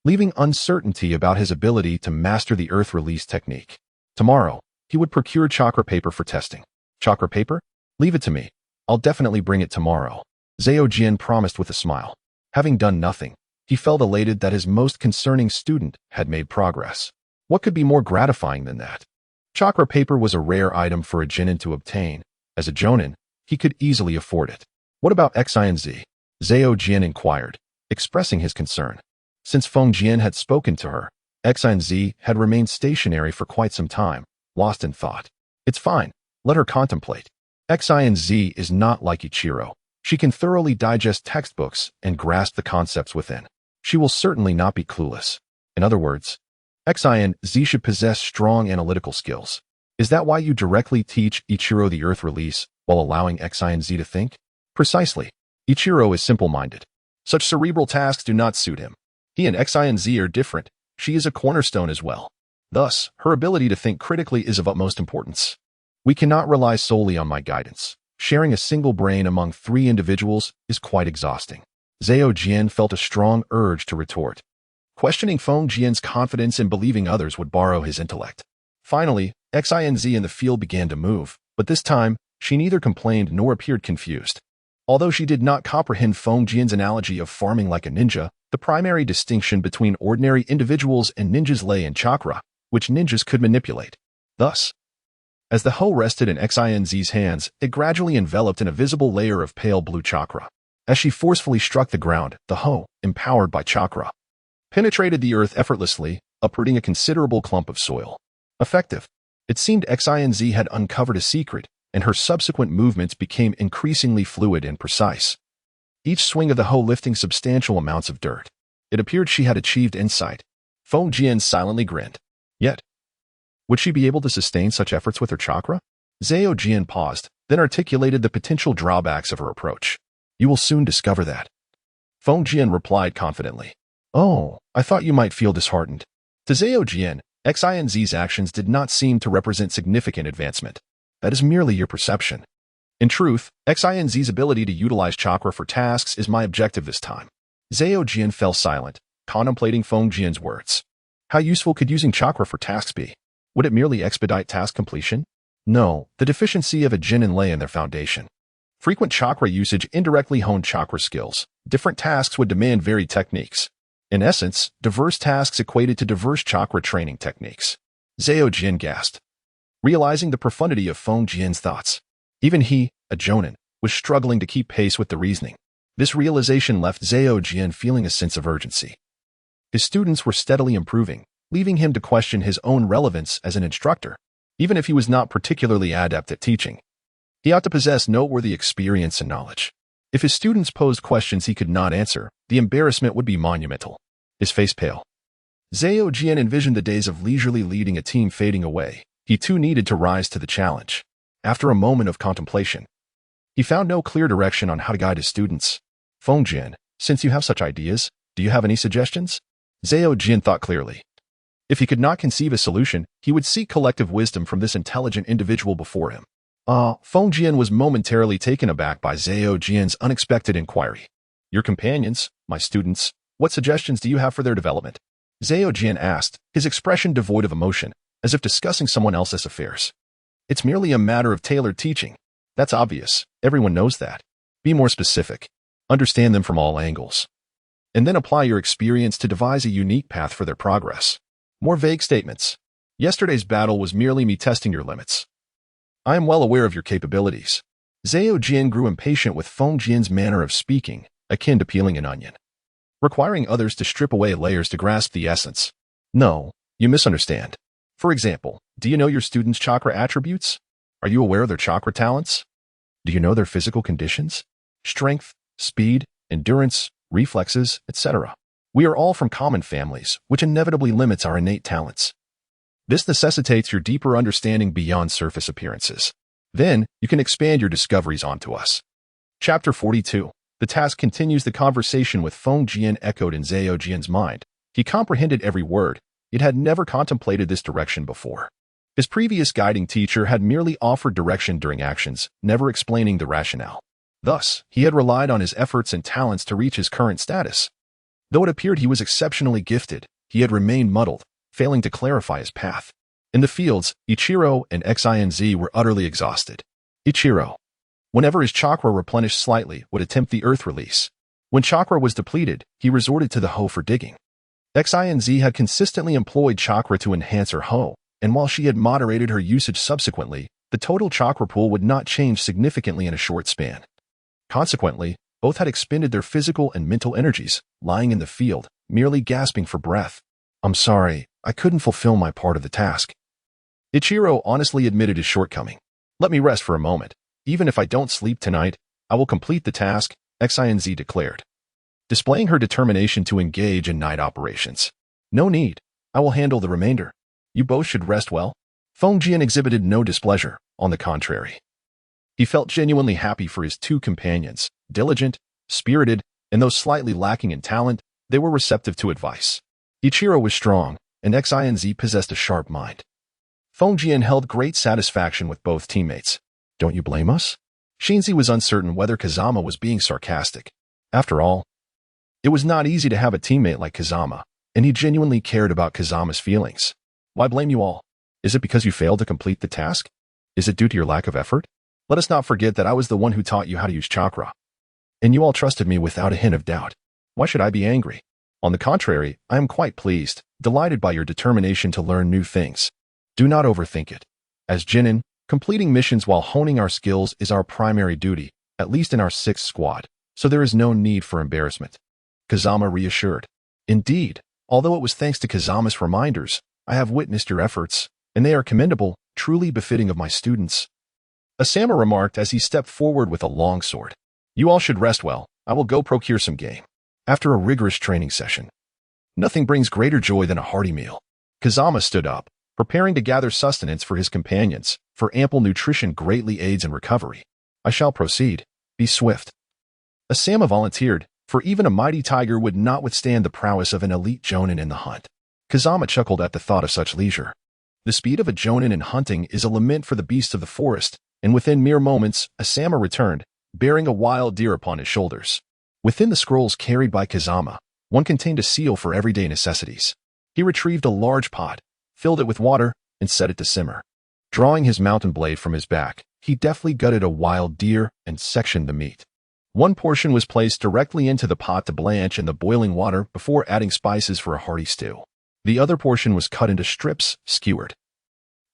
leaving uncertainty about his ability to master the earth release technique. Tomorrow, he would procure chakra paper for testing. Chakra paper? Leave it to me. I'll definitely bring it tomorrow, Zhao Jian promised with a smile. Having done nothing, he felt elated that his most concerning student had made progress. What could be more gratifying than that? Chakra paper was a rare item for a Jinin to obtain. As a Jonin, he could easily afford it. What about Xinz? Zhao Jian inquired, expressing his concern. Since Feng Jian had spoken to her, Xinz had remained stationary for quite some time, lost in thought. It's fine. Let her contemplate. Xinz is not like Ichiro. She can thoroughly digest textbooks and grasp the concepts within. She will certainly not be clueless. In other words, Xinz should possess strong analytical skills. Is that why you directly teach Ichiro the Earth release while allowing Xinz to think? Precisely. Ichiro is simple-minded. Such cerebral tasks do not suit him. He and Xinz are different. She is a cornerstone as well. Thus, her ability to think critically is of utmost importance. We cannot rely solely on my guidance. Sharing a single brain among 3 individuals is quite exhausting. Zhao Jian felt a strong urge to retort. Questioning Feng Jian's confidence in believing others would borrow his intellect. Finally, Xinz in the field began to move, but this time, she neither complained nor appeared confused. Although she did not comprehend Feng Jian's analogy of farming like a ninja, the primary distinction between ordinary individuals and ninjas lay in chakra, which ninjas could manipulate. Thus, as the hoe rested in Xinz's hands, it gradually enveloped in a visible layer of pale blue chakra. As she forcefully struck the ground, the hoe, empowered by chakra, penetrated the earth effortlessly, uprooting a considerable clump of soil. Effective. It seemed Xinz had uncovered a secret, and her subsequent movements became increasingly fluid and precise. Each swing of the hoe lifting substantial amounts of dirt. It appeared she had achieved insight. Feng Jian silently grinned. Yet, would she be able to sustain such efforts with her chakra? Zhao Jian paused, then articulated the potential drawbacks of her approach. You will soon discover that. Feng Jian replied confidently. Oh, I thought you might feel disheartened. To Zhao Jian, Xinz's actions did not seem to represent significant advancement. That is merely your perception. In truth, Xinz's ability to utilize chakra for tasks is my objective this time. Zhao Jian fell silent, contemplating Feng Jian's words. How useful could using chakra for tasks be? Would it merely expedite task completion? No, the deficiency of a Jinin lay in their foundation. Frequent chakra usage indirectly honed chakra skills. Different tasks would demand varied techniques. In essence, diverse tasks equated to diverse chakra training techniques. Zhao Jian gasped, realizing the profundity of Feng Jian's thoughts. Even he, a Jonin, was struggling to keep pace with the reasoning. This realization left Zhao Jian feeling a sense of urgency. His students were steadily improving, leaving him to question his own relevance as an instructor, even if he was not particularly adept at teaching. He ought to possess noteworthy experience and knowledge. If his students posed questions he could not answer, the embarrassment would be monumental. His face pale. Zhao Jian envisioned the days of leisurely leading a team fading away. He too needed to rise to the challenge. After a moment of contemplation, he found no clear direction on how to guide his students. Feng Jian, since you have such ideas, do you have any suggestions? Zhao Jian thought clearly. If he could not conceive a solution, he would seek collective wisdom from this intelligent individual before him. Feng Jian was momentarily taken aback by Zhao Jian's unexpected inquiry. Your companions, my students, what suggestions do you have for their development? Zhao Jian asked, his expression devoid of emotion, as if discussing someone else's affairs. It's merely a matter of tailored teaching. That's obvious. Everyone knows that. Be more specific. Understand them from all angles. And then apply your experience to devise a unique path for their progress. More vague statements. Yesterday's battle was merely me testing your limits. I am well aware of your capabilities. Zhao Jian grew impatient with Feng Jian's manner of speaking, akin to peeling an onion, requiring others to strip away layers to grasp the essence. No, you misunderstand. For example, do you know your students' chakra attributes? Are you aware of their chakra talents? Do you know their physical conditions? Strength, speed, endurance, reflexes, etc. We are all from common families, which inevitably limits our innate talents. This necessitates your deeper understanding beyond surface appearances. Then, you can expand your discoveries onto us. Chapter 42. The task continues. The conversation with Feng Jian echoed in Zhao Jian's mind. He comprehended every word, yet had never contemplated this direction before. His previous guiding teacher had merely offered direction during actions, never explaining the rationale. Thus, he had relied on his efforts and talents to reach his current status. Though it appeared he was exceptionally gifted, he had remained muddled, failing to clarify his path. In the fields, Ichiro and Xinz were utterly exhausted. Ichiro, whenever his chakra replenished slightly, would attempt the earth release. When chakra was depleted, he resorted to the hoe for digging. Xinz had consistently employed chakra to enhance her hoe, and while she had moderated her usage subsequently, the total chakra pool would not change significantly in a short span. Consequently, both had expended their physical and mental energies, lying in the field, merely gasping for breath. "I'm sorry, I couldn't fulfill my part of the task." Ichiro honestly admitted his shortcoming. "Let me rest for a moment. Even if I don't sleep tonight, I will complete the task," Xinz declared, displaying her determination to engage in night operations. "No need. I will handle the remainder. You both should rest well." Fengjian exhibited no displeasure, on the contrary. He felt genuinely happy for his two companions, diligent, spirited, and though slightly lacking in talent, they were receptive to advice. Ichiro was strong, and Xinz possessed a sharp mind. Fengjian held great satisfaction with both teammates. "Don't you blame us?" Shinzi was uncertain whether Kazama was being sarcastic. After all, it was not easy to have a teammate like Kazama, and he genuinely cared about Kazama's feelings. "Why blame you all? Is it because you failed to complete the task? Is it due to your lack of effort? Let us not forget that I was the one who taught you how to use chakra. And you all trusted me without a hint of doubt. Why should I be angry? On the contrary, I am quite pleased, delighted by your determination to learn new things. Do not overthink it. As Genin, completing missions while honing our skills is our primary duty, at least in our 6th squad, so there is no need for embarrassment." Kazama reassured. "Indeed, although it was thanks to Kazama's reminders, I have witnessed your efforts, and they are commendable, truly befitting of my students." Asama remarked as he stepped forward with a long sword. "You all should rest well. I will go procure some game." After a rigorous training session, nothing brings greater joy than a hearty meal. Kazama stood up, preparing to gather sustenance for his companions, for ample nutrition greatly aids in recovery. "I shall proceed. Be swift." Asama volunteered, for even a mighty tiger would not withstand the prowess of an elite jonin in the hunt. Kazama chuckled at the thought of such leisure. The speed of a jonin in hunting is a lament for the beasts of the forest, and within mere moments, Asama returned, bearing a wild deer upon his shoulders. Within the scrolls carried by Kazama, one contained a seal for everyday necessities. He retrieved a large pot, filled it with water, and set it to simmer. Drawing his mountain blade from his back, he deftly gutted a wild deer and sectioned the meat. One portion was placed directly into the pot to blanch in the boiling water before adding spices for a hearty stew. The other portion was cut into strips, skewered,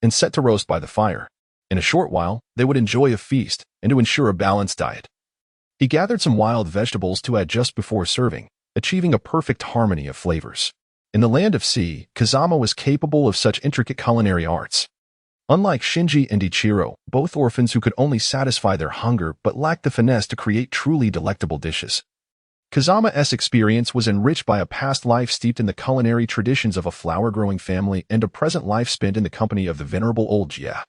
and set to roast by the fire. In a short while, they would enjoy a feast and to ensure a balanced diet. He gathered some wild vegetables to add just before serving, achieving a perfect harmony of flavors. In the land of sea, Kazama was capable of such intricate culinary arts. Unlike Shinji and Ichiro, both orphans who could only satisfy their hunger but lacked the finesse to create truly delectable dishes. Kazama's experience was enriched by a past life steeped in the culinary traditions of a flower-growing family and a present life spent in the company of the venerable old Jia,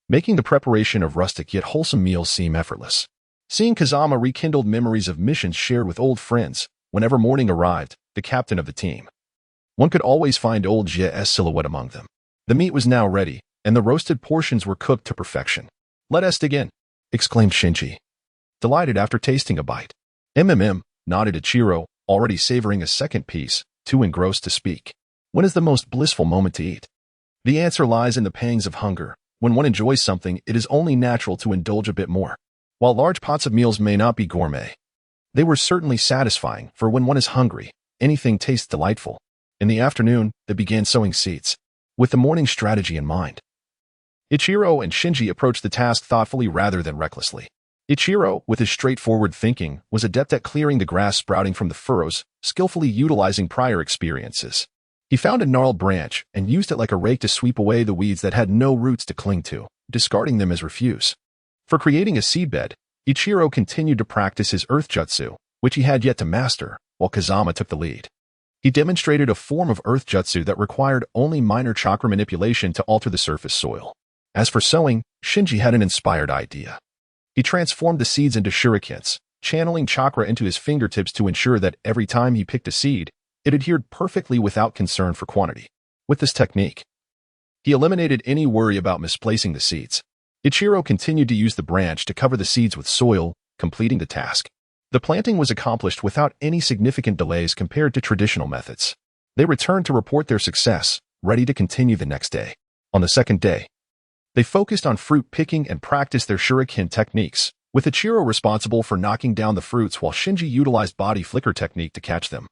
making the preparation of rustic yet wholesome meals seem effortless. Seeing Kazama rekindled memories of missions shared with old friends, whenever morning arrived, the captain of the team. One could always find old Jia's silhouette among them. The meat was now ready, and the roasted portions were cooked to perfection. "Let us begin," exclaimed Shinji, delighted after tasting a bite. Nodded Ichiro, already savoring a second piece, too engrossed to speak. "When is the most blissful moment to eat?" The answer lies in the pangs of hunger. When one enjoys something, it is only natural to indulge a bit more. While large pots of meals may not be gourmet, they were certainly satisfying, for when one is hungry, anything tastes delightful. In the afternoon, they began sowing seeds, with the morning strategy in mind. Ichiro and Shinji approached the task thoughtfully rather than recklessly. Ichiro, with his straightforward thinking, was adept at clearing the grass sprouting from the furrows, skillfully utilizing prior experiences. He found a gnarled branch and used it like a rake to sweep away the weeds that had no roots to cling to, discarding them as refuse. For creating a seedbed, Ichiro continued to practice his earth jutsu, which he had yet to master, while Kazama took the lead. He demonstrated a form of earth jutsu that required only minor chakra manipulation to alter the surface soil. As for sowing, Shinji had an inspired idea. He transformed the seeds into shurikens, channeling chakra into his fingertips to ensure that every time he picked a seed, it adhered perfectly without concern for quantity. With this technique, he eliminated any worry about misplacing the seeds. Ichiro continued to use the branch to cover the seeds with soil, completing the task. The planting was accomplished without any significant delays compared to traditional methods. They returned to report their success, ready to continue the next day. On the second day, they focused on fruit picking and practiced their shuriken techniques, with Ichiro responsible for knocking down the fruits while Shinji utilized body flicker technique to catch them.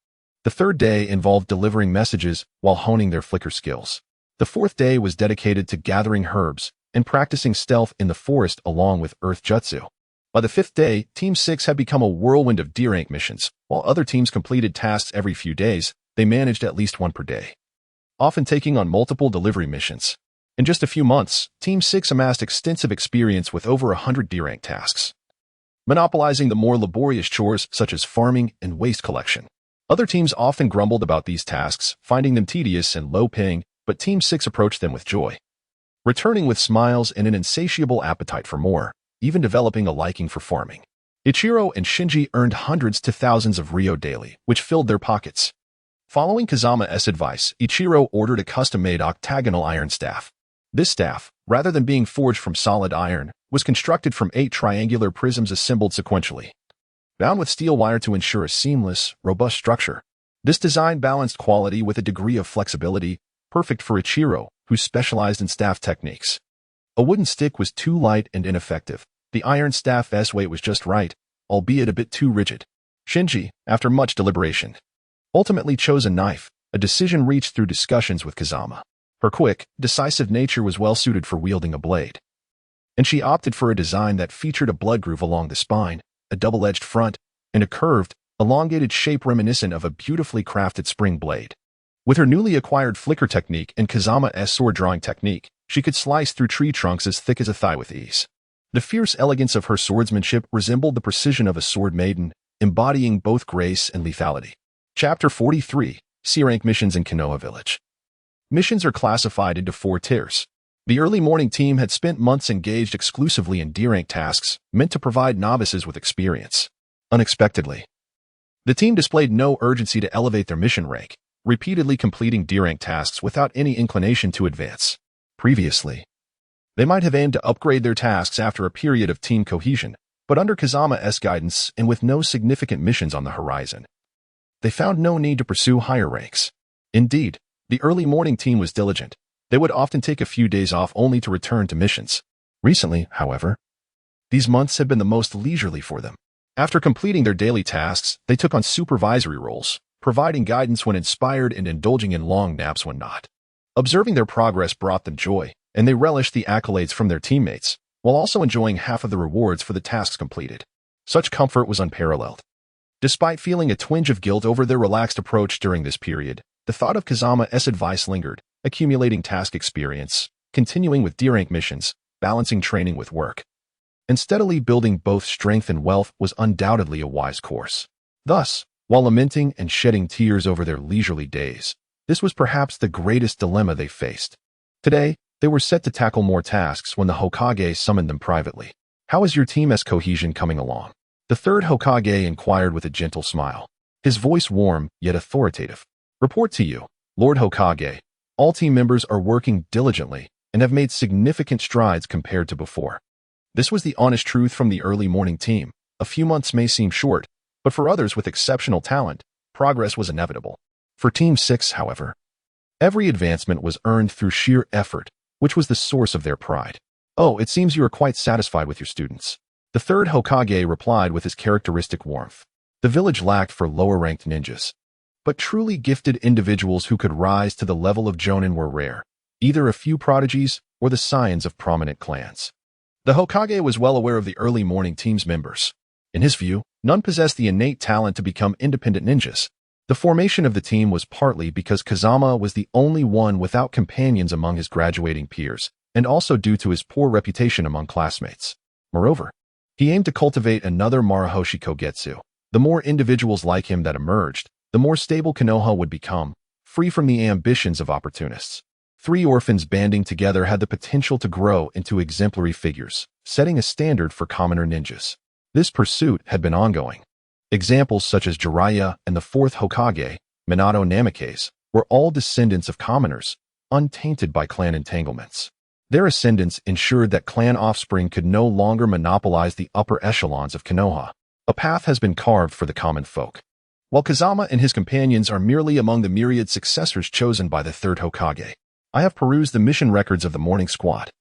The third day involved delivering messages while honing their flicker skills. The fourth day was dedicated to gathering herbs and practicing stealth in the forest along with Earth Jutsu. By the fifth day, Team 6 had become a whirlwind of D-rank missions. While other teams completed tasks every few days, they managed at least one per day, often taking on multiple delivery missions. In just a few months, Team 6 amassed extensive experience with over 100 D-rank tasks, monopolizing the more laborious chores such as farming and waste collection. Other teams often grumbled about these tasks, finding them tedious and low-paying, but Team 6 approached them with joy, returning with smiles and an insatiable appetite for more, even developing a liking for farming. Ichiro and Shinji earned hundreds to thousands of ryo daily, which filled their pockets. Following Kazama's advice, Ichiro ordered a custom-made octagonal iron staff. This staff, rather than being forged from solid iron, was constructed from 8 triangular prisms assembled sequentially, bound with steel wire to ensure a seamless, robust structure. This design balanced quality with a degree of flexibility, perfect for Ichiro, who specialized in staff techniques. A wooden stick was too light and ineffective. The iron staff's weight was just right, albeit a bit too rigid. Shinji, after much deliberation, ultimately chose a knife, a decision reached through discussions with Kazama. Her quick, decisive nature was well suited for wielding a blade, and she opted for a design that featured a blood groove along the spine, a double-edged front, and a curved, elongated shape reminiscent of a beautifully crafted spring blade. With her newly acquired flicker technique and Kazama's sword drawing technique, she could slice through tree trunks as thick as a thigh with ease. The fierce elegance of her swordsmanship resembled the precision of a sword maiden, embodying both grace and lethality. Chapter 43, C-Rank Missions in Konoha Village. Missions are classified into 4 tiers. The early morning team had spent months engaged exclusively in D-rank tasks, meant to provide novices with experience. Unexpectedly, the team displayed no urgency to elevate their mission rank, repeatedly completing D-rank tasks without any inclination to advance. Previously, they might have aimed to upgrade their tasks after a period of team cohesion, but under Kazama's guidance and with no significant missions on the horizon, they found no need to pursue higher ranks. Indeed, the early morning team was diligent. They would often take a few days off only to return to missions. Recently, however, these months had been the most leisurely for them. After completing their daily tasks, they took on supervisory roles, providing guidance when inspired and indulging in long naps when not. Observing their progress brought them joy, and they relished the accolades from their teammates, while also enjoying half of the rewards for the tasks completed. Such comfort was unparalleled. Despite feeling a twinge of guilt over their relaxed approach during this period, the thought of Kazama's advice lingered, accumulating task experience, continuing with D-rank missions, balancing training with work, and steadily building both strength and wealth was undoubtedly a wise course. Thus, while lamenting and shedding tears over their leisurely days, this was perhaps the greatest dilemma they faced. Today, they were set to tackle more tasks when the Hokage summoned them privately. "How is your team's cohesion coming along?" The third Hokage inquired with a gentle smile, his voice warm yet authoritative. "Report to you, Lord Hokage. All team members are working diligently and have made significant strides compared to before." This was the honest truth from the early morning team. A few months may seem short, but for others with exceptional talent, progress was inevitable. For Team 6, however, every advancement was earned through sheer effort, which was the source of their pride. "Oh, it seems you are quite satisfied with your students." The third Hokage replied with his characteristic warmth. The village lacked for lower-ranked ninjas, but truly gifted individuals who could rise to the level of Jonin were rare, either a few prodigies or the scions of prominent clans. The Hokage was well aware of the early morning team's members. In his view, none possessed the innate talent to become independent ninjas. The formation of the team was partly because Kazama was the only one without companions among his graduating peers, and also due to his poor reputation among classmates. Moreover, he aimed to cultivate another Marahoshi Kogetsu. The more individuals like him that emerged, the more stable Konoha would become, free from the ambitions of opportunists. 3 orphans banding together had the potential to grow into exemplary figures, setting a standard for commoner ninjas. This pursuit had been ongoing. Examples such as Jiraiya and the 4th Hokage, Minato Namikaze, were all descendants of commoners, untainted by clan entanglements. Their ascendance ensured that clan offspring could no longer monopolize the upper echelons of Konoha. A path has been carved for the common folk. While Kazama and his companions are merely among the myriad successors chosen by the 3rd Hokage, I have perused the mission records of the morning squad,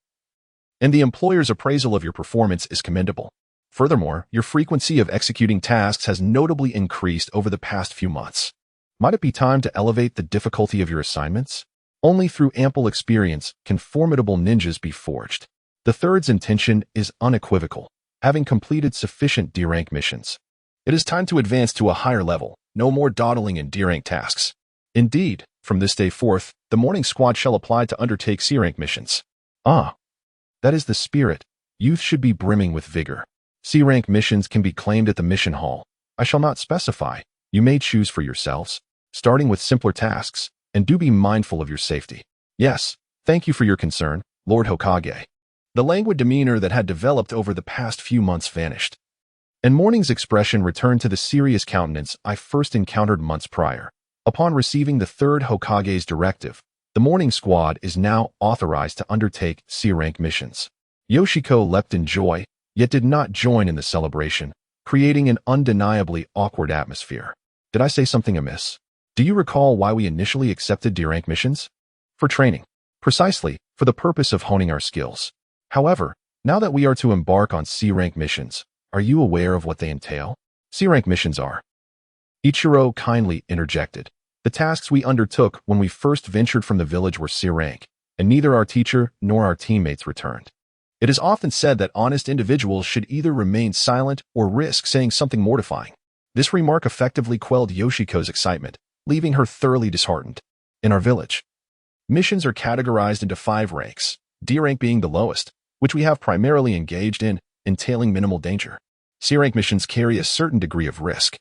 and the employer's appraisal of your performance is commendable. Furthermore, your frequency of executing tasks has notably increased over the past few months. Might it be time to elevate the difficulty of your assignments? Only through ample experience can formidable ninjas be forged. The third's intention is unequivocal, having completed sufficient D-rank missions. It is time to advance to a higher level, no more dawdling in D-rank tasks. Indeed, from this day forth, the morning squad shall apply to undertake C-rank missions. Ah, that is the spirit. Youth should be brimming with vigor. C-rank missions can be claimed at the mission hall. I shall not specify. You may choose for yourselves, starting with simpler tasks, and do be mindful of your safety. Yes, thank you for your concern, Lord Hokage. The languid demeanor that had developed over the past few months vanished, and Morning's expression returned to the serious countenance I first encountered months prior. Upon receiving the third Hokage's directive, the morning squad is now authorized to undertake C-rank missions. Yoshiko leapt in joy, yet did not join in the celebration, creating an undeniably awkward atmosphere. Did I say something amiss? Do you recall why we initially accepted D-rank missions? For training. Precisely, for the purpose of honing our skills. However, now that we are to embark on C-rank missions, are you aware of what they entail? C-rank missions are. Ichiro kindly interjected. The tasks we undertook when we first ventured from the village were C-rank, and neither our teacher nor our teammates returned. It is often said that honest individuals should either remain silent or risk saying something mortifying. This remark effectively quelled Yoshiko's excitement, leaving her thoroughly disheartened. In our village, missions are categorized into 5 ranks, D rank being the lowest, which we have primarily engaged in, entailing minimal danger. C rank missions carry a certain degree of risk,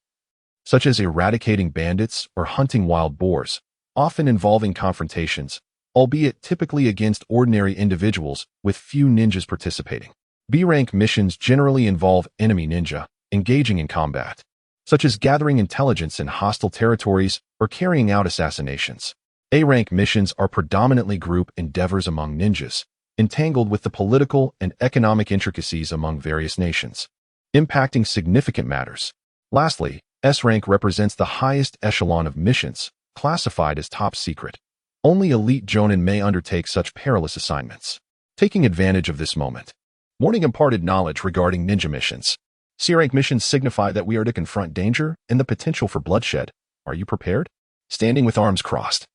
such as eradicating bandits or hunting wild boars, often involving confrontations, albeit typically against ordinary individuals with few ninjas participating. B rank missions generally involve enemy ninja engaging in combat, such as gathering intelligence in hostile territories or carrying out assassinations. A-rank missions are predominantly group endeavors among ninjas, entangled with the political and economic intricacies among various nations, impacting significant matters. Lastly, S-rank represents the highest echelon of missions, classified as top secret. Only elite jonin may undertake such perilous assignments. Taking advantage of this moment, Morning imparted knowledge regarding ninja missions. C-rank missions signify that we are to confront danger and the potential for bloodshed. Are you prepared? Standing with arms crossed.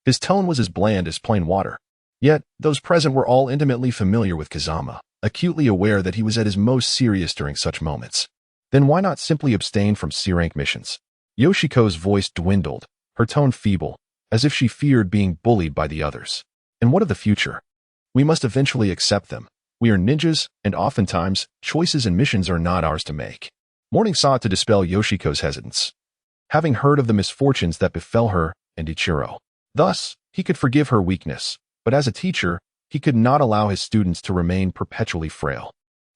His tone was as bland as plain water. Yet, those present were all intimately familiar with Kazama, acutely aware that he was at his most serious during such moments. Then why not simply abstain from C-rank missions? Yoshiko's voice dwindled, her tone feeble, as if she feared being bullied by the others. And what of the future? We must eventually accept them. We are ninjas, and oftentimes, choices and missions are not ours to make. Morning sought to dispel Yoshiko's hesitance, having heard of the misfortunes that befell her and Ichiro. Thus, he could forgive her weakness, but as a teacher, he could not allow his students to remain perpetually frail.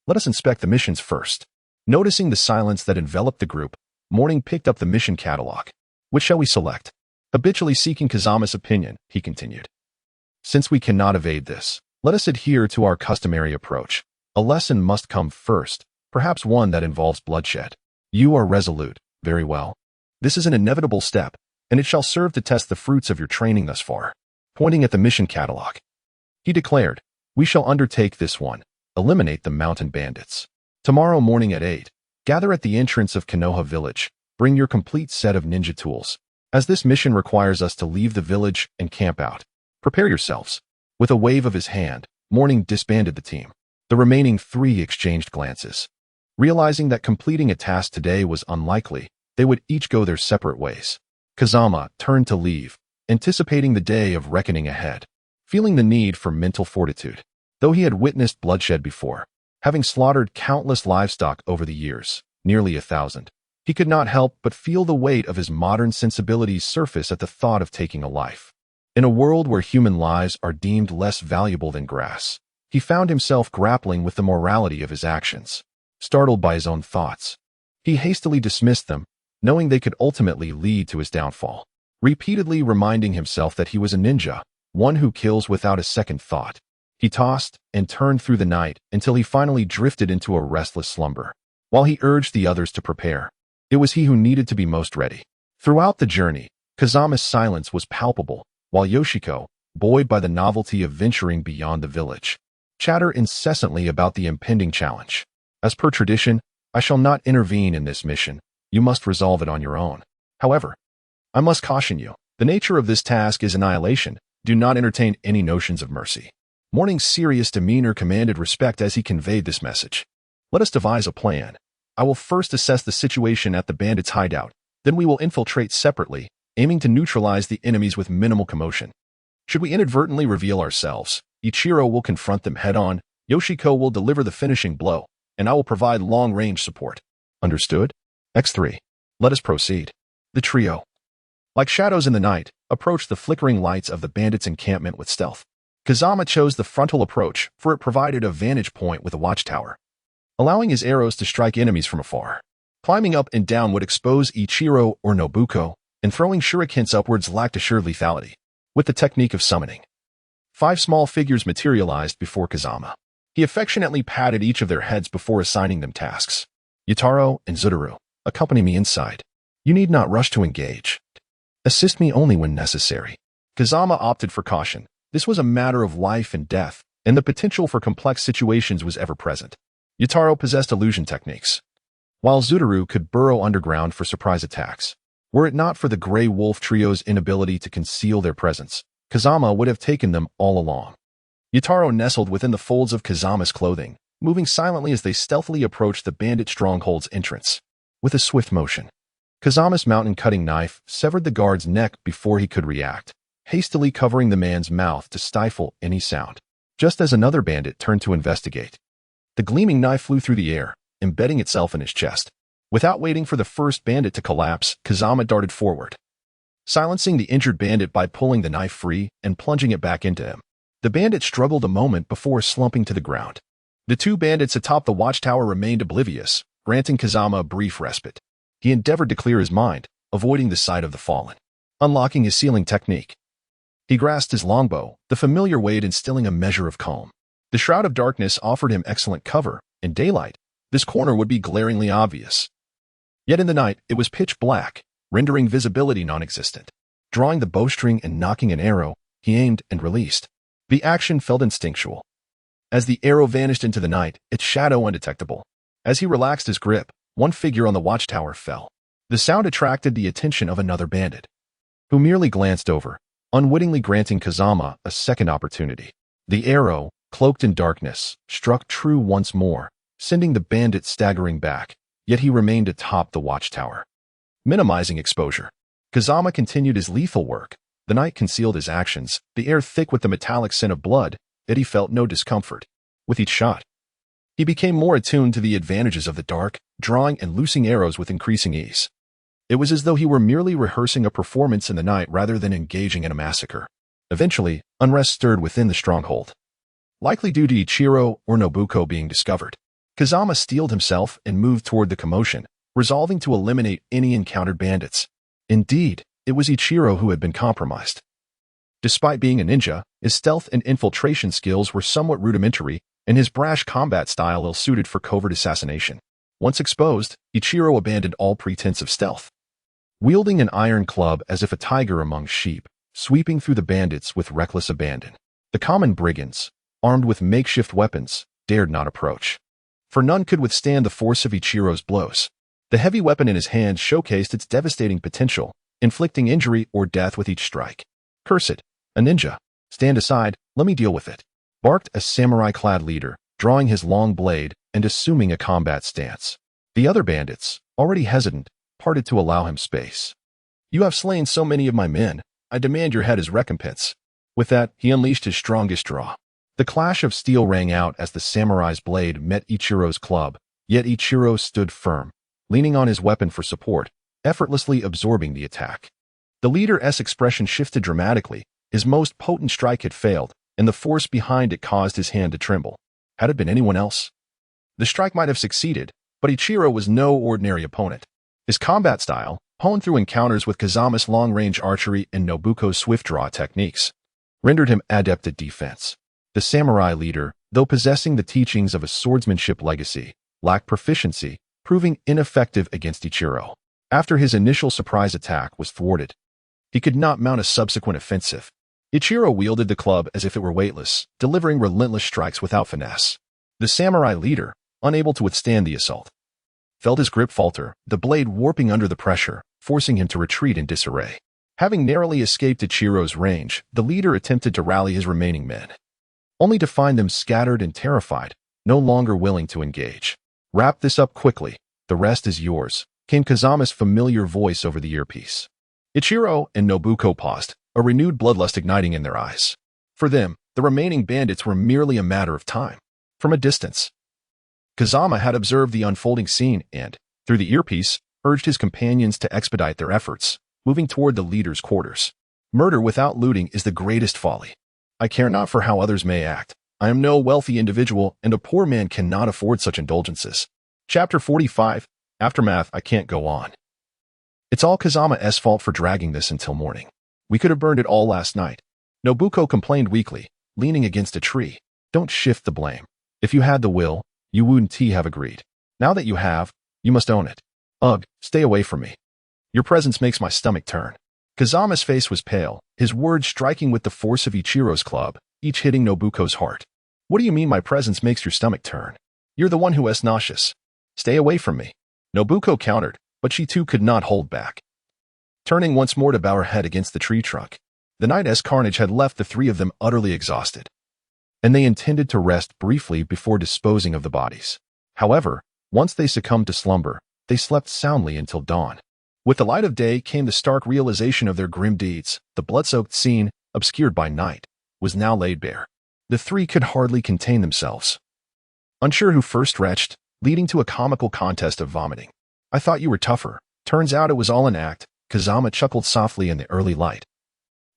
Let us inspect the missions first. Noticing the silence that enveloped the group, Morning picked up the mission catalog. Which shall we select? Habitually seeking Kazama's opinion, he continued. Since we cannot evade this, let us adhere to our customary approach. A lesson must come first, perhaps one that involves bloodshed. You are resolute. Very well. This is an inevitable step, and it shall serve to test the fruits of your training thus far. Pointing at the mission catalog, he declared, we shall undertake this one. Eliminate the mountain bandits. Tomorrow morning at 8, gather at the entrance of Konoha village. Bring your complete set of ninja tools, as this mission requires us to leave the village and camp out. Prepare yourselves. With a wave of his hand, Morning disbanded the team. The remaining 3 exchanged glances. Realizing that completing a task today was unlikely, they would each go their separate ways. Kazama turned to leave, anticipating the day of reckoning ahead, feeling the need for mental fortitude. Though he had witnessed bloodshed before, having slaughtered countless livestock over the years, nearly 1,000, he could not help but feel the weight of his modern sensibilities surface at the thought of taking a life. In a world where human lives are deemed less valuable than grass, he found himself grappling with the morality of his actions. Startled by his own thoughts, he hastily dismissed them, knowing they could ultimately lead to his downfall. Repeatedly reminding himself that he was a ninja, one who kills without a second thought, he tossed and turned through the night until he finally drifted into a restless slumber. While he urged the others to prepare, it was he who needed to be most ready. Throughout the journey, Kazama's silence was palpable, while Yoshiko, buoyed by the novelty of venturing beyond the village, chatter incessantly about the impending challenge. As per tradition, I shall not intervene in this mission. You must resolve it on your own. However, I must caution you, the nature of this task is annihilation. Do not entertain any notions of mercy. Morning's serious demeanor commanded respect as he conveyed this message. Let us devise a plan. I will first assess the situation at the bandits' hideout. Then we will infiltrate separately, aiming to neutralize the enemies with minimal commotion. Should we inadvertently reveal ourselves, Ichiro will confront them head-on, Yoshiko will deliver the finishing blow, and I will provide long-range support. Understood? X3. Let us proceed. The trio, like shadows in the night, approached the flickering lights of the bandits' encampment with stealth. Kazama chose the frontal approach, for it provided a vantage point with a watchtower, allowing his arrows to strike enemies from afar. Climbing up and down would expose Ichiro or Nobuko, and throwing shurikens upwards lacked assured lethality. With the technique of summoning, 5 small figures materialized before Kazama. He affectionately patted each of their heads before assigning them tasks. Yutaro and Zutaru, accompany me inside. You need not rush to engage. Assist me only when necessary. Kazama opted for caution. This was a matter of life and death, and the potential for complex situations was ever present. Yutaro possessed illusion techniques, while Zutaru could burrow underground for surprise attacks. Were it not for the Grey Wolf trio's inability to conceal their presence, Kazama would have taken them all along. Yutaro nestled within the folds of Kazama's clothing, moving silently as they stealthily approached the bandit stronghold's entrance. With a swift motion, Kazama's mountain-cutting knife severed the guard's neck before he could react, hastily covering the man's mouth to stifle any sound. Just as another bandit turned to investigate, the gleaming knife flew through the air, embedding itself in his chest. Without waiting for the first bandit to collapse, Kazama darted forward, silencing the injured bandit by pulling the knife free and plunging it back into him. The bandit struggled a moment before slumping to the ground. The 2 bandits atop the watchtower remained oblivious, granting Kazama a brief respite. He endeavored to clear his mind, avoiding the sight of the fallen. Unlocking his sealing technique, he grasped his longbow, the familiar weight instilling a measure of calm. The shroud of darkness offered him excellent cover. In daylight, this corner would be glaringly obvious. Yet in the night, it was pitch black, rendering visibility non-existent. Drawing the bowstring and nocking an arrow, he aimed and released. The action felt instinctual. As the arrow vanished into the night, its shadow undetectable. As he relaxed his grip, one figure on the watchtower fell. The sound attracted the attention of another bandit, who merely glanced over, unwittingly granting Kazama a second opportunity. The arrow, cloaked in darkness, struck true once more, sending the bandit staggering back, yet he remained atop the watchtower. Minimizing exposure, Kazama continued his lethal work. The night concealed his actions, the air thick with the metallic scent of blood, yet he felt no discomfort. With each shot, he became more attuned to the advantages of the dark, drawing and loosing arrows with increasing ease. It was as though he were merely rehearsing a performance in the night rather than engaging in a massacre. Eventually, unrest stirred within the stronghold, likely due to Ichiro or Nobuko being discovered. Kazama steeled himself and moved toward the commotion, resolving to eliminate any encountered bandits. Indeed, it was Ichiro who had been compromised. Despite being a ninja, his stealth and infiltration skills were somewhat rudimentary, and his brash combat style ill-suited for covert assassination. Once exposed, Ichiro abandoned all pretense of stealth. Wielding an iron club as if a tiger among sheep, sweeping through the bandits with reckless abandon. The common brigands, armed with makeshift weapons, dared not approach, for none could withstand the force of Ichiro's blows. The heavy weapon in his hand showcased its devastating potential, inflicting injury or death with each strike. "Curse it, a ninja. Stand aside, let me deal with it," barked a samurai-clad leader, drawing his long blade and assuming a combat stance. The other bandits, already hesitant, parted to allow him space. "You have slain so many of my men. I demand your head as recompense." With that, he unleashed his strongest draw. The clash of steel rang out as the samurai's blade met Ichiro's club, yet Ichiro stood firm, leaning on his weapon for support, effortlessly absorbing the attack. The leader's expression shifted dramatically. His most potent strike had failed, and the force behind it caused his hand to tremble. Had it been anyone else, the strike might have succeeded, but Ichiro was no ordinary opponent. His combat style, honed through encounters with Kazama's long-range archery and Nobuko's swift-draw techniques, rendered him adept at defense. The samurai leader, though possessing the teachings of a swordsmanship legacy, lacked proficiency, proving ineffective against Ichiro. After his initial surprise attack was thwarted, he could not mount a subsequent offensive. Ichiro wielded the club as if it were weightless, delivering relentless strikes without finesse. The samurai leader, unable to withstand the assault, felt his grip falter, the blade warping under the pressure, forcing him to retreat in disarray. Having narrowly escaped Ichiro's range, the leader attempted to rally his remaining men, only to find them scattered and terrified, no longer willing to engage. "Wrap this up quickly. The rest is yours," came Kazama's familiar voice over the earpiece. Ichiro and Nobuko paused, a renewed bloodlust igniting in their eyes. For them, the remaining bandits were merely a matter of time. From a distance, Kazama had observed the unfolding scene and, through the earpiece, urged his companions to expedite their efforts, moving toward the leader's quarters. "Murder without looting is the greatest folly. I care not for how others may act. I am no wealthy individual, and a poor man cannot afford such indulgences." Chapter 45, Aftermath. I can't go on. "It's all Kazama's fault for dragging this until morning. We could have burned it all last night," Nobuko complained weakly, leaning against a tree. "Don't shift the blame. If you had the will, you wouldn't have agreed. Now that you have, you must own it. Ugh, stay away from me. Your presence makes my stomach turn." Kazama's face was pale, his words striking with the force of Ichiro's club, each hitting Nobuko's heart. "What do you mean my presence makes your stomach turn? You're the one who is nauseous. Stay away from me." Nobuko countered, but she too could not hold back, turning once more to bow her head against the tree trunk. The night's carnage had left the three of them utterly exhausted, and they intended to rest briefly before disposing of the bodies. However, once they succumbed to slumber, they slept soundly until dawn. With the light of day came the stark realization of their grim deeds. The blood-soaked scene, obscured by night, was now laid bare. The three could hardly contain themselves, unsure who first stretched, leading to a comical contest of vomiting. "I thought you were tougher. Turns out it was all an act," Kazama chuckled softly in the early light,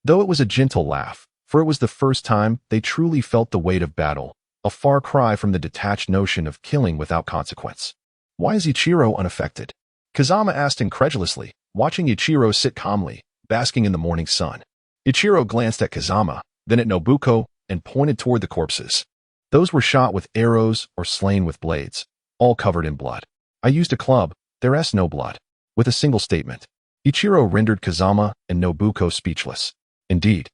though it was a gentle laugh, for it was the first time they truly felt the weight of battle, a far cry from the detached notion of killing without consequence. "Why is Ichiro unaffected?" Kazama asked incredulously, watching Ichiro sit calmly, basking in the morning sun. Ichiro glanced at Kazama, then at Nobuko, and pointed toward the corpses. Those were shot with arrows or slain with blades, all covered in blood. "I used a club, there's no blood." With a single statement, Ichiro rendered Kazama and Nobuko speechless. Indeed,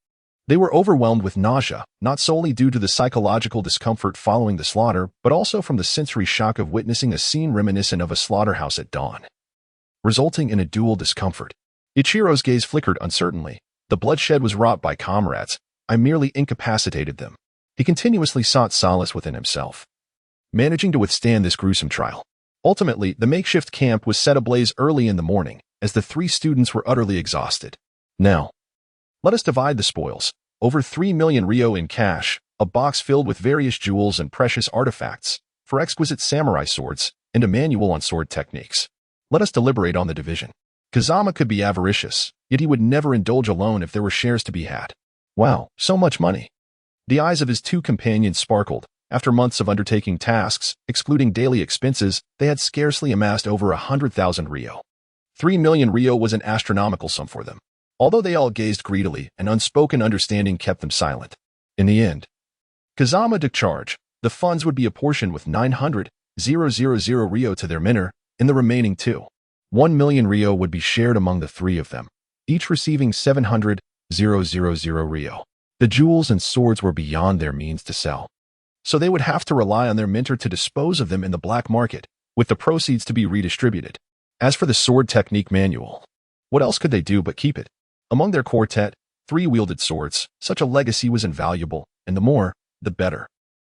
they were overwhelmed with nausea, not solely due to the psychological discomfort following the slaughter, but also from the sensory shock of witnessing a scene reminiscent of a slaughterhouse at dawn, resulting in a dual discomfort. Ichiro's gaze flickered uncertainly. "The bloodshed was wrought by comrades. I merely incapacitated them." He continuously sought solace within himself, managing to withstand this gruesome trial. Ultimately, the makeshift camp was set ablaze early in the morning, as the three students were utterly exhausted. "Now, let us divide the spoils. Over 3 million ryo in cash, a box filled with various jewels and precious artifacts, for exquisite samurai swords, and a manual on sword techniques. Let us deliberate on the division." Kazama could be avaricious, yet he would never indulge alone if there were shares to be had. Wow, so much money. The eyes of his two companions sparkled. After months of undertaking tasks, excluding daily expenses, they had scarcely amassed over 100,000 ryo. 3 million ryo was an astronomical sum for them. Although they all gazed greedily, an unspoken understanding kept them silent. In the end, Kazama took charge. The funds would be apportioned with 900,000 ryo to their mentor, and the remaining 1 million ryo would be shared among the three of them, each receiving 700,000 ryo. The jewels and swords were beyond their means to sell, so they would have to rely on their mentor to dispose of them in the black market, with the proceeds to be redistributed. As for the sword technique manual, what else could they do but keep it? Among their quartet, 3 wielded swords. Such a legacy was invaluable, and the more, the better.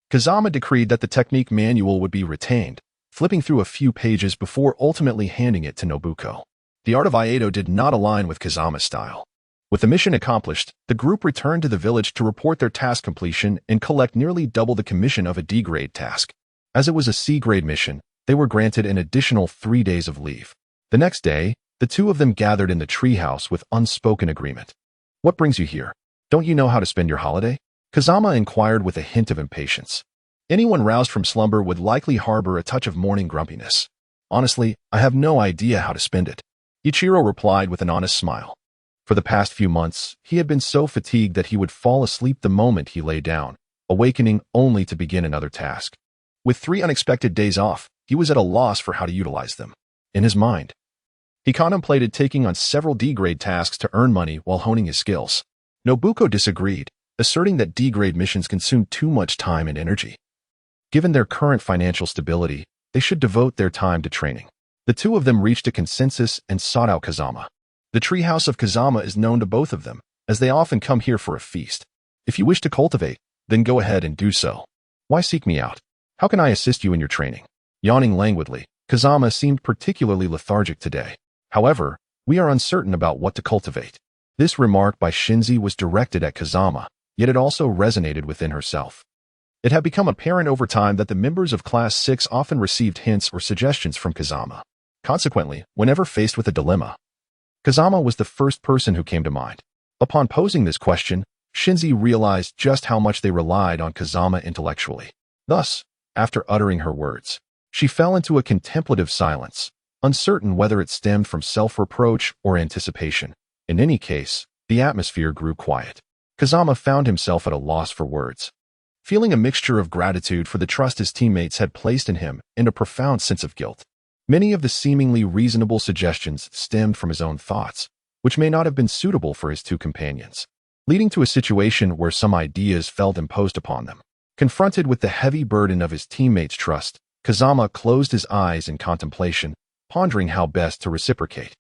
Kazama decreed that the technique manual would be retained, flipping through a few pages before ultimately handing it to Nobuko. The art of Aido did not align with Kazama's style. With the mission accomplished, the group returned to the village to report their task completion and collect nearly double the commission of a D-grade task. As it was a C-grade mission, they were granted an additional 3 days of leave. The next day, the two of them gathered in the treehouse with unspoken agreement. "What brings you here? Don't you know how to spend your holiday?" Kazama inquired with a hint of impatience. Anyone roused from slumber would likely harbor a touch of morning grumpiness. "Honestly, I have no idea how to spend it," Ichiro replied with an honest smile. For the past few months, he had been so fatigued that he would fall asleep the moment he lay down, awakening only to begin another task. With 3 unexpected days off, he was at a loss for how to utilize them. In his mind, he contemplated taking on several D-grade tasks to earn money while honing his skills. Nobuko disagreed, asserting that D-grade missions consume too much time and energy. Given their current financial stability, they should devote their time to training. The two of them reached a consensus and sought out Kazama. The treehouse of Kazama is known to both of them, as they often come here for a feast. If you wish to cultivate, then go ahead and do so. Why seek me out? How can I assist you in your training? Yawning languidly, Kazama seemed particularly lethargic today. However, we are uncertain about what to cultivate. This remark by Shinzi was directed at Kazama, yet it also resonated within herself. It had become apparent over time that the members of Class 6 often received hints or suggestions from Kazama. Consequently, whenever faced with a dilemma, Kazama was the first person who came to mind. Upon posing this question, Shinzi realized just how much they relied on Kazama intellectually. Thus, after uttering her words, she fell into a contemplative silence, uncertain whether it stemmed from self-reproach or anticipation. In any case, the atmosphere grew quiet. Kazama found himself at a loss for words, feeling a mixture of gratitude for the trust his teammates had placed in him and a profound sense of guilt. Many of the seemingly reasonable suggestions stemmed from his own thoughts, which may not have been suitable for his two companions, leading to a situation where some ideas felt imposed upon them. Confronted with the heavy burden of his teammates' trust, Kazama closed his eyes in contemplation, pondering how best to reciprocate.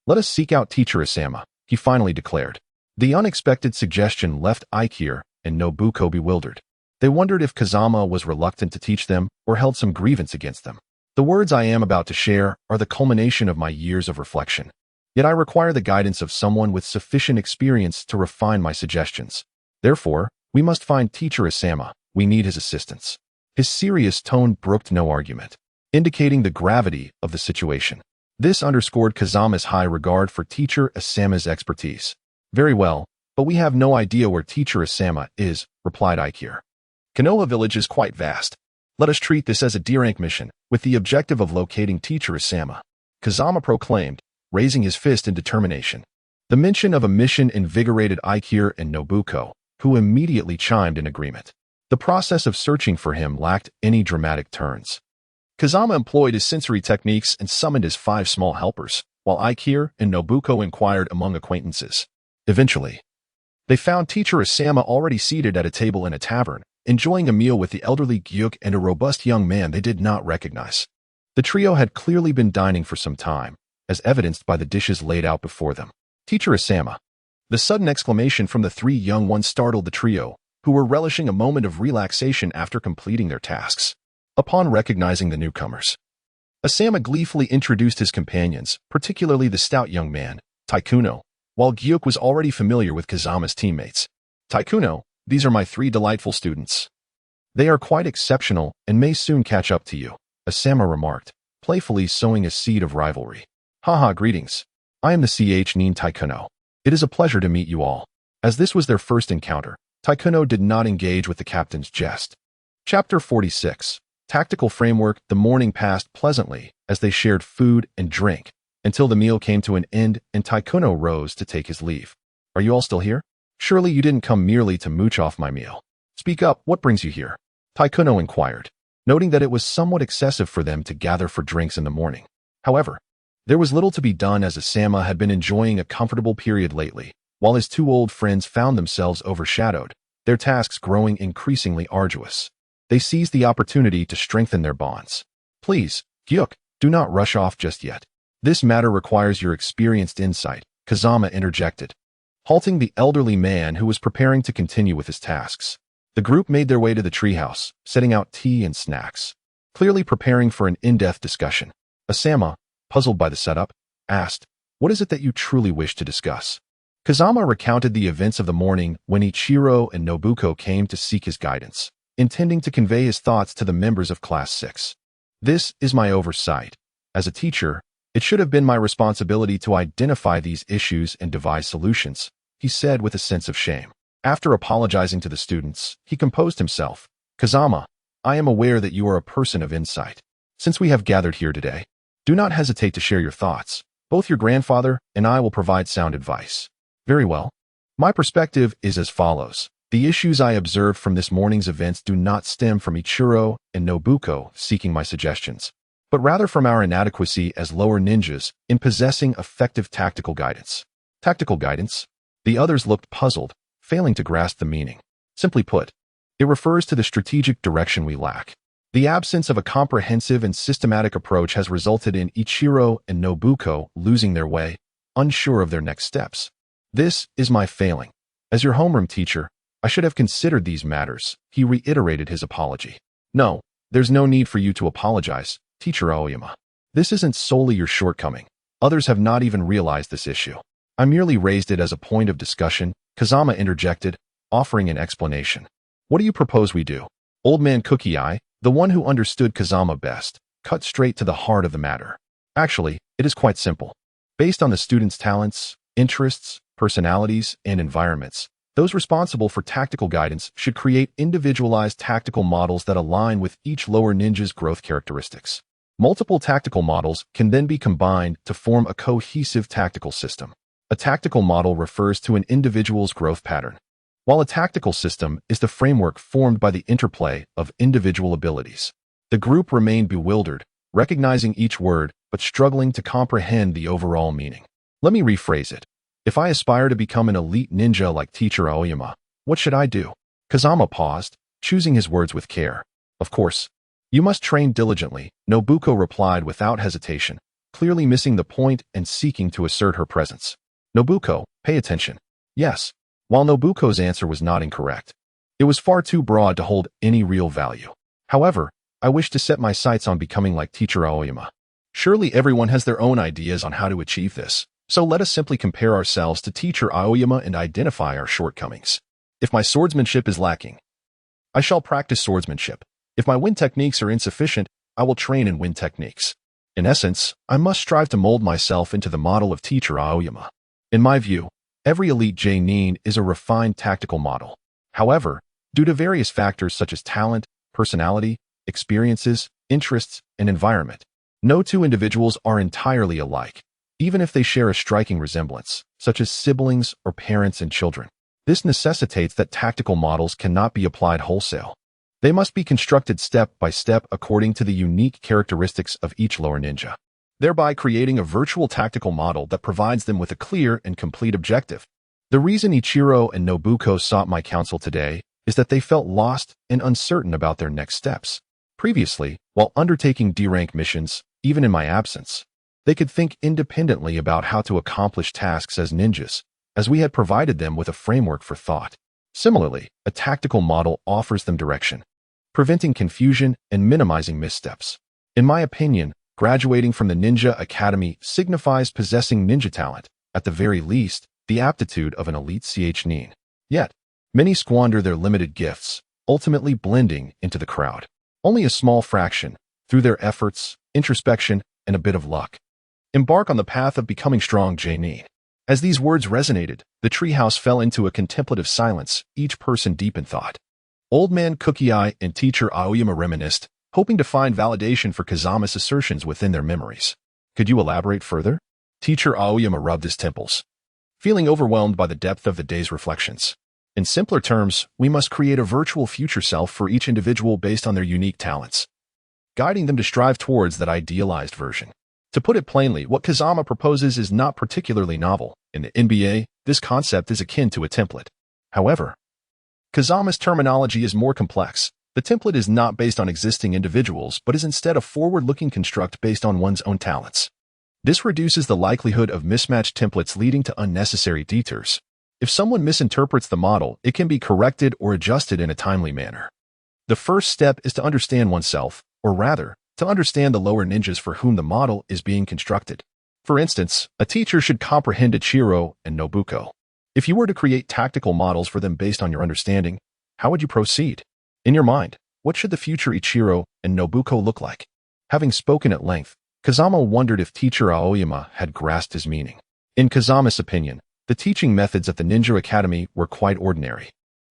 "Let us seek out Teacher Isama," he finally declared. The unexpected suggestion left Aikir and Nobuko bewildered. They wondered if Kazama was reluctant to teach them or held some grievance against them. "The words I am about to share are the culmination of my years of reflection. Yet I require the guidance of someone with sufficient experience to refine my suggestions. Therefore, we must find Teacher Isama. We need his assistance." His serious tone brooked no argument, indicating the gravity of the situation. This underscored Kazama's high regard for Teacher Isama's expertise. "Very well, but we have no idea where Teacher Isama is," replied Aikir. "Konoha village is quite vast. Let us treat this as a D-rank mission, with the objective of locating Teacher Isama," Kazama proclaimed, raising his fist in determination. The mention of a mission invigorated Aikir and Nobuko, who immediately chimed in agreement. The process of searching for him lacked any dramatic turns. Kazama employed his sensory techniques and summoned his 5 small helpers, while Aikir and Nobuko inquired among acquaintances. Eventually, they found Teacher Isama already seated at a table in a tavern, enjoying a meal with the elderly Gyuk and a robust young man they did not recognize. The trio had clearly been dining for some time, as evidenced by the dishes laid out before them. "Teacher Isama." The sudden exclamation from the 3 young ones startled the trio, who were relishing a moment of relaxation after completing their tasks. Upon recognizing the newcomers, Isama gleefully introduced his companions, particularly the stout young man, Taikuno, while Gyuk was already familiar with Kazama's teammates. "Taikuno, these are my 3 delightful students. They are quite exceptional and may soon catch up to you," Isama remarked, playfully sowing a seed of rivalry. "Haha, greetings. I am the CH Nin Taikuno. It is a pleasure to meet you all." As this was their first encounter, Taikuno did not engage with the captain's jest. Chapter 46. Tactical Framework. The morning passed pleasantly as they shared food and drink, until the meal came to an end and Taikuno rose to take his leave. "Are you all still here? Surely you didn't come merely to mooch off my meal. Speak up, what brings you here?" Taikuno inquired, noting that it was somewhat excessive for them to gather for drinks in the morning. However, there was little to be done as Isama had been enjoying a comfortable period lately, while his 2 old friends found themselves overshadowed, their tasks growing increasingly arduous. They seized the opportunity to strengthen their bonds. "Please, Gyuk, do not rush off just yet. This matter requires your experienced insight," Kazama interjected, halting the elderly man who was preparing to continue with his tasks. The group made their way to the treehouse, setting out tea and snacks, clearly preparing for an in-depth discussion. Isama, puzzled by the setup, asked, "What is it that you truly wish to discuss?" Kazama recounted the events of the morning when Ichiro and Nobuko came to seek his guidance, intending to convey his thoughts to the members of Class 6. "This is my oversight. As a teacher, it should have been my responsibility to identify these issues and devise solutions," he said with a sense of shame. After apologizing to the students, he composed himself. "Kazama, I am aware that you are a person of insight. Since we have gathered here today, do not hesitate to share your thoughts. Both your grandfather and I will provide sound advice." "Very well. My perspective is as follows. The issues I observed from this morning's events do not stem from Ichiro and Nobuko seeking my suggestions, but rather from our inadequacy as lower ninjas in possessing effective tactical guidance." "Tactical guidance?" The others looked puzzled, failing to grasp the meaning. Simply put, it refers to the strategic direction we lack. The absence of a comprehensive and systematic approach has resulted in Ichiro and Nobuko losing their way, unsure of their next steps. This is my failing. As your homeroom teacher, I should have considered these matters. He reiterated his apology. No, there's no need for you to apologize, Teacher Aoyama. This isn't solely your shortcoming. Others have not even realized this issue. I merely raised it as a point of discussion, Kazama interjected, offering an explanation. What do you propose we do? Old Man Cookie Eye, the one who understood Kazama best, cut straight to the heart of the matter. Actually, it is quite simple. Based on the students' talents, interests, personalities, and environments, those responsible for tactical guidance should create individualized tactical models that align with each lower ninja's growth characteristics. Multiple tactical models can then be combined to form a cohesive tactical system. A tactical model refers to an individual's growth pattern, while a tactical system is the framework formed by the interplay of individual abilities. The group remained bewildered, recognizing each word but struggling to comprehend the overall meaning. Let me rephrase it. If I aspire to become an elite ninja like Teacher Aoyama, what should I do? Kazama paused, choosing his words with care. Of course, you must train diligently, Nobuko replied without hesitation, clearly missing the point and seeking to assert her presence. Nobuko, pay attention. Yes. While Nobuko's answer was not incorrect, it was far too broad to hold any real value. However, I wish to set my sights on becoming like Teacher Aoyama. Surely everyone has their own ideas on how to achieve this, so let us simply compare ourselves to Teacher Aoyama and identify our shortcomings. If my swordsmanship is lacking, I shall practice swordsmanship. If my wind techniques are insufficient, I will train in wind techniques. In essence, I must strive to mold myself into the model of Teacher Aoyama. In my view, every elite J-nin is a refined tactical model. However, due to various factors such as talent, personality, experiences, interests, and environment, no two individuals are entirely alike, even if they share a striking resemblance, such as siblings or parents and children. This necessitates that tactical models cannot be applied wholesale. They must be constructed step by step according to the unique characteristics of each lower ninja, thereby creating a virtual tactical model that provides them with a clear and complete objective. The reason Ichiro and Nobuko sought my counsel today is that they felt lost and uncertain about their next steps. Previously, while undertaking D-rank missions, even in my absence, they could think independently about how to accomplish tasks as ninjas, as we had provided them with a framework for thought. Similarly, a tactical model offers them direction, preventing confusion and minimizing missteps. In my opinion, graduating from the Ninja Academy signifies possessing ninja talent, at the very least, the aptitude of an elite ch-nin. Yet, many squander their limited gifts, ultimately blending into the crowd. Only a small fraction, through their efforts, introspection, and a bit of luck, embark on the path of becoming strong j-nin. As these words resonated, the treehouse fell into a contemplative silence, each person deep in thought. Old Man Cookie Eye and Teacher Aoyama reminisced, hoping to find validation for Kazama's assertions within their memories. Could you elaborate further? Teacher Aoyama rubbed his temples, feeling overwhelmed by the depth of the day's reflections. In simpler terms, we must create a virtual future self for each individual based on their unique talents, guiding them to strive towards that idealized version. To put it plainly, what Kazama proposes is not particularly novel. In the NBA, this concept is akin to a template. However, Kazama's terminology is more complex. The template is not based on existing individuals, but is instead a forward-looking construct based on one's own talents. This reduces the likelihood of mismatched templates leading to unnecessary detours. If someone misinterprets the model, it can be corrected or adjusted in a timely manner. The first step is to understand oneself, or rather, to understand the lower ninjas for whom the model is being constructed. For instance, a teacher should comprehend Ichiro and Nobuko. If you were to create tactical models for them based on your understanding, how would you proceed? In your mind, what should the future Ichiro and Nobuko look like? Having spoken at length, Kazama wondered if Teacher Aoyama had grasped his meaning. In Kazama's opinion, the teaching methods at the Ninja Academy were quite ordinary.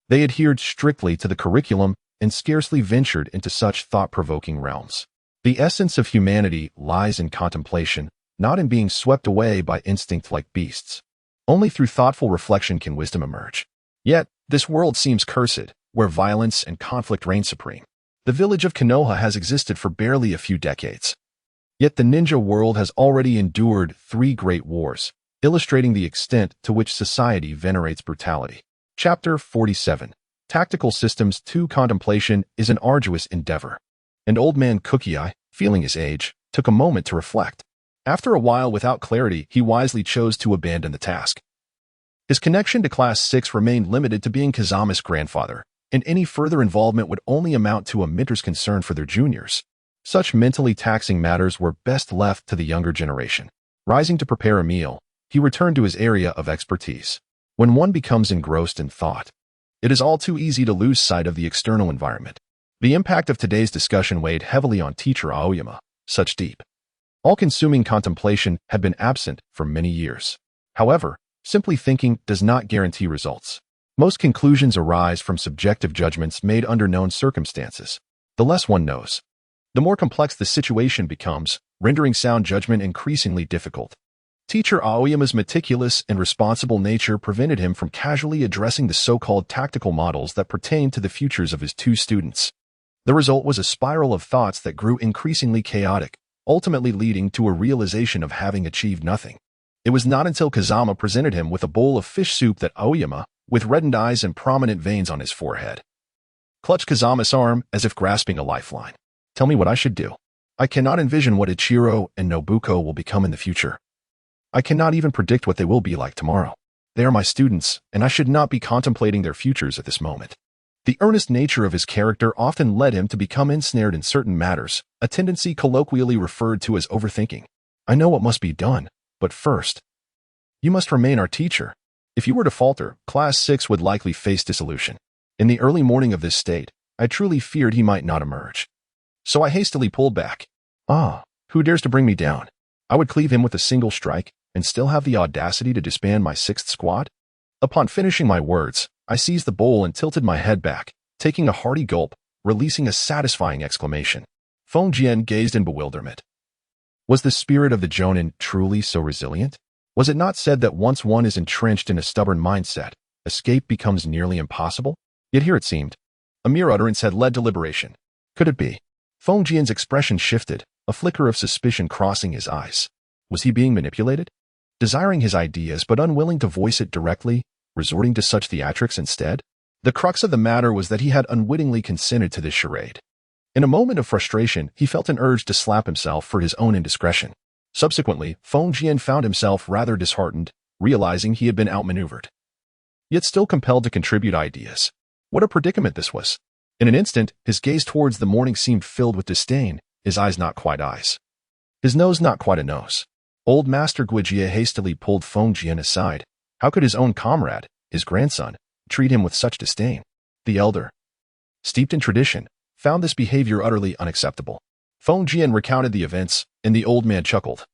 They adhered strictly to the curriculum and scarcely ventured into such thought-provoking realms. The essence of humanity lies in contemplation, not in being swept away by instinct like beasts. Only through thoughtful reflection can wisdom emerge. Yet, this world seems cursed, where violence and conflict reign supreme. The village of Konoha has existed for barely a few decades. Yet the ninja world has already endured 3 great wars, illustrating the extent to which society venerates brutality. Chapter 47. Tactical Systems 2. Contemplation is an arduous endeavor. And old man Cookie-Eye, feeling his age, took a moment to reflect. After a while without clarity, he wisely chose to abandon the task. His connection to Class 6 remained limited to being Kazama's grandfather, and any further involvement would only amount to a mentor's concern for their juniors. Such mentally taxing matters were best left to the younger generation. Rising to prepare a meal, he returned to his area of expertise. When one becomes engrossed in thought, it is all too easy to lose sight of the external environment. The impact of today's discussion weighed heavily on teacher Aoyama. Such deep, all-consuming contemplation had been absent for many years. However, simply thinking does not guarantee results. Most conclusions arise from subjective judgments made under known circumstances. The less one knows, the more complex the situation becomes, rendering sound judgment increasingly difficult. Teacher Aoyama's meticulous and responsible nature prevented him from casually addressing the so-called tactical models that pertained to the futures of his two students. The result was a spiral of thoughts that grew increasingly chaotic, ultimately leading to a realization of having achieved nothing. It was not until Kazama presented him with a bowl of fish soup that Aoyama, with reddened eyes and prominent veins on his forehead, clutched Kazama's arm as if grasping a lifeline. Tell me what I should do. I cannot envision what Ichiro and Nobuko will become in the future. I cannot even predict what they will be like tomorrow. They are my students, and I should not be contemplating their futures at this moment. The earnest nature of his character often led him to become ensnared in certain matters, a tendency colloquially referred to as overthinking. I know what must be done, but first, you must remain our teacher. If you were to falter, Class 6 would likely face dissolution. In the early morning of this state, I truly feared he might not emerge. So I hastily pulled back. Who dares to bring me down? I would cleave him with a single strike, and still have the audacity to disband my 6th squad? Upon finishing my words, I seized the bowl and tilted my head back, taking a hearty gulp, releasing a satisfying exclamation. Feng Jian gazed in bewilderment. Was the spirit of the Jonin truly so resilient? Was it not said that once one is entrenched in a stubborn mindset, escape becomes nearly impossible? Yet here it seemed. A mere utterance had led to liberation. Could it be? Feng Jian's expression shifted, a flicker of suspicion crossing his eyes. Was he being manipulated? Desiring his ideas but unwilling to voice it directly, resorting to such theatrics instead? The crux of the matter was that he had unwittingly consented to this charade. In a moment of frustration, he felt an urge to slap himself for his own indiscretion. Subsequently, Feng Jian found himself rather disheartened, realizing he had been outmaneuvered. Yet still compelled to contribute ideas. What a predicament this was. In an instant, his gaze towards the morning seemed filled with disdain, his eyes not quite eyes. His nose not quite a nose. Old Master Guijie hastily pulled Feng Jian aside. How could his own comrade, his grandson, treat him with such disdain? The elder, steeped in tradition, found this behavior utterly unacceptable. Feng Jian recounted the events, and the old man chuckled,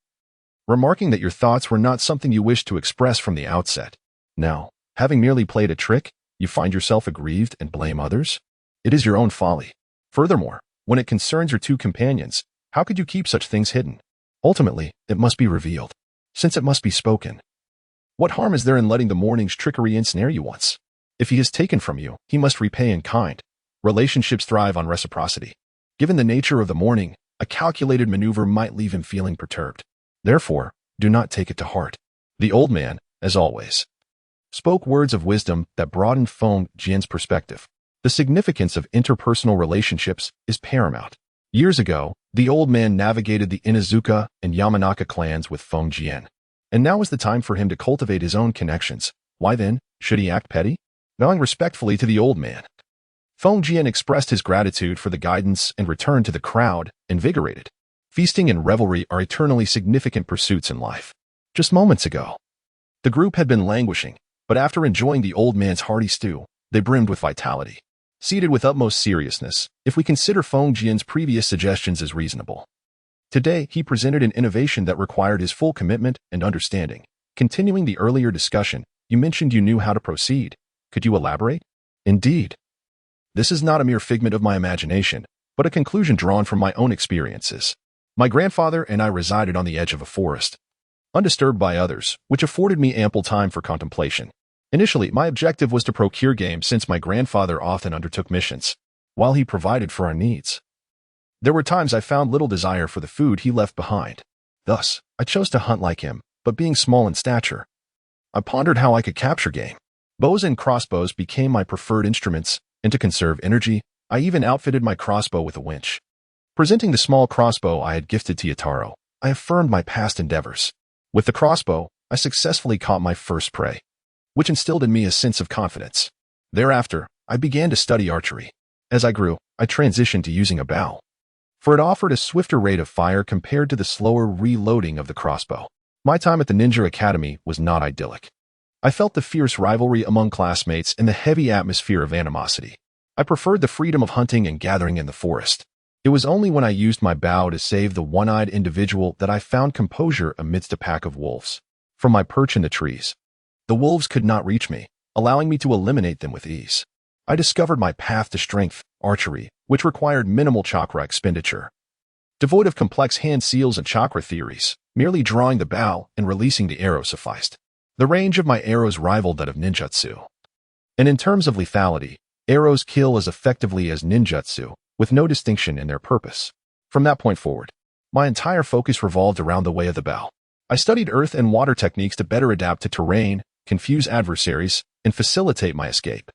remarking that your thoughts were not something you wished to express from the outset. Now, having merely played a trick, you find yourself aggrieved and blame others? It is your own folly. Furthermore, when it concerns your two companions, how could you keep such things hidden? Ultimately, it must be revealed, since it must be spoken. What harm is there in letting the morning's trickery ensnare you once? If he is taken from you, he must repay in kind. Relationships thrive on reciprocity. Given the nature of the morning, a calculated maneuver might leave him feeling perturbed. Therefore, do not take it to heart. The old man, as always, spoke words of wisdom that broadened Feng Jian's perspective. The significance of interpersonal relationships is paramount. Years ago, the old man navigated the Inuzuka and Yamanaka clans with Feng Jian. And now is the time for him to cultivate his own connections. Why then, should he act petty? Bowing respectfully to the old man, Feng Jian expressed his gratitude for the guidance and returned to the crowd, invigorated. Feasting and revelry are eternally significant pursuits in life. Just moments ago, the group had been languishing, but after enjoying the old man's hearty stew, they brimmed with vitality. Seated with utmost seriousness, if we consider Feng Jian's previous suggestions as reasonable. Today, he presented an innovation that required his full commitment and understanding. Continuing the earlier discussion, you mentioned you knew how to proceed. Could you elaborate? Indeed. This is not a mere figment of my imagination, but a conclusion drawn from my own experiences. My grandfather and I resided on the edge of a forest, undisturbed by others, which afforded me ample time for contemplation. Initially, my objective was to procure game since my grandfather often undertook missions, while he provided for our needs. There were times I found little desire for the food he left behind. Thus, I chose to hunt like him, but being small in stature, I pondered how I could capture game. Bows and crossbows became my preferred instruments, and to conserve energy, I even outfitted my crossbow with a winch. Presenting the small crossbow I had gifted to Yataro, I affirmed my past endeavors. With the crossbow, I successfully caught my first prey, which instilled in me a sense of confidence. Thereafter, I began to study archery. As I grew, I transitioned to using a bow, for it offered a swifter rate of fire compared to the slower reloading of the crossbow. My time at the Ninja Academy was not idyllic. I felt the fierce rivalry among classmates and the heavy atmosphere of animosity. I preferred the freedom of hunting and gathering in the forest. It was only when I used my bow to save the one-eyed individual that I found composure amidst a pack of wolves. From my perch in the trees, the wolves could not reach me, allowing me to eliminate them with ease. I discovered my path to strength, archery, which required minimal chakra expenditure. Devoid of complex hand seals and chakra theories, merely drawing the bow and releasing the arrow sufficed. The range of my arrows rivaled that of ninjutsu. And in terms of lethality, arrows kill as effectively as ninjutsu, with no distinction in their purpose. From that point forward, my entire focus revolved around the way of the bow. I studied earth and water techniques to better adapt to terrain, confuse adversaries, and facilitate my escape.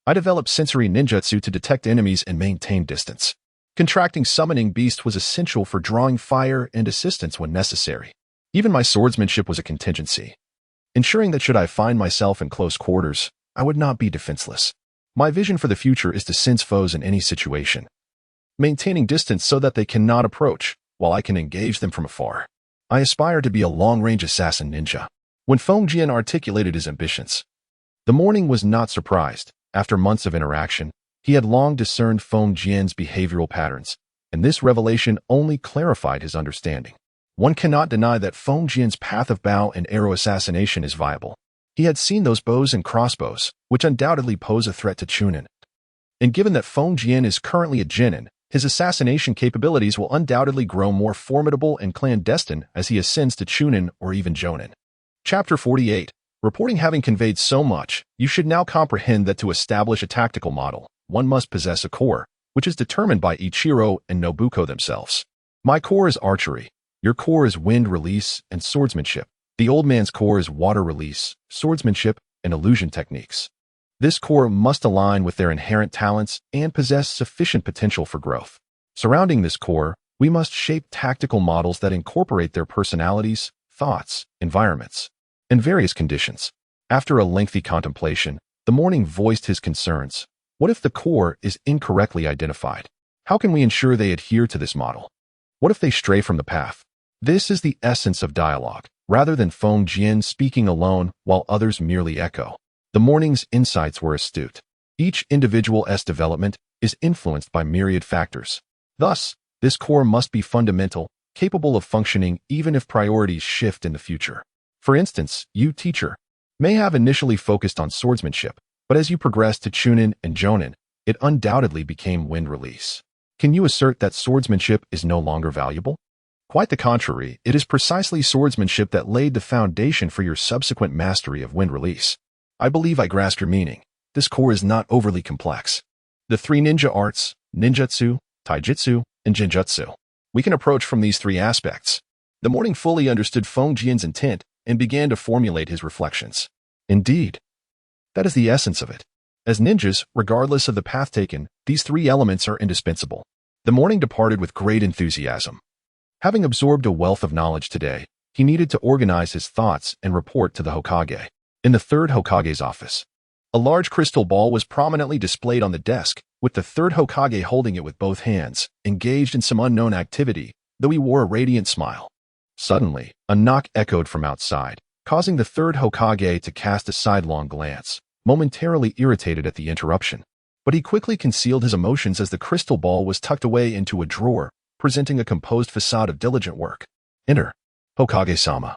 I developed sensory ninjutsu to detect enemies and maintain distance. Contracting summoning beast was essential for drawing fire and assistance when necessary. Even my swordsmanship was a contingency, ensuring that should I find myself in close quarters, I would not be defenseless. My vision for the future is to sense foes in any situation, maintaining distance so that they cannot approach, while I can engage them from afar. I aspire to be a long-range assassin ninja. When Feng Jian articulated his ambitions, the morning was not surprised. After months of interaction, he had long discerned Feng Jian's behavioral patterns, and this revelation only clarified his understanding. One cannot deny that Feng Jian's path of bow and arrow assassination is viable. He had seen those bows and crossbows, which undoubtedly pose a threat to Chunin. And given that Feng Jian is currently a genin, his assassination capabilities will undoubtedly grow more formidable and clandestine as he ascends to Chunin or even Jonin. Chapter 48. Reporting having conveyed so much, you should now comprehend that to establish a tactical model, one must possess a core, which is determined by Ichiro and Nobuko themselves. My core is archery. Your core is wind release and swordsmanship. The old man's core is water release, swordsmanship, and illusion techniques. This core must align with their inherent talents and possess sufficient potential for growth. Surrounding this core, we must shape tactical models that incorporate their personalities, thoughts, environments, and various conditions. After a lengthy contemplation, the morning voiced his concerns. What if the core is incorrectly identified? How can we ensure they adhere to this model? What if they stray from the path? This is the essence of dialogue, rather than Feng Jian speaking alone while others merely echo. The morning's insights were astute. Each individual's development is influenced by myriad factors. Thus, this core must be fundamental, capable of functioning even if priorities shift in the future. For instance, you, teacher, may have initially focused on swordsmanship, but as you progressed to Chunin and Jonin, it undoubtedly became wind release. Can you assert that swordsmanship is no longer valuable? Quite the contrary, it is precisely swordsmanship that laid the foundation for your subsequent mastery of wind release. I believe I grasp your meaning. This core is not overly complex. The three ninja arts, ninjutsu, taijutsu, and genjutsu, we can approach from these three aspects. The morning fully understood Feng Jian's intent and began to formulate his reflections. Indeed, that is the essence of it. As ninjas, regardless of the path taken, these three elements are indispensable. The morning departed with great enthusiasm. Having absorbed a wealth of knowledge today, he needed to organize his thoughts and report to the Hokage. In the third Hokage's office, a large crystal ball was prominently displayed on the desk, with the third Hokage holding it with both hands, engaged in some unknown activity, though he wore a radiant smile. Suddenly, a knock echoed from outside, causing the third Hokage to cast a sidelong glance, momentarily irritated at the interruption. But he quickly concealed his emotions as the crystal ball was tucked away into a drawer, presenting a composed facade of diligent work. Enter. Hokage-sama.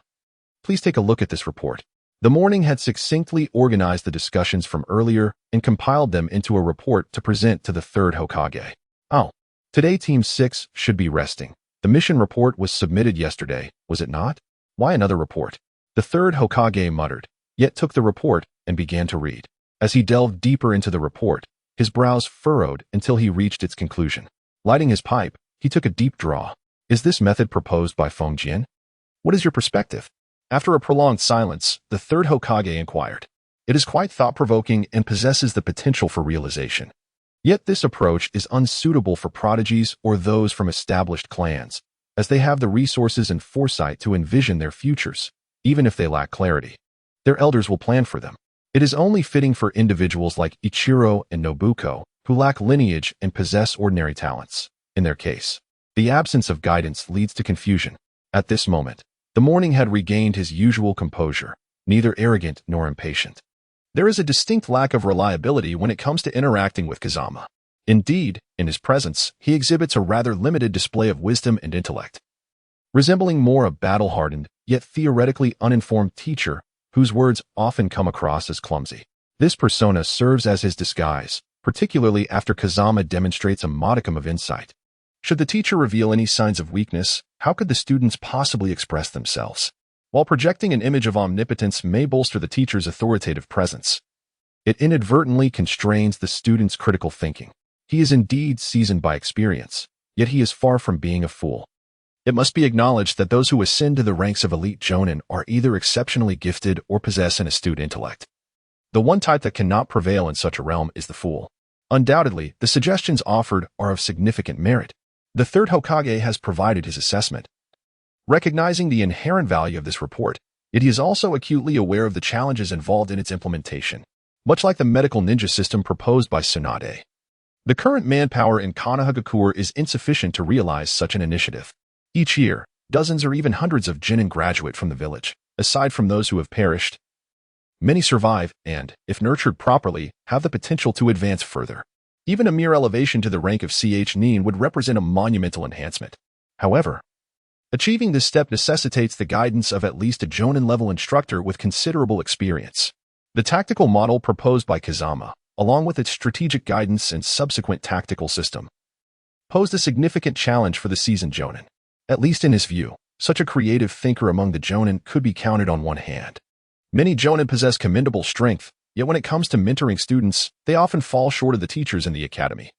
Please take a look at this report. The morning had succinctly organized the discussions from earlier and compiled them into a report to present to the third Hokage. Oh, today Team 6 should be resting. The mission report was submitted yesterday, was it not? Why another report? The third Hokage muttered, yet took the report and began to read. As he delved deeper into the report, his brows furrowed until he reached its conclusion. Lighting his pipe, he took a deep draw. Is this method proposed by Feng Jian? What is your perspective? After a prolonged silence, the third Hokage inquired. It is quite thought-provoking and possesses the potential for realization. Yet this approach is unsuitable for prodigies or those from established clans, as they have the resources and foresight to envision their futures, even if they lack clarity. Their elders will plan for them. It is only fitting for individuals like Ichiro and Nobuko, who lack lineage and possess ordinary talents. In their case, the absence of guidance leads to confusion. At this moment, the morning had regained his usual composure, neither arrogant nor impatient. There is a distinct lack of reliability when it comes to interacting with Kazama. Indeed, in his presence, he exhibits a rather limited display of wisdom and intellect, resembling more a battle-hardened, yet theoretically uninformed teacher whose words often come across as clumsy. This persona serves as his disguise, particularly after Kazama demonstrates a modicum of insight. Should the teacher reveal any signs of weakness, how could the students possibly express themselves? While projecting an image of omnipotence may bolster the teacher's authoritative presence, it inadvertently constrains the student's critical thinking. He is indeed seasoned by experience, yet he is far from being a fool. It must be acknowledged that those who ascend to the ranks of elite jonin are either exceptionally gifted or possess an astute intellect. The one type that cannot prevail in such a realm is the fool. Undoubtedly, the suggestions offered are of significant merit. The third Hokage has provided his assessment. Recognizing the inherent value of this report, yet he is also acutely aware of the challenges involved in its implementation, much like the medical ninja system proposed by Tsunade. The current manpower in Konoha is insufficient to realize such an initiative. Each year, dozens or even hundreds of genin graduate from the village. Aside from those who have perished, many survive and, if nurtured properly, have the potential to advance further. Even a mere elevation to the rank of nin would represent a monumental enhancement. However, achieving this step necessitates the guidance of at least a jonin-level instructor with considerable experience. The tactical model proposed by Kazama, along with its strategic guidance and subsequent tactical system, posed a significant challenge for the seasoned jonin. At least in his view, such a creative thinker among the jonin could be counted on one hand. Many jonin possess commendable strength, yet when it comes to mentoring students, they often fall short of the teachers in the academy,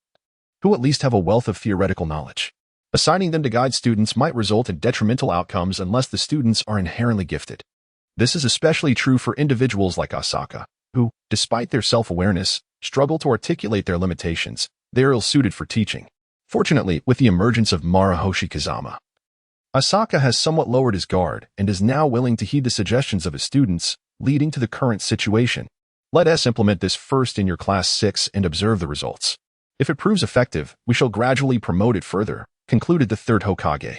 who at least have a wealth of theoretical knowledge. Assigning them to guide students might result in detrimental outcomes unless the students are inherently gifted. This is especially true for individuals like Asaka, who, despite their self-awareness, struggle to articulate their limitations. They are ill-suited for teaching. Fortunately, with the emergence of Marahoshi Kazama, Asaka has somewhat lowered his guard and is now willing to heed the suggestions of his students, leading to the current situation. Let us implement this first in your Class 6 and observe the results. If it proves effective, we shall gradually promote it further, concluded the third Hokage.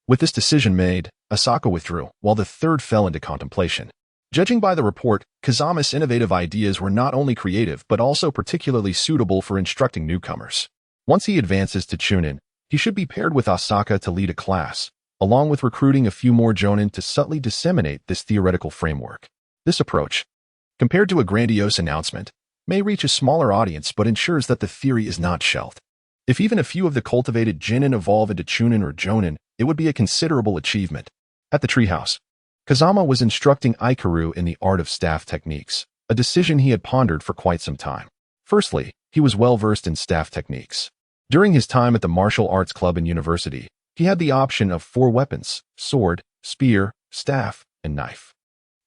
With this decision made, Asaka withdrew, while the third fell into contemplation. Judging by the report, Kazama's innovative ideas were not only creative but also particularly suitable for instructing newcomers. Once he advances to Chunin, he should be paired with Asaka to lead a class, along with recruiting a few more jonin to subtly disseminate this theoretical framework. This approach, compared to a grandiose announcement, may reach a smaller audience but ensures that the theory is not shelved. If even a few of the cultivated genin evolve into chunin or jonin, it would be a considerable achievement. At the treehouse, Kazama was instructing Ikaru in the art of staff techniques, a decision he had pondered for quite some time. Firstly, he was well versed in staff techniques. During his time at the martial arts club and university, he had the option of 4 weapons: sword, spear, staff, and knife.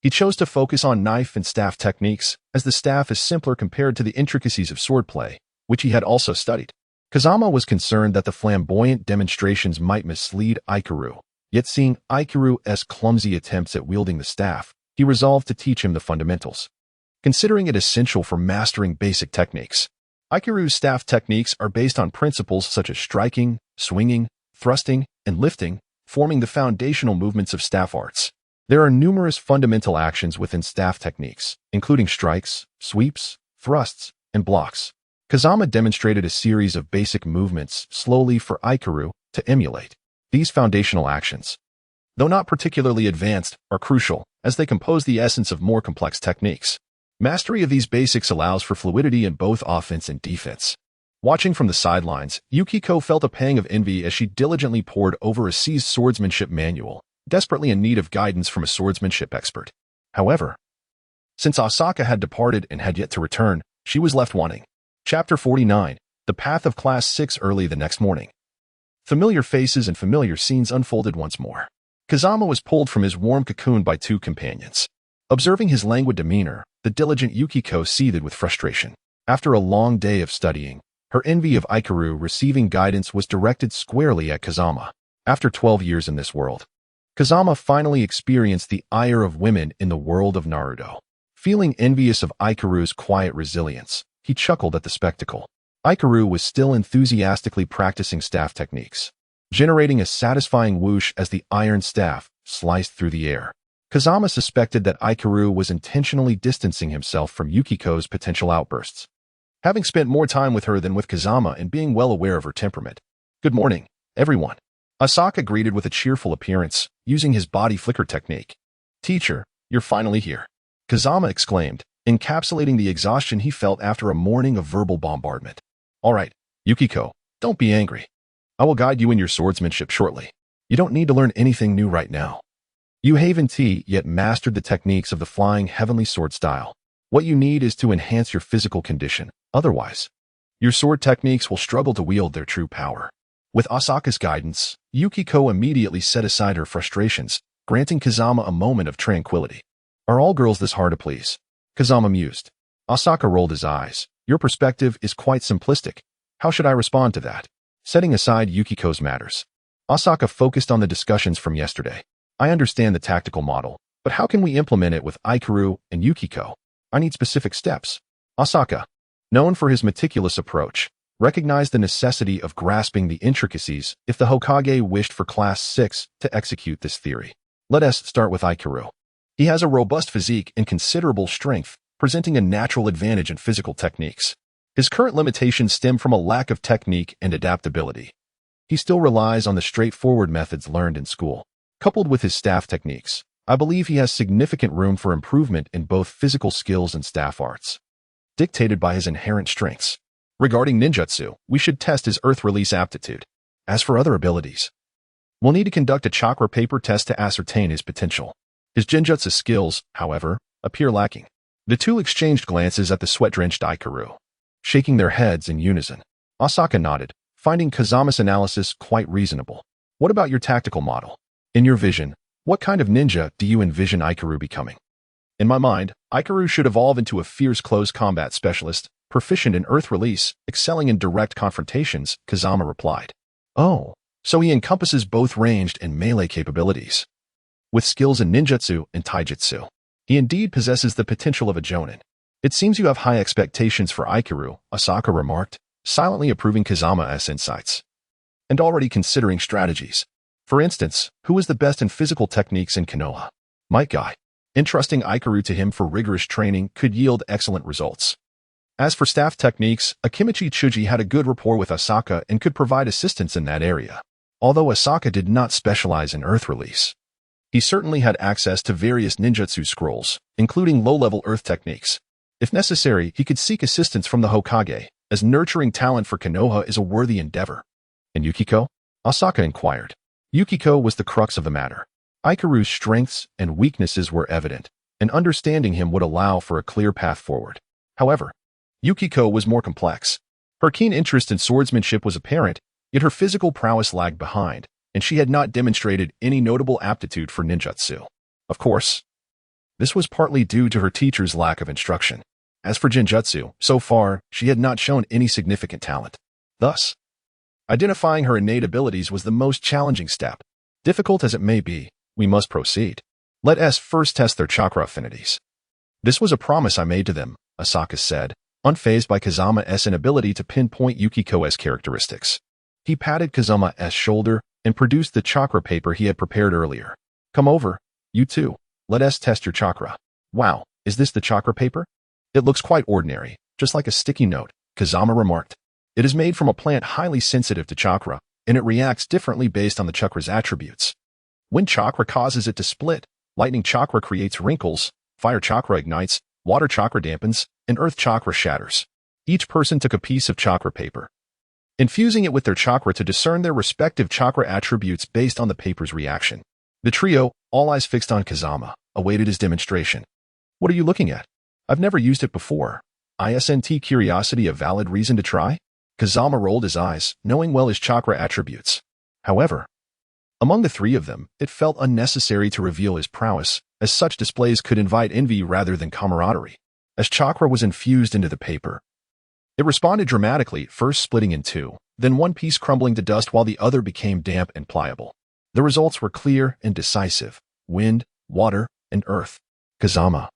He chose to focus on knife and staff techniques, as the staff is simpler compared to the intricacies of swordplay, which he had also studied. Kazama was concerned that the flamboyant demonstrations might mislead Ikaru, yet seeing Ikaru's clumsy attempts at wielding the staff, he resolved to teach him the fundamentals, considering it essential for mastering basic techniques. Ikaru's staff techniques are based on principles such as striking, swinging, thrusting, and lifting, forming the foundational movements of staff arts. There are numerous fundamental actions within staff techniques, including strikes, sweeps, thrusts, and blocks. Kazama demonstrated a series of basic movements slowly for Ikaru to emulate. These foundational actions, though not particularly advanced, are crucial, as they compose the essence of more complex techniques. Mastery of these basics allows for fluidity in both offense and defense. Watching from the sidelines, Yukiko felt a pang of envy as she diligently pored over a seized swordsmanship manual, desperately in need of guidance from a swordsmanship expert. However, since Asaka had departed and had yet to return, she was left wanting. Chapter 49. The Path of Class 6. Early the next morning, familiar faces and familiar scenes unfolded once more. Kazama was pulled from his warm cocoon by 2 companions. Observing his languid demeanor, the diligent Yukiko seethed with frustration. After a long day of studying, her envy of Ikaru receiving guidance was directed squarely at Kazama. After 12 years in this world, Kazama finally experienced the ire of women in the world of Naruto. Feeling envious of Ikaru's quiet resilience, he chuckled at the spectacle. Ikaru was still enthusiastically practicing staff techniques, generating a satisfying whoosh as the iron staff sliced through the air. Kazama suspected that Ikaru was intentionally distancing himself from Yukiko's potential outbursts, having spent more time with her than with Kazama and being well aware of her temperament. "Good morning, everyone." Asaka greeted with a cheerful appearance, using his body flicker technique. "Teacher, you're finally here," Kazama exclaimed, encapsulating the exhaustion he felt after a morning of verbal bombardment. "All right, Yukiko, don't be angry. I will guide you in your swordsmanship shortly. You don't need to learn anything new right now. You haven't yet mastered the techniques of the flying heavenly sword style. What you need is to enhance your physical condition. Otherwise, your sword techniques will struggle to wield their true power." With Asaka's guidance, Yukiko immediately set aside her frustrations, granting Kazama a moment of tranquility. "Are all girls this hard to please?" Kazama mused. Asaka rolled his eyes. "Your perspective is quite simplistic. How should I respond to that?" Setting aside Yukiko's matters, Asaka focused on the discussions from yesterday. "I understand the tactical model, but how can we implement it with Ikaru and Yukiko? I need specific steps." Asaka, known for his meticulous approach, recognized the necessity of grasping the intricacies if the Hokage wished for Class 6 to execute this theory. "Let us start with Ikaru. He has a robust physique and considerable strength, presenting a natural advantage in physical techniques. His current limitations stem from a lack of technique and adaptability. He still relies on the straightforward methods learned in school. Coupled with his staff techniques, I believe he has significant room for improvement in both physical skills and staff arts, dictated by his inherent strengths. Regarding ninjutsu, we should test his earth release aptitude. As for other abilities, we'll need to conduct a chakra paper test to ascertain his potential. His genjutsu skills, however, appear lacking." The two exchanged glances at the sweat-drenched Ikaru, shaking their heads in unison. Asaka nodded, finding Kazama's analysis quite reasonable. "What about your tactical model? In your vision, what kind of ninja do you envision Ikaru becoming?" "In my mind, Ikaru should evolve into a fierce close combat specialist, proficient in earth release, excelling in direct confrontations," Kazama replied. "Oh, so he encompasses both ranged and melee capabilities. With skills in ninjutsu and taijutsu, he indeed possesses the potential of a jonin. It seems you have high expectations for Ikaru," Asaka remarked, silently approving Kazama's insights, "and already considering strategies. For instance, who is the best in physical techniques in Konoha? Might Guy. Entrusting Ikaru to him for rigorous training could yield excellent results. As for staff techniques, Akimichi Chuji had a good rapport with Asaka and could provide assistance in that area. Although Asaka did not specialize in earth release, he certainly had access to various ninjutsu scrolls, including low-level earth techniques. If necessary, he could seek assistance from the Hokage, as nurturing talent for Konoha is a worthy endeavor." "And Yukiko?" Asaka inquired. Yukiko was the crux of the matter. Ikaru's strengths and weaknesses were evident, and understanding him would allow for a clear path forward. However, Yukiko was more complex. Her keen interest in swordsmanship was apparent, yet her physical prowess lagged behind, and she had not demonstrated any notable aptitude for ninjutsu. Of course, this was partly due to her teacher's lack of instruction. As for genjutsu, so far, she had not shown any significant talent. Thus, identifying her innate abilities was the most challenging step. Difficult as it may be, we must proceed. Let us first test their chakra affinities. This was a promise I made to them, Asaka said, unfazed by Kazama's inability to pinpoint Yukiko's characteristics. He patted Kazama's shoulder and produced the chakra paper he had prepared earlier. "Come over, you two. Let us test your chakra." "Wow, is this the chakra paper? It looks quite ordinary, just like a sticky note," Kazama remarked. "It is made from a plant highly sensitive to chakra, and it reacts differently based on the chakra's attributes. When chakra causes it to split, lightning chakra creates wrinkles, fire chakra ignites, water chakra dampens, and earth chakra shatters." Each person took a piece of chakra paper, infusing it with their chakra to discern their respective chakra attributes based on the paper's reaction. The trio, all eyes fixed on Kazama, awaited his demonstration. "What are you looking at? I've never used it before. Isn't curiosity a valid reason to try?" Kazama rolled his eyes, knowing well his chakra attributes. However, among the three of them, it felt unnecessary to reveal his prowess, as such displays could invite envy rather than camaraderie. as chakra was infused into the paper. It responded dramatically, first splitting in two, then one piece crumbling to dust while the other became damp and pliable. The results were clear and decisive: wind, water, and earth. Kazama,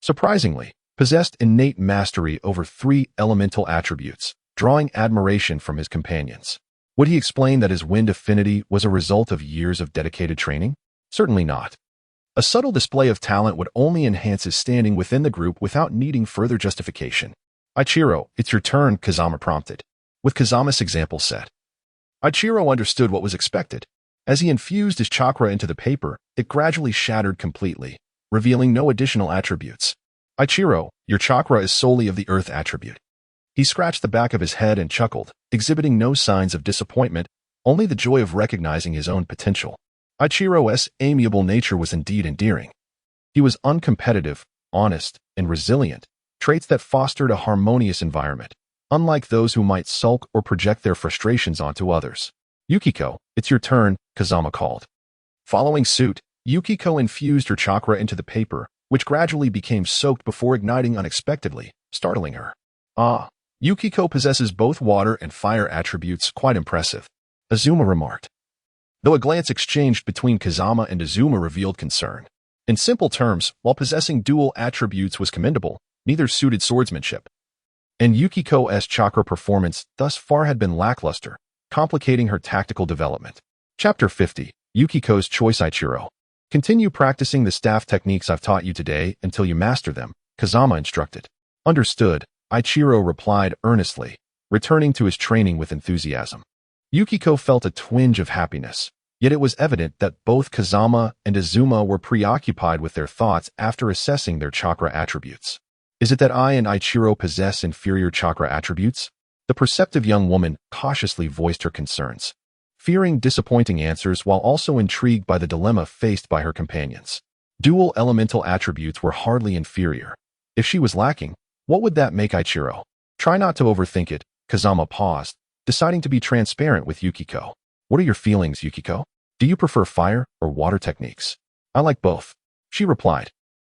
surprisingly, possessed innate mastery over 3 elemental attributes, drawing admiration from his companions. Would he explain that his wind affinity was a result of years of dedicated training? Certainly not. A subtle display of talent would only enhance his standing within the group without needing further justification. Ichiro, it's your turn, Kazama prompted, with Kazama's example set. Ichiro understood what was expected. As he infused his chakra into the paper, it gradually shattered completely, revealing no additional attributes. Ichiro, your chakra is solely of the earth attribute. He scratched the back of his head and chuckled, exhibiting no signs of disappointment, only the joy of recognizing his own potential. Ichiro's amiable nature was indeed endearing. He was uncompetitive, honest, and resilient, traits that fostered a harmonious environment, unlike those who might sulk or project their frustrations onto others. Yukiko, it's your turn, Kazama called. Following suit, Yukiko infused her chakra into the paper, which gradually became soaked before igniting unexpectedly, startling her. Ah, Yukiko possesses both water and fire attributes, quite impressive, Azuma remarked. Though a glance exchanged between Kazama and Azuma revealed concern. In simple terms, while possessing dual attributes was commendable, neither suited swordsmanship. And Yukiko's chakra performance thus far had been lackluster, complicating her tactical development. Chapter 50, Yukiko's Choice. Ichiro, continue practicing the staff techniques I've taught you today until you master them, Kazama instructed. Understood, Ichiro replied earnestly, returning to his training with enthusiasm. Yukiko felt a twinge of happiness, yet it was evident that both Kazama and Azuma were preoccupied with their thoughts after assessing their chakra attributes. Is it that I and Ichiro possess inferior chakra attributes? The perceptive young woman cautiously voiced her concerns, fearing disappointing answers while also intrigued by the dilemma faced by her companions. Dual elemental attributes were hardly inferior. If she was lacking, what would that make Ichiro? Try not to overthink it, Kazama paused, deciding to be transparent with Yukiko. What are your feelings, Yukiko? Do you prefer fire or water techniques? I like both, she replied.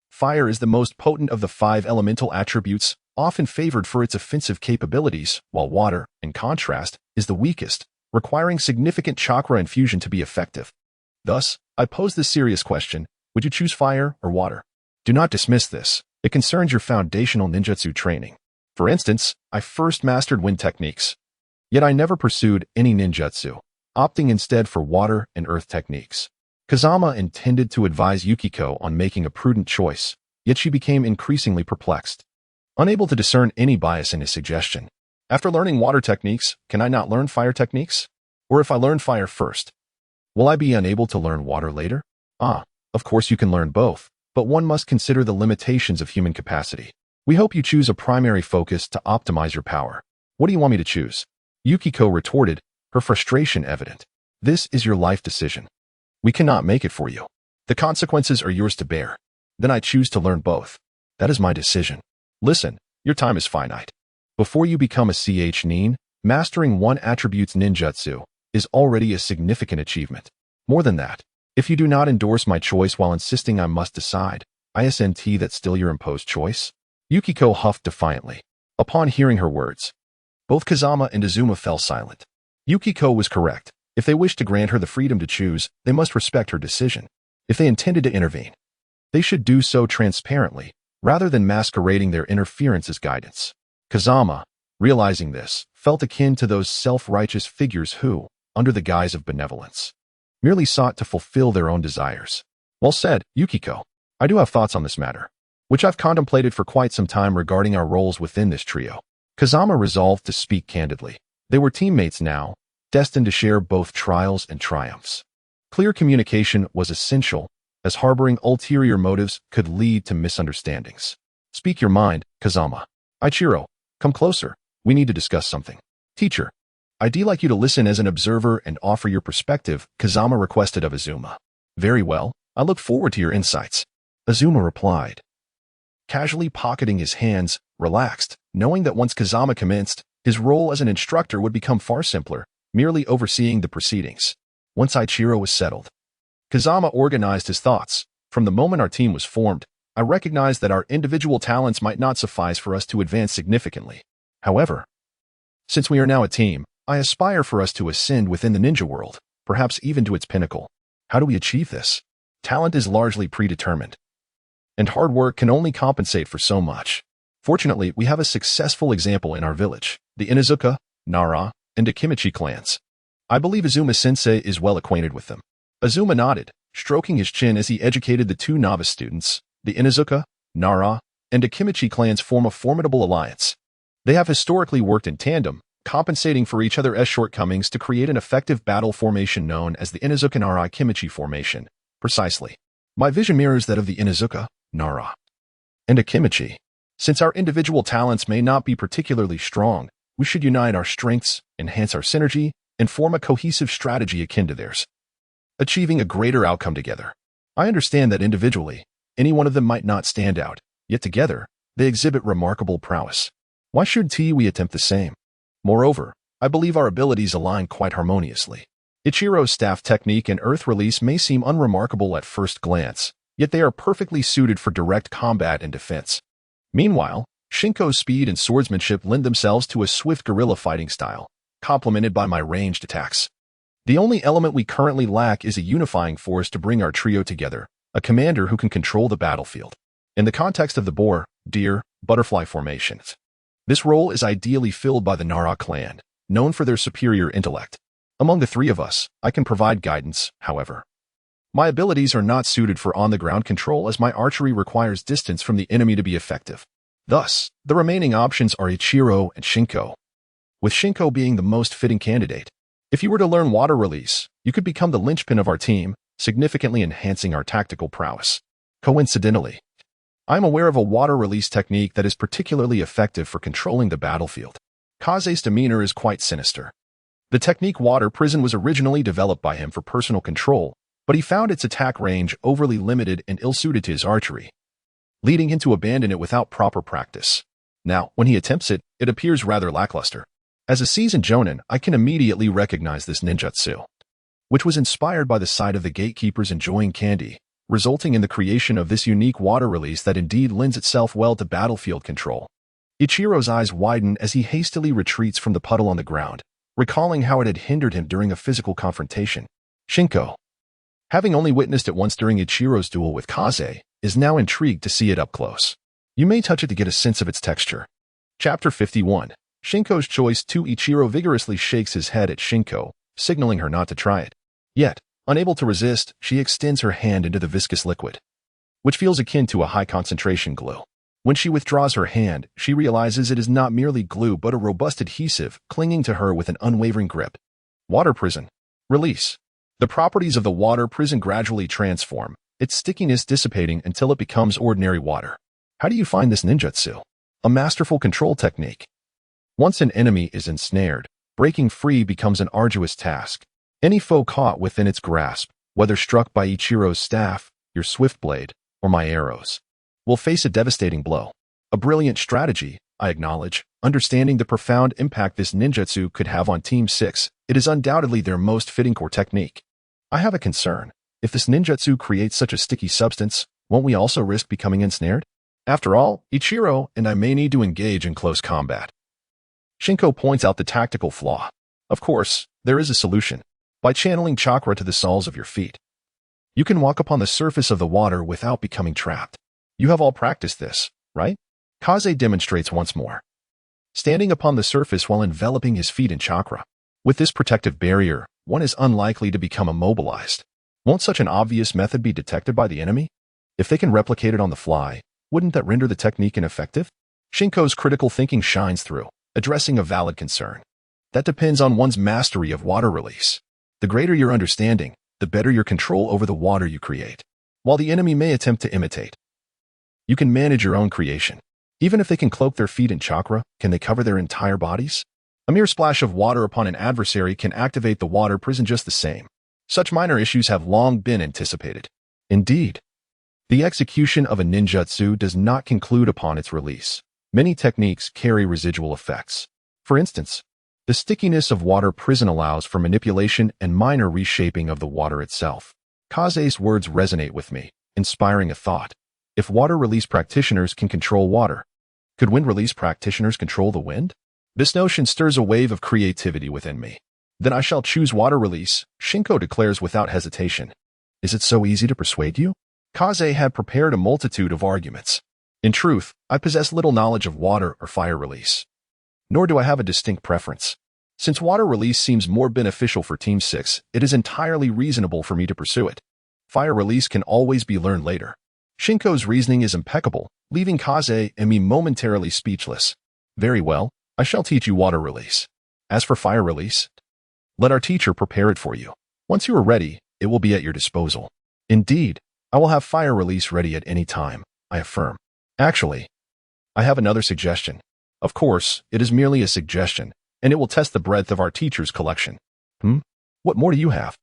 Fire is the most potent of the 5 elemental attributes, often favored for its offensive capabilities, while water, in contrast, is the weakest, requiring significant chakra infusion to be effective. Thus, I pose this serious question: would you choose fire or water? Do not dismiss this. It concerns your foundational ninjutsu training. For instance, I first mastered wind techniques. Yet I never pursued any ninjutsu, opting instead for water and earth techniques. Kazama intended to advise Yukiko on making a prudent choice, yet she became increasingly perplexed, unable to discern any bias in his suggestion. After learning water techniques, can I not learn fire techniques? Or if I learn fire first, will I be unable to learn water later? Of course you can learn both, but one must consider the limitations of human capacity. We hope you choose a primary focus to optimize your power. What do you want me to choose? Yukiko retorted, her frustration evident. This is your life decision. We cannot make it for you. The consequences are yours to bear. Then I choose to learn both. That is my decision. Listen, your time is finite. Before you become a nin, mastering one attribute's ninjutsu is already a significant achievement. More than that, if you do not endorse my choice while insisting I must decide, isn't that still your imposed choice? Yukiko huffed defiantly. Upon hearing her words, both Kazama and Azuma fell silent. Yukiko was correct. If they wished to grant her the freedom to choose, they must respect her decision. If they intended to intervene, they should do so transparently, rather than masquerading their interference as guidance. Kazama, realizing this, felt akin to those self-righteous figures who, under the guise of benevolence, merely sought to fulfill their own desires. Well said, Yukiko. I do have thoughts on this matter, which I've contemplated for quite some time regarding our roles within this trio. Kazama resolved to speak candidly. They were teammates now, destined to share both trials and triumphs. Clear communication was essential, as harboring ulterior motives could lead to misunderstandings. Speak your mind, Kazama. Ichiro, come closer. We need to discuss something. Teacher, I'd like you to listen as an observer and offer your perspective, Kazama requested of Azuma. Very well, I look forward to your insights, Azuma replied, casually pocketing his hands, relaxed, knowing that once Kazama commenced, his role as an instructor would become far simpler, merely overseeing the proceedings. Once Ichiro was settled, Kazama organized his thoughts. From the moment our team was formed, I recognize that our individual talents might not suffice for us to advance significantly. However, since we are now a team, I aspire for us to ascend within the ninja world, perhaps even to its pinnacle. How do we achieve this? Talent is largely predetermined, and hard work can only compensate for so much. Fortunately, we have a successful example in our village, the Inuzuka, Nara, and Akimichi clans. I believe Azuma-sensei is well acquainted with them. Azuma nodded, stroking his chin as he educated the two novice students. The Inuzuka, Nara, and Akimichi clans form a formidable alliance. They have historically worked in tandem, compensating for each other's shortcomings to create an effective battle formation known as the Inuzuka-Nara-Akimichi formation. Precisely. My vision mirrors that of the Inuzuka, Nara, and Akimichi. Since our individual talents may not be particularly strong, we should unite our strengths, enhance our synergy, and form a cohesive strategy akin to theirs, achieving a greater outcome together. I understand that individually, any one of them might not stand out, yet together, they exhibit remarkable prowess. Why should we attempt the same? Moreover, I believe our abilities align quite harmoniously. Ichiro's staff technique and earth release may seem unremarkable at first glance, yet they are perfectly suited for direct combat and defense. Meanwhile, Shinko's speed and swordsmanship lend themselves to a swift guerrilla fighting style, complemented by my ranged attacks. The only element we currently lack is a unifying force to bring our trio together, a commander who can control the battlefield. In the context of the boar, deer, butterfly formations, this role is ideally filled by the Nara clan, known for their superior intellect. Among the three of us, I can provide guidance, however. My abilities are not suited for on-the-ground control as my archery requires distance from the enemy to be effective. Thus, the remaining options are Ichiro and Shinko, with Shinko being the most fitting candidate. If you were to learn water release, you could become the linchpin of our team, significantly enhancing our tactical prowess. Coincidentally, I am aware of a water release technique that is particularly effective for controlling the battlefield. Kaze's demeanor is quite sinister. The technique Water Prison was originally developed by him for personal control, but he found its attack range overly limited and ill-suited to his archery, leading him to abandon it without proper practice. Now, when he attempts it, it appears rather lackluster. As a seasoned jonin, I can immediately recognize this ninjutsu, which was inspired by the sight of the gatekeepers enjoying candy, resulting in the creation of this unique water release that indeed lends itself well to battlefield control. Ichiro's eyes widen as he hastily retreats from the puddle on the ground, recalling how it had hindered him during a physical confrontation. Shinko, having only witnessed it once during Ichiro's duel with Kaze, is now intrigued to see it up close. You may touch it to get a sense of its texture. Chapter 51. Shinko's choice. Ichiro vigorously shakes his head at Shinko, signaling her not to try it. Yet, unable to resist, she extends her hand into the viscous liquid, which feels akin to a high-concentration glue. When she withdraws her hand, she realizes it is not merely glue but a robust adhesive clinging to her with an unwavering grip. Water Prison. Release. The properties of the water prison gradually transform, its stickiness dissipating until it becomes ordinary water. How do you find this ninjutsu? A masterful control technique. Once an enemy is ensnared, breaking free becomes an arduous task. Any foe caught within its grasp, whether struck by Ichiro's staff, your swift blade, or my arrows, will face a devastating blow. A brilliant strategy, I acknowledge. Understanding the profound impact this ninjutsu could have on Team 6, it is undoubtedly their most fitting core technique. I have a concern. If this ninjutsu creates such a sticky substance, won't we also risk becoming ensnared? After all, Ichiro and I may need to engage in close combat. Shinko points out the tactical flaw. Of course, there is a solution. By channeling chakra to the soles of your feet, you can walk upon the surface of the water without becoming trapped. You have all practiced this, right? Kaze demonstrates once more, standing upon the surface while enveloping his feet in chakra. With this protective barrier, one is unlikely to become immobilized. Won't such an obvious method be detected by the enemy? If they can replicate it on the fly, wouldn't that render the technique ineffective? Shinko's critical thinking shines through, addressing a valid concern. That depends on one's mastery of water release. The greater your understanding, the better your control over the water you create. While the enemy may attempt to imitate, you can manage your own creation. Even if they can cloak their feet in chakra, can they cover their entire bodies? A mere splash of water upon an adversary can activate the water prison just the same. Such minor issues have long been anticipated. Indeed, the execution of a ninjutsu does not conclude upon its release. Many techniques carry residual effects. For instance, the stickiness of water prison allows for manipulation and minor reshaping of the water itself. Kaze's words resonate with me, inspiring a thought. If water release practitioners can control water, could wind release practitioners control the wind? This notion stirs a wave of creativity within me. Then I shall choose water release, Shinko declares without hesitation. Is it so easy to persuade you? Kaze had prepared a multitude of arguments. In truth, I possess little knowledge of water or fire release. Nor do I have a distinct preference. Since water release seems more beneficial for Team 6, it is entirely reasonable for me to pursue it. Fire release can always be learned later. Shinko's reasoning is impeccable, leaving Kaze and me momentarily speechless. Very well, I shall teach you water release. As for fire release, let our teacher prepare it for you. Once you are ready, it will be at your disposal. Indeed, I will have fire release ready at any time, I affirm. Actually, I have another suggestion. Of course, it is merely a suggestion, and it will test the breadth of our teacher's collection. What more do you have?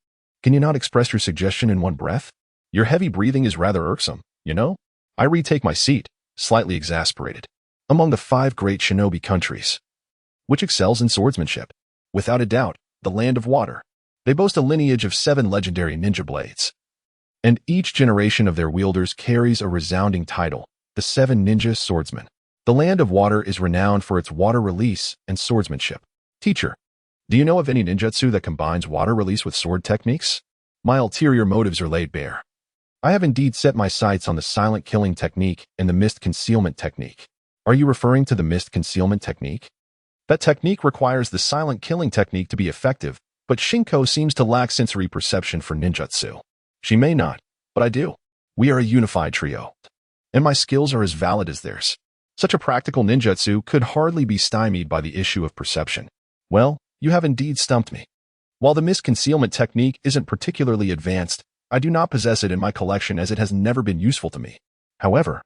Can you not express your suggestion in one breath? Your heavy breathing is rather irksome, you know? I retake my seat, slightly exasperated. Among the 5 great shinobi countries, which excels in swordsmanship? Without a doubt, the Land of Water. They boast a lineage of 7 legendary ninja blades. And each generation of their wielders carries a resounding title, the 7 Ninja Swordsmen. The Land of Water is renowned for its water release and swordsmanship. Teacher, do you know of any ninjutsu that combines water release with sword techniques? My ulterior motives are laid bare. I have indeed set my sights on the silent killing technique and the mist concealment technique. Are you referring to the mist concealment technique? That technique requires the silent killing technique to be effective, but Shinko seems to lack sensory perception for ninjutsu. She may not, but I do. We are a unified trio, and my skills are as valid as theirs. Such a practical ninjutsu could hardly be stymied by the issue of perception. Well, you have indeed stumped me. While the mist concealment technique isn't particularly advanced, I do not possess it in my collection as it has never been useful to me. However,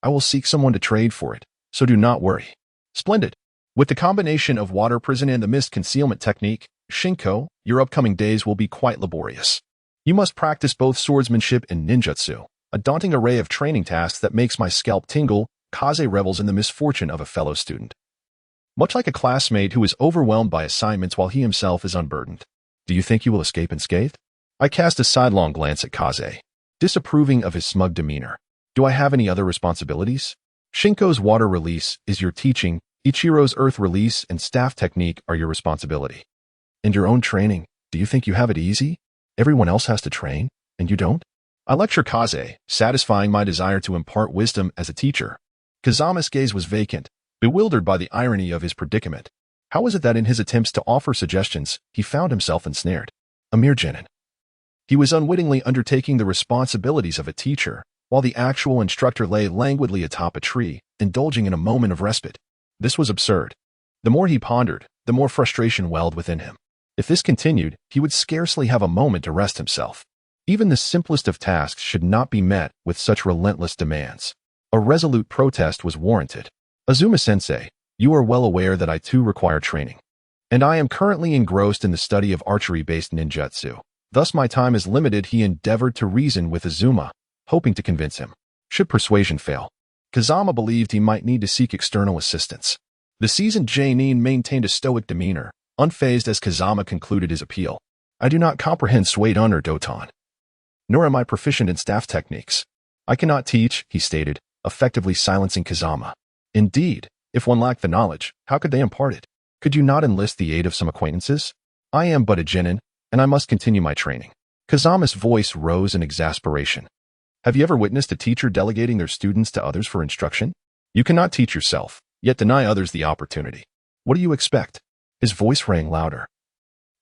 I will seek someone to trade for it, so do not worry. Splendid. With the combination of water prison and the mist concealment technique, Shinko, your upcoming days will be quite laborious. You must practice both swordsmanship and ninjutsu, a daunting array of training tasks that makes my scalp tingle. Kaze revels in the misfortune of a fellow student. Much like a classmate who is overwhelmed by assignments while he himself is unburdened. Do you think you will escape unscathed? I cast a sidelong glance at Kaze, disapproving of his smug demeanor. Do I have any other responsibilities? Shinko's water release is your teaching, Ichiro's earth release and staff technique are your responsibility. And your own training, do you think you have it easy? Everyone else has to train, and you don't? I lecture Kaze, satisfying my desire to impart wisdom as a teacher. Kazama's gaze was vacant, bewildered by the irony of his predicament. How was it that in his attempts to offer suggestions, he found himself ensnared? A mere genin. He was unwittingly undertaking the responsibilities of a teacher, while the actual instructor lay languidly atop a tree, indulging in a moment of respite. This was absurd. The more he pondered, the more frustration welled within him. If this continued, he would scarcely have a moment to rest himself. Even the simplest of tasks should not be met with such relentless demands. A resolute protest was warranted. Azuma-sensei, you are well aware that I too require training. And I am currently engrossed in the study of archery-based ninjutsu. Thus my time is limited. He endeavored to reason with Azuma, hoping to convince him. Should persuasion fail, Kazama believed he might need to seek external assistance. The seasoned Jainin maintained a stoic demeanor, unfazed as Kazama concluded his appeal. I do not comprehend Suidan or Doton. Nor am I proficient in staff techniques. I cannot teach, he stated, effectively silencing Kazama. Indeed, if one lacked the knowledge, how could they impart it? Could you not enlist the aid of some acquaintances? I am but a genin, and I must continue my training. Kazama's voice rose in exasperation. Have you ever witnessed a teacher delegating their students to others for instruction? You cannot teach yourself, yet deny others the opportunity. What do you expect? His voice rang louder,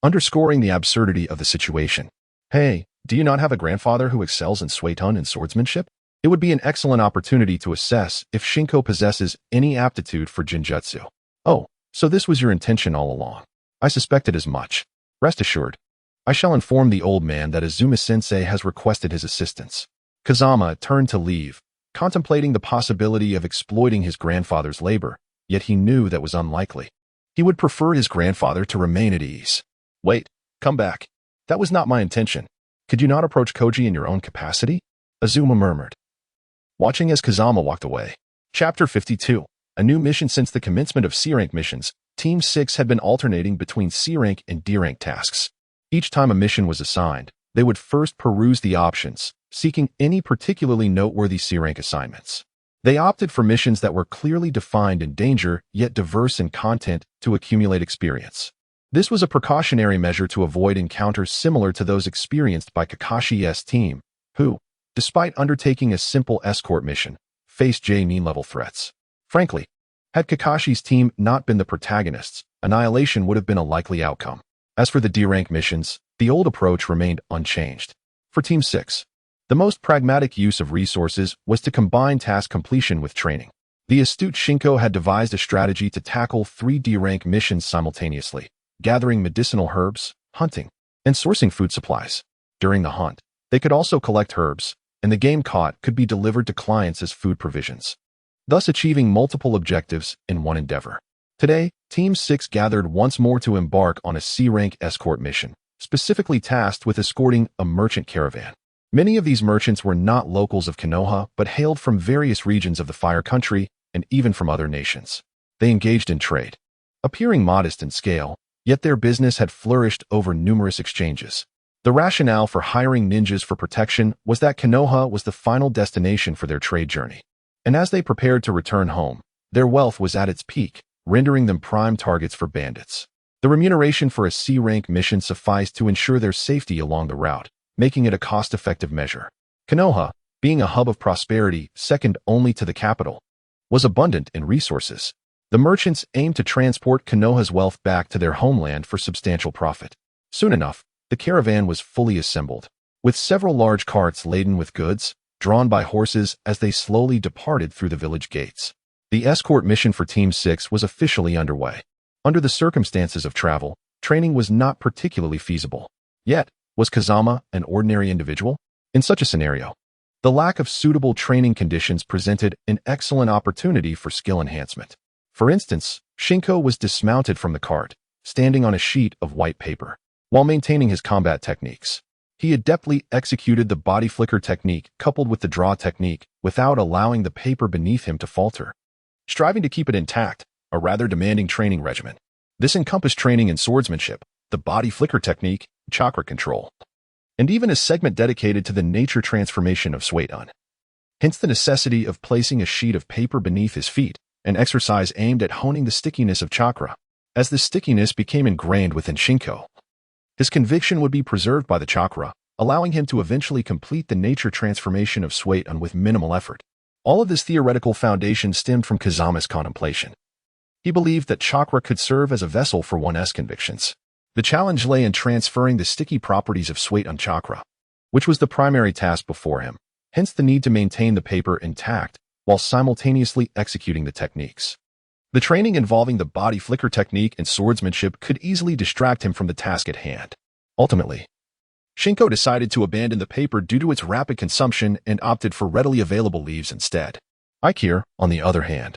underscoring the absurdity of the situation. Hey, do you not have a grandfather who excels in suiton and swordsmanship? It would be an excellent opportunity to assess if Shinko possesses any aptitude for jinjutsu. Oh, so this was your intention all along. I suspected as much. Rest assured, I shall inform the old man that Azuma-sensei has requested his assistance. Kazama turned to leave, contemplating the possibility of exploiting his grandfather's labor, yet he knew that was unlikely. He would prefer his grandfather to remain at ease. Wait, come back. That was not my intention. Could you not approach Koji in your own capacity? Azuma murmured, watching as Kazama walked away. Chapter 52. A new mission. Since the commencement of C-rank missions, Team 6 had been alternating between C-rank and D-rank tasks. Each time a mission was assigned, They would first peruse the options, seeking any particularly noteworthy C-rank assignments. They opted for missions that were clearly defined in danger, yet diverse in content, to accumulate experience. This was a precautionary measure to avoid encounters similar to those experienced by Kakashi's team, who, despite undertaking a simple escort mission, faced J-level threats. Frankly, had Kakashi's team not been the protagonists, annihilation would have been a likely outcome. As for the D-rank missions, the old approach remained unchanged. For Team 6, the most pragmatic use of resources was to combine task completion with training. The astute Shinko had devised a strategy to tackle 3 D-rank missions simultaneously, gathering medicinal herbs, hunting, and sourcing food supplies. During the hunt, they could also collect herbs, and the game caught could be delivered to clients as food provisions, thus achieving multiple objectives in one endeavor. Today, Team 6 gathered once more to embark on a C-rank escort mission, specifically tasked with escorting a merchant caravan. Many of these merchants were not locals of Konoha, but hailed from various regions of the Fire Country and even from other nations. They engaged in trade, appearing modest in scale, yet their business had flourished over numerous exchanges. The rationale for hiring ninjas for protection was that Konoha was the final destination for their trade journey. And as they prepared to return home, their wealth was at its peak, rendering them prime targets for bandits. The remuneration for a C-rank mission sufficed to ensure their safety along the route, making it a cost-effective measure. Konoha, being a hub of prosperity second only to the capital, was abundant in resources. The merchants aimed to transport Konoha's wealth back to their homeland for substantial profit. Soon enough, the caravan was fully assembled, with several large carts laden with goods, drawn by horses as they slowly departed through the village gates. The escort mission for Team 6 was officially underway. Under the circumstances of travel, training was not particularly feasible. Yet, was Kazama an ordinary individual? In such a scenario, the lack of suitable training conditions presented an excellent opportunity for skill enhancement. For instance, Shinko was dismounted from the cart, standing on a sheet of white paper, while maintaining his combat techniques. He adeptly executed the body flicker technique coupled with the draw technique without allowing the paper beneath him to falter, striving to keep it intact, a rather demanding training regimen. This encompassed training in swordsmanship, the body flicker technique, chakra control, and even a segment dedicated to the nature transformation of Sueton. Hence the necessity of placing a sheet of paper beneath his feet, an exercise aimed at honing the stickiness of chakra. As the stickiness became ingrained within Shinko, his conviction would be preserved by the chakra, allowing him to eventually complete the nature transformation of Sueton with minimal effort. All of this theoretical foundation stemmed from Kazama's contemplation. He believed that chakra could serve as a vessel for one's convictions. The challenge lay in transferring the sticky properties of Sueton chakra, which was the primary task before him, hence the need to maintain the paper intact while simultaneously executing the techniques. The training involving the body flicker technique and swordsmanship could easily distract him from the task at hand. Ultimately, Shinko decided to abandon the paper due to its rapid consumption and opted for readily available leaves instead. Aikir, on the other hand,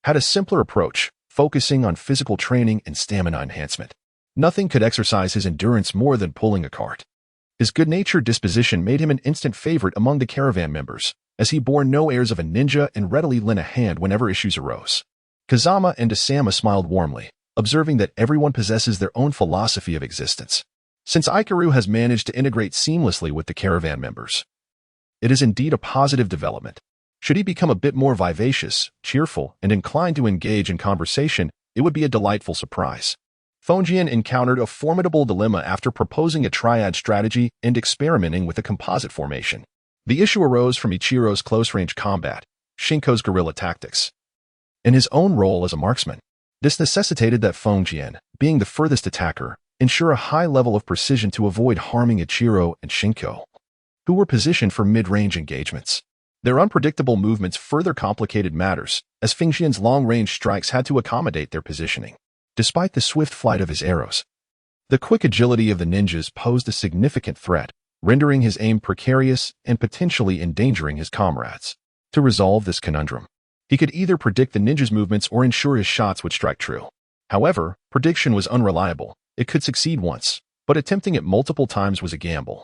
had a simpler approach, focusing on physical training and stamina enhancement. Nothing could exercise his endurance more than pulling a cart. His good-natured disposition made him an instant favorite among the caravan members, as he bore no airs of a ninja and readily lent a hand whenever issues arose. Kazama and Asama smiled warmly, observing that everyone possesses their own philosophy of existence. Since Aikiru has managed to integrate seamlessly with the caravan members, it is indeed a positive development. Should he become a bit more vivacious, cheerful, and inclined to engage in conversation, it would be a delightful surprise. Fonjian encountered a formidable dilemma after proposing a triad strategy and experimenting with a composite formation. The issue arose from Ichiro's close-range combat, Shinko's guerrilla tactics, and his own role as a marksman. This necessitated that Fonjian, being the furthest attacker, ensure a high level of precision to avoid harming Ichiro and Shinko, who were positioned for mid-range engagements. Their unpredictable movements further complicated matters, as Fonjian's long-range strikes had to accommodate their positioning. Despite the swift flight of his arrows, the quick agility of the ninjas posed a significant threat, rendering his aim precarious and potentially endangering his comrades. To resolve this conundrum, he could either predict the ninja's movements or ensure his shots would strike true. However, prediction was unreliable. It could succeed once, but attempting it multiple times was a gamble,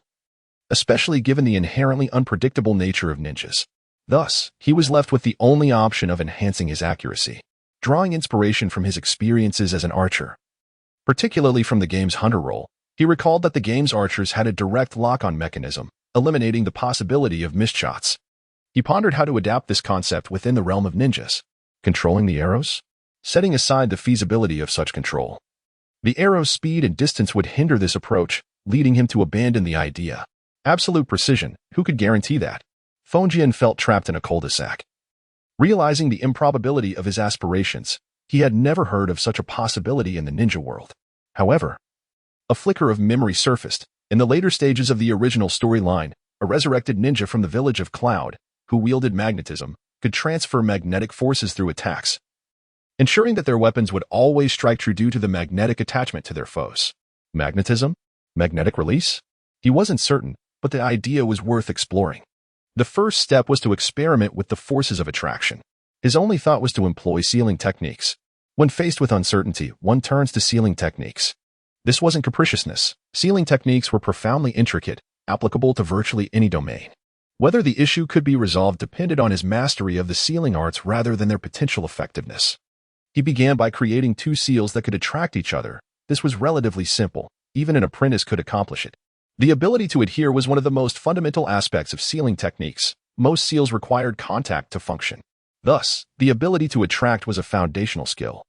especially given the inherently unpredictable nature of ninjas. Thus, he was left with the only option of enhancing his accuracy, drawing inspiration from his experiences as an archer, particularly from the game's hunter role. He recalled that the game's archers had a direct lock-on mechanism, eliminating the possibility of missed shots. He pondered how to adapt this concept within the realm of ninjas. Controlling the arrows? Setting aside the feasibility of such control. The arrow's speed and distance would hinder this approach, leading him to abandon the idea. Absolute precision, who could guarantee that? Feng felt trapped in a cul-de-sac. Realizing the improbability of his aspirations, he had never heard of such a possibility in the ninja world. However, a flicker of memory surfaced. In the later stages of the original storyline, a resurrected ninja from the village of Cloud, who wielded magnetism, could transfer magnetic forces through attacks, ensuring that their weapons would always strike true due to the magnetic attachment to their foes. Magnetism? Magnetic release? He wasn't certain, but the idea was worth exploring. The first step was to experiment with the forces of attraction. His only thought was to employ sealing techniques. When faced with uncertainty, one turns to sealing techniques. This wasn't capriciousness. Sealing techniques were profoundly intricate, applicable to virtually any domain. Whether the issue could be resolved depended on his mastery of the sealing arts rather than their potential effectiveness. He began by creating two seals that could attract each other. This was relatively simple. Even an apprentice could accomplish it. The ability to adhere was one of the most fundamental aspects of sealing techniques. Most seals required contact to function. Thus, the ability to attract was a foundational skill.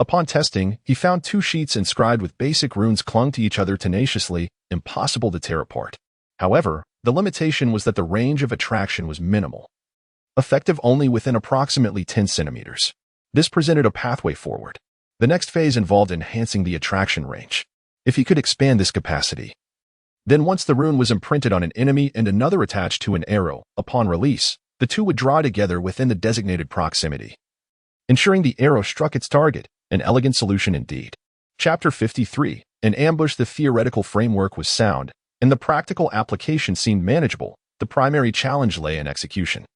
Upon testing, he found two sheets inscribed with basic runes clung to each other tenaciously, impossible to tear apart. However, the limitation was that the range of attraction was minimal, effective only within approximately 10 centimeters. This presented a pathway forward. The next phase involved enhancing the attraction range. If he could expand this capacity, then once the rune was imprinted on an enemy and another attached to an arrow, upon release, the two would draw together within the designated proximity, ensuring the arrow struck its target. An elegant solution indeed. Chapter 53. In ambush, the theoretical framework was sound, and the practical application seemed manageable. The primary challenge lay in execution.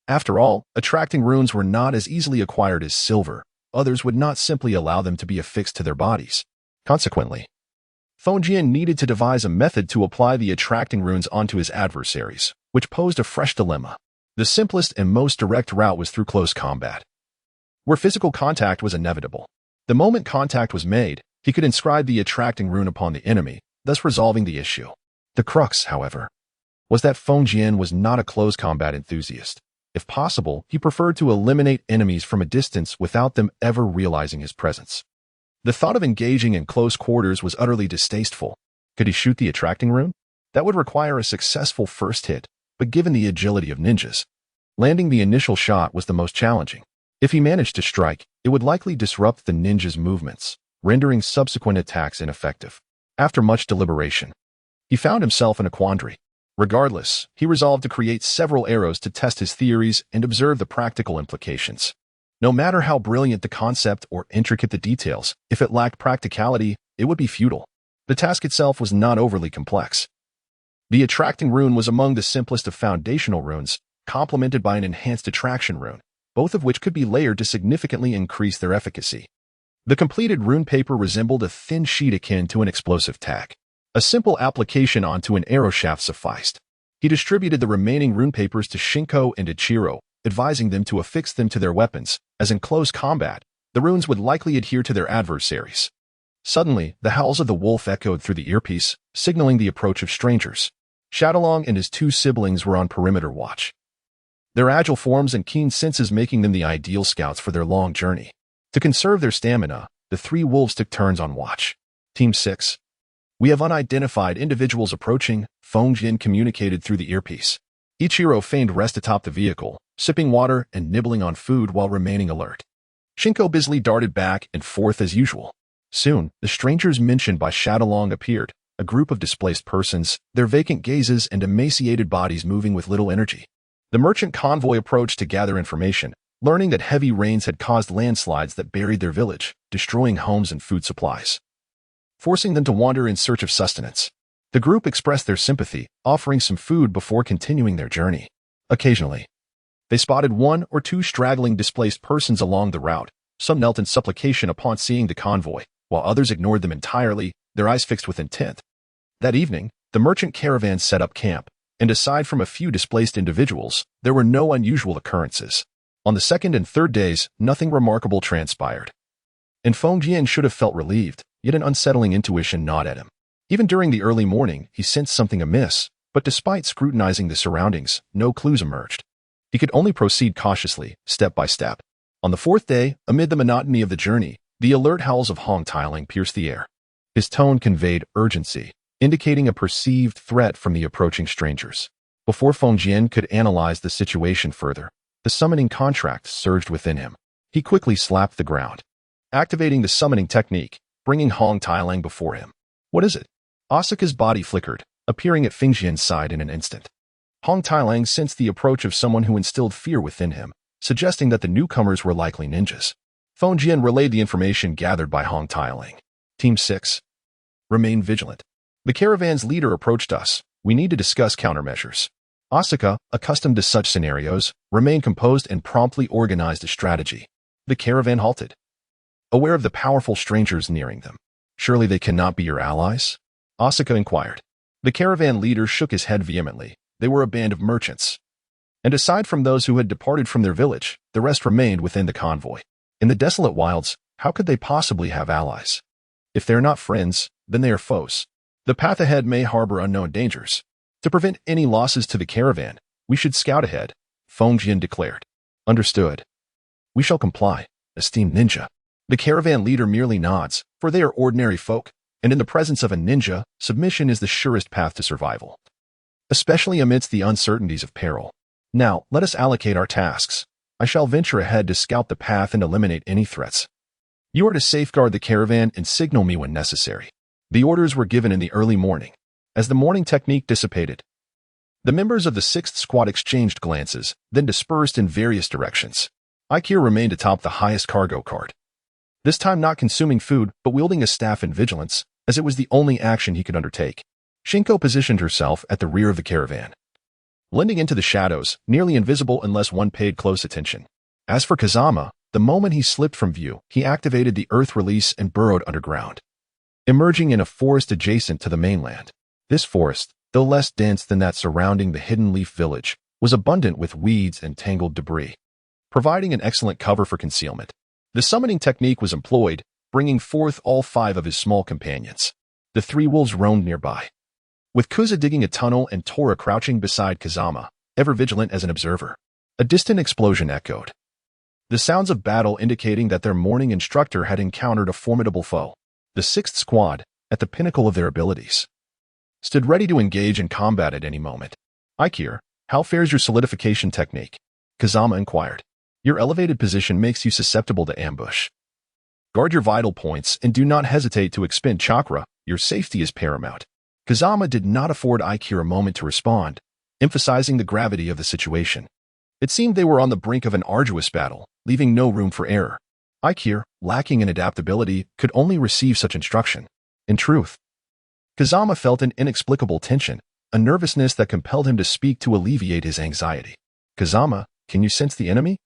After all, attracting runes were not as easily acquired as silver. Others would not simply allow them to be affixed to their bodies. Consequently, Feng needed to devise a method to apply the attracting runes onto his adversaries, which posed a fresh dilemma. The simplest and most direct route was through close combat, where physical contact was inevitable. The moment contact was made, he could inscribe the attracting rune upon the enemy, thus resolving the issue. The crux, however, was that Feng was not a close combat enthusiast. If possible, he preferred to eliminate enemies from a distance without them ever realizing his presence. The thought of engaging in close quarters was utterly distasteful. Could he shoot the attracting rune? That would require a successful first hit, but given the agility of ninjas, landing the initial shot was the most challenging. If he managed to strike, it would likely disrupt the ninja's movements, rendering subsequent attacks ineffective. After much deliberation, he found himself in a quandary. Regardless, he resolved to create several arrows to test his theories and observe the practical implications. No matter how brilliant the concept or intricate the details, if it lacked practicality, it would be futile. The task itself was not overly complex. The attracting rune was among the simplest of foundational runes, complemented by an enhanced attraction rune, both of which could be layered to significantly increase their efficacy. The completed rune paper resembled a thin sheet akin to an explosive tag. A simple application onto an arrow shaft sufficed. He distributed the remaining rune papers to Shinko and Ichiro, advising them to affix them to their weapons, as in close combat, the runes would likely adhere to their adversaries. Suddenly, the howls of the wolf echoed through the earpiece, signaling the approach of strangers. Shadowlong and his two siblings were on perimeter watch, their agile forms and keen senses making them the ideal scouts for their long journey. To conserve their stamina, the three wolves took turns on watch. Team 6. We have unidentified individuals approaching, Feng communicated through the earpiece. Ichiro feigned rest atop the vehicle, sipping water and nibbling on food while remaining alert. Shinko busily darted back and forth as usual. Soon, the strangers mentioned by Shadowlong appeared, a group of displaced persons, their vacant gazes and emaciated bodies moving with little energy. The merchant convoy approached to gather information, learning that heavy rains had caused landslides that buried their village, destroying homes and food supplies, forcing them to wander in search of sustenance. The group expressed their sympathy, offering some food before continuing their journey. Occasionally, they spotted one or two straggling displaced persons along the route. Some knelt in supplication upon seeing the convoy, while others ignored them entirely, their eyes fixed with intent. That evening, the merchant caravan set up camp, and aside from a few displaced individuals, there were no unusual occurrences. On the second and third days, nothing remarkable transpired. And Feng should have felt relieved, yet an unsettling intuition gnawed at him. Even during the early morning, he sensed something amiss, but despite scrutinizing the surroundings, no clues emerged. He could only proceed cautiously, step by step. On the fourth day, amid the monotony of the journey, the alert howls of Hong Tiling pierced the air. His tone conveyed urgency, indicating a perceived threat from the approaching strangers. Before Feng Jian could analyze the situation further, the summoning contract surged within him. He quickly slapped the ground, activating the summoning technique, bringing Hong Tiling before him. What is it? Asuka's body flickered, appearing at Feng Jian's side in an instant. Hong Tiling sensed the approach of someone who instilled fear within him, suggesting that the newcomers were likely ninjas. Feng Jian relayed the information gathered by Hong Tiling. Team 6. Remain vigilant. The caravan's leader approached us. We need to discuss countermeasures. Asuka, accustomed to such scenarios, remained composed and promptly organized a strategy. The caravan halted, aware of the powerful strangers nearing them. Surely they cannot be your allies? Asuka inquired. The caravan leader shook his head vehemently. They were a band of merchants. And aside from those who had departed from their village, the rest remained within the convoy. In the desolate wilds, how could they possibly have allies? If they're not friends, then they are foes. The path ahead may harbor unknown dangers. To prevent any losses to the caravan, we should scout ahead, Feng Jian declared. Understood. We shall comply, esteemed ninja. The caravan leader merely nods, for they are ordinary folk, and in the presence of a ninja, submission is the surest path to survival, especially amidst the uncertainties of peril. Now, let us allocate our tasks. I shall venture ahead to scout the path and eliminate any threats. You are to safeguard the caravan and signal me when necessary. The orders were given in the early morning. As the morning technique dissipated, the members of the 6th Squad exchanged glances, then dispersed in various directions. Aikir remained atop the highest cargo cart, this time not consuming food but wielding a staff in vigilance, as it was the only action he could undertake. Shinko positioned herself at the rear of the caravan, blending into the shadows, nearly invisible unless one paid close attention. As for Kazama, the moment he slipped from view, he activated the earth release and burrowed underground, emerging in a forest adjacent to the mainland. This forest, though less dense than that surrounding the Hidden Leaf village, was abundant with weeds and tangled debris, providing an excellent cover for concealment. The summoning technique was employed, bringing forth all 5 of his small companions. The 3 wolves roamed nearby, with Kuza digging a tunnel and Tora crouching beside Kazama, ever vigilant as an observer. A distant explosion echoed, the sounds of battle indicating that their morning instructor had encountered a formidable foe. The 6th Squad, at the pinnacle of their abilities, stood ready to engage in combat at any moment. Aikir, how fares your solidification technique? Kazama inquired. Your elevated position makes you susceptible to ambush. Guard your vital points and do not hesitate to expend chakra. Your safety is paramount. Kazama did not afford Aikir a moment to respond, emphasizing the gravity of the situation. It seemed they were on the brink of an arduous battle, leaving no room for error. Aikir, lacking in adaptability, could only receive such instruction. In truth, Kazama felt an inexplicable tension, a nervousness that compelled him to speak to alleviate his anxiety. Kazama, can you sense the enemy?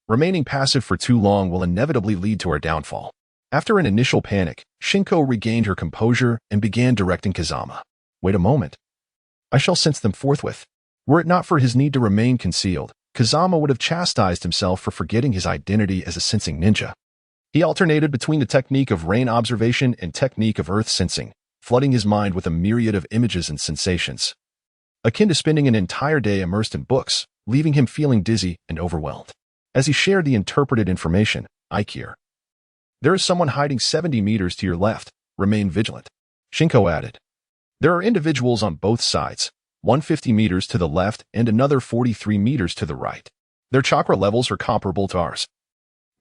Remaining passive for too long will inevitably lead to our downfall. After an initial panic, Shinko regained her composure and began directing Kazama. Wait a moment. I shall sense them forthwith. Were it not for his need to remain concealed, Kazama would have chastised himself for forgetting his identity as a sensing ninja. He alternated between the technique of rain observation and technique of earth sensing, flooding his mind with a myriad of images and sensations, akin to spending an entire day immersed in books, leaving him feeling dizzy and overwhelmed. As he shared the interpreted information, Aikir, there is someone hiding 70 meters to your left. Remain vigilant. Shinko added. There are individuals on both sides, 150 meters to the left and another 43 meters to the right. Their chakra levels are comparable to ours.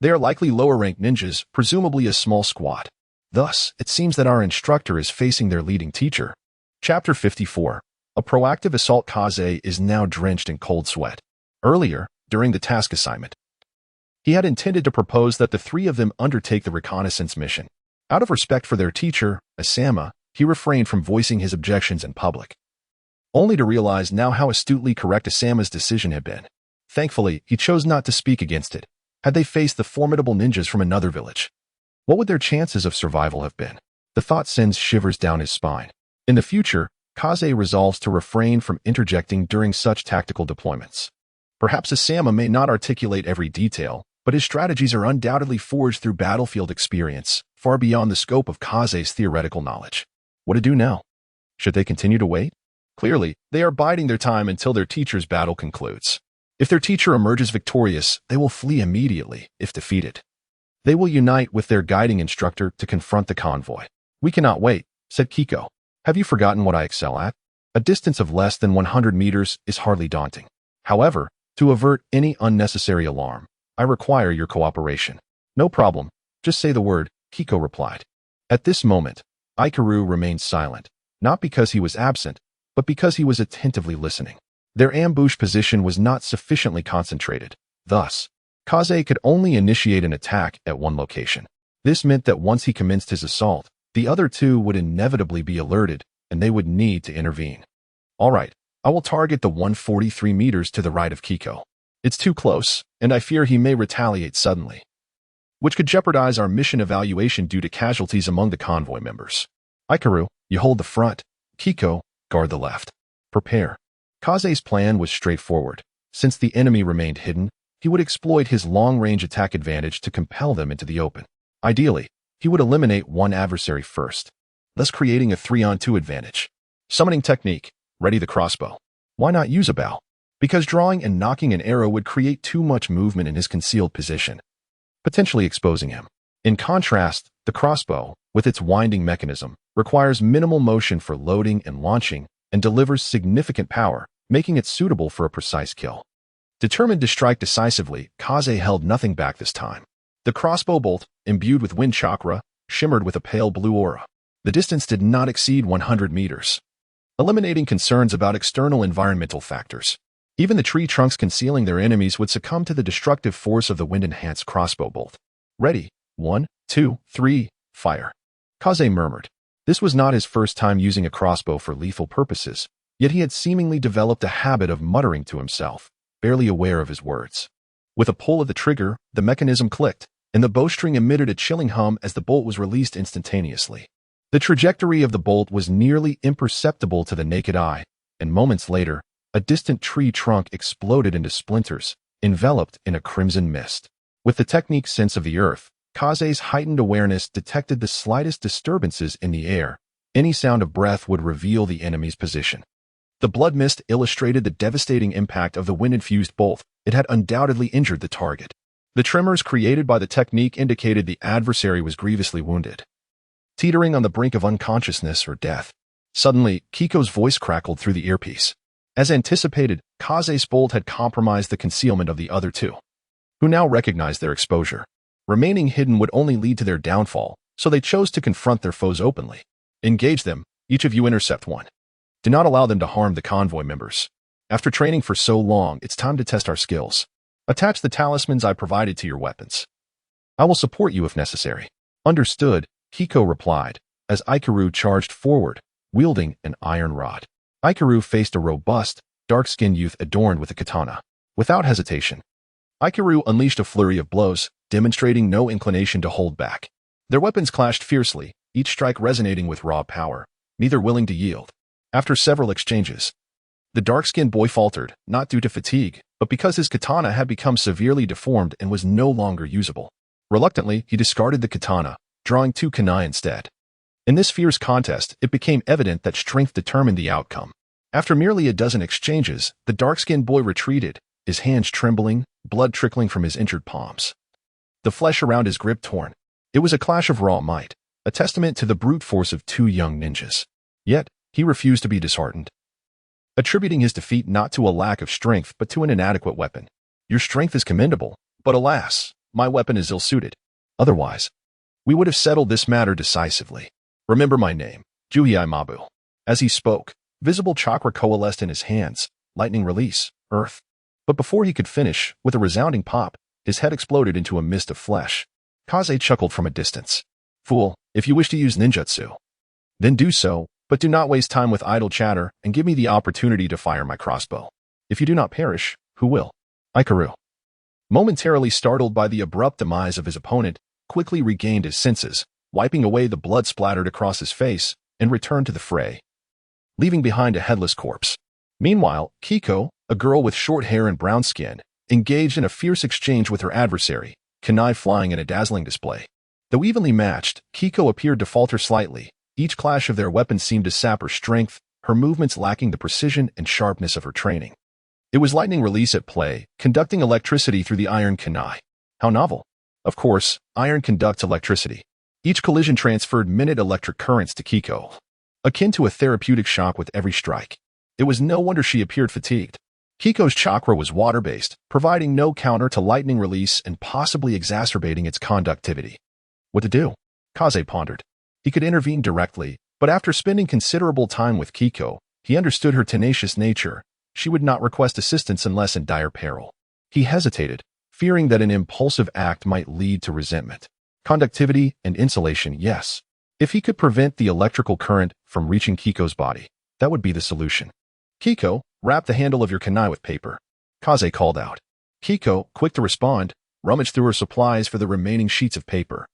They are likely lower-ranked ninjas, presumably a small squad. Thus, it seems that our instructor is facing their leading teacher. Chapter 54. A proactive assault. Kaze is now drenched in cold sweat. Earlier, during the task assignment, he had intended to propose that the 3 of them undertake the reconnaissance mission. Out of respect for their teacher, Asama, he refrained from voicing his objections in public, only to realize now how astutely correct Asama's decision had been. Thankfully, he chose not to speak against it. Had they faced the formidable ninjas from another village, what would their chances of survival have been? The thought sends shivers down his spine. In the future, Kaze resolves to refrain from interjecting during such tactical deployments. Perhaps Asama may not articulate every detail, but his strategies are undoubtedly forged through battlefield experience, far beyond the scope of Kaze's theoretical knowledge. What to do now? Should they continue to wait? Clearly, they are biding their time until their teacher's battle concludes. If their teacher emerges victorious, they will flee immediately, if defeated. They will unite with their guiding instructor to confront the convoy. We cannot wait, said Kiko. Have you forgotten what I excel at? A distance of less than 100 meters is hardly daunting. However, to avert any unnecessary alarm, I require your cooperation. No problem. Just say the word, Kiko replied. At this moment, Ikaru remained silent, not because he was absent, but because he was attentively listening. Their ambush position was not sufficiently concentrated. Thus, Kaze could only initiate an attack at one location. This meant that once he commenced his assault, the other two would inevitably be alerted, and they would need to intervene. All right, I will target the 143 meters to the right of Kiko. It's too close, and I fear he may retaliate suddenly, which could jeopardize our mission evaluation due to casualties among the convoy members. Ikaru, you hold the front. Kiko, guard the left. Prepare. Kaze's plan was straightforward. Since the enemy remained hidden, he would exploit his long-range attack advantage to compel them into the open. Ideally, he would eliminate one adversary first, thus creating a 3-on-2 advantage. Summoning technique. Ready the crossbow. Why not use a bow? Because drawing and knocking an arrow would create too much movement in his concealed position, potentially exposing him. In contrast, the crossbow, with its winding mechanism, requires minimal motion for loading and launching and delivers significant power, making it suitable for a precise kill. Determined to strike decisively, Kaze held nothing back this time. The crossbow bolt, imbued with wind chakra, shimmered with a pale blue aura. The distance did not exceed 100 meters, eliminating concerns about external environmental factors. Even the tree trunks concealing their enemies would succumb to the destructive force of the wind-enhanced crossbow bolt. Ready. 1, 2, 3, fire. Kaze murmured. This was not his first time using a crossbow for lethal purposes, yet he had seemingly developed a habit of muttering to himself, barely aware of his words. With a pull of the trigger, the mechanism clicked, and the bowstring emitted a chilling hum as the bolt was released instantaneously. The trajectory of the bolt was nearly imperceptible to the naked eye, and moments later, a distant tree trunk exploded into splinters, enveloped in a crimson mist. With the technique sense of the earth, Kaze's heightened awareness detected the slightest disturbances in the air. Any sound of breath would reveal the enemy's position. The blood mist illustrated the devastating impact of the wind-infused bolt. It had undoubtedly injured the target. The tremors created by the technique indicated the adversary was grievously wounded, teetering on the brink of unconsciousness or death. Suddenly, Kiko's voice crackled through the earpiece. As anticipated, Kaze's bolt had compromised the concealment of the other two, who now recognized their exposure. Remaining hidden would only lead to their downfall, so they chose to confront their foes openly. Engage them. Each of you intercept one. Do not allow them to harm the convoy members. After training for so long, it's time to test our skills. Attach the talismans I provided to your weapons. I will support you if necessary. Understood, Kiko replied, as Ikaru charged forward, wielding an iron rod. Ikaru faced a robust, dark-skinned youth adorned with a katana. Without hesitation, Ikaru unleashed a flurry of blows, demonstrating no inclination to hold back. Their weapons clashed fiercely, each strike resonating with raw power, neither willing to yield. After several exchanges, the dark-skinned boy faltered, not due to fatigue, but because his katana had become severely deformed and was no longer usable. Reluctantly, he discarded the katana, drawing two kunai instead. In this fierce contest, it became evident that strength determined the outcome. After merely a dozen exchanges, the dark-skinned boy retreated, his hands trembling, blood trickling from his injured palms. The flesh around his grip torn. It was a clash of raw might, a testament to the brute force of two young ninjas. Yet, he refused to be disheartened, attributing his defeat not to a lack of strength but to an inadequate weapon. Your strength is commendable, but alas, my weapon is ill-suited. Otherwise, we would have settled this matter decisively. Remember my name, Juhei Mabu. As he spoke, visible chakra coalesced in his hands, lightning release, earth. But before he could finish, with a resounding pop, his head exploded into a mist of flesh. Kaze chuckled from a distance. Fool, if you wish to use ninjutsu, then do so, but do not waste time with idle chatter and give me the opportunity to fire my crossbow. If you do not perish, who will? Ikaru, momentarily startled by the abrupt demise of his opponent, quickly regained his senses, wiping away the blood splattered across his face, and returned to the fray, leaving behind a headless corpse. Meanwhile, Kiko, a girl with short hair and brown skin, engaged in a fierce exchange with her adversary, kunai flying in a dazzling display. Though evenly matched, Kiko appeared to falter slightly, Each clash of their weapons seemed to sap her strength, her movements lacking the precision and sharpness of her training. It was lightning release at play, conducting electricity through the iron kunai. How novel. Of course, iron conducts electricity. Each collision transferred minute electric currents to Kiko, akin to a therapeutic shock with every strike. It was no wonder she appeared fatigued. Kiko's chakra was water-based, providing no counter to lightning release and possibly exacerbating its conductivity. What to do? Kaze pondered. He could intervene directly, but after spending considerable time with Kiko, he understood her tenacious nature. She would not request assistance unless in dire peril. He hesitated, fearing that an impulsive act might lead to resentment. Conductivity and insulation, yes. If he could prevent the electrical current from reaching Kiko's body, that would be the solution. Kiko, wrap the handle of your kunai with paper. Kaze called out. Kiko, quick to respond, rummaged through her supplies for the remaining sheets of paper,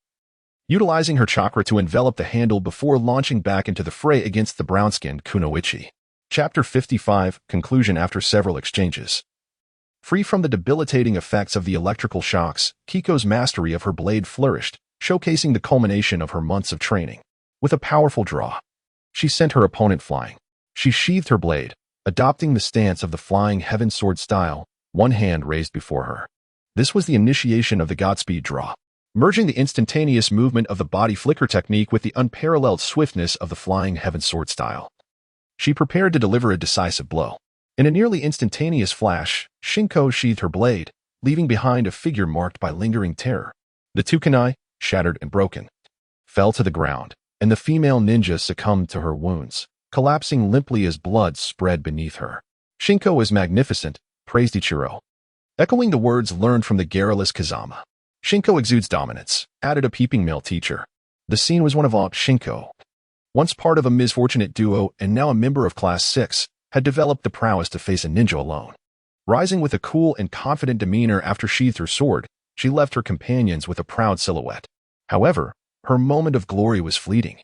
utilizing her chakra to envelop the handle before launching back into the fray against the brown-skinned kunoichi. Chapter 55, Conclusion. After several exchanges. Free from the debilitating effects of the electrical shocks, Kiko's mastery of her blade flourished, showcasing the culmination of her months of training. With a powerful draw, she sent her opponent flying. She sheathed her blade, adopting the stance of the flying heaven sword style, one hand raised before her. This was the initiation of the Godspeed draw, merging the instantaneous movement of the body flicker technique with the unparalleled swiftness of the flying heaven sword style. She prepared to deliver a decisive blow. In a nearly instantaneous flash, Shinko sheathed her blade, leaving behind a figure marked by lingering terror. The two kunai, shattered and broken, fell to the ground, and the female ninja succumbed to her wounds, collapsing limply as blood spread beneath her. Shinko is magnificent, praised Ichiro, echoing the words learned from the garrulous Kazama. Shinko exudes dominance, added a peeping male teacher. The scene was one of awe. Shinko, once part of a misfortunate duo and now a member of Class 6, had developed the prowess to face a ninja alone. Rising with a cool and confident demeanor after sheathed her sword, she left her companions with a proud silhouette. However, her moment of glory was fleeting,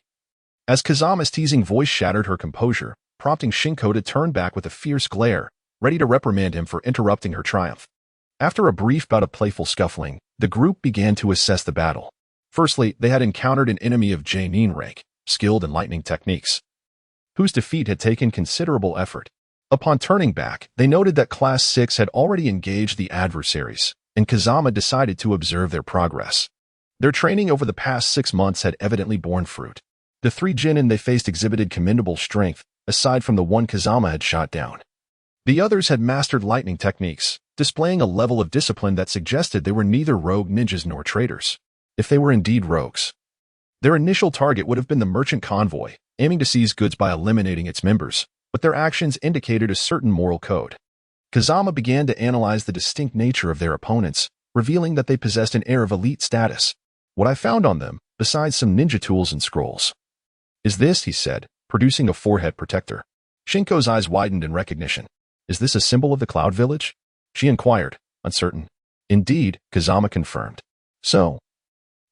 as Kazama's teasing voice shattered her composure, prompting Shinko to turn back with a fierce glare, ready to reprimand him for interrupting her triumph. After a brief bout of playful scuffling, the group began to assess the battle. Firstly, they had encountered an enemy of Jainin rank, skilled in lightning techniques, whose defeat had taken considerable effort. Upon turning back, they noted that Class 6 had already engaged the adversaries, and Kazama decided to observe their progress. Their training over the past 6 months had evidently borne fruit. The 3 genin they faced exhibited commendable strength, aside from the one Kazama had shot down. The others had mastered lightning techniques, displaying a level of discipline that suggested they were neither rogue ninjas nor traitors. If they were indeed rogues, their initial target would have been the merchant convoy, aiming to seize goods by eliminating its members, but their actions indicated a certain moral code. Kazama began to analyze the distinct nature of their opponents, revealing that they possessed an air of elite status. What I found on them, besides some ninja tools and scrolls, is this, he said, producing a forehead protector. Shinko's eyes widened in recognition. Is this a symbol of the Cloud Village? She inquired, uncertain. Indeed, Kazama confirmed. So,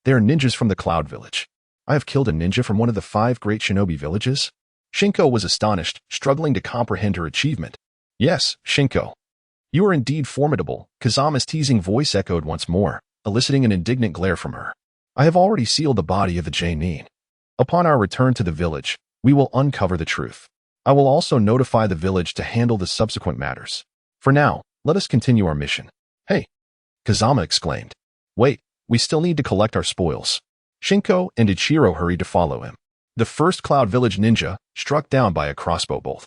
they are ninjas from the Cloud Village. I have killed a ninja from one of the 5 great shinobi villages? Shinko was astonished, struggling to comprehend her achievement. Yes, Shinko. You are indeed formidable, Kazama's teasing voice echoed once more, eliciting an indignant glare from her. I have already sealed the body of the Jainin. Upon our return to the village, we will uncover the truth. I will also notify the village to handle the subsequent matters. For now, let us continue our mission. Hey! Kazama exclaimed. Wait, we still need to collect our spoils. Shinko and Ichiro hurried to follow him. The first Cloud Village ninja, struck down by a crossbow bolt,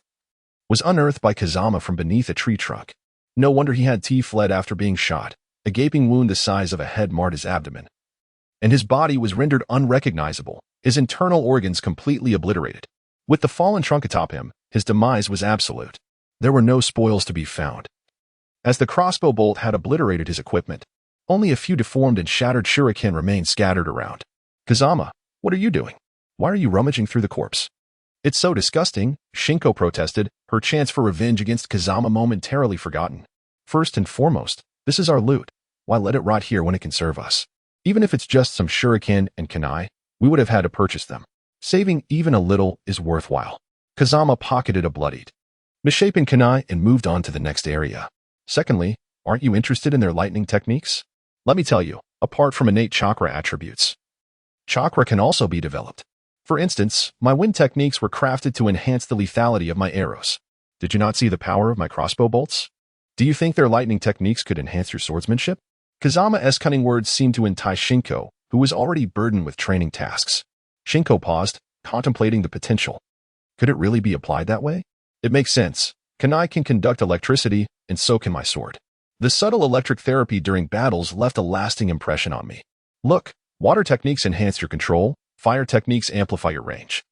was unearthed by Kazama from beneath a tree trunk. No wonder he had fled after being shot. A gaping wound the size of a head marred his abdomen, and his body was rendered unrecognizable, his internal organs completely obliterated. With the fallen trunk atop him, his demise was absolute. There were no spoils to be found, as the crossbow bolt had obliterated his equipment. Only a few deformed and shattered shuriken remained scattered around. Kazama, what are you doing? Why are you rummaging through the corpse? It's so disgusting, Shinko protested, her chance for revenge against Kazama momentarily forgotten. First and foremost, this is our loot. Why let it rot here when it can serve us? Even if it's just some shuriken and kunai, we would have had to purchase them. Saving even a little is worthwhile. Kazama pocketed a bloodied, misshapen kunai and moved on to the next area. Secondly, aren't you interested in their lightning techniques? Let me tell you, apart from innate chakra attributes, chakra can also be developed. For instance, my wind techniques were crafted to enhance the lethality of my arrows. Did you not see the power of my crossbow bolts? Do you think their lightning techniques could enhance your swordsmanship? Kazama's cunning words seemed to entice Shinko, who was already burdened with training tasks. Shinko paused, contemplating the potential. Could it really be applied that way? It makes sense. Kunai can conduct electricity, and so can my sword. The subtle electric therapy during battles left a lasting impression on me. Look, water techniques enhance your control, fire techniques amplify your range,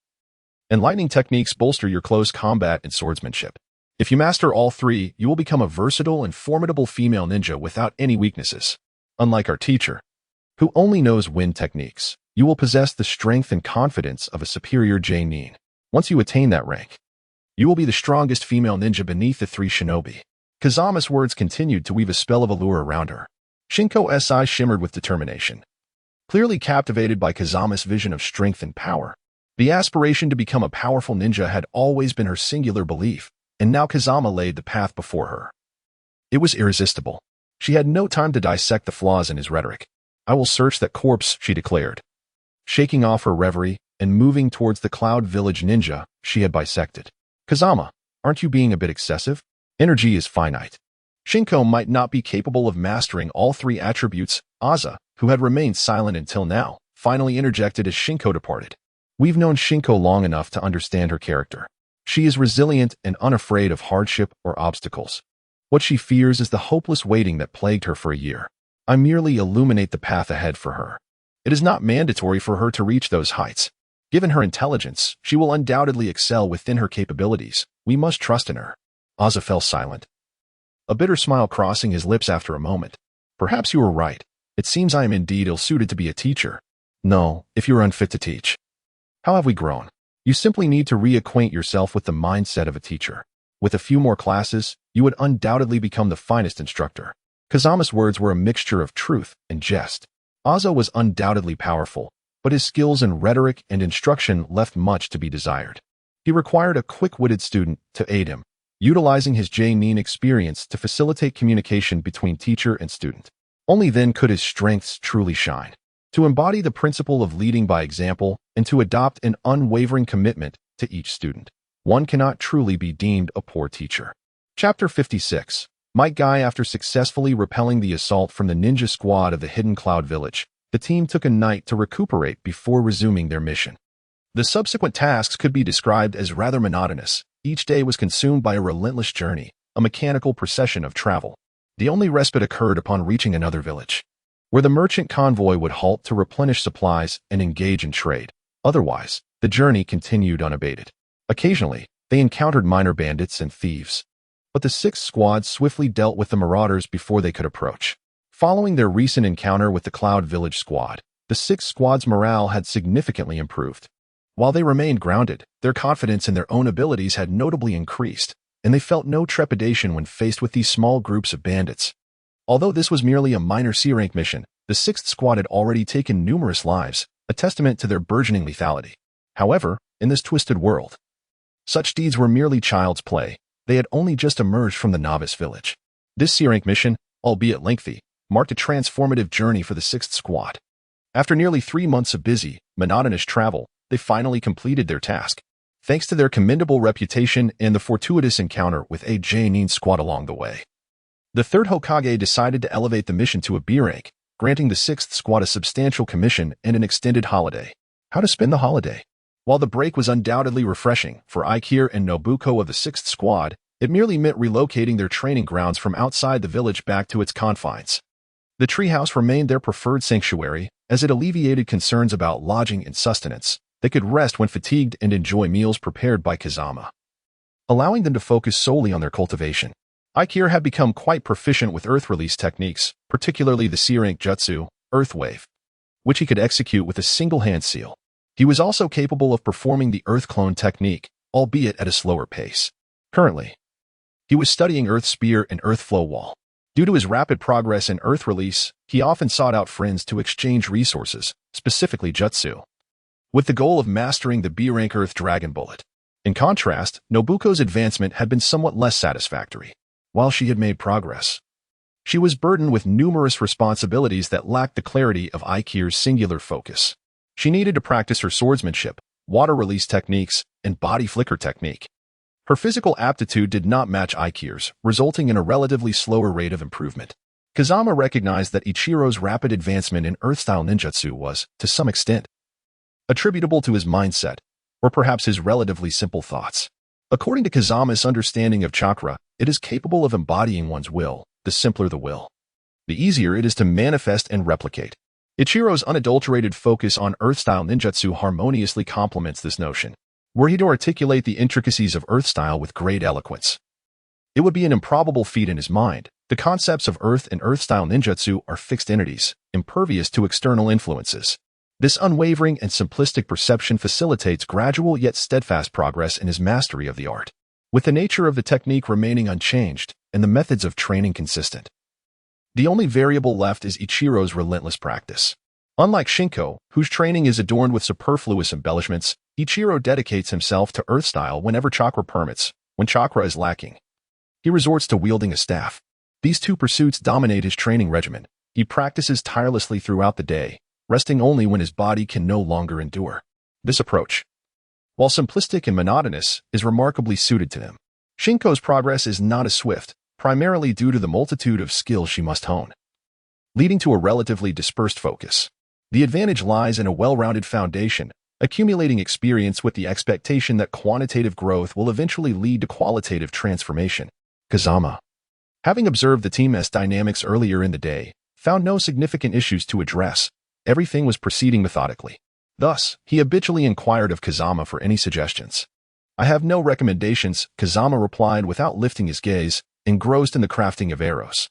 and lightning techniques bolster your close combat and swordsmanship. If you master all three, you will become a versatile and formidable female ninja without any weaknesses. Unlike our teacher, who only knows wind techniques, you will possess the strength and confidence of a superior J-nin. Once you attain that rank, you will be the strongest female ninja beneath the three shinobi. Kazama's words continued to weave a spell of allure around her. Shinko's eyes shimmered with determination. Clearly captivated by Kazama's vision of strength and power, the aspiration to become a powerful ninja had always been her singular belief, and now Kazama laid the path before her. It was irresistible. She had no time to dissect the flaws in his rhetoric. I will search that corpse, she declared. Shaking off her reverie and moving towards the Cloud Village ninja she had bisected. Kazama, aren't you being a bit excessive? Energy is finite. Shinko might not be capable of mastering all three attributes. Aza, who had remained silent until now, finally interjected as Shinko departed. We've known Shinko long enough to understand her character. She is resilient and unafraid of hardship or obstacles. What she fears is the hopeless waiting that plagued her for a year. I merely illuminate the path ahead for her. It is not mandatory for her to reach those heights. Given her intelligence, she will undoubtedly excel within her capabilities. We must trust in her. Aza fell silent, a bitter smile crossing his lips after a moment. Perhaps you are right. It seems I am indeed ill-suited to be a teacher. No, if you are unfit to teach. How have we grown? You simply need to reacquaint yourself with the mindset of a teacher. With a few more classes, you would undoubtedly become the finest instructor. Kazama's words were a mixture of truth and jest. Aza was undoubtedly powerful, but his skills in rhetoric and instruction left much to be desired. He required a quick-witted student to aid him, utilizing his J-nin experience to facilitate communication between teacher and student. Only then could his strengths truly shine. To embody the principle of leading by example and to adopt an unwavering commitment to each student, one cannot truly be deemed a poor teacher. Chapter 56. Might Guy. After successfully repelling the assault from the ninja squad of the Hidden Cloud Village, the team took a night to recuperate before resuming their mission. The subsequent tasks could be described as rather monotonous. Each day was consumed by a relentless journey, a mechanical procession of travel. The only respite occurred upon reaching another village, where the merchant convoy would halt to replenish supplies and engage in trade. Otherwise, the journey continued unabated. Occasionally, they encountered minor bandits and thieves, but the sixth squad swiftly dealt with the marauders before they could approach. Following their recent encounter with the Cloud Village squad, the sixth squad's morale had significantly improved. While they remained grounded, their confidence in their own abilities had notably increased, and they felt no trepidation when faced with these small groups of bandits. Although this was merely a minor C-rank mission, the sixth squad had already taken numerous lives, a testament to their burgeoning lethality. However, in this twisted world, such deeds were merely child's play. They had only just emerged from the novice village. This C-rank mission, albeit lengthy, marked a transformative journey for the sixth squad. After nearly 3 months of busy, monotonous travel, they finally completed their task, thanks to their commendable reputation and the fortuitous encounter with a J-nin squad along the way. The third Hokage decided to elevate the mission to a B rank, granting the sixth squad a substantial commission and an extended holiday. How to spend the holiday? While the break was undoubtedly refreshing for Aikir and Nobuko of the sixth squad, it merely meant relocating their training grounds from outside the village back to its confines. The treehouse remained their preferred sanctuary, as it alleviated concerns about lodging and sustenance. They could rest when fatigued and enjoy meals prepared by Kazama, allowing them to focus solely on their cultivation. Aikir had become quite proficient with earth release techniques, particularly the C-rank jutsu, Earth Wave, which he could execute with a single hand seal. He was also capable of performing the Earth Clone technique, albeit at a slower pace. Currently, he was studying Earth Spear and Earth Flow Wall. Due to his rapid progress in Earth Release, he often sought out friends to exchange resources, specifically jutsu, with the goal of mastering the B-rank Earth Dragon Bullet. In contrast, Nobuko's advancement had been somewhat less satisfactory. While she had made progress, she was burdened with numerous responsibilities that lacked the clarity of Aikir's singular focus. She needed to practice her swordsmanship, water release techniques, and body flicker technique. Her physical aptitude did not match Aiki's, resulting in a relatively slower rate of improvement. Kazama recognized that Ichiro's rapid advancement in Earth-style ninjutsu was, to some extent, attributable to his mindset, or perhaps his relatively simple thoughts. According to Kazama's understanding of chakra, it is capable of embodying one's will, the simpler the will, the easier it is to manifest and replicate. Ichiro's unadulterated focus on Earth-style ninjutsu harmoniously complements this notion, were he to articulate the intricacies of Earth-style with great eloquence. It would be an improbable feat in his mind. The concepts of Earth and Earth-style ninjutsu are fixed entities, impervious to external influences. This unwavering and simplistic perception facilitates gradual yet steadfast progress in his mastery of the art, with the nature of the technique remaining unchanged and the methods of training consistent. The only variable left is Ichiro's relentless practice. Unlike Shinko, whose training is adorned with superfluous embellishments, Ichiro dedicates himself to Earth-style whenever chakra permits. When chakra is lacking, he resorts to wielding a staff. These two pursuits dominate his training regimen. He practices tirelessly throughout the day, resting only when his body can no longer endure. This approach, while simplistic and monotonous, is remarkably suited to him. Shinko's progress is not as swift, primarily due to the multitude of skills she must hone, leading to a relatively dispersed focus. The advantage lies in a well-rounded foundation, accumulating experience with the expectation that quantitative growth will eventually lead to qualitative transformation. Kazama, having observed the team's dynamics earlier in the day, found no significant issues to address. Everything was proceeding methodically. Thus, he habitually inquired of Kazama for any suggestions. "I have no recommendations," Kazama replied without lifting his gaze, engrossed in the crafting of arrows.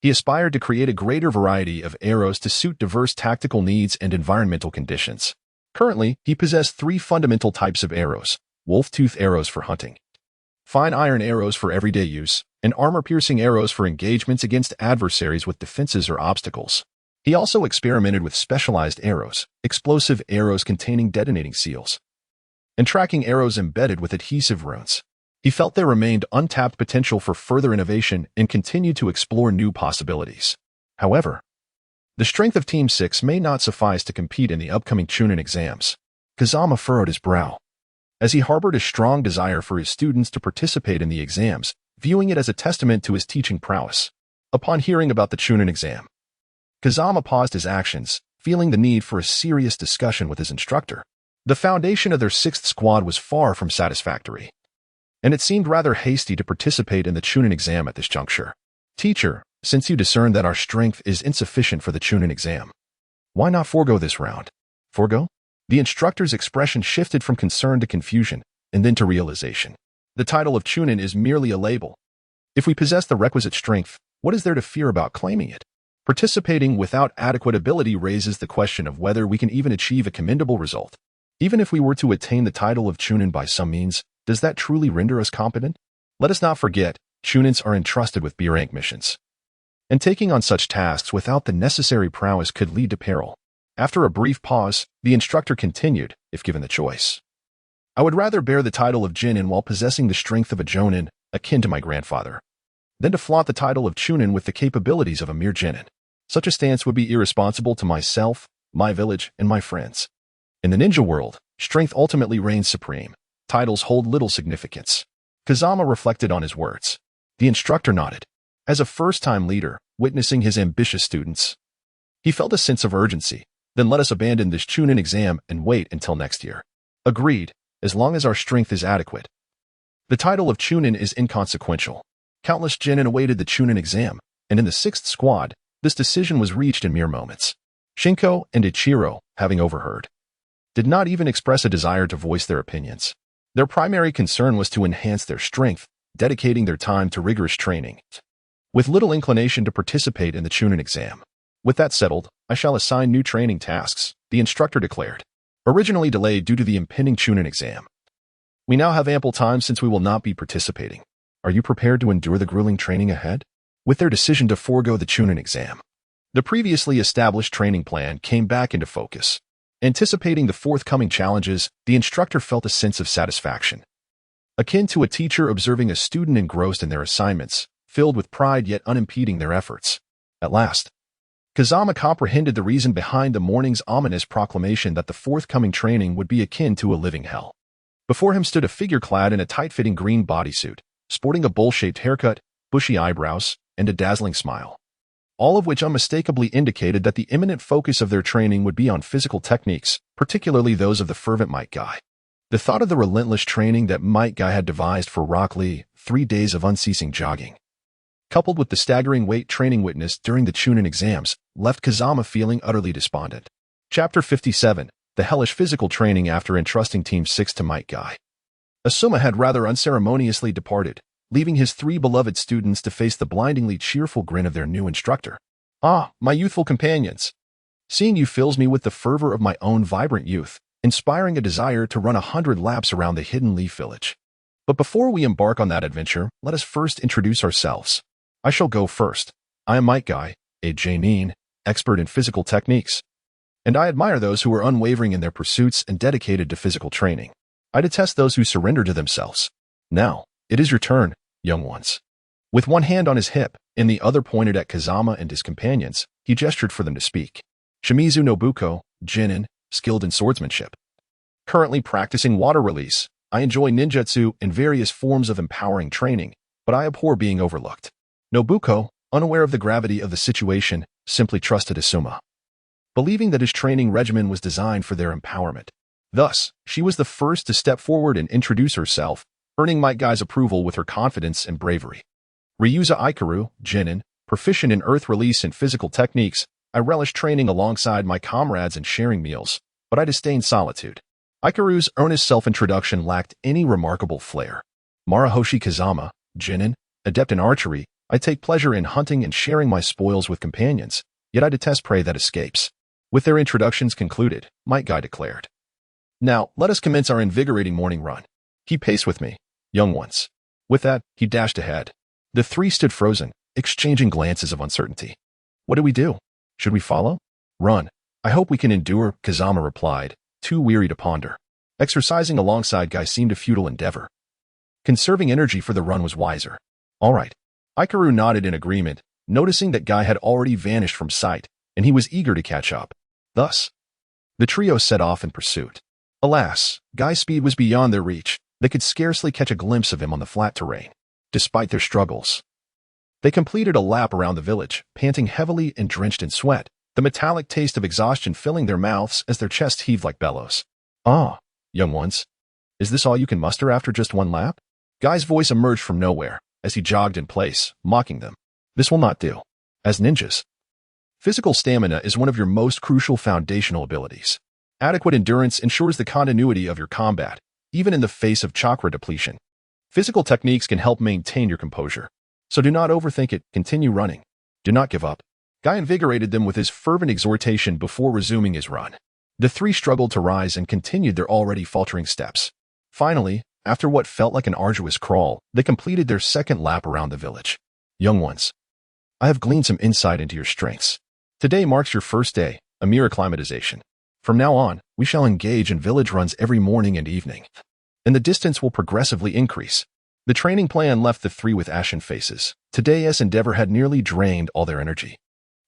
He aspired to create a greater variety of arrows to suit diverse tactical needs and environmental conditions. Currently, he possessed 3 fundamental types of arrows: wolf-tooth arrows for hunting, fine iron arrows for everyday use, and armor-piercing arrows for engagements against adversaries with defenses or obstacles. He also experimented with specialized arrows, explosive arrows containing detonating seals, and tracking arrows embedded with adhesive runes. He felt there remained untapped potential for further innovation and continued to explore new possibilities. However, the strength of Team 6 may not suffice to compete in the upcoming Chunin exams. Kazama furrowed his brow, as he harbored a strong desire for his students to participate in the exams, viewing it as a testament to his teaching prowess. Upon hearing about the Chunin exam, Kazama paused his actions, feeling the need for a serious discussion with his instructor. The foundation of their 6th squad was far from satisfactory, and it seemed rather hasty to participate in the Chunin exam at this juncture. "Teacher, since you discern that our strength is insufficient for the Chunin exam, why not forego this round?" "Forego?" The instructor's expression shifted from concern to confusion, and then to realization. "The title of Chunin is merely a label. If we possess the requisite strength, what is there to fear about claiming it? Participating without adequate ability raises the question of whether we can even achieve a commendable result. Even if we were to attain the title of Chunin by some means, does that truly render us competent? Let us not forget, Chunins are entrusted with B-rank missions, and taking on such tasks without the necessary prowess could lead to peril." After a brief pause, the instructor continued, "If given the choice, I would rather bear the title of Jinin while possessing the strength of a Jonin, akin to my grandfather, than to flaunt the title of Chunin with the capabilities of a mere Jinin. Such a stance would be irresponsible to myself, my village, and my friends. In the ninja world, strength ultimately reigns supreme. Titles hold little significance." Kazama reflected on his words. The instructor nodded. As a first-time leader, witnessing his ambitious students, he felt a sense of urgency. "Then let us abandon this Chunin exam and wait until next year." "Agreed, as long as our strength is adequate." The title of Chunin is inconsequential. Countless genin awaited the Chunin exam, and in the 6th squad, this decision was reached in mere moments. Shinko and Ichiro, having overheard, did not even express a desire to voice their opinions. Their primary concern was to enhance their strength, dedicating their time to rigorous training, with little inclination to participate in the Chunin exam. "With that settled, I shall assign new training tasks," the instructor declared, originally delayed due to the impending Chunin exam. "We now have ample time since we will not be participating. Are you prepared to endure the grueling training ahead?" With their decision to forego the Chunin exam, the previously established training plan came back into focus. Anticipating the forthcoming challenges, the instructor felt a sense of satisfaction, akin to a teacher observing a student engrossed in their assignments, filled with pride yet unimpeding their efforts. At last, Kazama comprehended the reason behind the morning's ominous proclamation that the forthcoming training would be akin to a living hell. Before him stood a figure clad in a tight-fitting green bodysuit, sporting a bowl-shaped haircut, bushy eyebrows, and a dazzling smile. All of which unmistakably indicated that the imminent focus of their training would be on physical techniques, particularly those of the fervent Might Guy. The thought of the relentless training that Might Guy had devised for Rock Lee, 3 days of unceasing jogging, coupled with the staggering weight training witnessed during the Chunin exams, left Kazama feeling utterly despondent. Chapter 57, The Hellish Physical Training After Entrusting Team 6 to Might Guy. Asuma had rather unceremoniously departed, leaving his 3 beloved students to face the blindingly cheerful grin of their new instructor. "Ah, my youthful companions! Seeing you fills me with the fervor of my own vibrant youth, inspiring a desire to run 100 laps around the hidden leaf village. But before we embark on that adventure, let us first introduce ourselves. I shall go first. I am Might Guy, a Jainin, expert in physical techniques. And I admire those who are unwavering in their pursuits and dedicated to physical training. I detest those who surrender to themselves. Now, it is your turn, young ones." With one hand on his hip and the other pointed at Kazama and his companions, he gestured for them to speak. Shimizu Nobuko, Jinin, skilled in swordsmanship. Currently practicing water release, I enjoy ninjutsu and various forms of empowering training, but I abhor being overlooked. Nobuko, unaware of the gravity of the situation, simply trusted Asuma, believing that his training regimen was designed for their empowerment. Thus, she was the first to step forward and introduce herself, earning Might Guy's approval with her confidence and bravery. Ryuza Ikaru, Jinin, proficient in earth release and physical techniques, I relish training alongside my comrades and sharing meals, but I disdain solitude. Ikaru's earnest self-introduction lacked any remarkable flair. Marahoshi Kazama, Jinin, adept in archery, I take pleasure in hunting and sharing my spoils with companions, yet I detest prey that escapes. With their introductions concluded, Might Guy declared, "Now, let us commence our invigorating morning run. Keep pace with me, young ones." With that, he dashed ahead. The 3 stood frozen, exchanging glances of uncertainty. "What do we do? Should we follow? Run. I hope we can endure," Kazama replied, too weary to ponder. Exercising alongside Guy seemed a futile endeavor. Conserving energy for the run was wiser. "All right." Ikaru nodded in agreement, noticing that Guy had already vanished from sight, and he was eager to catch up. Thus, the trio set off in pursuit. Alas, Guy's speed was beyond their reach. They could scarcely catch a glimpse of him on the flat terrain. Despite their struggles, they completed a lap around the village, panting heavily and drenched in sweat, the metallic taste of exhaustion filling their mouths as their chests heaved like bellows. "Ah, young ones, is this all you can muster after just one lap?" Guy's voice emerged from nowhere as he jogged in place, mocking them. "This will not do. As ninjas, physical stamina is one of your most crucial foundational abilities. Adequate endurance ensures the continuity of your combat, even in the face of chakra depletion. Physical techniques can help maintain your composure. So do not overthink it, continue running. Do not give up." Guy invigorated them with his fervent exhortation before resuming his run. The 3 struggled to rise and continued their already faltering steps. Finally, after what felt like an arduous crawl, they completed their second lap around the village. "Young ones, I have gleaned some insight into your strengths. Today marks your first day, a mere acclimatization. From now on, we shall engage in village runs every morning and evening, and the distance will progressively increase." The training plan left the 3 with ashen faces. Today's endeavor had nearly drained all their energy.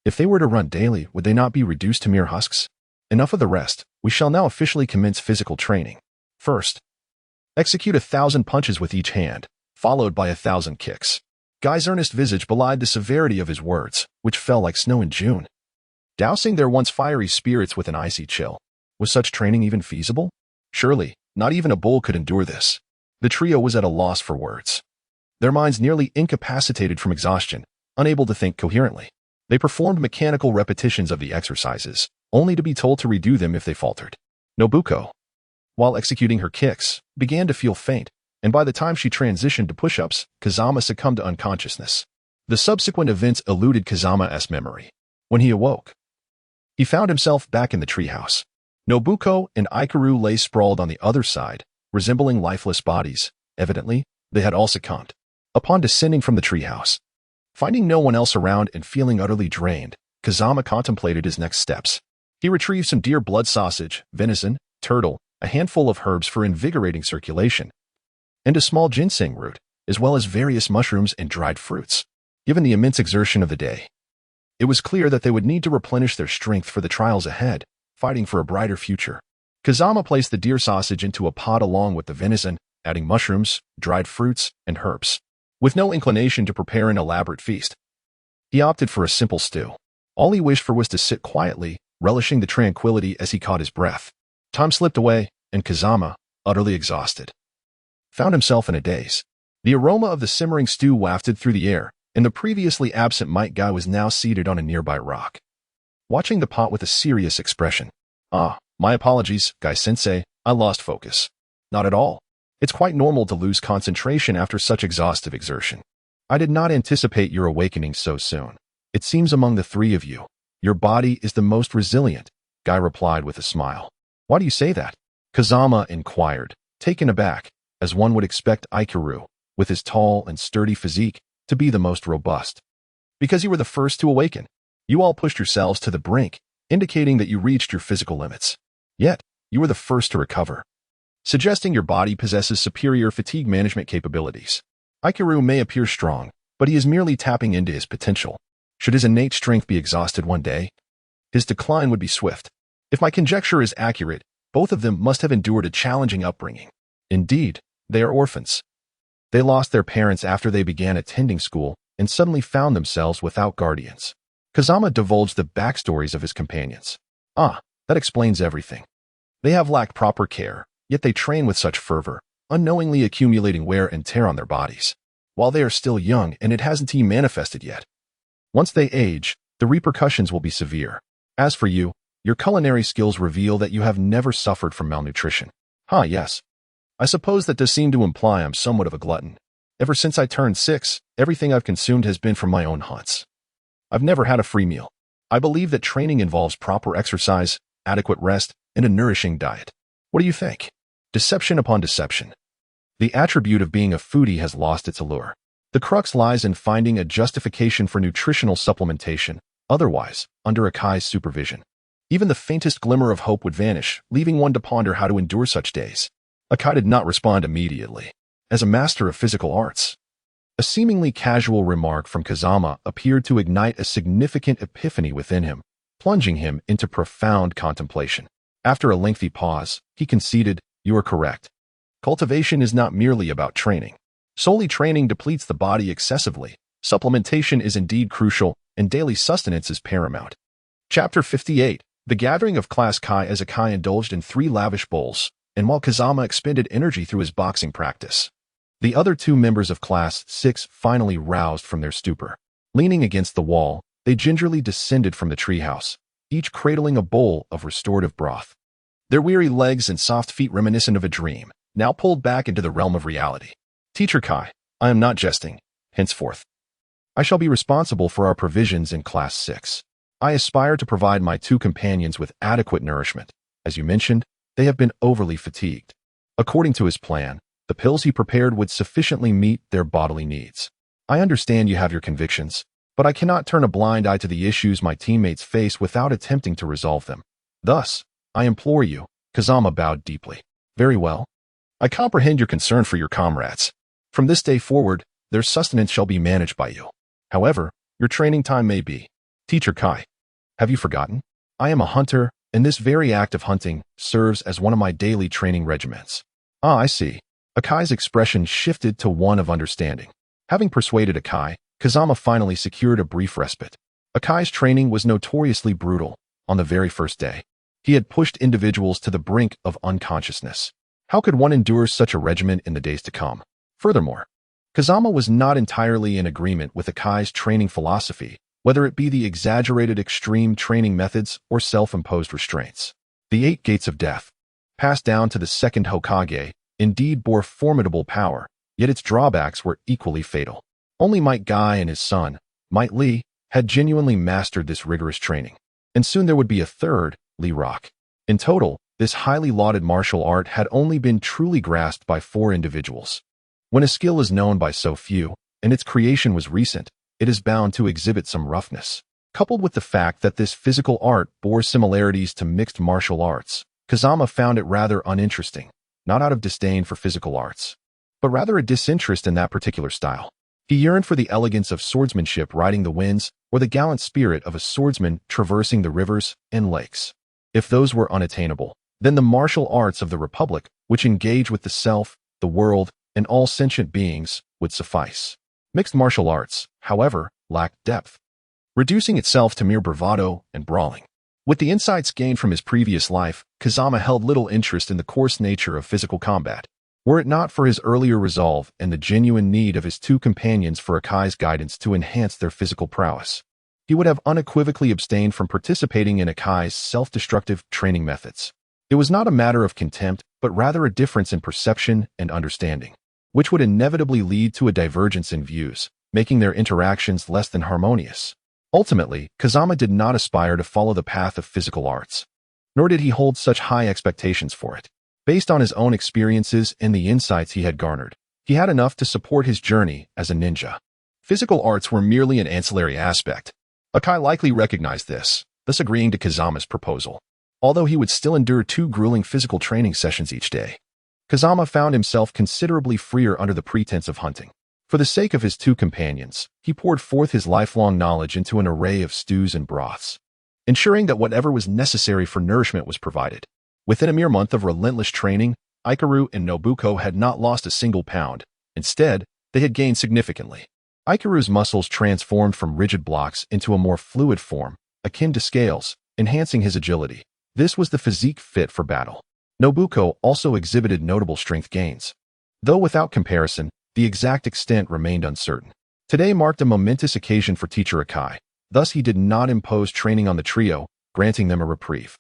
If they were to run daily, would they not be reduced to mere husks? Enough of the rest. We shall now officially commence physical training. First, execute 1,000 punches with each hand, followed by 1,000 kicks. Guy's earnest visage belied the severity of his words, which fell like snow in June, dousing their once fiery spirits with an icy chill. Was such training even feasible? Surely, not even a bull could endure this. The trio was at a loss for words. Their minds nearly incapacitated from exhaustion, unable to think coherently. They performed mechanical repetitions of the exercises, only to be told to redo them if they faltered. Nobuko, while executing her kicks, began to feel faint, and by the time she transitioned to push-ups, Kazama succumbed to unconsciousness. The subsequent events eluded Kazama's memory. When he awoke, he found himself back in the treehouse. Nobuko and Ikaru lay sprawled on the other side, resembling lifeless bodies. Evidently, they had all succumbed. Upon descending from the treehouse, finding no one else around and feeling utterly drained, Kazama contemplated his next steps. He retrieved some deer blood sausage, venison, turtle, a handful of herbs for invigorating circulation, and a small ginseng root, as well as various mushrooms and dried fruits. Given the immense exertion of the day, It was clear that they would need to replenish their strength for the trials ahead, fighting for a brighter future. Kazama placed the deer sausage into a pot along with the venison, adding mushrooms, dried fruits, and herbs. With no inclination to prepare an elaborate feast, he opted for a simple stew. All he wished for was to sit quietly, relishing the tranquility as he caught his breath. Time slipped away, and Kazama, utterly exhausted, found himself in a daze. The aroma of the simmering stew wafted through the air, and the previously absent Might Guy was now seated on a nearby rock, watching the pot with a serious expression. My apologies, Guy-sensei, I lost focus. Not at all. It's quite normal to lose concentration after such exhaustive exertion. I did not anticipate your awakening so soon. It seems among the three of you, your body is the most resilient, Guy replied with a smile. Why do you say that? Kazama inquired, taken aback, as one would expect Ikaru, with his tall and sturdy physique, to be the most robust. Because you were the first to awaken. You all pushed yourselves to the brink, indicating that you reached your physical limits. Yet, you were the first to recover, suggesting your body possesses superior fatigue management capabilities. Ikaru may appear strong, but he is merely tapping into his potential. Should his innate strength be exhausted one day, his decline would be swift. If my conjecture is accurate, both of them must have endured a challenging upbringing. Indeed, they are orphans. They lost their parents after they began attending school and suddenly found themselves without guardians. Kazama divulged the backstories of his companions. That explains everything. They have lacked proper care, yet they train with such fervor, unknowingly accumulating wear and tear on their bodies. While they are still young and it hasn't even manifested yet. Once they age, the repercussions will be severe. As for you, your culinary skills reveal that you have never suffered from malnutrition. Yes. I suppose that does seem to imply I'm somewhat of a glutton. Ever since I turned 6, everything I've consumed has been from my own hunts. I've never had a free meal. I believe that training involves proper exercise, adequate rest, and a nourishing diet. What do you think? Deception upon deception. The attribute of being a foodie has lost its allure. The crux lies in finding a justification for nutritional supplementation, otherwise, under Akai's supervision. Even the faintest glimmer of hope would vanish, leaving one to ponder how to endure such days. Akai did not respond immediately. As a master of physical arts, a seemingly casual remark from Kazama appeared to ignite a significant epiphany within him, plunging him into profound contemplation. After a lengthy pause, he conceded, "You are correct. Cultivation is not merely about training. Solely training depletes the body excessively. Supplementation is indeed crucial, and daily sustenance is paramount." Chapter 58. The gathering of Class Kai as Akai indulged in 3 lavish bowls, and while Kazama expended energy through his boxing practice, the other 2 members of Class 6 finally roused from their stupor. Leaning against the wall, they gingerly descended from the treehouse, each cradling a bowl of restorative broth. Their weary legs and soft feet reminiscent of a dream, now pulled back into the realm of reality. "Teacher Kai, I am not jesting. Henceforth, I shall be responsible for our provisions in Class 6. I aspire to provide my 2 companions with adequate nourishment. As you mentioned, they have been overly fatigued. According to his plan, the pills he prepared would sufficiently meet their bodily needs. I understand you have your convictions, but I cannot turn a blind eye to the issues my teammates face without attempting to resolve them. Thus, I implore you." Kazama bowed deeply. "Very well. I comprehend your concern for your comrades. From this day forward, their sustenance shall be managed by you. However, your training time may be. Teacher Kai, have you forgotten? I am a hunter, and this very act of hunting serves as one of my daily training regimens." I see." Akai's expression shifted to one of understanding. Having persuaded Akai, Kazama finally secured a brief respite. Akai's training was notoriously brutal. On the very first day, he had pushed individuals to the brink of unconsciousness. How could one endure such a regimen in the days to come? Furthermore, Kazama was not entirely in agreement with Akai's training philosophy, whether it be the exaggerated extreme training methods or self-imposed restraints. The 8 gates of death, passed down to the second Hokage, indeed bore formidable power, yet its drawbacks were equally fatal. Only Might Guy and his son, Might Lee, had genuinely mastered this rigorous training. And soon there would be a third, Lee Rock. In total, this highly lauded martial art had only been truly grasped by 4 individuals. When a skill is known by so few, and its creation was recent, it is bound to exhibit some roughness. Coupled with the fact that this physical art bore similarities to mixed martial arts, Kazama found it rather uninteresting, not out of disdain for physical arts, but rather a disinterest in that particular style. He yearned for the elegance of swordsmanship riding the winds, or the gallant spirit of a swordsman traversing the rivers and lakes. If those were unattainable, then the martial arts of the Republic, which engage with the self, the world, and all sentient beings, would suffice. Mixed martial arts, however, lacked depth, reducing itself to mere bravado and brawling. With the insights gained from his previous life, Kazama held little interest in the coarse nature of physical combat. Were it not for his earlier resolve and the genuine need of his two companions for Akai's guidance to enhance their physical prowess, he would have unequivocally abstained from participating in Akai's self-destructive training methods. It was not a matter of contempt, but rather a difference in perception and understanding, which would inevitably lead to a divergence in views, making their interactions less than harmonious. Ultimately, Kazama did not aspire to follow the path of physical arts, nor did he hold such high expectations for it. Based on his own experiences and the insights he had garnered, he had enough to support his journey as a ninja. Physical arts were merely an ancillary aspect. Akai likely recognized this, thus agreeing to Kazama's proposal. Although he would still endure 2 grueling physical training sessions each day, Kazama found himself considerably freer under the pretense of hunting. For the sake of his 2 companions, he poured forth his lifelong knowledge into an array of stews and broths, ensuring that whatever was necessary for nourishment was provided. Within a mere month of relentless training, Ikaru and Nobuko had not lost a single pound. Instead, they had gained significantly. Ikaru's muscles transformed from rigid blocks into a more fluid form, akin to scales, enhancing his agility. This was the physique fit for battle. Nobuko also exhibited notable strength gains, though without comparison, the exact extent remained uncertain. Today marked a momentous occasion for teacher Akai, thus he did not impose training on the trio, granting them a reprieve.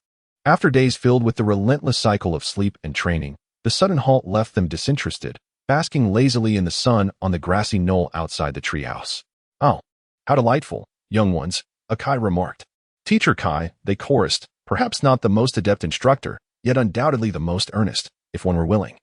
After days filled with the relentless cycle of sleep and training, the sudden halt left them disinterested, basking lazily in the sun on the grassy knoll outside the treehouse. "Oh, how delightful, young ones," Akai remarked. "Teacher Kai," they chorused, perhaps not the most adept instructor, yet undoubtedly the most earnest, if one were willing.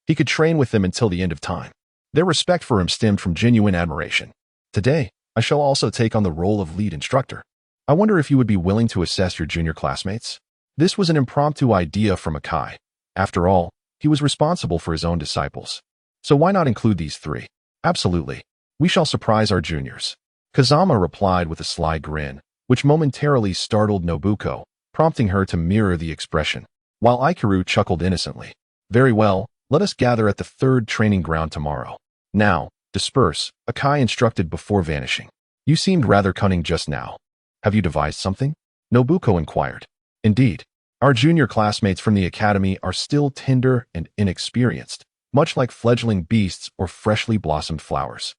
He could train with them until the end of time. Their respect for him stemmed from genuine admiration. "Today, I shall also take on the role of lead instructor. I wonder if you would be willing to assess your junior classmates?" This was an impromptu idea from Akai. After all, he was responsible for his own disciples. So why not include these 3? "Absolutely. We shall surprise our juniors." Kazama replied with a sly grin, which momentarily startled Nobuko, prompting her to mirror the expression, while Ikaru chuckled innocently. "Very well, let us gather at the 3rd training ground tomorrow. Now, disperse," Akai instructed before vanishing. "You seemed rather cunning just now. Have you devised something?" Nobuko inquired. "Indeed, our junior classmates from the academy are still tender and inexperienced, much like fledgling beasts or freshly blossomed flowers,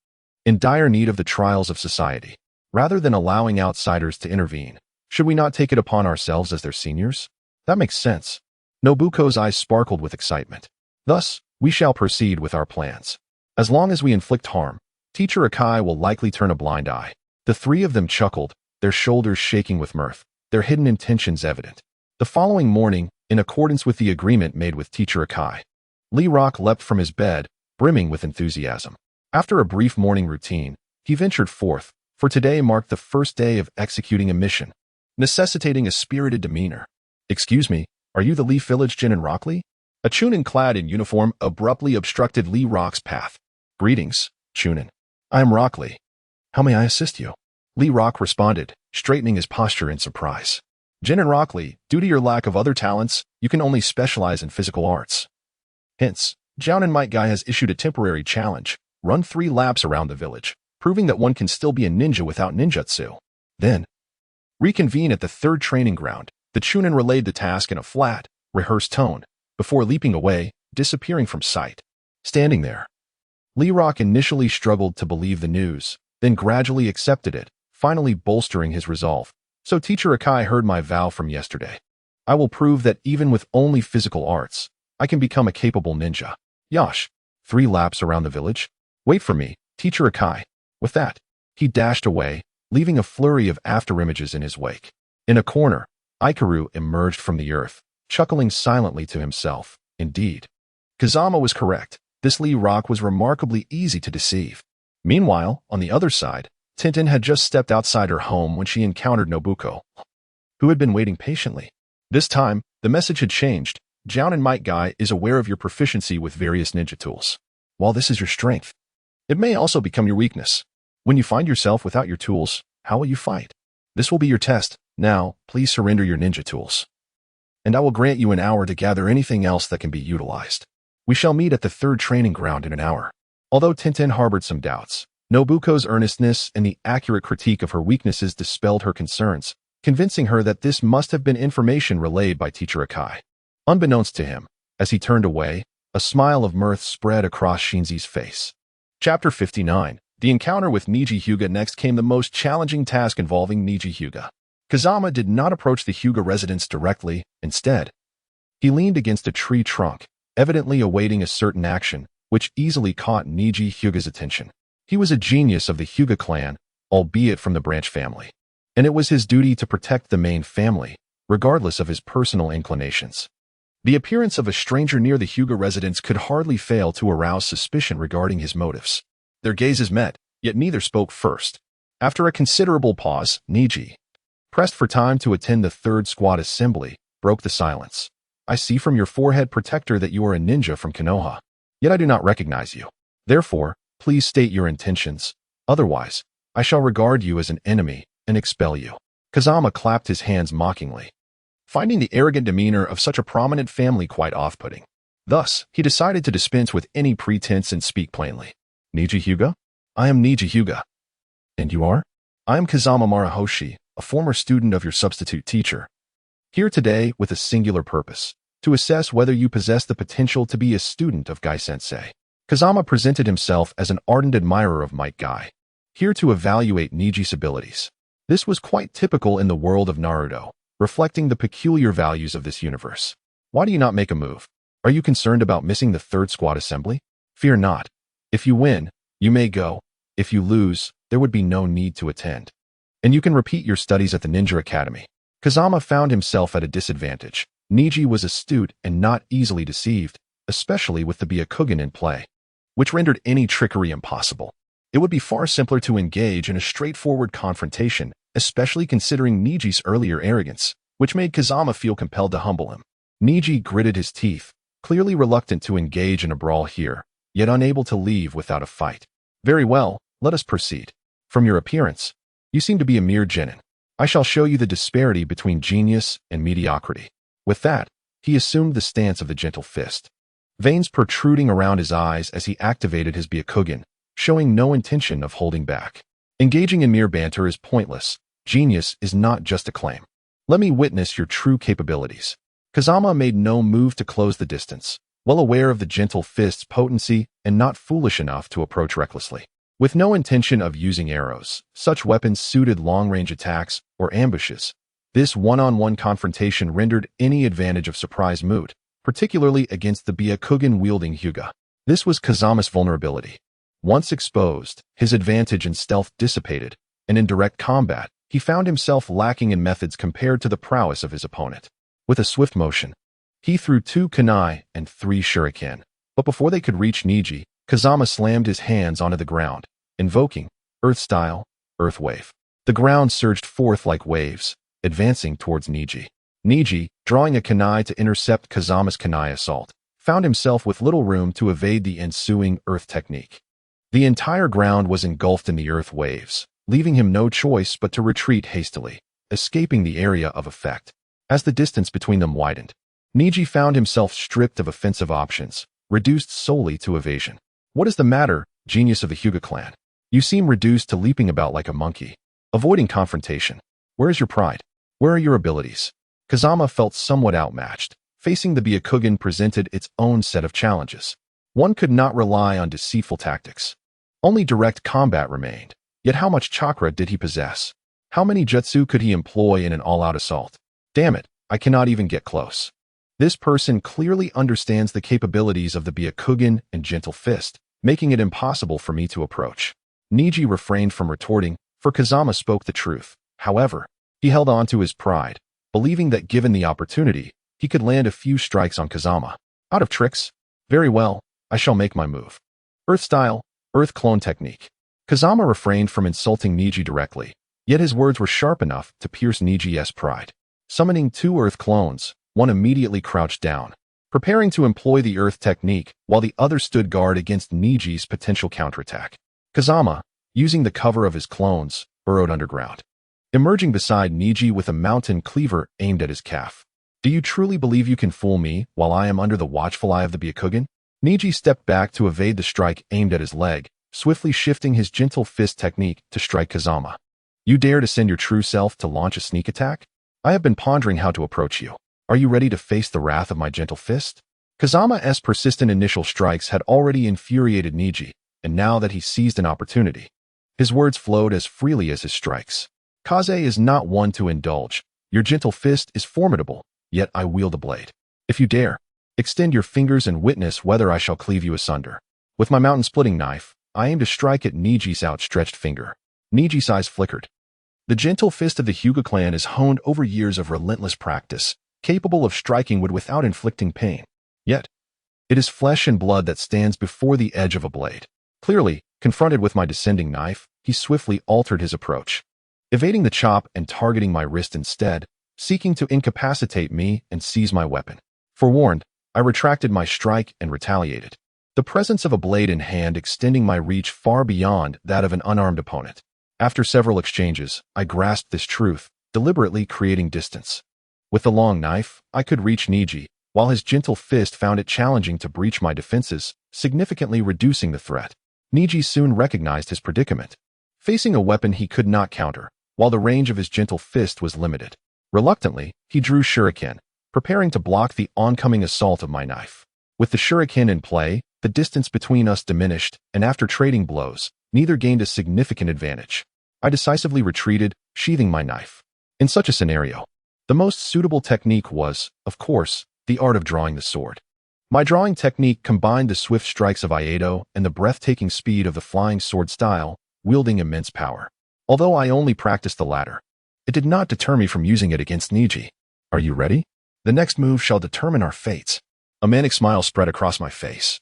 in dire need of the trials of society. Rather than allowing outsiders to intervene, should we not take it upon ourselves as their seniors?" "That makes sense." Nobuko's eyes sparkled with excitement. "Thus, we shall proceed with our plans. As long as we inflict harm, Teacher Akai will likely turn a blind eye." The 3 of them chuckled, their shoulders shaking with mirth, their hidden intentions evident. The following morning, in accordance with the agreement made with Teacher Akai, Lee Rock leapt from his bed, brimming with enthusiasm. After a brief morning routine, he ventured forth, for today marked the first day of executing a mission, necessitating a spirited demeanor. "Excuse me, are you the Leaf Village Jin and Rockley?" A Chunin clad in uniform abruptly obstructed Lee Rock's path. "Greetings, Chunin. I am Rockley. How may I assist you?" Lee Rock responded, straightening his posture in surprise. "Jin and Rockley, due to your lack of other talents, you can only specialize in physical arts. Hence, Jian and Might Guy has issued a temporary challenge. Run 3 laps around the village, proving that one can still be a ninja without ninjutsu. Then, reconvene at the 3rd training ground." The Chunin relayed the task in a flat, rehearsed tone, before leaping away, disappearing from sight. Standing there, Lee Rock initially struggled to believe the news, then gradually accepted it, finally bolstering his resolve. "So Teacher Akai heard my vow from yesterday. I will prove that even with only physical arts, I can become a capable ninja. Yosh, 3 laps around the village? Wait for me, Teacher Akai." With that, he dashed away, leaving a flurry of afterimages in his wake. In a corner, Ikaru emerged from the earth, chuckling silently to himself. Indeed, Kazama was correct. This Lee Rock was remarkably easy to deceive. Meanwhile, on the other side, Tintin had just stepped outside her home when she encountered Nobuko, who had been waiting patiently. This time, the message had changed. "Jian and Might Guy is aware of your proficiency with various ninja tools. While this is your strength, It may also become your weakness. When you find yourself without your tools, how will you fight? This will be your test. Now, please surrender your ninja tools, and I will grant you an hour to gather anything else that can be utilized. We shall meet at the third training ground in an hour. Although Tintin harbored some doubts, Nobuko's earnestness and the accurate critique of her weaknesses dispelled her concerns, convincing her that this must have been information relayed by Teacher Akai. Unbeknownst to him, as he turned away, a smile of mirth spread across Shinzi's face. Chapter 59. The encounter with Niji Hyuga. Next came the most challenging task involving Niji Hyuga. Kazama did not approach the Hyuga residence directly. Instead, he leaned against a tree trunk, evidently awaiting a certain action, which easily caught Niji Hyuga's attention. He was a genius of the Hyuga clan, albeit from the branch family, and it was his duty to protect the main family, regardless of his personal inclinations. The appearance of a stranger near the Hyuga residence could hardly fail to arouse suspicion regarding his motives. Their gazes met, yet neither spoke first. After a considerable pause, Niji, pressed for time to attend the third squad assembly, broke the silence. I see from your forehead protector that you are a ninja from Konoha, yet I do not recognize you. Therefore, please state your intentions. Otherwise, I shall regard you as an enemy and expel you. Kazama clapped his hands mockingly, finding the arrogant demeanor of such a prominent family quite off-putting. Thus, he decided to dispense with any pretense and speak plainly. Niji Hyuga? I am Niji Hyuga. And you are? I am Kazama Marahoshi, a former student of your substitute teacher. Here today with a singular purpose, to assess whether you possess the potential to be a student of Gai-sensei. Kazama presented himself as an ardent admirer of Might Gai, here to evaluate Niji's abilities. This was quite typical in the world of Naruto, reflecting the peculiar values of this universe. Why do you not make a move? Are you concerned about missing the third squad assembly? Fear not. If you win, you may go. If you lose, there would be no need to attend. And you can repeat your studies at the Ninja Academy. Kazama found himself at a disadvantage. Niji was astute and not easily deceived, especially with the Byakugan in play, which rendered any trickery impossible. It would be far simpler to engage in a straightforward confrontation, especially considering Niji's earlier arrogance, which made Kazama feel compelled to humble him. Niji gritted his teeth, clearly reluctant to engage in a brawl here, yet unable to leave without a fight. Very well, let us proceed. From your appearance, you seem to be a mere genin. I shall show you the disparity between genius and mediocrity. With that, he assumed the stance of the gentle fist, veins protruding around his eyes as he activated his Byakugan, showing no intention of holding back. Engaging in mere banter is pointless. Genius is not just a claim. Let me witness your true capabilities. Kazama made no move to close the distance, well aware of the gentle fist's potency and not foolish enough to approach recklessly. With no intention of using arrows, such weapons suited long-range attacks or ambushes. This one-on-one confrontation rendered any advantage of surprise moot, particularly against the Byakugan-wielding Hyuga. This was Kazama's vulnerability. Once exposed, his advantage in stealth dissipated, and in direct combat, he found himself lacking in methods compared to the prowess of his opponent. With a swift motion, he threw 2 kunai and 3 shuriken, but before they could reach Niji, Kazama slammed his hands onto the ground, invoking Earth-style, Earth Wave. The ground surged forth like waves, advancing towards Niji. Niji, drawing a kunai to intercept Kazama's kunai assault, found himself with little room to evade the ensuing Earth technique. The entire ground was engulfed in the Earth waves, leaving him no choice but to retreat hastily, escaping the area of effect. As the distance between them widened, Niji found himself stripped of offensive options, reduced solely to evasion. What is the matter, genius of the Hyuga clan? You seem reduced to leaping about like a monkey, avoiding confrontation. Where is your pride? Where are your abilities? Kazama felt somewhat outmatched. Facing the Byakugan presented its own set of challenges. One could not rely on deceitful tactics. Only direct combat remained. Yet how much chakra did he possess? How many jutsu could he employ in an all-out assault? Damn it, I cannot even get close. This person clearly understands the capabilities of the Byakugan and gentle fist, making it impossible for me to approach. Niji refrained from retorting, for Kazama spoke the truth. However, he held on to his pride, believing that given the opportunity, he could land a few strikes on Kazama. Out of tricks? Very well, I shall make my move. Earth-style, Earth clone technique. Kazama refrained from insulting Niji directly, yet his words were sharp enough to pierce Niji's pride. Summoning 2 Earth clones, one immediately crouched down, preparing to employ the earth technique while the other stood guard against Niji's potential counterattack. Kazama, using the cover of his clones, burrowed underground, emerging beside Niji with a mountain cleaver aimed at his calf. Do you truly believe you can fool me while I am under the watchful eye of the Byakugan? Niji stepped back to evade the strike aimed at his leg, swiftly shifting his gentle fist technique to strike Kazama. You dare to send your true self to launch a sneak attack? I have been pondering how to approach you. Are you ready to face the wrath of my gentle fist? Kazama's persistent initial strikes had already infuriated Niji, and now that he seized an opportunity, his words flowed as freely as his strikes. Kaze is not one to indulge. Your gentle fist is formidable, yet I wield a blade. If you dare, extend your fingers and witness whether I shall cleave you asunder. With my mountain-splitting knife, I aim to strike at Niji's outstretched finger. Niji's eyes flickered. The gentle fist of the Hyuga clan is honed over years of relentless practice, capable of striking wood without inflicting pain. Yet, it is flesh and blood that stands before the edge of a blade. Clearly, confronted with my descending knife, he swiftly altered his approach, evading the chop and targeting my wrist instead, seeking to incapacitate me and seize my weapon. Forewarned, I retracted my strike and retaliated, the presence of a blade in hand extending my reach far beyond that of an unarmed opponent. After several exchanges, I grasped this truth, deliberately creating distance. With the long knife, I could reach Niji, while his gentle fist found it challenging to breach my defenses, significantly reducing the threat. Niji soon recognized his predicament, facing a weapon he could not counter, while the range of his gentle fist was limited. Reluctantly, he drew shuriken, preparing to block the oncoming assault of my knife. With the shuriken in play, the distance between us diminished, and after trading blows, neither gained a significant advantage. I decisively retreated, sheathing my knife. In such a scenario, the most suitable technique was, of course, the art of drawing the sword. My drawing technique combined the swift strikes of Iato and the breathtaking speed of the flying sword style, wielding immense power. Although I only practiced the latter, it did not deter me from using it against Niji. Are you ready? The next move shall determine our fates. A manic smile spread across my face,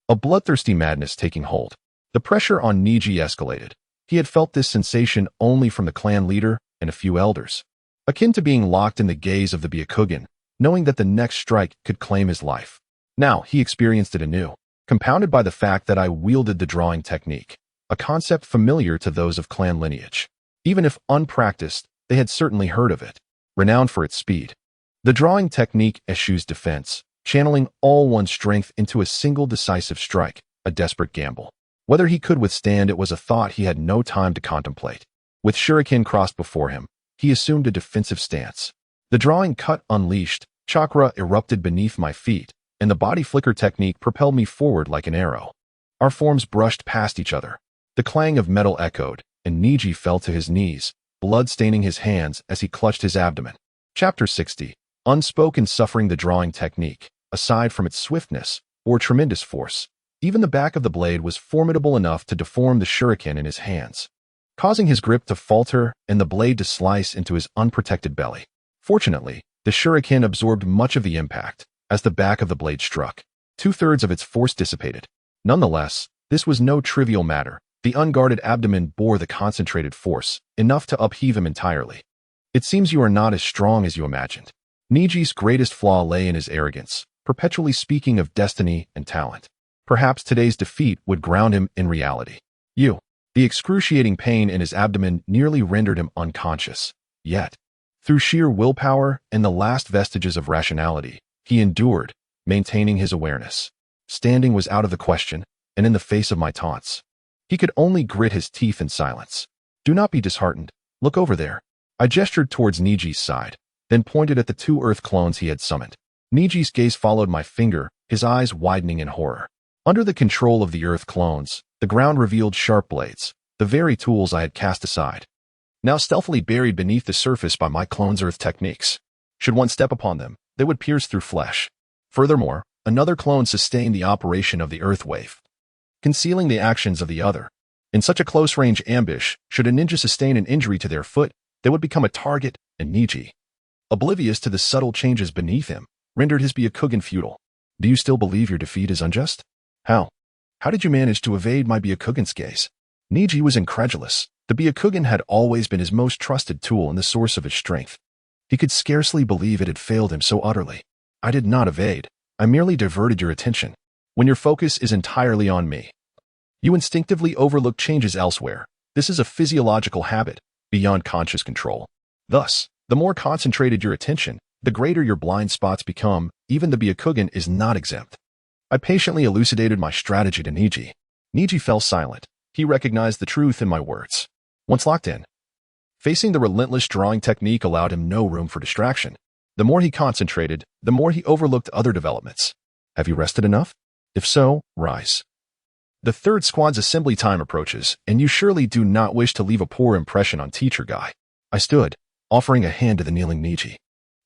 a bloodthirsty madness taking hold. The pressure on Niji escalated. He had felt this sensation only from the clan leader and a few elders, akin to being locked in the gaze of the Byakugan, knowing that the next strike could claim his life. Now he experienced it anew, compounded by the fact that I wielded the drawing technique, a concept familiar to those of clan lineage. Even if unpracticed, they had certainly heard of it, renowned for its speed. The drawing technique eschews defense, channeling all one's strength into a single decisive strike, a desperate gamble. Whether he could withstand it was a thought he had no time to contemplate. With shuriken crossed before him, he assumed a defensive stance. The drawing cut unleashed, chakra erupted beneath my feet, and the body flicker technique propelled me forward like an arrow. Our forms brushed past each other. The clang of metal echoed, and Niji fell to his knees, blood staining his hands as he clutched his abdomen. Chapter 60. Unspoken suffering. The drawing technique, aside from its swiftness, or tremendous force, even the back of the blade was formidable enough to deform the shuriken in his hands, causing his grip to falter and the blade to slice into his unprotected belly. Fortunately, the shuriken absorbed much of the impact. As the back of the blade struck, 2/3 of its force dissipated. Nonetheless, this was no trivial matter. The unguarded abdomen bore the concentrated force, enough to upheave him entirely. It seems you are not as strong as you imagined. Niji's greatest flaw lay in his arrogance, perpetually speaking of destiny and talent. Perhaps today's defeat would ground him in reality. The excruciating pain in his abdomen nearly rendered him unconscious. Yet, through sheer willpower and the last vestiges of rationality, he endured, maintaining his awareness. Standing was out of the question, and in the face of my taunts, he could only grit his teeth in silence. Do not be disheartened. Look over there. I gestured towards Niji's side, then pointed at the 2 earth clones he had summoned. Niji's gaze followed my finger, his eyes widening in horror. Under the control of the earth clones, the ground revealed sharp blades, the very tools I had cast aside, now stealthily buried beneath the surface by my clones' earth techniques. Should one step upon them, they would pierce through flesh. Furthermore, another clone sustained the operation of the earth wave, concealing the actions of the other. In such a close-range ambush, should a ninja sustain an injury to their foot, they would become a target, and Niji, oblivious to the subtle changes beneath him, rendered his Byakugan futile. Do you still believe your defeat is unjust? How? How did you manage to evade my Byakugan's gaze? Niji was incredulous. The Byakugan had always been his most trusted tool and the source of his strength. He could scarcely believe it had failed him so utterly. I did not evade. I merely diverted your attention. When your focus is entirely on me, you instinctively overlook changes elsewhere. This is a physiological habit, beyond conscious control. Thus, the more concentrated your attention, the greater your blind spots become. Even the Byakugan is not exempt. I patiently elucidated my strategy to Niji. Niji fell silent. He recognized the truth in my words. Once locked in, facing the relentless drawing technique allowed him no room for distraction. The more he concentrated, the more he overlooked other developments. Have you rested enough? If so, rise. The third squad's assembly time approaches, and you surely do not wish to leave a poor impression on Teacher Guy. I stood, offering a hand to the kneeling Niji.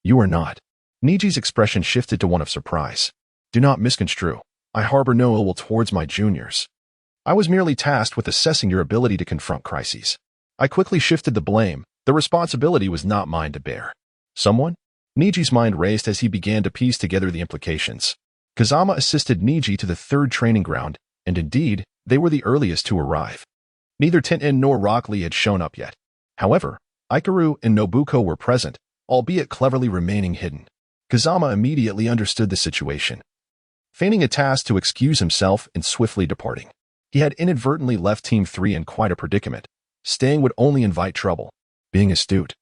You are not. Niji's expression shifted to one of surprise. Do not misconstrue. I harbor no ill will towards my juniors. I was merely tasked with assessing your ability to confront crises. I quickly shifted the blame. The responsibility was not mine to bear. Someone? Niji's mind raced as he began to piece together the implications. Kazama assisted Niji to the third training ground, and indeed, they were the earliest to arrive. Neither Tenten nor Rock Lee had shown up yet. However, Ikaru and Nobuko were present, albeit cleverly remaining hidden. Kazama immediately understood the situation. Feigning a task to excuse himself and swiftly departing. He had inadvertently left Team 3 in quite a predicament. Staying would only invite trouble. Being astute,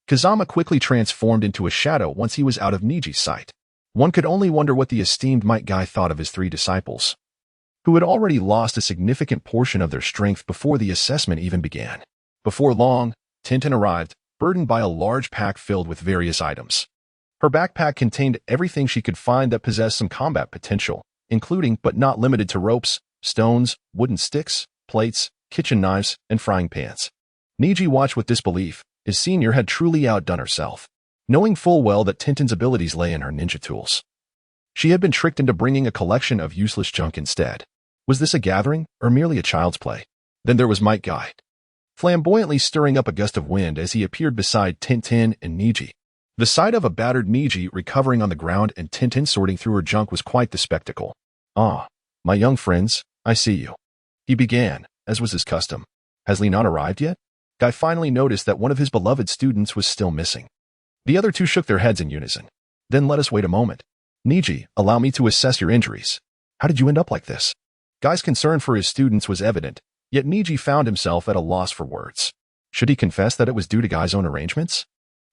Kazama quickly transformed into a shadow once he was out of Niji's sight. One could only wonder what the esteemed Might Guy thought of his three disciples, who had already lost a significant portion of their strength before the assessment even began. Before long, Tenten arrived, burdened by a large pack filled with various items. Her backpack contained everything she could find that possessed some combat potential, including but not limited to ropes, stones, wooden sticks, plates, kitchen knives, and frying pans. Niji watched with disbelief. His senior had truly outdone herself, knowing full well that Tenten's abilities lay in her ninja tools. She had been tricked into bringing a collection of useless junk instead. Was this a gathering, or merely a child's play? Then there was Might Guy, flamboyantly stirring up a gust of wind as he appeared beside Tenten and Niji. The sight of a battered Niji recovering on the ground and Tenten sorting through her junk was quite the spectacle. Ah, my young friends, I see you. He began, as was his custom. Has Lee not arrived yet? Guy finally noticed that one of his beloved students was still missing. The other two shook their heads in unison. Then let us wait a moment. Niji, allow me to assess your injuries. How did you end up like this? Guy's concern for his students was evident, yet Niji found himself at a loss for words. Should he confess that it was due to Guy's own arrangements?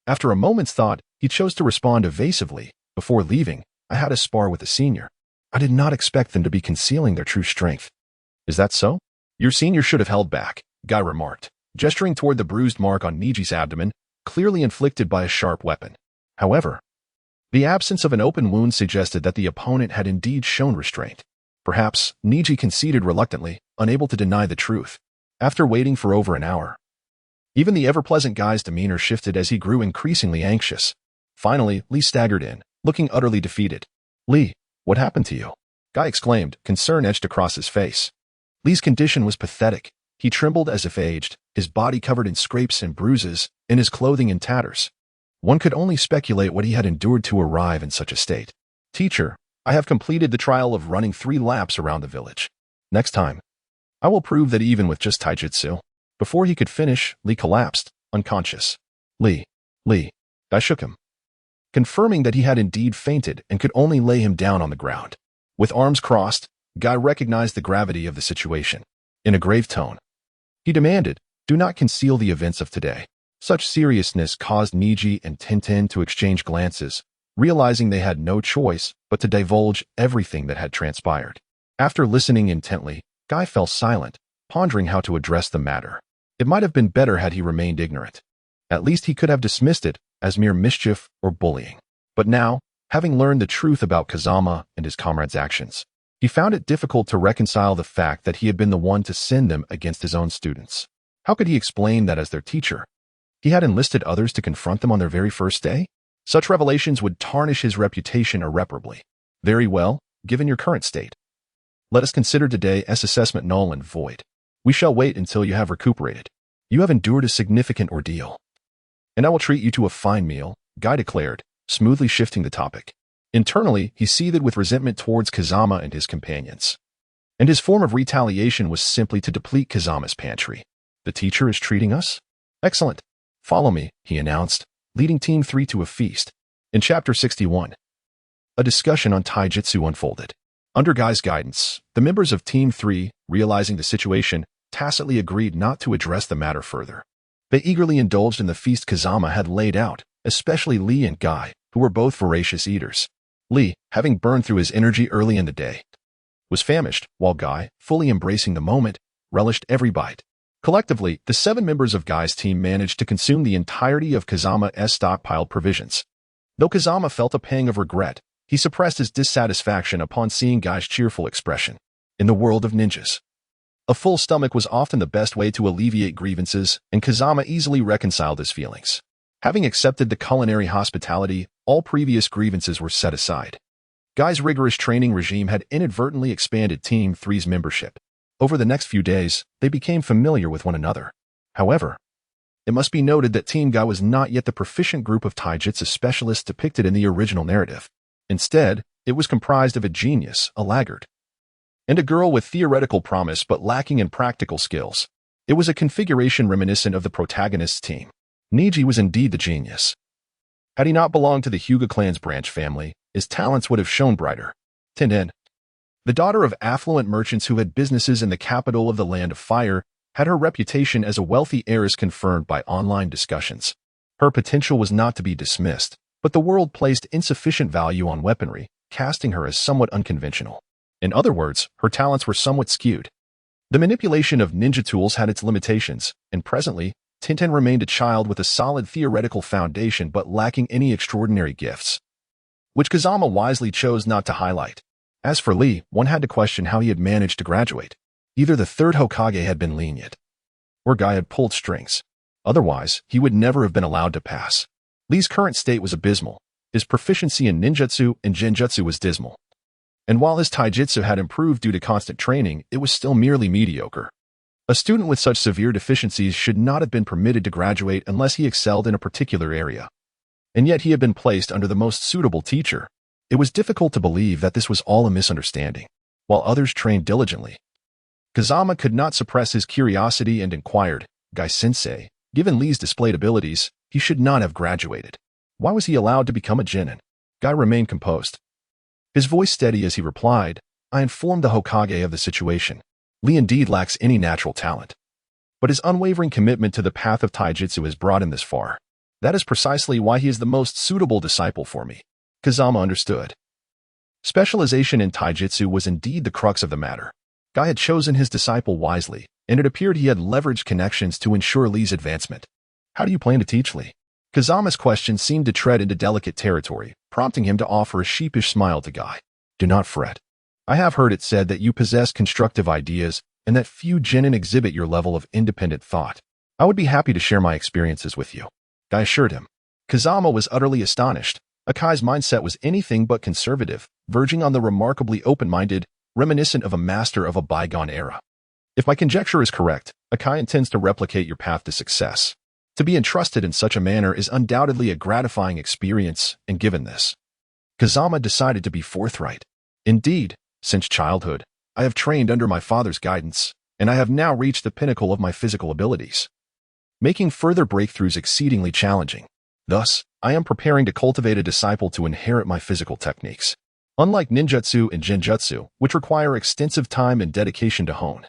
After a moment's thought, he chose to respond evasively. Before leaving, I had a spar with a senior. I did not expect them to be concealing their true strength. Is that so? Your senior should have held back, Guy remarked, gesturing toward the bruised mark on Niji's abdomen, clearly inflicted by a sharp weapon. However, the absence of an open wound suggested that the opponent had indeed shown restraint. Perhaps, Niji conceded reluctantly, unable to deny the truth. After waiting for over an hour, even the ever-pleasant Guy's demeanor shifted as he grew increasingly anxious. Finally, Lee staggered in, looking utterly defeated. Lee, what happened to you? Guy exclaimed, concern etched across his face. Lee's condition was pathetic. He trembled as if aged, his body covered in scrapes and bruises, and his clothing in tatters. One could only speculate what he had endured to arrive in such a state. Teacher, I have completed the trial of running 3 laps around the village. Next time, I will prove that even with just taijutsu. Before he could finish, Lee collapsed, unconscious. Lee. I shook him, confirming that he had indeed fainted and could only lay him down on the ground. With arms crossed, Guy recognized the gravity of the situation. In a grave tone, he demanded, do not conceal the events of today. Such seriousness caused Niji and Tenten to exchange glances, realizing they had no choice but to divulge everything that had transpired. After listening intently, Guy fell silent, pondering how to address the matter. It might have been better had he remained ignorant. At least he could have dismissed it as mere mischief or bullying. But now, having learned the truth about Kazama and his comrades' actions, he found it difficult to reconcile the fact that he had been the one to send them against his own students. How could he explain that as their teacher, he had enlisted others to confront them on their very first day? Such revelations would tarnish his reputation irreparably. Very well, given your current state, let us consider today as assessment null and void. We shall wait until you have recuperated. You have endured a significant ordeal, and I will treat you to a fine meal, Guy declared, smoothly shifting the topic. Internally, he seethed with resentment towards Kazama and his companions. And his form of retaliation was simply to deplete Kazama's pantry. The teacher is treating us? Excellent. Follow me, he announced, leading Team 3 to a feast. In Chapter 61. a discussion on taijutsu unfolded. Under Guy's guidance, the members of Team 3, realizing the situation, tacitly agreed not to address the matter further. They eagerly indulged in the feast Kazama had laid out, especially Lee and Guy, who were both voracious eaters. Lee, having burned through his energy early in the day, was famished, while Guy, fully embracing the moment, relished every bite. Collectively, the 7 members of Guy's team managed to consume the entirety of Kazama's stockpiled provisions. Though Kazama felt a pang of regret, he suppressed his dissatisfaction upon seeing Guy's cheerful expression. In the world of ninjas, a full stomach was often the best way to alleviate grievances, and Kazama easily reconciled his feelings. Having accepted the culinary hospitality, all previous grievances were set aside. Guy's rigorous training regime had inadvertently expanded Team 3's membership. Over the next few days, they became familiar with one another. However, it must be noted that Team Guy was not yet the proficient group of taijutsu specialists depicted in the original narrative. Instead, it was comprised of a genius, a laggard, and a girl with theoretical promise but lacking in practical skills. It was a configuration reminiscent of the protagonist's team. Niji was indeed the genius. Had he not belonged to the Hyuga clan's branch family, his talents would have shone brighter. Tenden, the daughter of affluent merchants who had businesses in the capital of the Land of Fire, had her reputation as a wealthy heiress confirmed by online discussions. Her potential was not to be dismissed, but the world placed insufficient value on weaponry, casting her as somewhat unconventional. In other words, her talents were somewhat skewed. The manipulation of ninja tools had its limitations, and presently, Tintin remained a child with a solid theoretical foundation but lacking any extraordinary gifts, which Kazama wisely chose not to highlight. As for Lee, one had to question how he had managed to graduate. Either the third Hokage had been lenient, or Guy had pulled strings. Otherwise, he would never have been allowed to pass. Lee's current state was abysmal. His proficiency in ninjutsu and genjutsu was dismal. And while his taijutsu had improved due to constant training, it was still merely mediocre. A student with such severe deficiencies should not have been permitted to graduate unless he excelled in a particular area. And yet he had been placed under the most suitable teacher. It was difficult to believe that this was all a misunderstanding. While others trained diligently, Kazama could not suppress his curiosity and inquired, "Guy-sensei, given Lee's displayed abilities, he should not have graduated. Why was he allowed to become a genin?" Guy remained composed, his voice steady as he replied, "I informed the Hokage of the situation. Lee indeed lacks any natural talent, but his unwavering commitment to the path of taijutsu has brought him this far. That is precisely why he is the most suitable disciple for me." Kazama understood. Specialization in taijutsu was indeed the crux of the matter. Guy had chosen his disciple wisely, and it appeared he had leveraged connections to ensure Lee's advancement. "How do you plan to teach Lee?" Kazama's question seemed to tread into delicate territory, prompting him to offer a sheepish smile to Guy. "Do not fret. I have heard it said that you possess constructive ideas and that few genin exhibit your level of independent thought. I would be happy to share my experiences with you," Guy assured him. Kazama was utterly astonished. Akai's mindset was anything but conservative, verging on the remarkably open-minded, reminiscent of a master of a bygone era. "If my conjecture is correct, Akai intends to replicate your path to success. To be entrusted in such a manner is undoubtedly a gratifying experience, and given this," Kazama decided to be forthright. "Indeed, since childhood, I have trained under my father's guidance, and I have now reached the pinnacle of my physical abilities, making further breakthroughs exceedingly challenging. Thus, I am preparing to cultivate a disciple to inherit my physical techniques. Unlike ninjutsu and genjutsu, which require extensive time and dedication to hone,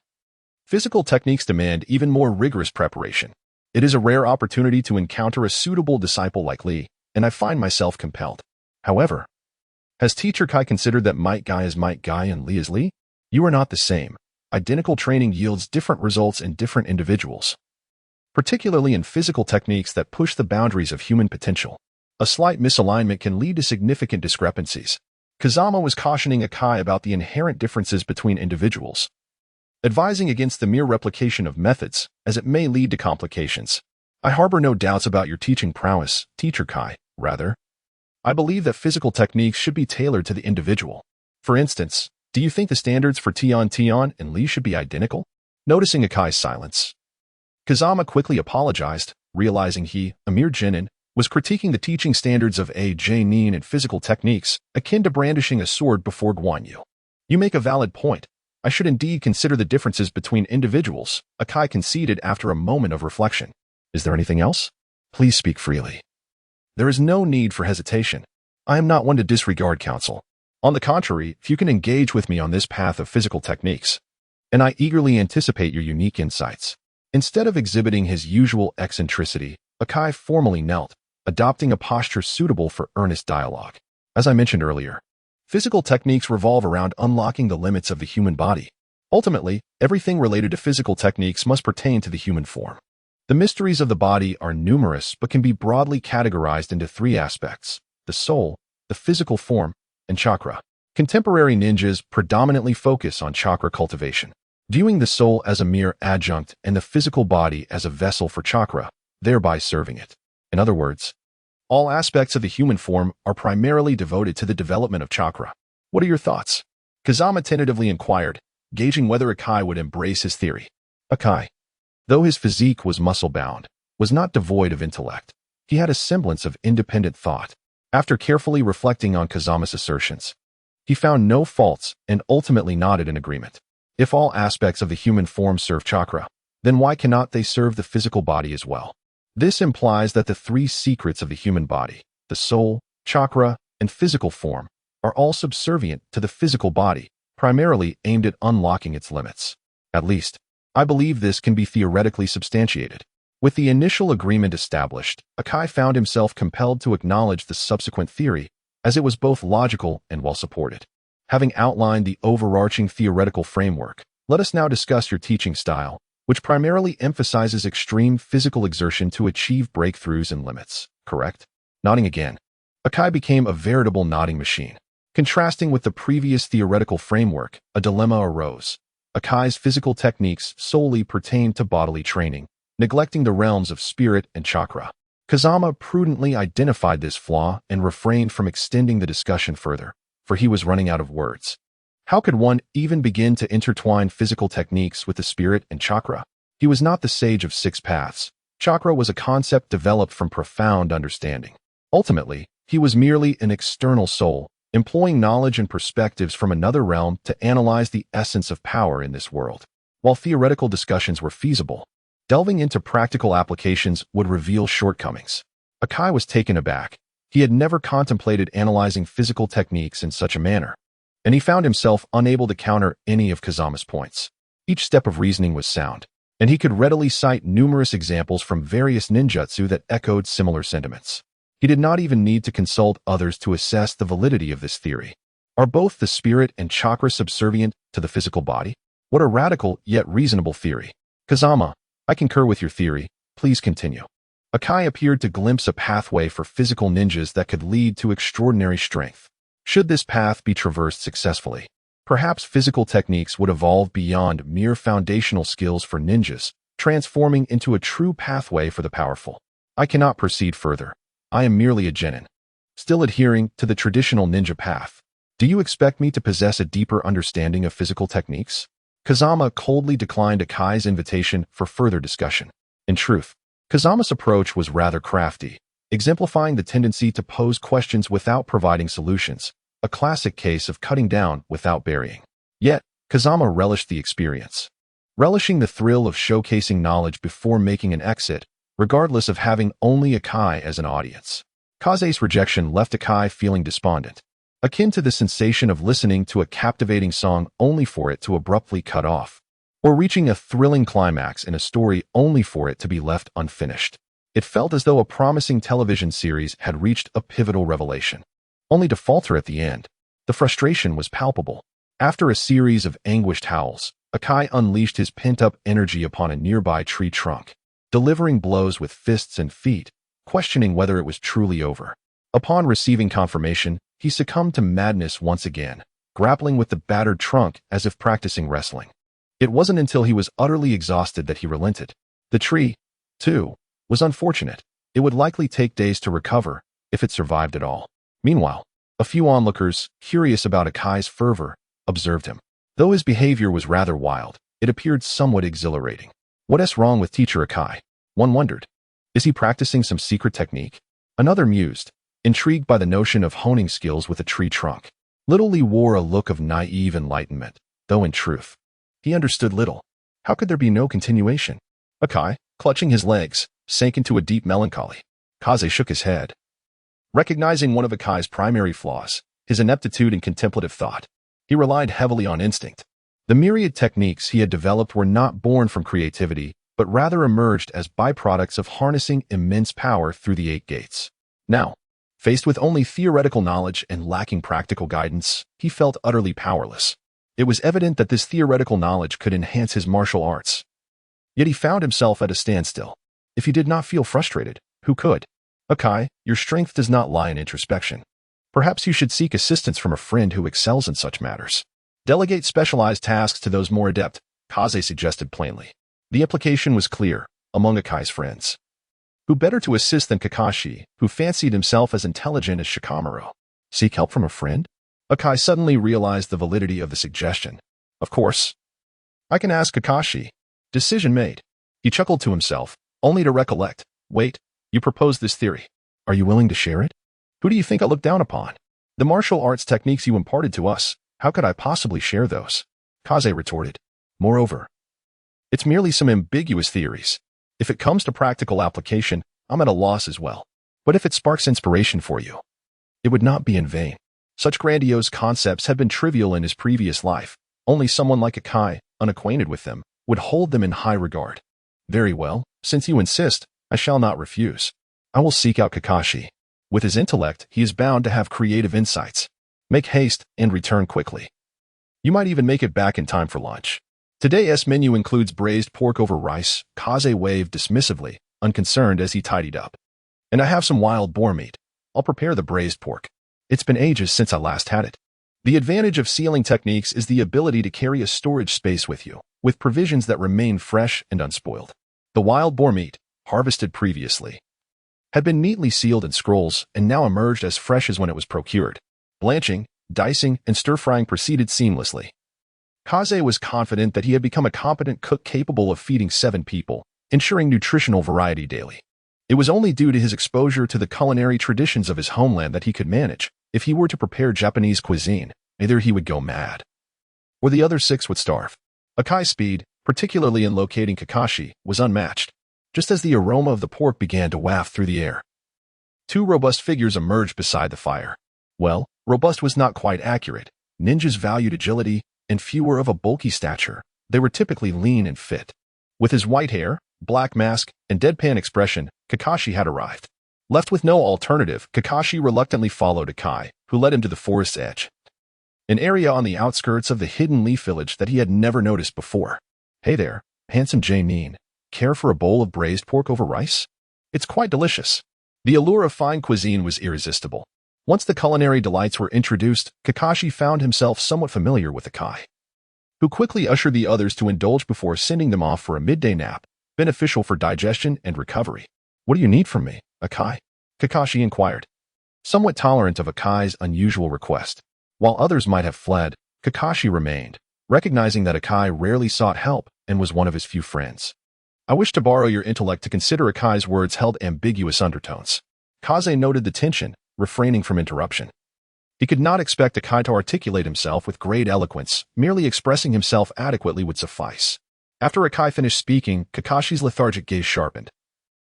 physical techniques demand even more rigorous preparation. It is a rare opportunity to encounter a suitable disciple like Lee, and I find myself compelled. However, has Teacher Kai considered that Might Guy is Might Guy and Lee is Lee? You are not the same. Identical training yields different results in different individuals, particularly in physical techniques that push the boundaries of human potential. A slight misalignment can lead to significant discrepancies." Kazama was cautioning Akai about the inherent differences between individuals, advising against the mere replication of methods, as it may lead to complications. "I harbor no doubts about your teaching prowess, Teacher Kai. Rather, I believe that physical techniques should be tailored to the individual. For instance, do you think the standards for Tion and Lee should be identical?" Noticing Akai's silence, Kazama quickly apologized, realizing he, a mere genin, was critiquing the teaching standards of a genin and physical techniques, akin to brandishing a sword before Guan Yu. "You make a valid point. I should indeed consider the differences between individuals," Akai conceded after a moment of reflection. "Is there anything else? Please speak freely. There is no need for hesitation." I am not one to disregard counsel. On the contrary, if you can engage with me on this path of physical techniques, and I eagerly anticipate your unique insights. Instead of exhibiting his usual eccentricity, Akai formally knelt, adopting a posture suitable for earnest dialogue. As I mentioned earlier, physical techniques revolve around unlocking the limits of the human body. Ultimately, everything related to physical techniques must pertain to the human form. The mysteries of the body are numerous but can be broadly categorized into three aspects: the soul, the physical form, and chakra. Contemporary ninjas predominantly focus on chakra cultivation, viewing the soul as a mere adjunct and the physical body as a vessel for chakra, thereby serving it. In other words, all aspects of the human form are primarily devoted to the development of chakra. What are your thoughts? Kazama tentatively inquired, gauging whether Akai would embrace his theory. Akai, though his physique was muscle-bound, was not devoid of intellect. He had a semblance of independent thought. After carefully reflecting on Kazama's assertions, he found no faults and ultimately nodded in agreement. If all aspects of the human form serve chakra, then why cannot they serve the physical body as well? This implies that the three secrets of the human body, the soul, chakra, and physical form, are all subservient to the physical body, primarily aimed at unlocking its limits. At least, I believe this can be theoretically substantiated. With the initial agreement established, Akai found himself compelled to acknowledge the subsequent theory, as it was both logical and well-supported. Having outlined the overarching theoretical framework, let us now discuss your teaching style, which primarily emphasizes extreme physical exertion to achieve breakthroughs and limits, correct? Nodding again, Akai became a veritable nodding machine. Contrasting with the previous theoretical framework, a dilemma arose. Akai's physical techniques solely pertained to bodily training, neglecting the realms of spirit and chakra. Kazama prudently identified this flaw and refrained from extending the discussion further, for he was running out of words. How could one even begin to intertwine physical techniques with the spirit and chakra? He was not the sage of six paths. Chakra was a concept developed from profound understanding. Ultimately, he was merely an external soul, employing knowledge and perspectives from another realm to analyze the essence of power in this world. While theoretical discussions were feasible, delving into practical applications would reveal shortcomings. Akai was taken aback. He had never contemplated analyzing physical techniques in such a manner, and he found himself unable to counter any of Kazama's points. Each step of reasoning was sound, and he could readily cite numerous examples from various ninjutsu that echoed similar sentiments. He did not even need to consult others to assess the validity of this theory. Are both the spirit and chakra subservient to the physical body? What a radical yet reasonable theory. Kazama, I concur with your theory. Please continue. Akai appeared to glimpse a pathway for physical ninjas that could lead to extraordinary strength. Should this path be traversed successfully, perhaps physical techniques would evolve beyond mere foundational skills for ninjas, transforming into a true pathway for the powerful. I cannot proceed further. I am merely a genin, still adhering to the traditional ninja path. Do you expect me to possess a deeper understanding of physical techniques? Kazama coldly declined Akai's invitation for further discussion. In truth, Kazama's approach was rather crafty, exemplifying the tendency to pose questions without providing solutions, a classic case of cutting down without burying. Yet, Kazama relished the experience, relishing the thrill of showcasing knowledge before making an exit, regardless of having only Akai as an audience. Kaze's rejection left Akai feeling despondent, akin to the sensation of listening to a captivating song only for it to abruptly cut off, or reaching a thrilling climax in a story only for it to be left unfinished. It felt as though a promising television series had reached a pivotal revelation, only to falter at the end. The frustration was palpable. After a series of anguished howls, Akai unleashed his pent-up energy upon a nearby tree trunk, delivering blows with fists and feet, questioning whether it was truly over. Upon receiving confirmation, he succumbed to madness once again, grappling with the battered trunk as if practicing wrestling. It wasn't until he was utterly exhausted that he relented. The tree, too, was unfortunate. It would likely take days to recover, if it survived at all. Meanwhile, a few onlookers, curious about Akai's fervor, observed him. Though his behavior was rather wild, it appeared somewhat exhilarating. What is wrong with Teacher Akai? One wondered. Is he practicing some secret technique? Another mused, intrigued by the notion of honing skills with a tree trunk. Little Lee wore a look of naive enlightenment, though in truth, he understood little. How could there be no continuation? Akai, clutching his legs, sank into a deep melancholy. Kaze shook his head. Recognizing one of Akai's primary flaws, his ineptitude in contemplative thought, he relied heavily on instinct. The myriad techniques he had developed were not born from creativity, but rather emerged as byproducts of harnessing immense power through the eight gates. Now, faced with only theoretical knowledge and lacking practical guidance, he felt utterly powerless. It was evident that this theoretical knowledge could enhance his martial arts. Yet he found himself at a standstill. If he did not feel frustrated, who could? Akai, your strength does not lie in introspection. Perhaps you should seek assistance from a friend who excels in such matters. Delegate specialized tasks to those more adept, Kaze suggested plainly. The implication was clear, among Akai's friends. Who better to assist than Kakashi, who fancied himself as intelligent as Shikamaru? Seek help from a friend? Akai suddenly realized the validity of the suggestion. Of course. I can ask Kakashi. Decision made. He chuckled to himself, only to recollect. Wait, you proposed this theory. Are you willing to share it? Who do you think I look down upon? The martial arts techniques you imparted to us, how could I possibly share those? Kaze retorted. Moreover, it's merely some ambiguous theories. If it comes to practical application, I'm at a loss as well. But if it sparks inspiration for you, it would not be in vain. Such grandiose concepts had been trivial in his previous life. Only someone like Akai, unacquainted with them, would hold them in high regard. Very well, since you insist, I shall not refuse. I will seek out Kakashi. With his intellect, he is bound to have creative insights. Make haste and return quickly. You might even make it back in time for lunch. Today's menu includes braised pork over rice. Kaze waved dismissively, unconcerned as he tidied up. And I have some wild boar meat. I'll prepare the braised pork. It's been ages since I last had it. The advantage of sealing techniques is the ability to carry a storage space with you, with provisions that remain fresh and unspoiled. The wild boar meat, harvested previously, had been neatly sealed in scrolls and now emerged as fresh as when it was procured. Blanching, dicing, and stir-frying proceeded seamlessly. Kaze was confident that he had become a competent cook capable of feeding 7 people, ensuring nutritional variety daily. It was only due to his exposure to the culinary traditions of his homeland that he could manage. If he were to prepare Japanese cuisine, either he would go mad, or the other 6 would starve. Akai's speed, particularly in locating Kakashi, was unmatched. Just as the aroma of the pork began to waft through the air, 2 robust figures emerged beside the fire. Well, robust was not quite accurate. Ninjas valued agility, and few were of a bulky stature. They were typically lean and fit. With his white hair, black mask, and deadpan expression, Kakashi had arrived. Left with no alternative, Kakashi reluctantly followed Akai, who led him to the forest's edge, an area on the outskirts of the hidden leaf village that he had never noticed before. Hey there, handsome J-Nin. Care for a bowl of braised pork over rice? It's quite delicious. The allure of fine cuisine was irresistible. Once the culinary delights were introduced, Kakashi found himself somewhat familiar with Akai, who quickly ushered the others to indulge before sending them off for a midday nap, beneficial for digestion and recovery. What do you need from me, Akai? Kakashi inquired, somewhat tolerant of Akai's unusual request. While others might have fled, Kakashi remained, recognizing that Akai rarely sought help and was one of his few friends. I wish to borrow your intellect to consider. Akai's words held ambiguous undertones. Kaze noted the tension, refraining from interruption. He could not expect Akai to articulate himself with great eloquence. Merely expressing himself adequately would suffice. After Akai finished speaking, Kakashi's lethargic gaze sharpened,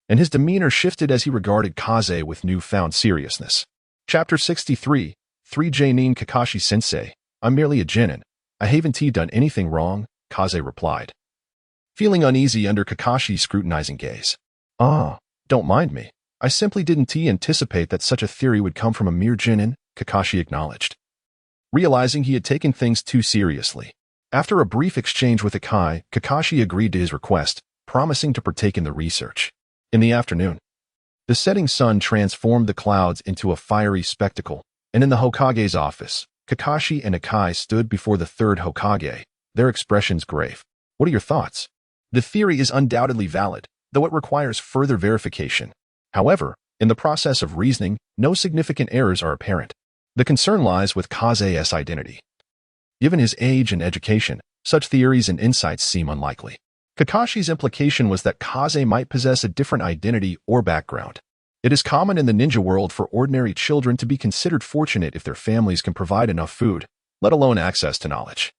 and his demeanor shifted as he regarded Kaze with newfound seriousness. Chapter 63, 3 J-Nin. Kakashi-sensei, I'm merely a genin. I haven't done anything wrong, Kaze replied, feeling uneasy under Kakashi's scrutinizing gaze. Don't mind me. I simply didn't anticipate that such a theory would come from a mere genin, Kakashi acknowledged, realizing he had taken things too seriously. After a brief exchange with Akai, Kakashi agreed to his request, promising to partake in the research. In the afternoon, the setting sun transformed the clouds into a fiery spectacle, and in the Hokage's office, Kakashi and Akai stood before the 3rd Hokage, their expressions grave. What are your thoughts? The theory is undoubtedly valid, though it requires further verification. However, in the process of reasoning, no significant errors are apparent. The concern lies with Kaze's identity. Given his age and education, such theories and insights seem unlikely. Kakashi's implication was that Kaze might possess a different identity or background. It is common in the ninja world for ordinary children to be considered fortunate if their families can provide enough food, let alone access to knowledge.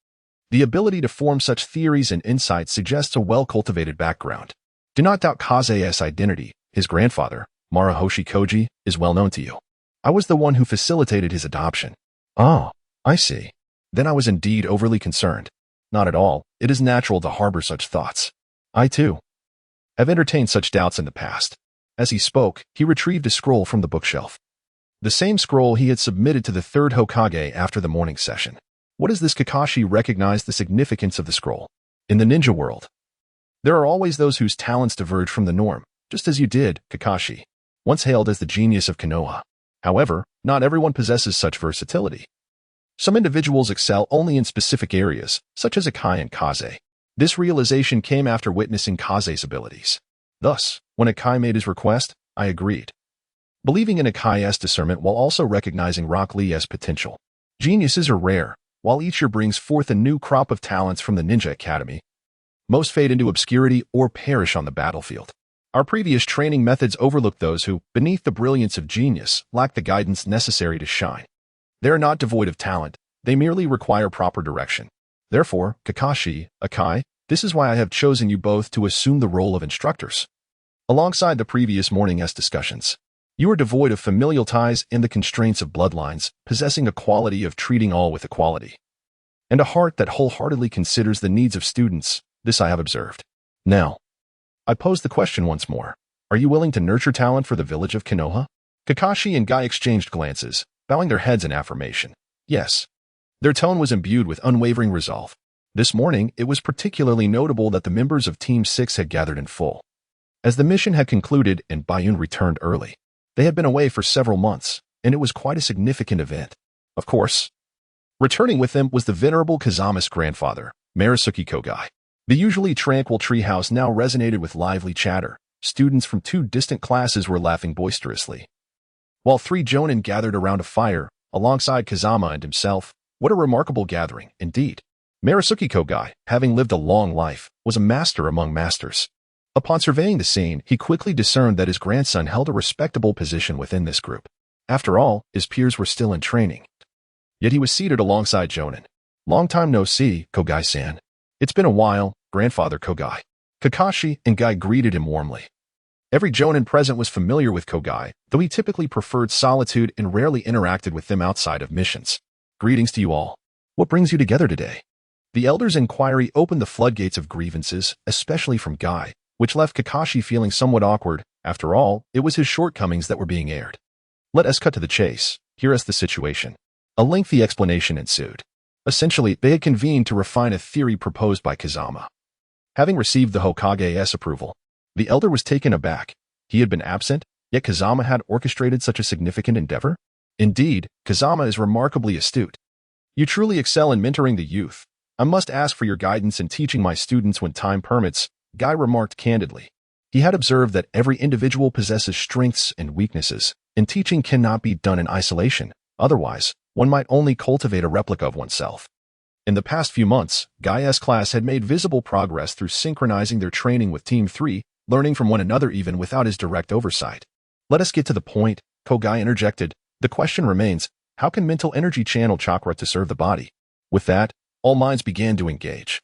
The ability to form such theories and insights suggests a well-cultivated background. Do not doubt Kaze's identity. His grandfather, Marahoshi Koji, is well known to you. I was the one who facilitated his adoption. Oh, I see. Then I was indeed overly concerned. Not at all. It is natural to harbor such thoughts. I, too, have entertained such doubts in the past. As he spoke, he retrieved a scroll from the bookshelf. The same scroll he had submitted to the third Hokage after the morning session. What is this? Kakashi recognized the significance of the scroll. In the ninja world, there are always those whose talents diverge from the norm, just as you did, Kakashi, once hailed as the genius of Konoha. However, not everyone possesses such versatility. Some individuals excel only in specific areas, such as Akai and Kaze. This realization came after witnessing Kaze's abilities. Thus, when Akai made his request, I agreed, believing in Akai's discernment while also recognizing Rock Lee's potential. Geniuses are rare. While each year brings forth a new crop of talents from the Ninja Academy, most fade into obscurity or perish on the battlefield. Our previous training methods overlooked those who, beneath the brilliance of genius, lack the guidance necessary to shine. They are not devoid of talent, they merely require proper direction. Therefore, Kakashi, Akai, this is why I have chosen you both to assume the role of instructors. Alongside the previous morning's discussions, you are devoid of familial ties and the constraints of bloodlines, possessing a quality of treating all with equality, and a heart that wholeheartedly considers the needs of students. This I have observed. Now, I pose the question once more. Are you willing to nurture talent for the village of Konoha? Kakashi and Guy exchanged glances, bowing their heads in affirmation. Yes. Their tone was imbued with unwavering resolve. This morning, it was particularly notable that the members of Team 6 had gathered in full. As the mission had concluded and Bayun returned early, they had been away for several months, and it was quite a significant event. Of course, returning with them was the venerable Kazama's grandfather, Marisuke Kogai. The usually tranquil treehouse now resonated with lively chatter. Students from 2 distant classes were laughing boisterously, while 3 jonin gathered around a fire, alongside Kazama and himself. What a remarkable gathering, indeed. Marisuke Kogai, having lived a long life, was a master among masters. Upon surveying the scene, he quickly discerned that his grandson held a respectable position within this group. After all, his peers were still in training. Yet he was seated alongside Jonin. Long time no see, Kogai-san. It's been a while, Grandfather Kogai. Kakashi and Guy greeted him warmly. Every Jonin present was familiar with Kogai, though he typically preferred solitude and rarely interacted with them outside of missions. Greetings to you all. What brings you together today? The elder's inquiry opened the floodgates of grievances, especially from Guy, which left Kakashi feeling somewhat awkward. After all, it was his shortcomings that were being aired. Let us cut to the chase. Here is the situation. A lengthy explanation ensued. Essentially, they had convened to refine a theory proposed by Kazama. Having received the Hokage's approval, the elder was taken aback. He had been absent, yet Kazama had orchestrated such a significant endeavor? Indeed, Kazama is remarkably astute. You truly excel in mentoring the youth. I must ask for your guidance in teaching my students when time permits, Guy remarked candidly. He had observed that every individual possesses strengths and weaknesses, and teaching cannot be done in isolation. Otherwise, one might only cultivate a replica of oneself. In the past few months, Guy's class had made visible progress through synchronizing their training with Team 3, learning from one another even without his direct oversight. Let us get to the point, Kogai interjected. The question remains, how can mental energy channel chakra to serve the body? With that, all minds began to engage.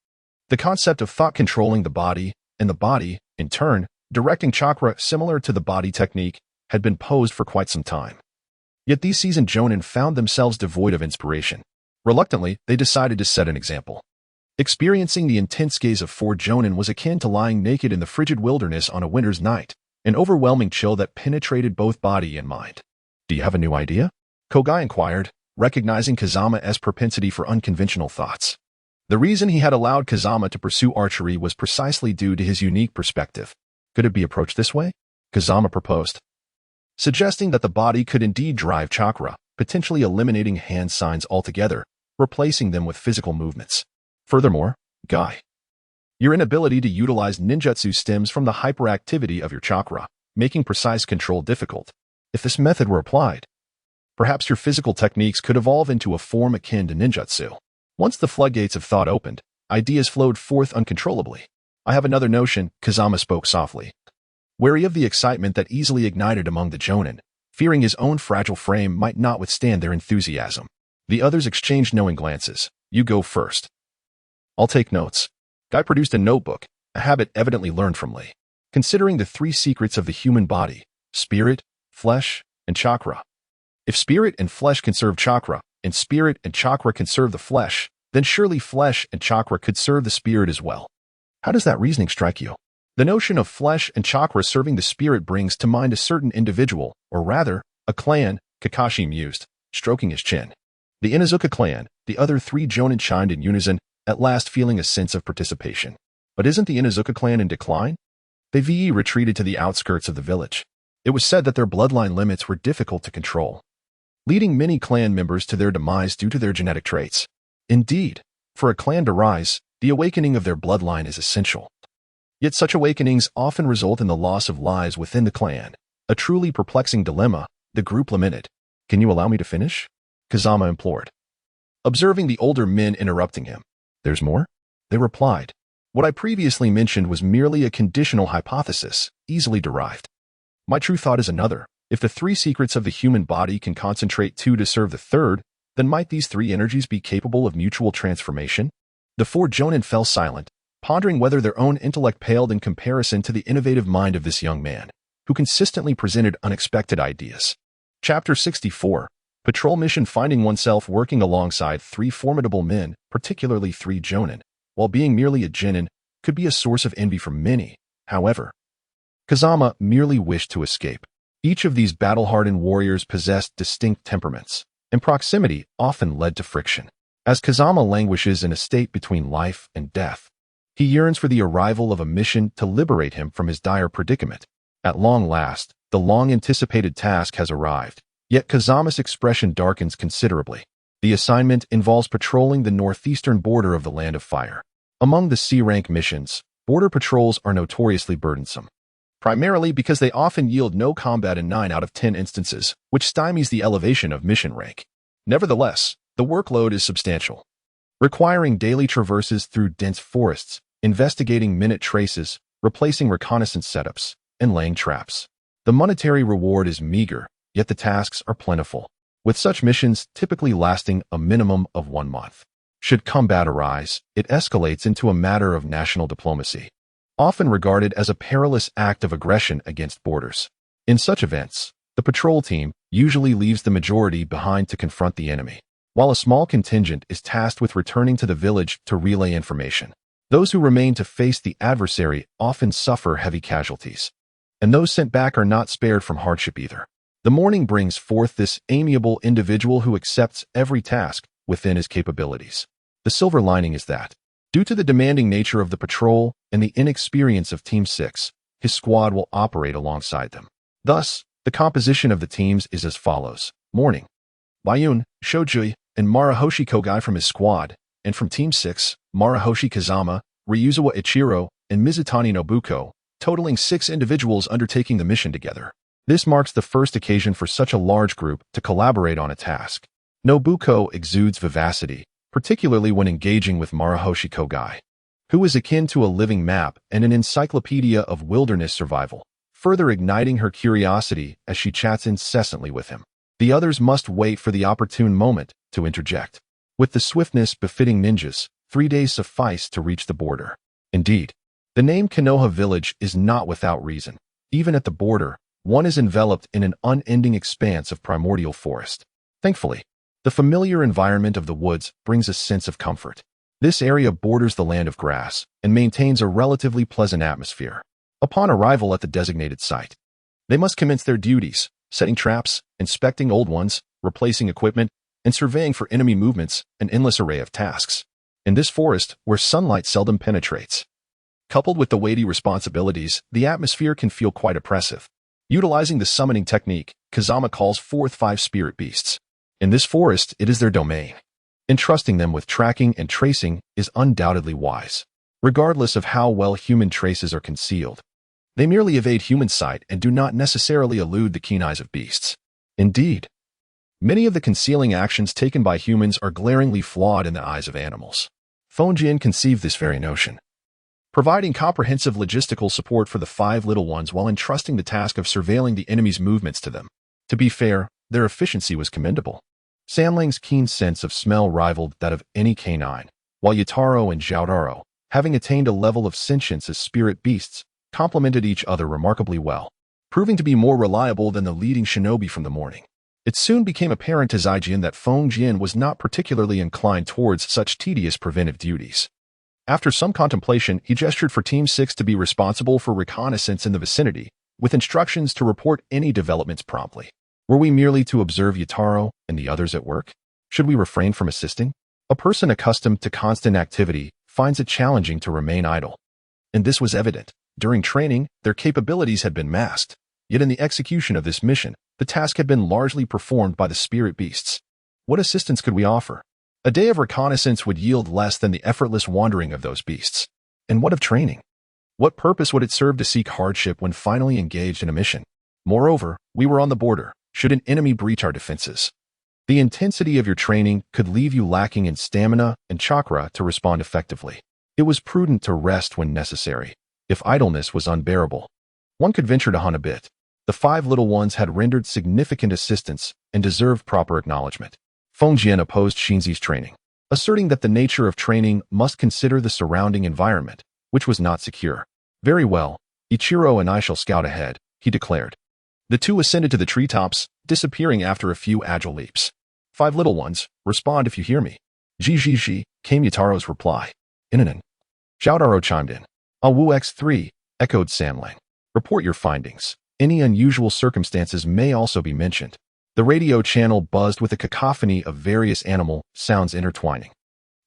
The concept of thought controlling the body, and the body, in turn, directing chakra similar to the body technique, had been posed for quite some time. Yet these seasoned jonin found themselves devoid of inspiration. Reluctantly, they decided to set an example. Experiencing the intense gaze of 4 jonin was akin to lying naked in the frigid wilderness on a winter's night, an overwhelming chill that penetrated both body and mind. Do you have a new idea? Kogai inquired, recognizing Kazama's propensity for unconventional thoughts. The reason he had allowed Kazama to pursue archery was precisely due to his unique perspective. Could it be approached this way? Kazama proposed, suggesting that the body could indeed drive chakra, potentially eliminating hand signs altogether, replacing them with physical movements. Furthermore, Guy, your inability to utilize ninjutsu stems from the hyperactivity of your chakra, making precise control difficult. If this method were applied, perhaps your physical techniques could evolve into a form akin to ninjutsu. Once the floodgates of thought opened, ideas flowed forth uncontrollably. I have another notion, Kazama spoke softly, wary of the excitement that easily ignited among the jonin, fearing his own fragile frame might not withstand their enthusiasm. The others exchanged knowing glances. You go first. I'll take notes. Guy produced a notebook, a habit evidently learned from Lee. Considering the 3 secrets of the human body, spirit, flesh, and chakra, If spirit and flesh can serve chakra, and spirit and chakra can serve the flesh, then surely flesh and chakra could serve the spirit as well. How does that reasoning strike you? The notion of flesh and chakra serving the spirit brings to mind a certain individual, or rather, a clan, Kakashi mused, stroking his chin. The Inuzuka clan, the other three jonin chimed in unison, at last feeling a sense of participation. But isn't the Inuzuka clan in decline? They retreated to the outskirts of the village. It was said that their bloodline limits were difficult to control, leading many clan members to their demise due to their genetic traits. Indeed, for a clan to rise, the awakening of their bloodline is essential. Yet such awakenings often result in the loss of lives within the clan. A truly perplexing dilemma, the group lamented. Can you allow me to finish? Kazama implored, observing the older men interrupting him. There's more? They replied. What I previously mentioned was merely a conditional hypothesis, easily derived. My true thought is another. If the three secrets of the human body can concentrate two to serve the third, then might these three energies be capable of mutual transformation? The four jonin fell silent, pondering whether their own intellect paled in comparison to the innovative mind of this young man, who consistently presented unexpected ideas. Chapter 64. Patrol mission. Finding oneself working alongside three formidable men, particularly three jonin, while being merely a genin, could be a source of envy for many. However, Kazama merely wished to escape. Each of these battle-hardened warriors possessed distinct temperaments, and proximity often led to friction. As Kazama languishes in a state between life and death, he yearns for the arrival of a mission to liberate him from his dire predicament. At long last, the long-anticipated task has arrived, yet Kazama's expression darkens considerably. The assignment involves patrolling the northeastern border of the Land of Fire. Among the C-rank missions, border patrols are notoriously burdensome, primarily because they often yield no combat in 9 out of 10 instances, which stymies the elevation of mission rank. Nevertheless, the workload is substantial, requiring daily traverses through dense forests, investigating minute traces, replacing reconnaissance setups, and laying traps. The monetary reward is meager, yet the tasks are plentiful, with such missions typically lasting a minimum of 1 month. Should combat arise, it escalates into a matter of national diplomacy, often regarded as a perilous act of aggression against borders. In such events, the patrol team usually leaves the majority behind to confront the enemy, while a small contingent is tasked with returning to the village to relay information. Those who remain to face the adversary often suffer heavy casualties, and those sent back are not spared from hardship either. The morning brings forth this amiable individual who accepts every task within his capabilities. The silver lining is that, due to the demanding nature of the patrol and the inexperience of Team 6, his squad will operate alongside them. Thus, the composition of the teams is as follows. Morning: Bayun, Shojui, and Marahoshi Kogai from his squad, and from Team 6, Marahoshi Kazama, Ryuzawa Ichiro, and Mizutani Nobuko, totaling 6 individuals undertaking the mission together. This marks the first occasion for such a large group to collaborate on a task. Nobuko exudes vivacity, particularly when engaging with Marahoshi Kogai, who is akin to a living map and an encyclopedia of wilderness survival, further igniting her curiosity as she chats incessantly with him. The others must wait for the opportune moment to interject. With the swiftness befitting ninjas, 3 days suffice to reach the border. Indeed, the name Konoha village is not without reason. Even at the border, one is enveloped in an unending expanse of primordial forest. Thankfully, the familiar environment of the woods brings a sense of comfort. This area borders the land of grass and maintains a relatively pleasant atmosphere. Upon arrival at the designated site, they must commence their duties, setting traps, inspecting old ones, replacing equipment, and surveying for enemy movements, an endless array of tasks. In this forest, where sunlight seldom penetrates, coupled with the weighty responsibilities, the atmosphere can feel quite oppressive. Utilizing the summoning technique, Kazama calls forth 5 spirit beasts. In this forest, it is their domain. Entrusting them with tracking and tracing is undoubtedly wise. Regardless of how well human traces are concealed, they merely evade human sight and do not necessarily elude the keen eyes of beasts. Indeed, many of the concealing actions taken by humans are glaringly flawed in the eyes of animals. Fonjin conceived this very notion, providing comprehensive logistical support for the 5 little ones while entrusting the task of surveilling the enemy's movements to them. To be fair, their efficiency was commendable. Sanling's keen sense of smell rivaled that of any canine, while Yutaro and Zhoutaro, having attained a level of sentience as spirit beasts, complemented each other remarkably well, proving to be more reliable than the leading shinobi from the morning. It soon became apparent to Zijian that Feng Jian was not particularly inclined towards such tedious preventive duties. After some contemplation, he gestured for Team 6 to be responsible for reconnaissance in the vicinity, with instructions to report any developments promptly. Were we merely to observe Yutaro and the others at work? Should we refrain from assisting? A person accustomed to constant activity finds it challenging to remain idle. And this was evident. During training, their capabilities had been masked. Yet in the execution of this mission, the task had been largely performed by the spirit beasts. What assistance could we offer? A day of reconnaissance would yield less than the effortless wandering of those beasts. And what of training? What purpose would it serve to seek hardship when finally engaged in a mission? Moreover, we were on the border. Should an enemy breach our defenses? The intensity of your training could leave you lacking in stamina and chakra to respond effectively. It was prudent to rest when necessary, if idleness was unbearable. One could venture to hunt a bit. The 5 little ones had rendered significant assistance and deserved proper acknowledgement. Feng Jian opposed Shinzi's training, asserting that the nature of training must consider the surrounding environment, which was not secure. Very well, Ichiro and I shall scout ahead, he declared. The two ascended to the treetops, disappearing after a few agile leaps. 5 little ones, respond if you hear me. Ji, came Yutaro's reply. Inanan. Shoutaro chimed in. Awu X3, echoed Sanlang. Report your findings. Any unusual circumstances may also be mentioned. The radio channel buzzed with a cacophony of various animal sounds intertwining.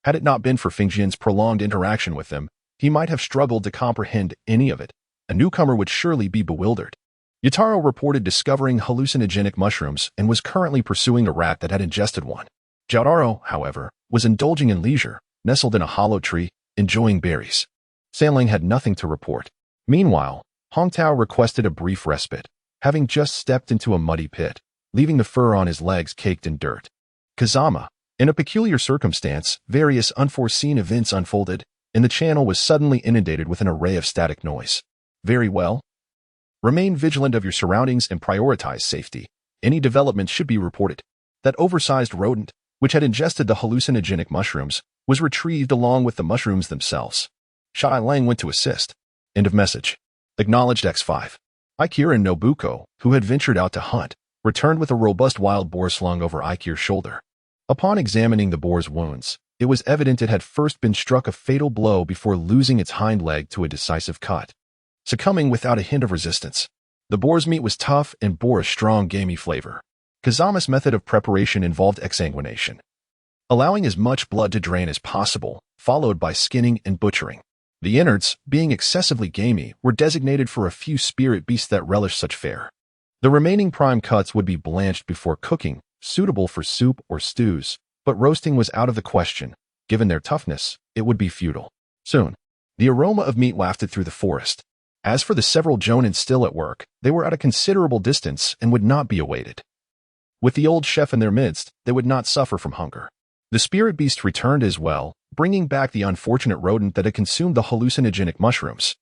Had it not been for Feng Jian's prolonged interaction with them, he might have struggled to comprehend any of it. A newcomer would surely be bewildered. Yutaro reported discovering hallucinogenic mushrooms and was currently pursuing a rat that had ingested one. Jotaro, however, was indulging in leisure, nestled in a hollow tree, enjoying berries. Sanling had nothing to report. Meanwhile, Hongtao requested a brief respite, having just stepped into a muddy pit, leaving the fur on his legs caked in dirt. Kazama. In a peculiar circumstance, various unforeseen events unfolded, and the channel was suddenly inundated with an array of static noise. Very well. Remain vigilant of your surroundings and prioritize safety. Any development should be reported. That oversized rodent, which had ingested the hallucinogenic mushrooms, was retrieved along with the mushrooms themselves. Shai Lang went to assist. End of message. Acknowledged X5. Aikir and Nobuko, who had ventured out to hunt, returned with a robust wild boar slung over Aikir's shoulder. Upon examining the boar's wounds, it was evident it had first been struck a fatal blow before losing its hind leg to a decisive cut, succumbing without a hint of resistance. The boar's meat was tough and bore a strong gamey flavor. Kazama's method of preparation involved exsanguination, allowing as much blood to drain as possible, followed by skinning and butchering. The innards, being excessively gamey, were designated for a few spirit beasts that relished such fare. The remaining prime cuts would be blanched before cooking, suitable for soup or stews, but roasting was out of the question. Given their toughness, it would be futile. Soon, the aroma of meat wafted through the forest. As for the several jonin still at work, they were at a considerable distance and would not be awaited. With the old chef in their midst, they would not suffer from hunger. The spirit beast returned as well, bringing back the unfortunate rodent that had consumed the hallucinogenic mushrooms.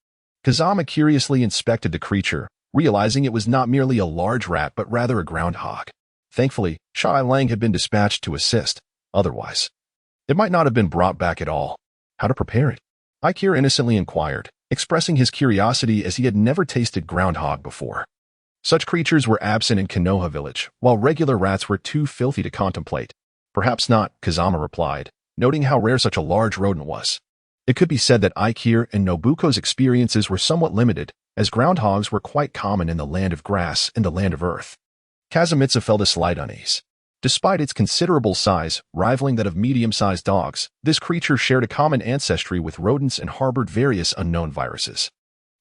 Kazama curiously inspected the creature, realizing it was not merely a large rat but rather a groundhog. Thankfully, Shai Lang had been dispatched to assist. Otherwise, it might not have been brought back at all. How to prepare it? Aikir innocently inquired, expressing his curiosity as he had never tasted groundhog before. Such creatures were absent in Konoha village, while regular rats were too filthy to contemplate. Perhaps not, Kazama replied, noting how rare such a large rodent was. It could be said that Aikir and Nobuko's experiences were somewhat limited, as groundhogs were quite common in the land of grass and the land of earth. Kazumitsu felt a slight unease. Despite its considerable size, rivaling that of medium-sized dogs, this creature shared a common ancestry with rodents and harbored various unknown viruses.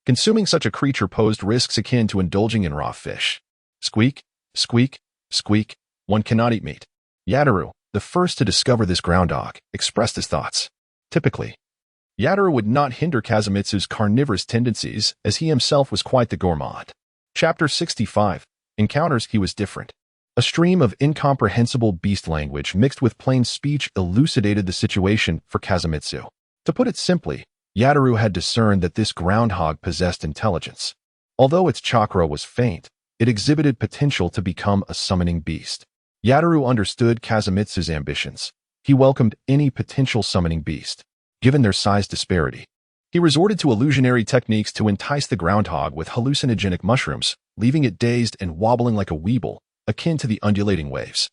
Consuming such a creature posed risks akin to indulging in raw fish. Squeak, squeak, squeak, one cannot eat meat. Yataru, the first to discover this groundhog, expressed his thoughts. Typically, Yataru would not hinder Kazumitsu's carnivorous tendencies, as he himself was quite the gourmand. Chapter 65. Encounters. He was different. A stream of incomprehensible beast language mixed with plain speech elucidated the situation for Kazumitsu. To put it simply, Yataru had discerned that this groundhog possessed intelligence. Although its chakra was faint, it exhibited potential to become a summoning beast. Yataru understood Kazumitsu's ambitions. He welcomed any potential summoning beast, given their size disparity. He resorted to illusionary techniques to entice the groundhog with hallucinogenic mushrooms, leaving it dazed and wobbling like a weeble, akin to the undulating waves.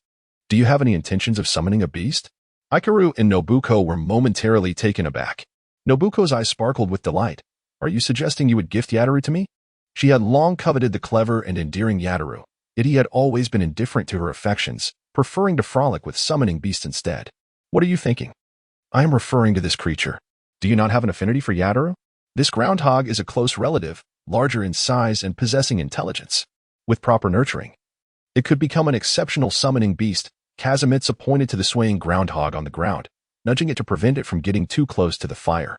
Do you have any intentions of summoning a beast? Ikaru and Nobuko were momentarily taken aback. Nobuko's eyes sparkled with delight. Are you suggesting you would gift Yataru to me? She had long coveted the clever and endearing Yataru, yet he had always been indifferent to her affections, preferring to frolic with summoning beasts instead. What are you thinking? I am referring to this creature. Do you not have an affinity for Yataru? This groundhog is a close relative, larger in size and possessing intelligence. With proper nurturing, it could become an exceptional summoning beast. Kazumitsu pointed to the swaying groundhog on the ground, nudging it to prevent it from getting too close to the fire.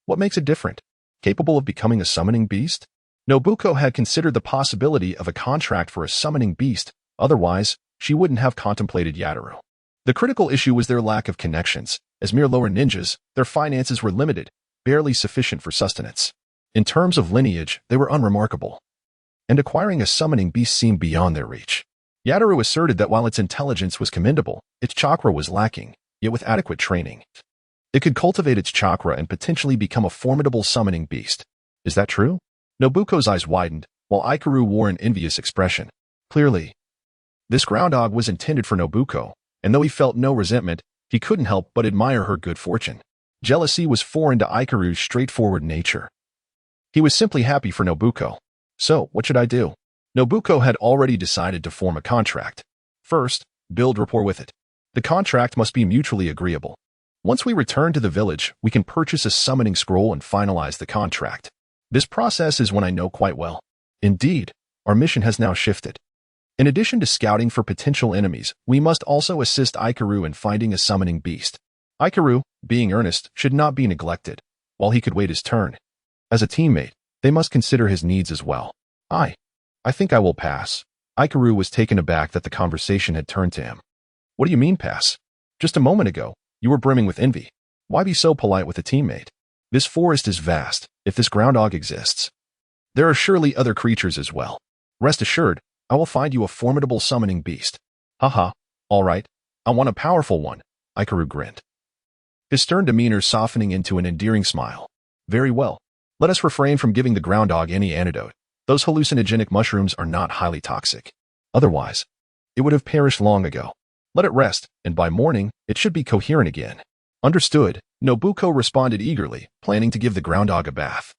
What makes it different? Capable of becoming a summoning beast? Nobuko had considered the possibility of a contract for a summoning beast, otherwise, she wouldn't have contemplated Yataru. The critical issue was their lack of connections. As mere lower ninjas, their finances were limited, barely sufficient for sustenance. In terms of lineage, they were unremarkable, and acquiring a summoning beast seemed beyond their reach. Yataru asserted that while its intelligence was commendable, its chakra was lacking, yet with adequate training, it could cultivate its chakra and potentially become a formidable summoning beast. Is that true? Nobuko's eyes widened, while Ikaru wore an envious expression. Clearly, this groundhog was intended for Nobuko, and though he felt no resentment, he couldn't help but admire her good fortune. Jealousy was foreign to Ikaru's straightforward nature. He was simply happy for Nobuko. So, what should I do? Nobuko had already decided to form a contract. First, build rapport with it. The contract must be mutually agreeable. Once we return to the village, we can purchase a summoning scroll and finalize the contract. This process is one I know quite well. Indeed, our mission has now shifted. In addition to scouting for potential enemies, we must also assist Ikaru in finding a summoning beast. Ikaru, being earnest, should not be neglected, while he could wait his turn. As a teammate, they must consider his needs as well. I think I will pass. Ikaru was taken aback that the conversation had turned to him. What do you mean pass? Just a moment ago, you were brimming with envy. Why be so polite with a teammate? This forest is vast, if this groundhog exists. There are surely other creatures as well. Rest assured, I will find you a formidable summoning beast. Haha, all right, I want a powerful one, Ikaru grinned, his stern demeanor softening into an endearing smile. Very well. Let us refrain from giving the groundhog any antidote. Those hallucinogenic mushrooms are not highly toxic. Otherwise, it would have perished long ago. Let it rest, and by morning, it should be coherent again. Understood, Nobuko responded eagerly, planning to give the groundhog a bath.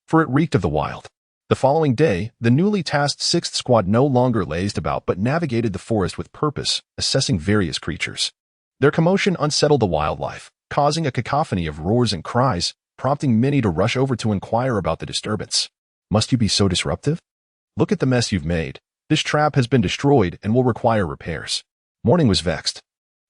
For it reeked of the wild. The following day, the newly tasked 6th Squad no longer lazed about but navigated the forest with purpose, assessing various creatures. Their commotion unsettled the wildlife, causing a cacophony of roars and cries, prompting many to rush over to inquire about the disturbance. Must you be so disruptive? Look at the mess you've made. This trap has been destroyed and will require repairs. Morning was vexed,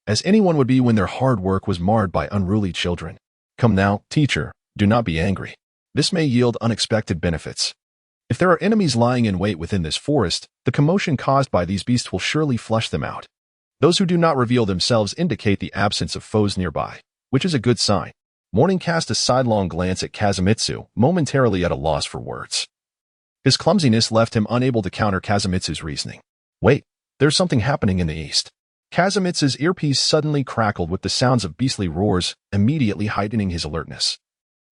as anyone would be when their hard work was marred by unruly children. Come now, teacher, do not be angry. This may yield unexpected benefits. If there are enemies lying in wait within this forest, the commotion caused by these beasts will surely flush them out. Those who do not reveal themselves indicate the absence of foes nearby, which is a good sign. Morning cast a sidelong glance at Kazumitsu, momentarily at a loss for words. His clumsiness left him unable to counter Kazumitsu's reasoning. Wait, there's something happening in the east. Kazumitsu's earpiece suddenly crackled with the sounds of beastly roars, immediately heightening his alertness.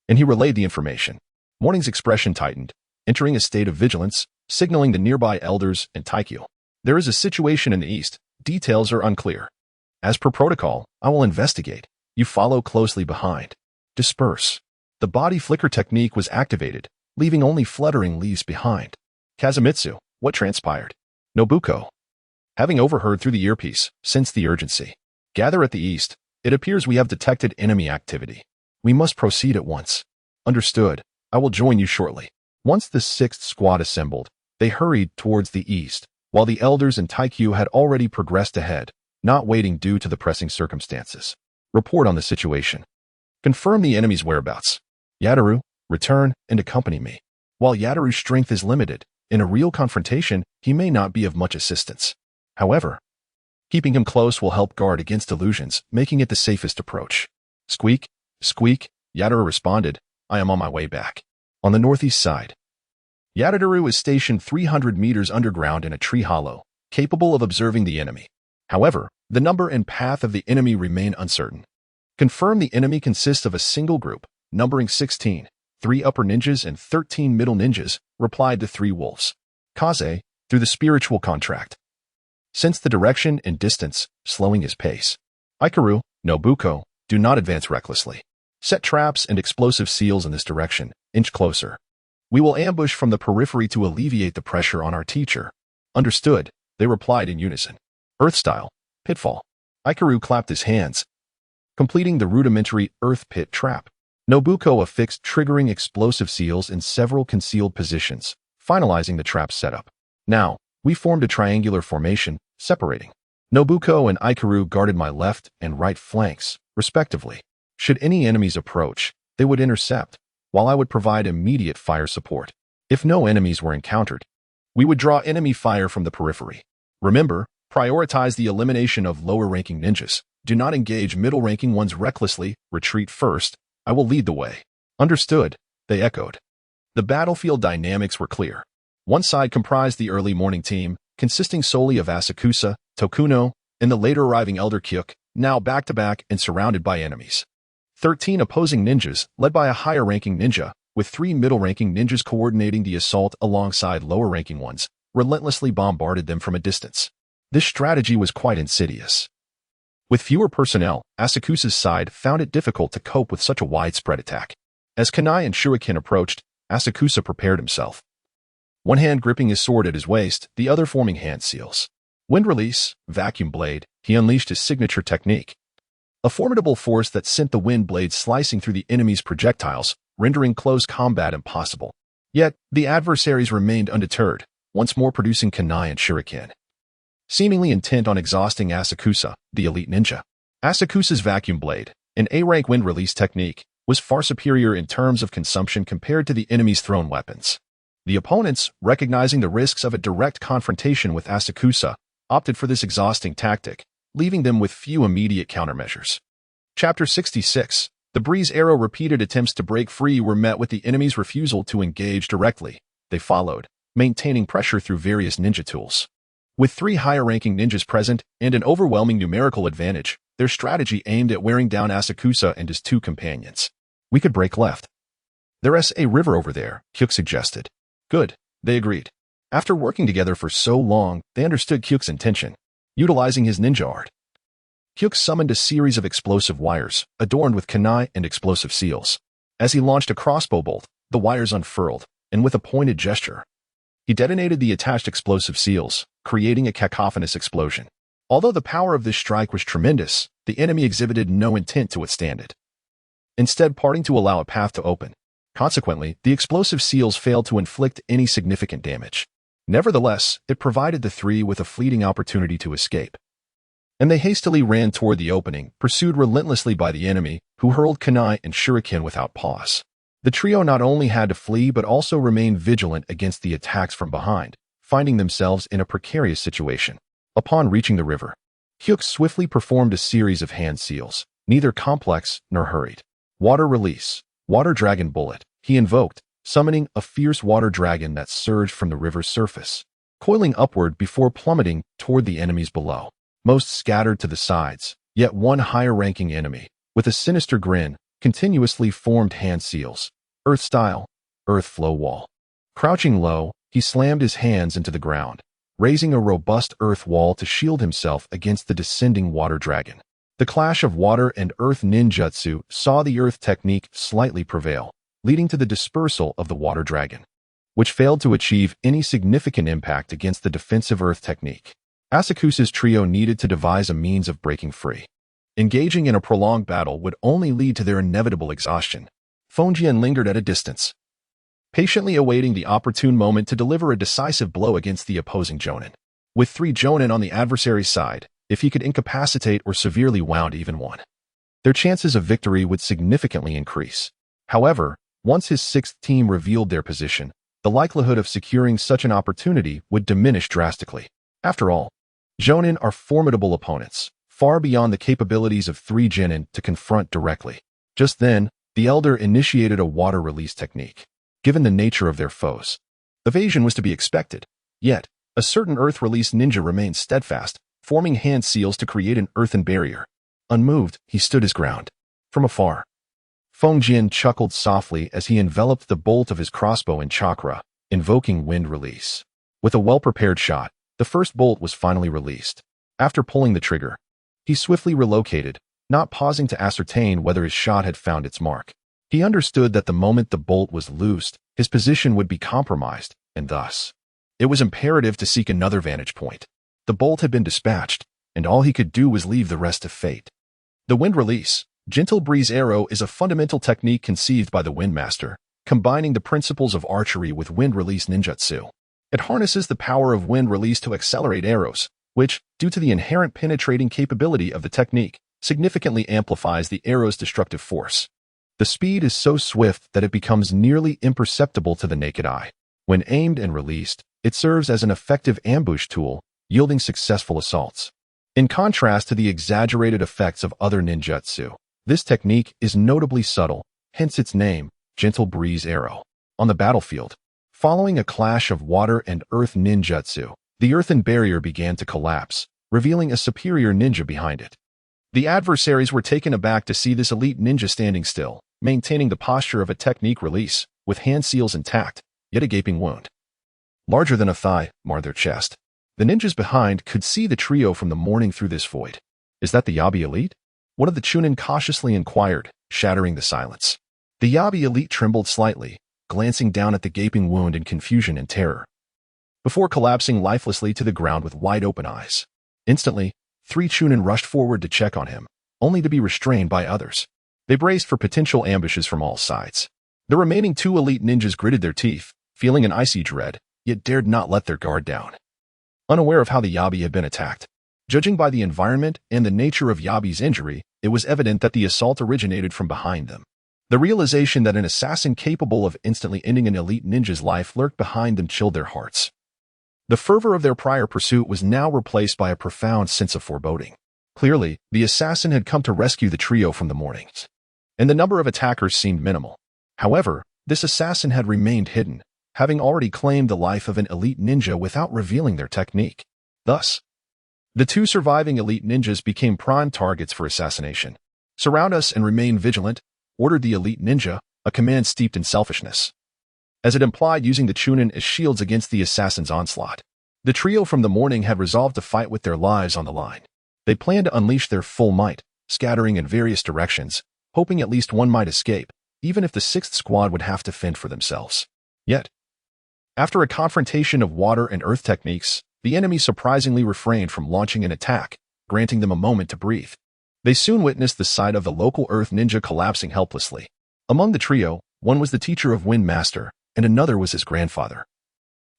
And he relayed the information. Morning's expression tightened, entering a state of vigilance, signaling the nearby elders and Taikyo. There is a situation in the east. Details are unclear. As per protocol, I will investigate. You follow closely behind. Disperse. The body flicker technique was activated, leaving only fluttering leaves behind. Kazumitsu, what transpired? Nobuko, having overheard through the earpiece, sensed the urgency. Gather at the east. It appears we have detected enemy activity. We must proceed at once. Understood. I will join you shortly. Once the 6th Squad assembled, they hurried towards the east, while the elders and Taikyu had already progressed ahead, not waiting due to the pressing circumstances. Report on the situation. Confirm the enemy's whereabouts. Yataru, return and accompany me. While Yataru's strength is limited, in a real confrontation, he may not be of much assistance. However, keeping him close will help guard against illusions, making it the safest approach. Squeak, squeak, Yataru responded, I am on my way back. On the northeast side, Yataru is stationed 300 meters underground in a tree hollow, capable of observing the enemy. However, the number and path of the enemy remain uncertain. Confirm the enemy consists of a single group, numbering 16, 3 upper ninjas and 13 middle ninjas, replied the 3 wolves. Kaze, through the spiritual contract. Sense the direction and distance, slowing his pace. Ikaru, Nobuko, do not advance recklessly. Set traps and explosive seals in this direction, inch closer. We will ambush from the periphery to alleviate the pressure on our teacher. Understood, they replied in unison. Earth style, pitfall. Ikaru clapped his hands, completing the rudimentary earth pit trap. Nobuko affixed triggering explosive seals in several concealed positions, finalizing the trap setup. Now, we formed a triangular formation, separating. Nobuko and Ikaru guarded my left and right flanks, respectively. Should any enemies approach, they would intercept, while I would provide immediate fire support. If no enemies were encountered, we would draw enemy fire from the periphery. Remember, prioritize the elimination of lower-ranking ninjas. Do not engage middle-ranking ones recklessly. Retreat first. I will lead the way. Understood, they echoed. The battlefield dynamics were clear. One side comprised the early morning team, consisting solely of Asakusa, Tokuno, and the later arriving Elder Kyuk, now back-to-back and surrounded by enemies. 13 opposing ninjas, led by a higher-ranking ninja, with 3 middle-ranking ninjas coordinating the assault alongside lower-ranking ones, relentlessly bombarded them from a distance. This strategy was quite insidious. With fewer personnel, Asakusa's side found it difficult to cope with such a widespread attack. As kunai and shuriken approached, Asakusa prepared himself. One hand gripping his sword at his waist, the other forming hand seals. Wind release, vacuum blade, he unleashed his signature technique. A formidable force that sent the wind blade slicing through the enemy's projectiles, rendering close combat impossible. Yet, the adversaries remained undeterred, once more producing kunai and shuriken. Seemingly intent on exhausting Asakusa, the elite ninja. Asakusa's vacuum blade, an A-rank wind release technique, was far superior in terms of consumption compared to the enemy's thrown weapons. The opponents, recognizing the risks of a direct confrontation with Asakusa, opted for this exhausting tactic, leaving them with few immediate countermeasures. Chapter 66. The Breeze Arrow repeated attempts to break free were met with the enemy's refusal to engage directly. They followed, maintaining pressure through various ninja tools. With 3 higher-ranking ninjas present and an overwhelming numerical advantage, their strategy aimed at wearing down Asakusa and his 2 companions. We could break left. There's a river over there, Kyuk suggested. Good, they agreed. After working together for so long, they understood Kyuk's intention. Utilizing his ninja art, Kyuk summoned a series of explosive wires, adorned with kunai and explosive seals. As he launched a crossbow bolt, the wires unfurled, and with a pointed gesture, he detonated the attached explosive seals, creating a cacophonous explosion. Although the power of this strike was tremendous, the enemy exhibited no intent to withstand it, instead parting to allow a path to open. Consequently, the explosive seals failed to inflict any significant damage. Nevertheless, it provided the 3 with a fleeting opportunity to escape. And they hastily ran toward the opening, pursued relentlessly by the enemy, who hurled kunai and shuriken without pause. The trio not only had to flee but also remain vigilant against the attacks from behind, finding themselves in a precarious situation. Upon reaching the river, Kyuk swiftly performed a series of hand seals, neither complex nor hurried. Water release, water dragon bullet, he invoked, summoning a fierce water dragon that surged from the river's surface, coiling upward before plummeting toward the enemies below. Most scattered to the sides, yet one higher-ranking enemy, with a sinister grin, continuously formed hand seals. Earth style, earth flow wall. Crouching low, he slammed his hands into the ground, raising a robust earth wall to shield himself against the descending water dragon. The clash of water and earth ninjutsu saw the earth technique slightly prevail, leading to the dispersal of the water dragon, which failed to achieve any significant impact against the defensive earth technique. Asakusa's trio needed to devise a means of breaking free. Engaging in a prolonged battle would only lead to their inevitable exhaustion. Fonjian lingered at a distance, patiently awaiting the opportune moment to deliver a decisive blow against the opposing jonin. With 3 jonin on the adversary's side, if he could incapacitate or severely wound even one, their chances of victory would significantly increase. However, once his 6th team revealed their position, the likelihood of securing such an opportunity would diminish drastically. After all, jonin are formidable opponents, far beyond the capabilities of 3 genin to confront directly. Just then, the elder initiated a water release technique. Given the nature of their foes, evasion was to be expected. Yet, a certain earth release ninja remained steadfast, forming hand seals to create an earthen barrier. Unmoved, he stood his ground. From afar, Fongjin chuckled softly as he enveloped the bolt of his crossbow in chakra, invoking wind release. With a well-prepared shot, the first bolt was finally released. After pulling the trigger, he swiftly relocated, not pausing to ascertain whether his shot had found its mark. He understood that the moment the bolt was loosed, his position would be compromised, and thus, it was imperative to seek another vantage point. The bolt had been dispatched, and all he could do was leave the rest to fate. The wind release, gentle breeze arrow is a fundamental technique conceived by the Windmaster, combining the principles of archery with wind release ninjutsu. It harnesses the power of wind release to accelerate arrows, which, due to the inherent penetrating capability of the technique, significantly amplifies the arrow's destructive force. The speed is so swift that it becomes nearly imperceptible to the naked eye. When aimed and released, it serves as an effective ambush tool, yielding successful assaults. In contrast to the exaggerated effects of other ninjutsu, this technique is notably subtle, hence its name, gentle breeze arrow. On the battlefield, following a clash of water and earth ninjutsu, the earthen barrier began to collapse, revealing a superior ninja behind it. The adversaries were taken aback to see this elite ninja standing still, maintaining the posture of a technique release, with hand seals intact, yet a gaping wound larger than a thigh marred their chest. The ninjas behind could see the trio from the morning through this void. Is that the Yabi elite? One of the Chunin cautiously inquired, shattering the silence. The Yabi elite trembled slightly, glancing down at the gaping wound in confusion and terror, before collapsing lifelessly to the ground with wide open eyes. Instantly, 3 Chunin rushed forward to check on him, only to be restrained by others. They braced for potential ambushes from all sides. The remaining 2 elite ninjas gritted their teeth, feeling an icy dread, yet dared not let their guard down. Unaware of how the Yabi had been attacked, judging by the environment and the nature of Yabi's injury, it was evident that the assault originated from behind them. The realization that an assassin capable of instantly ending an elite ninja's life lurked behind them chilled their hearts. The fervor of their prior pursuit was now replaced by a profound sense of foreboding. Clearly, the assassin had come to rescue the trio from the mornings, and the number of attackers seemed minimal. However, this assassin had remained hidden, having already claimed the life of an elite ninja without revealing their technique. Thus, the 2 surviving elite ninjas became prime targets for assassination. "Surround us and remain vigilant," ordered the elite ninja, a command steeped in selfishness, as it implied using the Chunin as shields against the assassin's onslaught. The trio from the morning had resolved to fight with their lives on the line. They planned to unleash their full might, scattering in various directions, hoping at least one might escape, even if the 6th squad would have to fend for themselves. Yet, after a confrontation of water and earth techniques, the enemy surprisingly refrained from launching an attack, granting them a moment to breathe. They soon witnessed the sight of the local earth ninja collapsing helplessly. Among the trio, one was the teacher of Windmaster, and another was his grandfather,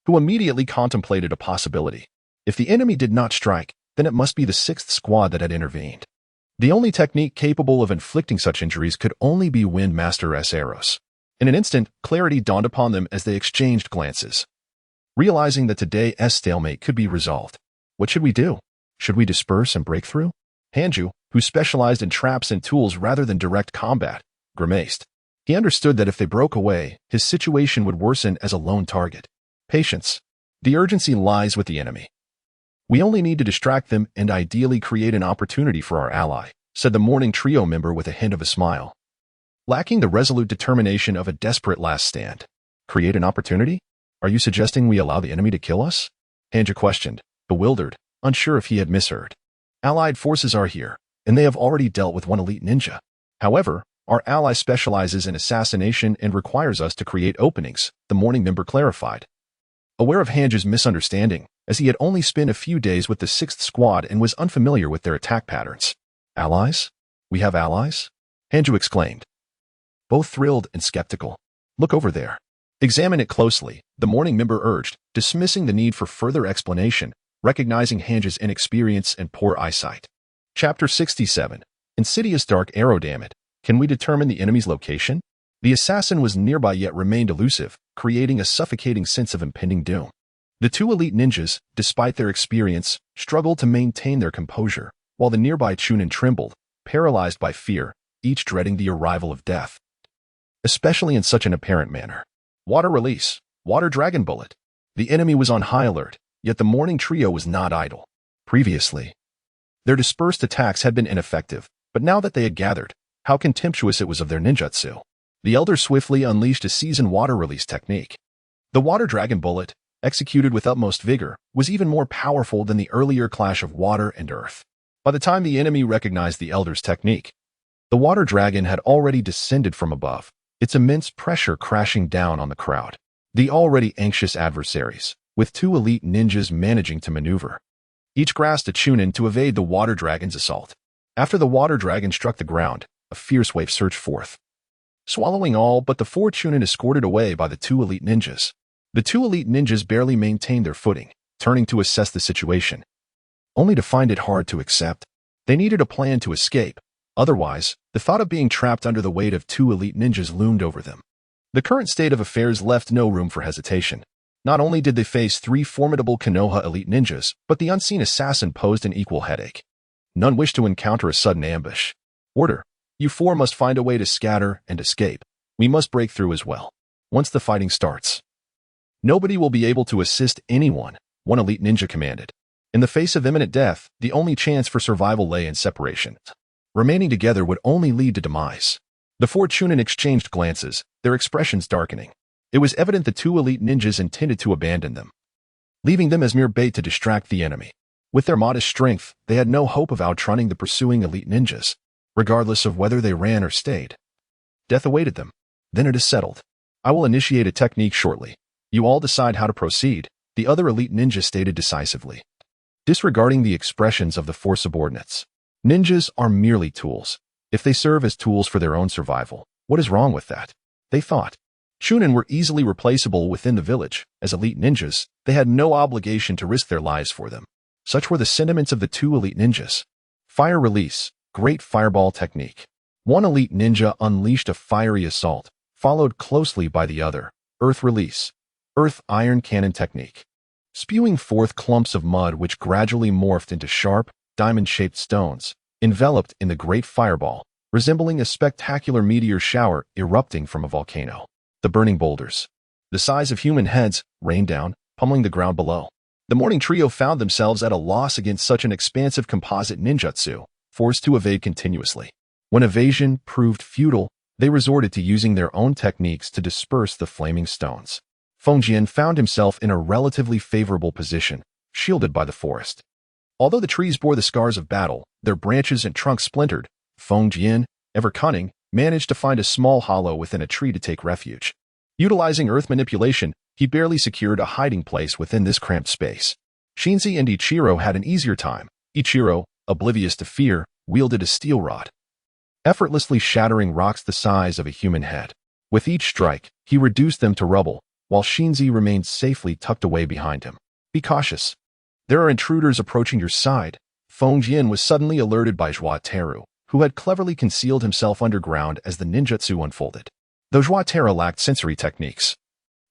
who immediately contemplated a possibility. If the enemy did not strike, then it must be the 6th squad that had intervened. The only technique capable of inflicting such injuries could only be Windmaster's arrows. In an instant, clarity dawned upon them as they exchanged glances. Realizing that today's stalemate could be resolved. What should we do? Should we disperse and break through? Hanju, who specialized in traps and tools rather than direct combat, grimaced. He understood that if they broke away, his situation would worsen as a lone target. Patience. The urgency lies with the enemy. We only need to distract them and ideally create an opportunity for our ally, said the morning trio member with a hint of a smile. Lacking the resolute determination of a desperate last stand. Create an opportunity? Are you suggesting we allow the enemy to kill us? Hanju questioned, bewildered, unsure if he had misheard. Allied forces are here, and they have already dealt with one elite ninja. However, our ally specializes in assassination and requires us to create openings, the morning member clarified. Aware of Hanju's misunderstanding, as he had only spent a few days with the 6th squad and was unfamiliar with their attack patterns. Allies? We have allies? Hanju exclaimed, both thrilled and skeptical. Look over there. Examine it closely, the morning member urged, dismissing the need for further explanation, recognizing Hanju's inexperience and poor eyesight. Chapter 67. Insidious Dark Arrow. Damn it. Can we determine the enemy's location? The assassin was nearby yet remained elusive, creating a suffocating sense of impending doom. The 2 elite ninjas, despite their experience, struggled to maintain their composure, while the nearby Chunin trembled, paralyzed by fear, each dreading the arrival of death, especially in such an apparent manner. Water release. Water dragon bullet. The enemy was on high alert, yet the morning trio was not idle. Previously, their dispersed attacks had been ineffective, but now that they had gathered, how contemptuous it was of their ninjutsu. The elder swiftly unleashed a seasoned water release technique. The water dragon bullet, executed with utmost vigor, was even more powerful than the earlier clash of water and earth. By the time the enemy recognized the Elder's technique, the water dragon had already descended from above, its immense pressure crashing down on the crowd. The already anxious adversaries, with two elite ninjas managing to maneuver. Each grasped a chunin to evade the water dragon's assault. After the water dragon struck the ground, a fierce wave surged forth, swallowing all but the four chunin escorted away by the two elite ninjas. The two elite ninjas barely maintained their footing, turning to assess the situation, only to find it hard to accept. They needed a plan to escape. Otherwise, the thought of being trapped under the weight of two elite ninjas loomed over them. The current state of affairs left no room for hesitation. Not only did they face three formidable Konoha elite ninjas, but the unseen assassin posed an equal headache. None wished to encounter a sudden ambush. Order. You four must find a way to scatter and escape. We must break through as well. Once the fighting starts, nobody will be able to assist anyone, one elite ninja commanded. In the face of imminent death, the only chance for survival lay in separation. Remaining together would only lead to demise. The four chunin exchanged glances, their expressions darkening. It was evident the two elite ninjas intended to abandon them, leaving them as mere bait to distract the enemy. With their modest strength, they had no hope of outrunning the pursuing elite ninjas, regardless of whether they ran or stayed. Death awaited them. Then it is settled. I will initiate a technique shortly. You all decide how to proceed, the other elite ninja stated decisively, disregarding the expressions of the four subordinates. Ninjas are merely tools. If they serve as tools for their own survival, what is wrong with that? They thought. Chunin were easily replaceable within the village. As elite ninjas, they had no obligation to risk their lives for them. Such were the sentiments of the two elite ninjas. Fire release, great fireball technique. One elite ninja unleashed a fiery assault, followed closely by the other. Earth release, earth iron cannon technique. Spewing forth clumps of mud which gradually morphed into sharp, diamond-shaped stones, enveloped in the great fireball, resembling a spectacular meteor shower erupting from a volcano. The burning boulders, the size of human heads, rained down, pummeling the ground below. The morning trio found themselves at a loss against such an expansive composite ninjutsu, forced to evade continuously. When evasion proved futile, they resorted to using their own techniques to disperse the flaming stones. Fengjian found himself in a relatively favorable position, shielded by the forest. Although the trees bore the scars of battle, their branches and trunks splintered, Fengjian, ever cunning, managed to find a small hollow within a tree to take refuge. Utilizing earth manipulation, he barely secured a hiding place within this cramped space. Shinzi and Ichiro had an easier time. Ichiro, oblivious to fear, wielded a steel rod, effortlessly shattering rocks the size of a human head. With each strike, he reduced them to rubble, while Shinzi remained safely tucked away behind him. Be cautious. There are intruders approaching your side. Fengjian was suddenly alerted by Joateru, who had cleverly concealed himself underground as the ninjutsu unfolded. Though Joateru lacked sensory techniques,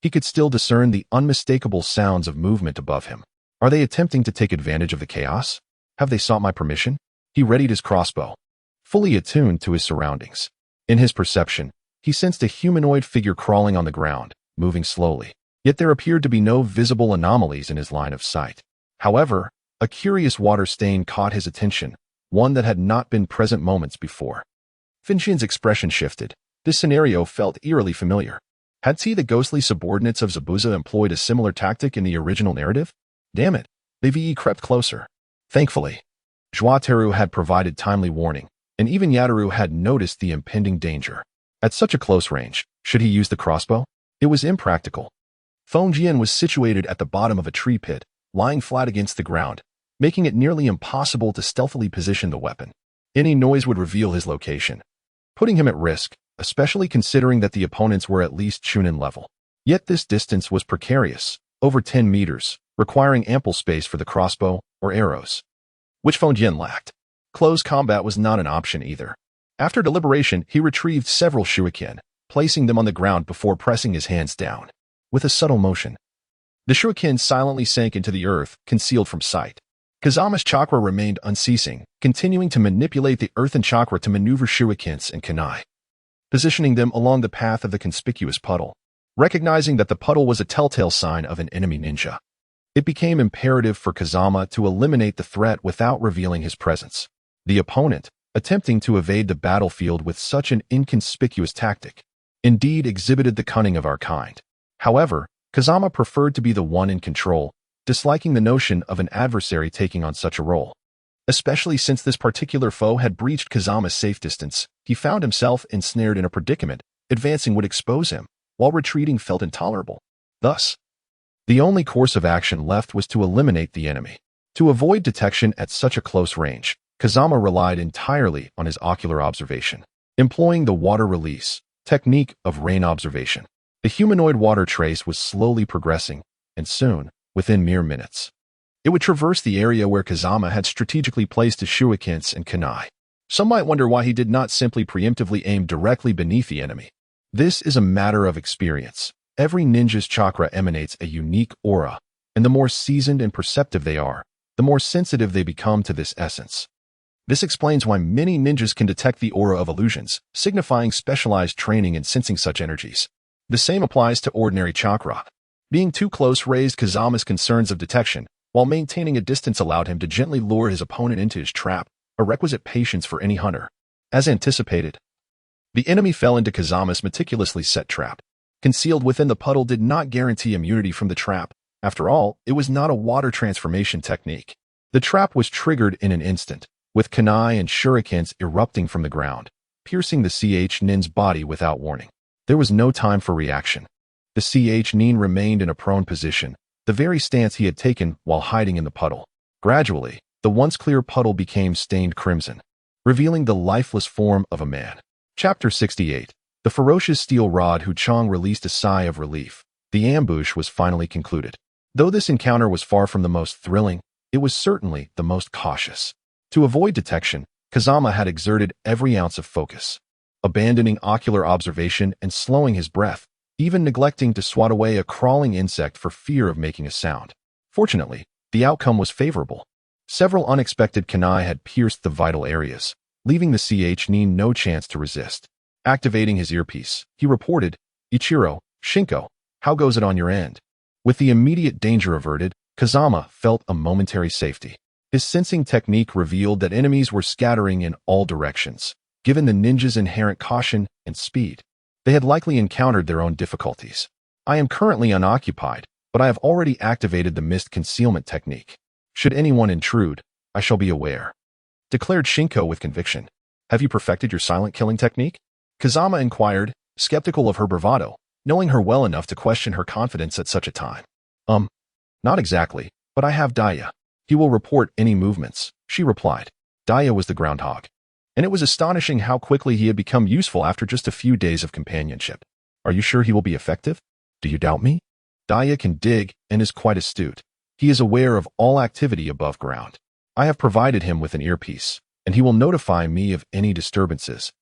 he could still discern the unmistakable sounds of movement above him. Are they attempting to take advantage of the chaos? Have they sought my permission? He readied his crossbow, fully attuned to his surroundings. In his perception, he sensed a humanoid figure crawling on the ground, moving slowly. Yet there appeared to be no visible anomalies in his line of sight. However, a curious water stain caught his attention, one that had not been present moments before. Fengjian's expression shifted. This scenario felt eerily familiar. Had he, the ghostly subordinates of Zabuza, employed a similar tactic in the original narrative? Damn it, they VE crept closer. Thankfully, Joateru had provided timely warning, and even Yataru had noticed the impending danger. At such a close range, should he use the crossbow? It was impractical. Fengjian was situated at the bottom of a tree pit, lying flat against the ground, making it nearly impossible to stealthily position the weapon. Any noise would reveal his location, putting him at risk, especially considering that the opponents were at least Chunin level. Yet this distance was precarious, over 10 meters, requiring ample space for the crossbow or arrows, which Fengjian lacked. Close combat was not an option either. After deliberation, he retrieved several shuriken, placing them on the ground before pressing his hands down. With a subtle motion, the shuriken silently sank into the earth, concealed from sight. Kazama's chakra remained unceasing, continuing to manipulate the earthen chakra to maneuver shurikens and kunai, positioning them along the path of the conspicuous puddle. Recognizing that the puddle was a telltale sign of an enemy ninja, it became imperative for Kazama to eliminate the threat without revealing his presence. The opponent, attempting to evade the battlefield with such an inconspicuous tactic, indeed exhibited the cunning of our kind. However, Kazama preferred to be the one in control, disliking the notion of an adversary taking on such a role. Especially since this particular foe had breached Kazama's safe distance, he found himself ensnared in a predicament. Advancing would expose him, while retreating felt intolerable. Thus, the only course of action left was to eliminate the enemy. To avoid detection at such a close range, Kazama relied entirely on his ocular observation, employing the water release technique of rain observation. The humanoid water trace was slowly progressing, and soon, within mere minutes, it would traverse the area where Kazama had strategically placed his shurikens and kunai. Some might wonder why he did not simply preemptively aim directly beneath the enemy. This is a matter of experience. Every ninja's chakra emanates a unique aura, and the more seasoned and perceptive they are, the more sensitive they become to this essence. This explains why many ninjas can detect the aura of illusions, signifying specialized training in sensing such energies. The same applies to ordinary chakra. Being too close raised Kazama's concerns of detection, while maintaining a distance allowed him to gently lure his opponent into his trap, a requisite patience for any hunter. As anticipated, the enemy fell into Kazama's meticulously set trap. Concealed within the puddle did not guarantee immunity from the trap. After all, it was not a water transformation technique. The trap was triggered in an instant, with kunai and shurikens erupting from the ground, piercing the Nin's body without warning. There was no time for reaction. The Nin remained in a prone position, the very stance he had taken while hiding in the puddle. Gradually, the once clear puddle became stained crimson, revealing the lifeless form of a man. Chapter 68. The ferocious steel rod. Chong released a sigh of relief. The ambush was finally concluded. Though this encounter was far from the most thrilling, it was certainly the most cautious. To avoid detection, Kazama had exerted every ounce of focus, abandoning ocular observation and slowing his breath, even neglecting to swat away a crawling insect for fear of making a sound. Fortunately, the outcome was favorable. Several unexpected kunai had pierced the vital areas, leaving the Nin no chance to resist. Activating his earpiece, he reported, "Ichiro, Shinko, how goes it on your end?" With the immediate danger averted, Kazama felt a momentary safety. His sensing technique revealed that enemies were scattering in all directions. Given the ninja's inherent caution and speed, they had likely encountered their own difficulties. "I am currently unoccupied, but I have already activated the mist concealment technique. Should anyone intrude, I shall be aware," declared Shinko with conviction. "Have you perfected your silent killing technique?" Kazama inquired, skeptical of her bravado, knowing her well enough to question her confidence at such a time. Not exactly, but I have Daya. He will report any movements," she replied. Daya was the groundhog, and it was astonishing how quickly he had become useful after just a few days of companionship. "Are you sure he will be effective? Do you doubt me?" Daya can dig and is quite astute. He is aware of all activity above ground. I have provided him with an earpiece, and he will notify me of any disturbances,"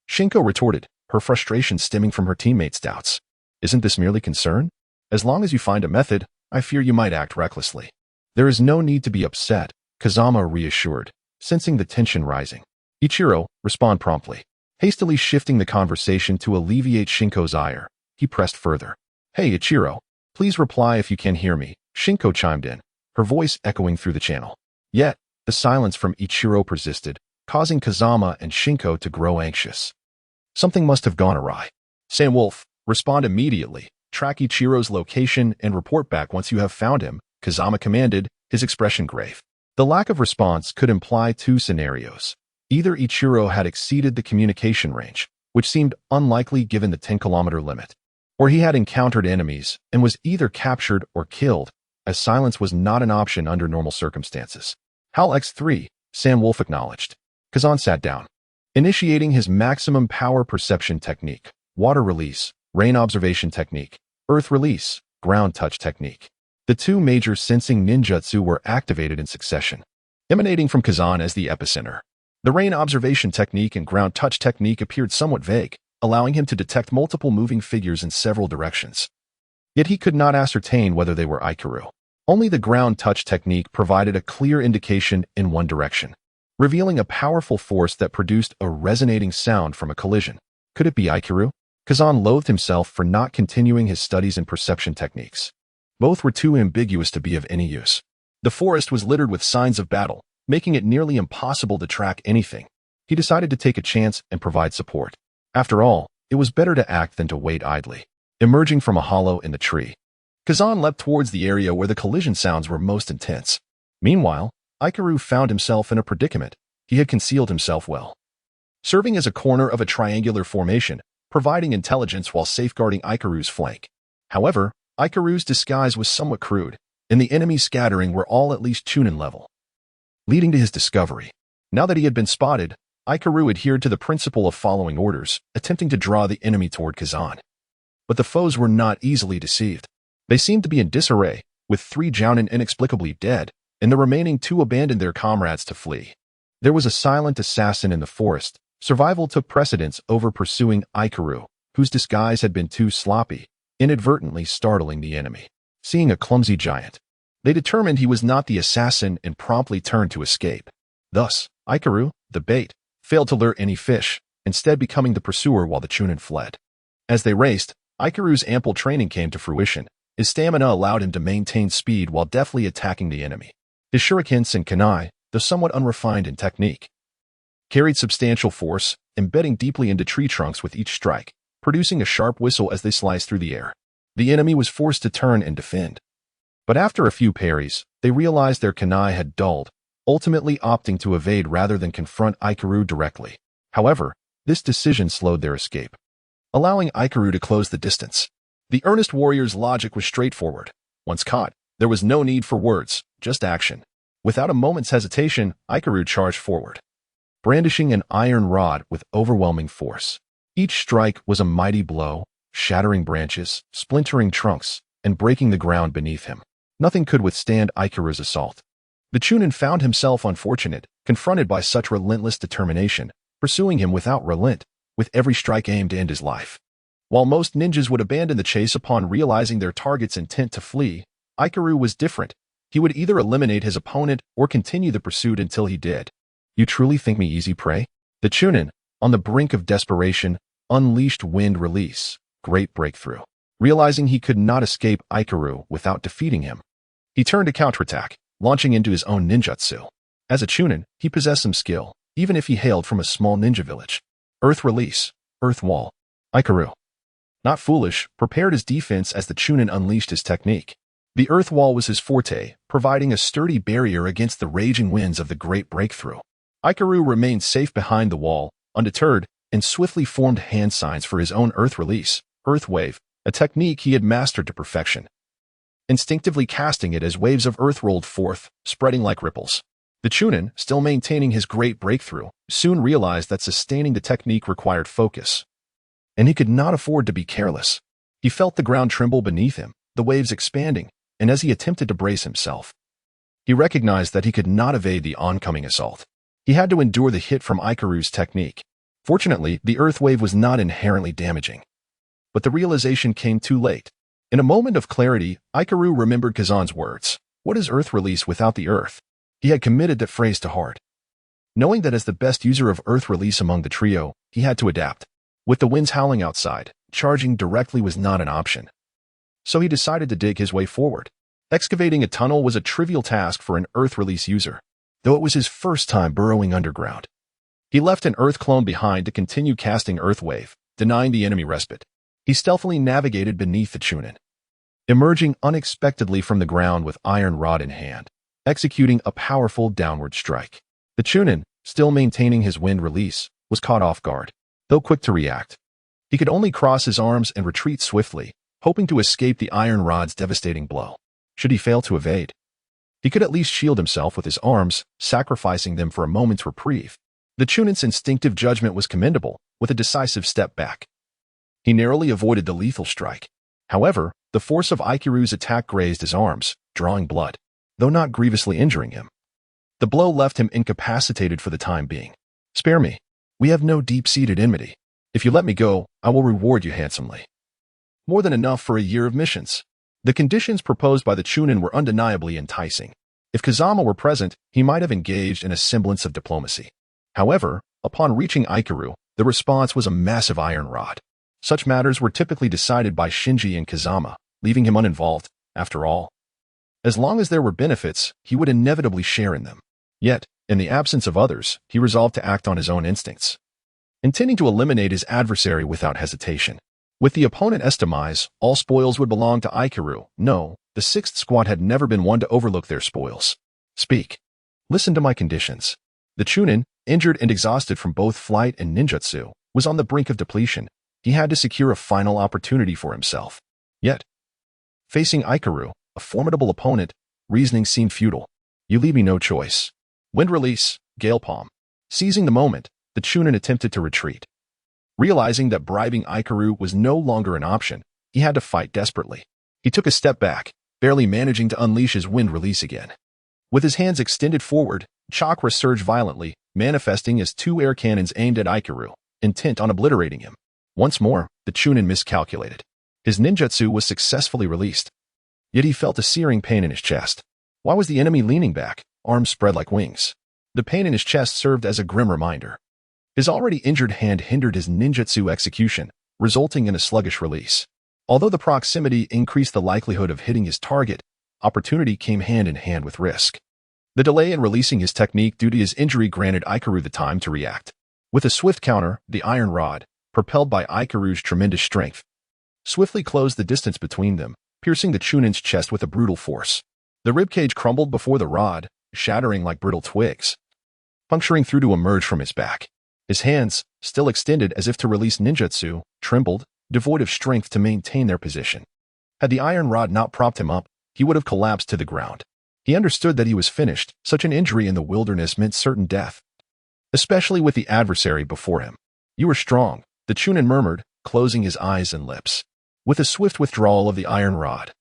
Shinko retorted, her frustration stemming from her teammates' doubts. "Isn't this merely concern? As long as you find a method, I fear you might act recklessly." "There is no need to be upset," Kazama reassured, sensing the tension rising. "Ichiro, respond promptly." Hastily shifting the conversation to alleviate Shinko's ire, he pressed further. "Hey, Ichiro, please reply if you can hear me," Shinko chimed in, her voice echoing through the channel. Yet, the silence from Ichiro persisted, causing Kazama and Shinko to grow anxious. Something must have gone awry. "Sam Wolf, respond immediately. Track Ichiro's location and report back once you have found him," Kazama commanded, his expression grave. The lack of response could imply two scenarios. Either Ichiro had exceeded the communication range, which seemed unlikely given the 10-kilometer limit, or he had encountered enemies and was either captured or killed, as silence was not an option under normal circumstances. "HAL X3, Sam Wolf acknowledged." Kazan sat down, initiating his maximum power perception technique, water release, rain observation technique, earth release, ground touch technique. The two major sensing ninjutsu were activated in succession, emanating from Kazan as the epicenter. The rain observation technique and ground touch technique appeared somewhat vague, allowing him to detect multiple moving figures in several directions. Yet he could not ascertain whether they were Aikuru. Only the ground touch technique provided a clear indication in one direction, revealing a powerful force that produced a resonating sound from a collision. Could it be Aikuru? Kazan loathed himself for not continuing his studies in perception techniques. Both were too ambiguous to be of any use. The forest was littered with signs of battle, making it nearly impossible to track anything. He decided to take a chance and provide support. After all, it was better to act than to wait idly. Emerging from a hollow in the tree, Kazan leapt towards the area where the collision sounds were most intense. Meanwhile, Ikaru found himself in a predicament. He had concealed himself well, serving as a corner of a triangular formation, providing intelligence while safeguarding Ikaru's flank. However, Ikaru's disguise was somewhat crude, and the enemies scattering were all at least Chunin level, leading to his discovery. Now that he had been spotted, Ikaru adhered to the principle of following orders, attempting to draw the enemy toward Kazan. But the foes were not easily deceived. They seemed to be in disarray, with 3 Jounin inexplicably dead, and the remaining 2 abandoned their comrades to flee. There was a silent assassin in the forest. Survival took precedence over pursuing Ikaru, whose disguise had been too sloppy, inadvertently startling the enemy. Seeing a clumsy giant, they determined he was not the assassin and promptly turned to escape. Thus, Ikaru, the bait, failed to lure any fish, instead becoming the pursuer while the Chunin fled. As they raced, Ikaru's ample training came to fruition. His stamina allowed him to maintain speed while deftly attacking the enemy. His shurikens and kunai, though somewhat unrefined in technique, carried substantial force, embedding deeply into tree trunks with each strike, producing a sharp whistle as they sliced through the air. The enemy was forced to turn and defend. But after a few parries, they realized their kunai had dulled, ultimately opting to evade rather than confront Ikaru directly. However, this decision slowed their escape, allowing Ikaru to close the distance. The earnest warrior's logic was straightforward. Once caught, there was no need for words, just action. Without a moment's hesitation, Ikaru charged forward, brandishing an iron rod with overwhelming force. Each strike was a mighty blow, shattering branches, splintering trunks, and breaking the ground beneath him. Nothing could withstand Ikaru's assault. The Chunin found himself unfortunate, confronted by such relentless determination, pursuing him without relent, with every strike aimed to end his life. While most ninjas would abandon the chase upon realizing their target's intent to flee, Ikaru was different. He would either eliminate his opponent or continue the pursuit until he did. You truly think me easy prey? The Chunin, on the brink of desperation, unleashed wind release, great breakthrough. Realizing he could not escape Ikaru without defeating him, he turned to counterattack, launching into his own ninjutsu. As a Chunin, he possessed some skill, even if he hailed from a small ninja village. Earth release, earth wall. Ikaru, not foolish, prepared his defense as the Chunin unleashed his technique. The earth wall was his forte, providing a sturdy barrier against the raging winds of the great breakthrough. Ikaru remained safe behind the wall, undeterred, and swiftly formed hand signs for his own earth release, earth wave, a technique he had mastered to perfection. Instinctively casting it as waves of earth rolled forth, spreading like ripples. The Chunin, still maintaining his great breakthrough, soon realized that sustaining the technique required focus, and he could not afford to be careless. He felt the ground tremble beneath him, the waves expanding, and as he attempted to brace himself, he recognized that he could not evade the oncoming assault. He had to endure the hit from Ikaru's technique. Fortunately, the earth wave was not inherently damaging. But the realization came too late. In a moment of clarity, Ikaru remembered Kazan's words. What is earth release without the earth? He had committed that phrase to heart. Knowing that as the best user of earth release among the trio, he had to adapt. With the winds howling outside, charging directly was not an option. So he decided to dig his way forward. Excavating a tunnel was a trivial task for an earth release user, though it was his first time burrowing underground. He left an earth clone behind to continue casting earth wave, denying the enemy respite. He stealthily navigated beneath the Chunin, emerging unexpectedly from the ground with iron rod in hand, executing a powerful downward strike. The Chunin, still maintaining his wind release, was caught off guard. Though quick to react, he could only cross his arms and retreat swiftly, hoping to escape the iron rod's devastating blow. Should he fail to evade, he could at least shield himself with his arms, sacrificing them for a moment's reprieve. The Chunin's instinctive judgment was commendable, with a decisive step back. He narrowly avoided the lethal strike. However, the force of Ikaru's attack grazed his arms, drawing blood, though not grievously injuring him. The blow left him incapacitated for the time being. Spare me. We have no deep-seated enmity. If you let me go, I will reward you handsomely. More than enough for a year of missions. The conditions proposed by the Chunin were undeniably enticing. If Kazama were present, he might have engaged in a semblance of diplomacy. However, upon reaching Ikaru, the response was a massive iron rod. Such matters were typically decided by Shinji and Kazama, leaving him uninvolved. After all, as long as there were benefits, he would inevitably share in them. Yet, in the absence of others, he resolved to act on his own instincts, intending to eliminate his adversary without hesitation. With the opponent demise, all spoils would belong to Ikaru. No, the 6th squad had never been one to overlook their spoils. Speak. Listen to my conditions. The Chunin, injured and exhausted from both flight and ninjutsu, was on the brink of depletion. He had to secure a final opportunity for himself. Yet, facing Ikaru, a formidable opponent, reasoning seemed futile. You leave me no choice. Wind release, gale palm. Seizing the moment, the Chunin attempted to retreat. Realizing that bribing Ikaru was no longer an option, he had to fight desperately. He took a step back, barely managing to unleash his wind release again. With his hands extended forward, chakra surged violently, manifesting as 2 air cannons aimed at Ikaru, intent on obliterating him. Once more, the Chunin miscalculated. His ninjutsu was successfully released. Yet he felt a searing pain in his chest. Why was the enemy leaning back, arms spread like wings? The pain in his chest served as a grim reminder. His already injured hand hindered his ninjutsu execution, resulting in a sluggish release. Although the proximity increased the likelihood of hitting his target, opportunity came hand in hand with risk. The delay in releasing his technique due to his injury granted Ikaru the time to react. With a swift counter, the iron rod, propelled by Ikaru's tremendous strength, swiftly closed the distance between them, piercing the Chunin's chest with a brutal force. The ribcage crumbled before the rod, shattering like brittle twigs, puncturing through to emerge from his back. His hands, still extended as if to release ninjutsu, trembled, devoid of strength to maintain their position. Had the iron rod not propped him up, he would have collapsed to the ground. He understood that he was finished. Such an injury in the wilderness meant certain death, especially with the adversary before him. You are strong, the Chunin murmured, closing his eyes and lips. With a swift withdrawal of the iron rod,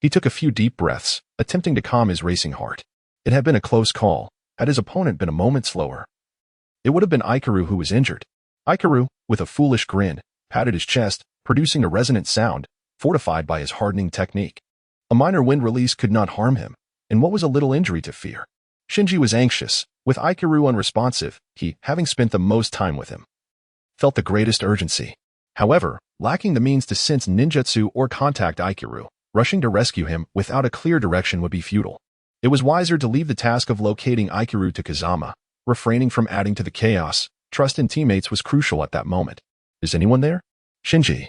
he took a few deep breaths, attempting to calm his racing heart. It had been a close call. Had his opponent been a moment slower, it would have been Ikaru who was injured. Ikaru, with a foolish grin, patted his chest, producing a resonant sound, fortified by his hardening technique. A minor wind release could not harm him, and what was a little injury to fear? Shinji was anxious. With Ikaru unresponsive, he, having spent the most time with him, felt the greatest urgency. However, lacking the means to sense ninjutsu or contact Ikaru, rushing to rescue him without a clear direction would be futile. It was wiser to leave the task of locating Ikaru to Kazama, refraining from adding to the chaos. Trust in teammates was crucial at that moment. Is anyone there? Shinji.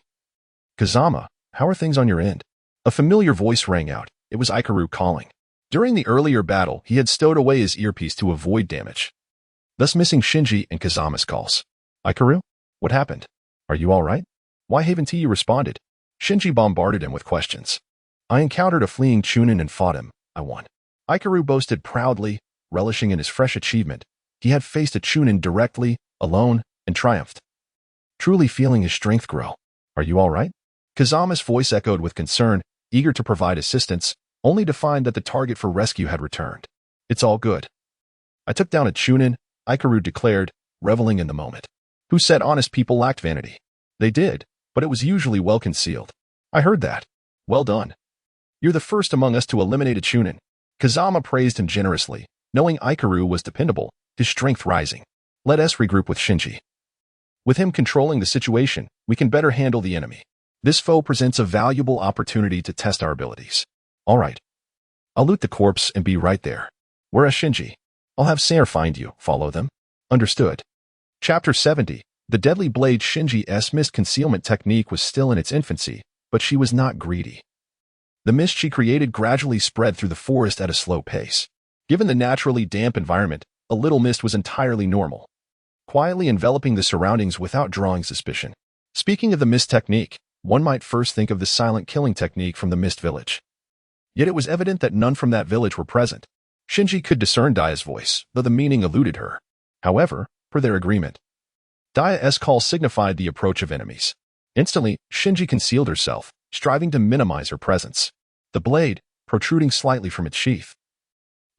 Kazama, how are things on your end? A familiar voice rang out. It was Ikaru calling. During the earlier battle, he had stowed away his earpiece to avoid damage, thus missing Shinji and Kazama's calls. Ikaru? What happened? Are you all right? Why haven't you responded? Shinji bombarded him with questions. I encountered a fleeing Chunin and fought him. I won. Ikaru boasted proudly, relishing in his fresh achievement. He had faced a Chunin directly, alone, and triumphed, truly feeling his strength grow. Are you all right? Kazama's voice echoed with concern, eager to provide assistance, only to find that the target for rescue had returned. It's all good. I took down a Chunin, Ikaru declared, reveling in the moment. Who said honest people lacked vanity? They did, but it was usually well concealed. I heard that. Well done. You're the first among us to eliminate a Chunin. Kazama praised him generously, knowing Ikaru was dependable, his strength rising. Let us regroup with Shinji. With him controlling the situation, we can better handle the enemy. This foe presents a valuable opportunity to test our abilities. All right. I'll loot the corpse and be right there. Where is Shinji? I'll have Sayer find you. Follow them. Understood. Chapter 70. The deadly blade. Shinji's mist concealment technique was still in its infancy, but she was not greedy. The mist she created gradually spread through the forest at a slow pace. Given the naturally damp environment, a little mist was entirely normal, quietly enveloping the surroundings without drawing suspicion. Speaking of the mist technique, one might first think of the silent killing technique from the mist village. Yet it was evident that none from that village were present. Shinji could discern Daya's voice, though the meaning eluded her. However, per their agreement, Daya's call signified the approach of enemies. Instantly, Shinji concealed herself, striving to minimize her presence. The blade, protruding slightly from its sheath,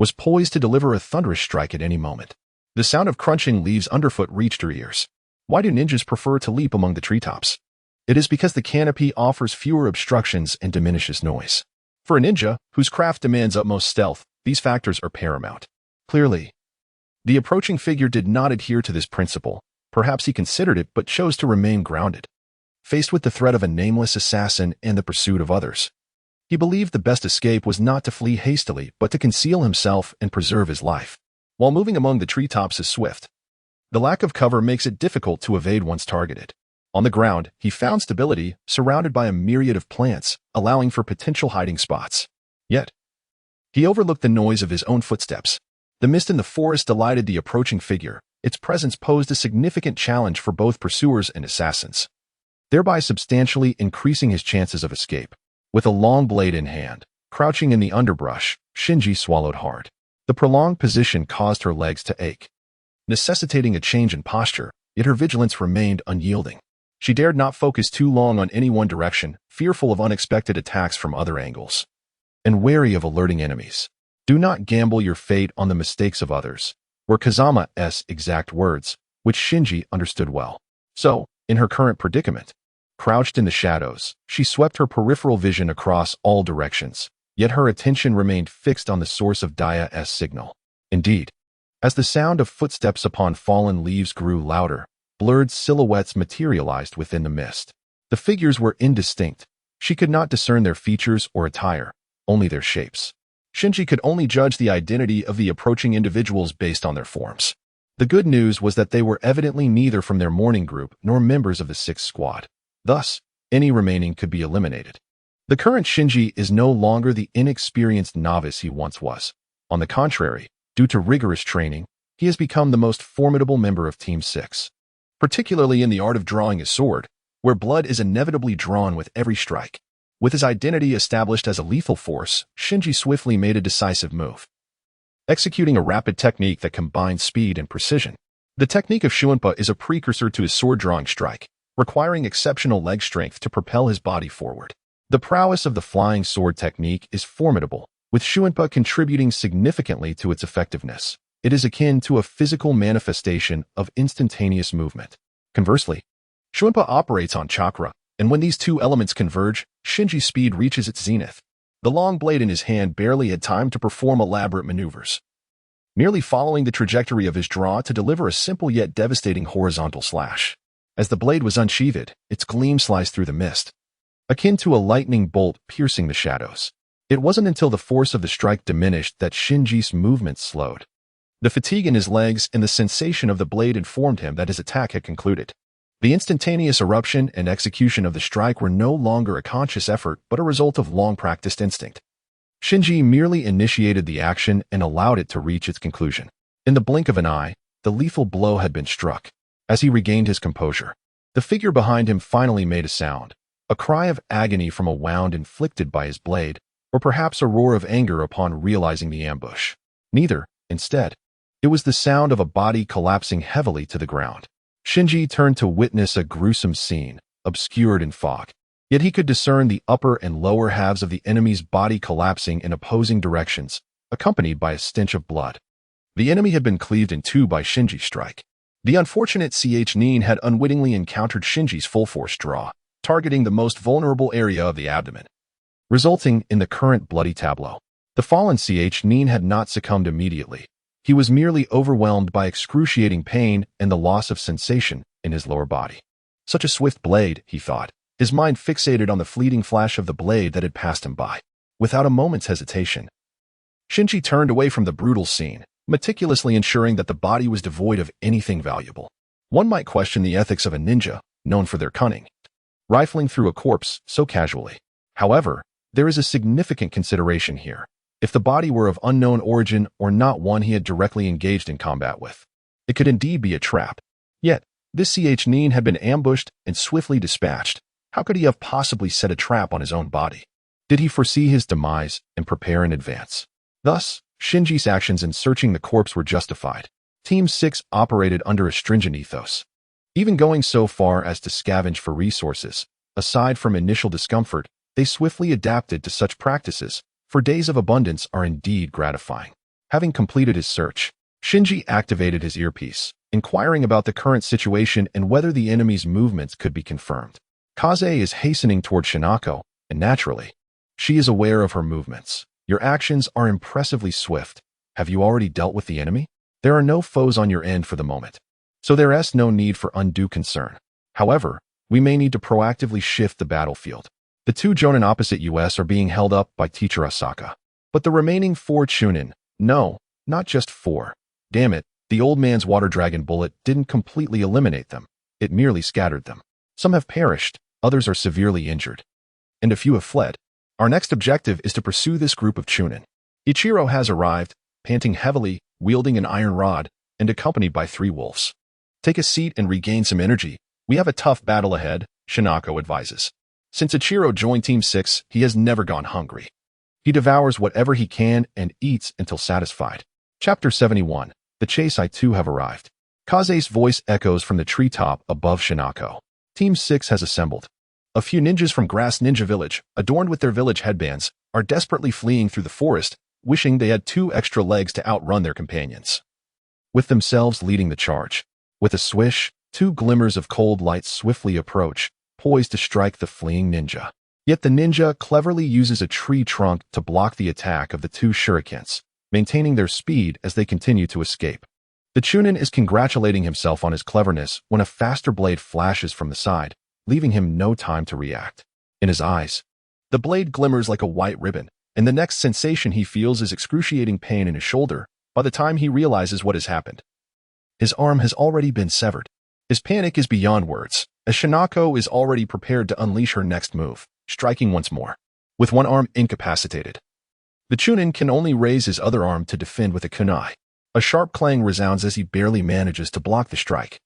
was poised to deliver a thunderous strike at any moment. The sound of crunching leaves underfoot reached her ears. Why do ninjas prefer to leap among the treetops? It is because the canopy offers fewer obstructions and diminishes noise. For a ninja, whose craft demands utmost stealth, these factors are paramount. Clearly, the approaching figure did not adhere to this principle. Perhaps he considered it but chose to remain grounded. Faced with the threat of a nameless assassin and the pursuit of others, he believed the best escape was not to flee hastily but to conceal himself and preserve his life. While moving among the treetops is swift, the lack of cover makes it difficult to evade once targeted. On the ground, he found stability, surrounded by a myriad of plants, allowing for potential hiding spots. Yet, he overlooked the noise of his own footsteps. The mist in the forest delighted the approaching figure. Its presence posed a significant challenge for both pursuers and assassins, thereby substantially increasing his chances of escape. With a long blade in hand, crouching in the underbrush, Shinji swallowed hard. The prolonged position caused her legs to ache, necessitating a change in posture, yet her vigilance remained unyielding. She dared not focus too long on any one direction, fearful of unexpected attacks from other angles, and wary of alerting enemies. Do not gamble your fate on the mistakes of others, were Kazama's exact words, which Shinji understood well. So, in her current predicament, crouched in the shadows, she swept her peripheral vision across all directions, yet her attention remained fixed on the source of Daya's signal. Indeed, as the sound of footsteps upon fallen leaves grew louder, blurred silhouettes materialized within the mist. The figures were indistinct. She could not discern their features or attire, only their shapes. Shinji could only judge the identity of the approaching individuals based on their forms. The good news was that they were evidently neither from their morning group nor members of the 6th Squad. Thus, any remaining could be eliminated. The current Shinji is no longer the inexperienced novice he once was. On the contrary, due to rigorous training, he has become the most formidable member of Team 6, particularly in the art of drawing a sword, where blood is inevitably drawn with every strike. With his identity established as a lethal force, Shinji swiftly made a decisive move, executing a rapid technique that combines speed and precision. The technique of Shuinpa is a precursor to his sword-drawing strike, requiring exceptional leg strength to propel his body forward. The prowess of the flying sword technique is formidable, with Shuinpa contributing significantly to its effectiveness. It is akin to a physical manifestation of instantaneous movement. Conversely, Shuinpa operates on chakra, and when these two elements converge, Shinji's speed reaches its zenith. The long blade in his hand barely had time to perform elaborate maneuvers, merely following the trajectory of his draw to deliver a simple yet devastating horizontal slash. As the blade was unsheathed, its gleam sliced through the mist, akin to a lightning bolt piercing the shadows. It wasn't until the force of the strike diminished that Shinji's movement slowed. The fatigue in his legs and the sensation of the blade informed him that his attack had concluded. The instantaneous eruption and execution of the strike were no longer a conscious effort but a result of long-practiced instinct. Shinji merely initiated the action and allowed it to reach its conclusion. In the blink of an eye, the lethal blow had been struck. As he regained his composure, the figure behind him finally made a sound, a cry of agony from a wound inflicted by his blade, or perhaps a roar of anger upon realizing the ambush. Neither, instead. It was the sound of a body collapsing heavily to the ground. Shinji turned to witness a gruesome scene, obscured in fog. Yet he could discern the upper and lower halves of the enemy's body collapsing in opposing directions, accompanied by a stench of blood. The enemy had been cleaved in two by Shinji's strike. The unfortunate Nin had unwittingly encountered Shinji's full-force draw, targeting the most vulnerable area of the abdomen, resulting in the current bloody tableau. The fallen Nin had not succumbed immediately. He was merely overwhelmed by excruciating pain and the loss of sensation in his lower body. Such a swift blade, he thought, his mind fixated on the fleeting flash of the blade that had passed him by. Without a moment's hesitation, Shinji turned away from the brutal scene, meticulously ensuring that the body was devoid of anything valuable. One might question the ethics of a ninja, known for their cunning, rifling through a corpse so casually. However, there is a significant consideration here. If the body were of unknown origin or not one he had directly engaged in combat with, it could indeed be a trap. Yet, this Nin had been ambushed and swiftly dispatched. How could he have possibly set a trap on his own body? Did he foresee his demise and prepare in advance? Thus, Shinji's actions in searching the corpse were justified. Team 6 operated under a stringent ethos, even going so far as to scavenge for resources. Aside from initial discomfort, they swiftly adapted to such practices, for days of abundance are indeed gratifying. Having completed his search, Shinji activated his earpiece, inquiring about the current situation and whether the enemy's movements could be confirmed. Kaze is hastening toward Shinako, and naturally, she is aware of her movements. Your actions are impressively swift. Have you already dealt with the enemy? There are no foes on your end for the moment, so there is no need for undue concern. However, we may need to proactively shift the battlefield. The two Jonin opposite us are being held up by Teacher Asaka. But the remaining 4 Chunin, no, not just 4. Damn it, the old man's water dragon bullet didn't completely eliminate them. It merely scattered them. Some have perished, others are severely injured, and a few have fled. Our next objective is to pursue this group of Chunin. Ichiro has arrived, panting heavily, wielding an iron rod, and accompanied by 3 wolves. Take a seat and regain some energy. We have a tough battle ahead, Shinako advises. Since Ichiro joined Team 6, he has never gone hungry. He devours whatever he can and eats until satisfied. Chapter 71. The chase. I too have arrived. Kaze's voice echoes from the treetop above Shinako. Team 6 has assembled. A few ninjas from Grass Ninja Village, adorned with their village headbands, are desperately fleeing through the forest, wishing they had 2 extra legs to outrun their companions. With themselves leading the charge. With a swish, 2 glimmers of cold light swiftly approach, poised to strike the fleeing ninja. Yet the ninja cleverly uses a tree trunk to block the attack of the 2 shurikens, maintaining their speed as they continue to escape. The Chunin is congratulating himself on his cleverness when a faster blade flashes from the side, leaving him no time to react. In his eyes, the blade glimmers like a white ribbon, and the next sensation he feels is excruciating pain in his shoulder by the time he realizes what has happened. His arm has already been severed. His panic is beyond words, as Shinako is already prepared to unleash her next move, striking once more. With one arm incapacitated, the Chunin can only raise his other arm to defend with a kunai. A sharp clang resounds as he barely manages to block the strike.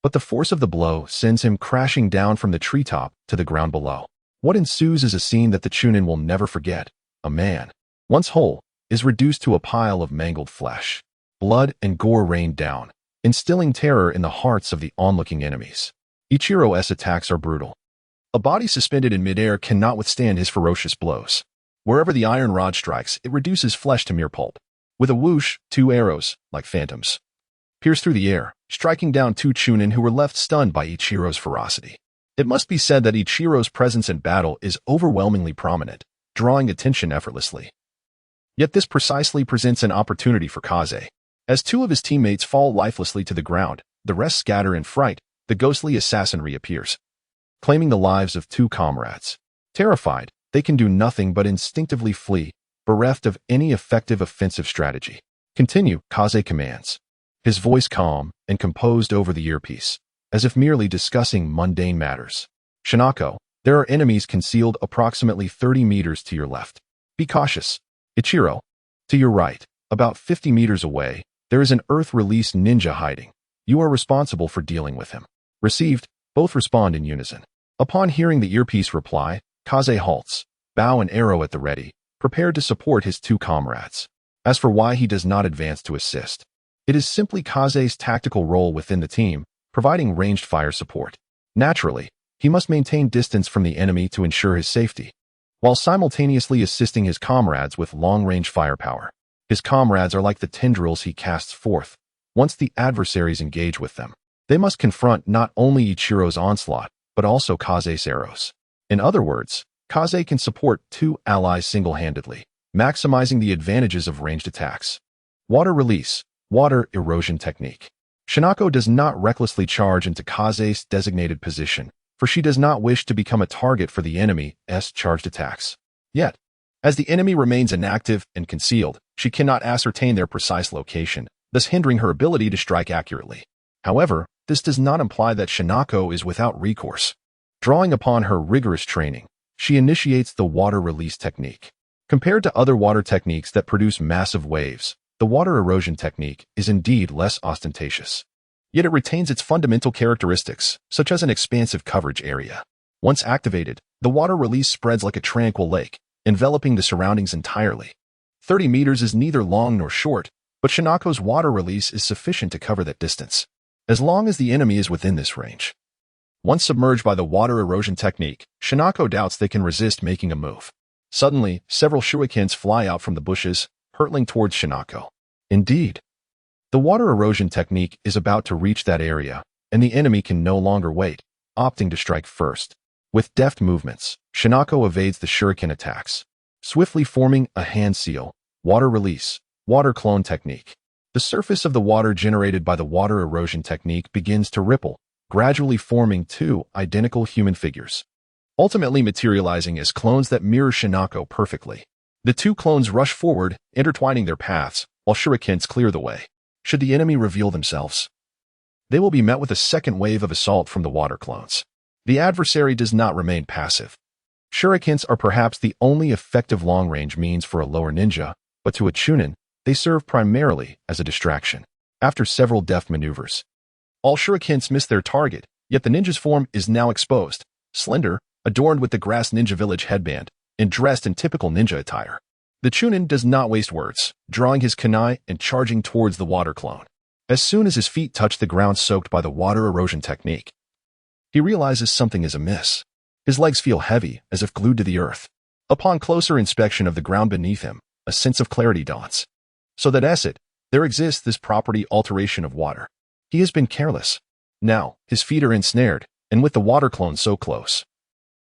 But the force of the blow sends him crashing down from the treetop to the ground below. What ensues is a scene that the Chunin will never forget. A man, once whole, is reduced to a pile of mangled flesh. Blood and gore rain down, instilling terror in the hearts of the onlooking enemies. Ichiro's attacks are brutal. A body suspended in midair cannot withstand his ferocious blows. Wherever the iron rod strikes, it reduces flesh to mere pulp. With a whoosh, 2 arrows, like phantoms, pierce through the air, striking down 2 Chunin who were left stunned by Ichiro's ferocity. It must be said that Ichiro's presence in battle is overwhelmingly prominent, drawing attention effortlessly. Yet this precisely presents an opportunity for Kaze. As 2 of his teammates fall lifelessly to the ground, the rest scatter in fright. The ghostly assassin reappears, claiming the lives of 2 comrades. Terrified, they can do nothing but instinctively flee, bereft of any effective offensive strategy. Continue, Kaze commands, his voice calm and composed over the earpiece, as if merely discussing mundane matters. Shinako, there are enemies concealed approximately 30 meters to your left. Be cautious. Ichiro, to your right, about 50 meters away, there is an earth-release ninja hiding. You are responsible for dealing with him. Received, both respond in unison. Upon hearing the earpiece reply, Kaze halts, bow and arrow at the ready, prepared to support his 2 comrades. As for why he does not advance to assist, it is simply Kaze's tactical role within the team, providing ranged fire support. Naturally, he must maintain distance from the enemy to ensure his safety, while simultaneously assisting his comrades with long-range firepower. His comrades are like the tendrils he casts forth. Once the adversaries engage with them, they must confront not only Ichiro's onslaught, but also Kaze's arrows. In other words, Kaze can support 2 allies single-handedly, maximizing the advantages of ranged attacks. Water release, water erosion technique. Shinako does not recklessly charge into Kaze's designated position, for she does not wish to become a target for the enemy's charged attacks. Yet, as the enemy remains inactive and concealed, she cannot ascertain their precise location, thus hindering her ability to strike accurately. However, this does not imply that Shinako is without recourse. Drawing upon her rigorous training, she initiates the water release technique. Compared to other water techniques that produce massive waves, the water erosion technique is indeed less ostentatious. Yet it retains its fundamental characteristics, such as an expansive coverage area. Once activated, the water release spreads like a tranquil lake, enveloping the surroundings entirely. 30 meters is neither long nor short, but Shinako's water release is sufficient to cover that distance, as long as the enemy is within this range. Once submerged by the water erosion technique, Shinako doubts they can resist making a move. Suddenly, several shurikens fly out from the bushes, hurtling towards Shinako. Indeed, the water erosion technique is about to reach that area, and the enemy can no longer wait, opting to strike first. With deft movements, Shinako evades the shuriken attacks, swiftly forming a hand seal, water release, water clone technique. The surface of the water generated by the water erosion technique begins to ripple, gradually forming 2 identical human figures, ultimately materializing as clones that mirror Shinako perfectly. The 2 clones rush forward, intertwining their paths, while shurikens clear the way. Should the enemy reveal themselves, they will be met with a second wave of assault from the water clones. The adversary does not remain passive. Shurikens are perhaps the only effective long-range means for a lower ninja, but to a chunin, they serve primarily as a distraction. After several deft maneuvers, all shurikens miss their target, yet the ninja's form is now exposed, slender, adorned with the grass ninja village headband, and dressed in typical ninja attire. The chunin does not waste words, drawing his kunai and charging towards the water clone. As soon as his feet touch the ground soaked by the water erosion technique, he realizes something is amiss. His legs feel heavy, as if glued to the earth. Upon closer inspection of the ground beneath him, a sense of clarity dawns. So that as it, there exists this property alteration of water. He has been careless. Now, his feet are ensnared, and with the water clone so close,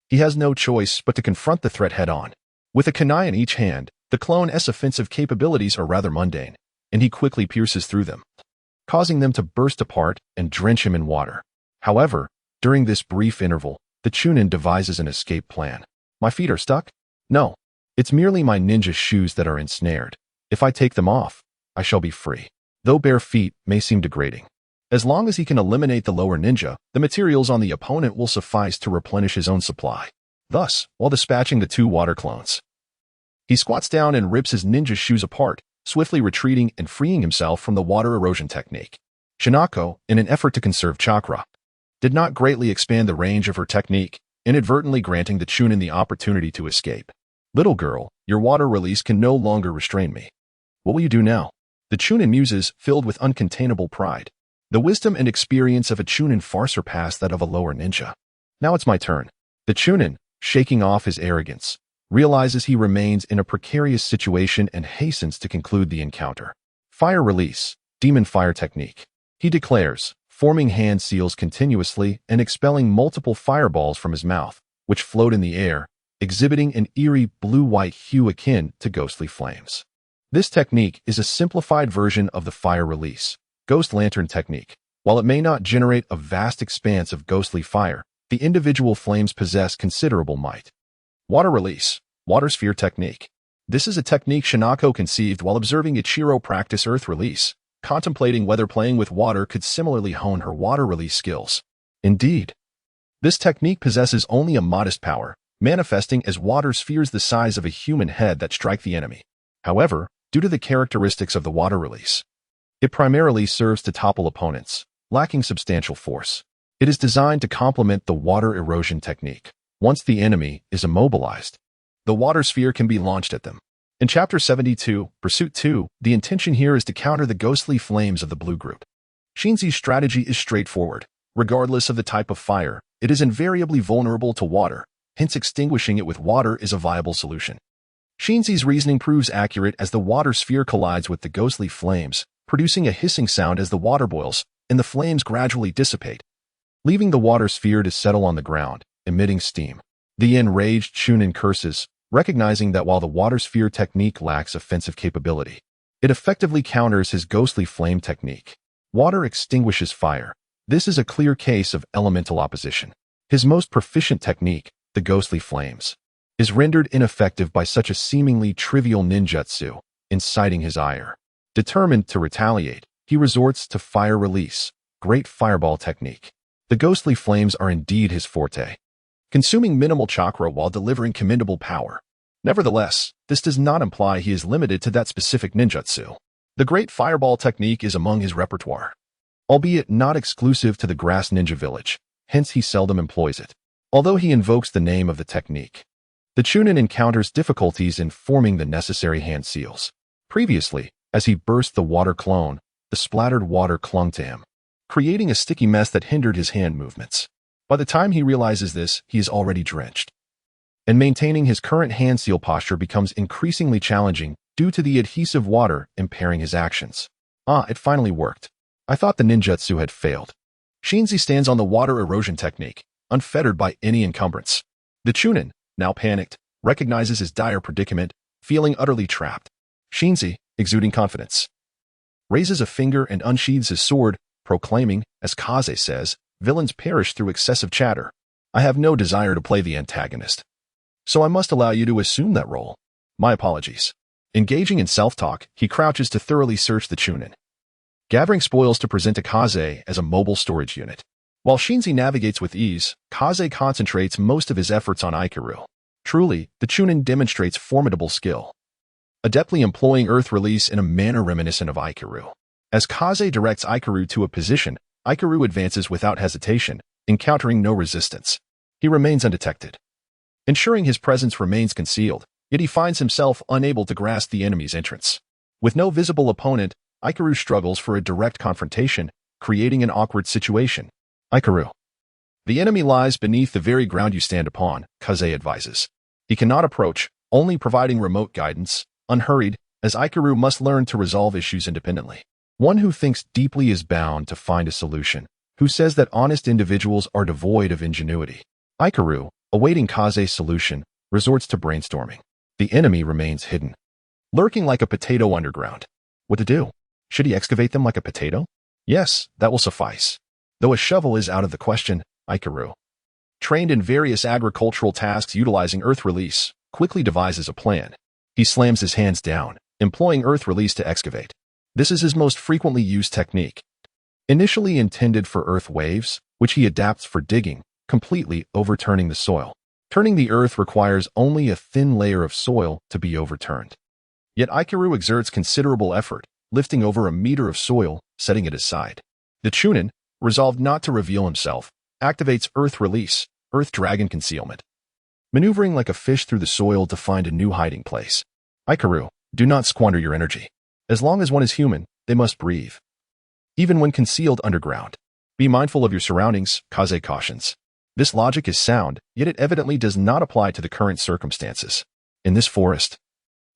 he has no choice but to confront the threat head-on. With a kunai in each hand, the clone's offensive capabilities are rather mundane, and he quickly pierces through them, causing them to burst apart and drench him in water. However, during this brief interval, the chunin devises an escape plan. My feet are stuck? No. It's merely my ninja shoes that are ensnared. If I take them off, I shall be free. Though bare feet may seem degrading. As long as he can eliminate the lower ninja, the materials on the opponent will suffice to replenish his own supply. Thus, while dispatching the two water clones, he squats down and rips his ninja shoes apart, swiftly retreating and freeing himself from the water erosion technique. Shinako, in an effort to conserve chakra, did not greatly expand the range of her technique, inadvertently granting the chunin the opportunity to escape. Little girl, your water release can no longer restrain me. What will you do now? The chunin muses, filled with uncontainable pride. The wisdom and experience of a chunin far surpass that of a lower ninja. Now it's my turn. The chunin, shaking off his arrogance, realizes he remains in a precarious situation and hastens to conclude the encounter. Fire release, demon fire technique. He declares, forming hand seals continuously and expelling multiple fireballs from his mouth, which float in the air, exhibiting an eerie blue-white hue akin to ghostly flames. This technique is a simplified version of the fire release, ghost lantern technique. While it may not generate a vast expanse of ghostly fire, the individual flames possess considerable might. Water release, water sphere technique. This is a technique Shinako conceived while observing Ichiro practice earth release, contemplating whether playing with water could similarly hone her water release skills. Indeed, this technique possesses only a modest power, manifesting as water spheres the size of a human head that strike the enemy. However, due to the characteristics of the water release, it primarily serves to topple opponents, lacking substantial force. It is designed to complement the water erosion technique. Once the enemy is immobilized, the water sphere can be launched at them. In Chapter 72, Pursuit 2, the intention here is to counter the ghostly flames of the blue group. Shinzi's strategy is straightforward. Regardless of the type of fire, it is invariably vulnerable to water, hence extinguishing it with water is a viable solution. Shinzi's reasoning proves accurate as the water sphere collides with the ghostly flames, producing a hissing sound as the water boils, and the flames gradually dissipate, leaving the water sphere to settle on the ground, emitting steam. The enraged chunin curses, recognizing that while the water sphere technique lacks offensive capability, it effectively counters his ghostly flame technique. Water extinguishes fire. This is a clear case of elemental opposition. His most proficient technique, the ghostly flames, is rendered ineffective by such a seemingly trivial ninjutsu, inciting his ire. Determined to retaliate, he resorts to fire release, great fireball technique. The ghostly flames are indeed his forte, consuming minimal chakra while delivering commendable power. Nevertheless, this does not imply he is limited to that specific ninjutsu. The great fireball technique is among his repertoire, albeit not exclusive to the grass ninja village, hence he seldom employs it. Although he invokes the name of the technique, the chunin encounters difficulties in forming the necessary hand seals. Previously, as he burst the water clone, the splattered water clung to him, creating a sticky mess that hindered his hand movements. By the time he realizes this, he is already drenched, and maintaining his current hand seal posture becomes increasingly challenging due to the adhesive water impairing his actions. It finally worked. I thought the ninjutsu had failed. Shinzi stands on the water erosion technique, unfettered by any encumbrance. The chunin, now panicked, recognizes his dire predicament, feeling utterly trapped. Shinzi, exuding confidence, raises a finger and unsheathes his sword, proclaiming, as Kaze says, villains perish through excessive chatter. I have no desire to play the antagonist, so I must allow you to assume that role. My apologies. Engaging in self-talk, he crouches to thoroughly search the chunin, gathering spoils to present to Kaze as a mobile storage unit. While Shinzi navigates with ease, Kaze concentrates most of his efforts on Ikaru. Truly, the Chunin demonstrates formidable skill, adeptly employing Earth Release in a manner reminiscent of Ikaru. As Kaze directs Ikaru to a position, Ikaru advances without hesitation, encountering no resistance. He remains undetected, ensuring his presence remains concealed, yet he finds himself unable to grasp the enemy's entrance. With no visible opponent, Ikaru struggles for a direct confrontation, creating an awkward situation. Ikaru. The enemy lies beneath the very ground you stand upon, Kaze advises. He cannot approach, only providing remote guidance, unhurried, as Ikaru must learn to resolve issues independently. One who thinks deeply is bound to find a solution, who says that honest individuals are devoid of ingenuity. Ikaru, awaiting Kaze's solution, resorts to brainstorming. The enemy remains hidden, lurking like a potato underground. What to do? Should he excavate them like a potato? Yes, that will suffice. Though a shovel is out of the question, Ikaru, trained in various agricultural tasks utilizing Earth Release, quickly devises a plan. He slams his hands down, employing Earth Release to excavate. This is his most frequently used technique. Initially intended for earth waves, which he adapts for digging, completely overturning the soil. Turning the earth requires only a thin layer of soil to be overturned. Yet Ikaru exerts considerable effort, lifting over a meter of soil, setting it aside. The Chunin, resolved not to reveal himself, activates Earth Release, Earth Dragon Concealment, maneuvering like a fish through the soil to find a new hiding place. Ikaru, do not squander your energy. As long as one is human, they must breathe. Even when concealed underground. Be mindful of your surroundings, Kaze cautions. This logic is sound, yet it evidently does not apply to the current circumstances. In this forest,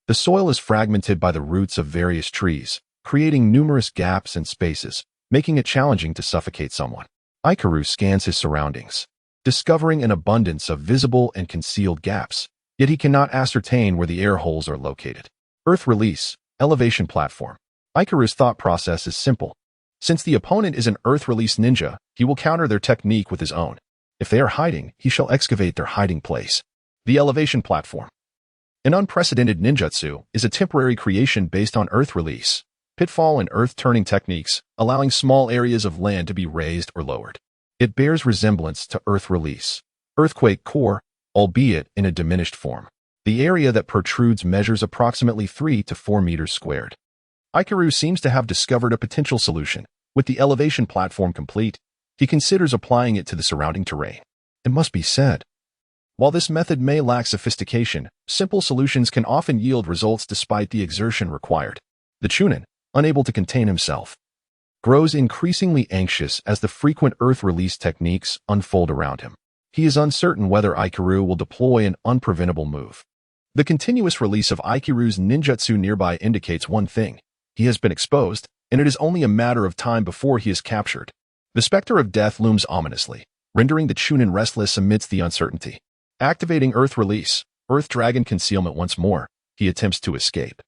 the soil is fragmented by the roots of various trees, creating numerous gaps and spaces, making it challenging to suffocate someone. Ikaru scans his surroundings, discovering an abundance of visible and concealed gaps, yet he cannot ascertain where the air holes are located. Earth Release, Elevation Platform. Ikaru's thought process is simple. Since the opponent is an Earth Release ninja, he will counter their technique with his own. If they are hiding, he shall excavate their hiding place. The Elevation Platform. An unprecedented ninjutsu is a temporary creation based on Earth Release, pitfall and earth-turning techniques, allowing small areas of land to be raised or lowered. It bears resemblance to Earth Release, Earthquake Core, albeit in a diminished form. The area that protrudes measures approximately 3 to 4 meters squared. Ikaru seems to have discovered a potential solution. With the elevation platform complete, he considers applying it to the surrounding terrain. It must be said, while this method may lack sophistication, simple solutions can often yield results despite the exertion required. The Chunin, unable to contain himself, grows increasingly anxious as the frequent Earth Release techniques unfold around him. He is uncertain whether Ikaru will deploy an unpreventable move. The continuous release of Ikaru's ninjutsu nearby indicates one thing. He has been exposed, and it is only a matter of time before he is captured. The specter of death looms ominously, rendering the Chunin restless amidst the uncertainty. Activating Earth Release, Earth Dragon Concealment once more, he attempts to escape.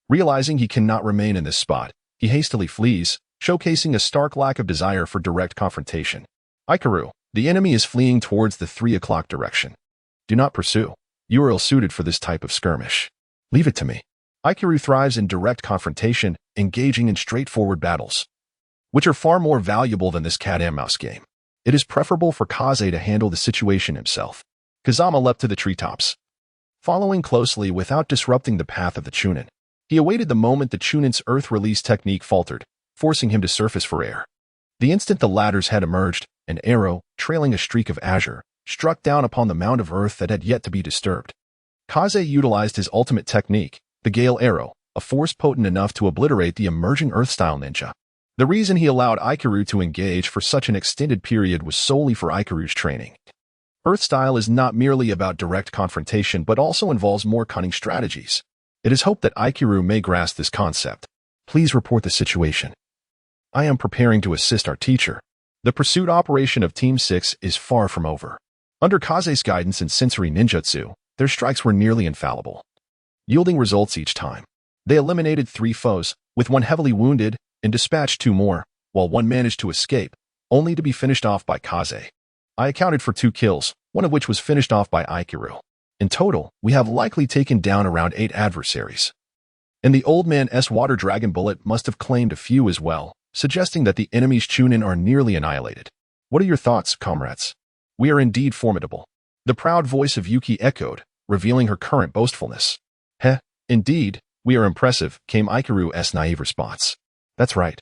Realizing he cannot remain in this spot, he hastily flees, showcasing a stark lack of desire for direct confrontation. Ikaru, the enemy is fleeing towards the 3 o'clock direction. Do not pursue. You are ill-suited for this type of skirmish. Leave it to me. Ikaru thrives in direct confrontation, engaging in straightforward battles, which are far more valuable than this cat-and-mouse game. It is preferable for Kaze to handle the situation himself. Kazama leapt to the treetops, following closely without disrupting the path of the Chunin. He awaited the moment the Chunin's Earth Release technique faltered, forcing him to surface for air. The instant the latter's head emerged, an arrow, trailing a streak of azure, struck down upon the mound of earth that had yet to be disturbed. Kaze utilized his ultimate technique, the Gale Arrow, a force potent enough to obliterate the emerging Earth-style ninja. The reason he allowed Ikaru to engage for such an extended period was solely for Ikaru's training. Earth-style is not merely about direct confrontation but also involves more cunning strategies. It is hoped that Ikaru may grasp this concept. Please report the situation. I am preparing to assist our teacher. The pursuit operation of Team 6 is far from over. Under Kaze's guidance and sensory ninjutsu, their strikes were nearly infallible, yielding results each time. They eliminated 3 foes, with 1 heavily wounded, and dispatched 2 more, while 1 managed to escape, only to be finished off by Kaze. I accounted for 2 kills, 1 of which was finished off by Ikaru. In total, we have likely taken down around 8 adversaries. And the old man's water dragon bullet must have claimed a few as well, suggesting that the enemy's Chunin are nearly annihilated. What are your thoughts, comrades? We are indeed formidable. The proud voice of Yuki echoed, revealing her current boastfulness. Heh, indeed, we are impressive, came Ikaru's naive response. That's right.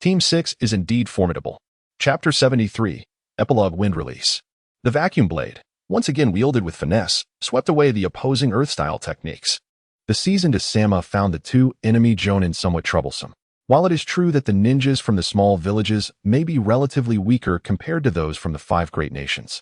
Team 6 is indeed formidable. Chapter 73, Epilogue Wind Release. The vacuum blade, once again wielded with finesse, swept away the opposing Earth-style techniques. The seasoned Asama found the two enemy Jonin somewhat troublesome. While it is true that the ninjas from the small villages may be relatively weaker compared to those from the 5 great nations,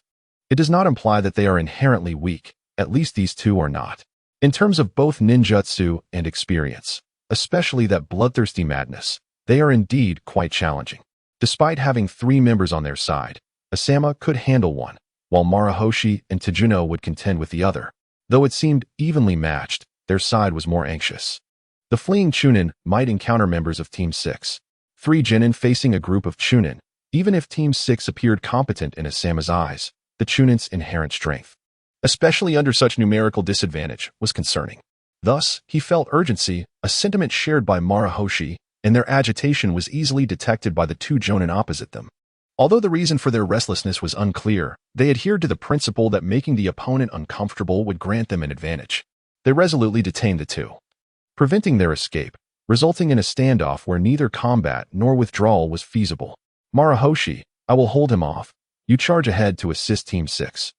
it does not imply that they are inherently weak, at least these two are not. In terms of both ninjutsu and experience, especially that bloodthirsty madness, they are indeed quite challenging. Despite having 3 members on their side, Asama could handle one, while Marahoshi and Tejuno would contend with the other. Though it seemed evenly matched, their side was more anxious. The fleeing Chunin might encounter members of Team 6. 3 genin facing a group of Chunin. Even if Team 6 appeared competent in Asama's eyes, the Chunin's inherent strength, especially under such numerical disadvantage, was concerning. Thus, he felt urgency, a sentiment shared by Marahoshi, and their agitation was easily detected by the 2 Jonin opposite them. Although the reason for their restlessness was unclear, they adhered to the principle that making the opponent uncomfortable would grant them an advantage. They resolutely detained the 2, preventing their escape, resulting in a standoff where neither combat nor withdrawal was feasible. Marahoshi, I will hold him off. You charge ahead to assist Team 6.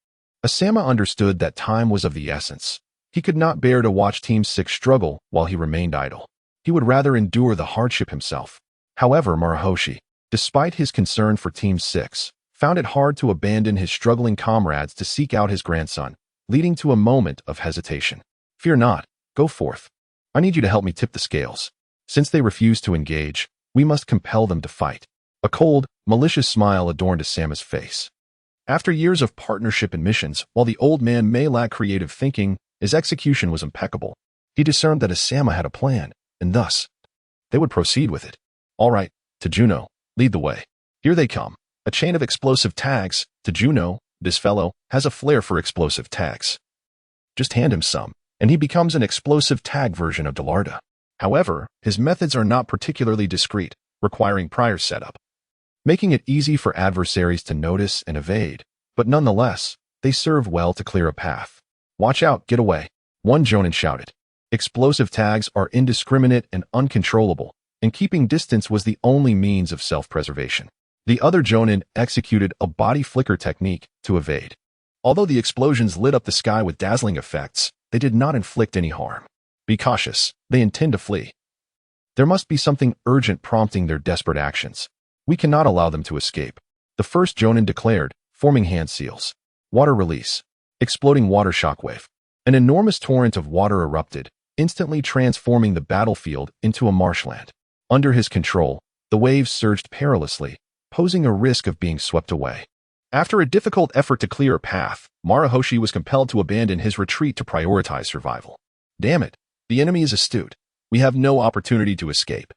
Asama understood that time was of the essence. He could not bear to watch Team 6 struggle while he remained idle. He would rather endure the hardship himself. However, Marahoshi, despite his concern for Team 6, found it hard to abandon his struggling comrades to seek out his grandson, leading to a moment of hesitation. Fear not, go forth. I need you to help me tip the scales. Since they refuse to engage, we must compel them to fight. A cold, malicious smile adorned Asama's face. After years of partnership and missions, while the old man may lack creative thinking, his execution was impeccable. He discerned that Asama had a plan, and thus, they would proceed with it. All right, Tejuno, lead the way. Here they come. A chain of explosive tags. Tejuno, this fellow, has a flair for explosive tags. Just hand him some, and he becomes an explosive tag version of Delarda. However, his methods are not particularly discreet, requiring prior setup, making it easy for adversaries to notice and evade, but nonetheless, they serve well to clear a path. Watch out, get away. One Jonin shouted. Explosive tags are indiscriminate and uncontrollable, and keeping distance was the only means of self-preservation. The other Jonin executed a body flicker technique to evade. Although the explosions lit up the sky with dazzling effects, they did not inflict any harm. Be cautious, they intend to flee. There must be something urgent prompting their desperate actions. We cannot allow them to escape. The first Jonin declared, forming hand seals. Water release. Exploding water shockwave. An enormous torrent of water erupted, instantly transforming the battlefield into a marshland. Under his control, the waves surged perilously, posing a risk of being swept away. After a difficult effort to clear a path, Marahoshi was compelled to abandon his retreat to prioritize survival. Damn it, the enemy is astute. We have no opportunity to escape.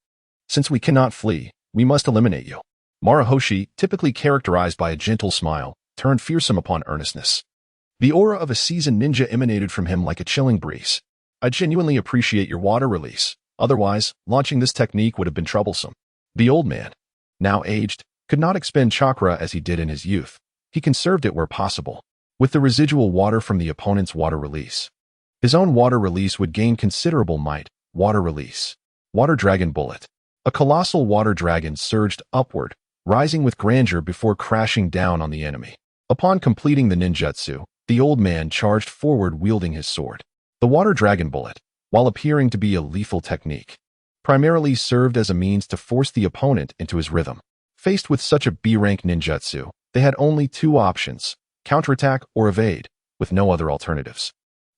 Since we cannot flee, we must eliminate you. Marahoshi, typically characterized by a gentle smile, turned fearsome upon earnestness. The aura of a seasoned ninja emanated from him like a chilling breeze. I genuinely appreciate your water release. Otherwise, launching this technique would have been troublesome. The old man, now aged, could not expend chakra as he did in his youth. He conserved it where possible, with the residual water from the opponent's water release. His own water release would gain considerable might. Water release. Water Dragon Bullet. A colossal water dragon surged upward, rising with grandeur before crashing down on the enemy. Upon completing the ninjutsu, the old man charged forward wielding his sword. The Water Dragon Bullet, while appearing to be a lethal technique, primarily served as a means to force the opponent into his rhythm. Faced with such a B-rank ninjutsu, they had only 2 options, counterattack or evade, with no other alternatives,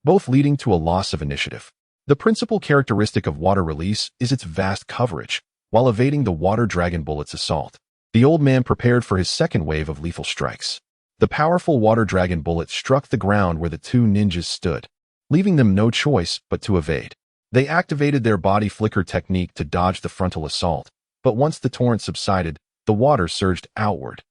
both leading to a loss of initiative. The principal characteristic of water release is its vast coverage, while evading the Water Dragon Bullet's assault. The old man prepared for his second wave of lethal strikes. The powerful Water Dragon Bullet struck the ground where the 2 ninjas stood, leaving them no choice but to evade. They activated their body flicker technique to dodge the frontal assault, but once the torrent subsided, the water surged outward,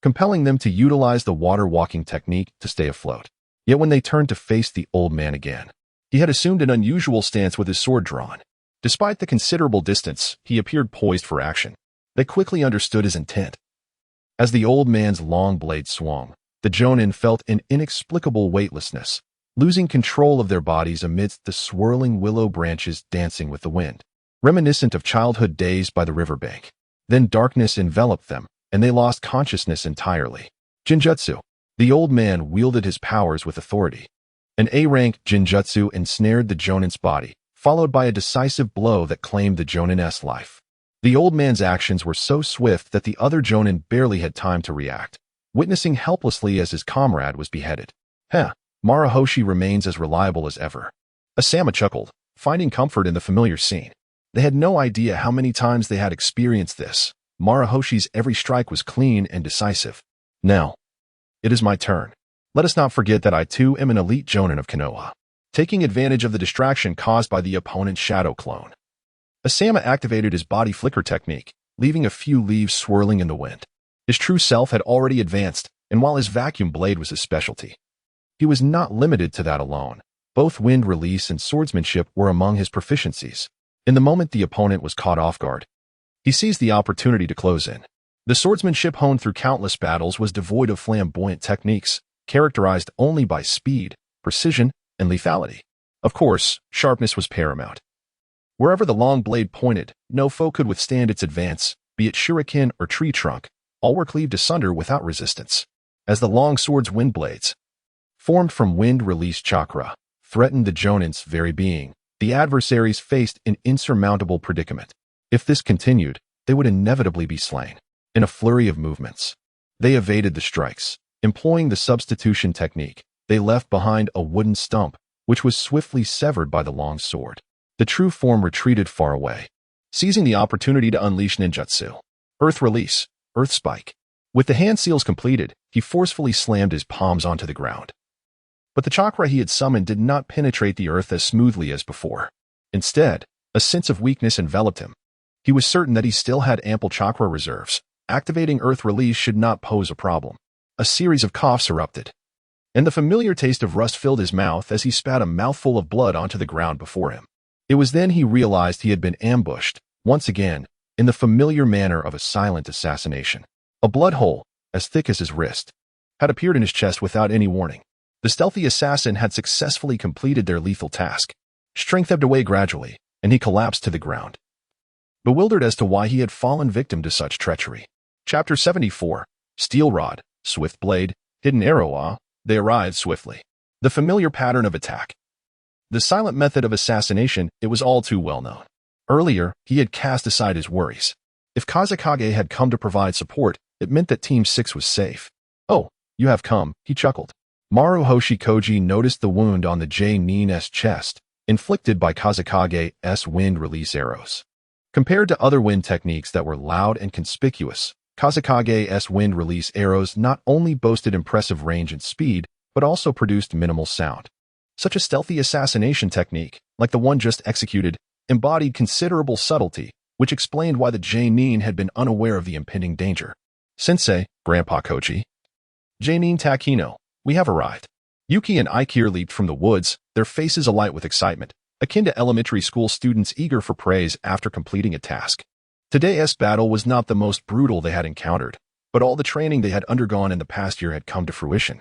compelling them to utilize the water walking technique to stay afloat. Yet when they turned to face the old man again, he had assumed an unusual stance with his sword drawn. Despite the considerable distance, he appeared poised for action. They quickly understood his intent. As the old man's long blade swung, the Jonin felt an inexplicable weightlessness, losing control of their bodies amidst the swirling willow branches dancing with the wind, reminiscent of childhood days by the riverbank. Then darkness enveloped them, and they lost consciousness entirely. Jinjutsu. The old man wielded his powers with authority. An A-rank Jinjutsu ensnared the Jonin's body, followed by a decisive blow that claimed the Jonin's life. The old man's actions were so swift that the other Jonin barely had time to react, witnessing helplessly as his comrade was beheaded. Marahoshi remains as reliable as ever. Asama chuckled, finding comfort in the familiar scene. They had no idea how many times they had experienced this. Marahoshi's every strike was clean and decisive. Now, it is my turn. Let us not forget that I too am an elite Jonin of Konoha. Taking advantage of the distraction caused by the opponent's shadow clone, Asama activated his body flicker technique, leaving a few leaves swirling in the wind. His true self had already advanced, and while his vacuum blade was his specialty, he was not limited to that alone. Both wind release and swordsmanship were among his proficiencies. In the moment the opponent was caught off guard, he seized the opportunity to close in. The swordsmanship honed through countless battles was devoid of flamboyant techniques, characterized only by speed, precision, and lethality. Of course, sharpness was paramount. Wherever the long blade pointed, no foe could withstand its advance, be it shuriken or tree trunk. All were cleaved asunder without resistance. As the long sword's wind blades, formed from wind-release chakra, threatened the Jonin's very being, the adversaries faced an insurmountable predicament. If this continued, they would inevitably be slain. In a flurry of movements, they evaded the strikes. Employing the substitution technique, they left behind a wooden stump, which was swiftly severed by the long sword. The true form retreated far away, seizing the opportunity to unleash ninjutsu. Earth release, earth spike. With the hand seals completed, he forcefully slammed his palms onto the ground. But the chakra he had summoned did not penetrate the earth as smoothly as before. Instead, a sense of weakness enveloped him. He was certain that he still had ample chakra reserves. Activating earth release should not pose a problem. A series of coughs erupted, and the familiar taste of rust filled his mouth as he spat a mouthful of blood onto the ground before him. It was then he realized he had been ambushed, once again, in the familiar manner of a silent assassination. A blood hole, as thick as his wrist, had appeared in his chest without any warning. The stealthy assassin had successfully completed their lethal task. Strength ebbed away gradually, and he collapsed to the ground, bewildered as to why he had fallen victim to such treachery. Chapter 74. Steel Rod, Swift Blade, Hidden Arrow. They arrived swiftly. The familiar pattern of attack. The silent method of assassination, it was all too well known. Earlier, he had cast aside his worries. If Kazakage had come to provide support, it meant that Team 6 was safe. Oh, you have come, he chuckled. Maruhoshi Koji noticed the wound on the J-Nin's chest, inflicted by Kazakage's wind release arrows. Compared to other wind techniques that were loud and conspicuous, Kazakage's wind release arrows not only boasted impressive range and speed, but also produced minimal sound. Such a stealthy assassination technique, like the one just executed, embodied considerable subtlety, which explained why the J-Nin had been unaware of the impending danger. Sensei, Grandpa Koji. J-Nin Takino, we have arrived. Yuki and Aikir leaped from the woods, their faces alight with excitement, akin to elementary school students eager for praise after completing a task. Today's battle was not the most brutal they had encountered, but all the training they had undergone in the past year had come to fruition.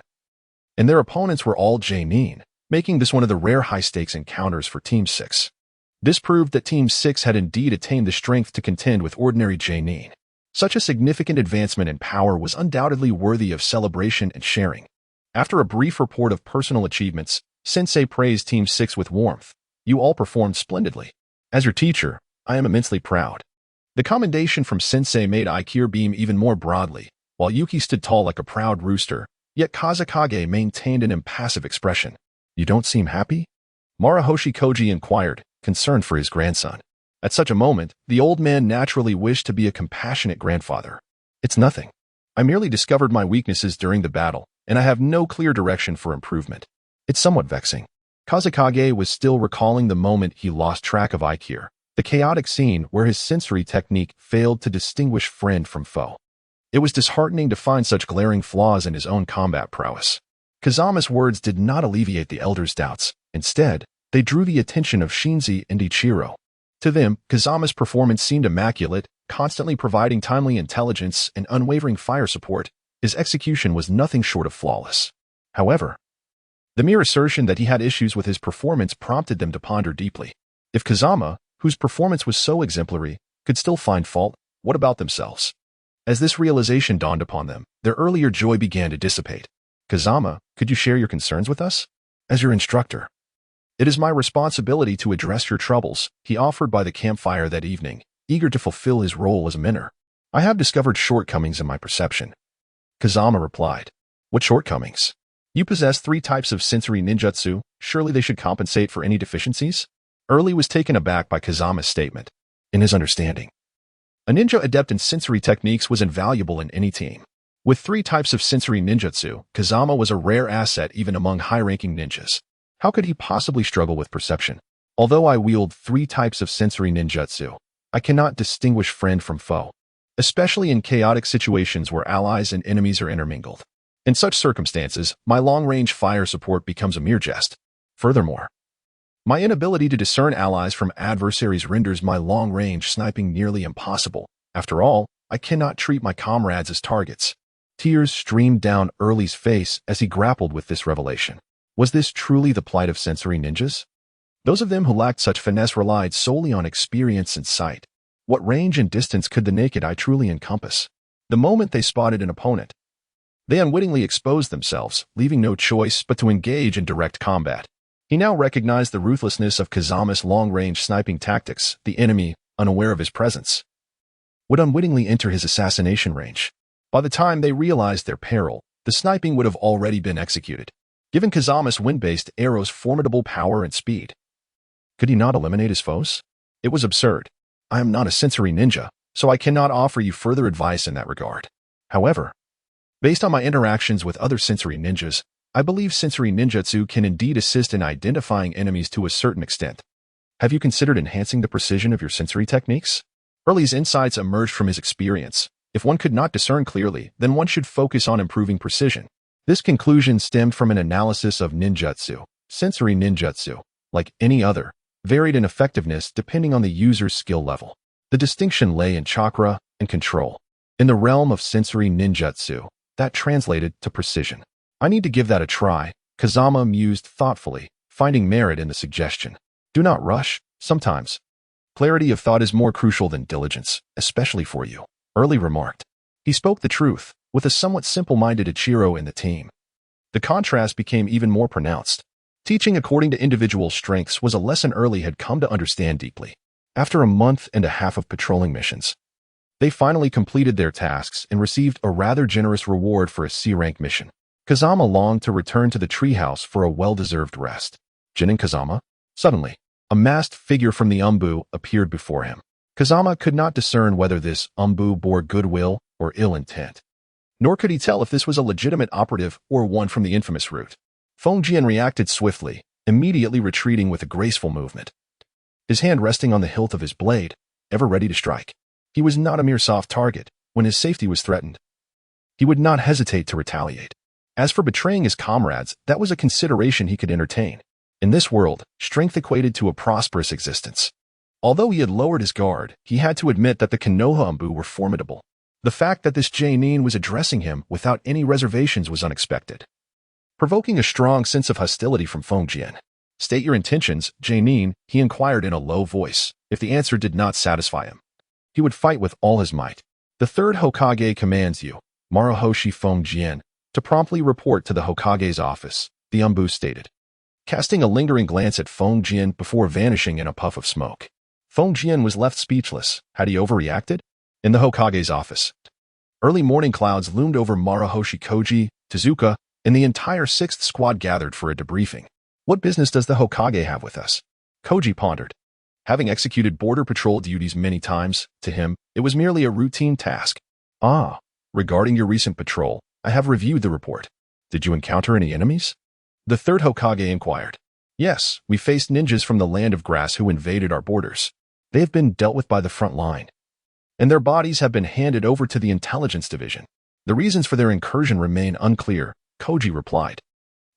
And their opponents were all J-Nin, making this one of the rare high-stakes encounters for Team 6. This proved that Team 6 had indeed attained the strength to contend with ordinary J-Nin. Such a significant advancement in power was undoubtedly worthy of celebration and sharing. After a brief report of personal achievements, Sensei praised Team 6 with warmth. You all performed splendidly. As your teacher, I am immensely proud. The commendation from Sensei made Aikir beam even more broadly, while Yuki stood tall like a proud rooster, yet Kazakage maintained an impassive expression. You don't seem happy? Maruhoshi Koji inquired, concerned for his grandson. At such a moment, the old man naturally wished to be a compassionate grandfather. It's nothing. I merely discovered my weaknesses during the battle, and I have no clear direction for improvement. It's somewhat vexing. Kazakage was still recalling the moment he lost track of Aikir, the chaotic scene where his sensory technique failed to distinguish friend from foe. It was disheartening to find such glaring flaws in his own combat prowess. Kazama's words did not alleviate the elder's doubts. Instead, they drew the attention of Shinzi and Ichiro. To them, Kazama's performance seemed immaculate. constantly providing timely intelligence and unwavering fire support, his execution was nothing short of flawless. However, the mere assertion that he had issues with his performance prompted them to ponder deeply. If Kazama, whose performance was so exemplary, could still find fault, what about themselves? As this realization dawned upon them, their earlier joy began to dissipate. Kazama, could you share your concerns with us? As your instructor, it is my responsibility to address your troubles, he offered by the campfire that evening, eager to fulfill his role as a mentor. I have discovered shortcomings in my perception. Kazama replied. What shortcomings? You possess 3 types of sensory ninjutsu, surely they should compensate for any deficiencies? Early was taken aback by Kazama's statement. In his understanding, a ninja adept in sensory techniques was invaluable in any team. With 3 types of sensory ninjutsu, Kazama was a rare asset even among high-ranking ninjas. How could he possibly struggle with perception? Although I wield 3 types of sensory ninjutsu, I cannot distinguish friend from foe, especially in chaotic situations where allies and enemies are intermingled. In such circumstances, my long-range fire support becomes a mere jest. Furthermore, my inability to discern allies from adversaries renders my long-range sniping nearly impossible. After all, I cannot treat my comrades as targets. Tears streamed down Early's face as he grappled with this revelation. Was this truly the plight of sensory ninjas? Those of them who lacked such finesse relied solely on experience and sight. What range and distance could the naked eye truly encompass? The moment they spotted an opponent, they unwittingly exposed themselves, leaving no choice but to engage in direct combat. He now recognized the ruthlessness of Kazama's long-range sniping tactics. The enemy, unaware of his presence, would unwittingly enter his assassination range. By the time they realized their peril, the sniping would have already been executed. Given Kazama's wind-based arrow's formidable power and speed, could he not eliminate his foes? It was absurd. I am not a sensory ninja, so I cannot offer you further advice in that regard. However, based on my interactions with other sensory ninjas, I believe sensory ninjutsu can indeed assist in identifying enemies to a certain extent. Have you considered enhancing the precision of your sensory techniques? Early's insights emerged from his experience. If one could not discern clearly, then one should focus on improving precision. This conclusion stemmed from an analysis of ninjutsu. Sensory ninjutsu, like any other, varied in effectiveness depending on the user's skill level. The distinction lay in chakra and control. In the realm of sensory ninjutsu, that translated to precision. I need to give that a try, Kazama mused thoughtfully, finding merit in the suggestion. Do not rush. Sometimes clarity of thought is more crucial than diligence, especially for you, Early remarked. He spoke the truth, with a somewhat simple-minded Ichiro in the team. The contrast became even more pronounced. Teaching according to individual strengths was a lesson Early had come to understand deeply. After a month and a half of patrolling missions, they finally completed their tasks and received a rather generous reward for a C-rank mission. Kazama longed to return to the treehouse for a well-deserved rest. Jinin Kazama? Suddenly, a masked figure from the Umbu appeared before him. Kazama could not discern whether this Umbu bore goodwill or ill intent. Nor could he tell if this was a legitimate operative or one from the infamous route. Fengjian reacted swiftly, immediately retreating with a graceful movement, his hand resting on the hilt of his blade, ever ready to strike. He was not a mere soft target. When his safety was threatened, he would not hesitate to retaliate. As for betraying his comrades, that was a consideration he could entertain. In this world, strength equated to a prosperous existence. Although he had lowered his guard, he had to admit that the Konoha Umbu were formidable. The fact that this Jainin was addressing him without any reservations was unexpected, provoking a strong sense of hostility from Fengjian. State your intentions, Jainin, he inquired in a low voice. If the answer did not satisfy him, he would fight with all his might. The third Hokage commands you, Maruhoshi Fengjian, to promptly report to the Hokage's office, the Umbu stated, casting a lingering glance at Fengjian before vanishing in a puff of smoke. Fengjian was left speechless. Had he overreacted? In the Hokage's office, early morning clouds loomed over Maruhoshi Koji, Tezuka, and the entire 6th squad gathered for a debriefing. What business does the Hokage have with us? Koji pondered. Having executed border patrol duties many times, to him, it was merely a routine task. Ah, regarding your recent patrol, I have reviewed the report. Did you encounter any enemies? The third Hokage inquired. Yes, we faced ninjas from the Land of Grass who invaded our borders. They have been dealt with by the front line, and their bodies have been handed over to the intelligence division. The reasons for their incursion remain unclear, Koji replied.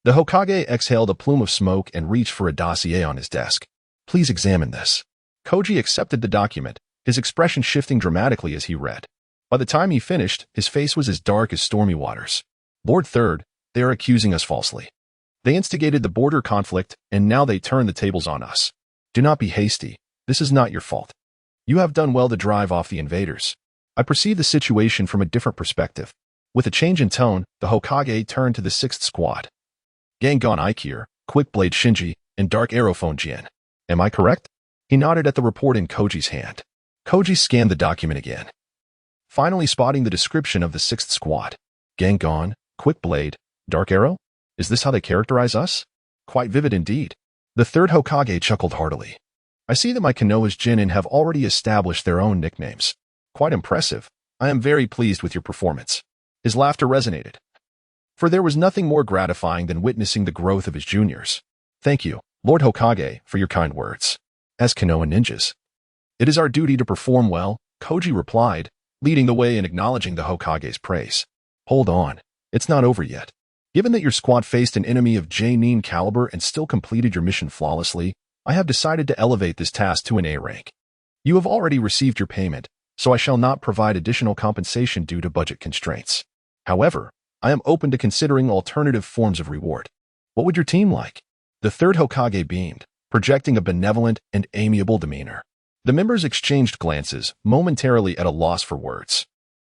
The Hokage exhaled a plume of smoke and reached for a dossier on his desk. Please examine this. Koji accepted the document, his expression shifting dramatically as he read. By the time he finished, his face was as dark as stormy waters. Lord Third, they are accusing us falsely. They instigated the border conflict, and now they turn the tables on us. Do not be hasty. This is not your fault. You have done well to drive off the invaders. I perceive the situation from a different perspective. With a change in tone, the Hokage turned to the 6th squad. Gangon Aikir, Quick Blade Shinji, and Dark Arrow Fonjin. Am I correct? He nodded at the report in Koji's hand. Koji scanned the document again, finally spotting the description of the 6th squad. Gangon, Quick Blade, Dark Arrow? Is this how they characterize us? Quite vivid indeed. The 3rd Hokage chuckled heartily. I see that my Konoha's Genin have already established their own nicknames. Quite impressive. I am very pleased with your performance. His laughter resonated, for there was nothing more gratifying than witnessing the growth of his juniors. Thank you, Lord Hokage, for your kind words. As Konoha ninjas, it is our duty to perform well, Koji replied, leading the way and acknowledging the Hokage's praise. Hold on, it's not over yet. Given that your squad faced an enemy of J-Nin caliber and still completed your mission flawlessly, I have decided to elevate this task to an A rank. You have already received your payment, so I shall not provide additional compensation due to budget constraints. However, I am open to considering alternative forms of reward. What would your team like? The 3rd Hokage beamed, projecting a benevolent and amiable demeanor. The members exchanged glances, momentarily at a loss for words.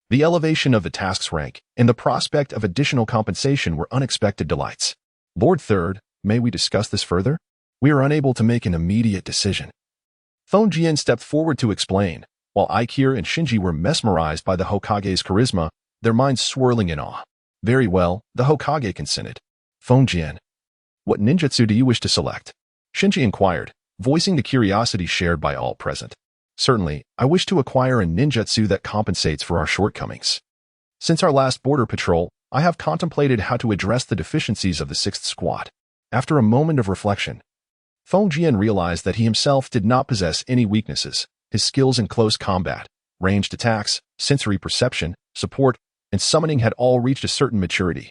The elevation of the task's rank and the prospect of additional compensation were unexpected delights. Lord Third, may we discuss this further? We are unable to make an immediate decision. Fonjin stepped forward to explain, while Aikir and Shinji were mesmerized by the Hokage's charisma, their minds swirling in awe. Very well, the Hokage consented. Fonjin, what ninjutsu do you wish to select? Shinji inquired, voicing the curiosity shared by all present. Certainly, I wish to acquire a ninjutsu that compensates for our shortcomings. Since our last border patrol, I have contemplated how to address the deficiencies of the 6th squad. After a moment of reflection, Fonjin realized that he himself did not possess any weaknesses. His skills in close combat, ranged attacks, sensory perception, support, and summoning had all reached a certain maturity,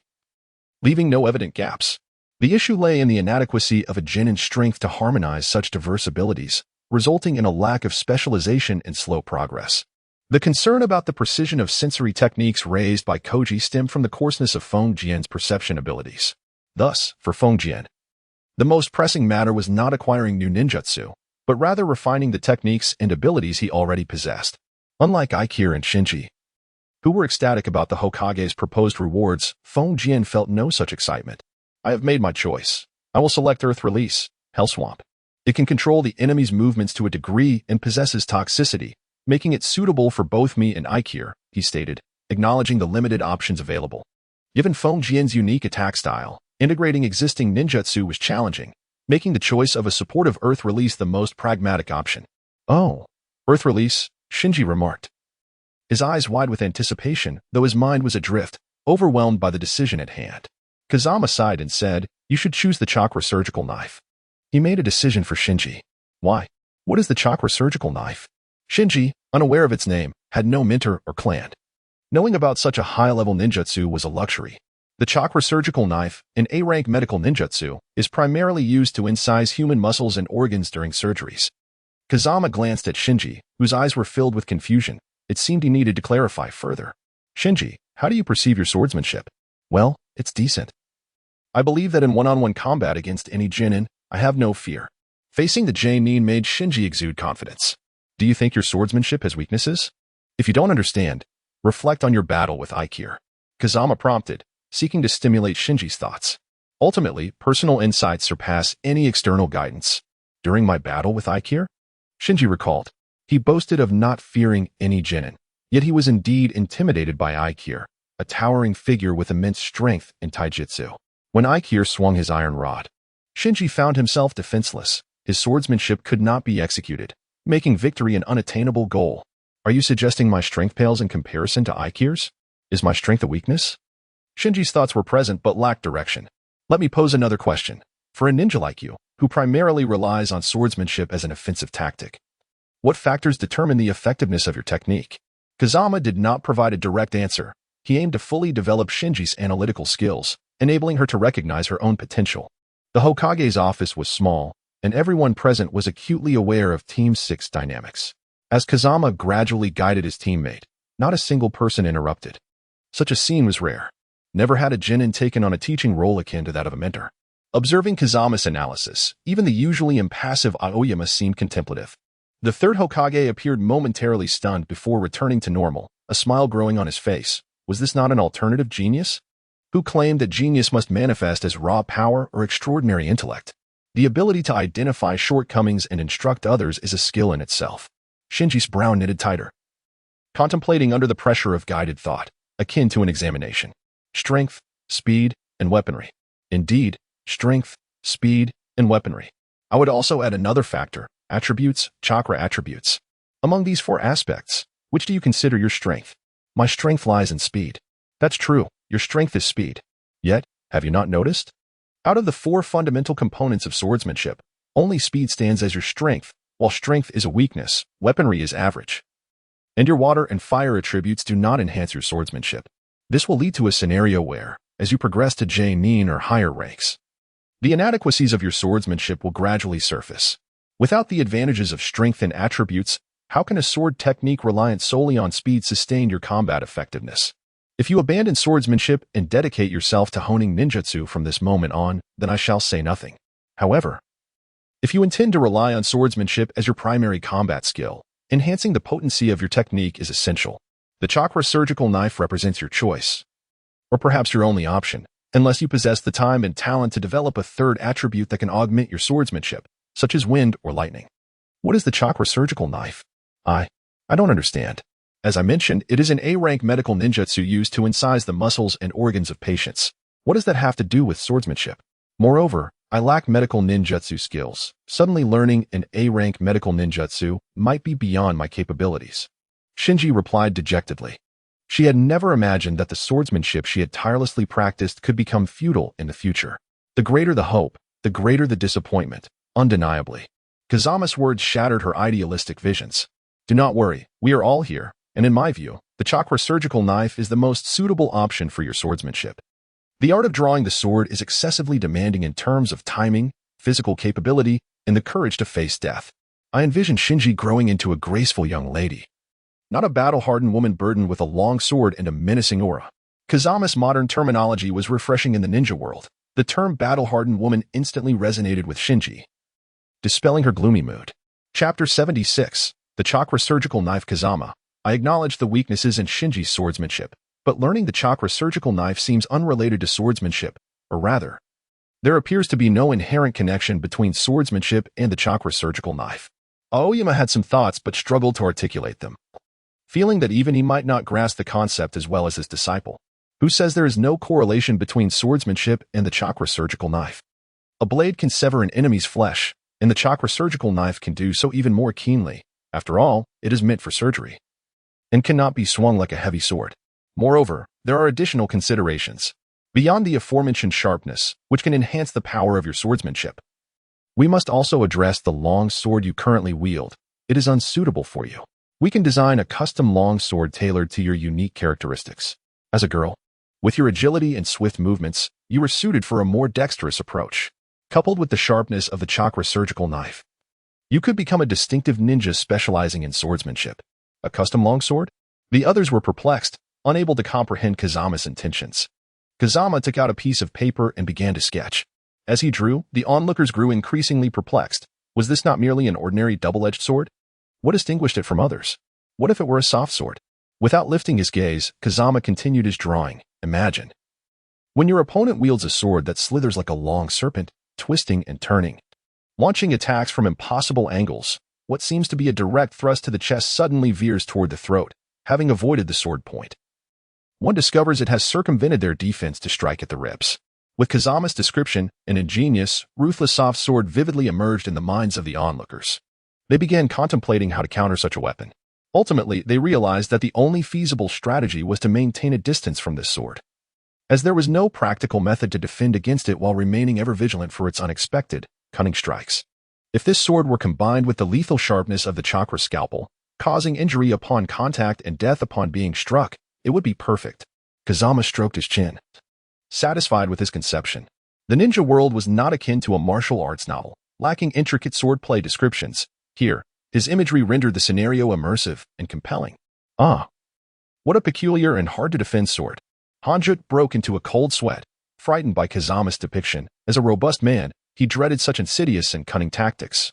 leaving no evident gaps. The issue lay in the inadequacy of a Genin's strength to harmonize such diverse abilities, resulting in a lack of specialization and slow progress. The concern about the precision of sensory techniques raised by Koji stemmed from the coarseness of Fonjin's perception abilities. Thus, for Fonjin, the most pressing matter was not acquiring new ninjutsu, but rather refining the techniques and abilities he already possessed. Unlike Aikir and Shinji, who were ecstatic about the Hokage's proposed rewards, Fonjin felt no such excitement. I have made my choice. I will select Earth Release, Hellswamp. It can control the enemy's movements to a degree and possesses toxicity, making it suitable for both me and Aikir, he stated, acknowledging the limited options available. Given Fonjin's unique attack style, integrating existing ninjutsu was challenging, making the choice of a supportive Earth Release the most pragmatic option. Oh, Earth Release, Shinji remarked, his eyes wide with anticipation, though his mind was adrift, overwhelmed by the decision at hand. Kazama sighed and said, you should choose the chakra surgical knife. He made a decision for Shinji. Why? What is the chakra surgical knife? Shinji, unaware of its name, had no mentor or clan. Knowing about such a high-level ninjutsu was a luxury. The chakra surgical knife, an A-rank medical ninjutsu, is primarily used to incise human muscles and organs during surgeries. Kazama glanced at Shinji, whose eyes were filled with confusion. It seemed he needed to clarify further. Shinji, how do you perceive your swordsmanship? Well, it's decent. I believe that in one-on-one combat against any Genin, I have no fear. Facing the J-Nin made Shinji exude confidence. Do you think your swordsmanship has weaknesses? If you don't understand, reflect on your battle with Aikir. Kazama prompted, seeking to stimulate Shinji's thoughts. Ultimately, personal insights surpass any external guidance. During my battle with Aikir? Shinji recalled. He boasted of not fearing any Genin, yet he was indeed intimidated by Aikir, a towering figure with immense strength in taijutsu. When Aikir swung his iron rod, Shinji found himself defenseless. His swordsmanship could not be executed, making victory an unattainable goal. Are you suggesting my strength pales in comparison to Aikir's? Is my strength a weakness? Shinji's thoughts were present but lacked direction. Let me pose another question. For a ninja like you, who primarily relies on swordsmanship as an offensive tactic, what factors determine the effectiveness of your technique? Kazama did not provide a direct answer. He aimed to fully develop Shinji's analytical skills, enabling her to recognize her own potential. The Hokage's office was small, and everyone present was acutely aware of Team 6 dynamics. As Kazama gradually guided his teammate, not a single person interrupted. Such a scene was rare. Never had a genin taken on a teaching role akin to that of a mentor. Observing Kazama's analysis, even the usually impassive Aoyama seemed contemplative. The third Hokage appeared momentarily stunned before returning to normal, a smile growing on his face. Was this not an alternative genius? Who claimed that genius must manifest as raw power or extraordinary intellect? The ability to identify shortcomings and instruct others is a skill in itself. Shinji's brow knitted tighter, contemplating under the pressure of guided thought, akin to an examination. Strength, speed, and weaponry. Indeed, strength, speed, and weaponry. I would also add another factor, attributes, chakra attributes. Among these four aspects, which do you consider your strength? My strength lies in speed. That's true, your strength is speed. Yet, have you not noticed? Out of the four fundamental components of swordsmanship, only speed stands as your strength, while strength is a weakness, weaponry is average. And your water and fire attributes do not enhance your swordsmanship. This will lead to a scenario where, as you progress to J-nin or higher ranks, the inadequacies of your swordsmanship will gradually surface. Without the advantages of strength and attributes, how can a sword technique reliant solely on speed sustain your combat effectiveness? If you abandon swordsmanship and dedicate yourself to honing ninjutsu from this moment on, then I shall say nothing. However, if you intend to rely on swordsmanship as your primary combat skill, enhancing the potency of your technique is essential. The chakra surgical knife represents your choice, or perhaps your only option, unless you possess the time and talent to develop a third attribute that can augment your swordsmanship, such as wind or lightning. What is the chakra surgical knife? I don't understand. As I mentioned, it is an A-rank medical ninjutsu used to incise the muscles and organs of patients. What does that have to do with swordsmanship? Moreover, I lack medical ninjutsu skills. Suddenly learning an A-rank medical ninjutsu might be beyond my capabilities. Shinji replied dejectedly. She had never imagined that the swordsmanship she had tirelessly practiced could become futile in the future. The greater the hope, the greater the disappointment, undeniably. Kazama's words shattered her idealistic visions. Do not worry, we are all here, and in my view, the chakra surgical knife is the most suitable option for your swordsmanship. The art of drawing the sword is excessively demanding in terms of timing, physical capability, and the courage to face death. I envision Shinji growing into a graceful young lady, not a battle-hardened woman burdened with a long sword and a menacing aura. Kazama's modern terminology was refreshing in the ninja world. The term battle-hardened woman instantly resonated with Shinji, dispelling her gloomy mood. Chapter 76, The Chakra Surgical Knife. Kazama. I acknowledge the weaknesses in Shinji's swordsmanship, but learning the chakra surgical knife seems unrelated to swordsmanship, or rather, there appears to be no inherent connection between swordsmanship and the chakra surgical knife. Aoyama had some thoughts but struggled to articulate them, feeling that even he might not grasp the concept as well as his disciple, who says there is no correlation between swordsmanship and the chakra surgical knife. A blade can sever an enemy's flesh, and the chakra surgical knife can do so even more keenly. After all, it is meant for surgery, and cannot be swung like a heavy sword. Moreover, there are additional considerations. Beyond the aforementioned sharpness, which can enhance the power of your swordsmanship, we must also address the long sword you currently wield. It is unsuitable for you. We can design a custom long sword tailored to your unique characteristics. As a girl, with your agility and swift movements, you are suited for a more dexterous approach. Coupled with the sharpness of the chakra surgical knife, you could become a distinctive ninja specializing in swordsmanship. A custom longsword? The others were perplexed, unable to comprehend Kazama's intentions. Kazama took out a piece of paper and began to sketch. As he drew, the onlookers grew increasingly perplexed. Was this not merely an ordinary double-edged sword? What distinguished it from others? What if it were a soft sword? Without lifting his gaze, Kazama continued his drawing. Imagine, when your opponent wields a sword that slithers like a long serpent, twisting and turning, launching attacks from impossible angles, what seems to be a direct thrust to the chest suddenly veers toward the throat, having avoided the sword point. One discovers it has circumvented their defense to strike at the ribs. With Kazama's description, an ingenious, ruthless soft sword vividly emerged in the minds of the onlookers. They began contemplating how to counter such a weapon. Ultimately, they realized that the only feasible strategy was to maintain a distance from this sword, as there was no practical method to defend against it while remaining ever vigilant for its unexpected, cunning strikes. If this sword were combined with the lethal sharpness of the chakra scalpel, causing injury upon contact and death upon being struck, it would be perfect. Kazama stroked his chin, satisfied with his conception. The ninja world was not akin to a martial arts novel, lacking intricate swordplay descriptions. Here, His imagery rendered the scenario immersive and compelling. Ah, what a peculiar and hard-to-defend sword. Hanjut broke into a cold sweat, frightened by Kazama's depiction. As a robust man, he dreaded such insidious and cunning tactics,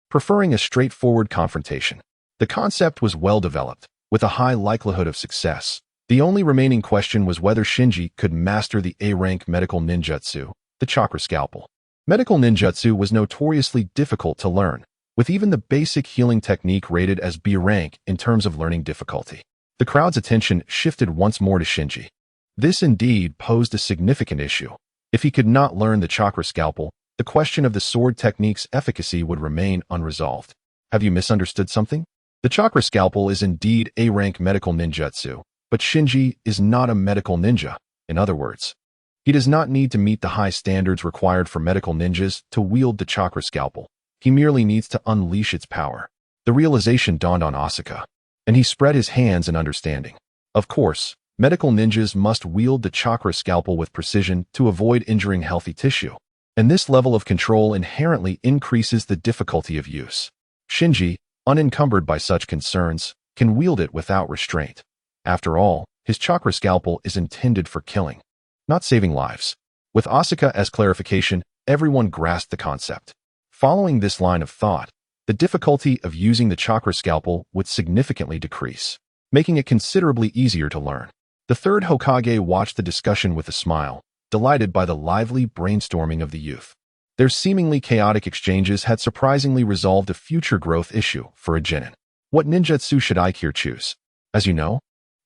preferring a straightforward confrontation. The concept was well developed, with a high likelihood of success. The only remaining question was whether Shinji could master the A-rank medical ninjutsu, the chakra scalpel. Medical ninjutsu was notoriously difficult to learn, with even the basic healing technique rated as B rank in terms of learning difficulty. The crowd's attention shifted once more to Shinji. This indeed posed a significant issue. If he could not learn the chakra scalpel, the question of the sword technique's efficacy would remain unresolved. Have you misunderstood something? The chakra scalpel is indeed A-rank medical ninjutsu, but Shinji is not a medical ninja. In other words, he does not need to meet the high standards required for medical ninjas to wield the chakra scalpel. He merely needs to unleash its power. The realization dawned on Asuka, and he spread his hands in understanding. Of course, medical ninjas must wield the chakra scalpel with precision to avoid injuring healthy tissue, and this level of control inherently increases the difficulty of use. Shinji, unencumbered by such concerns, can wield it without restraint. After all, his chakra scalpel is intended for killing, not saving lives. With Asuka as clarification, everyone grasped the concept. Following this line of thought, the difficulty of using the chakra scalpel would significantly decrease, making it considerably easier to learn. The third Hokage watched the discussion with a smile, delighted by the lively brainstorming of the youth. Their seemingly chaotic exchanges had surprisingly resolved a future growth issue for a genin. What ninjutsu should Aikir choose? As you know,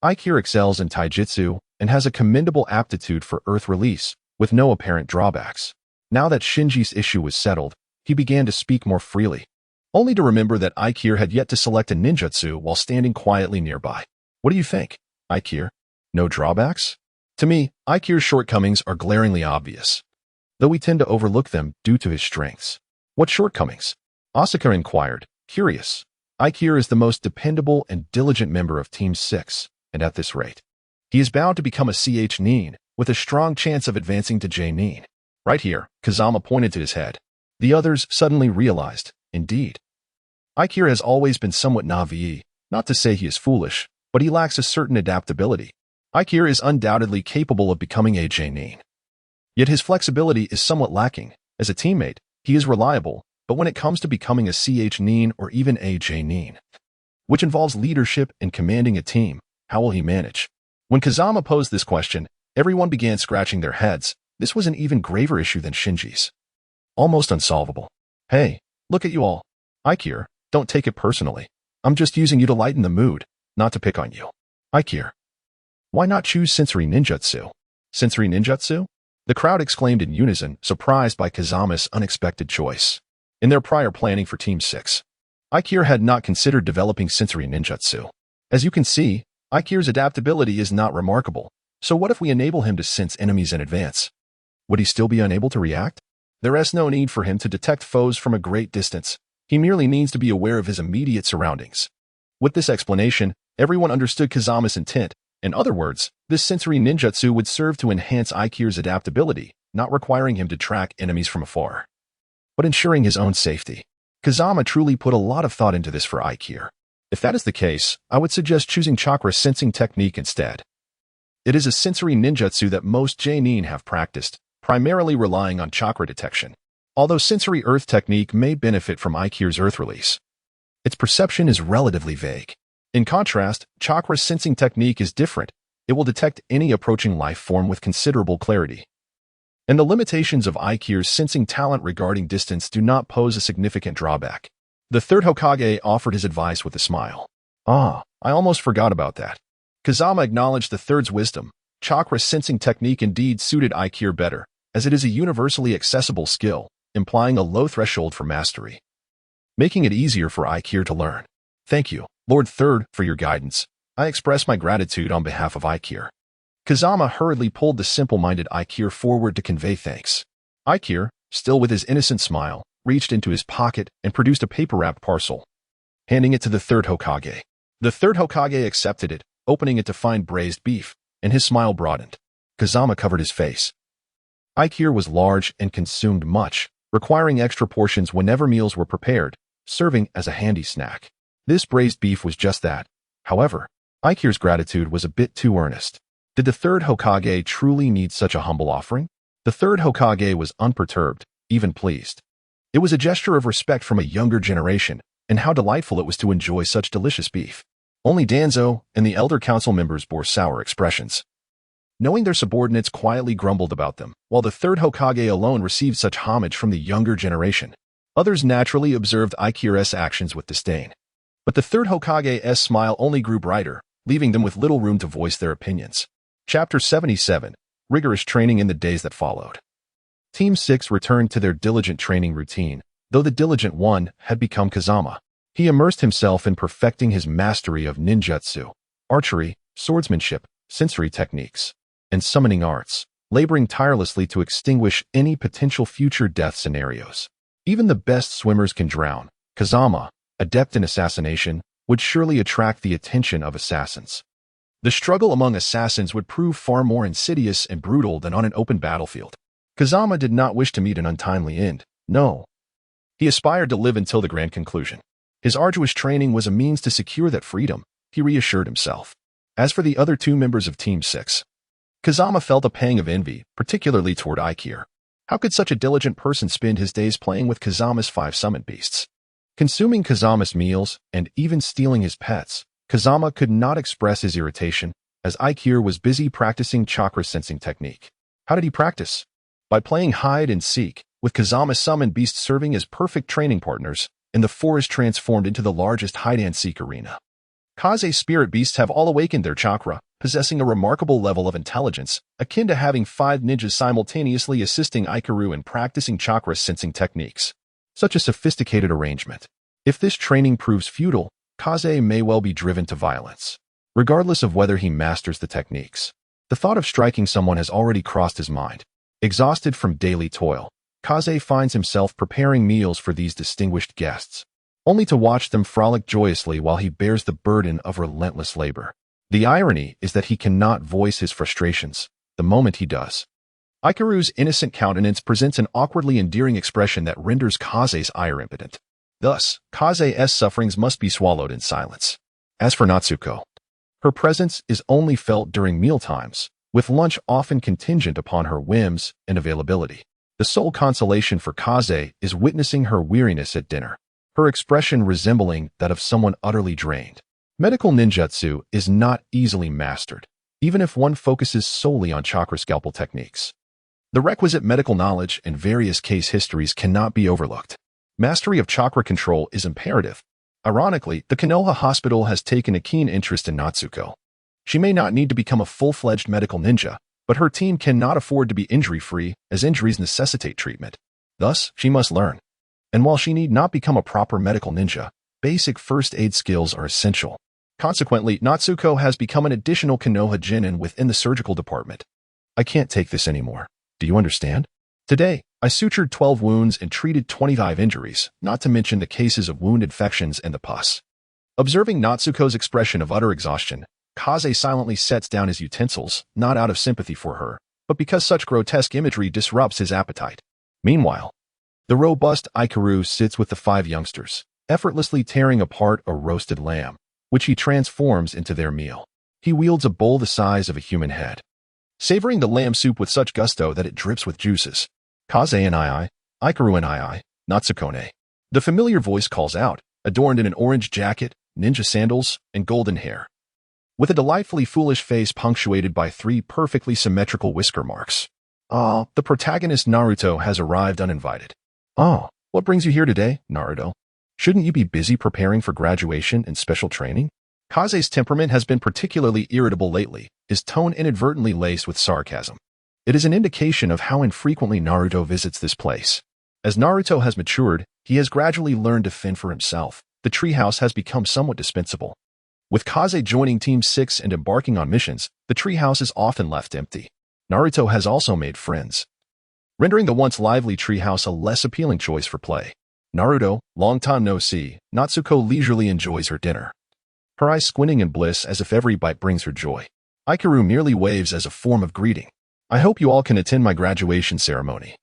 Aikir excels in taijutsu and has a commendable aptitude for earth release, with no apparent drawbacks. Now that Shinji's issue was settled, he began to speak more freely, only to remember that Aikir had yet to select a ninjutsu while standing quietly nearby. What do you think, Aikir? No drawbacks? To me, Aikir's shortcomings are glaringly obvious, though we tend to overlook them due to his strengths. What shortcomings? Asuka inquired, curious. Aikir is the most dependable and diligent member of Team 6, and at this rate, he is bound to become a CH Nin, with a strong chance of advancing to J Nin. Right here, Kazama pointed to his head. The others suddenly realized, indeed. Aikir has always been somewhat naive, not to say he is foolish, but he lacks a certain adaptability. Aikir is undoubtedly capable of becoming a J Nin. Yet his flexibility is somewhat lacking. As a teammate, he is reliable, but when it comes to becoming a CH Nin or even a J Nin, which involves leadership and commanding a team, how will he manage? When Kazama posed this question, everyone began scratching their heads. This was an even graver issue than Shinji's. Almost unsolvable. Hey, look at you all. Aikir, don't take it personally. I'm just using you to lighten the mood, not to pick on you. Aikir, why not choose sensory ninjutsu? Sensory ninjutsu? The crowd exclaimed in unison, surprised by Kazama's unexpected choice. In their prior planning for Team 6, Aikir had not considered developing sensory ninjutsu. As you can see, Aikir's adaptability is not remarkable, so what if we enable him to sense enemies in advance? Would he still be unable to react? There is no need for him to detect foes from a great distance. He merely needs to be aware of his immediate surroundings. With this explanation, everyone understood Kazama's intent. In other words, this sensory ninjutsu would serve to enhance Aikir's adaptability, not requiring him to track enemies from afar, but ensuring his own safety. Kazama truly put a lot of thought into this for Aikir. If that is the case, I would suggest choosing chakra sensing technique instead. It is a sensory ninjutsu that most J-nin have practiced, primarily relying on chakra detection. Although sensory earth technique may benefit from Aikir's earth release, its perception is relatively vague. In contrast, chakra sensing technique is different. It will detect any approaching life form with considerable clarity. And the limitations of Aikir's sensing talent regarding distance do not pose a significant drawback. The third Hokage offered his advice with a smile. Ah, I almost forgot about that. Kazama acknowledged the third's wisdom. Chakra sensing technique indeed suited Aikir better, as it is a universally accessible skill, implying a low threshold for mastery, making it easier for Aikir to learn. Thank you, Lord Third, for your guidance. I express my gratitude on behalf of Aikir. Kazama hurriedly pulled the simple-minded Aikir forward to convey thanks. Aikir, still with his innocent smile, reached into his pocket and produced a paper-wrapped parcel, handing it to the third Hokage. The third Hokage accepted it, opening it to find braised beef, and his smile broadened. Kazama covered his face. Aikir was large and consumed much, requiring extra portions whenever meals were prepared, serving as a handy snack. This braised beef was just that. However, Aikir's gratitude was a bit too earnest. Did the third Hokage truly need such a humble offering? The third Hokage was unperturbed, even pleased. It was a gesture of respect from a younger generation, and how delightful it was to enjoy such delicious beef. Only Danzo and the elder council members bore sour expressions. Knowing their subordinates quietly grumbled about them, while the third Hokage alone received such homage from the younger generation. Others naturally observed Aikira's actions with disdain. But the third Hokage's smile only grew brighter, leaving them with little room to voice their opinions. Chapter 77. Rigorous Training in the Days that Followed. Team 6 returned to their diligent training routine, though the diligent one had become Kazama. He immersed himself in perfecting his mastery of ninjutsu, archery, swordsmanship, sensory techniques, and summoning arts, laboring tirelessly to extinguish any potential future death scenarios. Even the best swimmers can drown. Kazama, adept in assassination, would surely attract the attention of assassins. The struggle among assassins would prove far more insidious and brutal than on an open battlefield. Kazama did not wish to meet an untimely end, no. He aspired to live until the grand conclusion. His arduous training was a means to secure that freedom, he reassured himself. As for the other two members of Team 6, Kazama felt a pang of envy, particularly toward Aikir. How could such a diligent person spend his days playing with Kazama's 5 summoned beasts? Consuming Kazama's meals, and even stealing his pets, Kazama could not express his irritation, as Aikir was busy practicing chakra sensing technique. How did he practice? By playing hide and seek, with Kazama's summoned beasts serving as perfect training partners, and the forest transformed into the largest hide-and-seek arena. Kaze's spirit beasts have all awakened their chakra, possessing a remarkable level of intelligence, akin to having 5 ninjas simultaneously assisting Aikiru in practicing chakra sensing techniques. Such a sophisticated arrangement. If this training proves futile, Kaze may well be driven to violence, regardless of whether he masters the techniques. The thought of striking someone has already crossed his mind. Exhausted from daily toil, Kaze finds himself preparing meals for these distinguished guests, only to watch them frolic joyously while he bears the burden of relentless labor. The irony is that he cannot voice his frustrations the moment he does. Aikiru's innocent countenance presents an awkwardly endearing expression that renders Kaze's ire impotent. Thus, Kaze's sufferings must be swallowed in silence. As for Natsuko, her presence is only felt during mealtimes, with lunch often contingent upon her whims and availability. The sole consolation for Kaze is witnessing her weariness at dinner, her expression resembling that of someone utterly drained. Medical ninjutsu is not easily mastered, even if one focuses solely on chakra scalpel techniques. The requisite medical knowledge and various case histories cannot be overlooked. Mastery of chakra control is imperative. Ironically, the Konoha hospital has taken a keen interest in Natsuko. She may not need to become a full-fledged medical ninja, but her team cannot afford to be injury-free, as injuries necessitate treatment. Thus, she must learn. And while she need not become a proper medical ninja, basic first aid skills are essential. Consequently, Natsuko has become an additional Konoha genin within the surgical department. I can't take this anymore. Do you understand? Today, I sutured 12 wounds and treated 25 injuries, not to mention the cases of wound infections and the pus. Observing Natsuko's expression of utter exhaustion, Kaze silently sets down his utensils, not out of sympathy for her, but because such grotesque imagery disrupts his appetite. Meanwhile, the robust Aikiru sits with the 5 youngsters, effortlessly tearing apart a roasted lamb, which he transforms into their meal. He wields a bowl the size of a human head, savoring the lamb soup with such gusto that it drips with juices. Kaze and Aikiru and Natsukone. The familiar voice calls out, adorned in an orange jacket, ninja sandals, and golden hair, with a delightfully foolish face punctuated by 3 perfectly symmetrical whisker marks. The protagonist Naruto has arrived uninvited. What brings you here today, Naruto? Shouldn't you be busy preparing for graduation and special training? Kaze's temperament has been particularly irritable lately, his tone inadvertently laced with sarcasm. It is an indication of how infrequently Naruto visits this place. As Naruto has matured, he has gradually learned to fend for himself. The treehouse has become somewhat dispensable. With Kaze joining Team 6 and embarking on missions, the treehouse is often left empty. Naruto has also made friends, rendering the once lively treehouse a less appealing choice for play. Naruto, long time no see, Natsuko leisurely enjoys her dinner, her eyes squinting in bliss as if every bite brings her joy. Aikiru merely waves as a form of greeting. I hope you all can attend my graduation ceremony.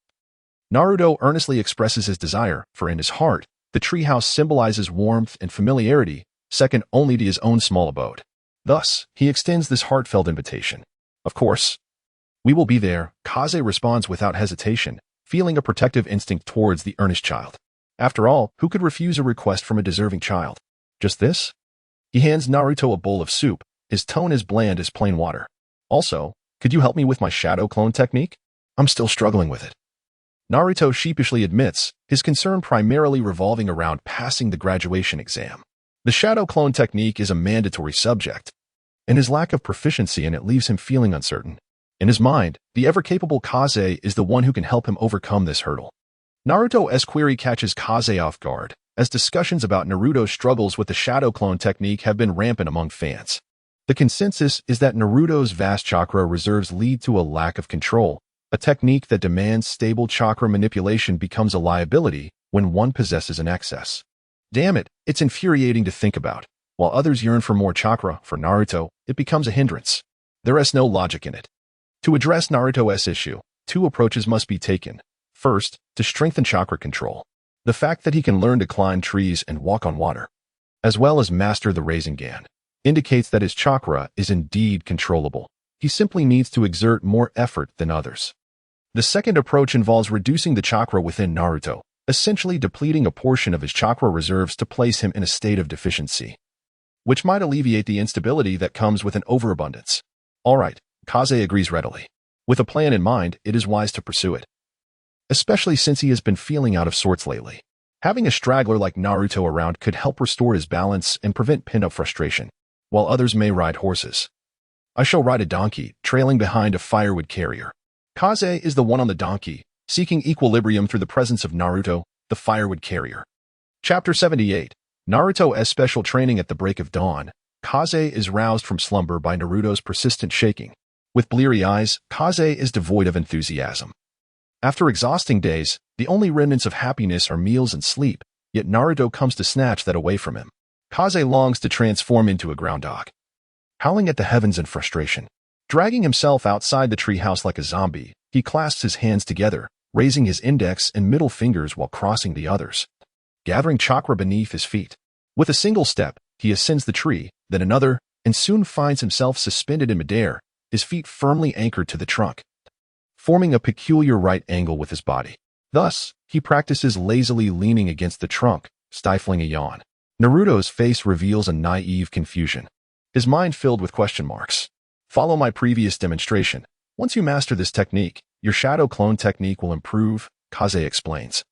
Naruto earnestly expresses his desire, for in his heart, The treehouse symbolizes warmth and familiarity, second only to his own small abode. Thus, he extends this heartfelt invitation. Of course, we will be there, Kaze responds without hesitation, feeling a protective instinct towards the earnest child. After all, who could refuse a request from a deserving child? Just this? He hands Naruto a bowl of soup, his tone as bland as plain water. Also, could you help me with my shadow clone technique? I'm still struggling with it. Naruto sheepishly admits, his concern primarily revolving around passing the graduation exam. The shadow clone technique is a mandatory subject, and his lack of proficiency in it leaves him feeling uncertain. In his mind, the ever-capable Kaze is the one who can help him overcome this hurdle. Naruto's query catches Kaze off guard, as discussions about Naruto's struggles with the shadow clone technique have been rampant among fans. The consensus is that Naruto's vast chakra reserves lead to a lack of control. A technique that demands stable chakra manipulation becomes a liability when one possesses an excess. Damn it, it's infuriating to think about. While others yearn for more chakra, for Naruto, it becomes a hindrance. There is no logic in it. To address Naruto's issue, two approaches must be taken. First, to strengthen chakra control. The fact that he can learn to climb trees and walk on water, as well as master the Rasengan, indicates that his chakra is indeed controllable. He simply needs to exert more effort than others. The second approach involves reducing the chakra within Naruto, essentially depleting a portion of his chakra reserves to place him in a state of deficiency, which might alleviate the instability that comes with an overabundance. Alright, Kaze agrees readily. With a plan in mind, it is wise to pursue it, especially since he has been feeling out of sorts lately. Having a straggler like Naruto around could help restore his balance and prevent pent-up frustration, while others may ride horses. I shall ride a donkey, trailing behind a firewood carrier. Kaze is the one on the donkey, seeking equilibrium through the presence of Naruto, the firewood carrier. Chapter 78. Naruto's special training at the break of dawn. Kaze is roused from slumber by Naruto's persistent shaking. With bleary eyes, Kaze is devoid of enthusiasm. After exhausting days, the only remnants of happiness are meals and sleep, yet Naruto comes to snatch that away from him. Kaze longs to transform into a groundhog, howling at the heavens in frustration. Dragging himself outside the treehouse like a zombie, he clasps his hands together, raising his index and middle fingers while crossing the others, gathering chakra beneath his feet. With a single step, he ascends the tree, then another, and soon finds himself suspended in midair, his feet firmly anchored to the trunk, forming a peculiar right angle with his body. Thus, he practices lazily leaning against the trunk, stifling a yawn. Naruto's face reveals a naive confusion, his mind filled with question marks. Follow my previous demonstration. Once you master this technique, your shadow clone technique will improve, Kaze explains.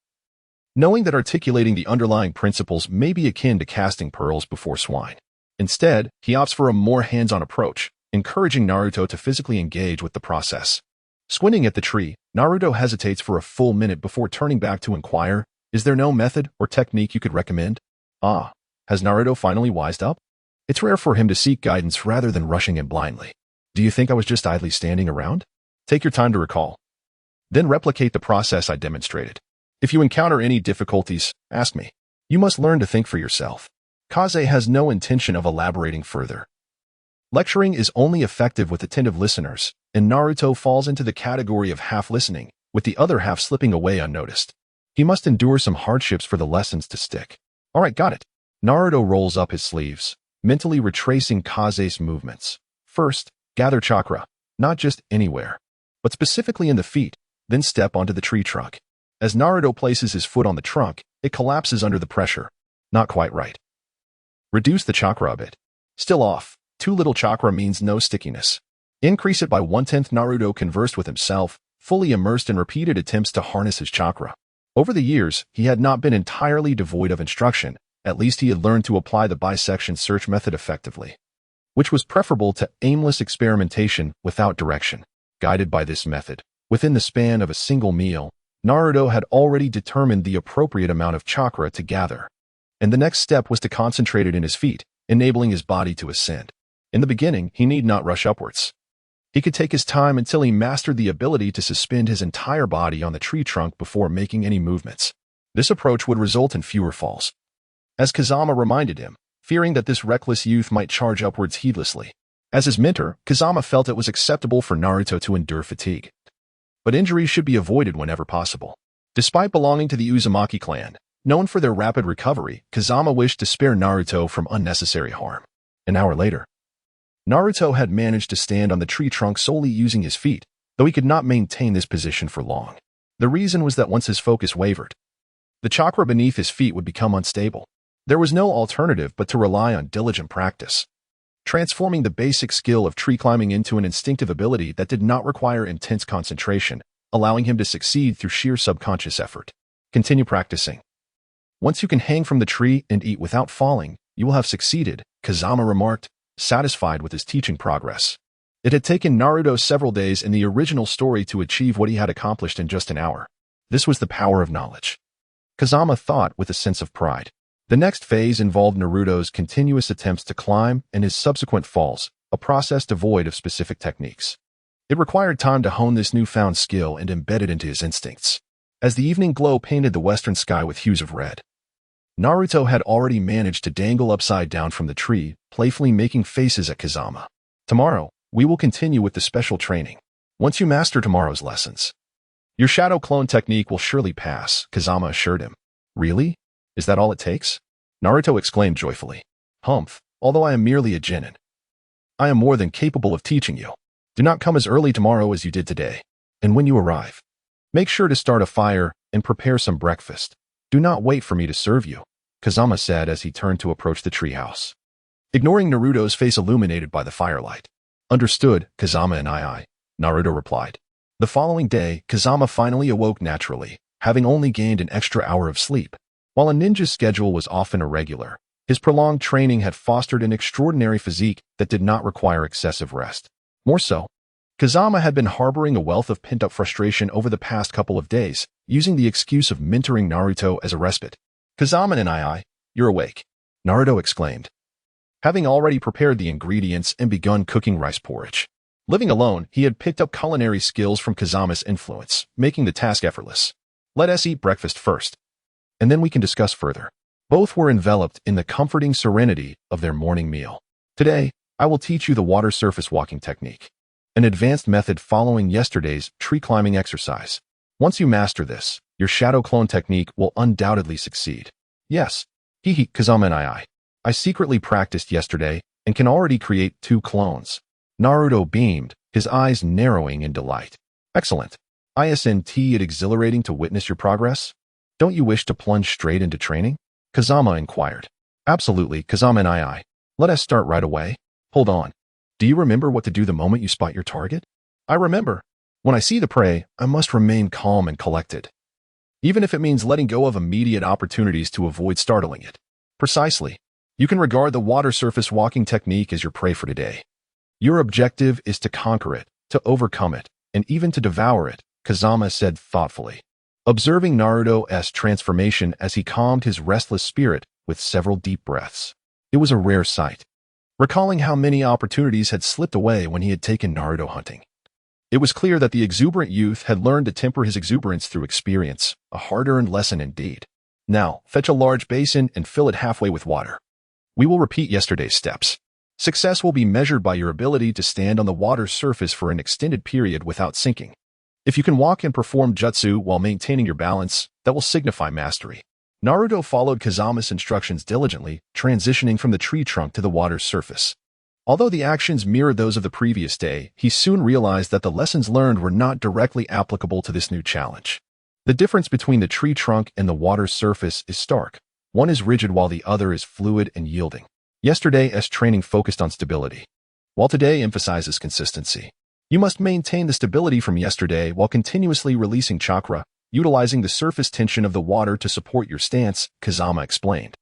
Knowing that articulating the underlying principles may be akin to casting pearls before swine. Instead, he opts for a more hands-on approach, encouraging Naruto to physically engage with the process. Squinting at the tree, Naruto hesitates for a full minute before turning back to inquire, is there no method or technique you could recommend? Ah, has Naruto finally wised up? It's rare for him to seek guidance rather than rushing in blindly. Do you think I was just idly standing around? Take your time to recall. Then replicate the process I demonstrated. If you encounter any difficulties, ask me. You must learn to think for yourself. Kaze has no intention of elaborating further. Lecturing is only effective with attentive listeners, and Naruto falls into the category of half listening, with the other half slipping away unnoticed. He must endure some hardships for the lessons to stick. Alright, got it. Naruto rolls up his sleeves, mentally retracing Kaze's movements. First, gather chakra, not just anywhere, but specifically in the feet, then step onto the tree trunk. As Naruto places his foot on the trunk, it collapses under the pressure. Not quite right. Reduce the chakra a bit. Still off. Too little chakra means no stickiness. Increase it by 1/10. Naruto conversed with himself, fully immersed in repeated attempts to harness his chakra. Over the years, he had not been entirely devoid of instruction. At least he had learned to apply the bisection search method effectively, which was preferable to aimless experimentation without direction. Guided by this method, within the span of a single meal, Naruto had already determined the appropriate amount of chakra to gather, and the next step was to concentrate it in his feet, enabling his body to ascend. In the beginning, he need not rush upwards. He could take his time until he mastered the ability to suspend his entire body on the tree trunk before making any movements. This approach would result in fewer falls, as Kazama reminded him, fearing that this reckless youth might charge upwards heedlessly. As his mentor, Kazama felt it was acceptable for Naruto to endure fatigue, but injuries should be avoided whenever possible. Despite belonging to the Uzumaki clan, Known for their rapid recovery, Kazama wished to spare Naruto from unnecessary harm. An hour later, Naruto had managed to stand on the tree trunk solely using his feet, though he could not maintain this position for long. The reason was that once his focus wavered, the chakra beneath his feet would become unstable. There was no alternative but to rely on diligent practice, transforming the basic skill of tree climbing into an instinctive ability that did not require intense concentration, allowing him to succeed through sheer subconscious effort. Continue practicing. Once you can hang from the tree and eat without falling, you will have succeeded, Kazama remarked, satisfied with his teaching progress. It had taken Naruto several days in the original story to achieve what he had accomplished in just an hour. This was the power of knowledge, Kazama thought with a sense of pride. The next phase involved Naruto's continuous attempts to climb and his subsequent falls, a process devoid of specific techniques. It required time to hone this newfound skill and embed it into his instincts. As the evening glow painted the western sky with hues of red, Naruto had already managed to dangle upside down from the tree, playfully making faces at Kazama. Tomorrow, we will continue with the special training. Once you master tomorrow's lessons, your shadow clone technique will surely pass, Kazama assured him. Really? Is that all it takes? Naruto exclaimed joyfully. Humph, although I am merely a genin, I am more than capable of teaching you. Do not come as early tomorrow as you did today. And when you arrive, make sure to start a fire and prepare some breakfast. Do not wait for me to serve you, Kazama said as he turned to approach the treehouse, ignoring Naruto's face illuminated by the firelight. Understood, Kazama and I, Naruto replied. The following day, Kazama finally awoke naturally, having only gained an extra hour of sleep. While a ninja's schedule was often irregular, his prolonged training had fostered an extraordinary physique that did not require excessive rest. More so, Kazama had been harboring a wealth of pent-up frustration over the past couple of days, using the excuse of mentoring Naruto as a respite. Kazama and you're awake, Naruto exclaimed, having already prepared the ingredients and begun cooking rice porridge. Living alone, he had picked up culinary skills from Kazama's influence, making the task effortless. Let us eat breakfast first, and then we can discuss further. Both were enveloped in the comforting serenity of their morning meal. Today, I will teach you the water surface walking technique, an advanced method following yesterday's tree climbing exercise. Once you master this, your shadow clone technique will undoubtedly succeed. Yes, Kazama and I secretly practiced yesterday and can already create 2 clones. Naruto beamed, his eyes narrowing in delight. Excellent. Isn't it exhilarating to witness your progress? Don't you wish to plunge straight into training? Kazama inquired. Absolutely, Kazama and let us start right away. Hold on. Do you remember what to do the moment you spot your target? I remember. When I see the prey, I must remain calm and collected, even if it means letting go of immediate opportunities to avoid startling it. Precisely. You can regard the water surface walking technique as your prey for today. Your objective is to conquer it, to overcome it, and even to devour it, Kazama said thoughtfully, observing Naruto's transformation as he calmed his restless spirit with several deep breaths. It was a rare sight, recalling how many opportunities had slipped away when he had taken Naruto hunting. It was clear that the exuberant youth had learned to temper his exuberance through experience, a hard-earned lesson indeed. Now, fetch a large basin and fill it halfway with water. We will repeat yesterday's steps. Success will be measured by your ability to stand on the water's surface for an extended period without sinking. If you can walk and perform jutsu while maintaining your balance, that will signify mastery. Naruto followed Kazama's instructions diligently, transitioning from the tree trunk to the water's surface. Although the actions mirrored those of the previous day, he soon realized that the lessons learned were not directly applicable to this new challenge. The difference between the tree trunk and the water's surface is stark. One is rigid while the other is fluid and yielding. Yesterday's training focused on stability, while today emphasizes consistency. You must maintain the stability from yesterday while continuously releasing chakra, utilizing the surface tension of the water to support your stance, Kazama explained,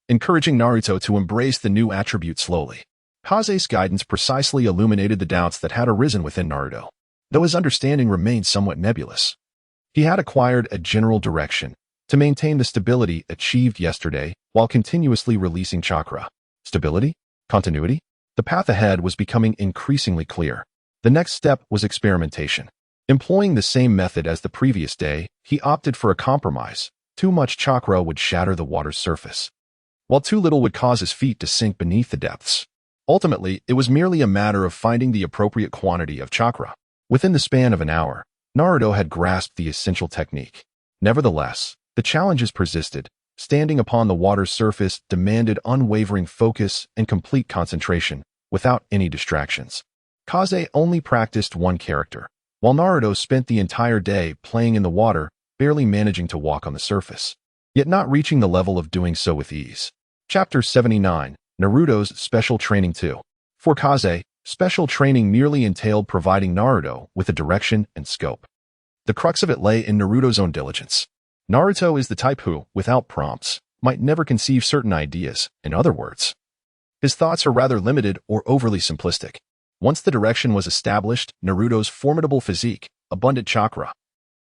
encouraging Naruto to embrace the new attribute slowly. Kaze's guidance precisely illuminated the doubts that had arisen within Naruto, though his understanding remained somewhat nebulous. He had acquired a general direction to maintain the stability achieved yesterday while continuously releasing chakra. Stability? Continuity? The path ahead was becoming increasingly clear. The next step was experimentation. Employing the same method as the previous day, he opted for a compromise. Too much chakra would shatter the water's surface, while too little would cause his feet to sink beneath the depths. Ultimately, it was merely a matter of finding the appropriate quantity of chakra. Within the span of an hour, Naruto had grasped the essential technique. Nevertheless, the challenges persisted. standing upon the water's surface demanded unwavering focus and complete concentration, without any distractions. Kaze only practiced one character, while Naruto spent the entire day playing in the water, barely managing to walk on the surface, yet not reaching the level of doing so with ease. Chapter 79, Naruto's Special Training 2. For Kaze, special training merely entailed providing Naruto with a direction and scope. The crux of it lay in Naruto's own diligence. Naruto is the type who, without prompts, might never conceive certain ideas. In other words, his thoughts are rather limited or overly simplistic. Once the direction was established, Naruto's formidable physique, abundant chakra,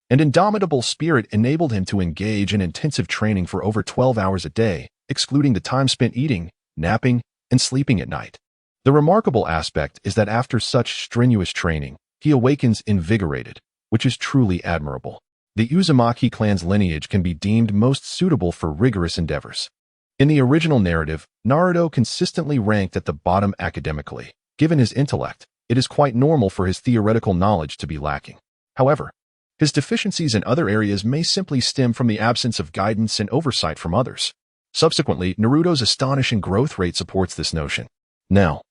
and indomitable spirit enabled him to engage in intensive training for over 12 hours a day, excluding the time spent eating, napping, and sleeping at night. The remarkable aspect is that after such strenuous training, he awakens invigorated, which is truly admirable. The Uzumaki clan's lineage can be deemed most suitable for rigorous endeavors. In the original narrative, Naruto consistently ranked at the bottom academically. Given his intellect, it is quite normal for his theoretical knowledge to be lacking. However, his deficiencies in other areas may simply stem from the absence of guidance and oversight from others. Subsequently, Naruto's astonishing growth rate supports this notion. Now,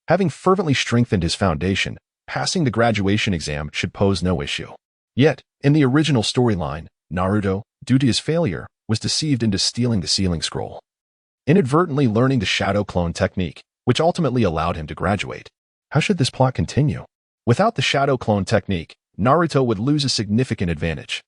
having fervently strengthened his foundation, passing the graduation exam should pose no issue. Yet, in the original storyline, Naruto, due to his failure, was deceived into stealing the sealing scroll, inadvertently learning the shadow clone technique, which ultimately allowed him to graduate. How should this plot continue? Without the shadow clone technique, Naruto would lose a significant advantage,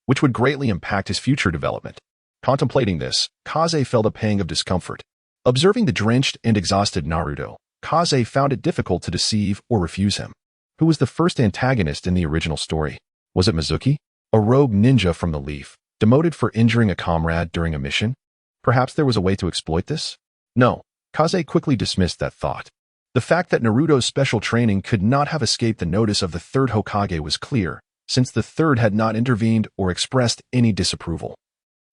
which would greatly impact his future development. Contemplating this, Kaze felt a pang of discomfort. Observing the drenched and exhausted Naruto, Kaze found it difficult to deceive or refuse him. Who was the first antagonist in the original story? Was it Mizuki, a rogue ninja from the Leaf, demoted for injuring a comrade during a mission? Perhaps there was a way to exploit this? No, Kaze quickly dismissed that thought. The fact that Naruto's special training could not have escaped the notice of the third Hokage was clear, since the third had not intervened or expressed any disapproval.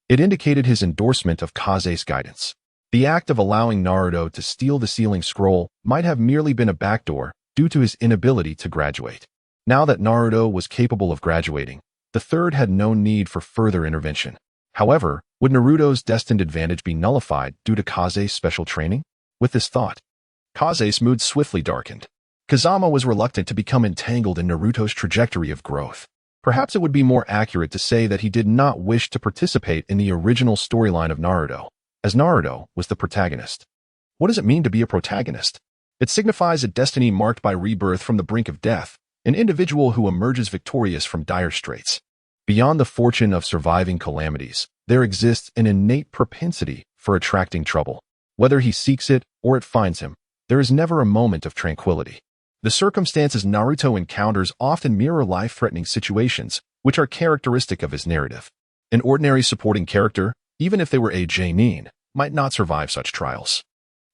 It indicated his endorsement of Kaze's guidance. The act of allowing Naruto to steal the sealing scroll might have merely been a backdoor due to his inability to graduate. Now that Naruto was capable of graduating, the third had no need for further intervention. However, would Naruto's destined advantage be nullified due to Kaze's special training? With this thought, Kaze's mood swiftly darkened. Kazama was reluctant to become entangled in Naruto's trajectory of growth. Perhaps it would be more accurate to say that he did not wish to participate in the original storyline of Naruto, as Naruto was the protagonist. What does it mean to be a protagonist? It signifies a destiny marked by rebirth from the brink of death, an individual who emerges victorious from dire straits. Beyond the fortune of surviving calamities, there exists an innate propensity for attracting trouble. Whether he seeks it or it finds him, there is never a moment of tranquility. The circumstances Naruto encounters often mirror life-threatening situations, which are characteristic of his narrative. An ordinary supporting character, even if they were a genin, might not survive such trials.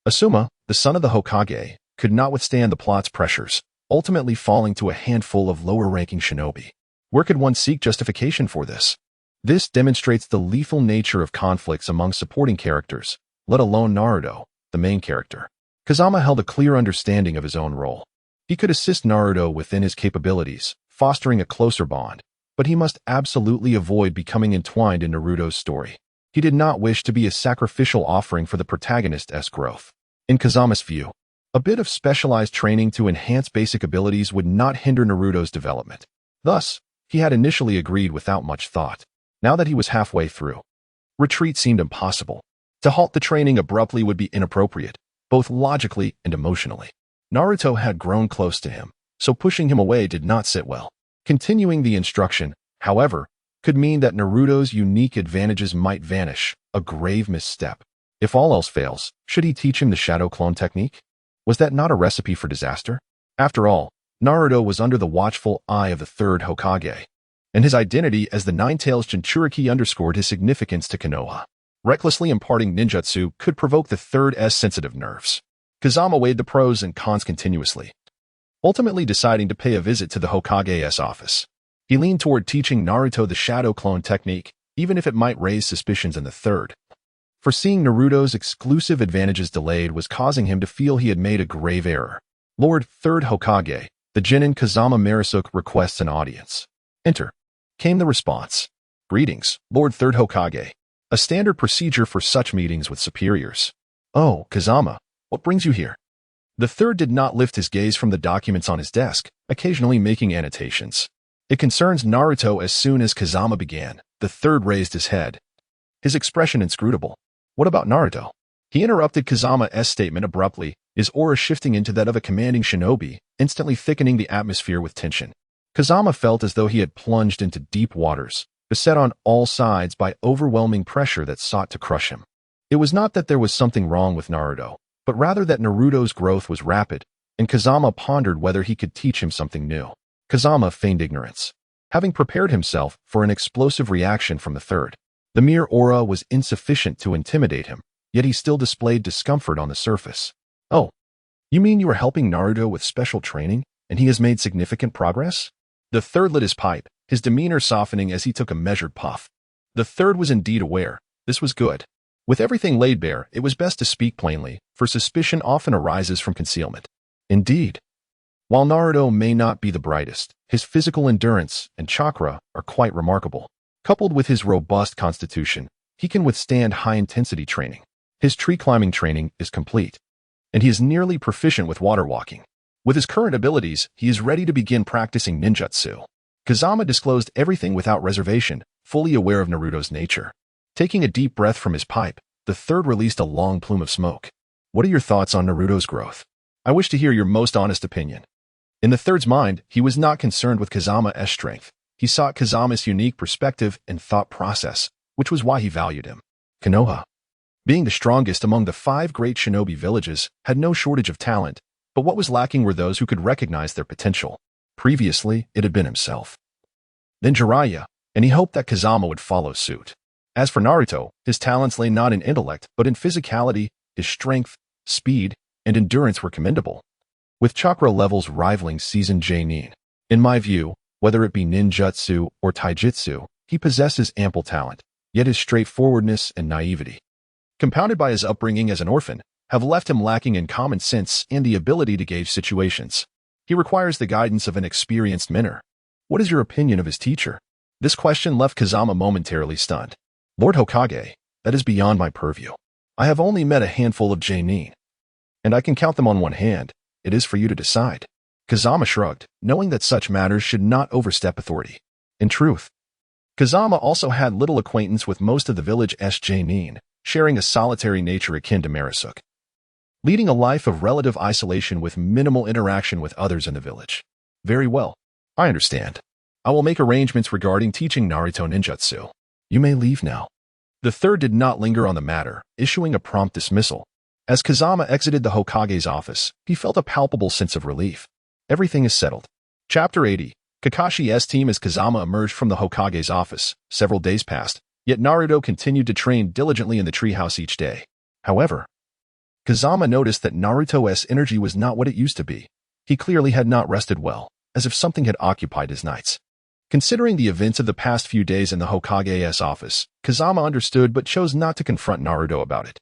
Asuma, the son of the Hokage, could not withstand the plot's pressures, ultimately falling to a handful of lower-ranking shinobi. Where could one seek justification for this? This demonstrates the lethal nature of conflicts among supporting characters, let alone Naruto, the main character. Kazama held a clear understanding of his own role. He could assist Naruto within his capabilities, fostering a closer bond, but he must absolutely avoid becoming entwined in Naruto's story. He did not wish to be a sacrificial offering for the protagonist's growth. In Kazama's view, a bit of specialized training to enhance basic abilities would not hinder Naruto's development. Thus, he had initially agreed without much thought. Now that he was halfway through, retreat seemed impossible. To halt the training abruptly would be inappropriate, both logically and emotionally. Naruto had grown close to him, so pushing him away did not sit well. Continuing the instruction, however, could mean that Naruto's unique advantages might vanish, a grave misstep. If all else fails, should he teach him the shadow clone technique? Was that not a recipe for disaster? After all, Naruto was under the watchful eye of the third Hokage, and his identity as the Nine-Tails Jinchuriki underscored his significance to Konoha. Recklessly imparting ninjutsu could provoke the third's sensitive nerves. Kazama weighed the pros and cons continuously, ultimately deciding to pay a visit to the Hokage's office. He leaned toward teaching Naruto the shadow clone technique, even if it might raise suspicions in the third. Foreseeing Naruto's exclusive advantages delayed was causing him to feel he had made a grave error. Lord Third Hokage, the genin Kazama Marisuke requests an audience. Enter. Came the response. Greetings, Lord Third Hokage. a standard procedure for such meetings with superiors. "Oh, Kazama, what brings you here?" The third did not lift his gaze from the documents on his desk, occasionally making annotations. "It concerns Naruto." As soon as Kazama began, the third raised his head, his expression inscrutable. "What about Naruto?" He interrupted Kazama's statement abruptly, his aura shifting into that of a commanding shinobi, instantly thickening the atmosphere with tension. Kazama felt as though he had plunged into deep waters, beset on all sides by overwhelming pressure that sought to crush him. It was not that there was something wrong with Naruto, but rather that Naruto's growth was rapid, and Kazama pondered whether he could teach him something new. Kazama feigned ignorance, having prepared himself for an explosive reaction from the third. The mere aura was insufficient to intimidate him, yet he still displayed discomfort on the surface. "Oh, you mean you are helping Naruto with special training, and he has made significant progress?" The third lit his pipe, his demeanor softening as he took a measured puff. The third was indeed aware. This was good. With everything laid bare, it was best to speak plainly, for suspicion often arises from concealment. Indeed, while Naruto may not be the brightest, his physical endurance and chakra are quite remarkable. Coupled with his robust constitution, he can withstand high-intensity training. His tree-climbing training is complete, and he is nearly proficient with water walking. With his current abilities, he is ready to begin practicing ninjutsu. Kazama disclosed everything without reservation, fully aware of Naruto's nature. Taking a deep breath from his pipe, the third released a long plume of smoke. "What are your thoughts on Naruto's growth? I wish to hear your most honest opinion." In the third's mind, he was not concerned with Kazama's strength. He sought Kazama's unique perspective and thought process, which was why he valued him. Konoha, being the strongest among the 5 great shinobi villages, had no shortage of talent, but what was lacking were those who could recognize their potential. Previously, it had been himself. Then Jiraiya, and he hoped that Kazama would follow suit. As for Naruto, his talents lay not in intellect, but in physicality. His strength, speed, and endurance were commendable, with chakra levels rivaling seasoned Jonin. In my view, whether it be ninjutsu or taijutsu, he possesses ample talent, yet his straightforwardness and naivety, compounded by his upbringing as an orphan, have left him lacking in common sense and the ability to gauge situations. He requires the guidance of an experienced mentor. What is your opinion of his teacher? This question left Kazama momentarily stunned. Lord Hokage, that is beyond my purview. I have only met a handful of Jonin, and I can count them on one hand. It is for you to decide. Kazama shrugged, knowing that such matters should not overstep authority. In truth, Kazama also had little acquaintance with most of the village's Jonin, sharing a solitary nature akin to Marisuke, leading a life of relative isolation with minimal interaction with others in the village. Very well. I understand. I will make arrangements regarding teaching Naruto ninjutsu. You may leave now. The third did not linger on the matter, issuing a prompt dismissal. As Kazama exited the Hokage's office, he felt a palpable sense of relief. Everything is settled. Chapter 80. Kakashi's team. As Kazama emerged from the Hokage's office, several days passed, yet Naruto continued to train diligently in the treehouse each day. However, Kazama noticed that Naruto's energy was not what it used to be. He clearly had not rested well, as if something had occupied his nights. Considering the events of the past few days in the Hokage's office, Kazama understood but chose not to confront Naruto about it.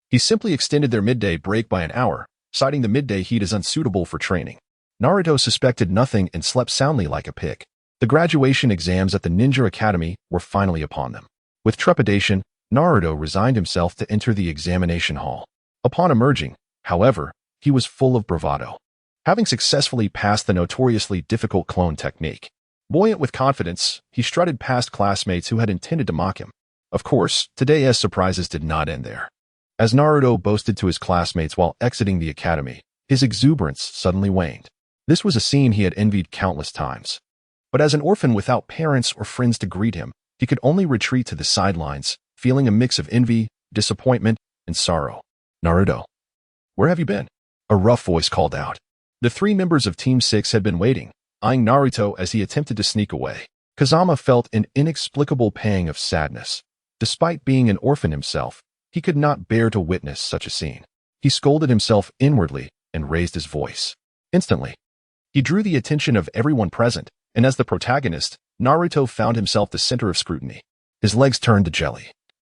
He simply extended their midday break by an hour, citing the midday heat as unsuitable for training. Naruto suspected nothing and slept soundly like a pig. The graduation exams at the Ninja Academy were finally upon them. With trepidation, Naruto resigned himself to enter the examination hall. Upon emerging, however, he was full of bravado, having successfully passed the notoriously difficult clone technique. Buoyant with confidence, he strutted past classmates who had intended to mock him. Of course, today's surprises did not end there. As Naruto boasted to his classmates while exiting the academy, his exuberance suddenly waned. This was a scene he had envied countless times. But as an orphan without parents or friends to greet him, he could only retreat to the sidelines, feeling a mix of envy, disappointment, and sorrow. Naruto, where have you been? A rough voice called out. The 3 members of Team 6 had been waiting, eyeing Naruto as he attempted to sneak away. Kazama felt an inexplicable pang of sadness. Despite being an orphan himself, he could not bear to witness such a scene. He scolded himself inwardly and raised his voice. Instantly, he drew the attention of everyone present, and as the protagonist, Naruto found himself the center of scrutiny. His legs turned to jelly,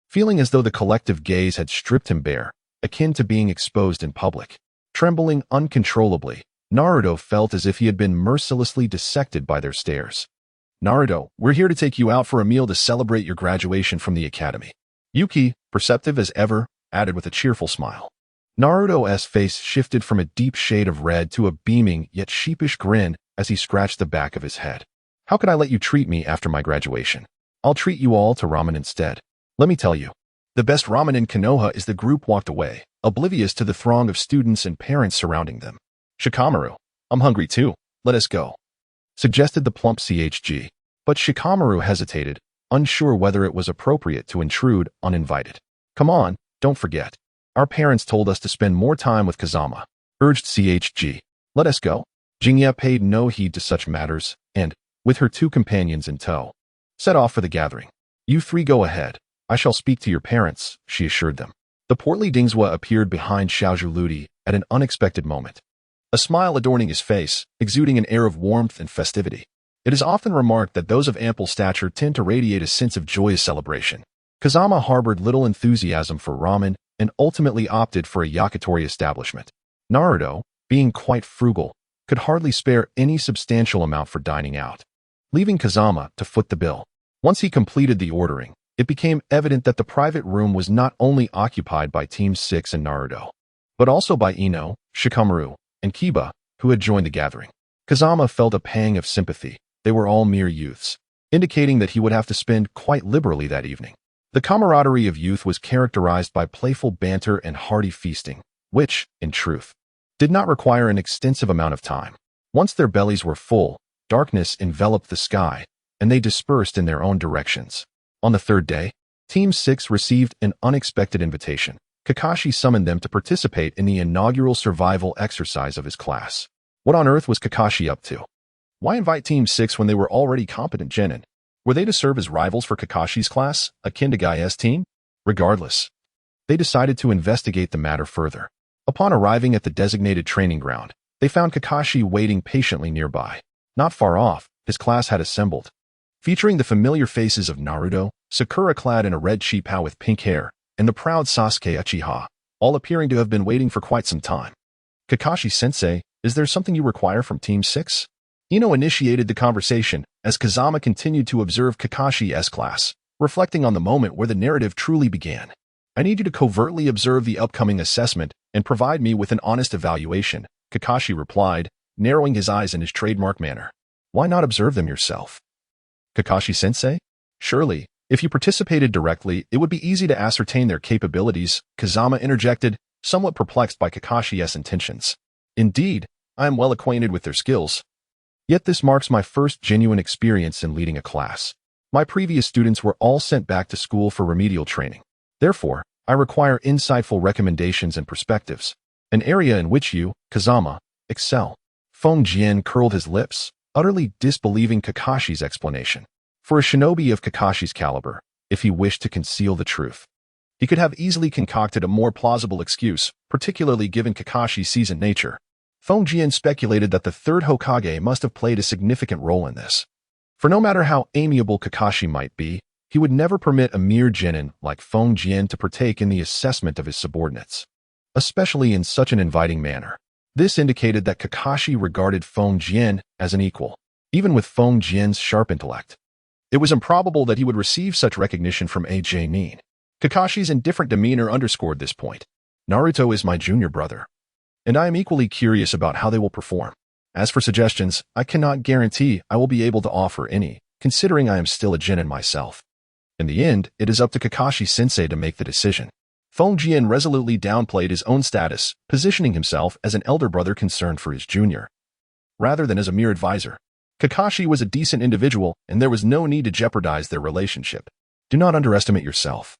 feeling as though the collective gaze had stripped him bare, akin to being exposed in public. Trembling uncontrollably, Naruto felt as if he had been mercilessly dissected by their stares. Naruto, we're here to take you out for a meal to celebrate your graduation from the academy. Yuki, perceptive as ever, added with a cheerful smile. Naruto's face shifted from a deep shade of red to a beaming yet sheepish grin as he scratched the back of his head. How could I let you treat me after my graduation? I'll treat you all to ramen instead. Let me tell you. The best ramen in Konoha is the group walked away, oblivious to the throng of students and parents surrounding them. Shikamaru, I'm hungry too. Let us go. Suggested the plump CHG. But Shikamaru hesitated, unsure whether it was appropriate to intrude uninvited. Come on, don't forget. Our parents told us to spend more time with Kazama, urged CHG. Let us go. Jinya paid no heed to such matters, and, with her two companions in tow, set off for the gathering. You three go ahead. I shall speak to your parents, she assured them. The portly Dingswa appeared behind Xiaozhu Ludi at an unexpected moment. A smile adorning his face, exuding an air of warmth and festivity. It is often remarked that those of ample stature tend to radiate a sense of joyous celebration. Kazama harbored little enthusiasm for ramen and ultimately opted for a yakitori establishment. Naruto, being quite frugal, could hardly spare any substantial amount for dining out, leaving Kazama to foot the bill. Once he completed the ordering, it became evident that the private room was not only occupied by Team 6 and Naruto, but also by Ino, Shikamaru, and Kiba, who had joined the gathering. Kazama felt a pang of sympathy. They were all mere youths, indicating that he would have to spend quite liberally that evening. The camaraderie of youth was characterized by playful banter and hearty feasting, which, in truth, did not require an extensive amount of time. Once their bellies were full, darkness enveloped the sky, and they dispersed in their own directions. On the third day, Team 6 received an unexpected invitation. Kakashi summoned them to participate in the inaugural survival exercise of his class. What on earth was Kakashi up to? Why invite Team 6 when they were already competent genin? Were they to serve as rivals for Kakashi's class, akin to Gaia's team? Regardless, they decided to investigate the matter further. Upon arriving at the designated training ground, they found Kakashi waiting patiently nearby. Not far off, his class had assembled, featuring the familiar faces of Naruto, Sakura clad in a red cheapao with pink hair, and the proud Sasuke Uchiha, all appearing to have been waiting for quite some time. Kakashi-sensei, is there something you require from Team 6? Ino initiated the conversation as Kazama continued to observe Kakashi's class, reflecting on the moment where the narrative truly began. I need you to covertly observe the upcoming assessment and provide me with an honest evaluation, Kakashi replied, narrowing his eyes in his trademark manner. Why not observe them yourself? Kakashi-sensei? Surely, if you participated directly, it would be easy to ascertain their capabilities, Kazama interjected, somewhat perplexed by Kakashi's intentions. Indeed, I am well acquainted with their skills. Yet this marks my first genuine experience in leading a class. My previous students were all sent back to school for remedial training. Therefore, I require insightful recommendations and perspectives, an area in which you, Kazama, excel. Feng Jian curled his lips, utterly disbelieving Kakashi's explanation. For a shinobi of Kakashi's caliber, if he wished to conceal the truth, he could have easily concocted a more plausible excuse, particularly given Kakashi's seasoned nature. Feng Jian speculated that the third Hokage must have played a significant role in this. For no matter how amiable Kakashi might be, he would never permit a mere genin like Feng Jian to partake in the assessment of his subordinates, especially in such an inviting manner. This indicated that Kakashi regarded Feng Jian as an equal, even with Feng Jian's sharp intellect. It was improbable that he would receive such recognition from a genin. Kakashi's indifferent demeanor underscored this point. Naruto is my junior brother, and I am equally curious about how they will perform. As for suggestions, I cannot guarantee I will be able to offer any, considering I am still a genin myself. In the end, it is up to Kakashi-sensei to make the decision. Feng Jian resolutely downplayed his own status, positioning himself as an elder brother concerned for his junior, rather than as a mere advisor. Kakashi was a decent individual, and there was no need to jeopardize their relationship. Do not underestimate yourself.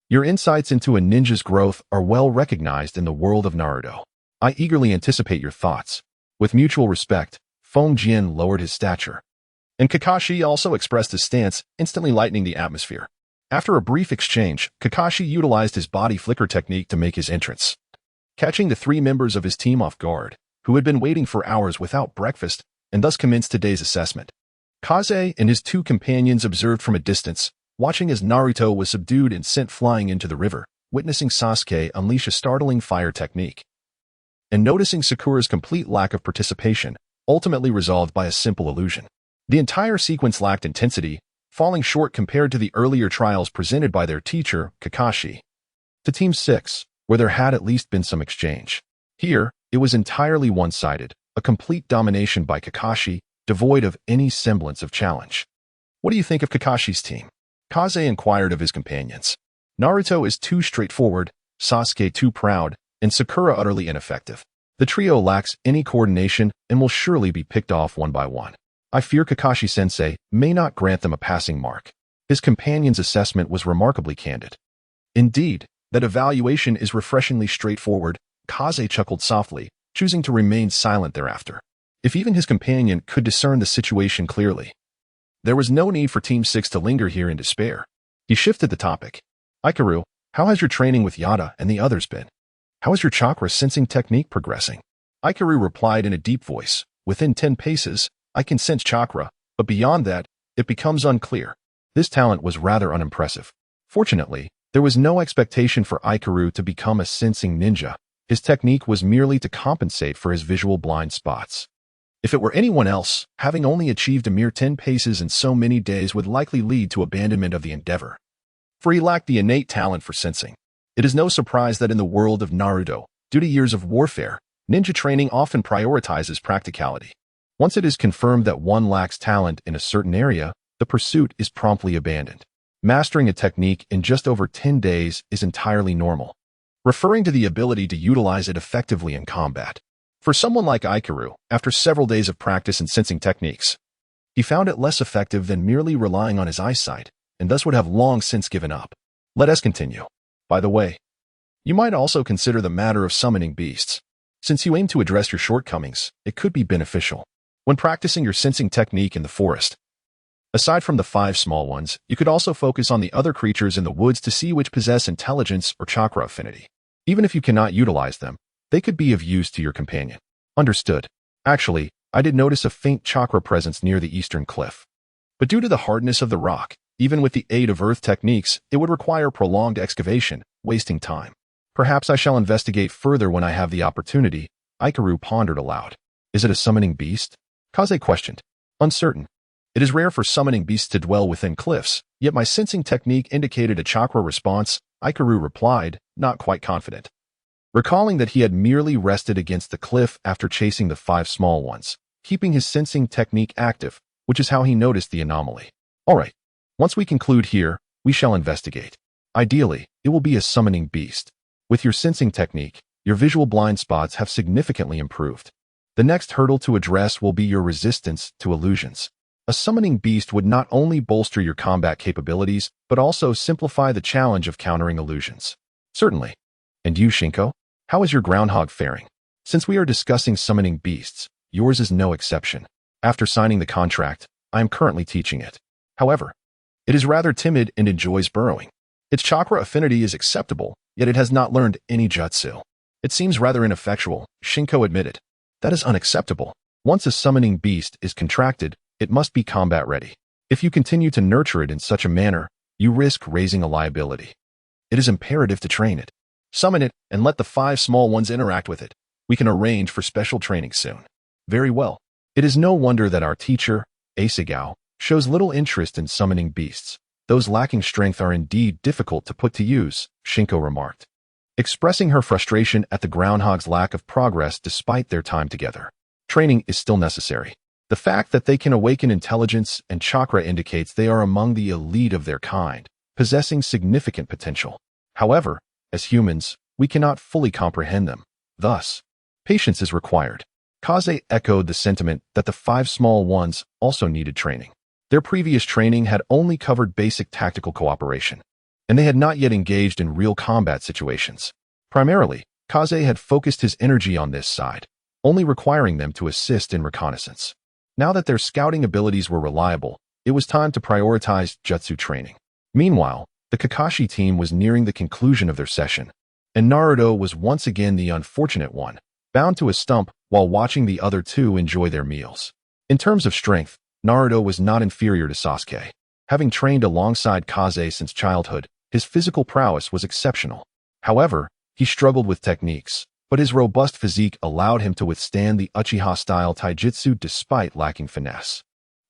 Your insights into a ninja's growth are well recognized in the world of Naruto. I eagerly anticipate your thoughts. With mutual respect, Feng Jian lowered his stature, and Kakashi also expressed his stance, instantly lightening the atmosphere. After a brief exchange, Kakashi utilized his body flicker technique to make his entrance, catching the three members of his team off guard, who had been waiting for hours without breakfast, and thus commenced today's assessment. Kaze and his two companions observed from a distance, watching as Naruto was subdued and sent flying into the river, witnessing Sasuke unleash a startling fire technique, and noticing Sakura's complete lack of participation, ultimately resolved by a simple illusion. The entire sequence lacked intensity, falling short compared to the earlier trials presented by their teacher, Kakashi. To Team 6, where there had at least been some exchange. Here, it was entirely one-sided, a complete domination by Kakashi, devoid of any semblance of challenge. What do you think of Kakashi's team? Kaze inquired of his companions. Naruto is too straightforward, Sasuke too proud, and Sakura utterly ineffective. The trio lacks any coordination and will surely be picked off one by one. I fear Kakashi-sensei may not grant them a passing mark. His companion's assessment was remarkably candid. Indeed, that evaluation is refreshingly straightforward, Kaze chuckled softly, choosing to remain silent thereafter. If even his companion could discern the situation clearly. There was no need for Team 6 to linger here in despair. He shifted the topic. Ikaru, how has your training with Yada and the others been? How is your chakra sensing technique progressing? Ikaru replied in a deep voice. Within 10 paces, I can sense chakra, but beyond that, it becomes unclear. This talent was rather unimpressive. Fortunately, there was no expectation for Ikaru to become a sensing ninja. His technique was merely to compensate for his visual blind spots. If it were anyone else, having only achieved a mere 10 paces in so many days would likely lead to abandonment of the endeavor. For he lacked the innate talent for sensing. It is no surprise that in the world of Naruto, due to years of warfare, ninja training often prioritizes practicality. Once it is confirmed that one lacks talent in a certain area, the pursuit is promptly abandoned. Mastering a technique in just over 10 days is entirely normal, referring to the ability to utilize it effectively in combat. For someone like Ikaru, after several days of practice in sensing techniques, he found it less effective than merely relying on his eyesight, and thus would have long since given up. Let us continue. By the way, you might also consider the matter of summoning beasts. Since you aim to address your shortcomings, it could be beneficial. When practicing your sensing technique in the forest, aside from the 5 small ones, you could also focus on the other creatures in the woods to see which possess intelligence or chakra affinity. Even if you cannot utilize them, they could be of use to your companion. Understood. Actually, I did notice a faint chakra presence near the eastern cliff. But due to the hardness of the rock, even with the aid of earth techniques, it would require prolonged excavation, wasting time. Perhaps I shall investigate further when I have the opportunity, Ikaru pondered aloud. Is it a summoning beast? Kaze questioned. Uncertain. It is rare for summoning beasts to dwell within cliffs, yet my sensing technique indicated a chakra response, Ikaru replied, not quite confident. Recalling that he had merely rested against the cliff after chasing the 5 small ones, keeping his sensing technique active, which is how he noticed the anomaly. Alright, once we conclude here, we shall investigate. Ideally, it will be a summoning beast. With your sensing technique, your visual blind spots have significantly improved. The next hurdle to address will be your resistance to illusions. A summoning beast would not only bolster your combat capabilities, but also simplify the challenge of countering illusions. Certainly. And you, Shinko? How is your groundhog faring? Since we are discussing summoning beasts, yours is no exception. After signing the contract, I am currently teaching it. However, it is rather timid and enjoys burrowing. Its chakra affinity is acceptable, yet it has not learned any jutsu. It seems rather ineffectual, Shinko admitted. That is unacceptable. Once a summoning beast is contracted, it must be combat ready. If you continue to nurture it in such a manner, you risk raising a liability. It is imperative to train it. Summon it and let the 5 small ones interact with it. We can arrange for special training soon. Very well. It is no wonder that our teacher, Asagao, shows little interest in summoning beasts. Those lacking strength are indeed difficult to put to use, Shinko remarked, expressing her frustration at the groundhog's lack of progress despite their time together. Training is still necessary. The fact that they can awaken intelligence and chakra indicates they are among the elite of their kind, possessing significant potential. However, as humans, we cannot fully comprehend them. Thus, patience is required. Kaze echoed the sentiment that the 5 small ones also needed training. Their previous training had only covered basic tactical cooperation, and they had not yet engaged in real combat situations. Primarily, Kaze had focused his energy on this side, only requiring them to assist in reconnaissance. Now that their scouting abilities were reliable, it was time to prioritize jutsu training. Meanwhile, the Kakashi team was nearing the conclusion of their session, and Naruto was once again the unfortunate one, bound to a stump while watching the other 2 enjoy their meals. In terms of strength, Naruto was not inferior to Sasuke. Having trained alongside Kaze since childhood, his physical prowess was exceptional. However, he struggled with techniques, but his robust physique allowed him to withstand the Uchiha-style taijutsu despite lacking finesse.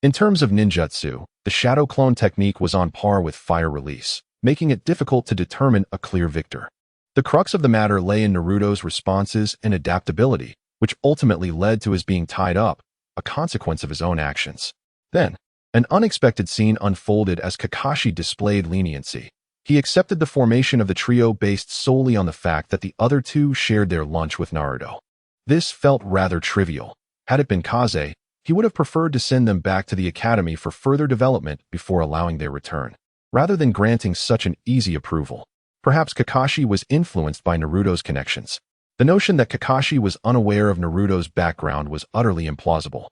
In terms of ninjutsu, the shadow clone technique was on par with fire release, making it difficult to determine a clear victor. The crux of the matter lay in Naruto's responses and adaptability, which ultimately led to his being tied up, a consequence of his own actions. Then, an unexpected scene unfolded as Kakashi displayed leniency. He accepted the formation of the trio based solely on the fact that the other two shared their lunch with Naruto. This felt rather trivial. Had it been Kaze, he would have preferred to send them back to the academy for further development before allowing their return, rather than granting such an easy approval. Perhaps Kakashi was influenced by Naruto's connections. The notion that Kakashi was unaware of Naruto's background was utterly implausible.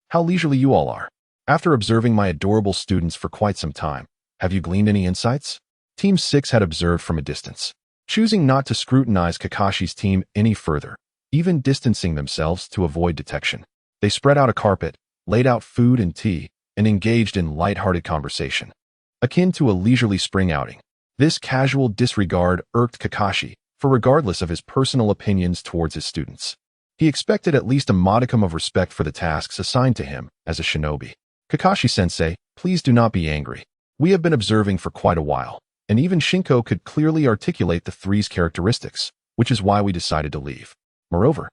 How leisurely you all are. After observing my adorable students for quite some time, have you gleaned any insights? Team 6 had observed from a distance, choosing not to scrutinize Kakashi's team any further, even distancing themselves to avoid detection. They spread out a carpet, laid out food and tea, and engaged in light-hearted conversation, akin to a leisurely spring outing. This casual disregard irked Kakashi, for regardless of his personal opinions towards his students, he expected at least a modicum of respect for the tasks assigned to him as a shinobi. Kakashi-sensei, please do not be angry. We have been observing for quite a while, and even Shinko could clearly articulate the three's characteristics, which is why we decided to leave. Moreover,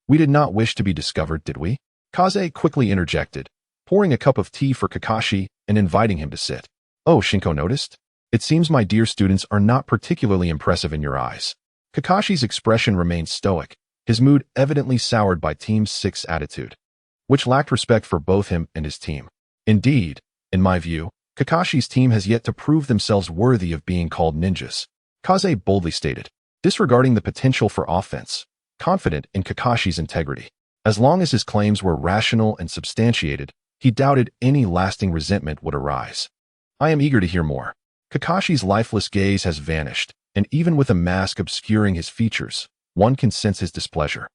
we did not wish to be discovered, did we? Kaze quickly interjected, pouring a cup of tea for Kakashi and inviting him to sit. Oh, Shinko noticed? It seems my dear students are not particularly impressive in your eyes. Kakashi's expression remained stoic, his mood evidently soured by Team 6's attitude, which lacked respect for both him and his team. Indeed, in my view, Kakashi's team has yet to prove themselves worthy of being called ninjas, Kaze boldly stated, disregarding the potential for offense, confident in Kakashi's integrity. As long as his claims were rational and substantiated, he doubted any lasting resentment would arise. I am eager to hear more. Kakashi's lifeless gaze has vanished, and even with a mask obscuring his features, one can sense his displeasure.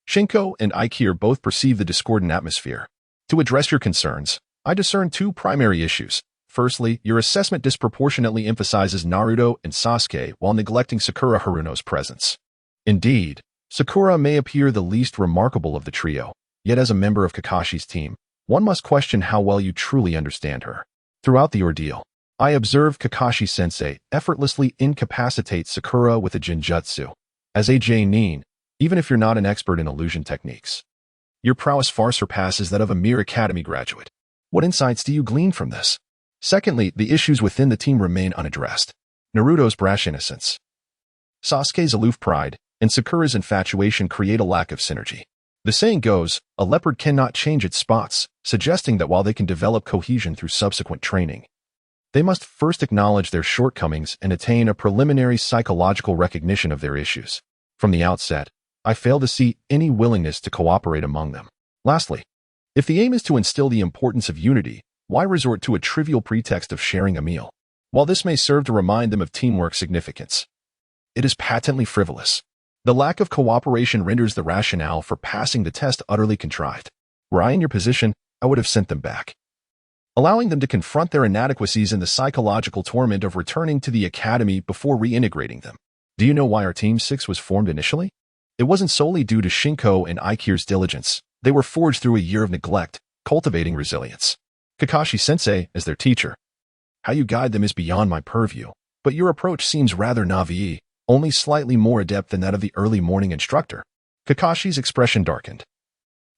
Shinko and Aikir both perceive the discordant atmosphere. To address your concerns, I discern two primary issues. Firstly, your assessment disproportionately emphasizes Naruto and Sasuke while neglecting Sakura Haruno's presence. Indeed, Sakura may appear the least remarkable of the trio, yet as a member of Kakashi's team, one must question how well you truly understand her. Throughout the ordeal, I observed Kakashi-sensei effortlessly incapacitate Sakura with a genjutsu. As a J-nin, even if you're not an expert in illusion techniques, your prowess far surpasses that of a mere academy graduate. What insights do you glean from this? Secondly, the issues within the team remain unaddressed. Naruto's brash innocence, Sasuke's aloof pride, and Sakura's infatuation create a lack of synergy. The saying goes, a leopard cannot change its spots, suggesting that while they can develop cohesion through subsequent training, they must first acknowledge their shortcomings and attain a preliminary psychological recognition of their issues. From the outset, I fail to see any willingness to cooperate among them. Lastly, if the aim is to instill the importance of unity, why resort to a trivial pretext of sharing a meal? While this may serve to remind them of teamwork's significance, it is patently frivolous. The lack of cooperation renders the rationale for passing the test utterly contrived. Were I in your position, I would have sent them back, allowing them to confront their inadequacies in the psychological torment of returning to the academy before reintegrating them. Do you know why our Team 6 was formed initially? It wasn't solely due to Shinko and Aikir's diligence. They were forged through a year of neglect, cultivating resilience. Kakashi-sensei, as their teacher, how you guide them is beyond my purview, but your approach seems rather naive, only slightly more adept than that of the early morning instructor. Kakashi's expression darkened,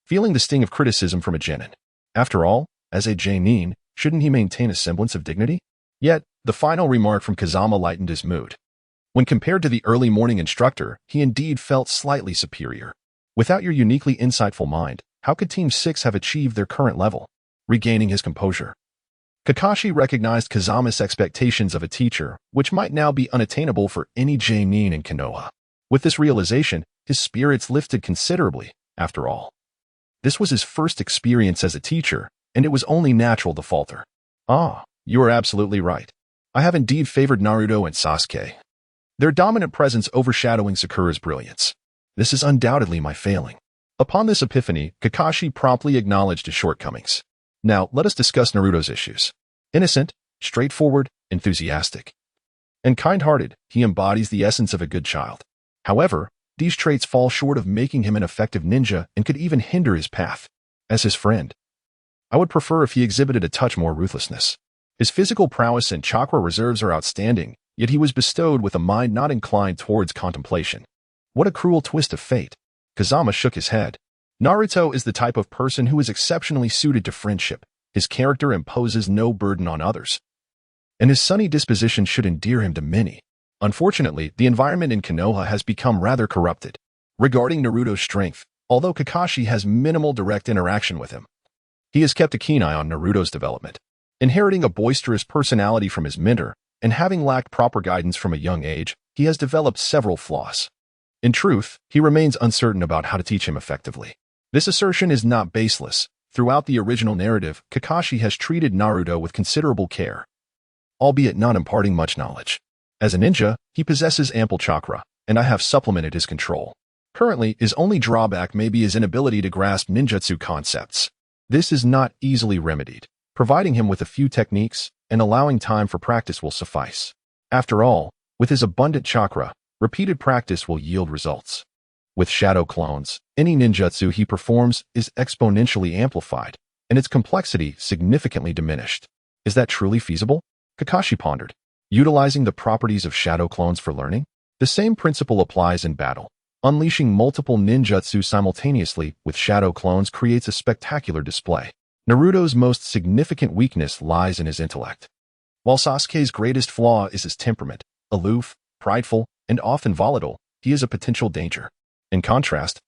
feeling the sting of criticism from a genin. After all, as a J-nin, shouldn't he maintain a semblance of dignity? Yet, the final remark from Kazama lightened his mood. When compared to the early morning instructor, he indeed felt slightly superior. Without your uniquely insightful mind, how could Team 6 have achieved their current level? Regaining his composure, Kakashi recognized Kazama's expectations of a teacher, which might now be unattainable for any J-nin in Konoha. With this realization, his spirits lifted considerably. After all, this was his first experience as a teacher, and it was only natural to falter. Ah, you are absolutely right. I have indeed favored Naruto and Sasuke, their dominant presence overshadowing Sakura's brilliance. This is undoubtedly my failing. Upon this epiphany, Kakashi promptly acknowledged his shortcomings. Now, let us discuss Naruto's issues. Innocent, straightforward, enthusiastic, and kind-hearted, he embodies the essence of a good child. However, these traits fall short of making him an effective ninja and could even hinder his path. As his friend, I would prefer if he exhibited a touch more ruthlessness. His physical prowess and chakra reserves are outstanding, yet he was bestowed with a mind not inclined towards contemplation. What a cruel twist of fate. Kazama shook his head. Naruto is the type of person who is exceptionally suited to friendship. His character imposes no burden on others, and his sunny disposition should endear him to many. Unfortunately, the environment in Konoha has become rather corrupted. Regarding Naruto's strength, although Kakashi has minimal direct interaction with him, he has kept a keen eye on Naruto's development. Inheriting a boisterous personality from his mentor, and having lacked proper guidance from a young age, he has developed several flaws. In truth, he remains uncertain about how to teach him effectively. This assertion is not baseless. Throughout the original narrative, Kakashi has treated Naruto with considerable care, albeit not imparting much knowledge. As a ninja, he possesses ample chakra, and I have supplemented his control. Currently, his only drawback may be his inability to grasp ninjutsu concepts. This is not easily remedied. Providing him with a few techniques and allowing time for practice will suffice. After all, with his abundant chakra, repeated practice will yield results. With shadow clones, any ninjutsu he performs is exponentially amplified, and its complexity significantly diminished. Is that truly feasible? Kakashi pondered. Utilizing the properties of shadow clones for learning? The same principle applies in battle. Unleashing multiple ninjutsu simultaneously with shadow clones creates a spectacular display. Naruto's most significant weakness lies in his intellect. While Sasuke's greatest flaw is his temperament, aloof, prideful, and often volatile, he is a potential danger. In contrast,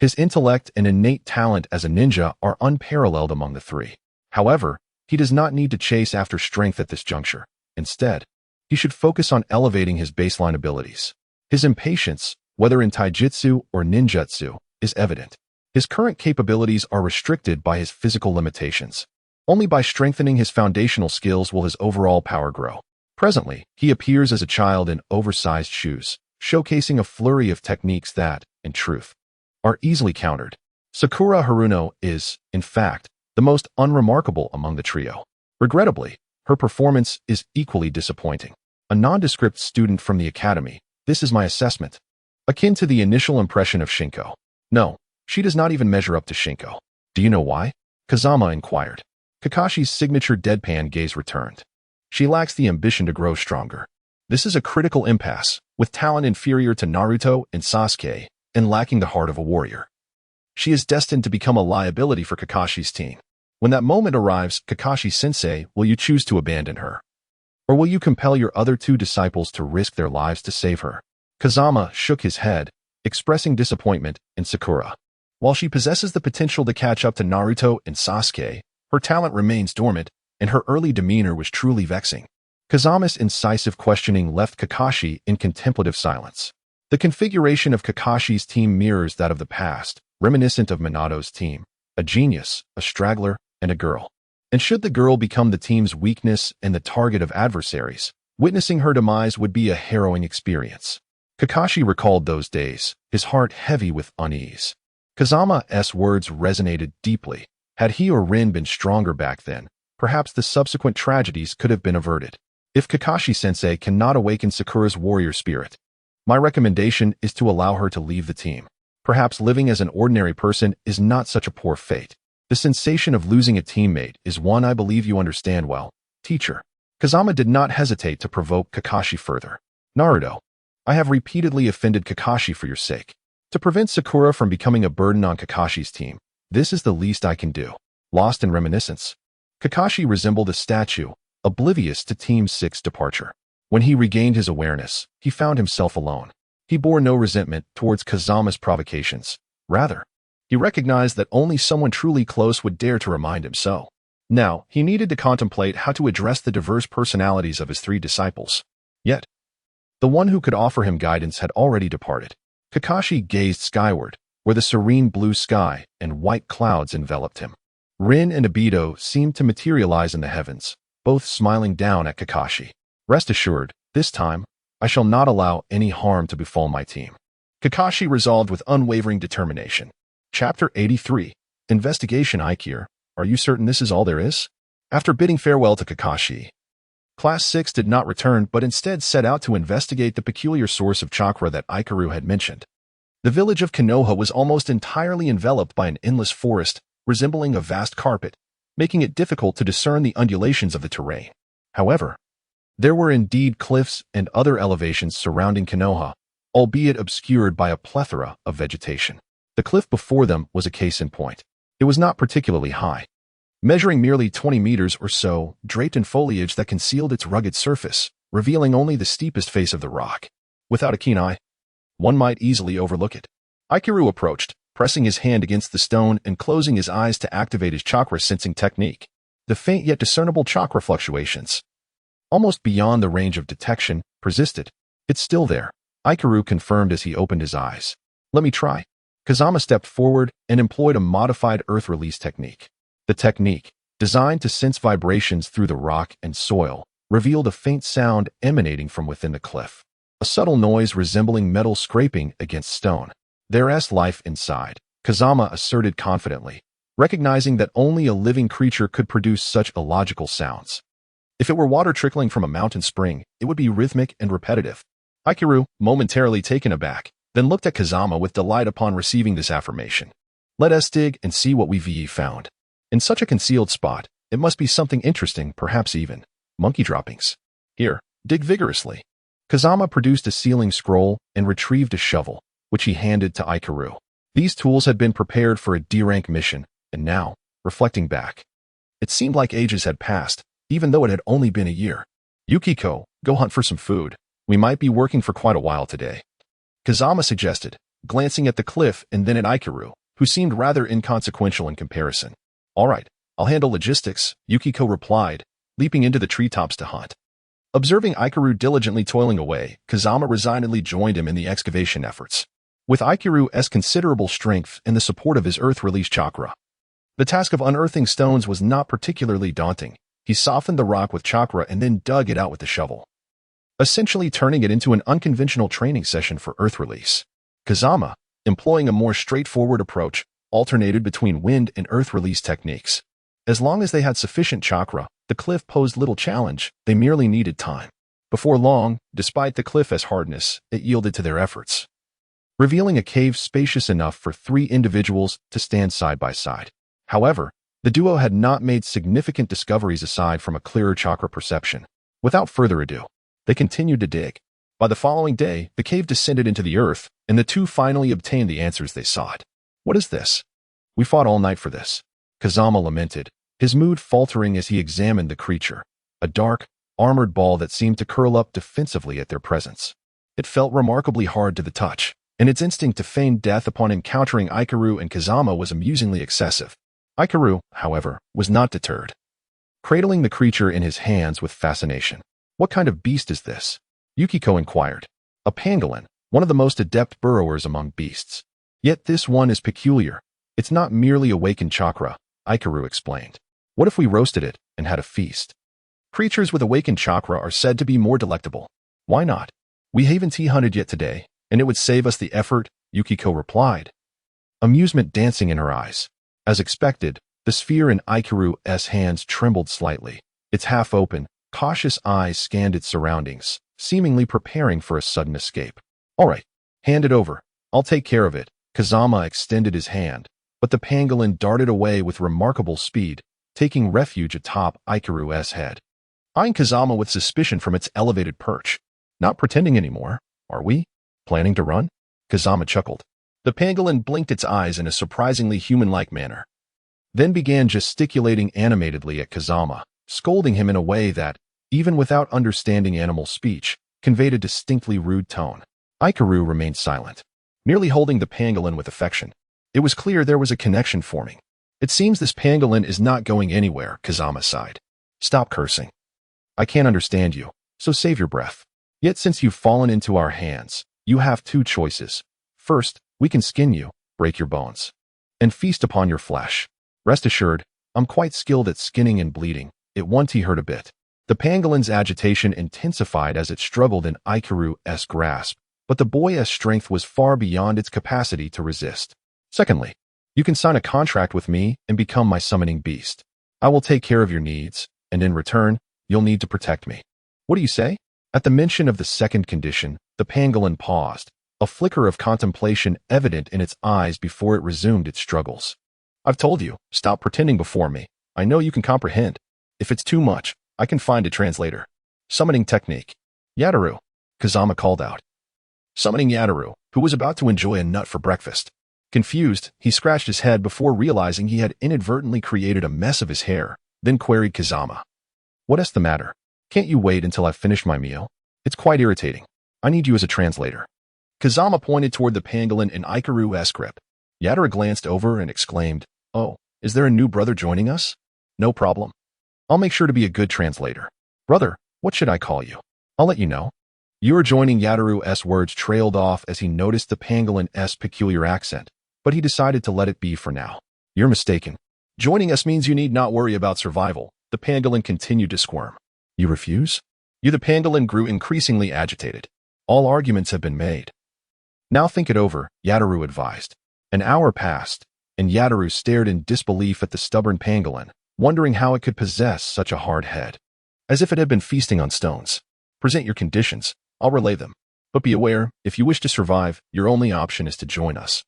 his intellect and innate talent as a ninja are unparalleled among the three. However, he does not need to chase after strength at this juncture. Instead, he should focus on elevating his baseline abilities. His impatience, whether in taijutsu or ninjutsu, is evident. His current capabilities are restricted by his physical limitations. Only by strengthening his foundational skills will his overall power grow. Presently, he appears as a child in oversized shoes, showcasing a flurry of techniques that, in truth, are easily countered. Sakura Haruno is, in fact, the most unremarkable among the trio. Regrettably, her performance is equally disappointing. A nondescript student from the academy, this is my assessment. Akin to the initial impression of Shinko. No, she does not even measure up to Shinko. Do you know why? Kazama inquired. Kakashi's signature deadpan gaze returned. She lacks the ambition to grow stronger. This is a critical impasse, with talent inferior to Naruto and Sasuke, and lacking the heart of a warrior. She is destined to become a liability for Kakashi's team. When that moment arrives, Kakashi-sensei, will you choose to abandon her? Or will you compel your other two disciples to risk their lives to save her? Kazama shook his head, expressing disappointment in Sakura. While she possesses the potential to catch up to Naruto and Sasuke, her talent remains dormant, and her early demeanor was truly vexing. Kazama's incisive questioning left Kakashi in contemplative silence. The configuration of Kakashi's team mirrors that of the past, reminiscent of Minato's team, a genius, a straggler, and a girl. And should the girl become the team's weakness and the target of adversaries, witnessing her demise would be a harrowing experience. Kakashi recalled those days, his heart heavy with unease. Kazama's words resonated deeply. Had he or Rin been stronger back then, perhaps the subsequent tragedies could have been averted. If Kakashi-sensei cannot awaken Sakura's warrior spirit, my recommendation is to allow her to leave the team. Perhaps living as an ordinary person is not such a poor fate. The sensation of losing a teammate is one I believe you understand well, teacher. Kazama did not hesitate to provoke Kakashi further. Naruto, I have repeatedly offended Kakashi for your sake. To prevent Sakura from becoming a burden on Kakashi's team, this is the least I can do. Lost in reminiscence, Kakashi resembled a statue, oblivious to Team 6's departure. When he regained his awareness, he found himself alone. He bore no resentment towards Kazama's provocations. Rather, he recognized that only someone truly close would dare to remind him so. Now, he needed to contemplate how to address the diverse personalities of his three disciples. Yet, the one who could offer him guidance had already departed. Kakashi gazed skyward, where the serene blue sky and white clouds enveloped him. Rin and Obito seemed to materialize in the heavens, both smiling down at Kakashi. Rest assured, this time, I shall not allow any harm to befall my team. Kakashi resolved with unwavering determination. Chapter 83. Investigation. Aikir, are you certain this is all there is? After bidding farewell to Kakashi, Class 6 did not return but instead set out to investigate the peculiar source of chakra that Ikaru had mentioned. The village of Konoha was almost entirely enveloped by an endless forest, resembling a vast carpet, making it difficult to discern the undulations of the terrain. However, there were indeed cliffs and other elevations surrounding Konoha, albeit obscured by a plethora of vegetation. The cliff before them was a case in point. It was not particularly high, measuring merely 20 meters or so, draped in foliage that concealed its rugged surface, revealing only the steepest face of the rock. Without a keen eye, one might easily overlook it. Ikiru approached, pressing his hand against the stone and closing his eyes to activate his chakra sensing technique. The faint yet discernible chakra fluctuations, almost beyond the range of detection, persisted. It's still there, Ikiru confirmed as he opened his eyes. Let me try. Kazama stepped forward and employed a modified earth release technique. The technique, designed to sense vibrations through the rock and soil, revealed a faint sound emanating from within the cliff. A subtle noise resembling metal scraping against stone. There's life inside, Kazama asserted confidently, recognizing that only a living creature could produce such illogical sounds. If it were water trickling from a mountain spring, it would be rhythmic and repetitive. Ikiru, momentarily taken aback, then looked at Kazama with delight upon receiving this affirmation. Let us dig and see what we've found. In such a concealed spot, it must be something interesting, perhaps even monkey droppings. Here, dig vigorously. Kazama produced a sealing scroll and retrieved a shovel, which he handed to Ikiru. These tools had been prepared for a D-rank mission, and now, reflecting back, it seemed like ages had passed, even though it had only been a year. Yukiko, go hunt for some food. We might be working for quite a while today, Kazama suggested, glancing at the cliff and then at Ikiru, who seemed rather inconsequential in comparison. All right, I'll handle logistics, Yukiko replied, leaping into the treetops to hunt. Observing Ikiru diligently toiling away, Kazama resignedly joined him in the excavation efforts. With Ikiru's considerable strength and the support of his earth-release chakra, the task of unearthing stones was not particularly daunting. He softened the rock with chakra and then dug it out with the shovel, essentially turning it into an unconventional training session for earth release. Kazama, employing a more straightforward approach, alternated between wind and earth release techniques. As long as they had sufficient chakra, the cliff posed little challenge, they merely needed time. Before long, despite the cliff's hardness, it yielded to their efforts, revealing a cave spacious enough for 3 individuals to stand side by side. However, the duo had not made significant discoveries aside from a clearer chakra perception. Without further ado, they continued to dig. By the following day, the cave descended into the earth, and the two finally obtained the answers they sought. What is this? We fought all night for this, Kazama lamented, his mood faltering as he examined the creature, a dark, armored ball that seemed to curl up defensively at their presence. It felt remarkably hard to the touch, and its instinct to feign death upon encountering Ikiru and Kazama was amusingly excessive. Ikiru, however, was not deterred, cradling the creature in his hands with fascination. What kind of beast is this? Yukiko inquired. A pangolin, one of the most adept burrowers among beasts. Yet this one is peculiar. It's not merely awakened chakra, Ikiru explained. What if we roasted it and had a feast? Creatures with awakened chakra are said to be more delectable. Why not? We haven't hunted yet today, and it would save us the effort, Yukiko replied, amusement dancing in her eyes. As expected, the sphere in Ikiru's hands trembled slightly. Its half-open, cautious eyes scanned its surroundings, seemingly preparing for a sudden escape. All right, hand it over. I'll take care of it. Kazama extended his hand, but the pangolin darted away with remarkable speed, taking refuge atop Ikiru's head. Eyeing Kazama with suspicion from its elevated perch. Not pretending anymore, are we? Planning to run? Kazama chuckled. The pangolin blinked its eyes in a surprisingly human-like manner, then began gesticulating animatedly at Kazama, scolding him in a way that, even without understanding animal speech, conveyed a distinctly rude tone. Ikiru remained silent, merely holding the pangolin with affection. It was clear there was a connection forming. It seems this pangolin is not going anywhere, Kazama sighed. Stop cursing. I can't understand you, so save your breath. Yet since you've fallen into our hands, you have 2 choices. First, we can skin you, break your bones, and feast upon your flesh. Rest assured, I'm quite skilled at skinning and bleeding. It won't hurt a bit. The pangolin's agitation intensified as it struggled in Ikiru's grasp, but the boy's strength was far beyond its capacity to resist. Secondly, you can sign a contract with me and become my summoning beast. I will take care of your needs, and in return, you'll need to protect me. What do you say? At the mention of the second condition, the pangolin paused, a flicker of contemplation evident in its eyes before it resumed its struggles. I've told you, stop pretending before me. I know you can comprehend. If it's too much, I can find a translator. Summoning technique. Yataru, Kazama called out. Summoning Yataru, who was about to enjoy a nut for breakfast. Confused, he scratched his head before realizing he had inadvertently created a mess of his hair, then queried Kazama. What's the matter? Can't you wait until I've finished my meal? It's quite irritating. I need you as a translator. Kazama pointed toward the pangolin in Ikaru's script. Yataru glanced over and exclaimed, Oh, is there a new brother joining us? No problem. I'll make sure to be a good translator. Brother, what should I call you? I'll let you know. Your joining Yataru's words trailed off as he noticed the pangolin's peculiar accent, but he decided to let it be for now. You're mistaken. Joining us means you need not worry about survival. The pangolin continued to squirm. You refuse? The pangolin grew increasingly agitated. All arguments have been made. Now think it over, Yataru advised. An hour passed, and Yataru stared in disbelief at the stubborn pangolin, wondering how it could possess such a hard head. As if it had been feasting on stones. Present your conditions. I'll relay them. But be aware, if you wish to survive, your only option is to join us.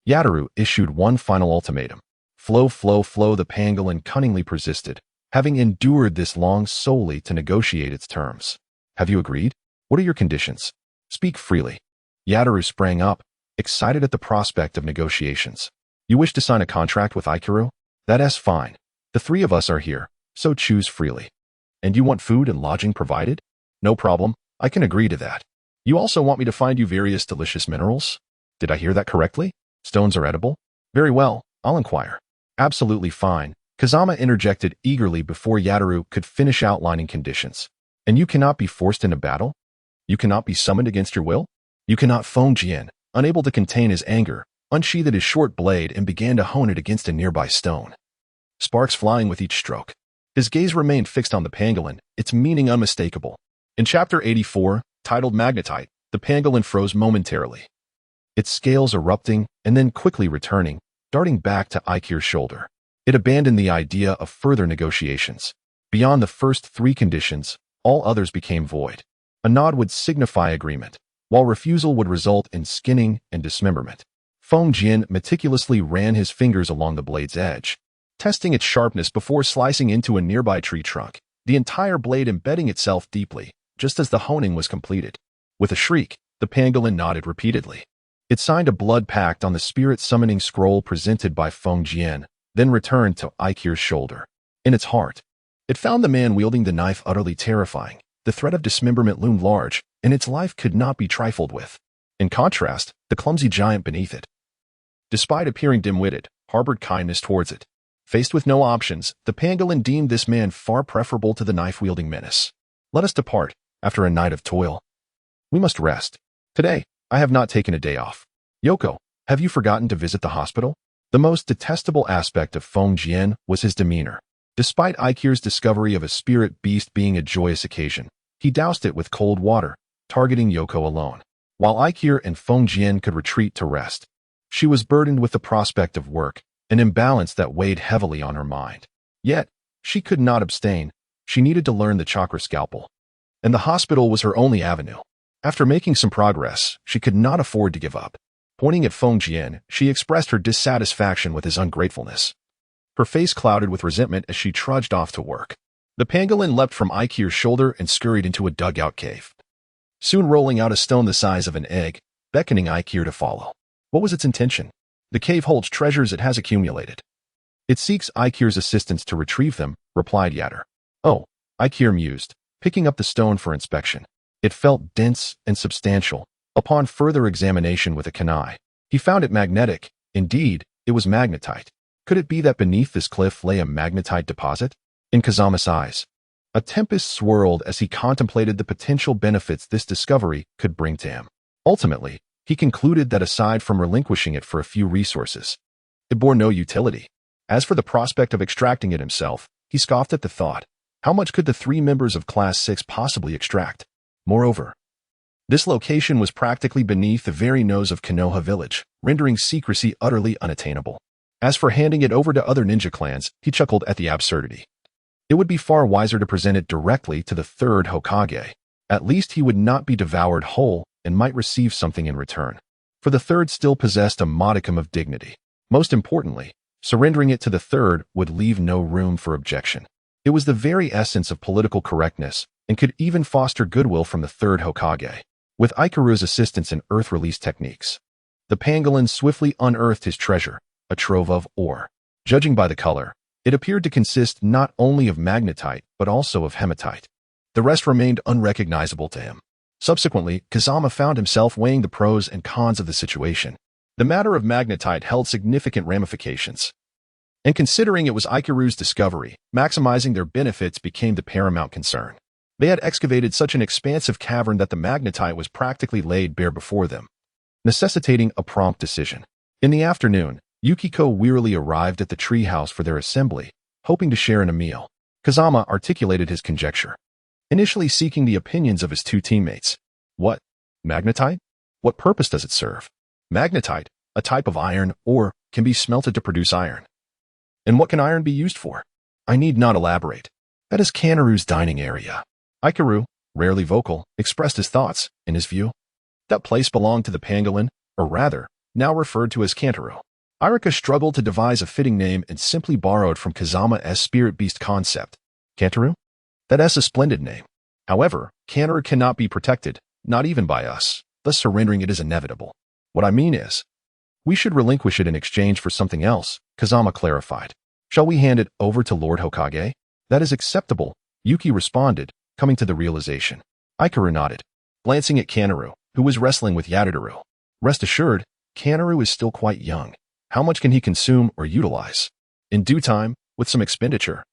Yataru issued one final ultimatum. Flow, the pangolin cunningly persisted, having endured this long solely to negotiate its terms. Have you agreed? What are your conditions? Speak freely. Yataru sprang up, excited at the prospect of negotiations. You wish to sign a contract with Ikaru? That's fine. The three of us are here, so choose freely. And you want food and lodging provided? No problem, I can agree to that. You also want me to find you various delicious minerals? Did I hear that correctly? Stones are edible? Very well, I'll inquire. Absolutely fine, Kazama interjected eagerly before Yataru could finish outlining conditions. And you cannot be forced into battle? You cannot be summoned against your will? You cannot. Feng Jian, unable to contain his anger, unsheathed his short blade and began to hone it against a nearby stone. Sparks flying with each stroke. His gaze remained fixed on the pangolin, its meaning unmistakable. In Chapter 84, titled Magnetite, the pangolin froze momentarily. Its scales erupting and then quickly returning, darting back to Ikir's shoulder. It abandoned the idea of further negotiations. Beyond the first three conditions, all others became void. A nod would signify agreement, while refusal would result in skinning and dismemberment. Feng Jian meticulously ran his fingers along the blade's edge, testing its sharpness before slicing into a nearby tree trunk, the entire blade embedding itself deeply, just as the honing was completed. With a shriek, the pangolin nodded repeatedly. It signed a blood pact on the spirit-summoning scroll presented by Feng Jian, then returned to Ikir's shoulder. In its heart, it found the man wielding the knife utterly terrifying. The threat of dismemberment loomed large, and its life could not be trifled with. In contrast, the clumsy giant beneath it, despite appearing dim-witted, harbored kindness towards it. Faced with no options, the pangolin deemed this man far preferable to the knife-wielding menace. Let us depart, after a night of toil. We must rest. Today, I have not taken a day off. Yoko, have you forgotten to visit the hospital? The most detestable aspect of Feng Jian was his demeanor. Despite Ikir's discovery of a spirit beast being a joyous occasion, he doused it with cold water, targeting Yoko alone. While Ikir and Feng Jian could retreat to rest, she was burdened with the prospect of work, an imbalance that weighed heavily on her mind. Yet, she could not abstain. She needed to learn the chakra scalpel. And the hospital was her only avenue. After making some progress, she could not afford to give up. Pointing at Feng Jian, she expressed her dissatisfaction with his ungratefulness. Her face clouded with resentment as she trudged off to work. The pangolin leapt from Ikir's shoulder and scurried into a dugout cave, soon rolling out a stone the size of an egg, beckoning Ikir to follow. What was its intention? The cave holds treasures it has accumulated. It seeks Ikir's assistance to retrieve them, replied Yataru. Oh, Ikir mused, picking up the stone for inspection. It felt dense and substantial. Upon further examination with a kunai, he found it magnetic. Indeed, it was magnetite. Could it be that beneath this cliff lay a magnetite deposit? In Kazama's eyes, a tempest swirled as he contemplated the potential benefits this discovery could bring to him. Ultimately, he concluded that aside from relinquishing it for a few resources, it bore no utility. As for the prospect of extracting it himself, he scoffed at the thought. How much could the three members of Class 6 possibly extract? Moreover, this location was practically beneath the very nose of Konoha village, rendering secrecy utterly unattainable. As for handing it over to other ninja clans, he chuckled at the absurdity. It would be far wiser to present it directly to the third Hokage. At least he would not be devoured whole and might receive something in return. For the third still possessed a modicum of dignity. Most importantly, Surrendering it to the third would leave no room for objection. It was the very essence of political correctness and could even foster goodwill from the third Hokage. With Ikaru's assistance in earth release techniques, the pangolin swiftly unearthed his treasure, a trove of ore. Judging by the color, it appeared to consist not only of magnetite but also of hematite. The rest remained unrecognizable to him. Subsequently, Kazama found himself weighing the pros and cons of the situation. The matter of magnetite held significant ramifications. And considering it was Ikaru's discovery, maximizing their benefits became the paramount concern. They had excavated such an expansive cavern that the magnetite was practically laid bare before them, necessitating a prompt decision. In the afternoon, Yukiko wearily arrived at the treehouse for their assembly, hoping to share in a meal. Kazama articulated his conjecture, initially seeking the opinions of his two teammates. What? Magnetite? What purpose does it serve? Magnetite, a type of iron ore, can be smelted to produce iron. And what can iron be used for? I need not elaborate. That is Kaneru's dining area. Ikaru, rarely vocal, expressed his thoughts. In his view, that place belonged to the pangolin, or rather, now referred to as Kantaru. Irika struggled to devise a fitting name and simply borrowed from Kazama's spirit beast concept. Kantaru? That's a splendid name. However, Kantaru cannot be protected, not even by us, thus surrendering it is inevitable. What I mean is, we should relinquish it in exchange for something else, Kazama clarified. Shall we hand it over to Lord Hokage? That is acceptable, Yuki responded, coming to the realization. Ikaru nodded, glancing at Kantaru, who was wrestling with Yatadaru. Rest assured, Kantaru is still quite young. How much can he consume or utilize? In due time, with some expenditure,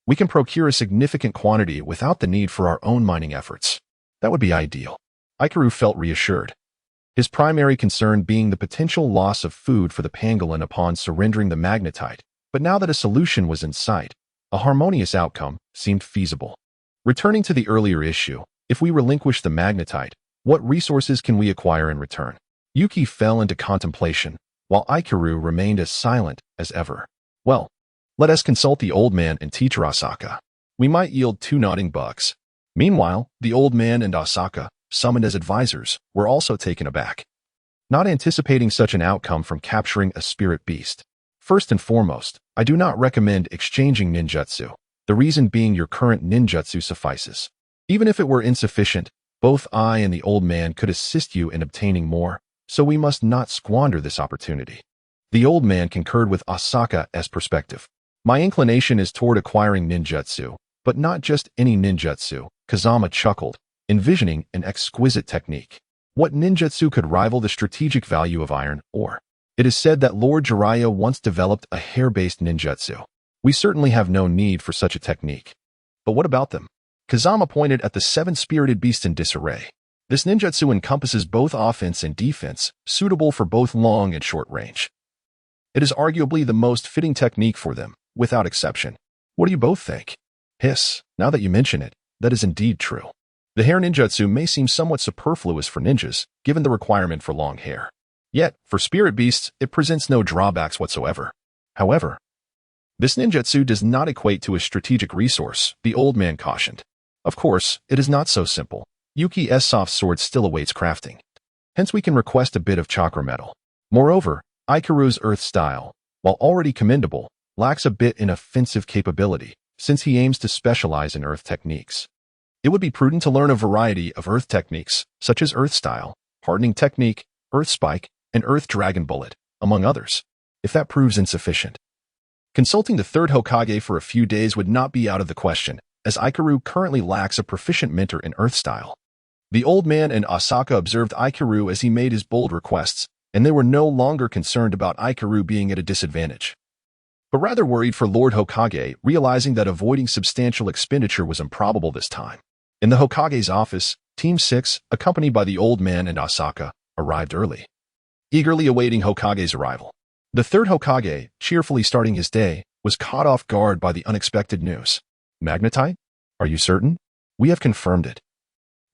we can procure a significant quantity without the need for our own mining efforts. That would be ideal. Ikaru felt reassured, his primary concern being the potential loss of food for the pangolin upon surrendering the magnetite. But now that a solution was in sight, a harmonious outcome seemed feasible. Returning to the earlier issue, if we relinquish the magnetite, what resources can we acquire in return? Yuki fell into contemplation, while Ikaru remained as silent as ever. Well, let us consult the old man and teacher Asaka. We might yield 2 nodding bucks. Meanwhile, the old man and Asaka, summoned as advisors, were also taken aback, not anticipating such an outcome from capturing a spirit beast. First and foremost, I do not recommend exchanging ninjutsu, the reason being your current ninjutsu suffices. Even if it were insufficient, both I and the old man could assist you in obtaining more, so we must not squander this opportunity. The old man concurred with Asaka's perspective. My inclination is toward acquiring ninjutsu, but not just any ninjutsu, Kazama chuckled, envisioning an exquisite technique. What ninjutsu could rival the strategic value of iron ore? It is said that Lord Jiraiya once developed a hair-based ninjutsu. We certainly have no need for such a technique. But what about them? Kazama pointed at the 7 spirited beasts in disarray. This ninjutsu encompasses both offense and defense, suitable for both long and short range. It is arguably the most fitting technique for them, without exception. What do you both think? Hiss, now that you mention it, that is indeed true. The hair ninjutsu may seem somewhat superfluous for ninjas, given the requirement for long hair. Yet, for spirit beasts, it presents no drawbacks whatsoever. However, this ninjutsu does not equate to a strategic resource, the old man cautioned. Of course, it is not so simple. Yuki's soft sword still awaits crafting. Hence we can request a bit of chakra metal. Moreover, Ikaru's earth style, while already commendable, lacks a bit in offensive capability, since he aims to specialize in earth techniques. It would be prudent to learn a variety of earth techniques, such as earth style, hardening technique, earth spike, and earth dragon bullet, among others, if that proves insufficient. Consulting the third Hokage for a few days would not be out of the question, as Ikaru currently lacks a proficient mentor in earth style. The old man and Asaka observed Ikaru as he made his bold requests, and they were no longer concerned about Ikaru being at a disadvantage, but rather worried for Lord Hokage, realizing that avoiding substantial expenditure was improbable this time. In the Hokage's office, Team 6, accompanied by the old man and Asaka, arrived early, eagerly awaiting Hokage's arrival. The third Hokage, cheerfully starting his day, was caught off guard by the unexpected news. Magnetite? Are you certain? We have confirmed it.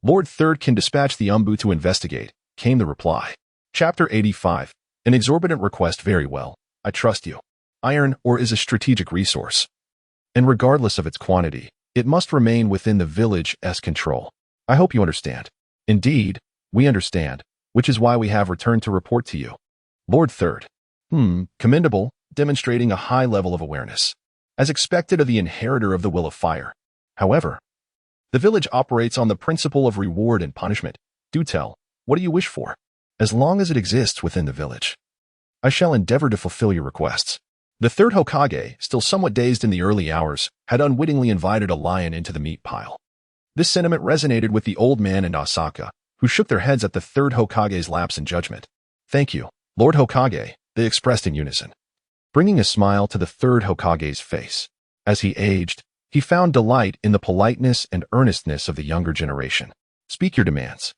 Lord Third can dispatch the Umbu to investigate, came the reply. Chapter 85. An exorbitant request. Very well. I trust you. Iron ore is a strategic resource, and regardless of its quantity, it must remain within the village's control. I hope you understand. Indeed, we understand, which is why we have returned to report to you. Lord Third. Commendable, demonstrating a high level of awareness, as expected of the inheritor of the will of fire. However, the village operates on the principle of reward and punishment. Do tell, what do you wish for? As long as it exists within the village, I shall endeavor to fulfill your requests. The third Hokage, still somewhat dazed in the early hours, had unwittingly invited a lion into the meat pile. This sentiment resonated with the old man and Asaka, who shook their heads at the third Hokage's lapse in judgment. Thank you, Lord Hokage, they expressed in unison, bringing a smile to the third Hokage's face. As he aged, he found delight in the politeness and earnestness of the younger generation. Speak your demands.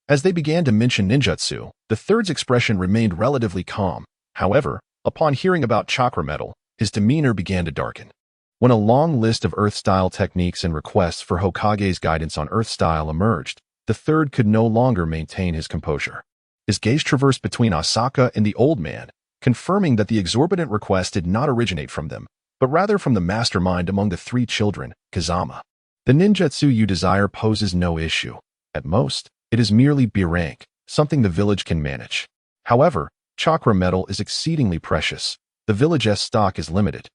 As they began to mention ninjutsu, the third's expression remained relatively calm. However, upon hearing about chakra metal, his demeanor began to darken. When a long list of earth-style techniques and requests for Hokage's guidance on earth-style emerged, the third could no longer maintain his composure. His gaze traversed between Asaka and the old man, confirming that the exorbitant request did not originate from them, but rather from the mastermind among the three children, Kazama. The ninjutsu you desire poses no issue. At most, it is merely B rank, something the village can manage. However, chakra metal is exceedingly precious. The village's stock is limited.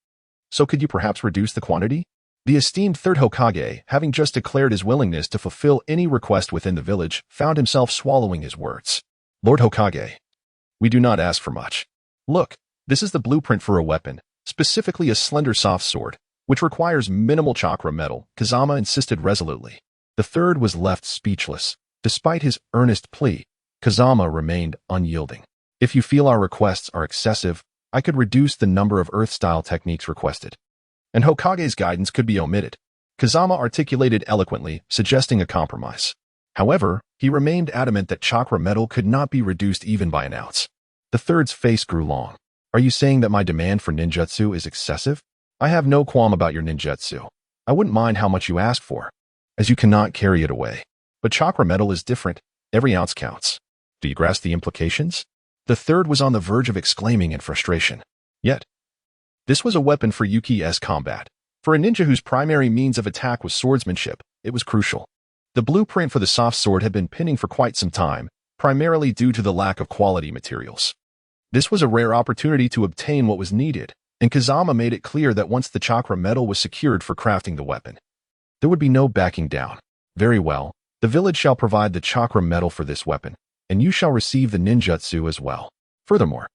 So could you perhaps reduce the quantity? The esteemed third Hokage, having just declared his willingness to fulfill any request within the village, found himself swallowing his words. Lord Hokage, we do not ask for much. Look, this is the blueprint for a weapon, specifically a slender soft sword, which requires minimal chakra metal, Kazama insisted resolutely. The third was left speechless. Despite his earnest plea, Kazama remained unyielding. If you feel our requests are excessive, I could reduce the number of earth-style techniques requested, and Hokage's guidance could be omitted. Kazama articulated eloquently, suggesting a compromise. However, he remained adamant that chakra metal could not be reduced even by an ounce. The third's face grew long. Are you saying that my demand for ninjutsu is excessive? I have no qualm about your ninjutsu. I wouldn't mind how much you ask for, as you cannot carry it away. But chakra metal is different. Every ounce counts. Do you grasp the implications? The third was on the verge of exclaiming in frustration. Yet, this was a weapon for Yuki's combat. For a ninja whose primary means of attack was swordsmanship, it was crucial. The blueprint for the soft sword had been pending for quite some time, primarily due to the lack of quality materials. This was a rare opportunity to obtain what was needed, and Kazama made it clear that once the chakra metal was secured for crafting the weapon, there would be no backing down. Very well, the village shall provide the chakra metal for this weapon, and you shall receive the ninjutsu as well. Furthermore,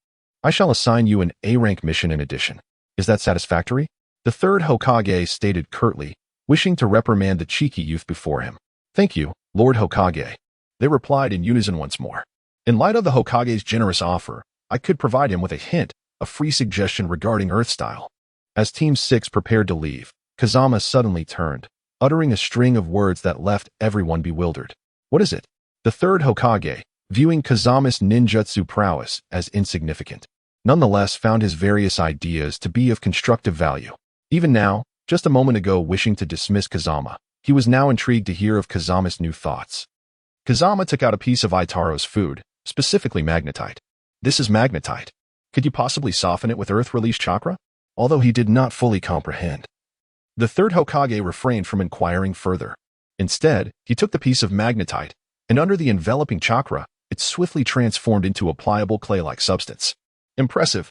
I shall assign you an A-rank mission in addition. Is that satisfactory? The third Hokage stated curtly, wishing to reprimand the cheeky youth before him. Thank you, Lord Hokage. They replied in unison once more. In light of the Hokage's generous offer, I could provide him with a hint, a free suggestion regarding Earth-style. As Team 6 prepared to leave, Kazama suddenly turned, uttering a string of words that left everyone bewildered. What is it? The third Hokage, viewing Kazama's ninjutsu prowess as insignificant, nonetheless found his various ideas to be of constructive value. Even now, just a moment ago wishing to dismiss Kazama, he was now intrigued to hear of Kazama's new thoughts. Kazama took out a piece of Itaro's food, specifically magnetite. This is magnetite. Could you possibly soften it with earth-release chakra? Although he did not fully comprehend, the third Hokage refrained from inquiring further. Instead, he took the piece of magnetite, and under the enveloping chakra, it swiftly transformed into a pliable clay-like substance. Impressive.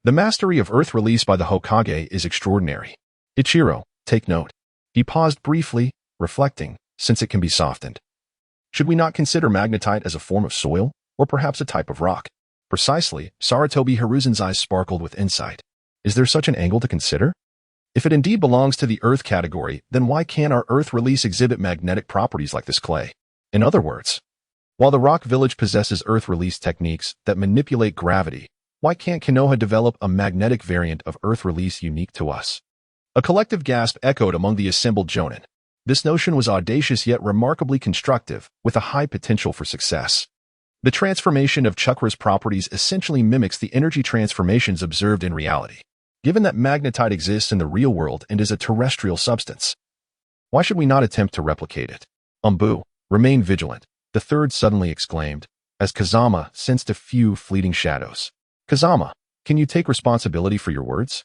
The mastery of earth release by the Hokage is extraordinary. Ichiro, take note. He paused briefly, reflecting, since it can be softened. Should we not consider magnetite as a form of soil, or perhaps a type of rock? Precisely, Sarutobi Hiruzen's eyes sparkled with insight. Is there such an angle to consider? If it indeed belongs to the earth category, then why can't our earth release exhibit magnetic properties like this clay? In other words, while the rock village possesses earth release techniques that manipulate gravity, why can't Konoha develop a magnetic variant of earth release unique to us? A collective gasp echoed among the assembled jonin. This notion was audacious yet remarkably constructive, with a high potential for success. The transformation of chakra's properties essentially mimics the energy transformations observed in reality. Given that magnetite exists in the real world and is a terrestrial substance, why should we not attempt to replicate it? Umbu, remain vigilant, the third suddenly exclaimed, as Kazama sensed a few fleeting shadows. Kazama, can you take responsibility for your words?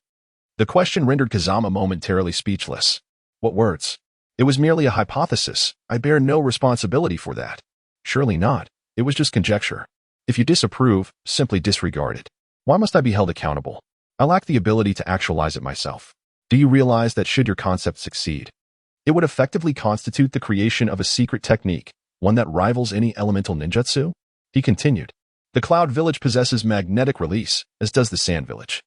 The question rendered Kazama momentarily speechless. What words? It was merely a hypothesis. I bear no responsibility for that. Surely not. It was just conjecture. If you disapprove, simply disregard it. Why must I be held accountable? I lack the ability to actualize it myself. Do you realize that should your concept succeed, it would effectively constitute the creation of a secret technique, one that rivals any elemental ninjutsu? He continued. The Cloud Village possesses magnetic release, as does the Sand Village.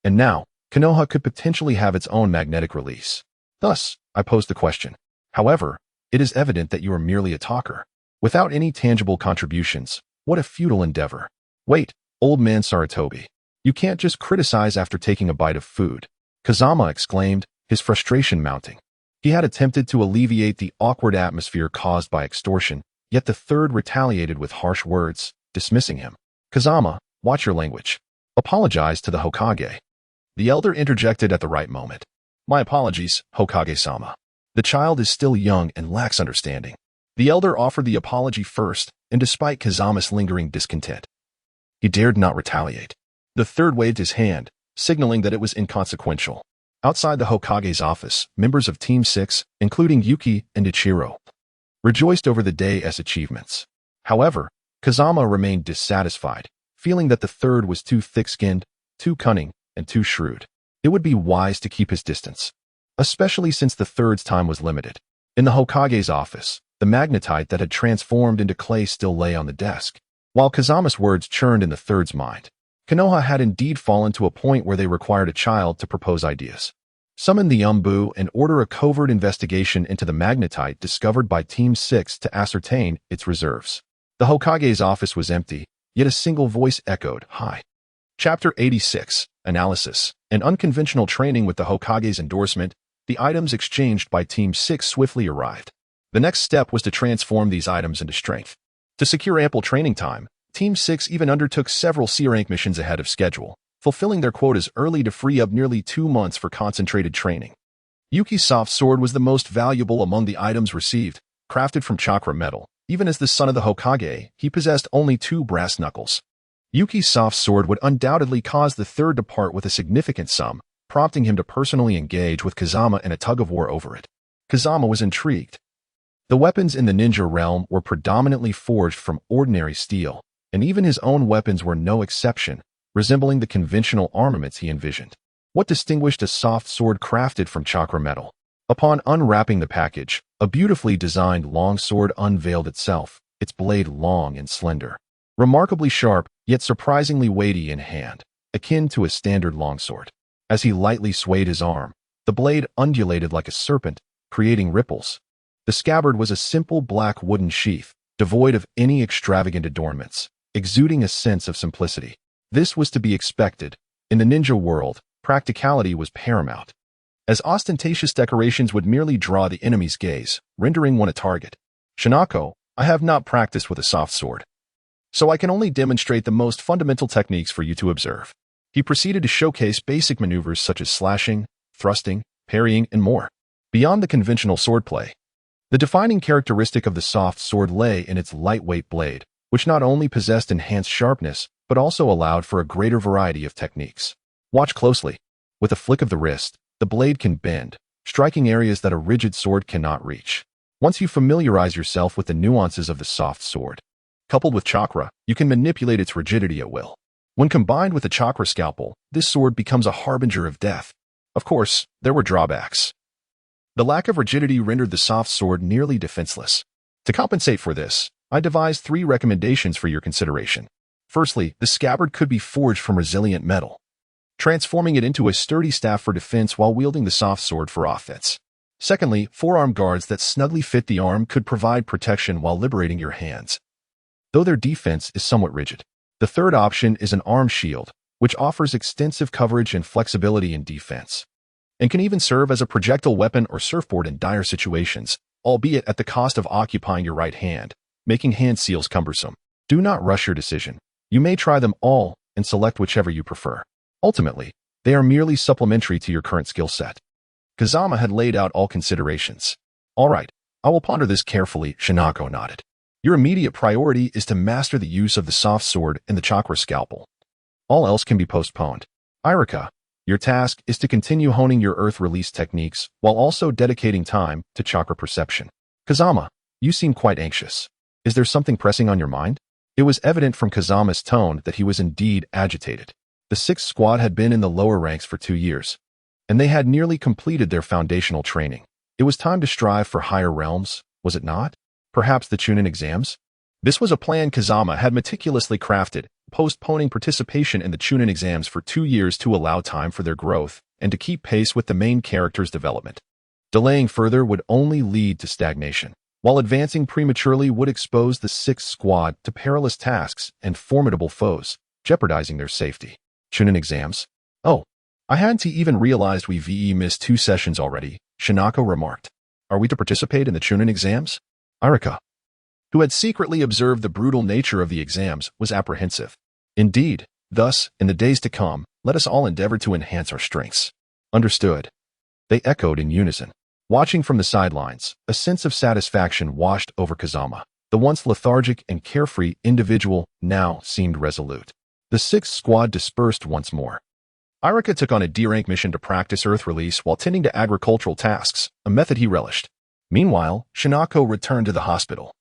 And now, Konoha could potentially have its own magnetic release. Thus, I posed the question. However, it is evident that you are merely a talker. Without any tangible contributions, what a futile endeavor. Wait, old man Saratobi. You can't just criticize after taking a bite of food. Kazama exclaimed, his frustration mounting. He had attempted to alleviate the awkward atmosphere caused by extortion, yet the third retaliated with harsh words, dismissing him. Kazama, watch your language. Apologize to the Hokage. The elder interjected at the right moment. My apologies, Hokage-sama. The child is still young and lacks understanding. The elder offered the apology first, and despite Kazama's lingering discontent, he dared not retaliate. The third waved his hand, signaling that it was inconsequential. Outside the Hokage's office, members of Team 6, including Yuki and Ichiro, rejoiced over the day's achievements. However, Kazama remained dissatisfied, feeling that the third was too thick-skinned, too cunning, and too shrewd. It would be wise to keep his distance, especially since the third's time was limited. In the Hokage's office, the magnetite that had transformed into clay still lay on the desk. While Kazama's words churned in the third's mind, Konoha had indeed fallen to a point where they required a child to propose ideas. Summon the Umbu and order a covert investigation into the magnetite discovered by Team 6 to ascertain its reserves. The Hokage's office was empty, yet a single voice echoed, "Hi." Chapter 86, Analysis. An unconventional training with the Hokage's endorsement, the items exchanged by Team 6 swiftly arrived. The next step was to transform these items into strength. To secure ample training time, Team 6 even undertook several C-rank missions ahead of schedule, fulfilling their quotas early to free up nearly 2 months for concentrated training. Yuki's soft sword was the most valuable among the items received, crafted from chakra metal. Even as the son of the Hokage, he possessed only 2 brass knuckles. Yuki's soft sword would undoubtedly cause the third to part with a significant sum, prompting him to personally engage with Kazama in a tug-of-war over it. Kazama was intrigued. The weapons in the ninja realm were predominantly forged from ordinary steel, and even his own weapons were no exception, resembling the conventional armaments he envisioned. What distinguished a soft sword crafted from chakra metal? Upon unwrapping the package, a beautifully designed long sword unveiled itself, its blade long and slender. Remarkably sharp, yet surprisingly weighty in hand, akin to a standard longsword. As he lightly swayed his arm, the blade undulated like a serpent, creating ripples. The scabbard was a simple black wooden sheath, devoid of any extravagant adornments, exuding a sense of simplicity. This was to be expected. In the ninja world, practicality was paramount, as ostentatious decorations would merely draw the enemy's gaze, rendering one a target. Shinako, I have not practiced with a soft sword, so I can only demonstrate the most fundamental techniques for you to observe. He proceeded to showcase basic maneuvers such as slashing, thrusting, parrying, and more. Beyond the conventional swordplay, the defining characteristic of the soft sword lay in its lightweight blade, which not only possessed enhanced sharpness, but also allowed for a greater variety of techniques. Watch closely. With a flick of the wrist, the blade can bend, striking areas that a rigid sword cannot reach. Once you familiarize yourself with the nuances of the soft sword, coupled with chakra, you can manipulate its rigidity at will. When combined with a chakra scalpel, this sword becomes a harbinger of death. Of course, there were drawbacks. The lack of rigidity rendered the soft sword nearly defenseless. To compensate for this, I devised 3 recommendations for your consideration. Firstly, the scabbard could be forged from resilient metal, transforming it into a sturdy staff for defense while wielding the soft sword for offense. Secondly, forearm guards that snugly fit the arm could provide protection while liberating your hands, though their defense is somewhat rigid. The third option is an arm shield, which offers extensive coverage and flexibility in defense, and can even serve as a projectile weapon or surfboard in dire situations, albeit at the cost of occupying your right hand, making hand seals cumbersome. Do not rush your decision. You may try them all and select whichever you prefer. Ultimately, they are merely supplementary to your current skill set. Kazama had laid out all considerations. All right, I will ponder this carefully, Shinako nodded. Your immediate priority is to master the use of the soft sword and the chakra scalpel. All else can be postponed. Irika, your task is to continue honing your earth release techniques while also dedicating time to chakra perception. Kazama, you seem quite anxious. Is there something pressing on your mind? It was evident from Kazama's tone that he was indeed agitated. The sixth squad had been in the lower ranks for 2 years, and they had nearly completed their foundational training. It was time to strive for higher realms, was it not? Perhaps the Chunin exams? This was a plan Kazama had meticulously crafted, postponing participation in the Chunin exams for 2 years to allow time for their growth and to keep pace with the main character's development. Delaying further would only lead to stagnation, while advancing prematurely would expose the sixth squad to perilous tasks and formidable foes, jeopardizing their safety. Chunin exams? Oh, I hadn't even realized we missed 2 sessions already, Shinako remarked. Are we to participate in the Chunin exams? Arika, who had secretly observed the brutal nature of the exams, was apprehensive. Indeed, thus, in the days to come, let us all endeavor to enhance our strengths. Understood. They echoed in unison. Watching from the sidelines, a sense of satisfaction washed over Kazama. The once lethargic and carefree individual now seemed resolute. The sixth squad dispersed once more. Arika took on a D-rank mission to practice earth release while tending to agricultural tasks, a method he relished. Meanwhile, Shinako returned to the hospital,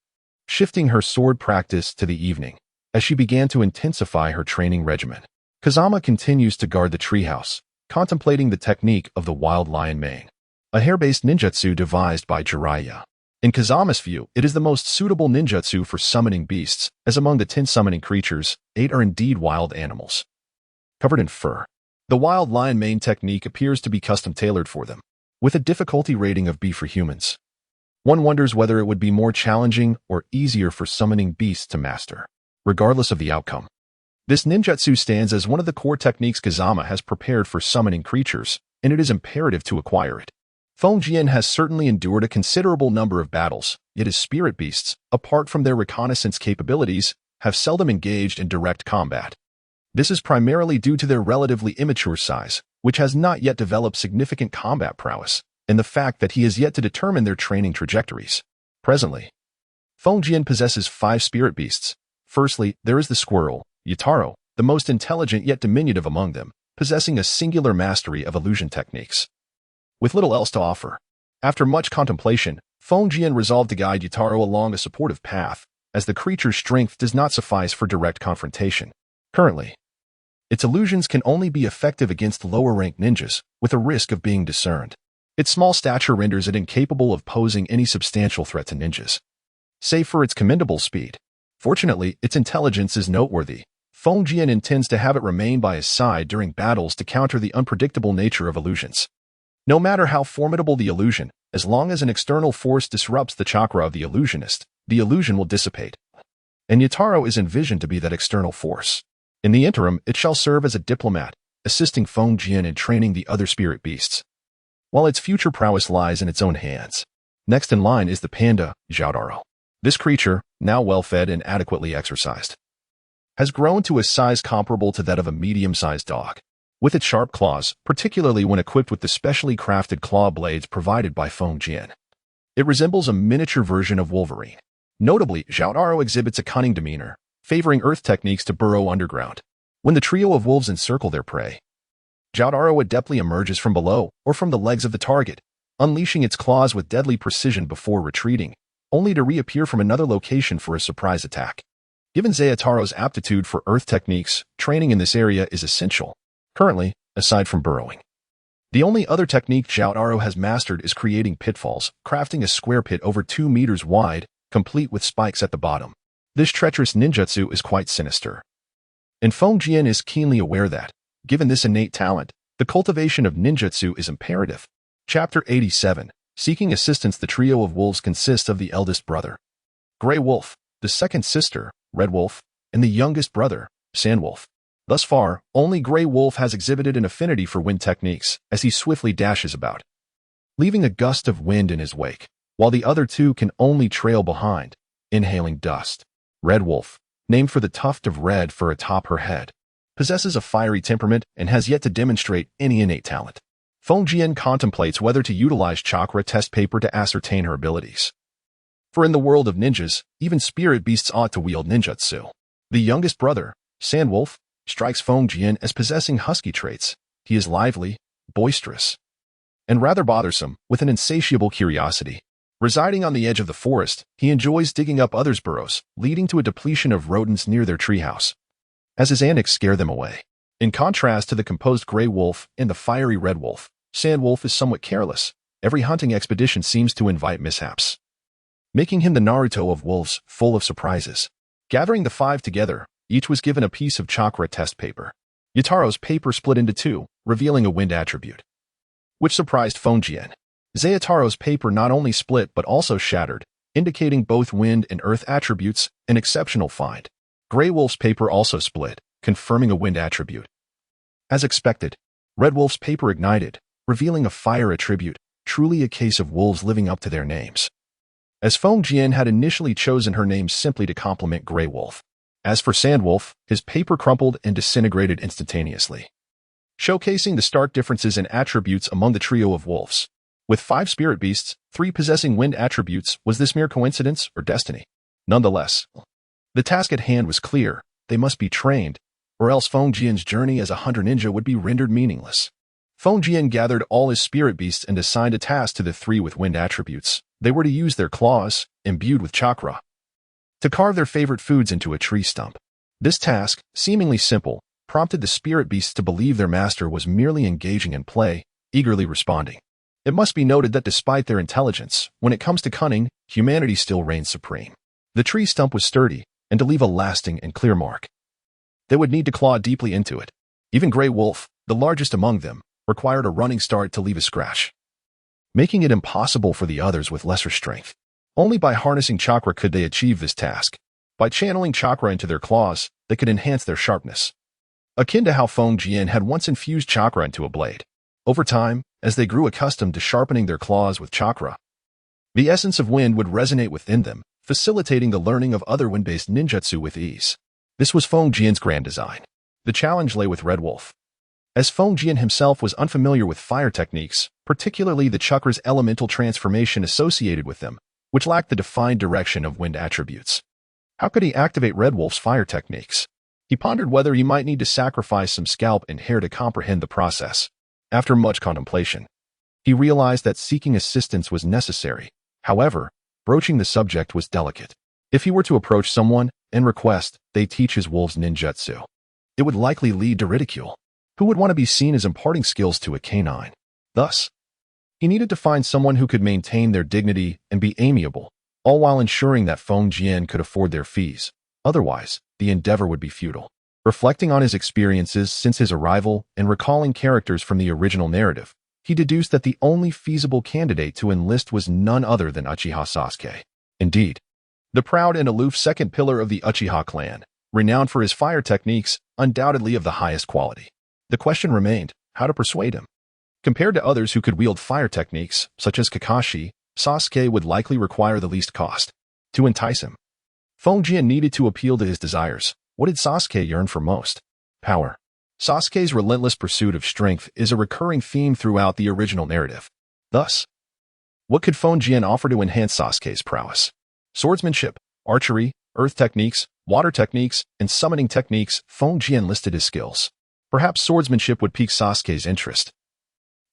shifting her sword practice to the evening, as she began to intensify her training regimen. Kazama continues to guard the treehouse, contemplating the technique of the wild lion mane, a hair-based ninjutsu devised by Jiraiya. In Kazama's view, it is the most suitable ninjutsu for summoning beasts, as among the 10 summoning creatures, 8 are indeed wild animals, covered in fur. The wild lion mane technique appears to be custom-tailored for them, with a difficulty rating of B for humans. One wonders whether it would be more challenging or easier for summoning beasts to master, regardless of the outcome. This ninjutsu stands as one of the core techniques Kazama has prepared for summoning creatures, and it is imperative to acquire it. Feng has certainly endured a considerable number of battles, yet his spirit beasts, apart from their reconnaissance capabilities, have seldom engaged in direct combat. This is primarily due to their relatively immature size, which has not yet developed significant combat prowess, and the fact that he has yet to determine their training trajectories. Presently, Feng possesses 5 spirit beasts. Firstly, there is the squirrel, Yutaro, the most intelligent yet diminutive among them, possessing a singular mastery of illusion techniques. With little else to offer, after much contemplation, Feng resolved to guide Yutaro along a supportive path, as the creature's strength does not suffice for direct confrontation. Currently, its illusions can only be effective against lower-ranked ninjas, with a risk of being discerned. Its small stature renders it incapable of posing any substantial threat to ninjas, save for its commendable speed. Fortunately, its intelligence is noteworthy. Feng intends to have it remain by his side during battles to counter the unpredictable nature of illusions. No matter how formidable the illusion, as long as an external force disrupts the chakra of the illusionist, the illusion will dissipate. And Yutaro is envisioned to be that external force. In the interim, it shall serve as a diplomat, assisting Feng in training the other spirit beasts, while its future prowess lies in its own hands. Next in line is the panda, Zhaodaro. This creature, now well-fed and adequately exercised, has grown to a size comparable to that of a medium-sized dog. With its sharp claws, particularly when equipped with the specially crafted claw blades provided by Feng it resembles a miniature version of Wolverine. Notably, Zhaodaro exhibits a cunning demeanor, favoring earth techniques to burrow underground. When the trio of wolves encircle their prey, Zhaodaro adeptly emerges from below or from the legs of the target, unleashing its claws with deadly precision before retreating, only to reappear from another location for a surprise attack. Given Zhataro's aptitude for earth techniques, training in this area is essential. Currently, aside from burrowing, the only other technique Zhaodaro has mastered is creating pitfalls, crafting a square pit over 2 meters wide, complete with spikes at the bottom. This treacherous ninjutsu is quite sinister, and Feng is keenly aware that, given this innate talent, the cultivation of ninjutsu is imperative. Chapter 87. Seeking assistance. The trio of wolves consists of the eldest brother, Grey Wolf, the second sister, Red Wolf, and the youngest brother, Sand Wolf. Thus far, only Grey Wolf has exhibited an affinity for wind techniques, as he swiftly dashes about, leaving a gust of wind in his wake, while the other 2 can only trail behind, inhaling dust. Red Wolf, named for the tuft of red fur atop her head, possesses a fiery temperament and has yet to demonstrate any innate talent. Feng contemplates whether to utilize chakra test paper to ascertain her abilities. For in the world of ninjas, even spirit beasts ought to wield ninjutsu. The youngest brother, Sand Wolf, strikes Feng as possessing husky traits. He is lively, boisterous, and rather bothersome, with an insatiable curiosity. Residing on the edge of the forest, he enjoys digging up others' burrows, leading to a depletion of rodents near their treehouse, as his antics scare them away. In contrast to the composed gray wolf and the fiery red wolf, Sand Wolf is somewhat careless. Every hunting expedition seems to invite mishaps, making him the Naruto of wolves, full of surprises. Gathering the five together, each was given a piece of chakra test paper. Yataro's paper split into two, revealing a wind attribute, which surprised Fongjien. Zayataro's paper not only split but also shattered, indicating both wind and earth attributes, an exceptional find. Grey Wolf's paper also split, confirming a wind attribute. As expected, Red Wolf's paper ignited, revealing a fire attribute, truly a case of wolves living up to their names. As Fongjien had initially chosen her name simply to compliment Grey Wolf. As for Sand Wolf, his paper crumpled and disintegrated instantaneously, showcasing the stark differences in attributes among the trio of wolves. With 5 spirit beasts, 3 possessing wind attributes, was this mere coincidence or destiny? Nonetheless, the task at hand was clear. They must be trained, or else Fongjian's journey as a hunter ninja would be rendered meaningless. Fongjian gathered all his spirit beasts and assigned a task to the 3 with wind attributes. They were to use their claws, imbued with chakra, to carve their favorite foods into a tree stump. This task, seemingly simple, prompted the spirit beasts to believe their master was merely engaging in play, eagerly responding. It must be noted that despite their intelligence, when it comes to cunning, humanity still reigns supreme. The tree stump was sturdy, and to leave a lasting and clear mark, they would need to claw deeply into it. Even Grey Wolf, the largest among them, required a running start to leave a scratch, making it impossible for the others with lesser strength. Only by harnessing chakra could they achieve this task. By channeling chakra into their claws, they could enhance their sharpness, akin to how Fongjian had once infused chakra into a blade. Over time, as they grew accustomed to sharpening their claws with chakra, the essence of wind would resonate within them, facilitating the learning of other wind-based ninjutsu with ease. This was Fongjian's grand design. The challenge lay with Red Wolf. As Fongjian himself was unfamiliar with fire techniques, particularly the chakra's elemental transformation associated with them, which lacked the defined direction of wind attributes. How could he activate Red Wolf's fire techniques? He pondered whether he might need to sacrifice some scalp and hair to comprehend the process. After much contemplation, he realized that seeking assistance was necessary. However, broaching the subject was delicate. If he were to approach someone and request they teach his wolves ninjutsu, it would likely lead to ridicule. Who would want to be seen as imparting skills to a canine? Thus, he needed to find someone who could maintain their dignity and be amiable, all while ensuring that Fongjian could afford their fees. Otherwise, the endeavor would be futile. Reflecting on his experiences since his arrival and recalling characters from the original narrative, he deduced that the only feasible candidate to enlist was none other than Uchiha Sasuke. Indeed, the proud and aloof second pillar of the Uchiha clan, renowned for his fire techniques, undoubtedly of the highest quality. The question remained, how to persuade him. Compared to others who could wield fire techniques, such as Kakashi, Sasuke would likely require the least cost. To entice him, Fongjian needed to appeal to his desires. What did Sasuke yearn for most? Power. Sasuke's relentless pursuit of strength is a recurring theme throughout the original narrative. Thus, what could Fongjian offer to enhance Sasuke's prowess? Swordsmanship, archery, earth techniques, water techniques, and summoning techniques. Fongjian listed his skills. Perhaps swordsmanship would pique Sasuke's interest.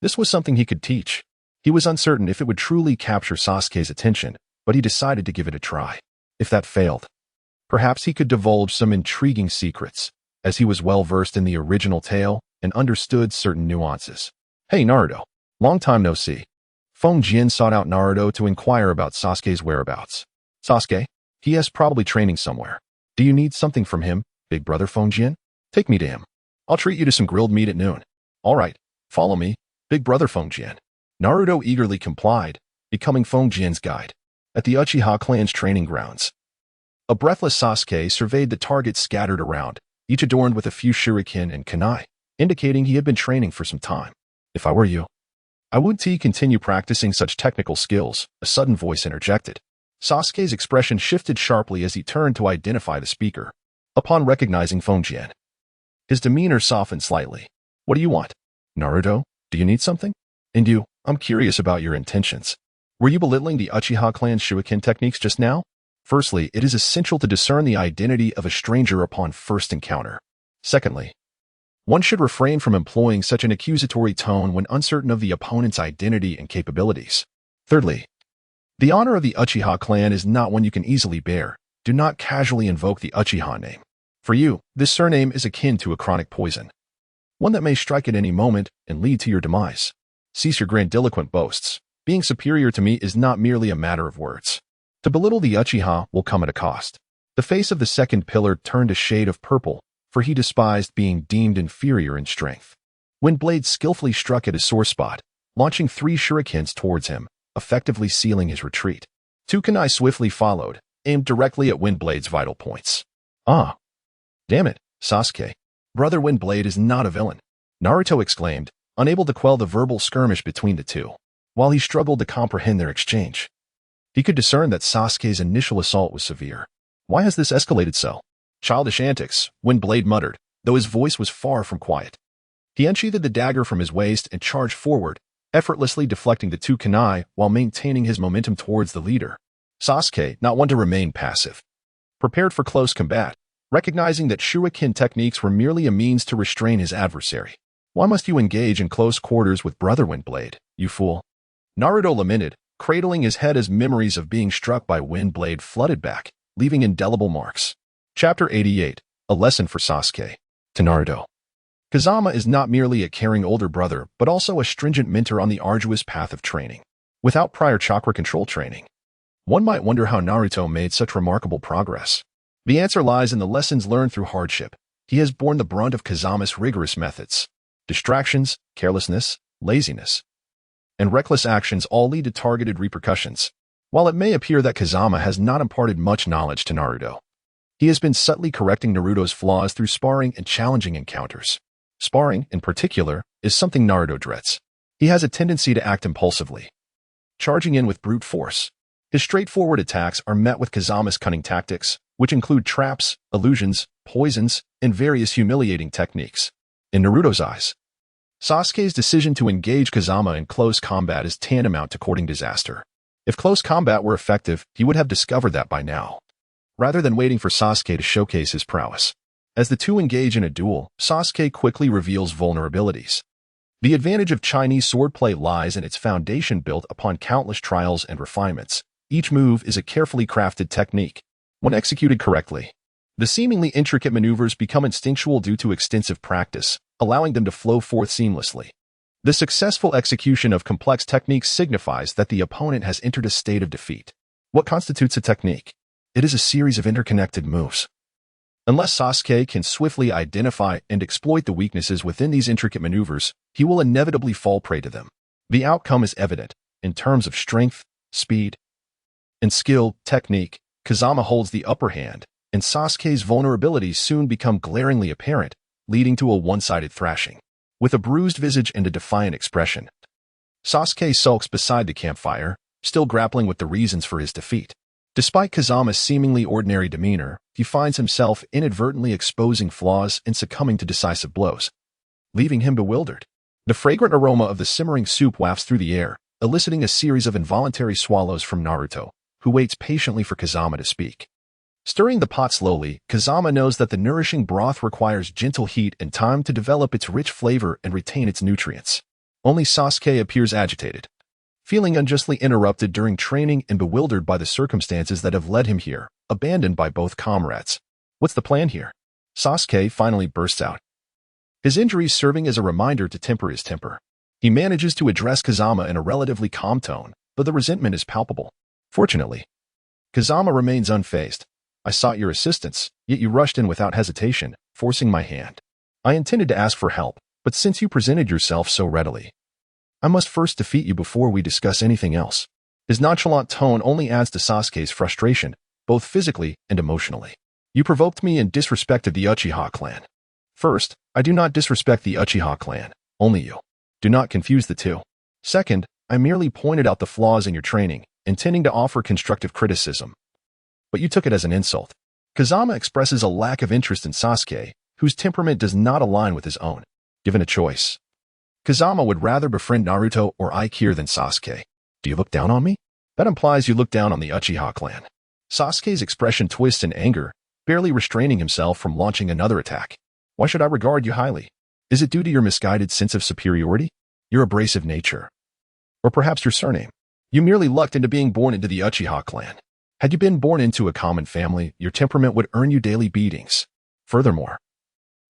This was something he could teach. He was uncertain if it would truly capture Sasuke's attention, but he decided to give it a try. If that failed, perhaps he could divulge some intriguing secrets, as he was well-versed in the original tale and understood certain nuances. Hey Naruto, long time no see. Fongjian sought out Naruto to inquire about Sasuke's whereabouts. Sasuke? He is probably training somewhere. Do you need something from him, big brother Fongjian? Take me to him. I'll treat you to some grilled meat at noon. All right, follow me, big brother Fongjian. Naruto eagerly complied, becoming Fongjian's guide. At the Uchiha clan's training grounds, a breathless Sasuke surveyed the targets scattered around, each adorned with a few shuriken and kunai, indicating he had been training for some time. If I were you, I would continue practicing such technical skills, a sudden voice interjected. Sasuke's expression shifted sharply as he turned to identify the speaker. Upon recognizing Fongjian, his demeanor softened slightly. What do you want? Naruto, do you need something? And you, I'm curious about your intentions. Were you belittling the Uchiha clan's shuriken techniques just now? Firstly, it is essential to discern the identity of a stranger upon first encounter. Secondly, one should refrain from employing such an accusatory tone when uncertain of the opponent's identity and capabilities. Thirdly, the honor of the Uchiha clan is not one you can easily bear. Do not casually invoke the Uchiha name. For you, this surname is akin to a chronic poison. one that may strike at any moment and lead to your demise. Cease your grandiloquent boasts. Being superior to me is not merely a matter of words. To belittle the Uchiha will come at a cost. The face of the second pillar turned a shade of purple, for he despised being deemed inferior in strength. Windblade skillfully struck at his sore spot, launching 3 shurikens towards him, effectively sealing his retreat. 2 kunai swiftly followed, aimed directly at Windblade's vital points. Ah! Damn it, Sasuke. Brother Windblade is not a villain, Naruto exclaimed, unable to quell the verbal skirmish between the two. While he struggled to comprehend their exchange, he could discern that Sasuke's initial assault was severe. Why has this escalated so? Childish antics, Windblade muttered, though his voice was far from quiet. He unsheathed the dagger from his waist and charged forward, effortlessly deflecting the 2 kunai while maintaining his momentum towards the leader. Sasuke, not one to remain passive, prepared for close combat, recognizing that shuriken techniques were merely a means to restrain his adversary. Why must you engage in close quarters with Brother Windblade, you fool? Naruto lamented, cradling his head as memories of being struck by Windblade flooded back, leaving indelible marks. Chapter 88, A Lesson for Sasuke. To Naruto. Kazama is not merely a caring older brother, but also a stringent mentor on the arduous path of training. Without prior chakra control training, one might wonder how Naruto made such remarkable progress. The answer lies in the lessons learned through hardship. He has borne the brunt of Kazama's rigorous methods. Distractions, carelessness, laziness, and reckless actions all lead to targeted repercussions. While it may appear that Kazama has not imparted much knowledge to Naruto, he has been subtly correcting Naruto's flaws through sparring and challenging encounters. Sparring, in particular, is something Naruto dreads. He has a tendency to act impulsively, charging in with brute force. His straightforward attacks are met with Kazama's cunning tactics, which include traps, illusions, poisons, and various humiliating techniques. In Naruto's eyes, Sasuke's decision to engage Kazama in close combat is tantamount to courting disaster. If close combat were effective, he would have discovered that by now, rather than waiting for Sasuke to showcase his prowess. As the two engage in a duel, Sasuke quickly reveals vulnerabilities. The advantage of Chinese swordplay lies in its foundation built upon countless trials and refinements. Each move is a carefully crafted technique. When executed correctly, the seemingly intricate maneuvers become instinctual due to extensive practice, allowing them to flow forth seamlessly. The successful execution of complex techniques signifies that the opponent has entered a state of defeat. What constitutes a technique? It is a series of interconnected moves. Unless Sasuke can swiftly identify and exploit the weaknesses within these intricate maneuvers, he will inevitably fall prey to them. The outcome is evident. In terms of strength, speed, and skill, technique, Kazama holds the upper hand, and Sasuke's vulnerabilities soon become glaringly apparent, leading to a one-sided thrashing. With a bruised visage and a defiant expression, Sasuke sulks beside the campfire, still grappling with the reasons for his defeat. Despite Kazama's seemingly ordinary demeanor, he finds himself inadvertently exposing flaws and succumbing to decisive blows, leaving him bewildered. The fragrant aroma of the simmering soup wafts through the air, eliciting a series of involuntary swallows from Naruto, who waits patiently for Kazama to speak. Stirring the pot slowly, Kazama knows that the nourishing broth requires gentle heat and time to develop its rich flavor and retain its nutrients. Only Sasuke appears agitated, feeling unjustly interrupted during training and bewildered by the circumstances that have led him here, abandoned by both comrades. What's the plan here? Sasuke finally bursts out, his injuries serving as a reminder to temper his temper. He manages to address Kazama in a relatively calm tone, but the resentment is palpable. Fortunately, Kazama remains unfazed. I sought your assistance, yet you rushed in without hesitation, forcing my hand. I intended to ask for help, but since you presented yourself so readily, I must first defeat you before we discuss anything else. His nonchalant tone only adds to Sasuke's frustration, both physically and emotionally. You provoked me and disrespected the Uchiha clan. First, I do not disrespect the Uchiha clan, only you. Do not confuse the two. Second, I merely pointed out the flaws in your training, intending to offer constructive criticism. But you took it as an insult. Kazama expresses a lack of interest in Sasuke, whose temperament does not align with his own. Given a choice, Kazama would rather befriend Naruto or Aikir than Sasuke. Do you look down on me? That implies you look down on the Uchiha clan. Sasuke's expression twists in anger, barely restraining himself from launching another attack. Why should I regard you highly? Is it due to your misguided sense of superiority? Your abrasive nature? Or perhaps your surname? You merely lucked into being born into the Uchiha clan. Had you been born into a common family, your temperament would earn you daily beatings. Furthermore,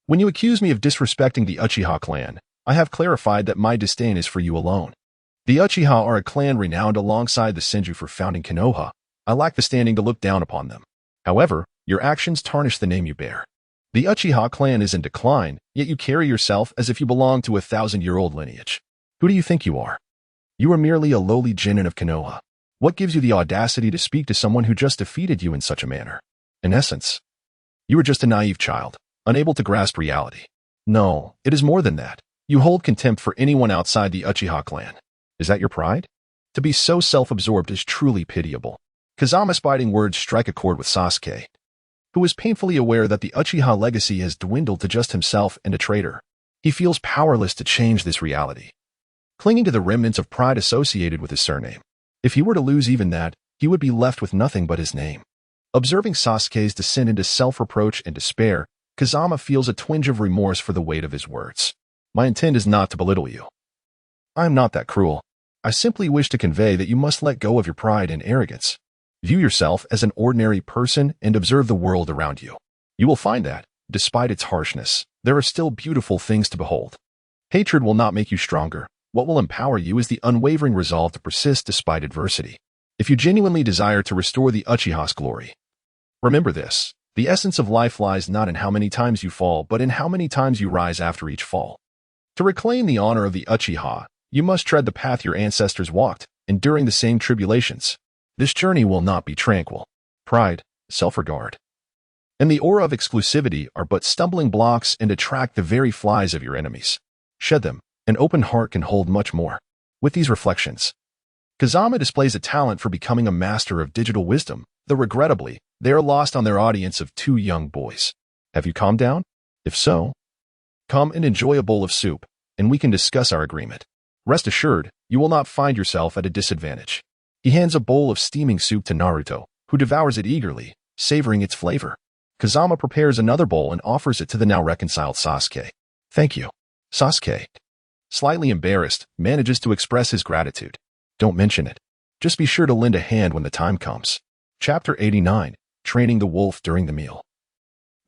When you accuse me of disrespecting the Uchiha clan, I have clarified that my disdain is for you alone. The Uchiha are a clan renowned alongside the Senju for founding Konoha. I lack the standing to look down upon them. However, your actions tarnish the name you bear. The Uchiha clan is in decline, yet you carry yourself as if you belong to a 1,000-year-old lineage. Who do you think you are? You are merely a lowly genin of Konoha. What gives you the audacity to speak to someone who just defeated you in such a manner? In essence, you are just a naive child, unable to grasp reality. No, it is more than that. You hold contempt for anyone outside the Uchiha clan. Is that your pride? To be so self-absorbed is truly pitiable. Kazama's biting words strike a chord with Sasuke, who is painfully aware that the Uchiha legacy has dwindled to just himself and a traitor. He feels powerless to change this reality, clinging to the remnants of pride associated with his surname. If he were to lose even that, he would be left with nothing but his name. Observing Sasuke's descent into self-reproach and despair, Kazama feels a twinge of remorse for the weight of his words. My intent is not to belittle you. I am not that cruel. I simply wish to convey that you must let go of your pride and arrogance. View yourself as an ordinary person and observe the world around you. You will find that, despite its harshness, there are still beautiful things to behold. Hatred will not make you stronger. What will empower you is the unwavering resolve to persist despite adversity. If you genuinely desire to restore the Uchiha's glory, remember this: the essence of life lies not in how many times you fall, but in how many times you rise after each fall. To reclaim the honor of the Uchiha, you must tread the path your ancestors walked, enduring the same tribulations. This journey will not be tranquil. Pride, self-regard, and the aura of exclusivity are but stumbling blocks and attract the very flies of your enemies. Shed them. An open heart can hold much more. With these reflections, Kazama displays a talent for becoming a master of digital wisdom, though regrettably, they are lost on their audience of two young boys. Have you calmed down? If so, come and enjoy a bowl of soup, and we can discuss our agreement. Rest assured, you will not find yourself at a disadvantage. He hands a bowl of steaming soup to Naruto, who devours it eagerly, savoring its flavor. Kazama prepares another bowl and offers it to the now reconciled Sasuke. Thank you. Sasuke, slightly embarrassed, manages to express his gratitude. Don't mention it. Just be sure to lend a hand when the time comes. Chapter 89, Training the Wolf During the Meal.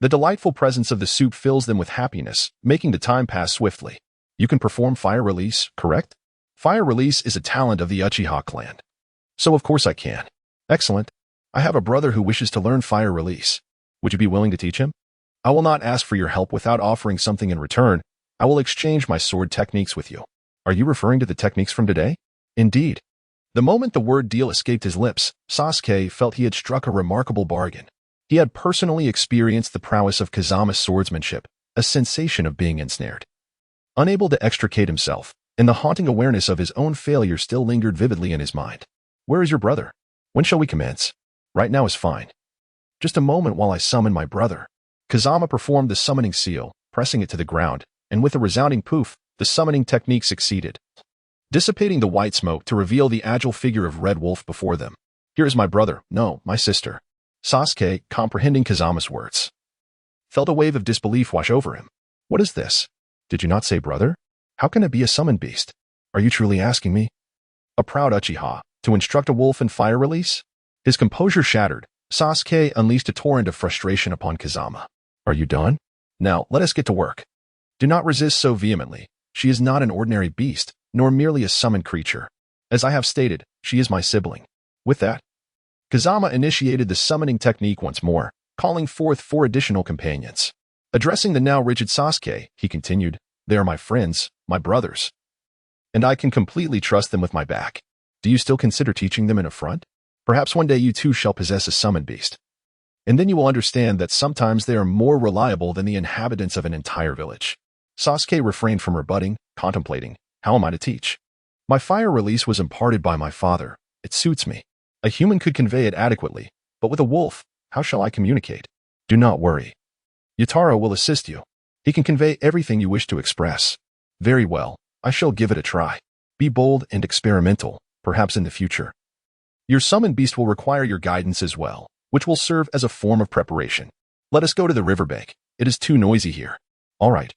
The delightful presence of the soup fills them with happiness, making the time pass swiftly. You can perform fire release, correct? Fire release is a talent of the Uchiha clan. So of course I can. Excellent. I have a brother who wishes to learn fire release. Would you be willing to teach him? I will not ask for your help without offering something in return. I will exchange my sword techniques with you. Are you referring to the techniques from today? Indeed. The moment the word deal escaped his lips, Sasuke felt he had struck a remarkable bargain. He had personally experienced the prowess of Kazama's swordsmanship, a sensation of being ensnared. Unable to extricate himself, and the haunting awareness of his own failure still lingered vividly in his mind. Where is your brother? When shall we commence? Right now is fine. Just a moment while I summon my brother. Kazama performed the summoning seal, pressing it to the ground, and with a resounding poof, the summoning technique succeeded, dissipating the white smoke to reveal the agile figure of Red Wolf before them. Here is my brother, no, my sister. Sasuke, comprehending Kazama's words, felt a wave of disbelief wash over him. What is this? Did you not say brother? How can it be a summoned beast? Are you truly asking me, a proud Uchiha, to instruct a wolf in fire release? His composure shattered, Sasuke unleashed a torrent of frustration upon Kazama. Are you done? Now, let us get to work. Do not resist so vehemently. She is not an ordinary beast, nor merely a summoned creature. As I have stated, she is my sibling. With that, Kazama initiated the summoning technique once more, calling forth 4 additional companions. Addressing the now rigid Sasuke, he continued, They are my friends, my brothers, and I can completely trust them with my back. Do you still consider teaching them an affront? Perhaps one day you too shall possess a summoned beast. And then you will understand that sometimes they are more reliable than the inhabitants of an entire village. Sasuke refrained from rebutting, contemplating, how am I to teach? My fire release was imparted by my father. It suits me. A human could convey it adequately, but with a wolf, how shall I communicate? Do not worry. Yutaro will assist you. He can convey everything you wish to express. Very well, I shall give it a try. Be bold and experimental, perhaps in the future. Your summoned beast will require your guidance as well, which will serve as a form of preparation. Let us go to the riverbank. It is too noisy here. All right.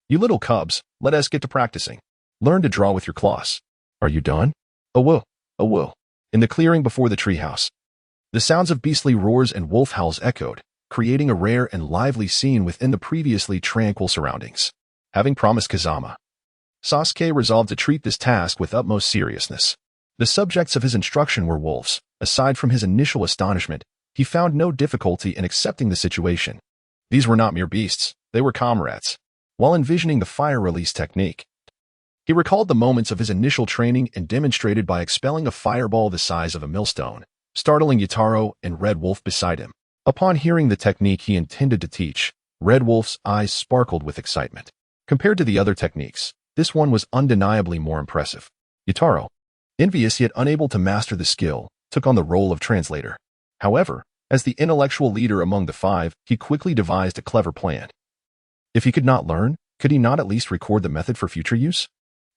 You little cubs, let us get to practicing. Learn to draw with your claws. Are you done? A woo, a woo. In the clearing before the treehouse, the sounds of beastly roars and wolf howls echoed, creating a rare and lively scene within the previously tranquil surroundings. Having promised Kazama, Sasuke resolved to treat this task with utmost seriousness. The subjects of his instruction were wolves. Aside from his initial astonishment, he found no difficulty in accepting the situation. These were not mere beasts, they were comrades. While envisioning the fire release technique, he recalled the moments of his initial training and demonstrated by expelling a fireball the size of a millstone, startling Yutaro and Red Wolf beside him. Upon hearing the technique he intended to teach, Red Wolf's eyes sparkled with excitement. Compared to the other techniques, this one was undeniably more impressive. Yutaro, envious yet unable to master the skill, took on the role of translator. However, as the intellectual leader among the five, he quickly devised a clever plan. If he could not learn, could he not at least record the method for future use?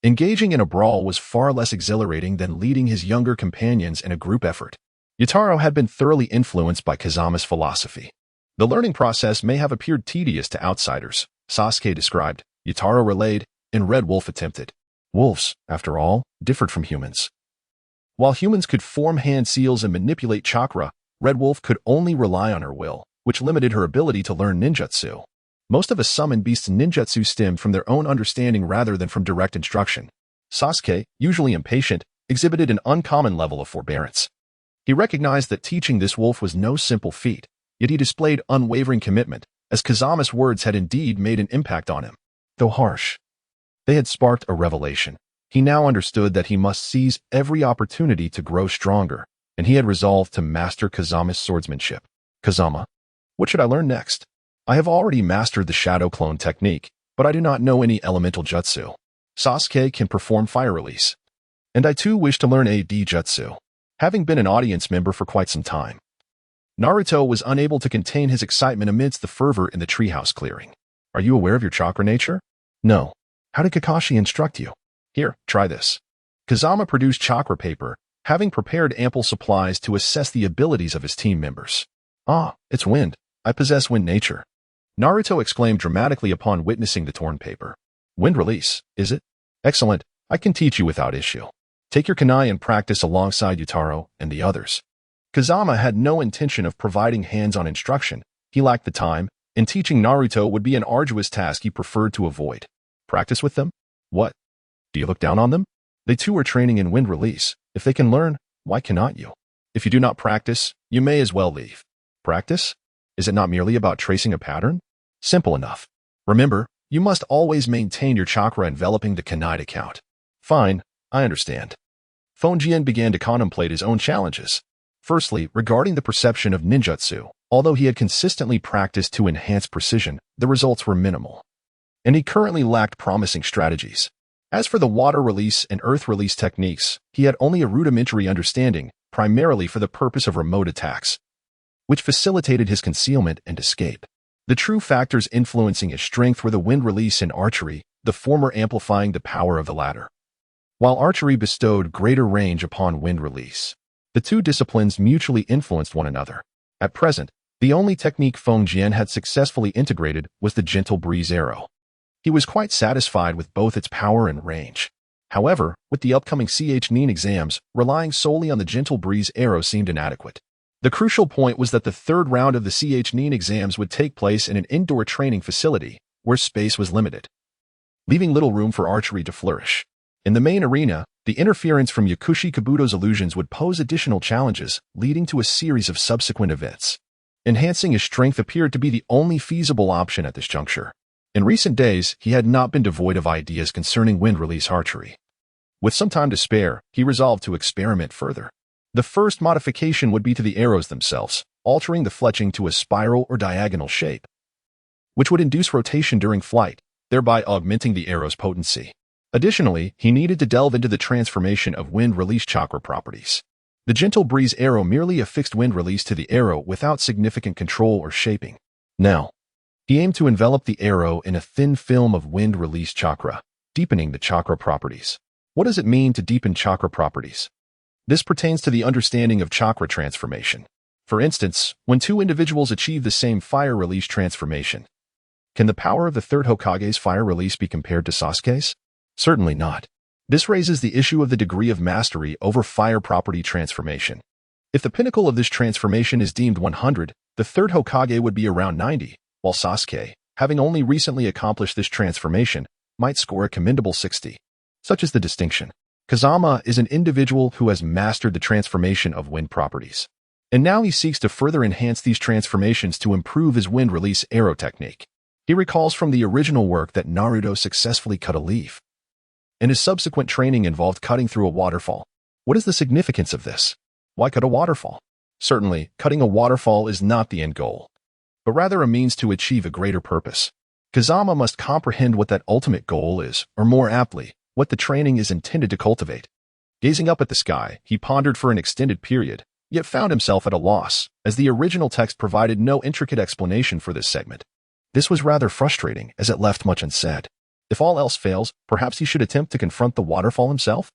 Engaging in a brawl was far less exhilarating than leading his younger companions in a group effort. Yutaro had been thoroughly influenced by Kazama's philosophy. The learning process may have appeared tedious to outsiders, Sasuke described, Yutaro relayed, and Red Wolf attempted. Wolves, after all, differed from humans. While humans could form hand seals and manipulate chakra, Red Wolf could only rely on her will, which limited her ability to learn ninjutsu. Most of a summoned beast's ninjutsu stemmed from their own understanding rather than from direct instruction. Sasuke, usually impatient, exhibited an uncommon level of forbearance. He recognized that teaching this wolf was no simple feat, yet he displayed unwavering commitment, as Kazama's words had indeed made an impact on him. Though harsh, they had sparked a revelation. He now understood that he must seize every opportunity to grow stronger, and he had resolved to master Kazama's swordsmanship. Kazama, what should I learn next? I have already mastered the shadow clone technique, but I do not know any elemental jutsu. Sasuke can perform fire release. And I too wish to learn AD jutsu. Having been an audience member for quite some time, Naruto was unable to contain his excitement amidst the fervor in the treehouse clearing. Are you aware of your chakra nature? No. How did Kakashi instruct you? Here, try this. Kazama produced chakra paper, having prepared ample supplies to assess the abilities of his team members. Ah, it's wind. I possess wind nature. Naruto exclaimed dramatically upon witnessing the torn paper. Wind release, is it? Excellent. I can teach you without issue. Take your kunai and practice alongside Yutaro and the others. Kazama had no intention of providing hands-on instruction. He lacked the time, and teaching Naruto would be an arduous task he preferred to avoid. Practice with them? What? Do you look down on them? They too are training in wind release. If they can learn, why cannot you? If you do not practice, you may as well leave. Practice? Is it not merely about tracing a pattern? Simple enough. Remember, you must always maintain your chakra enveloping the kunai account. Fine, I understand. Fonjian began to contemplate his own challenges. Firstly, regarding the perception of ninjutsu, although he had consistently practiced to enhance precision, the results were minimal. And he currently lacked promising strategies. As for the water release and earth release techniques, he had only a rudimentary understanding, primarily for the purpose of remote attacks, which facilitated his concealment and escape. The true factors influencing his strength were the wind release and archery, the former amplifying the power of the latter. While archery bestowed greater range upon wind release, the two disciplines mutually influenced one another. At present, the only technique Feng Jian had successfully integrated was the gentle breeze arrow. He was quite satisfied with both its power and range. However, with the upcoming Nin exams, relying solely on the gentle breeze arrow seemed inadequate. The crucial point was that the third round of the Nin exams would take place in an indoor training facility, where space was limited, leaving little room for archery to flourish. In the main arena, the interference from Yakushi Kabuto's illusions would pose additional challenges, leading to a series of subsequent events. Enhancing his strength appeared to be the only feasible option at this juncture. In recent days, he had not been devoid of ideas concerning wind release archery. With some time to spare, he resolved to experiment further. The first modification would be to the arrows themselves, altering the fletching to a spiral or diagonal shape, which would induce rotation during flight, thereby augmenting the arrow's potency. Additionally, he needed to delve into the transformation of wind release chakra properties. The gentle breeze arrow merely affixed wind release to the arrow without significant control or shaping. Now, he aimed to envelop the arrow in a thin film of wind release chakra, deepening the chakra properties. What does it mean to deepen chakra properties? This pertains to the understanding of chakra transformation. For instance, when two individuals achieve the same fire release transformation, can the power of the third Hokage's fire release be compared to Sasuke's? Certainly not. This raises the issue of the degree of mastery over fire property transformation. If the pinnacle of this transformation is deemed 100, The third Hokage would be around 90, while Sasuke, having only recently accomplished this transformation, might score a commendable 60. Such is the distinction. Kazama is an individual who has mastered the transformation of wind properties. And now he seeks to further enhance these transformations to improve his wind release arrow technique. He recalls from the original work that Naruto successfully cut a leaf, and his subsequent training involved cutting through a waterfall. What is the significance of this? Why cut a waterfall? Certainly, cutting a waterfall is not the end goal, but rather a means to achieve a greater purpose. Kazama must comprehend what that ultimate goal is, or more aptly, what the training is intended to cultivate. Gazing up at the sky, he pondered for an extended period, yet found himself at a loss, as the original text provided no intricate explanation for this segment. This was rather frustrating, as it left much unsaid. If all else fails, perhaps he should attempt to confront the waterfall himself?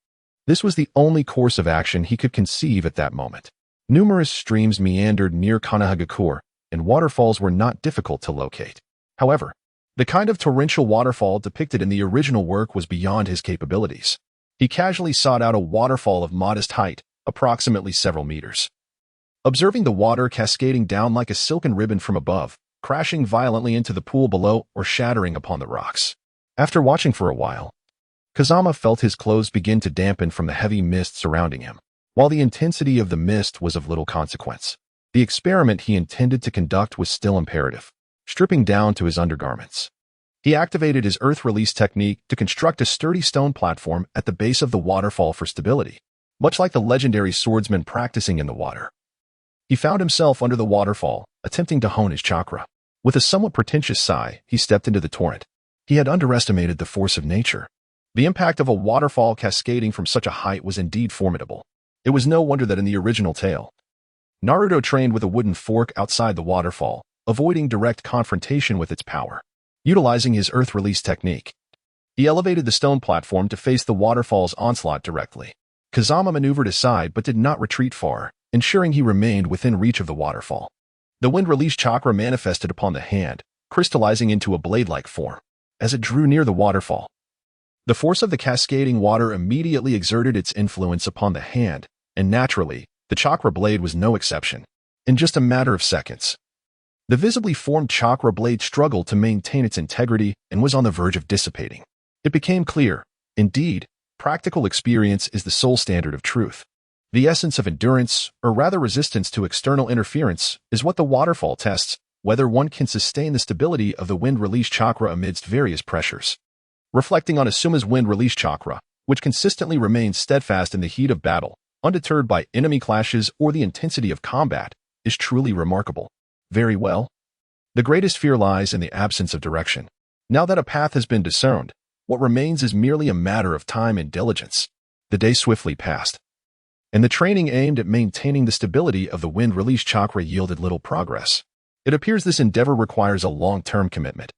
This was the only course of action he could conceive at that moment. Numerous streams meandered near Konoha, and waterfalls were not difficult to locate. However, the kind of torrential waterfall depicted in the original work was beyond his capabilities. He casually sought out a waterfall of modest height, approximately several meters. Observing the water cascading down like a silken ribbon from above, crashing violently into the pool below or shattering upon the rocks. After watching for a while, Kazama felt his clothes begin to dampen from the heavy mist surrounding him. While the intensity of the mist was of little consequence, the experiment he intended to conduct was still imperative. Stripping down to his undergarments, he activated his earth release technique to construct a sturdy stone platform at the base of the waterfall for stability, much like the legendary swordsman practicing in the water. He found himself under the waterfall, attempting to hone his chakra. With a somewhat pretentious sigh, he stepped into the torrent. He had underestimated the force of nature. The impact of a waterfall cascading from such a height was indeed formidable. It was no wonder that in the original tale, Naruto trained with a wooden fork outside the waterfall, avoiding direct confrontation with its power. Utilizing his earth release technique, he elevated the stone platform to face the waterfall's onslaught directly. Kazama maneuvered aside but did not retreat far, ensuring he remained within reach of the waterfall. The wind release chakra manifested upon the hand, crystallizing into a blade-like form. As it drew near the waterfall, the force of the cascading water immediately exerted its influence upon the hand, and naturally, the chakra blade was no exception. In just a matter of seconds, the visibly formed chakra blade struggled to maintain its integrity and was on the verge of dissipating. It became clear, indeed, practical experience is the sole standard of truth. The essence of endurance, or rather resistance to external interference, is what the waterfall tests, whether one can sustain the stability of the wind release chakra amidst various pressures. Reflecting on Asuma's wind release chakra, which consistently remains steadfast in the heat of battle, undeterred by enemy clashes or the intensity of combat, is truly remarkable. Very well. The greatest fear lies in the absence of direction. Now that a path has been discerned, what remains is merely a matter of time and diligence. The day swiftly passed, and the training aimed at maintaining the stability of the wind release chakra yielded little progress. It appears this endeavor requires a long-term commitment,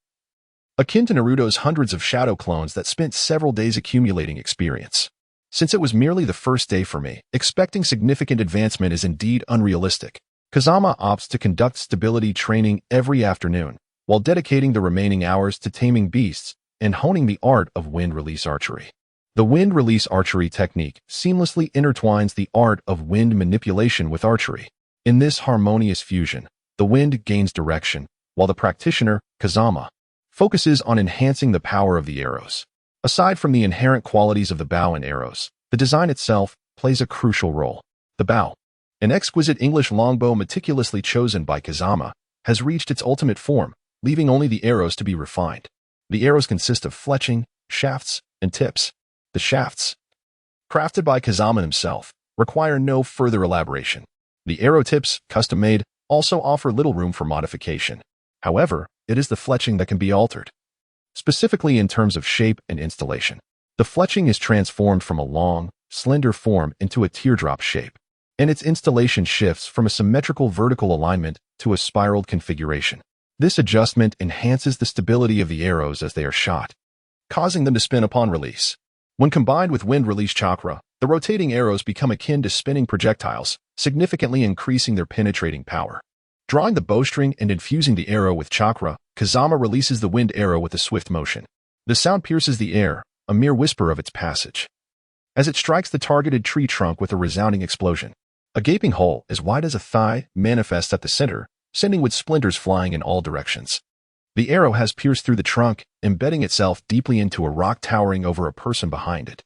akin to Naruto's hundreds of shadow clones that spent several days accumulating experience. Since it was merely the first day for me, expecting significant advancement is indeed unrealistic. Kazama opts to conduct stability training every afternoon, while dedicating the remaining hours to taming beasts and honing the art of wind release archery. The wind release archery technique seamlessly intertwines the art of wind manipulation with archery. In this harmonious fusion, the wind gains direction, while the practitioner, Kazama, focuses on enhancing the power of the arrows. Aside from the inherent qualities of the bow and arrows, the design itself plays a crucial role. The bow, an exquisite English longbow meticulously chosen by Kazama, has reached its ultimate form, leaving only the arrows to be refined. The arrows consist of fletching, shafts, and tips. The shafts, crafted by Kazama himself, require no further elaboration. The arrow tips, custom-made, also offer little room for modification. However, it is the fletching that can be altered, specifically in terms of shape and installation. The fletching is transformed from a long, slender form into a teardrop shape, and its installation shifts from a symmetrical vertical alignment to a spiraled configuration. This adjustment enhances the stability of the arrows as they are shot, causing them to spin upon release. When combined with wind release chakra, the rotating arrows become akin to spinning projectiles, significantly increasing their penetrating power. Drawing the bowstring and infusing the arrow with chakra, Kazama releases the wind arrow with a swift motion. The sound pierces the air, a mere whisper of its passage, as it strikes the targeted tree trunk with a resounding explosion. A gaping hole as wide as a thigh manifests at the center, sending wood splinters flying in all directions. The arrow has pierced through the trunk, embedding itself deeply into a rock towering over a person behind it.